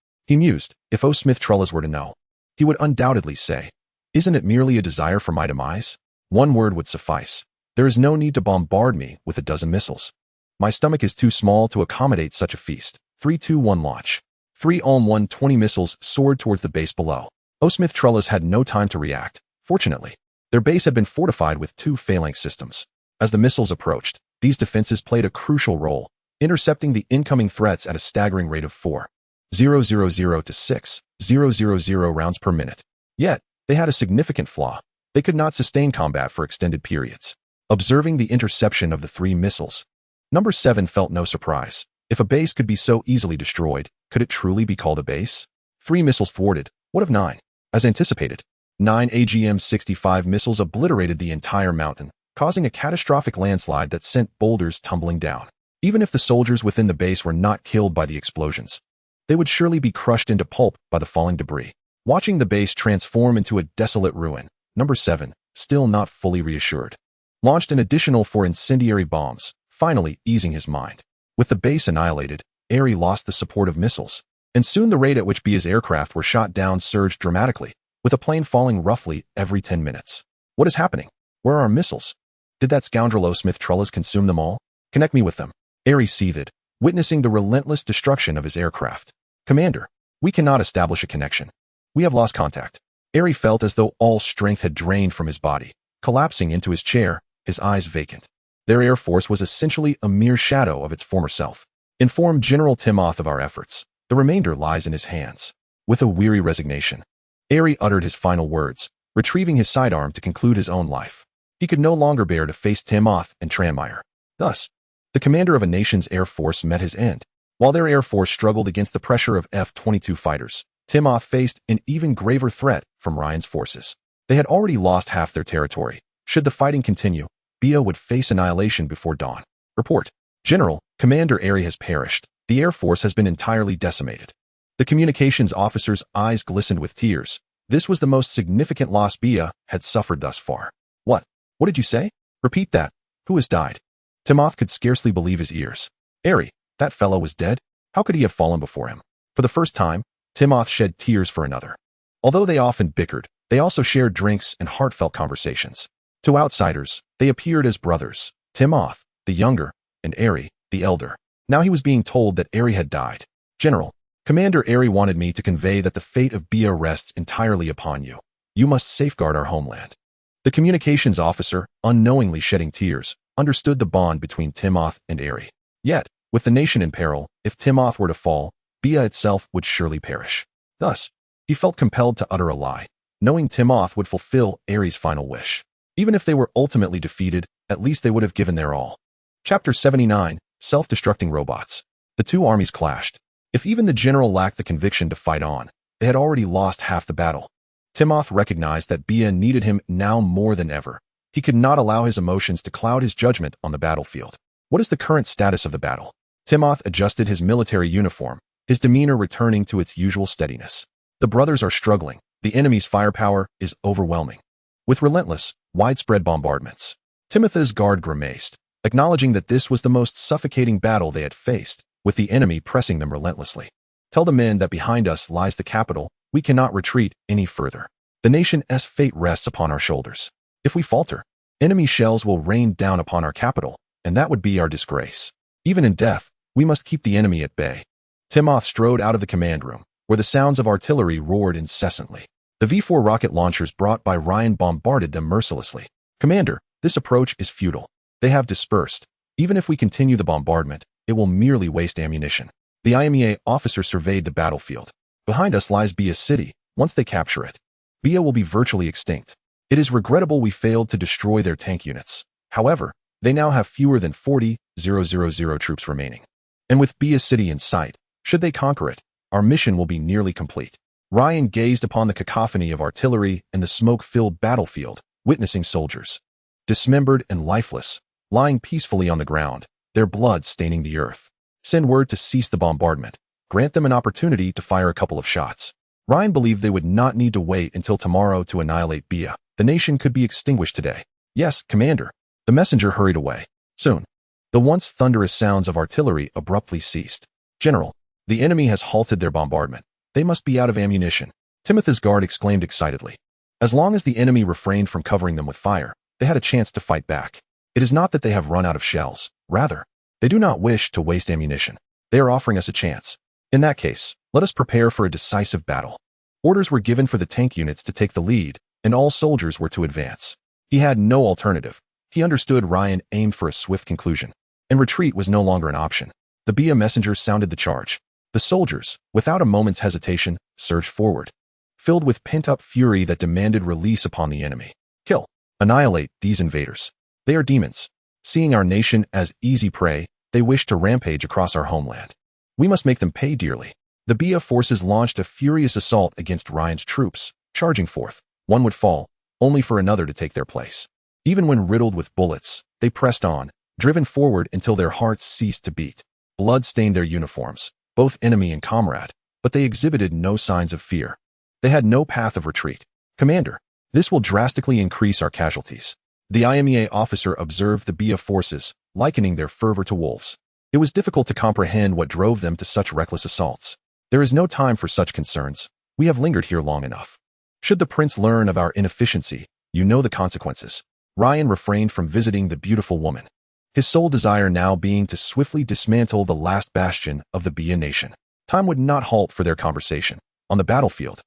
Speaker 1: He mused. If O. Smith Trellis were to know, he would undoubtedly say, isn't it merely a desire for my demise? One word would suffice. There is no need to bombard me with a dozen missiles. My stomach is too small to accommodate such a feast. 3, 2, 1 launch. 3 ALM-120 missiles soared towards the base below. O. Smith Trellis had no time to react. Fortunately, their base had been fortified with 2 phalanx systems. As the missiles approached, these defenses played a crucial role, intercepting the incoming threats at a staggering rate of 4,000 to 6,000 rounds per minute. Yet, they had a significant flaw. They could not sustain combat for extended periods. Observing the interception of the 3 missiles, number 7 felt no surprise. If a base could be so easily destroyed, could it truly be called a base? 3 missiles thwarted. What of 9? As anticipated, 9 AGM-65 missiles obliterated the entire mountain, causing a catastrophic landslide that sent boulders tumbling down. Even if the soldiers within the base were not killed by the explosions, they would surely be crushed into pulp by the falling debris. Watching the base transform into a desolate ruin, number 7, still not fully reassured, launched an additional 4 incendiary bombs, finally easing his mind. With the base annihilated, Ares lost the support of missiles, and soon the rate at which BIA's aircraft were shot down surged dramatically, with a plane falling roughly every 10 minutes. What is happening? Where are our missiles? Did that scoundrel O. Smith Trellis consume them all? Connect me with them. Ares seethed, witnessing the relentless destruction of his aircraft. Commander, we cannot establish a connection. We have lost contact. Ares felt as though all strength had drained from his body, collapsing into his chair, his eyes vacant. Their air force was essentially a mere shadow of its former self. Inform General Timoth of our efforts. The remainder lies in his hands. With a weary resignation, Ares uttered his final words, retrieving his sidearm to conclude his own life. He could no longer bear to face Timoth and Tranmere. Thus, the commander of a nation's air force met his end. While their air force struggled against the pressure of F-22 fighters, Timoth faced an even graver threat from Ryan's forces. They had already lost half their territory. Should the fighting continue, BIA would face annihilation before dawn. Report. General, Commander Ares has perished. The Air Force has been entirely decimated. The communications officer's eyes glistened with tears. This was the most significant loss BIA had suffered thus far. What? What did you say? Repeat that. Who has died? Timoth could scarcely believe his ears. Ares, that fellow was dead? How could he have fallen before him? For the first time, Timoth shed tears for another. Although they often bickered, they also shared drinks and heartfelt conversations. To outsiders, they appeared as brothers, Timoth, the younger, and Ares, the elder. Now he was being told that Ares had died. General, Commander Ares wanted me to convey that the fate of BIA rests entirely upon you. You must safeguard our homeland. The communications officer, unknowingly shedding tears, understood the bond between Timoth and Eri. Yet, with the nation in peril, if Timoth were to fall, Bia itself would surely perish. Thus, he felt compelled to utter a lie, knowing Timoth would fulfill Eri's final wish. Even if they were ultimately defeated, at least they would have given their all. Chapter 79, Self-Destructing Robots. The two armies clashed. If even the general lacked the conviction to fight on, they had already lost half the battle. Timoth recognized that Bia needed him now more than ever. He could not allow his emotions to cloud his judgment on the battlefield. What is the current status of the battle? Timoth adjusted his military uniform, his demeanor returning to its usual steadiness. The brothers are struggling. The enemy's firepower is overwhelming. With relentless, widespread bombardments, Timothy's guard grimaced, acknowledging that this was the most suffocating battle they had faced, with the enemy pressing them relentlessly. Tell the men that behind us lies the capital. We cannot retreat any further. The nation's fate rests upon our shoulders. If we falter, enemy shells will rain down upon our capital, and that would be our disgrace. Even in death, we must keep the enemy at bay. Timoth strode out of the command room, where the sounds of artillery roared incessantly. The V4 rocket launchers brought by Ryan bombarded them mercilessly. Commander, this approach is futile. They have dispersed. Even if we continue the bombardment, it will merely waste ammunition. The IMEA officer surveyed the battlefield. Behind us lies Bia's city. Once they capture it, Bia will be virtually extinct. It is regrettable we failed to destroy their tank units. However, they now have fewer than 40,000 troops remaining. And with Bia's city in sight, should they conquer it, our mission will be nearly complete. Ryan gazed upon the cacophony of artillery and the smoke-filled battlefield, witnessing soldiers, dismembered and lifeless, lying peacefully on the ground, their blood staining the earth. Send word to cease the bombardment. Grant them an opportunity to fire a couple of shots. Ryan believed they would not need to wait until tomorrow to annihilate Bia. The nation could be extinguished today. Yes, Commander. The messenger hurried away. Soon, the once thunderous sounds of artillery abruptly ceased. General, the enemy has halted their bombardment. They must be out of ammunition. Timothy's guard exclaimed excitedly. As long as the enemy refrained from covering them with fire, they had a chance to fight back. It is not that they have run out of shells. Rather, they do not wish to waste ammunition. They are offering us a chance. In that case, let us prepare for a decisive battle. Orders were given for the tank units to take the lead, and all soldiers were to advance. He had no alternative. He understood Ryan aimed for a swift conclusion, and retreat was no longer an option. The Bia messenger sounded the charge. The soldiers, without a moment's hesitation, surged forward, filled with pent-up fury that demanded release upon the enemy. Kill, annihilate these invaders. They are demons. Seeing our nation as easy prey, they wish to rampage across our homeland. We must make them pay dearly. The Bia forces launched a furious assault against Ryan's troops, charging forth. One would fall, only for another to take their place. Even when riddled with bullets, they pressed on, driven forward until their hearts ceased to beat. Blood stained their uniforms, both enemy and comrade, but they exhibited no signs of fear. They had no path of retreat. Commander, this will drastically increase our casualties. The IMEA officer observed the Bia forces, likening their fervor to wolves. It was difficult to comprehend what drove them to such reckless assaults. There is no time for such concerns. We have lingered here long enough. Should the prince learn of our inefficiency, you know the consequences. Ryan refrained from visiting the beautiful woman, his sole desire now being to swiftly dismantle the last bastion of the Bia nation. Time would not halt for their conversation. On the battlefield,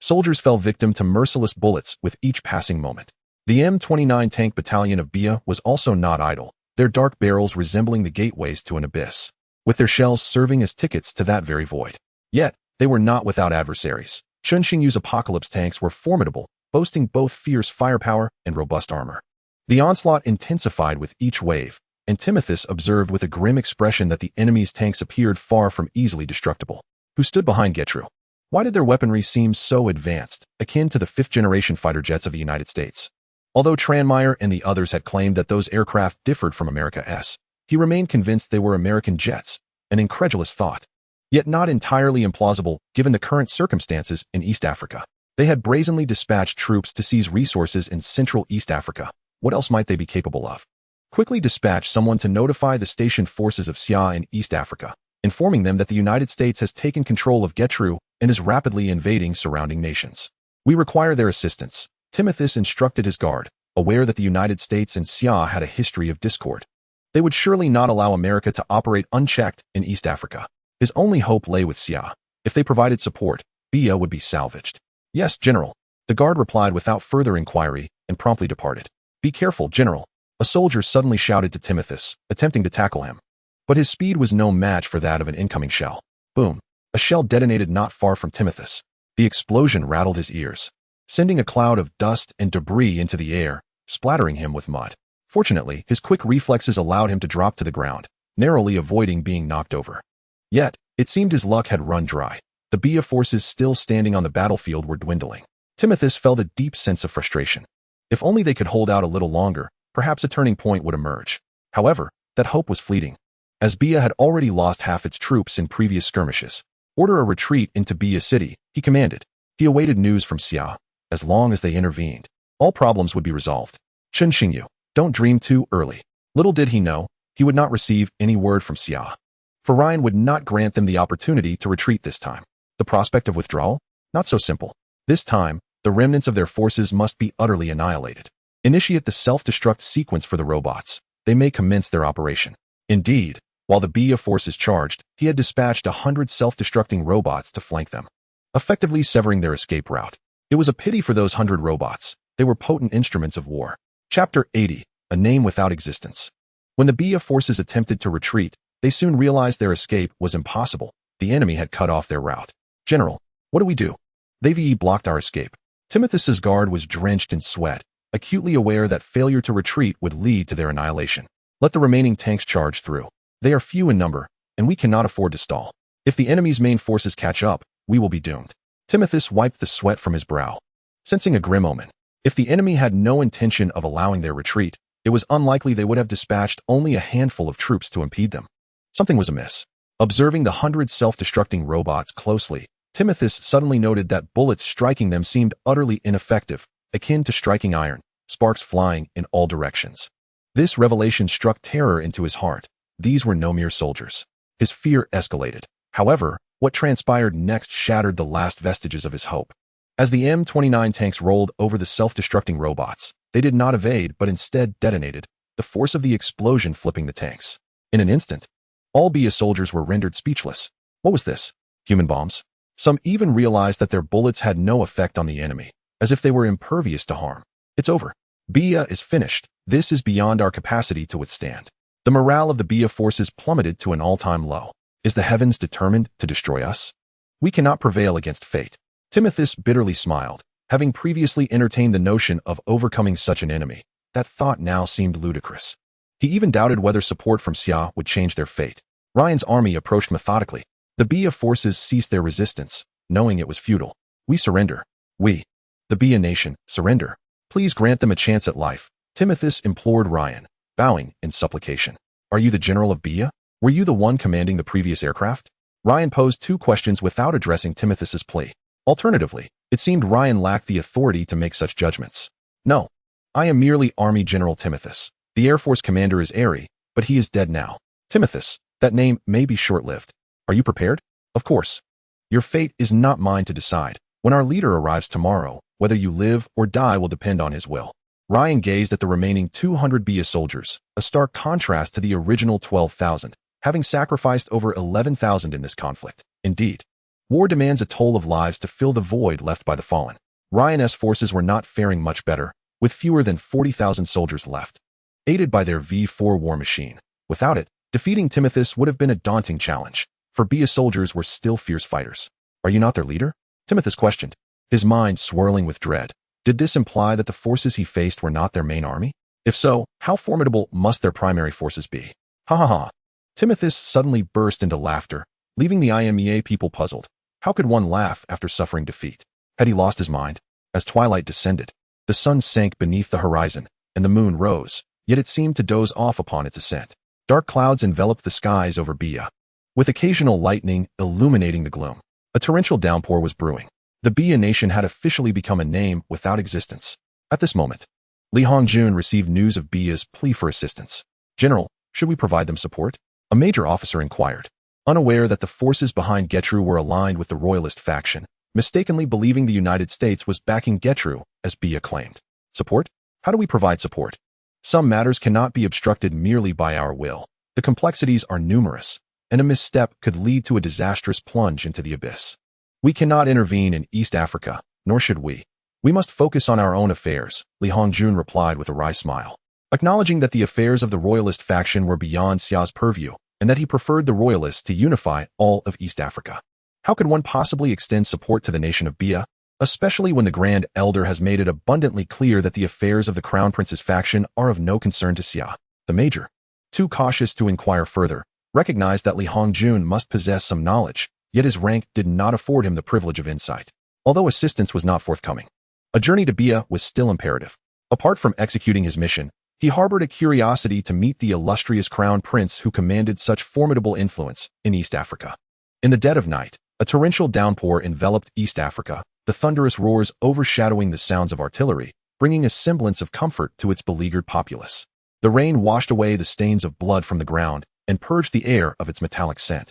Speaker 1: soldiers fell victim to merciless bullets with each passing moment. The M29 tank battalion of Bia was also not idle, their dark barrels resembling the gateways to an abyss, with their shells serving as tickets to that very void. Yet, they were not without adversaries. Chun Xingyu's Apocalypse tanks were formidable, boasting both fierce firepower and robust armor. The onslaught intensified with each wave, and Timothus observed with a grim expression that the enemy's tanks appeared far from easily destructible. Who stood behind Getru? Why did their weaponry seem so advanced, akin to the fifth-generation fighter jets of the United States? Although Tranmere and the others had claimed that those aircraft differed from America's, he remained convinced they were American jets, an incredulous thought, yet not entirely implausible given the current circumstances in East Africa. They had brazenly dispatched troops to seize resources in Central East Africa. What else might they be capable of? Quickly dispatch someone to notify the stationed forces of Sia in East Africa, informing them that the United States has taken control of Getru and is rapidly invading surrounding nations. We require their assistance. Timothus instructed his guard, aware that the United States and Sia had a history of discord. They would surely not allow America to operate unchecked in East Africa. His only hope lay with Sia. If they provided support, Bia would be salvaged. Yes, General. The guard replied without further inquiry and promptly departed. Be careful, General. A soldier suddenly shouted to Timothus, attempting to tackle him. But his speed was no match for that of an incoming shell. Boom! A shell detonated not far from Timothus. The explosion rattled his ears, sending a cloud of dust and debris into the air, splattering him with mud. Fortunately, his quick reflexes allowed him to drop to the ground, narrowly avoiding being knocked over. Yet, it seemed his luck had run dry. The Bia forces still standing on the battlefield were dwindling. Timothus felt a deep sense of frustration. If only they could hold out a little longer, perhaps a turning point would emerge. However, that hope was fleeting, as Bia had already lost half its troops in previous skirmishes. Order a retreat into Bia city, he commanded. He awaited news from Xia. As long as they intervened, all problems would be resolved. Chen Xingyu, don't dream too early. Little did he know, he would not receive any word from Xia. For Ryan would not grant them the opportunity to retreat this time. The prospect of withdrawal? Not so simple. This time, the remnants of their forces must be utterly annihilated. Initiate the self-destruct sequence for the robots. They may commence their operation. Indeed, while the Bia forces charged, he had dispatched 100 self-destructing robots to flank them, effectively severing their escape route. It was a pity for those 100 robots. They were potent instruments of war. Chapter 80, A Name Without Existence. When the Bia forces attempted to retreat, they soon realized their escape was impossible. The enemy had cut off their route. General, what do we do? They blocked our escape. Timothus's guard was drenched in sweat, acutely aware that failure to retreat would lead to their annihilation. Let the remaining tanks charge through. They are few in number, and we cannot afford to stall. If the enemy's main forces catch up, we will be doomed. Timothus wiped the sweat from his brow, sensing a grim omen. If the enemy had no intention of allowing their retreat, it was unlikely they would have dispatched only a handful of troops to impede them. Something was amiss. Observing the 100 self-destructing robots closely, Timothus suddenly noted that bullets striking them seemed utterly ineffective, akin to striking iron, sparks flying in all directions. This revelation struck terror into his heart. These were no mere soldiers. His fear escalated. However, what transpired next shattered the last vestiges of his hope. As the M29 tanks rolled over the self-destructing robots, they did not evade but instead detonated, the force of the explosion flipping the tanks. In an instant, all Bia soldiers were rendered speechless. What was this? Human bombs? Some even realized that their bullets had no effect on the enemy, as if they were impervious to harm. It's over. Bia is finished. This is beyond our capacity to withstand. The morale of the Bia forces plummeted to an all-time low. Is the heavens determined to destroy us? We cannot prevail against fate. Timothus bitterly smiled. Having previously entertained the notion of overcoming such an enemy, that thought now seemed ludicrous. He even doubted whether support from Xia would change their fate. Ryan's army approached methodically. The Bia forces ceased their resistance, knowing it was futile. We surrender. We, the Bia nation, surrender. Please grant them a chance at life. Timothus implored Ryan, bowing in supplication. Are you the general of Bia? Were you the one commanding the previous aircraft? Ryan posed two questions without addressing Timothus's plea. Alternatively, it seemed Ryan lacked the authority to make such judgments. No. I am merely Army General Timothus. The Air Force commander is Airy, but he is dead now. Timothus, that name may be short-lived. Are you prepared? Of course. Your fate is not mine to decide. When our leader arrives tomorrow, whether you live or die will depend on his will. Ryan gazed at the remaining 200 Bia soldiers, a stark contrast to the original 12,000, having sacrificed over 11,000 in this conflict. Indeed, war demands a toll of lives to fill the void left by the fallen. Ryan's forces were not faring much better, with fewer than 40,000 soldiers left, aided by their V4 war machine. Without it, defeating Timothus would have been a daunting challenge, for Bia soldiers were still fierce fighters. Are you not their leader? Timothus questioned, his mind swirling with dread. Did this imply that the forces he faced were not their main army? If so, how formidable must their primary forces be? Ha ha ha. Timothus suddenly burst into laughter, leaving the IMEA people puzzled. How could one laugh after suffering defeat? Had he lost his mind? As twilight descended, the sun sank beneath the horizon, and the moon rose, yet it seemed to doze off upon its ascent. Dark clouds enveloped the skies over Bia, with occasional lightning illuminating the gloom. A torrential downpour was brewing. The Bia nation had officially become a name without existence. At this moment, Li Hongjun received news of Bia's plea for assistance. General, should we provide them support? A major officer inquired, unaware that the forces behind Getru were aligned with the royalist faction, mistakenly believing the United States was backing Getru, as Bia claimed. Support? How do we provide support? Some matters cannot be obstructed merely by our will. The complexities are numerous, and a misstep could lead to a disastrous plunge into the abyss. We cannot intervene in East Africa, nor should we. We must focus on our own affairs, Li Hongjun replied with a wry smile. acknowledging that the affairs of the royalist faction were beyond Xia's purview and that he preferred the royalists to unify all of East Africa. How could one possibly extend support to the nation of Bia, especially when the Grand Elder has made it abundantly clear that the affairs of the Crown Prince's faction are of no concern to Xia? The Major, too cautious to inquire further, recognized that Li Hongjun must possess some knowledge, yet his rank did not afford him the privilege of insight. Although assistance was not forthcoming, a journey to Bia was still imperative. Apart from executing his mission, he harbored a curiosity to meet the illustrious Crown Prince who commanded such formidable influence in East Africa. In the dead of night, a torrential downpour enveloped East Africa, the thunderous roars overshadowing the sounds of artillery, bringing a semblance of comfort to its beleaguered populace. The rain washed away the stains of blood from the ground and purged the air of its metallic scent.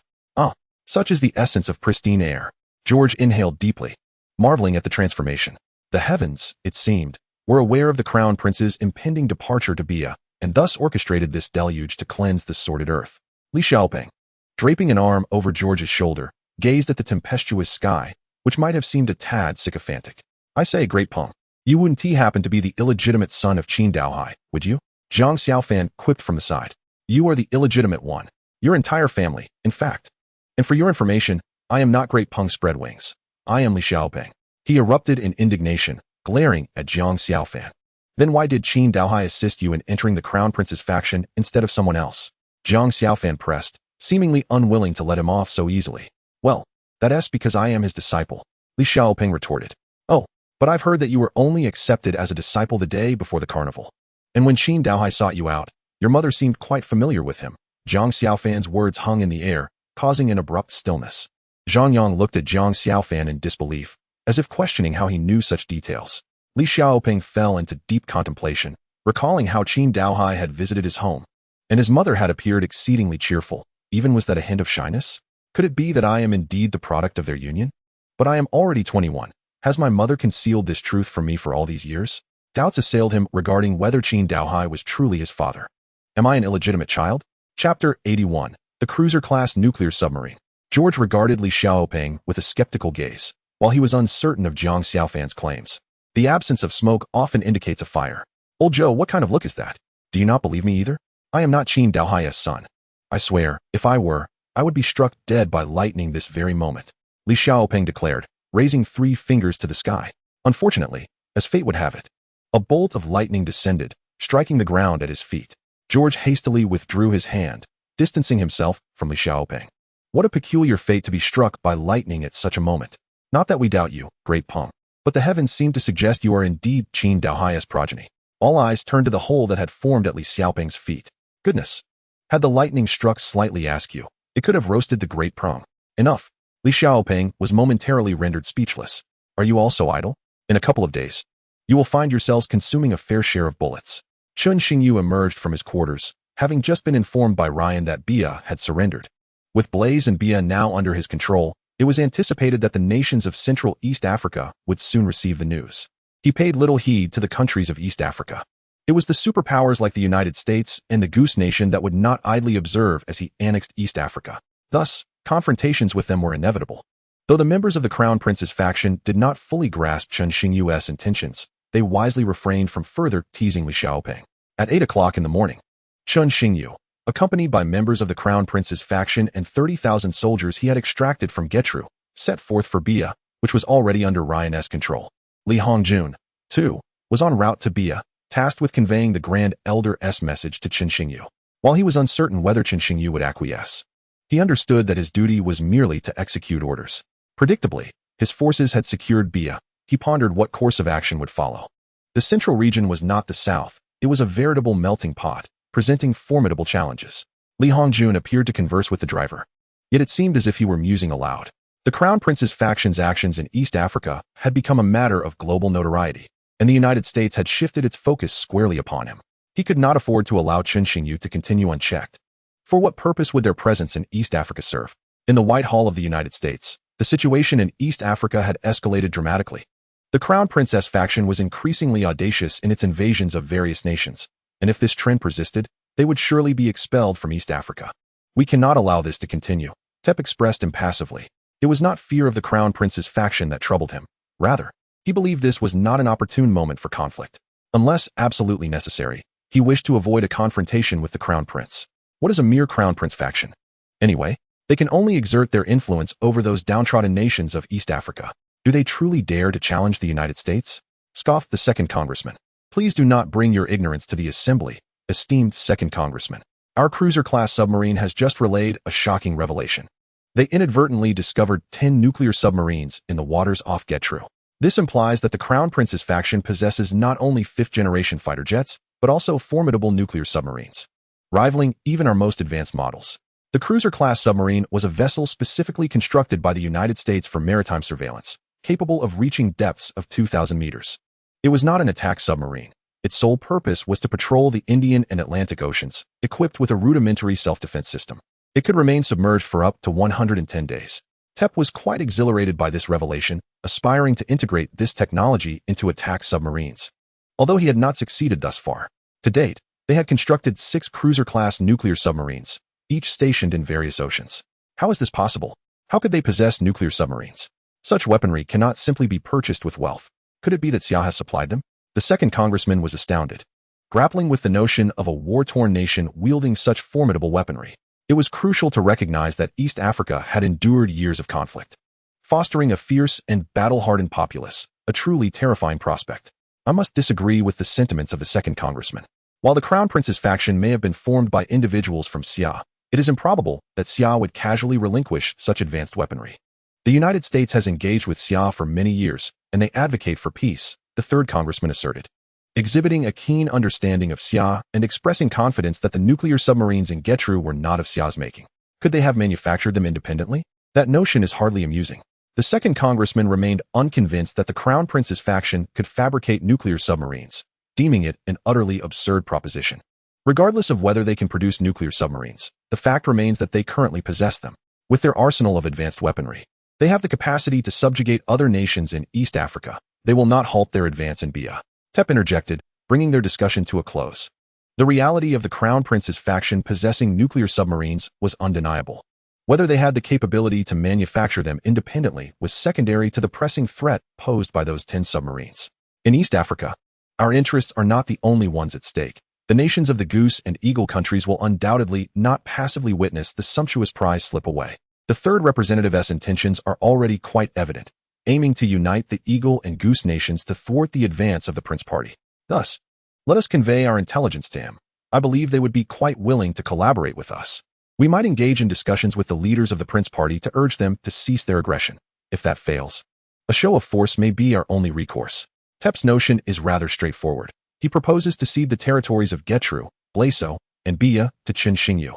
Speaker 1: Such is the essence of pristine air. George inhaled deeply, marveling at the transformation. The heavens, it seemed, were aware of the Crown Prince's impending departure to Bia, and thus orchestrated this deluge to cleanse the sordid earth. Li Xiaoping, draping an arm over George's shoulder, gazed at the tempestuous sky, which might have seemed a tad sycophantic. I say, Great Peng, you wouldn't happen to be the illegitimate son of Qin Daohai, would you? Zhang Xiaofan quipped from the side. You are the illegitimate one. Your entire family, in fact. And for your information, I am not Great Peng Spread Wings. I am Li Xiaoping. He erupted in indignation, glaring at Zhang Xiaofan. Then why did Qin Daohai assist you in entering the Crown Prince's faction instead of someone else? Zhang Xiaofan pressed, seemingly unwilling to let him off so easily. Well, that's because I am his disciple, Li Xiaoping retorted. Oh, but I've heard that you were only accepted as a disciple the day before the carnival. And when Qin Daohai sought you out, your mother seemed quite familiar with him. Zhang Xiaofan's words hung in the air, causing an abrupt stillness. Zhang Yang looked at Zhang Xiaofan in disbelief, as if questioning how he knew such details. Li Xiaoping fell into deep contemplation, recalling how Qin Daohai had visited his home, and his mother had appeared exceedingly cheerful. Even was that a hint of shyness? Could it be that I am indeed the product of their union? But I am already 21. Has my mother concealed this truth from me for all these years? Doubts assailed him regarding whether Qin Daohai was truly his father. Am I an illegitimate child? Chapter 81. The Cruiser-class Nuclear Submarine. George regarded Li Xiaoping with a skeptical gaze, while he was uncertain of Zhang Xiaofan's claims. The absence of smoke often indicates a fire. Old Joe, what kind of look is that? Do you not believe me either? I am not Qin Daohai's son. I swear, if I were, I would be struck dead by lightning this very moment, Li Xiaoping declared, raising 3 fingers to the sky. Unfortunately, as fate would have it, a bolt of lightning descended, striking the ground at his feet. George hastily withdrew his hand, distancing himself from Li Xiaoping. What a peculiar fate to be struck by lightning at such a moment. Not that we doubt you, Great Peng, but the heavens seem to suggest you are indeed Qin Daohai's progeny. All eyes turned to the hole that had formed at Li Xiaoping's feet. Goodness! Had the lightning struck slightly askew, it could have roasted the Great Peng. Enough. Li Xiaoping was momentarily rendered speechless. Are you also idle? In a couple of days, you will find yourselves consuming a fair share of bullets. Chun Xingyu emerged from his quarters, having just been informed by Ryan that Bia had surrendered. With Blaze and Bia now under his control, it was anticipated that the nations of Central East Africa would soon receive the news. He paid little heed to the countries of East Africa. It was the superpowers like the United States and the Goose Nation that would not idly observe as he annexed East Africa. Thus, confrontations with them were inevitable. Though the members of the Crown Prince's faction did not fully grasp Chun Xingyu's intentions, they wisely refrained from further teasing Li Xiaoping. At 8 o'clock in the morning, Chun Xingyu, accompanied by members of the Crown Prince's faction and 30,000 soldiers he had extracted from Getru, set forth for Bia, which was already under Ryan's control. Li Hongjun, too, was en route to Bia, tasked with conveying the Grand Elder's message to Qin Xingyu. While he was uncertain whether Qin Xingyu would acquiesce, he understood that his duty was merely to execute orders. Predictably, his forces had secured Bia. He pondered what course of action would follow. The central region was not the south. It was a veritable melting pot, presenting formidable challenges. Li Hongjun appeared to converse with the driver. Yet it seemed as if he were musing aloud. The Crown Prince's faction's actions in East Africa had become a matter of global notoriety, and the United States had shifted its focus squarely upon him. He could not afford to allow Qin Xingyu to continue unchecked. For what purpose would their presence in East Africa serve? In the White Hall of the United States, the situation in East Africa had escalated dramatically. The Crown Princess faction was increasingly audacious in its invasions of various nations, and if this trend persisted, they would surely be expelled from East Africa. We cannot allow this to continue, Tep expressed impassively. It was not fear of the Crown Prince's faction that troubled him. Rather, he believed this was not an opportune moment for conflict. Unless absolutely necessary, He wished to avoid a confrontation with the Crown Prince. What is a mere Crown Prince faction? Anyway, they can only exert their influence over those downtrodden nations of East Africa. Do they truly dare to challenge the United States? Scoffed the second congressman. Please do not bring your ignorance to the assembly, esteemed second congressman. Our cruiser-class submarine has just relayed a shocking revelation. They inadvertently discovered 10 nuclear submarines in the waters off Getru. This implies that the Crown Prince's faction possesses not only fifth-generation fighter jets, but also formidable nuclear submarines, rivaling even our most advanced models. The cruiser-class submarine was a vessel specifically constructed by the United States for maritime surveillance, capable of reaching depths of 2,000 meters. It was not an attack submarine. Its sole purpose was to patrol the Indian and Atlantic Oceans, equipped with a rudimentary self-defense system. It could remain submerged for up to 110 days. Tep was quite exhilarated by this revelation, aspiring to integrate this technology into attack submarines. Although he had not succeeded thus far. To date, they had constructed 6 cruiser-class nuclear submarines, each stationed in various oceans. How is this possible? How could they possess nuclear submarines? Such weaponry cannot simply be purchased with wealth. Could it be that Xia has supplied them? The second congressman was astounded, grappling with the notion of a war-torn nation wielding such formidable weaponry. It was crucial to recognize that East Africa had endured years of conflict, fostering a fierce and battle-hardened populace, a truly terrifying prospect. I must disagree with the sentiments of the second congressman. While the Crown Prince's faction may have been formed by individuals from Xia, it is improbable that Xia would casually relinquish such advanced weaponry. The United States has engaged with Xia for many years, and they advocate for peace, the third congressman asserted, exhibiting a keen understanding of Xia and expressing confidence that the nuclear submarines in Getru were not of Xia's making. Could they have manufactured them independently? That notion is hardly amusing. The second congressman remained unconvinced that the Crown Prince's faction could fabricate nuclear submarines, deeming it an utterly absurd proposition. Regardless of whether they can produce nuclear submarines, the fact remains that they currently possess them. With their arsenal of advanced weaponry, they have the capacity to subjugate other nations in East Africa. They will not halt their advance in Bia. Tep interjected, bringing their discussion to a close. The reality of the Crown Prince's faction possessing nuclear submarines was undeniable. Whether they had the capability to manufacture them independently was secondary to the pressing threat posed by those 10 submarines. In East Africa, our interests are not the only ones at stake. The nations of the Goose and Eagle countries will undoubtedly not passively witness the sumptuous prize slip away. The third representative's intentions are already quite evident, aiming to unite the Eagle and Goose nations to thwart the advance of the Prince Party. Thus, let us convey our intelligence to him. I believe they would be quite willing to collaborate with us. We might engage in discussions with the leaders of the Prince Party to urge them to cease their aggression. If that fails, a show of force may be our only recourse. Tep's notion is rather straightforward. He proposes to cede the territories of Getru, Blaso, and Bia to Qin Xingyu,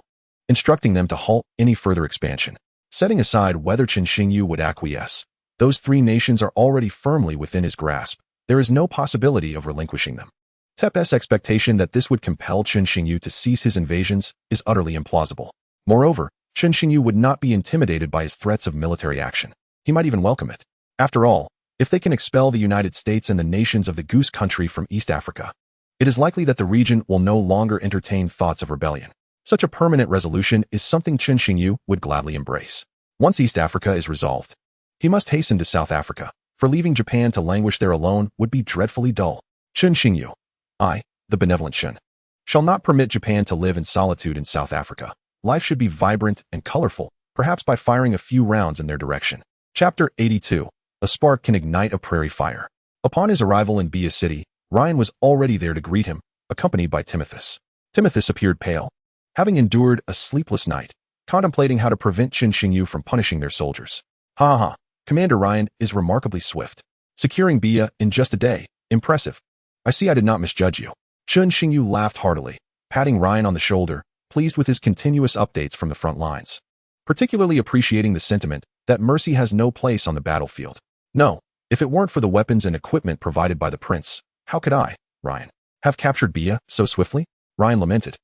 Speaker 1: instructing them to halt any further expansion. Setting aside whether Qin Xingyu would acquiesce, those 3 nations are already firmly within his grasp. There is no possibility of relinquishing them. Tep's expectation that this would compel Qin Xingyu to cease his invasions is utterly implausible. Moreover, Qin Xingyu would not be intimidated by his threats of military action. He might even welcome it. After all, if they can expel the United States and the nations of the Goose Country from East Africa, it is likely that the region will no longer entertain thoughts of rebellion. Such a permanent resolution is something Qin Xingyu would gladly embrace. Once East Africa is resolved, he must hasten to South Africa, for leaving Japan to languish there alone would be dreadfully dull. Qin Xingyu, I, the benevolent Qin, shall not permit Japan to live in solitude in South Africa. Life should be vibrant and colorful, perhaps by firing a few rounds in their direction. Chapter 82. A spark can ignite a prairie fire. Upon his arrival in Bia City, Ryan was already there to greet him, accompanied by Timothus. Timothus appeared pale, having endured a sleepless night, contemplating how to prevent Qin Xingyu from punishing their soldiers. Ha ha, Commander Ryan is remarkably swift. Securing Bia in just a day, impressive. I see I did not misjudge you. Qin Xingyu laughed heartily, patting Ryan on the shoulder, pleased with his continuous updates from the front lines, particularly appreciating the sentiment that mercy has no place on the battlefield. No, if it weren't for the weapons and equipment provided by the prince, how could I, Ryan, have captured Bia so swiftly? Ryan lamented.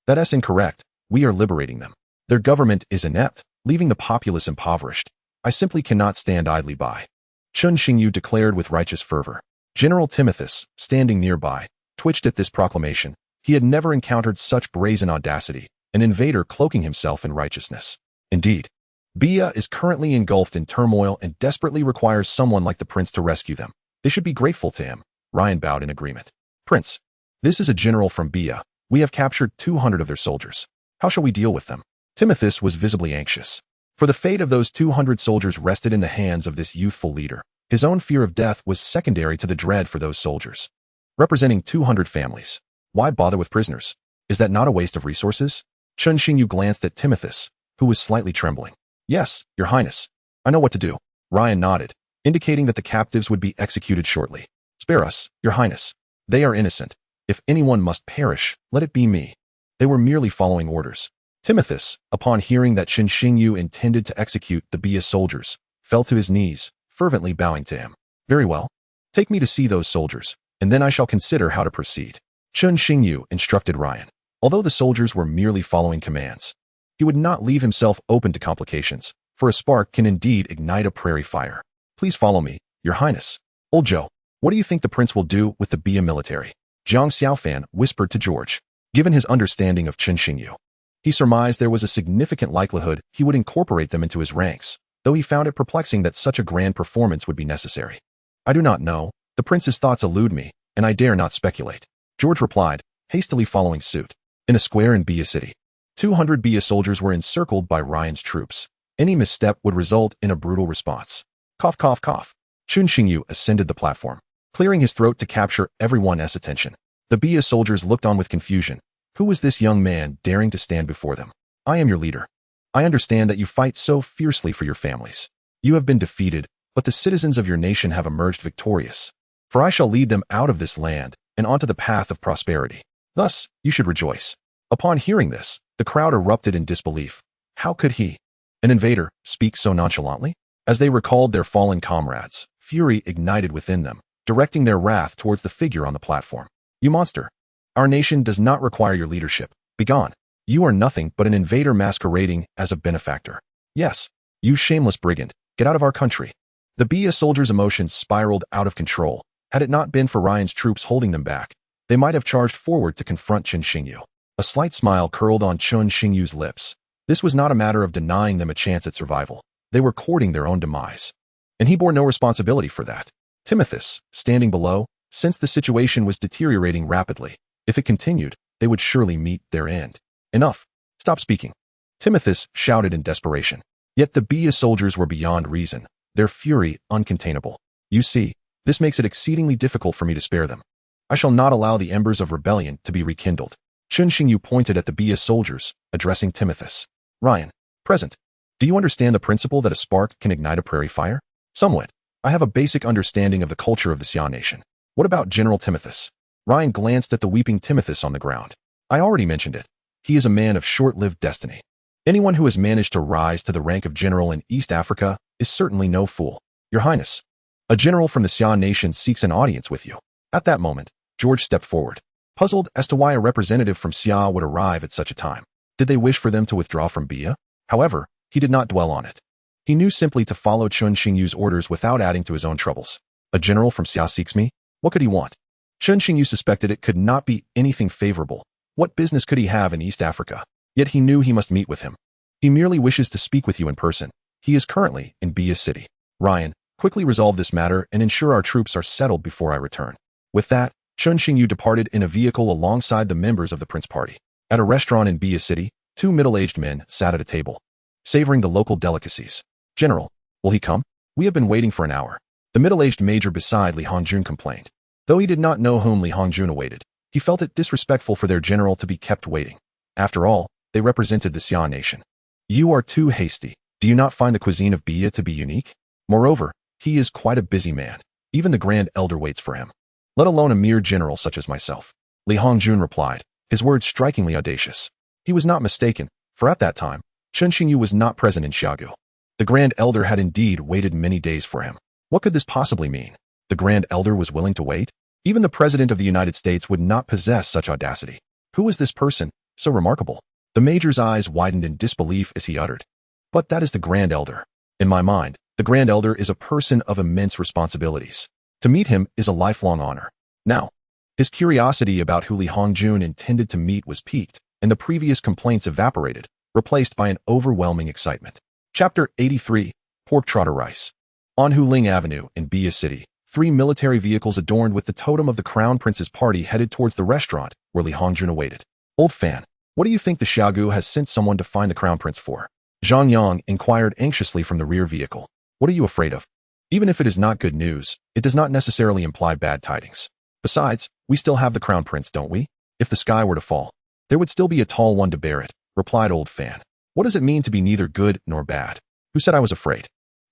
Speaker 1: That's incorrect. We are liberating them. Their government is inept, leaving the populace impoverished. I simply cannot stand idly by. Qin Xingyu declared with righteous fervor. General Timothus, standing nearby, twitched at this proclamation. He had never encountered such brazen audacity, an invader cloaking himself in righteousness. Indeed, Bia is currently engulfed in turmoil and desperately requires someone like the prince to rescue them. They should be grateful to him. Ryan bowed in agreement. Prince, This is a general from Bia. We have captured 200 of their soldiers. How shall we deal with them? Timothus was visibly anxious. For the fate of those 200 soldiers rested in the hands of this youthful leader. His own fear of death was secondary to the dread for those soldiers. Representing 200 families. Why bother with prisoners? Is that not a waste of resources? Chun Xingyu glanced at Timothus, who was slightly trembling. Yes, Your Highness. I know what to do. Ryan nodded, indicating that the captives would be executed shortly. Spare us, Your Highness. They are innocent. If anyone must perish, let it be me. They were merely following orders. Timothus, upon hearing that Chun Xingyu intended to execute the Bia soldiers, fell to his knees, fervently bowing to him. Very well. Take me to see those soldiers, and then I shall consider how to proceed. Chun Xingyu instructed Ryan. Although the soldiers were merely following commands, he would not leave himself open to complications, for a spark can indeed ignite a prairie fire. Please follow me, Your Highness. Old Joe, what do you think the prince will do with the Bia military? Jiang Xiaofan whispered to George. Given his understanding of Chun Xingyu, he surmised there was a significant likelihood he would incorporate them into his ranks, though he found it perplexing that such a grand performance would be necessary. I do not know. The prince's thoughts elude me, and I dare not speculate. George replied, hastily following suit. In a square in Bia City, 200 Bia soldiers were encircled by Ryan's troops. Any misstep would result in a brutal response. Cough, cough, cough. Chun Xingyu ascended the platform, clearing his throat to capture everyone's attention. The Bia soldiers looked on with confusion. Who was this young man daring to stand before them? I am your leader. I understand that you fight so fiercely for your families. You have been defeated, but the citizens of your nation have emerged victorious. For I shall lead them out of this land and onto the path of prosperity. Thus, you should rejoice. Upon hearing this, the crowd erupted in disbelief. How could he, an invader, speak so nonchalantly? As they recalled their fallen comrades, fury ignited within them, directing their wrath towards the figure on the platform. You monster! Our nation does not require your leadership. Begone. You are nothing but an invader masquerading as a benefactor. Yes, you shameless brigand, get out of our country. The Bia soldiers' emotions spiraled out of control. Had it not been for Ryan's troops holding them back, they might have charged forward to confront Chun Xingyu. A slight smile curled on Chun Xingyu's lips. This was not a matter of denying them a chance at survival. They were courting their own demise. And he bore no responsibility for that. Timothus, standing below, sensed the situation was deteriorating rapidly. If it continued, they would surely meet their end. Enough. Stop speaking. Timothus shouted in desperation. Yet the Bia soldiers were beyond reason, their fury uncontainable. You see, this makes it exceedingly difficult for me to spare them. I shall not allow the embers of rebellion to be rekindled. Chun Xingyu pointed at the Bia soldiers, addressing Timothus. Ryan, present. Do you understand the principle that a spark can ignite a prairie fire? Somewhat. I have a basic understanding of the culture of the Xia nation. What about General Timothus? Ryan glanced at the weeping Timothus on the ground. I already mentioned it. He is a man of short-lived destiny. Anyone who has managed to rise to the rank of general in East Africa is certainly no fool. Your Highness, a general from the Xia nation seeks an audience with you. At that moment, George stepped forward, puzzled as to why a representative from Xia would arrive at such a time. Did they wish for them to withdraw from Bia? However, he did not dwell on it. He knew simply to follow Chun Xingyu's orders without adding to his own troubles. A general from Xia seeks me? What could he want? Chun Xingyu suspected it could not be anything favorable. What business could he have in East Africa? Yet he knew he must meet with him. He merely wishes to speak with you in person. He is currently in Bia City. Ryan, quickly resolve this matter and ensure our troops are settled before I return. With that, Chun Xingyu departed in a vehicle alongside the members of the Prince Party. At a restaurant in Bia City, two middle-aged men sat at a table, savoring the local delicacies. General, will he come? We have been waiting for an hour. The middle-aged major beside Li Hongjun complained. Though he did not know whom Li Hongjun awaited, he felt it disrespectful for their general to be kept waiting. After all, they represented the Xia nation. You are too hasty. Do you not find the cuisine of Bia to be unique? Moreover, he is quite a busy man. Even the Grand Elder waits for him, let alone a mere general such as myself. Li Hongjun replied, his words strikingly audacious. He was not mistaken, for at that time, Chun Xingyu was not present in Xiagu. The Grand Elder had indeed waited many days for him. What could this possibly mean? The Grand Elder was willing to wait? Even the President of the United States would not possess such audacity. Who was this person, so remarkable? The Major's eyes widened in disbelief as he uttered. But that is the Grand Elder. In my mind, the Grand Elder is a person of immense responsibilities. To meet him is a lifelong honor. Now, his curiosity about who Li Hongjun intended to meet was piqued, and the previous complaints evaporated, replaced by an overwhelming excitement. Chapter 83, Pork Trotter Rice. On Huling Avenue in Bia City, 3 military vehicles adorned with the totem of the Crown Prince's party headed towards the restaurant where Li Hongjun awaited. Old fan, what do you think the Xiaogu has sent someone to find the Crown Prince for? Zhang Yang inquired anxiously from the rear vehicle. What are you afraid of? Even if it is not good news, it does not necessarily imply bad tidings. Besides, we still have the Crown Prince, don't we? If the sky were to fall, there would still be a tall one to bear it, replied Old Fan. What does it mean to be neither good nor bad? Who said I was afraid?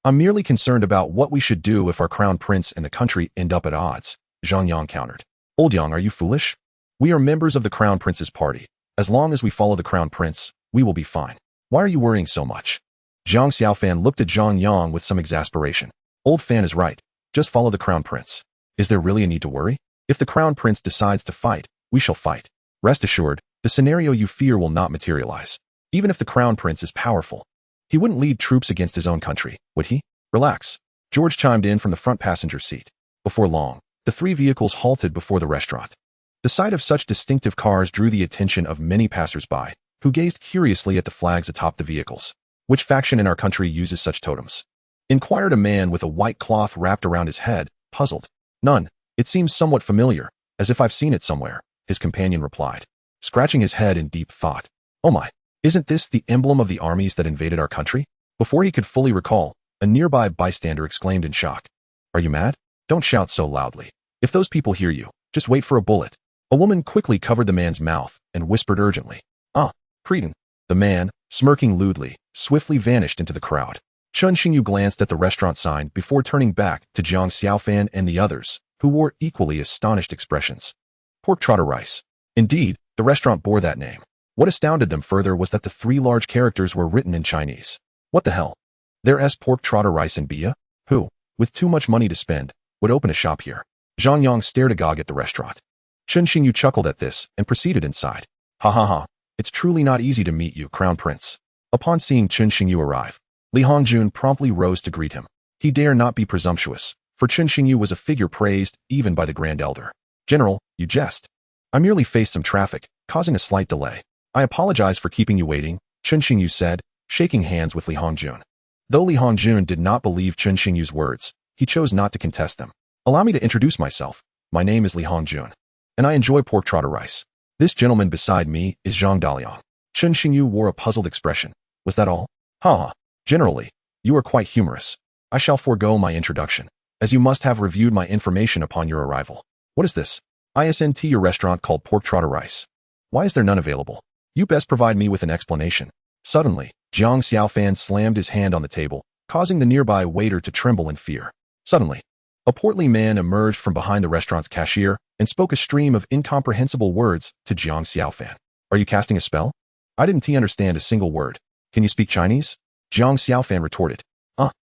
Speaker 1: I'm merely concerned about what we should do if our Crown Prince and the country end up at odds, Zhang Yang countered. Old Yang, are you foolish? We are members of the Crown Prince's party. As long as we follow the Crown Prince, we will be fine. Why are you worrying so much? Zhang Xiaofan looked at Zhang Yang with some exasperation. Old Fan is right. Just follow the Crown Prince. Is there really a need to worry? If the Crown Prince decides to fight, we shall fight. Rest assured, the scenario you fear will not materialize. Even if the Crown Prince is powerful, he wouldn't lead troops against his own country, would he? Relax. George chimed in from the front passenger seat. Before long, the 3 vehicles halted before the restaurant. The sight of such distinctive cars drew the attention of many passers-by, who gazed curiously at the flags atop the vehicles. Which faction in our country uses such totems? Inquired a man with a white cloth wrapped around his head, puzzled. None. It seems somewhat familiar, as if I've seen it somewhere, his companion replied, scratching his head in deep thought. Oh my, isn't this the emblem of the armies that invaded our country? Before he could fully recall, a nearby bystander exclaimed in shock. Are you mad? Don't shout so loudly. If those people hear you, just wait for a bullet. A woman quickly covered the man's mouth and whispered urgently. Ah, cretin. The man, smirking lewdly, swiftly vanished into the crowd. Chun Xingyu glanced at the restaurant sign before turning back to Zhang Xiaofan and the others, who wore equally astonished expressions. Pork trotter rice. Indeed, the restaurant bore that name. What astounded them further was that the 3 large characters were written in Chinese. What the hell? There's pork trotter rice in Bia? Who, with too much money to spend, would open a shop here? Zhang Yang stared agog at the restaurant. Chun Xingyu chuckled at this and proceeded inside. Ha ha ha. It's truly not easy to meet you, Crown Prince. Upon seeing Chun Xingyu arrive, Li Hongjun promptly rose to greet him. He dare not be presumptuous, for Chun Xingyu was a figure praised even by the Grand Elder. General, you jest. I merely faced some traffic, causing a slight delay. I apologize for keeping you waiting, Chun Xingyu said, shaking hands with Li Hongjun. Though Li Hongjun did not believe Chun Xingyu's words, he chose not to contest them. Allow me to introduce myself. My name is Li Hongjun, and I enjoy pork trotter rice. This gentleman beside me is Zhang Daliang. Chun Xingyu wore a puzzled expression. Was that all? Ha ha. Generally, you are quite humorous. I shall forego my introduction, as you must have reviewed my information upon your arrival. What is this? ISNT your restaurant called pork trotter rice. Why is there none available? You best provide me with an explanation. Suddenly, Zhang Xiaofan slammed his hand on the table, causing the nearby waiter to tremble in fear. Suddenly, a portly man emerged from behind the restaurant's cashier and spoke a stream of incomprehensible words to Zhang Xiaofan. Are you casting a spell? I didn't understand a single word. Can you speak Chinese? Zhang Xiaofan retorted.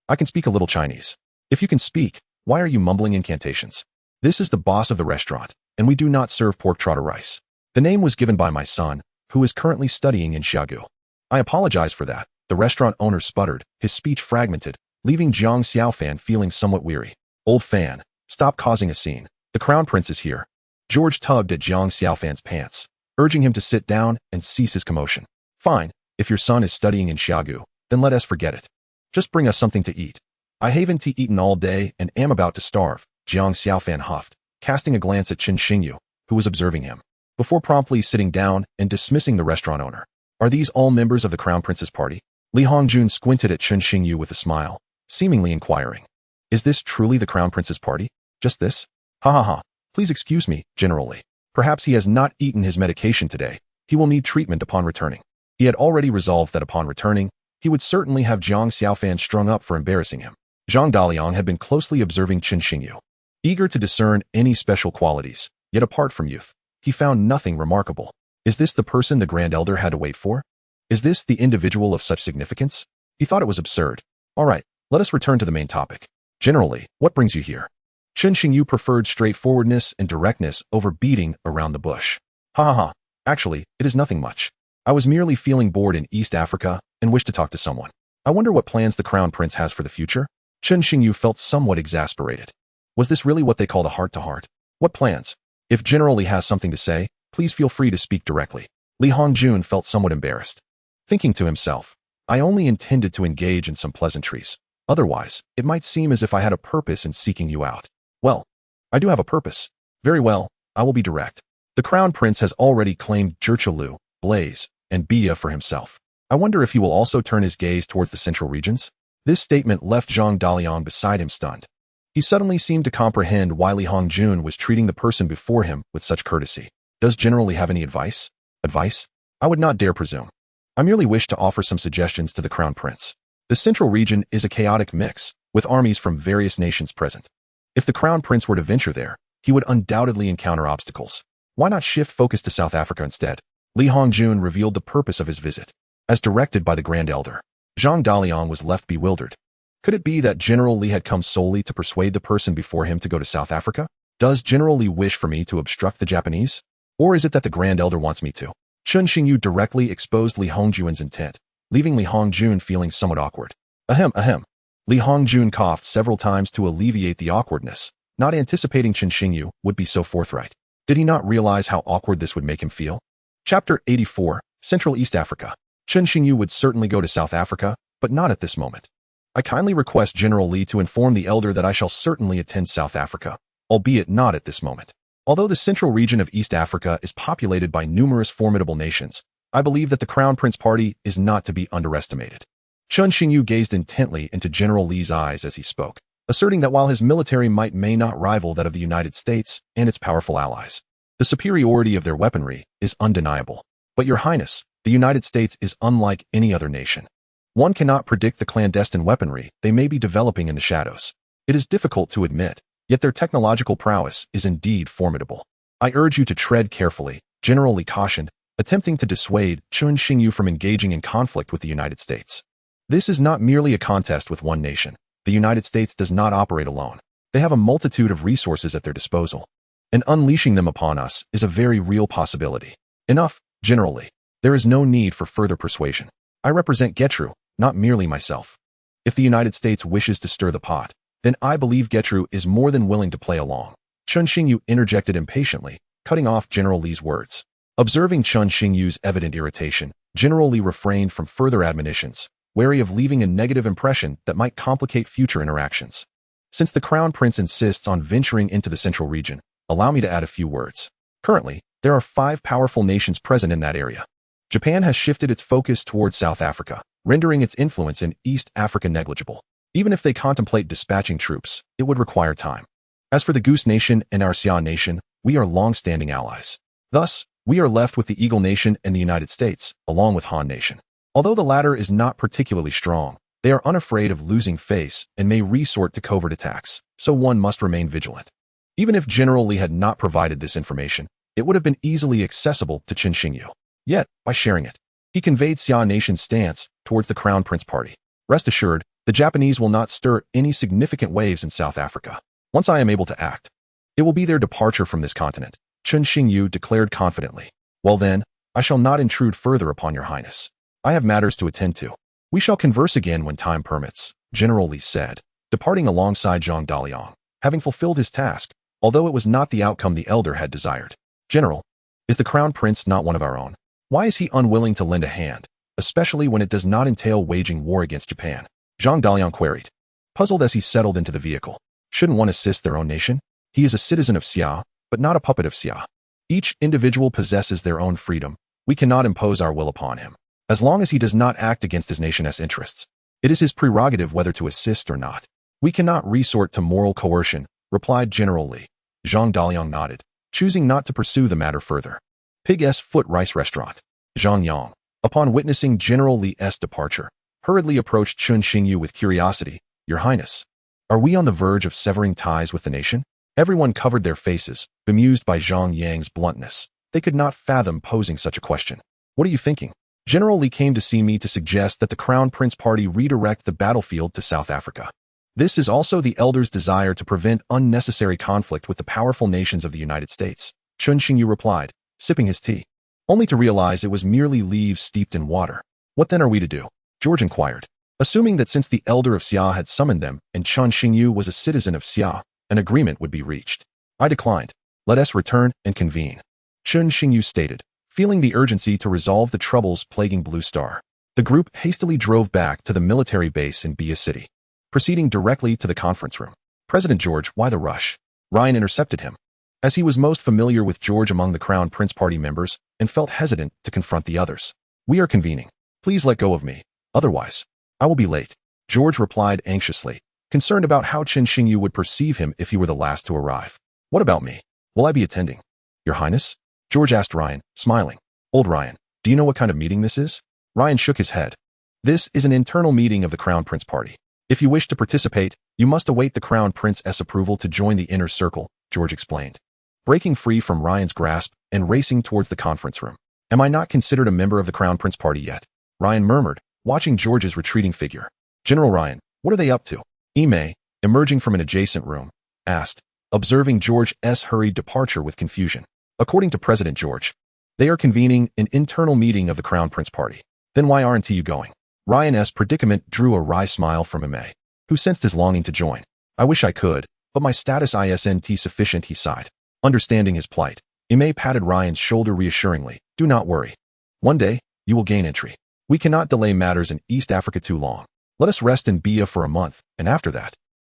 Speaker 1: I can speak a little Chinese. If you can speak, why are you mumbling incantations? This is the boss of the restaurant, and we do not serve pork trotter rice. The name was given by my son, who is currently studying in Xiaogu. I apologize for that, the restaurant owner sputtered, his speech fragmented, leaving Zhang Xiaofan feeling somewhat weary. Old fan, stop causing a scene. The Crown Prince is here. George tugged at Zhang Xiaofan's pants, urging him to sit down and cease his commotion. Fine, if your son is studying in Xiaogu, then let us forget it. Just bring us something to eat. I haven't eaten all day and am about to starve, Zhang Xiaofan huffed, casting a glance at Chun Xingyu, who was observing him, before promptly sitting down and dismissing the restaurant owner. Are these all members of the Crown Prince's party? Li Hongjun squinted at Chun Xingyu with a smile, seemingly inquiring. Is this truly the Crown Prince's party? Just this? Ha ha ha. Please excuse me, generally. Perhaps he has not eaten his medication today. He will need treatment upon returning. He had already resolved that upon returning, he would certainly have Zhang Xiaofan strung up for embarrassing him. Zhang Daliang had been closely observing Chun Xingyu, eager to discern any special qualities, yet apart from youth, he found nothing remarkable. Is this the person the Grand Elder had to wait for? Is this the individual of such significance? He thought it was absurd. All right, let us return to the main topic. Generally, what brings you here? Chun Xingyu preferred straightforwardness and directness over beating around the bush. Ha ha ha. Actually, it is nothing much. I was merely feeling bored in East Africa and wished to talk to someone. I wonder what plans the Crown Prince has for the future? Chun Xingyu felt somewhat exasperated. Was this really what they called a heart-to-heart? What plans? If General Li has something to say, please feel free to speak directly. Li Hongjun felt somewhat embarrassed. Thinking to himself, I only intended to engage in some pleasantries. Otherwise, it might seem as if I had a purpose in seeking you out. Well, I do have a purpose. Very well, I will be direct. The Crown Prince has already claimed Jirchalu, Blaze, and Bia for himself. I wonder if he will also turn his gaze towards the central regions? This statement left Zhang Daliang beside him stunned. He suddenly seemed to comprehend why Li Hongjun was treating the person before him with such courtesy. Does General Li have any advice? Advice? I would not dare presume. I merely wish to offer some suggestions to the Crown Prince. The central region is a chaotic mix, with armies from various nations present. If the Crown Prince were to venture there, he would undoubtedly encounter obstacles. Why not shift focus to South Africa instead? Li Hongjun revealed the purpose of his visit. As directed by the Grand Elder, Zhang Daliang was left bewildered. Could it be that General Li had come solely to persuade the person before him to go to South Africa? Does General Li wish for me to obstruct the Japanese? Or is it that the Grand Elder wants me to? Chen Xingyu directly exposed Li Hongjun's intent, leaving Li Hongjun feeling somewhat awkward. Ahem, ahem. Li Hongjun coughed several times to alleviate the awkwardness, not anticipating Chen Xingyu would be so forthright. Did he not realize how awkward this would make him feel? Chapter 84, Central East Africa. Chen Xingyu would certainly go to South Africa, but not at this moment. I kindly request General Li to inform the Elder that I shall certainly attend South Africa, albeit not at this moment. Although the central region of East Africa is populated by numerous formidable nations, I believe that the Crown Prince Party is not to be underestimated. Chen Xingyu gazed intently into General Li's eyes as he spoke, asserting that while his military might may not rival that of the United States and its powerful allies, the superiority of their weaponry is undeniable. But Your Highness, the United States is unlike any other nation. One cannot predict the clandestine weaponry they may be developing in the shadows. It is difficult to admit, yet their technological prowess is indeed formidable. I urge you to tread carefully, General Li cautioned, attempting to dissuade Chen Xingyu from engaging in conflict with the United States. This is not merely a contest with one nation. The United States does not operate alone. They have a multitude of resources at their disposal, and unleashing them upon us is a very real possibility. Enough, General Li. There is no need for further persuasion. I represent Getru, not merely myself. If the United States wishes to stir the pot, then I believe Getru is more than willing to play along. Chen Xingyu interjected impatiently, cutting off General Li's words. Observing Chen Xingyu's evident irritation, General Li refrained from further admonitions, wary of leaving a negative impression that might complicate future interactions. Since the Crown Prince insists on venturing into the central region, allow me to add a few words. Currently, there are 5 powerful nations present in that area. Japan has shifted its focus towards South Africa, rendering its influence in East Africa negligible. Even if they contemplate dispatching troops, it would require time. As for the Goose Nation and our Xia Nation, we are long-standing allies. Thus, we are left with the Eagle Nation and the United States, along with Han Nation. Although the latter is not particularly strong, they are unafraid of losing face and may resort to covert attacks, so one must remain vigilant. Even if General Li had not provided this information, it would have been easily accessible to Chen Xingyu. Yet, by sharing it, he conveyed Xia Nation's stance towards the Crown Prince Party. Rest assured, the Japanese will not stir any significant waves in South Africa. Once I am able to act, it will be their departure from this continent, Chen Xingyu declared confidently. Well then, I shall not intrude further upon Your Highness. I have matters to attend to. We shall converse again when time permits, General Li said, departing alongside Zhang Daliang, having fulfilled his task, although it was not the outcome the Elder had desired. General, is the Crown Prince not one of our own? Why is he unwilling to lend a hand, especially when it does not entail waging war against Japan? Zhang Daliang queried, puzzled as he settled into the vehicle. Shouldn't one assist their own nation? He is a citizen of Xia, but not a puppet of Xia. Each individual possesses their own freedom. We cannot impose our will upon him. As long as he does not act against his nation's interests, it is his prerogative whether to assist or not. We cannot resort to moral coercion, replied General Li. Zhang Daliang nodded, choosing not to pursue the matter further. Pig's Foot Rice Restaurant. Zhang Yang, upon witnessing General Li's departure, hurriedly approached Chen Xingyu with curiosity. Your Highness, are we on the verge of severing ties with the nation? Everyone covered their faces, bemused by Zhang Yang's bluntness. They could not fathom posing such a question. What are you thinking? General Li came to see me to suggest that the Crown Prince Party redirect the battlefield to South Africa. This is also the Elder's desire to prevent unnecessary conflict with the powerful nations of the United States, Chen Xingyu replied, sipping his tea, only to realize it was merely leaves steeped in water. What then are we to do? George inquired, assuming that since the Elder of Xia had summoned them and Chen Xingyu was a citizen of Xia, an agreement would be reached. I declined. Let us return and convene, Chen Xingyu stated, feeling the urgency to resolve the troubles plaguing Blue Star. The group hastily drove back to the military base in Bia City, proceeding directly to the conference room. President George, why the rush? Ryan intercepted him, as he was most familiar with George among the Crown Prince Party members and felt hesitant to confront the others. "We are convening. Please let go of me. Otherwise, I will be late," George replied anxiously, concerned about how Chen Xingyu would perceive him if he were the last to arrive. "What about me? Will I be attending?" "Your Highness?" George asked Ryan, smiling. "Old Ryan, do you know what kind of meeting this is?" Ryan shook his head. "This is an internal meeting of the Crown Prince Party. If you wish to participate, you must await the Crown Prince's approval to join the inner circle," George explained, breaking free from Ryan's grasp and racing towards the conference room. "Am I not considered a member of the Crown Prince Party yet?" Ryan murmured, watching George's retreating figure. "General Ryan, what are they up to?" Ime, emerging from an adjacent room, asked, observing George's hurried departure with confusion. According to President George, they are convening an internal meeting of the Crown Prince Party. "Then why aren't you going?" Ryan's predicament drew a wry smile from Ime, who sensed his longing to join. "I wish I could, but my status isn't sufficient," he sighed. Understanding his plight, Ime patted Ryan's shoulder reassuringly. "Do not worry. One day, you will gain entry. We cannot delay matters in East Africa too long. Let us rest in Bia for a month, and after that,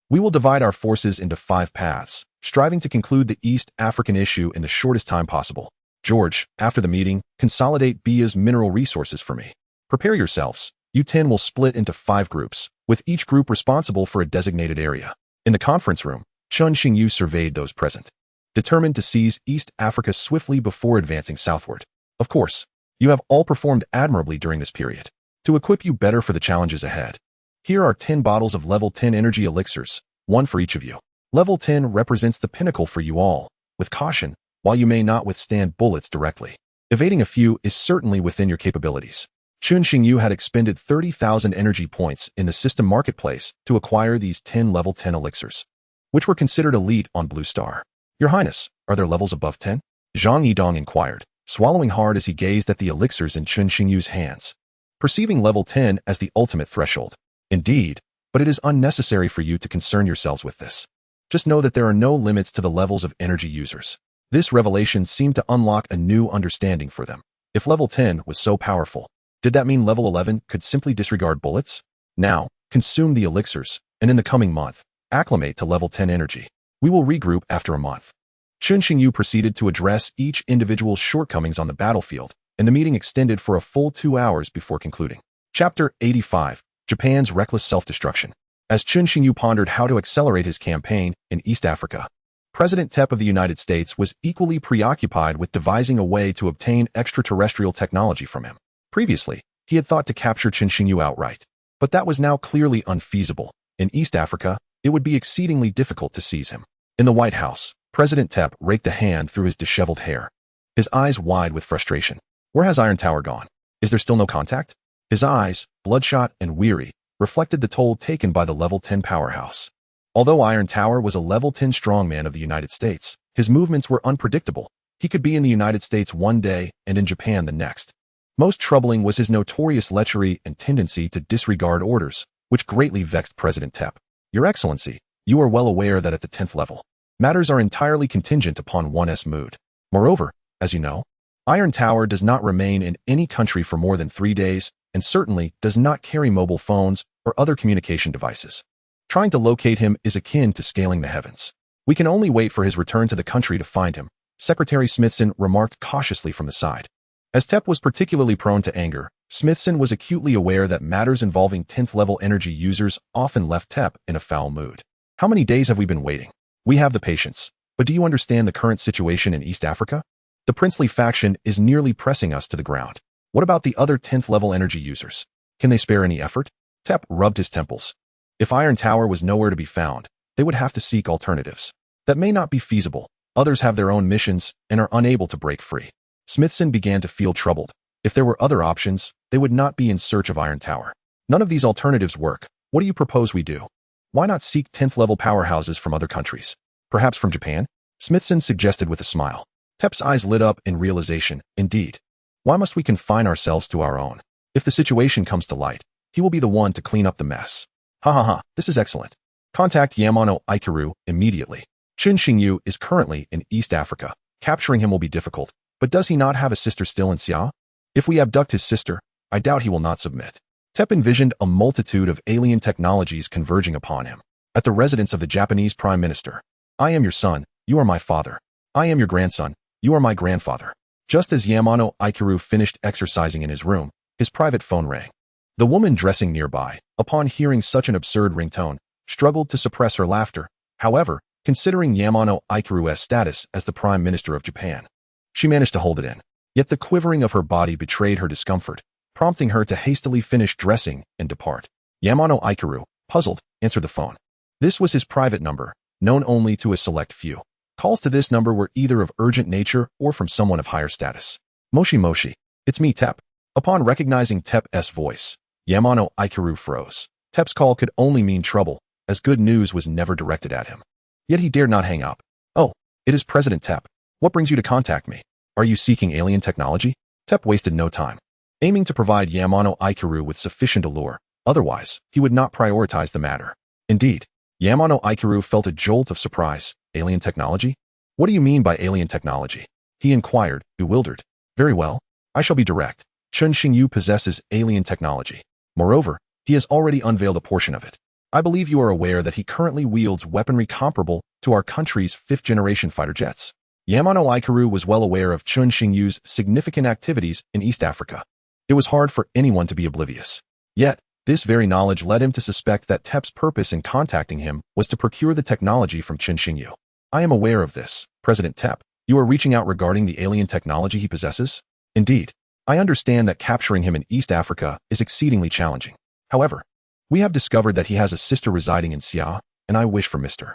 Speaker 1: we will divide our forces into 5 paths, striving to conclude the East African issue in the shortest time possible. George, after the meeting, consolidate Bia's mineral resources for me. Prepare yourselves. You 10 will split into 5 groups, with each group responsible for a designated area." In the conference room, Chen Xingyu surveyed those present, determined to seize East Africa swiftly before advancing southward. "Of course, you have all performed admirably during this period. To equip you better for the challenges ahead, here are 10 bottles of level 10 energy elixirs, 1 for each of you. Level 10 represents the pinnacle for you all. With caution, while you may not withstand bullets directly, evading a few is certainly within your capabilities." Chen Xingyu had expended 30,000 energy points in the system marketplace to acquire these 10 level 10 elixirs, which were considered elite on Blue Star. "Your Highness, are there levels above 10? Zhang Yidong inquired, swallowing hard as he gazed at the elixirs in Chen Xingyu's hands, perceiving level 10 as the ultimate threshold. "Indeed, but it is unnecessary for you to concern yourselves with this. Just know that there are no limits to the levels of energy users." This revelation seemed to unlock a new understanding for them. If level 10 was so powerful, did that mean level 11 could simply disregard bullets? Now, consume the elixirs, and in the coming month, acclimate to level 10 energy. We will regroup after a month. Chen Xingyu proceeded to address each individual's shortcomings on the battlefield, and the meeting extended for a full 2 hours before concluding. Chapter 85, Japan's Reckless Self-Destruction. As Chen Xingyu pondered how to accelerate his campaign in East Africa, President Tep of the United States was equally preoccupied with devising a way to obtain extraterrestrial technology from him. Previously, he had thought to capture Chen Xingyu outright, but that was now clearly unfeasible. In East Africa, it would be exceedingly difficult to seize him. In the White House, President Tep raked a hand through his disheveled hair, his eyes wide with frustration. Where has Iron Tower gone? Is there still no contact? His eyes, bloodshot and weary, reflected the toll taken by the level 10 powerhouse. Although Iron Tower was a level 10 strongman of the United States, his movements were unpredictable. He could be in the United States one day and in Japan the next. Most troubling was his notorious lechery and tendency to disregard orders, which greatly vexed President Tep. "Your Excellency, you are well aware that at the 10th level, matters are entirely contingent upon one's mood. Moreover, as you know, Iron Tower does not remain in any country for more than 3 days and certainly does not carry mobile phones or other communication devices. Trying to locate him is akin to scaling the heavens. We can only wait for his return to the country to find him," Secretary Smithson remarked cautiously from the side. As Tep was particularly prone to anger, Smithson was acutely aware that matters involving 10th level energy users often left Tep in a foul mood. "How many days have we been waiting? We have the patience, but do you understand the current situation in East Africa? The princely faction is nearly pressing us to the ground. What about the other 10th level energy users? Can they spare any effort?" Tep rubbed his temples. If Iron Tower was nowhere to be found, they would have to seek alternatives. That may not be feasible. Others have their own missions and are unable to break free. Smithson began to feel troubled. If there were other options, they would not be in search of Iron Tower. "None of these alternatives work. What do you propose we do? Why not seek 10th level powerhouses from other countries? Perhaps from Japan?" Smithson suggested with a smile. Tep's eyes lit up in realization. Indeed. Why must we confine ourselves to our own? If the situation comes to light, he will be the one to clean up the mess. Ha ha ha, this is excellent. Contact Yamano Ikiru immediately. Chen Xingyu is currently in East Africa. Capturing him will be difficult, but does he not have a sister still in Xia? If we abduct his sister, I doubt he will not submit. Tep envisioned a multitude of alien technologies converging upon him. At the residence of the Japanese Prime Minister, I am your son, you are my father. I am your grandson, you are my grandfather. Just as Yamano Ikaru finished exercising in his room, his private phone rang. The woman dressing nearby, upon hearing such an absurd ringtone, struggled to suppress her laughter. However, considering Yamano Ikaru's status as the Prime Minister of Japan, she managed to hold it in. Yet the quivering of her body betrayed her discomfort, prompting her to hastily finish dressing and depart. Yamano Ikaru, puzzled, answered the phone. This was his private number, known only to a select few. Calls to this number were either of urgent nature or from someone of higher status. Moshi Moshi, it's me, Tep. Upon recognizing Tep's voice, Yamano Ikaru froze. Tep's call could only mean trouble, as good news was never directed at him. Yet he dared not hang up. Oh, it is President Tep. What brings you to contact me? Are you seeking alien technology? Tep wasted no time, aiming to provide Yamano Ikaru with sufficient allure. Otherwise, he would not prioritize the matter. Indeed, Yamano Ikaru felt a jolt of surprise. Alien technology? What do you mean by alien technology? He inquired, bewildered. Very well, I shall be direct. Chun Xingyu possesses alien technology. Moreover, he has already unveiled a portion of it. I believe you are aware that he currently wields weaponry comparable to our country's fifth-generation fighter jets. Yamano Ikaru was well aware of Chun Xingyu's significant activities in East Africa. It was hard for anyone to be oblivious. Yet, this very knowledge led him to suspect that Tep's purpose in contacting him was to procure the technology from Chun Xingyu. I am aware of this, President Tep. You are reaching out regarding the alien technology he possesses? Indeed. I understand that capturing him in East Africa is exceedingly challenging. However, we have discovered that he has a sister residing in Sia, and I wish for Mr.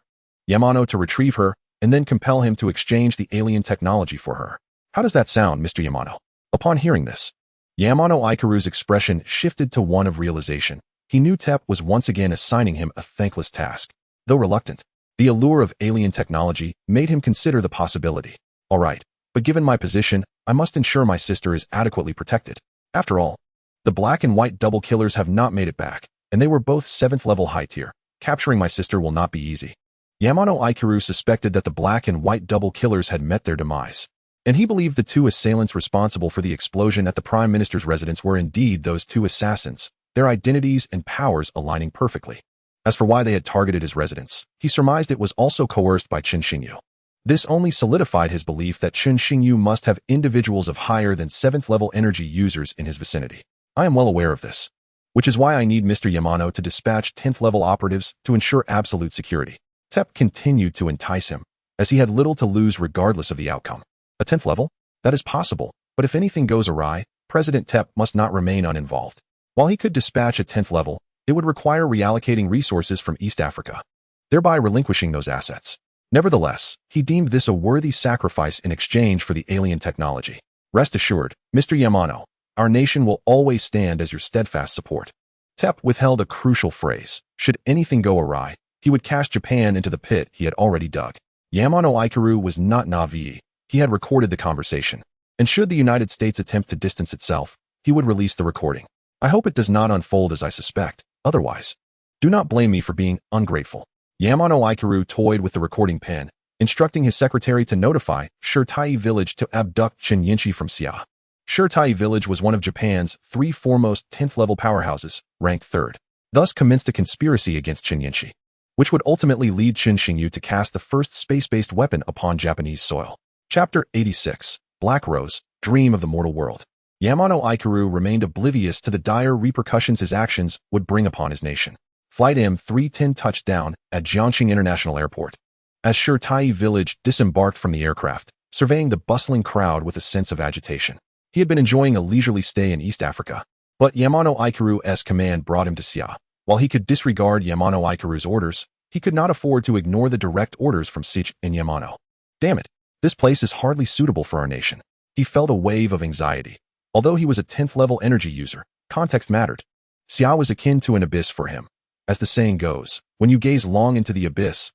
Speaker 1: Yamano to retrieve her and then compel him to exchange the alien technology for her. How does that sound, Mr. Yamano? Upon hearing this, Yamano Ikaru's expression shifted to one of realization. He knew Tep was once again assigning him a thankless task. Though reluctant, the allure of alien technology made him consider the possibility. All right, but given my position, I must ensure my sister is adequately protected. After all, the black and white double killers have not made it back, and they were both 7th level high tier. Capturing my sister will not be easy. Yamano Ikaru suspected that the black and white double killers had met their demise, and he believed the two assailants responsible for the explosion at the Prime Minister's residence were indeed those two assassins, their identities and powers aligning perfectly. As for why they had targeted his residence, he surmised it was also coerced by Chun Xingyu. This only solidified his belief that Chun Xingyu must have individuals of higher than 7th level energy users in his vicinity. I am well aware of this, which is why I need Mr. Yamano to dispatch 10th level operatives to ensure absolute security. Tep continued to entice him, as he had little to lose regardless of the outcome. A 10th level? That is possible, but if anything goes awry, President Tep must not remain uninvolved. While he could dispatch a 10th level, it would require reallocating resources from East Africa, thereby relinquishing those assets. Nevertheless, he deemed this a worthy sacrifice in exchange for the alien technology. Rest assured, Mr. Yamano, our nation will always stand as your steadfast support. Tep withheld a crucial phrase. Should anything go awry, he would cast Japan into the pit he had already dug. Yamano Ikaru was not naive. He had recorded the conversation, and should the United States attempt to distance itself, he would release the recording. I hope it does not unfold as I suspect. Otherwise, do not blame me for being ungrateful. Yamano Ikaru toyed with the recording pen, instructing his secretary to notify Shirtai Village to abduct Chen Yinchi from Sia. Shirtai Village was one of Japan's 3 foremost 10th level powerhouses, ranked 3rd. Thus commenced a conspiracy against Chen Yinchi, which would ultimately lead Chun Xingyu to cast the first space-based weapon upon Japanese soil. Chapter 86, Black Rose, Dream of the Mortal World. Yamano Ikaru remained oblivious to the dire repercussions his actions would bring upon his nation. Flight M310 touched down at Jiangxing International Airport. As Shirtai Village disembarked from the aircraft, surveying the bustling crowd with a sense of agitation. He had been enjoying a leisurely stay in East Africa, but Yamano Ikaru's command brought him to Sia. While he could disregard Yamano Ikaru's orders, he could not afford to ignore the direct orders from Sich and Yamano. Damn it, this place is hardly suitable for our nation. He felt a wave of anxiety. Although he was a 10th level energy user, context mattered. Sia was akin to an abyss for him. As the saying goes, when you gaze long into the abyss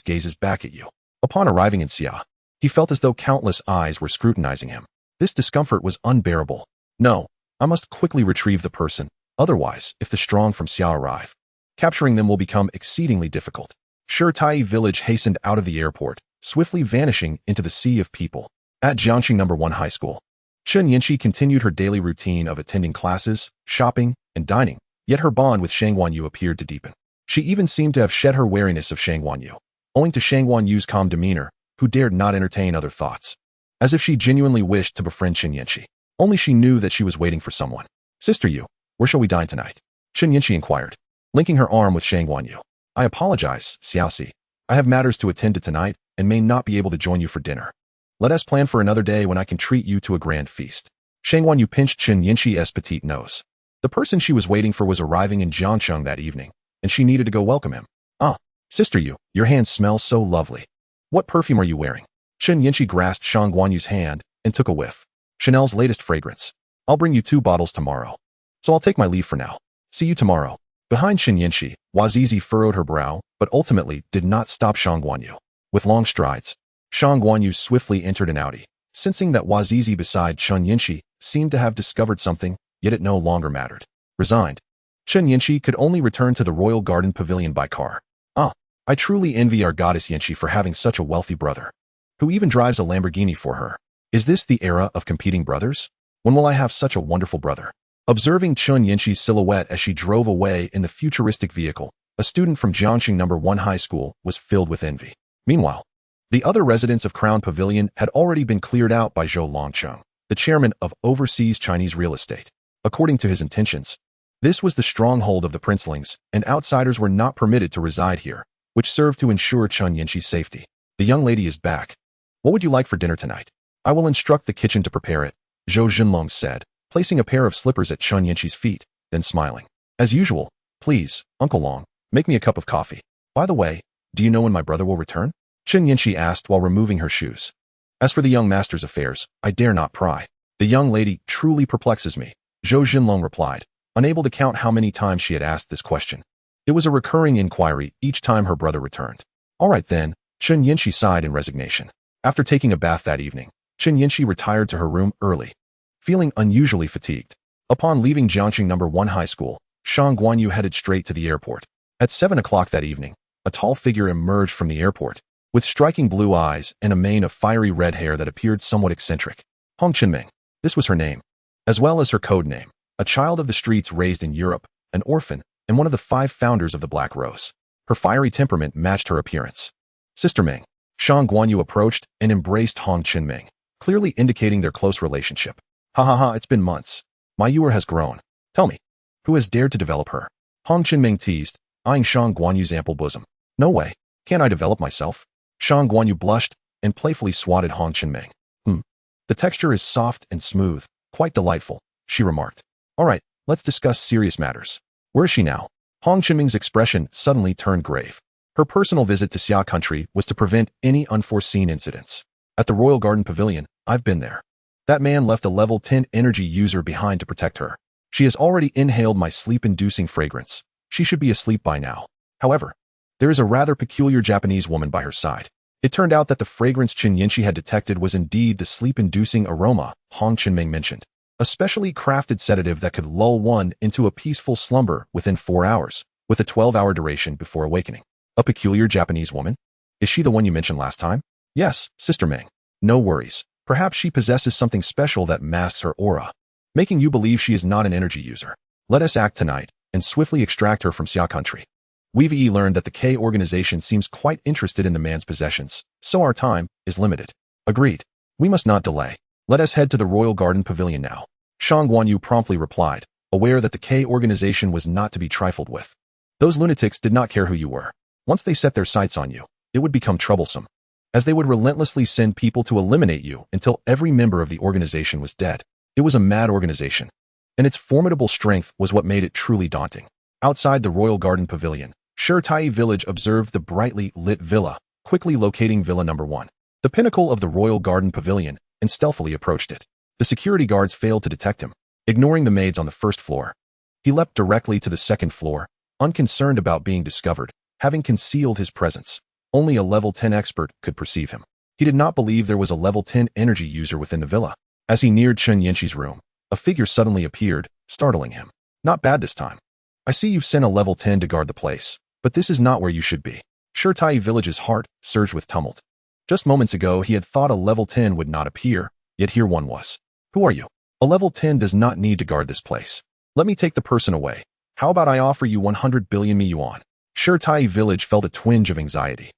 Speaker 1: gazes back at you. Upon arriving in Sia, he felt as though countless eyes were scrutinizing him. This discomfort was unbearable. No, I must quickly retrieve the person. Otherwise, if the strong from Sia arrive, capturing them will become exceedingly difficult. Shirtai Village hastened out of the airport, swiftly vanishing into the sea of people. At Jiangxing No. 1 High School, Chen Yinchi continued her daily routine of attending classes, shopping, and dining, yet her bond with Shang Wanyu appeared to deepen. She even seemed to have shed her wariness of Shang Wanyu. owing to Shangguan Yu's calm demeanor, who dared not entertain other thoughts. As if she genuinely wished to befriend Chen Yanqi. Only she knew that she was waiting for someone. Sister Yu, where shall we dine tonight? Chen Yanqi inquired, linking her arm with Shangguan Yu. I apologize, Xiaoxi. I have matters to attend to tonight and may not be able to join you for dinner. Let us plan for another day when I can treat you to a grand feast. Shangguan Yu pinched Chen Yanqi's petite nose. The person she was waiting for was arriving in Jiangcheng that evening, and she needed to go welcome him. Ah, Sister Yu, your hands smell so lovely. What perfume are you wearing? Chen Yanqi grasped Shangguan Yu's hand and took a whiff. Chanel's latest fragrance. I'll bring you 2 bottles tomorrow. So I'll take my leave for now. See you tomorrow. Behind Chen Yanqi, Wazizi furrowed her brow, but ultimately did not stop Shangguan Yu. With long strides, Shangguan Yu swiftly entered an Audi. Sensing that Wazizi beside Chen Yanqi seemed to have discovered something, yet it no longer mattered. Resigned, Chen Yanqi could only return to the Royal Garden Pavilion by car. Ah, I truly envy our goddess Yanqi for having such a wealthy brother, who even drives a Lamborghini for her. Is this the era of competing brothers? When will I have such a wonderful brother? Observing Chen Yanqi's silhouette as she drove away in the futuristic vehicle, a student from Jiangxing No. 1 High School was filled with envy. Meanwhile, the other residents of Crown Pavilion had already been cleared out by Zhou Longcheng, the chairman of Overseas Chinese Real Estate. According to his intentions, this was the stronghold of the princelings, and outsiders were not permitted to reside here, which served to ensure Chen Yanqi's safety. The young lady is back. What would you like for dinner tonight? I will instruct the kitchen to prepare it, Zhou Zhenlong said, placing a pair of slippers at Chen Yanqi's feet, then smiling. As usual, please, Uncle Long, make me a cup of coffee. By the way, do you know when my brother will return? Chen Yanqi asked while removing her shoes. As for the young master's affairs, I dare not pry. The young lady truly perplexes me, Zhou Zhenlong replied, unable to count how many times she had asked this question. It was a recurring inquiry each time her brother returned. All right then, Chen Yanqi sighed in resignation. After taking a bath that evening, Chen Yanqi retired to her room early, feeling unusually fatigued. Upon leaving Jiangxing No. 1 High School, Shangguan Yu headed straight to the airport. At 7 o'clock that evening, a tall figure emerged from the airport, with striking blue eyes and a mane of fiery red hair that appeared somewhat eccentric. Hong Qinming. This was her name, as well as her code name, a child of the streets raised in Europe, an orphan, and one of the 5 founders of the Black Rose. Her fiery temperament matched her appearance. Sister Ming. Shangguan Yu approached and embraced Hong Qinming, clearly indicating their close relationship. Ha ha ha, it's been months. My Yuer has grown. Tell me, who has dared to develop her? Hong Qinming teased, eyeing Shangguan Yu's ample bosom. No way. Can't I develop myself? Shangguan Yu blushed and playfully swatted Hong Qinming. The texture is soft and smooth, quite delightful, she remarked. All right, let's discuss serious matters. Where is she now? Hong Qinming's expression suddenly turned grave. Her personal visit to Xia country was to prevent any unforeseen incidents. At the Royal Garden Pavilion, I've been there. That man left a level 10 energy user behind to protect her. She has already inhaled my sleep-inducing fragrance. She should be asleep by now. However, there is a rather peculiar Japanese woman by her side. It turned out that the fragrance Chen Yanqi had detected was indeed the sleep-inducing aroma Hong Qinming mentioned. A specially crafted sedative that could lull one into a peaceful slumber within 4 hours, with a 12-hour duration before awakening. A peculiar Japanese woman? Is she the one you mentioned last time? Yes, Sister Ming. No worries. Perhaps she possesses something special that masks her aura, making you believe she is not an energy user. Let us act tonight and swiftly extract her from Xia country. We've learned that the K organization seems quite interested in the man's possessions, so our time is limited. Agreed. We must not delay. Let us head to the Royal Garden Pavilion now. Shangguan Yu promptly replied, aware that the K organization was not to be trifled with. Those lunatics did not care who you were. Once they set their sights on you, it would become troublesome, as they would relentlessly send people to eliminate you until every member of the organization was dead. It was a mad organization, and its formidable strength was what made it truly daunting. Outside the Royal Garden Pavilion, Shirtai Village observed the brightly lit villa, quickly locating Villa No. 1, the pinnacle of the Royal Garden Pavilion, and stealthily approached it. The security guards failed to detect him, ignoring the maids on the first floor. He leapt directly to the second floor, unconcerned about being discovered, having concealed his presence. Only a level 10 expert could perceive him. He did not believe there was a level 10 energy user within the villa. As he neared Chen Yanqi's room, a figure suddenly appeared, startling him. Not bad this time. I see you've sent a level 10 to guard the place, but this is not where you should be. Shirtai Village's heart surged with tumult. Just moments ago he had thought a level 10 would not appear, yet here one was. Who are you? A level 10 does not need to guard this place. Let me take the person away. How about I offer you 100 billion mi yuan? Shirtai Village felt a twinge of anxiety.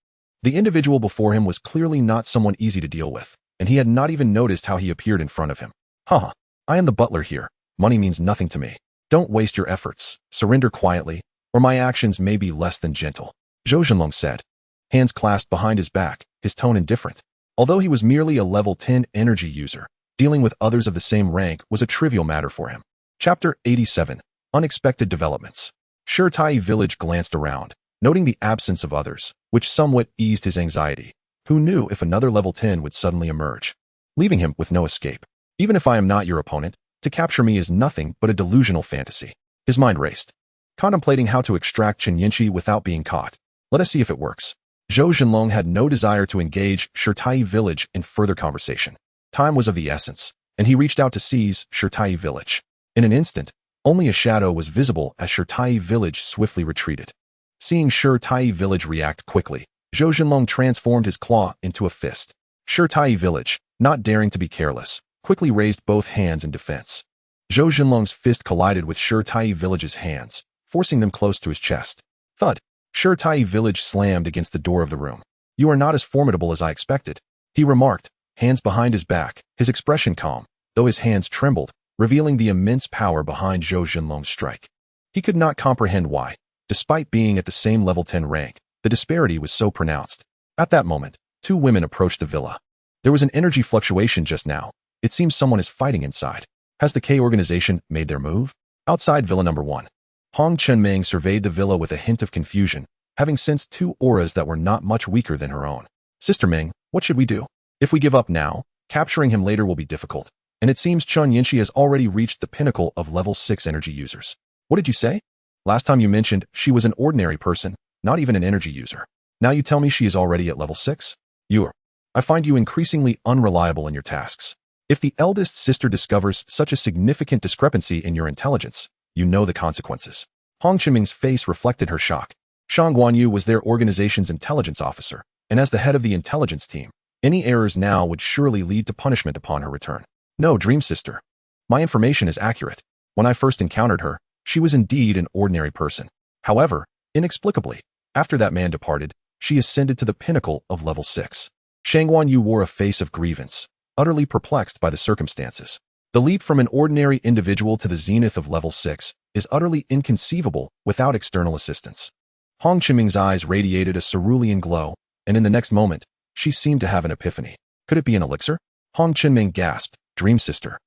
Speaker 1: The individual before him was clearly not someone easy to deal with, and he had not even noticed how he appeared in front of him. Haha, I am the butler here. Money means nothing to me. Don't waste your efforts. Surrender quietly, or my actions may be less than gentle, Zhou Zhenlong said, hands clasped behind his back, his tone indifferent. Although he was merely a level 10 energy user, dealing with others of the same rank was a trivial matter for him. Chapter 87. Unexpected Developments. Shirtai Village glanced around, noting the absence of others, which somewhat eased his anxiety. Who knew if another level 10 would suddenly emerge, leaving him with no escape? Even if I am not your opponent, to capture me is nothing but a delusional fantasy. His mind raced, contemplating how to extract Chen Yinchi without being caught. Let us see if it works. Zhou Zhenlong had no desire to engage Shirtai Village in further conversation. Time was of the essence, and he reached out to seize Shirtai Village. In an instant, only a shadow was visible as Shirtai Village swiftly retreated. Seeing Shirtai Village react quickly, Zhou Zhenlong transformed his claw into a fist. Shirtai Village, not daring to be careless, quickly raised both hands in defense. Zhou Zhenlong's fist collided with Shirtai Village's hands, forcing them close to his chest. Thud! Shirtai Village slammed against the door of the room. You are not as formidable as I expected, he remarked, hands behind his back, his expression calm, though his hands trembled, revealing the immense power behind Zhou Zhenlong's strike. He could not comprehend why, despite being at the same level 10 rank, the disparity was so pronounced. At that moment, two women approached the villa. There was an energy fluctuation just now. It seems someone is fighting inside. Has the K organization made their move? Outside Villa Number 1. Hong Chenming surveyed the villa with a hint of confusion, having sensed two auras that were not much weaker than her own. Sister Ming, what should we do? If we give up now, capturing him later will be difficult, and it seems Chen Yinchi has already reached the pinnacle of level 6 energy users. What did you say? Last time you mentioned she was an ordinary person, not even an energy user. Now you tell me she is already at level 6? I find you increasingly unreliable in your tasks. If the eldest sister discovers such a significant discrepancy in your intelligence, you know the consequences. Hong Chenming's face reflected her shock. Shang Guanyu was their organization's intelligence officer, and as the head of the intelligence team, any errors now would surely lead to punishment upon her return. No, Dream Sister. My information is accurate. When I first encountered her, she was indeed an ordinary person. However, inexplicably, after that man departed, she ascended to the pinnacle of level 6. Shang Guanyu wore a face of grievance, utterly perplexed by the circumstances. The leap from an ordinary individual to the zenith of level 6 is utterly inconceivable without external assistance. Hong Chenming's eyes radiated a cerulean glow, and in the next moment, she seemed to have an epiphany. Could it be an elixir? Hong Chenming gasped, Dream Sister.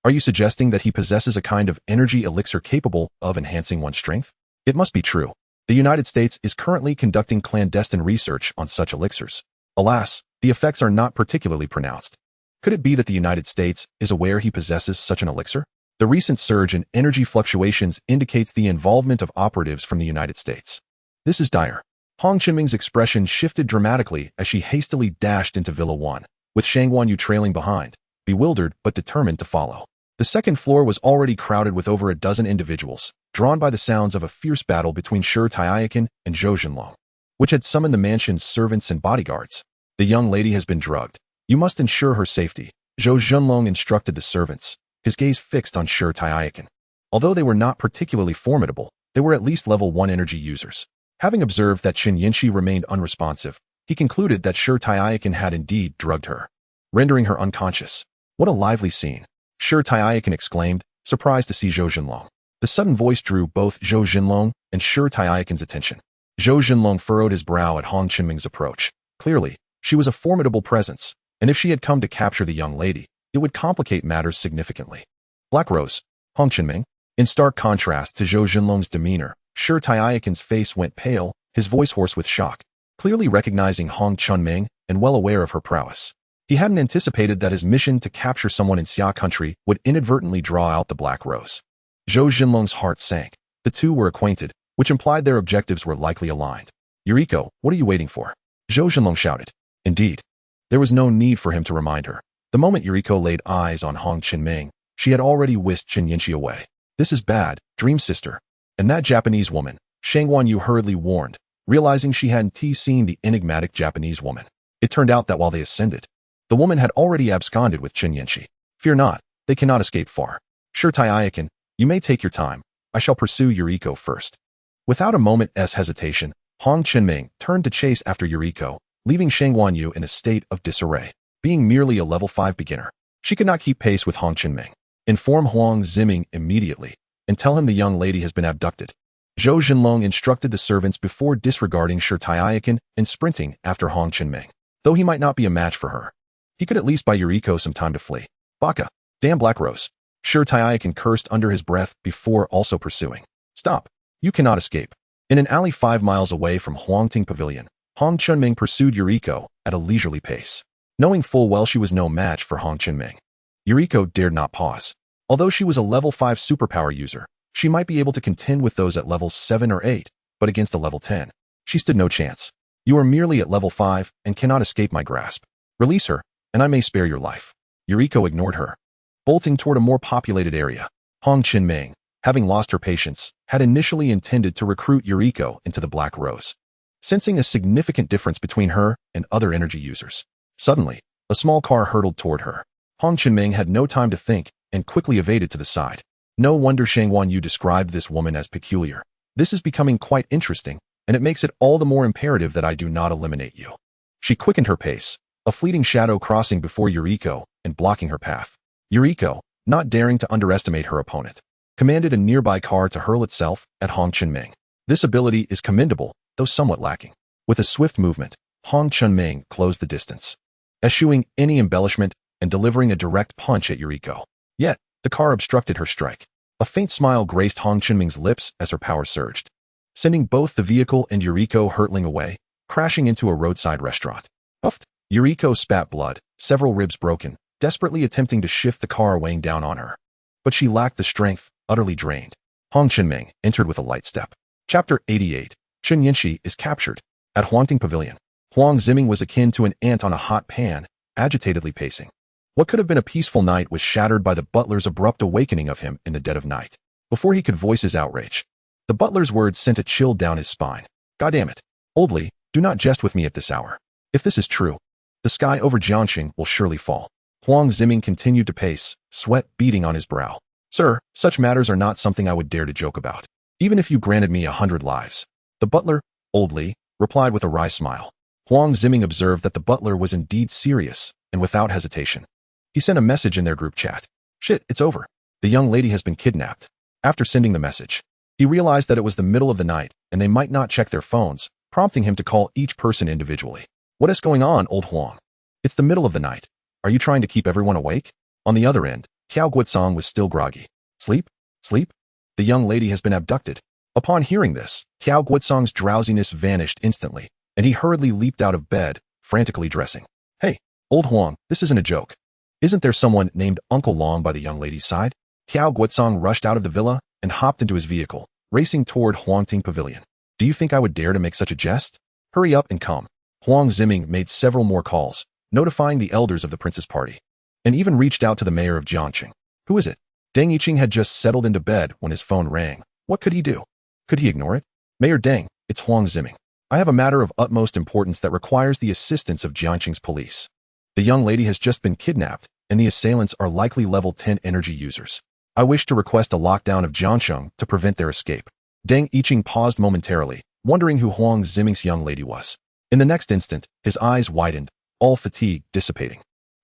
Speaker 1: Are you suggesting that he possesses a kind of energy elixir capable of enhancing one's strength? It must be true. The United States is currently conducting clandestine research on such elixirs. Alas, the effects are not particularly pronounced. Could it be that the United States is aware he possesses such an elixir? The recent surge in energy fluctuations indicates the involvement of operatives from the United States. This is dire. Hong Chenming's expression shifted dramatically as she hastily dashed into Villa 1, with Shang Guanyu trailing behind, bewildered but determined to follow. The second floor was already crowded with over a dozen individuals, drawn by the sounds of a fierce battle between Shirtai and Zhou Zhenlong, which had summoned the mansion's servants and bodyguards. The young lady has been drugged. You must ensure her safety, Zhou Zhenlong instructed the servants, his gaze fixed on Shirtai. Although they were not particularly formidable, they were at least level 1 energy users. Having observed that Chen Yinchi remained unresponsive, he concluded that Shirtai had indeed drugged her, rendering her unconscious. What a lively scene, Shirtai exclaimed, surprised to see Zhou Zhenlong. The sudden voice drew both Zhou Zhenlong and Shirtai attention. Zhou Zhenlong furrowed his brow at Hong Chenming's approach. Clearly, she was a formidable presence, and if she had come to capture the young lady, it would complicate matters significantly. Black Rose, Hong Chenming. In stark contrast to Zhou Zhenlong's demeanor, Shirtai face went pale, his voice hoarse with shock. Clearly recognizing Hong Chenming and well aware of her prowess, he hadn't anticipated that his mission to capture someone in Xia country would inadvertently draw out the Black Rose. Zhou Zhenlong's heart sank. The two were acquainted, which implied their objectives were likely aligned. Yuriko, what are you waiting for? Zhou Zhenlong shouted. Indeed. There was no need for him to remind her. The moment Yuriko laid eyes on Hong Chenming, she had already whisked Chen Yinchi away. This is bad, Dream Sister. And that Japanese woman, Shang Guanyu hurriedly warned, realizing she hadn't seen the enigmatic Japanese woman. It turned out that while they ascended, the woman had already absconded with Chen Yinchi. Fear not, they cannot escape far. Shirtai, you may take your time. I shall pursue Yuriko first. Without a moment's hesitation, Hong Chenming turned to chase after Yuriko, leaving Shang Wanyu in a state of disarray. Being merely a level 5 beginner, she could not keep pace with Hong Chenming. Inform Huang Ziming immediately and tell him the young lady has been abducted. Zhou Zhenlong instructed the servants before disregarding Shi Taiken and sprinting after Hong Chenming. Though he might not be a match for her, he could at least buy Yuriko some time to flee. Baka, damn Black Rose. Shi Taiken cursed under his breath before also pursuing. Stop. You cannot escape. In an alley 5 miles away from Huangting Pavilion, Hong Chenming pursued Yuriko at a leisurely pace. Knowing full well she was no match for Hong Chenming, Yuriko dared not pause. Although she was a level 5 superpower user, she might be able to contend with those at levels 7 or 8, but against a level 10, she stood no chance. You are merely at level 5 and cannot escape my grasp. Release her, and I may spare your life. Yuriko ignored her. Bolting toward a more populated area, Hong Chenming, having lost her patience, had initially intended to recruit Yuriko into the Black Rose. Sensing a significant difference between her and other energy users, suddenly, a small car hurtled toward her. Hong Chenming had no time to think and quickly evaded to the side. No wonder Shang Wanyu described this woman as peculiar. This is becoming quite interesting, and it makes it all the more imperative that I do not eliminate you. She quickened her pace, a fleeting shadow crossing before Yuriko and blocking her path. Yuriko, not daring to underestimate her opponent, commanded a nearby car to hurl itself at Hong Chenming. This ability is commendable, though somewhat lacking. With a swift movement, Hong Chenming closed the distance, eschewing any embellishment and delivering a direct punch at Yuriko. Yet, the car obstructed her strike. A faint smile graced Hong Chenming's lips as her power surged, sending both the vehicle and Yuriko hurtling away, crashing into a roadside restaurant. Puffed. Yuriko spat blood, several ribs broken, desperately attempting to shift the car weighing down on her. But she lacked the strength, utterly drained. Hong Chenming entered with a light step. Chapter 88. Chen Yanxi is captured. At Huangting Pavilion, Huang Ziming was akin to an ant on a hot pan, agitatedly pacing. What could have been a peaceful night was shattered by the butler's abrupt awakening of him in the dead of night. Before he could voice his outrage, the butler's words sent a chill down his spine. Goddamn it. Oldly, do not jest with me at this hour. If this is true, the sky over Jiangxing will surely fall. Huang Ziming continued to pace, sweat beading on his brow. Sir, such matters are not something I would dare to joke about, even if you granted me 100 lives. The butler, Oldly, replied with a wry smile. Huang Ziming observed that the butler was indeed serious, and without hesitation, he sent a message in their group chat. Shit, it's over. The young lady has been kidnapped. After sending the message, he realized that it was the middle of the night, and they might not check their phones, prompting him to call each person individually. What is going on, old Huang? It's the middle of the night. Are you trying to keep everyone awake? On the other end, Tiao Guotsong was still groggy. Sleep? Sleep? The young lady has been abducted. Upon hearing this, Tiao Guotsong's drowsiness vanished instantly, and he hurriedly leaped out of bed, frantically dressing. Hey, old Huang, this isn't a joke. Isn't there someone named Uncle Long by the young lady's side? Tiao Guotsong rushed out of the villa and hopped into his vehicle, racing toward Huangting Pavilion. Do you think I would dare to make such a jest? Hurry up and come. Huang Ziming made several more calls, notifying the elders of the prince's party, and even reached out to the mayor of Jiangxing. Who is it? Deng Yiqing had just settled into bed when his phone rang. What could he do? Could he ignore it? Mayor Deng, it's Huang Ziming. I have a matter of utmost importance that requires the assistance of Jiangxing's police. The young lady has just been kidnapped, and the assailants are likely level 10 energy users. I wish to request a lockdown of Jiangxing to prevent their escape. Deng Yiqing paused momentarily, wondering who Huang Ziming's young lady was. In the next instant, his eyes widened, all fatigue dissipating.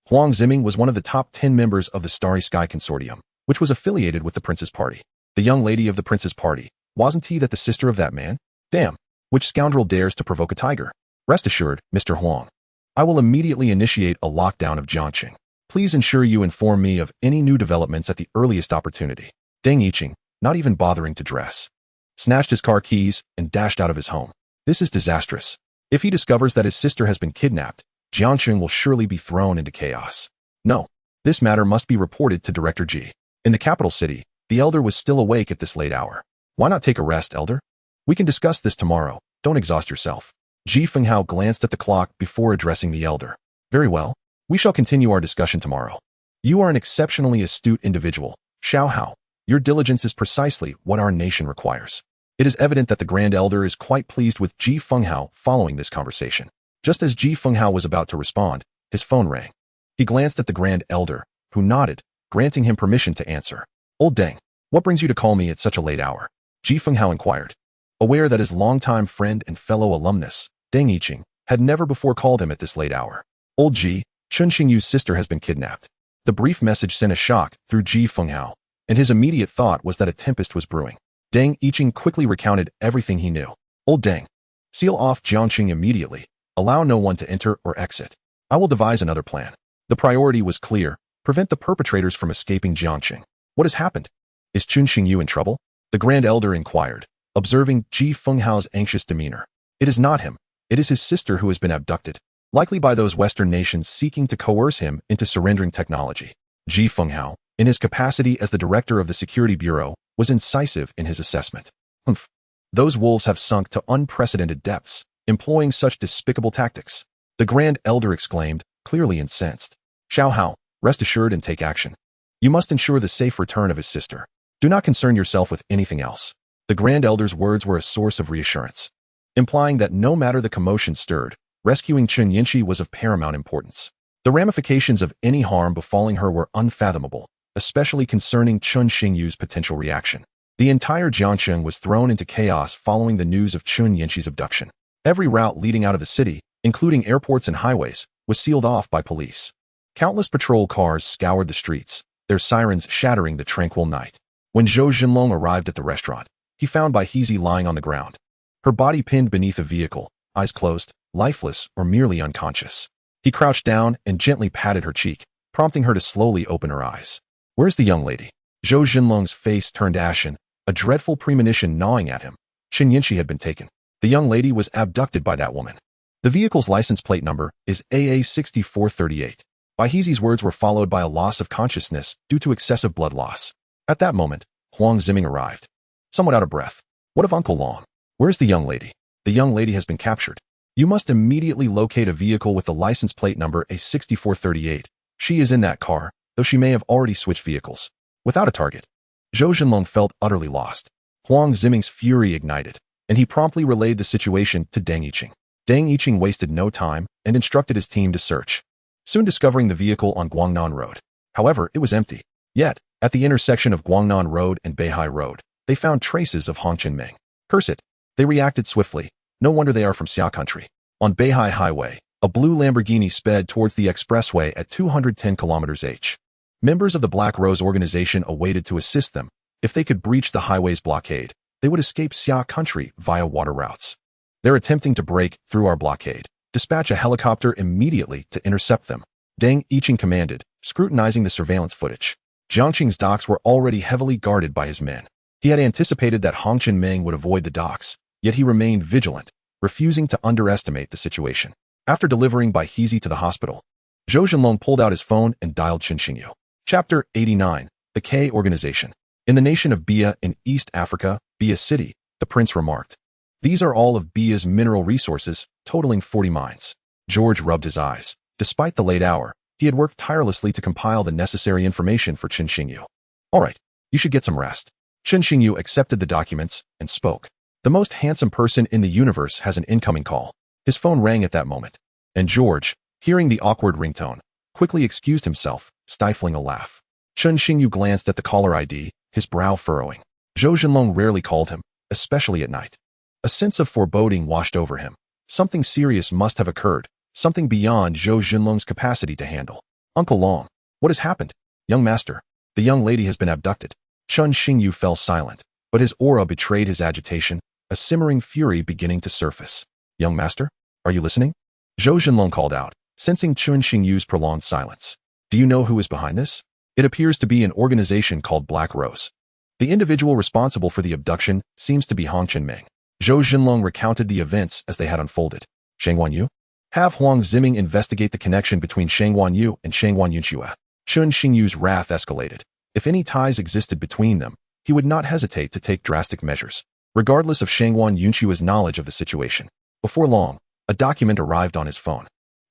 Speaker 1: Huang Ziming was one of the top 10 members of the Starry Sky Consortium, which was affiliated with the prince's party. The young lady of the prince's party, wasn't he that the sister of that man? Damn, which scoundrel dares to provoke a tiger? Rest assured, Mr. Huang, I will immediately initiate a lockdown of Jiangxing. Please ensure you inform me of any new developments at the earliest opportunity. Deng Yiqing, not even bothering to dress, snatched his car keys and dashed out of his home. This is disastrous. If he discovers that his sister has been kidnapped, Jiangxing will surely be thrown into chaos. No, this matter must be reported to Director Ji. In the capital city, the elder was still awake at this late hour. Why not take a rest, elder? We can discuss this tomorrow. Don't exhaust yourself. Ji Fenghao glanced at the clock before addressing the elder. Very well. We shall continue our discussion tomorrow. You are an exceptionally astute individual, Xiao Hao. Your diligence is precisely what our nation requires. It is evident that the Grand Elder is quite pleased with Ji Fenghao following this conversation. Just as Ji Fenghao was about to respond, his phone rang. He glanced at the Grand Elder, who nodded, granting him permission to answer. Old Deng, what brings you to call me at such a late hour? Ji Fenghao inquired. Aware that his longtime friend and fellow alumnus, Deng Yiqing, had never before called him at this late hour. Old Ji, Chun Xingyu's sister has been kidnapped. The brief message sent a shock through Ji Fenghao, and his immediate thought was that a tempest was brewing. Deng Yiqing quickly recounted everything he knew. Old Deng, seal off Jiangqing immediately. Allow no one to enter or exit. I will devise another plan. The priority was clear. Prevent the perpetrators from escaping Jiangqing. What has happened? Is Chun Xingyu in trouble? The Grand Elder inquired, observing Ji Fenghao's anxious demeanor. It is not him. It is his sister who has been abducted, likely by those Western nations seeking to coerce him into surrendering technology. Ji Fenghao, in his capacity as the director of the Security Bureau, was incisive in his assessment. Humph. Those wolves have sunk to unprecedented depths, employing such despicable tactics. The Grand Elder exclaimed, clearly incensed. Xiao Hao, rest assured and take action. You must ensure the safe return of his sister. Do not concern yourself with anything else. The Grand Elder's words were a source of reassurance, implying that no matter the commotion stirred, rescuing Chun Yinchi was of paramount importance. The ramifications of any harm befalling her were unfathomable, especially concerning Chun Xingyu's potential reaction. The entire Jiangqing was thrown into chaos following the news of Chun Yinchi's abduction. Every route leading out of the city, including airports and highways, was sealed off by police. Countless patrol cars scoured the streets, their sirens shattering the tranquil night. When Zhou Jinlong arrived at the restaurant, he found Bai Hezi lying on the ground, her body pinned beneath a vehicle, eyes closed, lifeless or merely unconscious. He crouched down and gently patted her cheek, prompting her to slowly open her eyes. Where's the young lady? Zhou Jinlong's face turned ashen, a dreadful premonition gnawing at him. Chun Yinchi had been taken. The young lady was abducted by that woman. The vehicle's license plate number is AA6438. Bai Hezi's words were followed by a loss of consciousness due to excessive blood loss. At that moment, Huang Ziming arrived, somewhat out of breath. What of Uncle Long? Where's the young lady? The young lady has been captured. You must immediately locate a vehicle with the license plate number A6438. She is in that car, though she may have already switched vehicles. Without a target, Zhou Jinlong felt utterly lost. Huang Ziming's fury ignited, and he promptly relayed the situation to Deng Yiqing. Deng Yiqing wasted no time and instructed his team to search, soon discovering the vehicle on Guangnan Road. However, it was empty. Yet, at the intersection of Guangnan Road and Beihai Road, they found traces of Hong Qinming. Curse it! They reacted swiftly. No wonder they are from Xia country. On Beihai Highway, a blue Lamborghini sped towards the expressway at 210 km/h. Members of the Black Rose organization awaited to assist them. If they could breach the highway's blockade, they would escape Xia country via water routes. They're attempting to break through our blockade. Dispatch a helicopter immediately to intercept them. Deng Yiqing commanded, scrutinizing the surveillance footage. Jiangqing's docks were already heavily guarded by his men. He had anticipated that Hong Qinming would avoid the docks, yet he remained vigilant, refusing to underestimate the situation. After delivering Bai Hezi to the hospital, Zhou Jinlong pulled out his phone and dialed Chun Xingyu. Chapter 89. The K Organization. In the nation of Bia in East Africa, Bia City, the prince remarked, these are all of Bia's mineral resources, totaling 40 mines. George rubbed his eyes. Despite the late hour, he had worked tirelessly to compile the necessary information for Chun Xingyu. All right, you should get some rest. Chun Xingyu accepted the documents and spoke. The most handsome person in the universe has an incoming call. His phone rang at that moment, and George, hearing the awkward ringtone, quickly excused himself, stifling a laugh. Chun Xingyu glanced at the caller ID, his brow furrowing. Zhou Jinlong rarely called him, especially at night. A sense of foreboding washed over him. Something serious must have occurred, something beyond Zhou Jinlong's capacity to handle. Uncle Long, what has happened? Young master, the young lady has been abducted. Chun Xingyu fell silent, but his aura betrayed his agitation, a simmering fury beginning to surface. Young master, are you listening? Zhou Jinlong called out, sensing Chun Xingyu's prolonged silence. Do you know who is behind this? It appears to be an organization called Black Rose. The individual responsible for the abduction seems to be Hong Qinming. Zhou Jinlong recounted the events as they had unfolded. Shang Wanyu? Have Huang Ziming investigate the connection between Shang Wanyu and Shang Wanyunxue. Chun Xingyu's wrath escalated. If any ties existed between them, he would not hesitate to take drastic measures, regardless of Shang Wanyunxue's knowledge of the situation. Before long, a document arrived on his phone.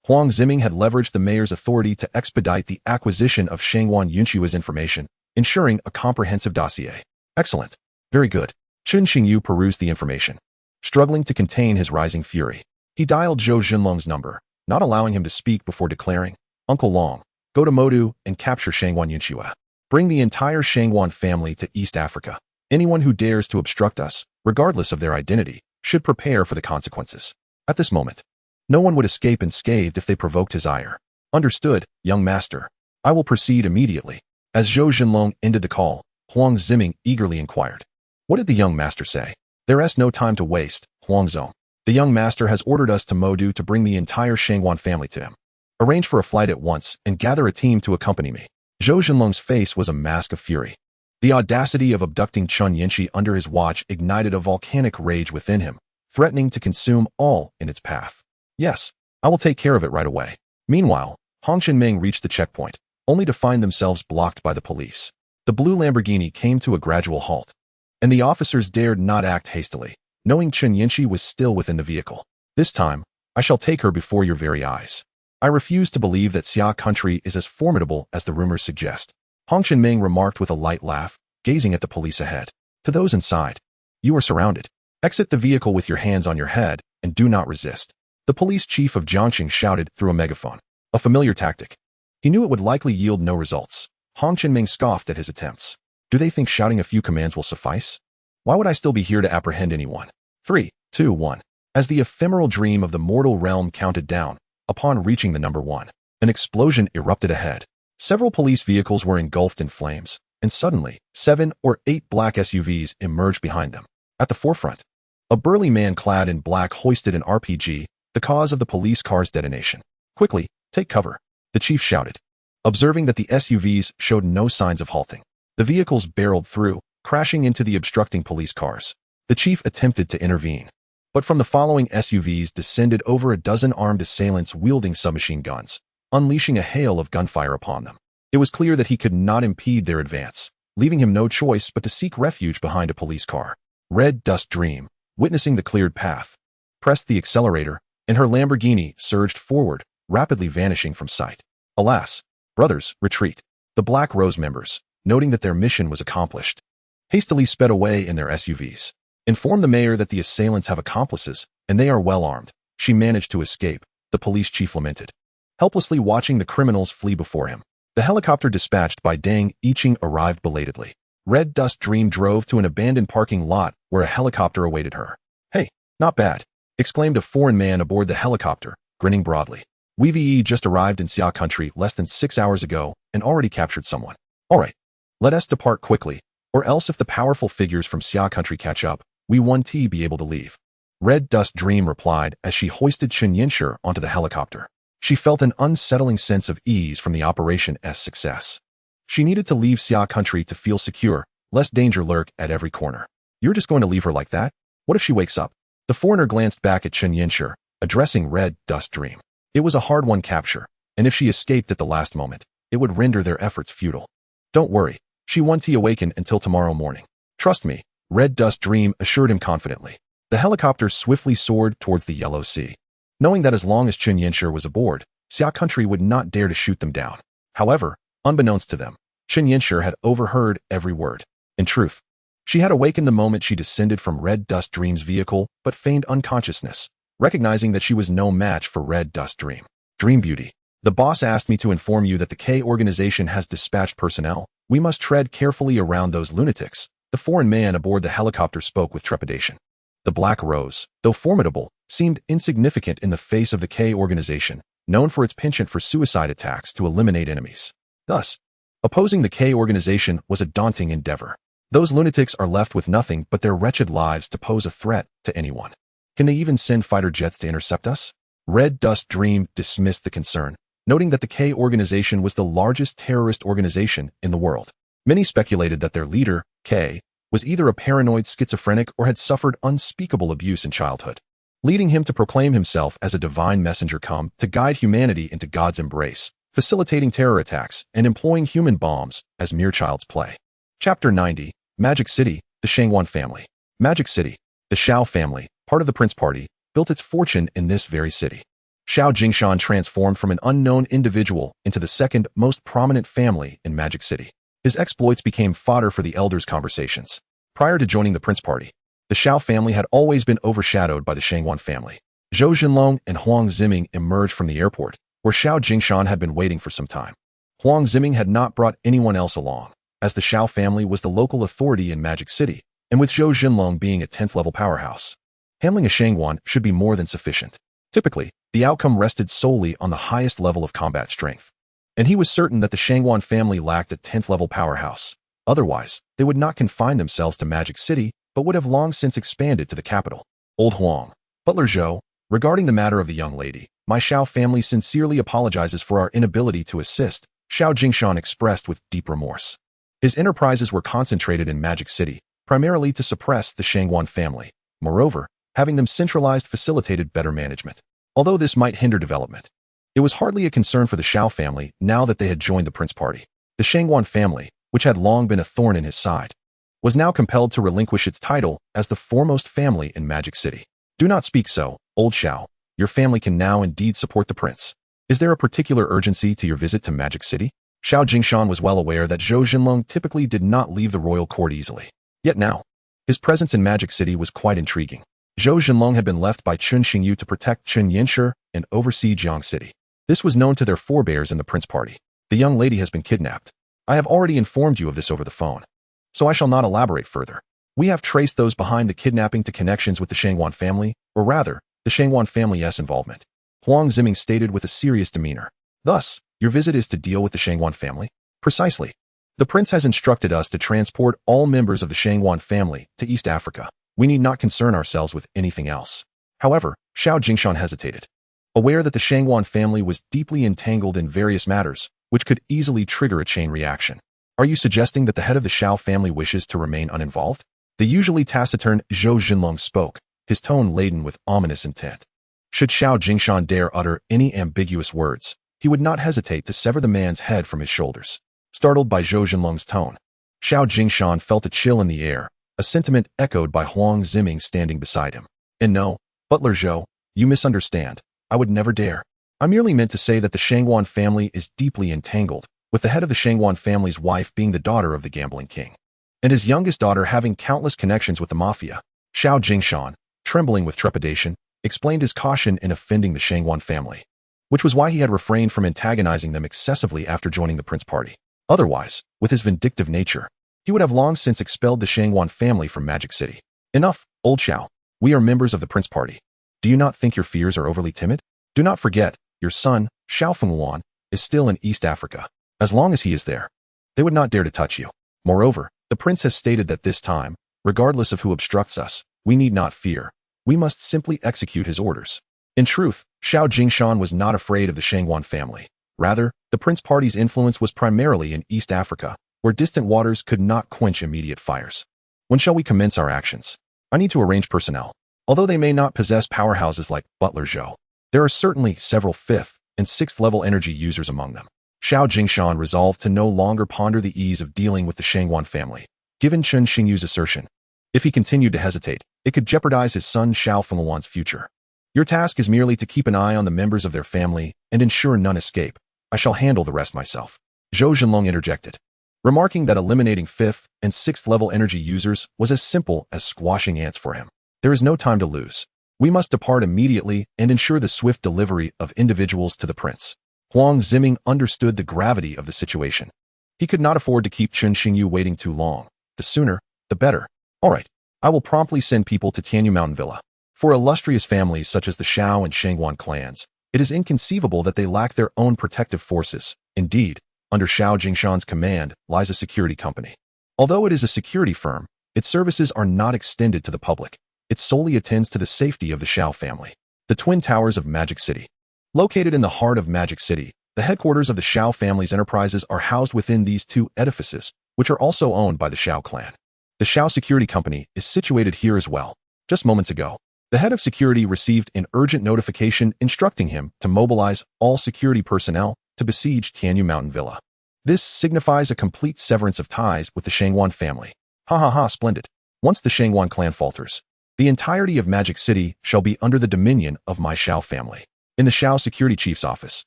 Speaker 1: Huang Ziming had leveraged the mayor's authority to expedite the acquisition of Shang Wanyunxue's information, ensuring a comprehensive dossier. Excellent. Very good. Chun Xingyu perused the information. Struggling to contain his rising fury, he dialed Zhou Jinlong's number, not allowing him to speak before declaring, Uncle Long, go to Modu and capture Shang Wanyunxue. Bring the entire Shangwan family to East Africa. Anyone who dares to obstruct us, regardless of their identity, should prepare for the consequences. At this moment, No one would escape unscathed if they provoked his ire. Understood, young master. I will proceed immediately. As Zhou Jinlong ended the call, Huang Ziming eagerly inquired. What did the young master say? There is no time to waste, Huangzong. The young master has ordered us to Modu to bring the entire Shangwan family to him. Arrange for a flight at once and gather a team to accompany me. Zhou Jinlong's face was a mask of fury. The audacity of abducting Chun Yinshi under his watch ignited a volcanic rage within him, threatening to consume all in its path. Yes, I will take care of it right away. Meanwhile, Hong Shenming reached the checkpoint, only to find themselves blocked by the police. The blue Lamborghini came to a gradual halt, and the officers dared not act hastily, knowing Chun Yinshi was still within the vehicle. This time, I shall take her before your very eyes. I refuse to believe that Xia country is as formidable as the rumors suggest. Hong Shenming remarked with a light laugh, gazing at the police ahead. To those inside, you are surrounded. Exit the vehicle with your hands on your head and do not resist. The police chief of Jiangxing shouted through a megaphone. A familiar tactic. He knew it would likely yield no results. Hong Shenming scoffed at his attempts. Do they think shouting a few commands will suffice? Why would I still be here to apprehend anyone? 3, 2, 1. As the ephemeral dream of the mortal realm counted down, upon reaching the number 1, an explosion erupted ahead. Several police vehicles were engulfed in flames, and suddenly, 7 or 8 black SUVs emerged behind them. At the forefront, a burly man clad in black hoisted an RPG, the cause of the police car's detonation. Quickly, take cover, the chief shouted. Observing that the SUVs showed no signs of halting, the vehicles barreled through, crashing into the obstructing police cars. The chief attempted to intervene, but from the following SUVs descended over a dozen armed assailants wielding submachine guns, unleashing a hail of gunfire upon them. It was clear that he could not impede their advance, leaving him no choice but to seek refuge behind a police car. Red Dust Dream, witnessing the cleared path, pressed the accelerator, and her Lamborghini surged forward, rapidly vanishing from sight. Alas, brothers, retreat. The Black Rose members, noting that their mission was accomplished, hastily sped away in their SUVs. Inform the mayor that the assailants have accomplices, and they are well armed. She managed to escape, the police chief lamented, helplessly watching the criminals flee before him. The helicopter dispatched by Deng Yiqing arrived belatedly. Red Dust Dream drove to an abandoned parking lot where a helicopter awaited her. Hey, not bad, exclaimed a foreign man aboard the helicopter, grinning broadly. We just arrived in Xia country less than 6 hours ago and already captured someone. All right, let us depart quickly, or else if the powerful figures from Xia country catch up, we won't be able to leave. Red Dust Dream replied as she hoisted Chen Yinshi onto the helicopter. She felt an unsettling sense of ease from the operation's success. She needed to leave Xia country to feel secure, lest danger lurk at every corner. You're just going to leave her like that? What if she wakes up? The foreigner glanced back at Chen Yinshi, addressing Red Dust Dream. It was a hard-won capture, and if she escaped at the last moment, it would render their efforts futile. Don't worry, she won't awaken until tomorrow morning. Trust me, Red Dust Dream assured him confidently. The helicopter swiftly soared towards the Yellow Sea. Knowing that as long as Chen Yinshi was aboard, Xia country would not dare to shoot them down. However, unbeknownst to them, Chen Yinshi had overheard every word. In truth, she had awakened the moment she descended from Red Dust Dream's vehicle but feigned unconsciousness, recognizing that she was no match for Red Dust Dream. Dream Beauty. The boss asked me to inform you that the K organization has dispatched personnel. We must tread carefully around those lunatics. The foreign man aboard the helicopter spoke with trepidation. The Black Rose, though formidable, seemed insignificant in the face of the K organization, known for its penchant for suicide attacks to eliminate enemies. Thus, opposing the K organization was a daunting endeavor. Those lunatics are left with nothing but their wretched lives to pose a threat to anyone. Can they even send fighter jets to intercept us? Red Dust Dream dismissed the concern, noting that the K organization was the largest terrorist organization in the world. Many speculated that their leader, K, was either a paranoid schizophrenic or had suffered unspeakable abuse in childhood, leading him to proclaim himself as a divine messenger come to guide humanity into God's embrace, facilitating terror attacks and employing human bombs as mere child's play. Chapter 90, Magic City, the Shangwan family. Magic City, the Xiao family, part of the Prince Party, built its fortune in this very city. Xiao Jingshan transformed from an unknown individual into the second most prominent family in Magic City. His exploits became fodder for the elders' conversations. Prior to joining the Prince Party, the Xiao family had always been overshadowed by the Shangwan family. Zhou Jinlong and Huang Ziming emerged from the airport, where Xiao Jingshan had been waiting for some time. Huang Ziming had not brought anyone else along, as the Xiao family was the local authority in Magic City, and with Zhou Jinlong being a 10th-level powerhouse, handling a Shangwan should be more than sufficient. Typically, the outcome rested solely on the highest level of combat strength. And he was certain that the Shangwan family lacked a 10th level powerhouse. Otherwise, they would not confine themselves to Magic City, but would have long since expanded to the capital. Old Huang. Butler Zhou, regarding the matter of the young lady, my Xiao family sincerely apologizes for our inability to assist, Xiao Jingshan expressed with deep remorse. His enterprises were concentrated in Magic City, primarily to suppress the Shangwan family. Moreover, having them centralized facilitated better management. Although this might hinder development, it was hardly a concern for the Xiao family now that they had joined the Prince Party. The Shangwan family, which had long been a thorn in his side, was now compelled to relinquish its title as the foremost family in Magic City. Do not speak so, old Xiao. Your family can now indeed support the prince. Is there a particular urgency to your visit to Magic City? Xiao Jingshan was well aware that Zhou Jinlong typically did not leave the royal court easily. Yet now, his presence in Magic City was quite intriguing. Zhou Jinlong had been left by Chun Xingyu to protect Chun Yanshi and oversee Jiang City. This was known to their forebears in the Prince Party. The young lady has been kidnapped. I have already informed you of this over the phone, so I shall not elaborate further. We have traced those behind the kidnapping to connections with the Shangwan family, or rather, the Shangwan family's involvement. Huang Ziming stated with a serious demeanor. Thus, your visit is to deal with the Shangwan family? Precisely. The prince has instructed us to transport all members of the Shangwan family to East Africa. We need not concern ourselves with anything else. However, Xiao Jingshan hesitated, aware that the Shangwan family was deeply entangled in various matters, which could easily trigger a chain reaction. Are you suggesting that the head of the Xiao family wishes to remain uninvolved? The usually taciturn Zhou Jinlong spoke, his tone laden with ominous intent. Should Xiao Jingshan dare utter any ambiguous words, he would not hesitate to sever the man's head from his shoulders. Startled by Zhou Jinlong's tone, Xiao Jingshan felt a chill in the air, a sentiment echoed by Huang Ziming standing beside him. And no, Butler Zhou, you misunderstand. I would never dare. I merely meant to say that the Shangwan family is deeply entangled, with the head of the Shangwan family's wife being the daughter of the gambling king, and his youngest daughter having countless connections with the mafia. Xiao Jingshan, trembling with trepidation, explained his caution in offending the Shangwan family, which was why he had refrained from antagonizing them excessively after joining the Prince Party. Otherwise, with his vindictive nature, he would have long since expelled the Shangwan family from Magic City. Enough, old Xiao. We are members of the Prince Party. Do you not think your fears are overly timid? Do not forget, your son, Xiao Fengwan, is still in East Africa. As long as he is there, they would not dare to touch you. Moreover, the prince has stated that this time, regardless of who obstructs us, we need not fear. We must simply execute his orders. In truth, Xiao Jingshan was not afraid of the Shangwan family. Rather, the Prince Party's influence was primarily in East Africa, where distant waters could not quench immediate fires. When shall we commence our actions? I need to arrange personnel. Although they may not possess powerhouses like Butler Zhou, there are certainly several 5th and 6th level energy users among them. Xiao Jingshan resolved to no longer ponder the ease of dealing with the Shangwan family, given Chun Xingyu's assertion. If he continued to hesitate, it could jeopardize his son Xiao Fengwan's future. Your task is merely to keep an eye on the members of their family and ensure none escape. I shall handle the rest myself. Zhou Jinlong interjected, remarking that eliminating 5th and 6th level energy users was as simple as squashing ants for him. There is no time to lose. We must depart immediately and ensure the swift delivery of individuals to the prince. Huang Ziming understood the gravity of the situation. He could not afford to keep Chun Xingyu waiting too long. The sooner, the better. All right, I will promptly send people to Tianyu Mountain Villa. For illustrious families such as the Xiao and Shangwan clans, it is inconceivable that they lack their own protective forces. Indeed, under Xiao Jingshan's command lies a security company. Although it is a security firm, its services are not extended to the public. It solely attends to the safety of the Xiao family. The Twin Towers of Magic City. Located in the heart of Magic City, the headquarters of the Xiao family's enterprises are housed within these two edifices, which are also owned by the Xiao clan. The Xiao Security Company is situated here as well. Just moments ago, the head of security received an urgent notification instructing him to mobilize all security personnel to besiege Tianyu Mountain Villa. This signifies a complete severance of ties with the Shangwan family. Ha ha ha, splendid. Once the Shangwan clan falters, the entirety of Magic City shall be under the dominion of my Xiao family. In the Xiao security chief's office,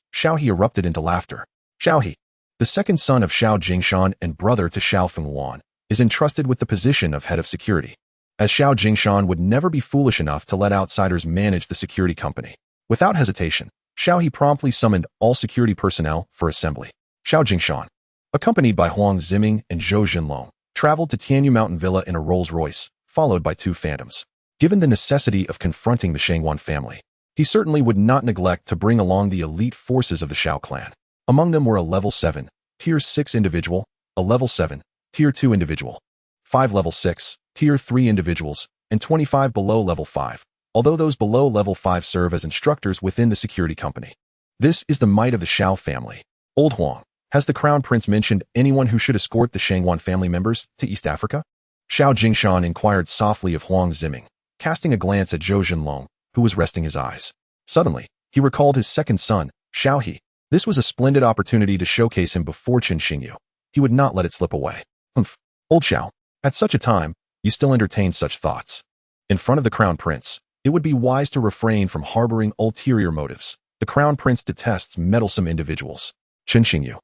Speaker 1: Xiao He erupted into laughter. Xiao He, the second son of Xiao Jingshan and brother to Xiao Fengwan, is entrusted with the position of head of security, as Xiao Jingshan would never be foolish enough to let outsiders manage the security company. Without hesitation, Xiao He promptly summoned all security personnel for assembly. Xiao Jingshan, accompanied by Huang Ziming and Zhou Jinlong, traveled to Tianyu Mountain Villa in a Rolls-Royce, followed by 2 phantoms. Given the necessity of confronting the Shangwan family, he certainly would not neglect to bring along the elite forces of the Shao clan. Among them were a level 7, tier 6 individual, a level 7, tier 2 individual, 5 level 6, tier 3 individuals, and 25 below level 5, although those below level 5 serve as instructors within the security company. This is the might of the Shao family. Old Huang, has the Crown Prince mentioned anyone who should escort the Shangwan family members to East Africa? Xiao Jingshan inquired softly of Huang Ziming, casting a glance at Zhou Zhenlong, who was resting his eyes. Suddenly, he recalled his second son, Xiao He. This was a splendid opportunity to showcase him before Qin Xingyu. He would not let it slip away. Humph, old Xiao, at such a time, you still entertain such thoughts. In front of the Crown Prince, it would be wise to refrain from harboring ulterior motives. The Crown Prince detests meddlesome individuals. Qin Xingyu,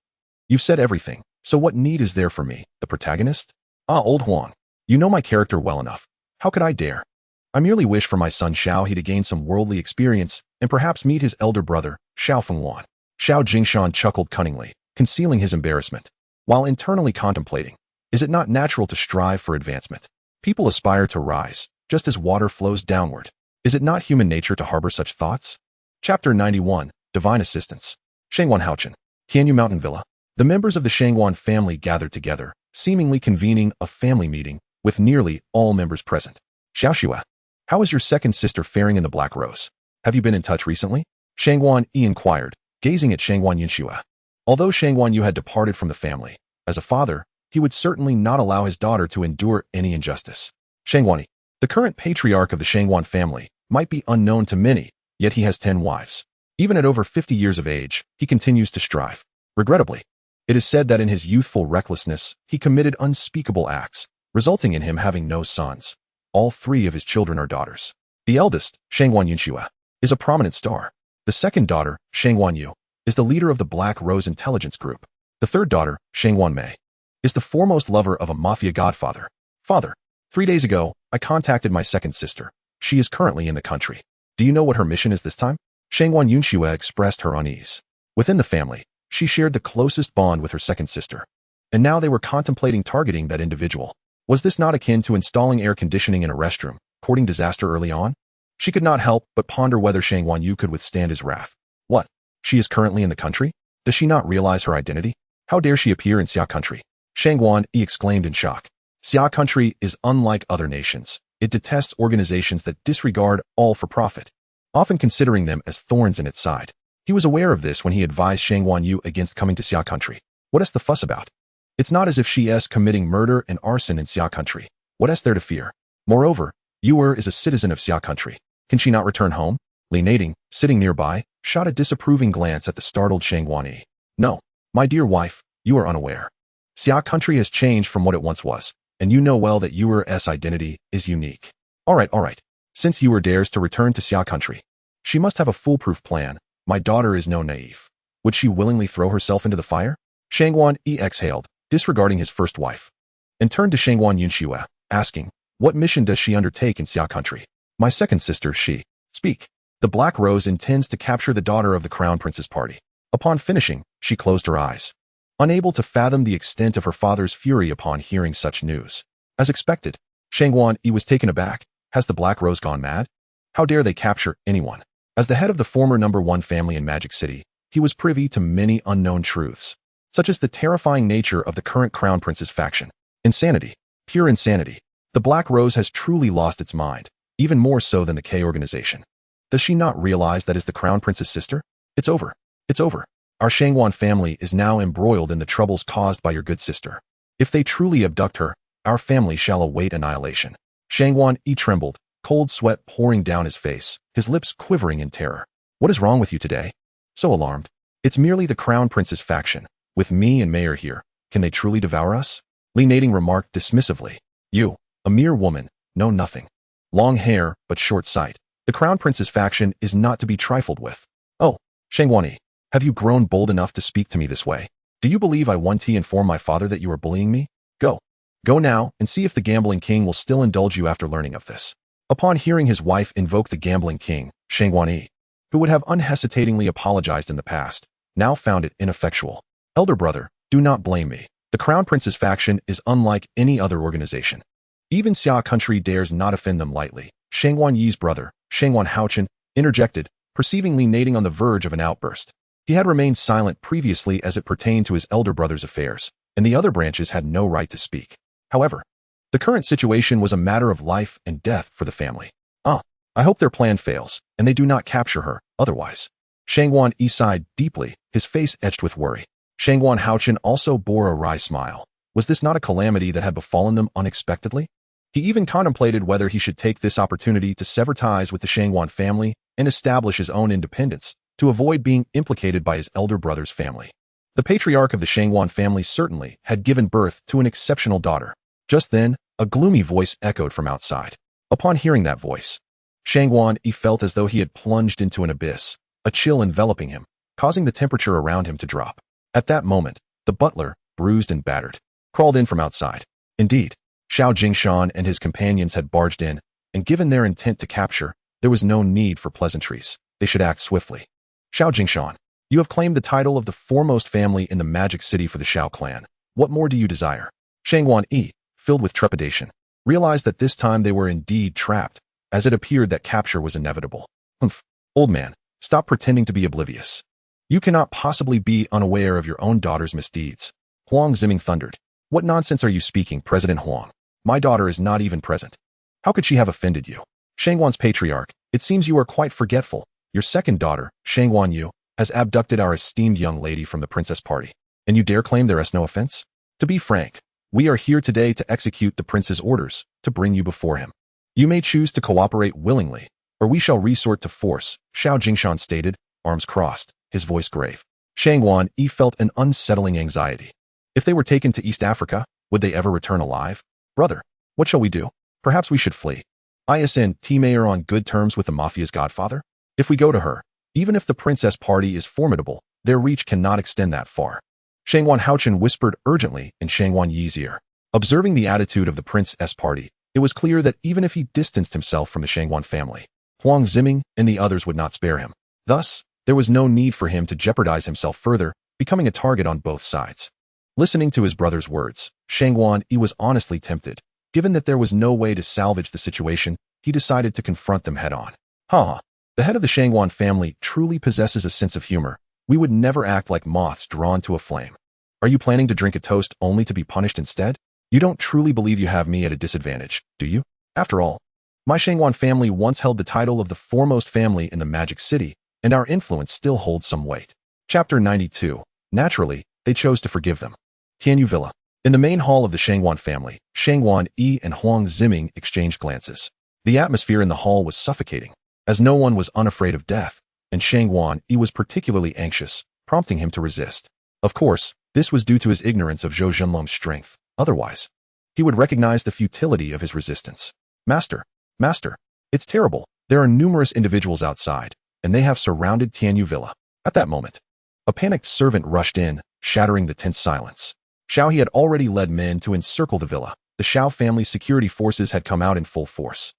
Speaker 1: you've said everything, so what need is there for me, the protagonist? Ah, old Huang, you know my character well enough. How could I dare? I merely wish for my son Xiao He to gain some worldly experience and perhaps meet his elder brother, Xiao Fengwan. Xiao Jingshan chuckled cunningly, concealing his embarrassment, while internally contemplating, is it not natural to strive for advancement? People aspire to rise, just as water flows downward. Is it not human nature to harbor such thoughts? Chapter 91, Divine Assistance. Shangwan Haochen, Tianyu Mountain Villa. The members of the Shangwan family gathered together, seemingly convening a family meeting, with nearly all members present. Xiaoxua, how is your second sister faring in the Black Rose? Have you been in touch recently? Shangwan Yi inquired, gazing at Shangwan Yunxua. Although Shangwan Yu had departed from the family, as a father, he would certainly not allow his daughter to endure any injustice. Shangwan Yi, the current patriarch of the Shangwan family, might be unknown to many, yet he has 10 wives. Even at over 50 years of age, he continues to strive. Regrettably, it is said that in his youthful recklessness, he committed unspeakable acts, resulting in him having no sons. All 3 of his children are daughters. The eldest, Shangwan Yunxua, is a prominent star. The second daughter, Shangwan Yu, is the leader of the Black Rose Intelligence Group. The third daughter, Shangwan Mei, is the foremost lover of a mafia godfather. Father, 3 days ago, I contacted my second sister. She is currently in the country. Do you know what her mission is this time? Shangwan Yunxua expressed her unease. Within the family, she shared the closest bond with her second sister. And now they were contemplating targeting that individual. Was this not akin to installing air conditioning in a restroom, courting disaster early on? She could not help but ponder whether Shangwan Yu could withstand his wrath. What? She is currently in the country? Does she not realize her identity? How dare she appear in Xia country? Shangwan Yi exclaimed in shock. Xia country is unlike other nations. It detests organizations that disregard all for profit, often considering them as thorns in its side. He was aware of this when he advised Shangwan Yu against coming to Xia country. What is the fuss about? It's not as if she is committing murder and arson in Xia country. What is there to fear? Moreover, Yu is a citizen of Xia country. Can she not return home? Li Nading, sitting nearby, shot a disapproving glance at the startled Shangwan Yi. No, my dear wife, you are unaware. Xia country has changed from what it once was, and you know well that Yu's identity is unique. All right. Since Yu dares to return to Xia country, she must have a foolproof plan. My daughter is no knave. Would she willingly throw herself into the fire? Shangwan Yi exhaled, disregarding his first wife, and turned to Shangwan Yunxua, asking, what mission does she undertake in Xia country? My second sister, she. Speak. The Black Rose intends to capture the daughter of the Crown Prince's party. Upon finishing, she closed her eyes, unable to fathom the extent of her father's fury upon hearing such news. As expected, Shangwan Yi was taken aback. Has the Black Rose gone mad? How dare they capture anyone? As the head of the former #1 family in Magic City, he was privy to many unknown truths, such as the terrifying nature of the current Crown Prince's faction. Insanity. Pure insanity. The Black Rose has truly lost its mind, even more so than the K organization. Does she not realize that is the Crown Prince's sister? It's over. It's over. Our Shangwan family is now embroiled in the troubles caused by your good sister. If they truly abduct her, our family shall await annihilation. Shangwan Yi trembled, cold sweat pouring down his face, his lips quivering in terror. What is wrong with you today? So alarmed. It's merely the Crown Prince's faction. With me and Mayor here, can they truly devour us? Li Nading remarked dismissively. You, a mere woman, know nothing. Long hair, but short sight. The Crown Prince's faction is not to be trifled with. Oh, Shangwan Yi, have you grown bold enough to speak to me this way? Do you believe I want to inform my father that you are bullying me? Go. Go now and see if the Gambling King will still indulge you after learning of this. Upon hearing his wife invoke the Gambling King, Shangwan Yi, who would have unhesitatingly apologized in the past, now found it ineffectual. Elder brother, do not blame me. The Crown Prince's faction is unlike any other organization. Even Xia country dares not offend them lightly. Shangwan Yi's brother, Shangwan Haochen, interjected, perceiving Li Nading on the verge of an outburst. He had remained silent previously as it pertained to his elder brother's affairs, and the other branches had no right to speak. However, the current situation was a matter of life and death for the family. I hope their plan fails, and they do not capture her, otherwise. Shangguan Yi sighed deeply, his face etched with worry. Shangguan Haochen also bore a wry smile. Was this not a calamity that had befallen them unexpectedly? He even contemplated whether he should take this opportunity to sever ties with the Shangguan family and establish his own independence, to avoid being implicated by his elder brother's family. The patriarch of the Shangguan family certainly had given birth to an exceptional daughter. Just then, a gloomy voice echoed from outside. Upon hearing that voice, Shangguan Yi felt as though he had plunged into an abyss, a chill enveloping him, causing the temperature around him to drop. At that moment, the butler, bruised and battered, crawled in from outside. Indeed, Xiao Jingshan and his companions had barged in, and given their intent to capture, there was no need for pleasantries. They should act swiftly. Xiao Jingshan, you have claimed the title of the foremost family in the Magic City for the Xiao clan. What more do you desire? Shangguan Yi, filled with trepidation, realized that this time they were indeed trapped, as it appeared that capture was inevitable. Humph, old man, stop pretending to be oblivious. You cannot possibly be unaware of your own daughter's misdeeds. Huang Ziming thundered. What nonsense are you speaking, President Huang? My daughter is not even present. How could she have offended you? Shangguan's patriarch, it seems you are quite forgetful. Your second daughter, Shangguan Yu, has abducted our esteemed young lady from the princess party, and you dare claim there is no offense? To be frank, we are here today to execute the prince's orders, to bring you before him. You may choose to cooperate willingly, or we shall resort to force, Xiao Jingshan stated, arms crossed, his voice grave. Shangguan Yi felt an unsettling anxiety. If they were taken to East Africa, would they ever return alive? Brother, what shall we do? Perhaps we should flee. Isn't Mayor on good terms with the mafia's godfather? If we go to her, even if the princess party is formidable, their reach cannot extend that far. Shangguan Haochen whispered urgently in Shangguan Yi's ear. Observing the attitude of the princess party, it was clear that even if he distanced himself from the Shangguan family, Huang Ziming and the others would not spare him. Thus, there was no need for him to jeopardize himself further, becoming a target on both sides. Listening to his brother's words, Shangguan Yi was honestly tempted. Given that there was no way to salvage the situation, he decided to confront them head-on. The head of the Shangguan family truly possesses a sense of humor. We would never act like moths drawn to a flame. Are you planning to drink a toast only to be punished instead? You don't truly believe you have me at a disadvantage, do you? After all, my Shangguan family once held the title of the foremost family in the Magic City, and our influence still holds some weight. Chapter 92. Naturally, they chose to forgive them. Tianyu Villa. In the main hall of the Shangguan family, Shangguan Yi and Huang Ziming exchanged glances. The atmosphere in the hall was suffocating, as no one was unafraid of death, and Shangguan Yi was particularly anxious, prompting him to resist. Of course, this was due to his ignorance of Zhou Zhenlong's strength. Otherwise, he would recognize the futility of his resistance. Master, it's terrible. There are numerous individuals outside, and they have surrounded Tianyu Villa. At that moment, a panicked servant rushed in, shattering the tense silence. Xiao He had already led men to encircle the villa. The Xiao family's security forces had come out in full force.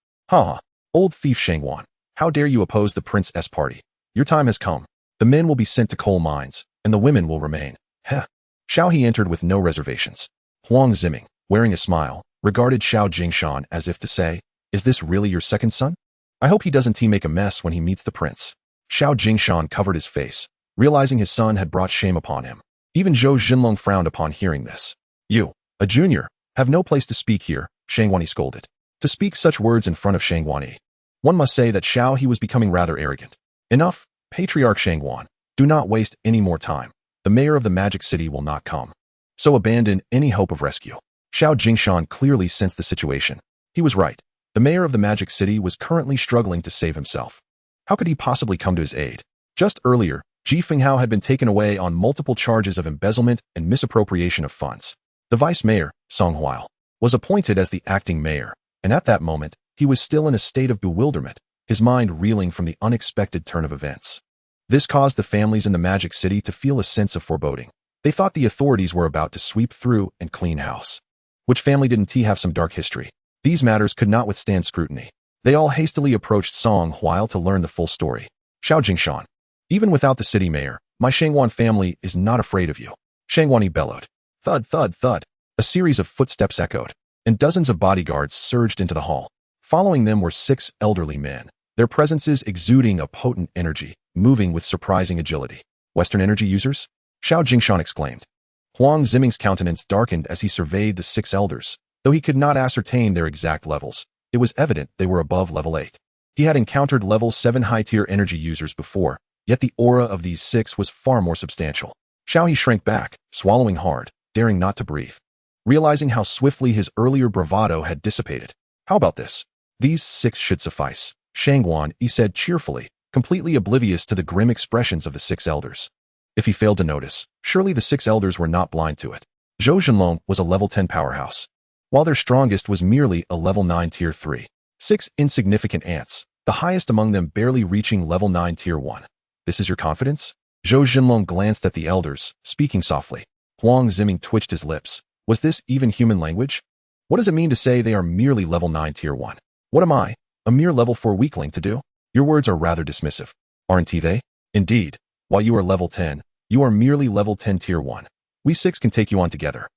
Speaker 1: Old thief Shangguan, how dare you oppose the Prince S party? Your time has come. The men will be sent to coal mines, and the women will remain. Xiao He entered with no reservations. Huang Ziming, wearing a smile, regarded Xiao Jingshan as if to say, is this really your second son? I hope he doesn't make a mess when he meets the prince. Xiao Jingshan covered his face, realizing his son had brought shame upon him. Even Zhou Zhenlong frowned upon hearing this. You, a junior, have no place to speak here, Shangguan Yi scolded. To speak such words in front of Shangguan Yi. One must say that Xiao He was becoming rather arrogant. Enough, Patriarch Shangguan, do not waste any more time. The mayor of the Magic City will not come. So abandon any hope of rescue. Xiao Jingshan clearly sensed the situation. He was right. The mayor of the Magic City was currently struggling to save himself. How could he possibly come to his aid? Just earlier, Ji Finghao had been taken away on multiple charges of embezzlement and misappropriation of funds. The vice mayor, Song Huao, was appointed as the acting mayor, and at that moment, he was still in a state of bewilderment, his mind reeling from the unexpected turn of events. This caused the families in the Magic City to feel a sense of foreboding. They thought the authorities were about to sweep through and clean house. Which family didn't have some dark history? These matters could not withstand scrutiny. They all hastily approached Song Huao to learn the full story. Xiao Jingshan, even without the city mayor, my Shangguan family is not afraid of you. Shangguan Yi bellowed. Thud, thud, thud. A series of footsteps echoed, and dozens of bodyguards surged into the hall. Following them were 6 elderly men. their presences exuding a potent energy, moving with surprising agility. Western energy users? Xiao Jingshan exclaimed. Huang Ziming's countenance darkened as he surveyed the 6 elders. Though he could not ascertain their exact levels, it was evident they were above level 8. He had encountered level 7 high-tier energy users before, yet the aura of these 6 was far more substantial. Xiao He shrank back, swallowing hard, daring not to breathe. Realizing how swiftly his earlier bravado had dissipated. How about this? These 6 should suffice, Shangguan Yi said cheerfully, completely oblivious to the grim expressions of the 6 elders. If he failed to notice, surely the 6 elders were not blind to it. Zhou Zhenlong was a level 10 powerhouse, while their strongest was merely a level 9 tier 3. 6 insignificant ants, the highest among them barely reaching level 9 tier 1. This is your confidence? Zhou Zhenlong glanced at the elders, speaking softly. Huang Ziming twitched his lips. Was this even human language? What does it mean to say they are merely level 9 tier 1? What am I, a mere level 4 weakling, to do? Your words are rather dismissive, aren't they? Indeed, while you are level 10, you are merely level 10 tier 1. We 6 can take you on together.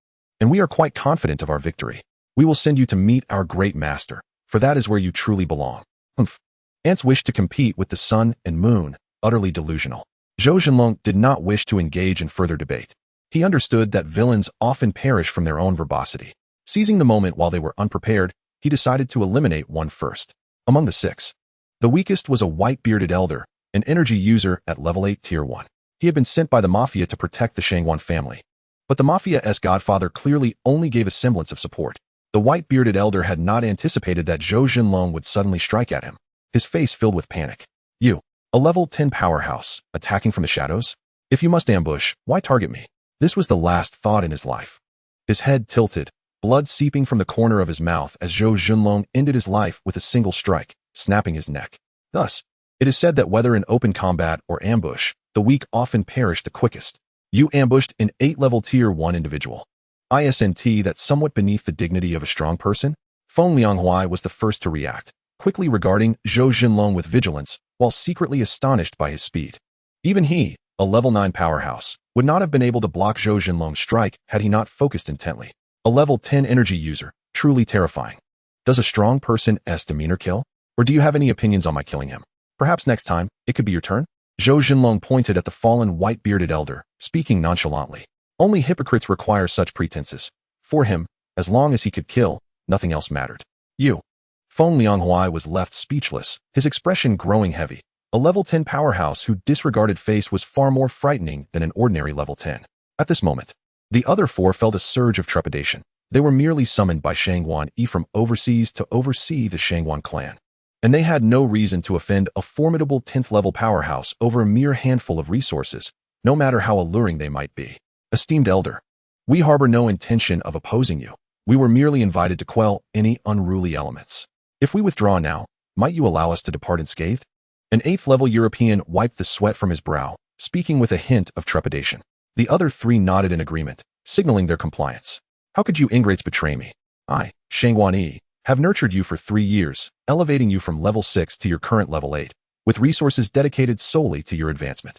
Speaker 1: And we are quite confident of our victory. We will send you to meet our great master, for that is where you truly belong. Humph. Ants wish to compete with the sun and moon, utterly delusional. Zhou Zhenlong did not wish to engage in further debate. He understood that villains often perish from their own verbosity. Seizing the moment while they were unprepared, he decided to eliminate one first. Among the 6, the weakest was a white-bearded elder, an energy user at level 8 tier 1. He had been sent by the Mafia to protect the Shangguan family. But the Mafia's godfather clearly only gave a semblance of support. The white-bearded elder had not anticipated that Zhou Zhenlong would suddenly strike at him, his face filled with panic. You, a level 10 powerhouse, attacking from the shadows? If you must ambush, why target me? This was the last thought in his life. His head tilted, blood seeping from the corner of his mouth as Zhou Zhenlong ended his life with a single strike, snapping his neck. Thus, it is said that whether in open combat or ambush, the weak often perish the quickest. You ambushed an 8-level tier 1 individual. Isn't that somewhat beneath the dignity of a strong person? Feng Lianghuai was the first to react, quickly regarding Zhou Zhenlong with vigilance, while secretly astonished by his speed. Even he, a level 9 powerhouse, would not have been able to block Zhou Zhenlong's strike had he not focused intently. A level 10 energy user, truly terrifying. Does a strong person's demeanor kill? Or do you have any opinions on my killing him? Perhaps next time, it could be your turn? Zhou Zhenlong pointed at the fallen white-bearded elder, speaking nonchalantly. Only hypocrites require such pretenses. For him, as long as he could kill, nothing else mattered. You. Feng Lianghuai was left speechless, his expression growing heavy. A level 10 powerhouse whose disregarded face was far more frightening than an ordinary level 10. At this moment, the other 4 felt a surge of trepidation. They were merely summoned by Shangguan Yi from overseas to oversee the Shangguan clan. And they had no reason to offend a formidable 10th level powerhouse over a mere handful of resources, no matter how alluring they might be. Esteemed elder, we harbor no intention of opposing you. We were merely invited to quell any unruly elements. If we withdraw now, might you allow us to depart unscathed? An 8th level European wiped the sweat from his brow, speaking with a hint of trepidation. The other 3 nodded in agreement, signaling their compliance. How could you ingrates betray me? I, Shangguan Yi, have nurtured you for 3 years, elevating you from level 6 to your current level 8, with resources dedicated solely to your advancement.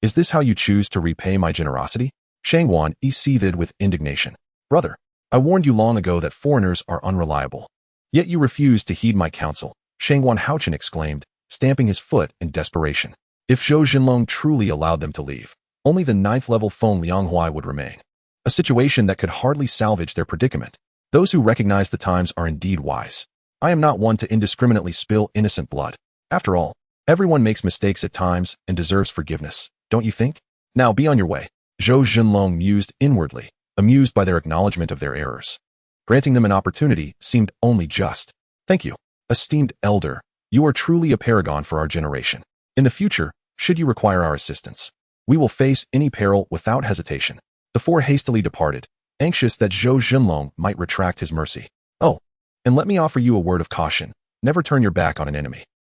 Speaker 1: Is this how you choose to repay my generosity? Shangguan Yi seethed with indignation. Brother, I warned you long ago that foreigners are unreliable. Yet you refused to heed my counsel, Shangguan Haochen exclaimed, stamping his foot in desperation. If Zhou Zhenlong truly allowed them to leave, only the 9th level Feng Lianghuai would remain. A situation that could hardly salvage their predicament. Those who recognize the times are indeed wise. I am not one to indiscriminately spill innocent blood. After all, everyone makes mistakes at times and deserves forgiveness, don't you think? Now be on your way. Zhou Zhenlong mused inwardly, amused by their acknowledgement of their errors. Granting them an opportunity seemed only just. Thank you, esteemed elder. You are truly a paragon for our generation. In the future, should you require our assistance, we will face any peril without hesitation. The 4 hastily departed, anxious that Zhou Zhenlong might retract his mercy. Oh, and let me offer you a word of caution. Never turn your back on an enemy.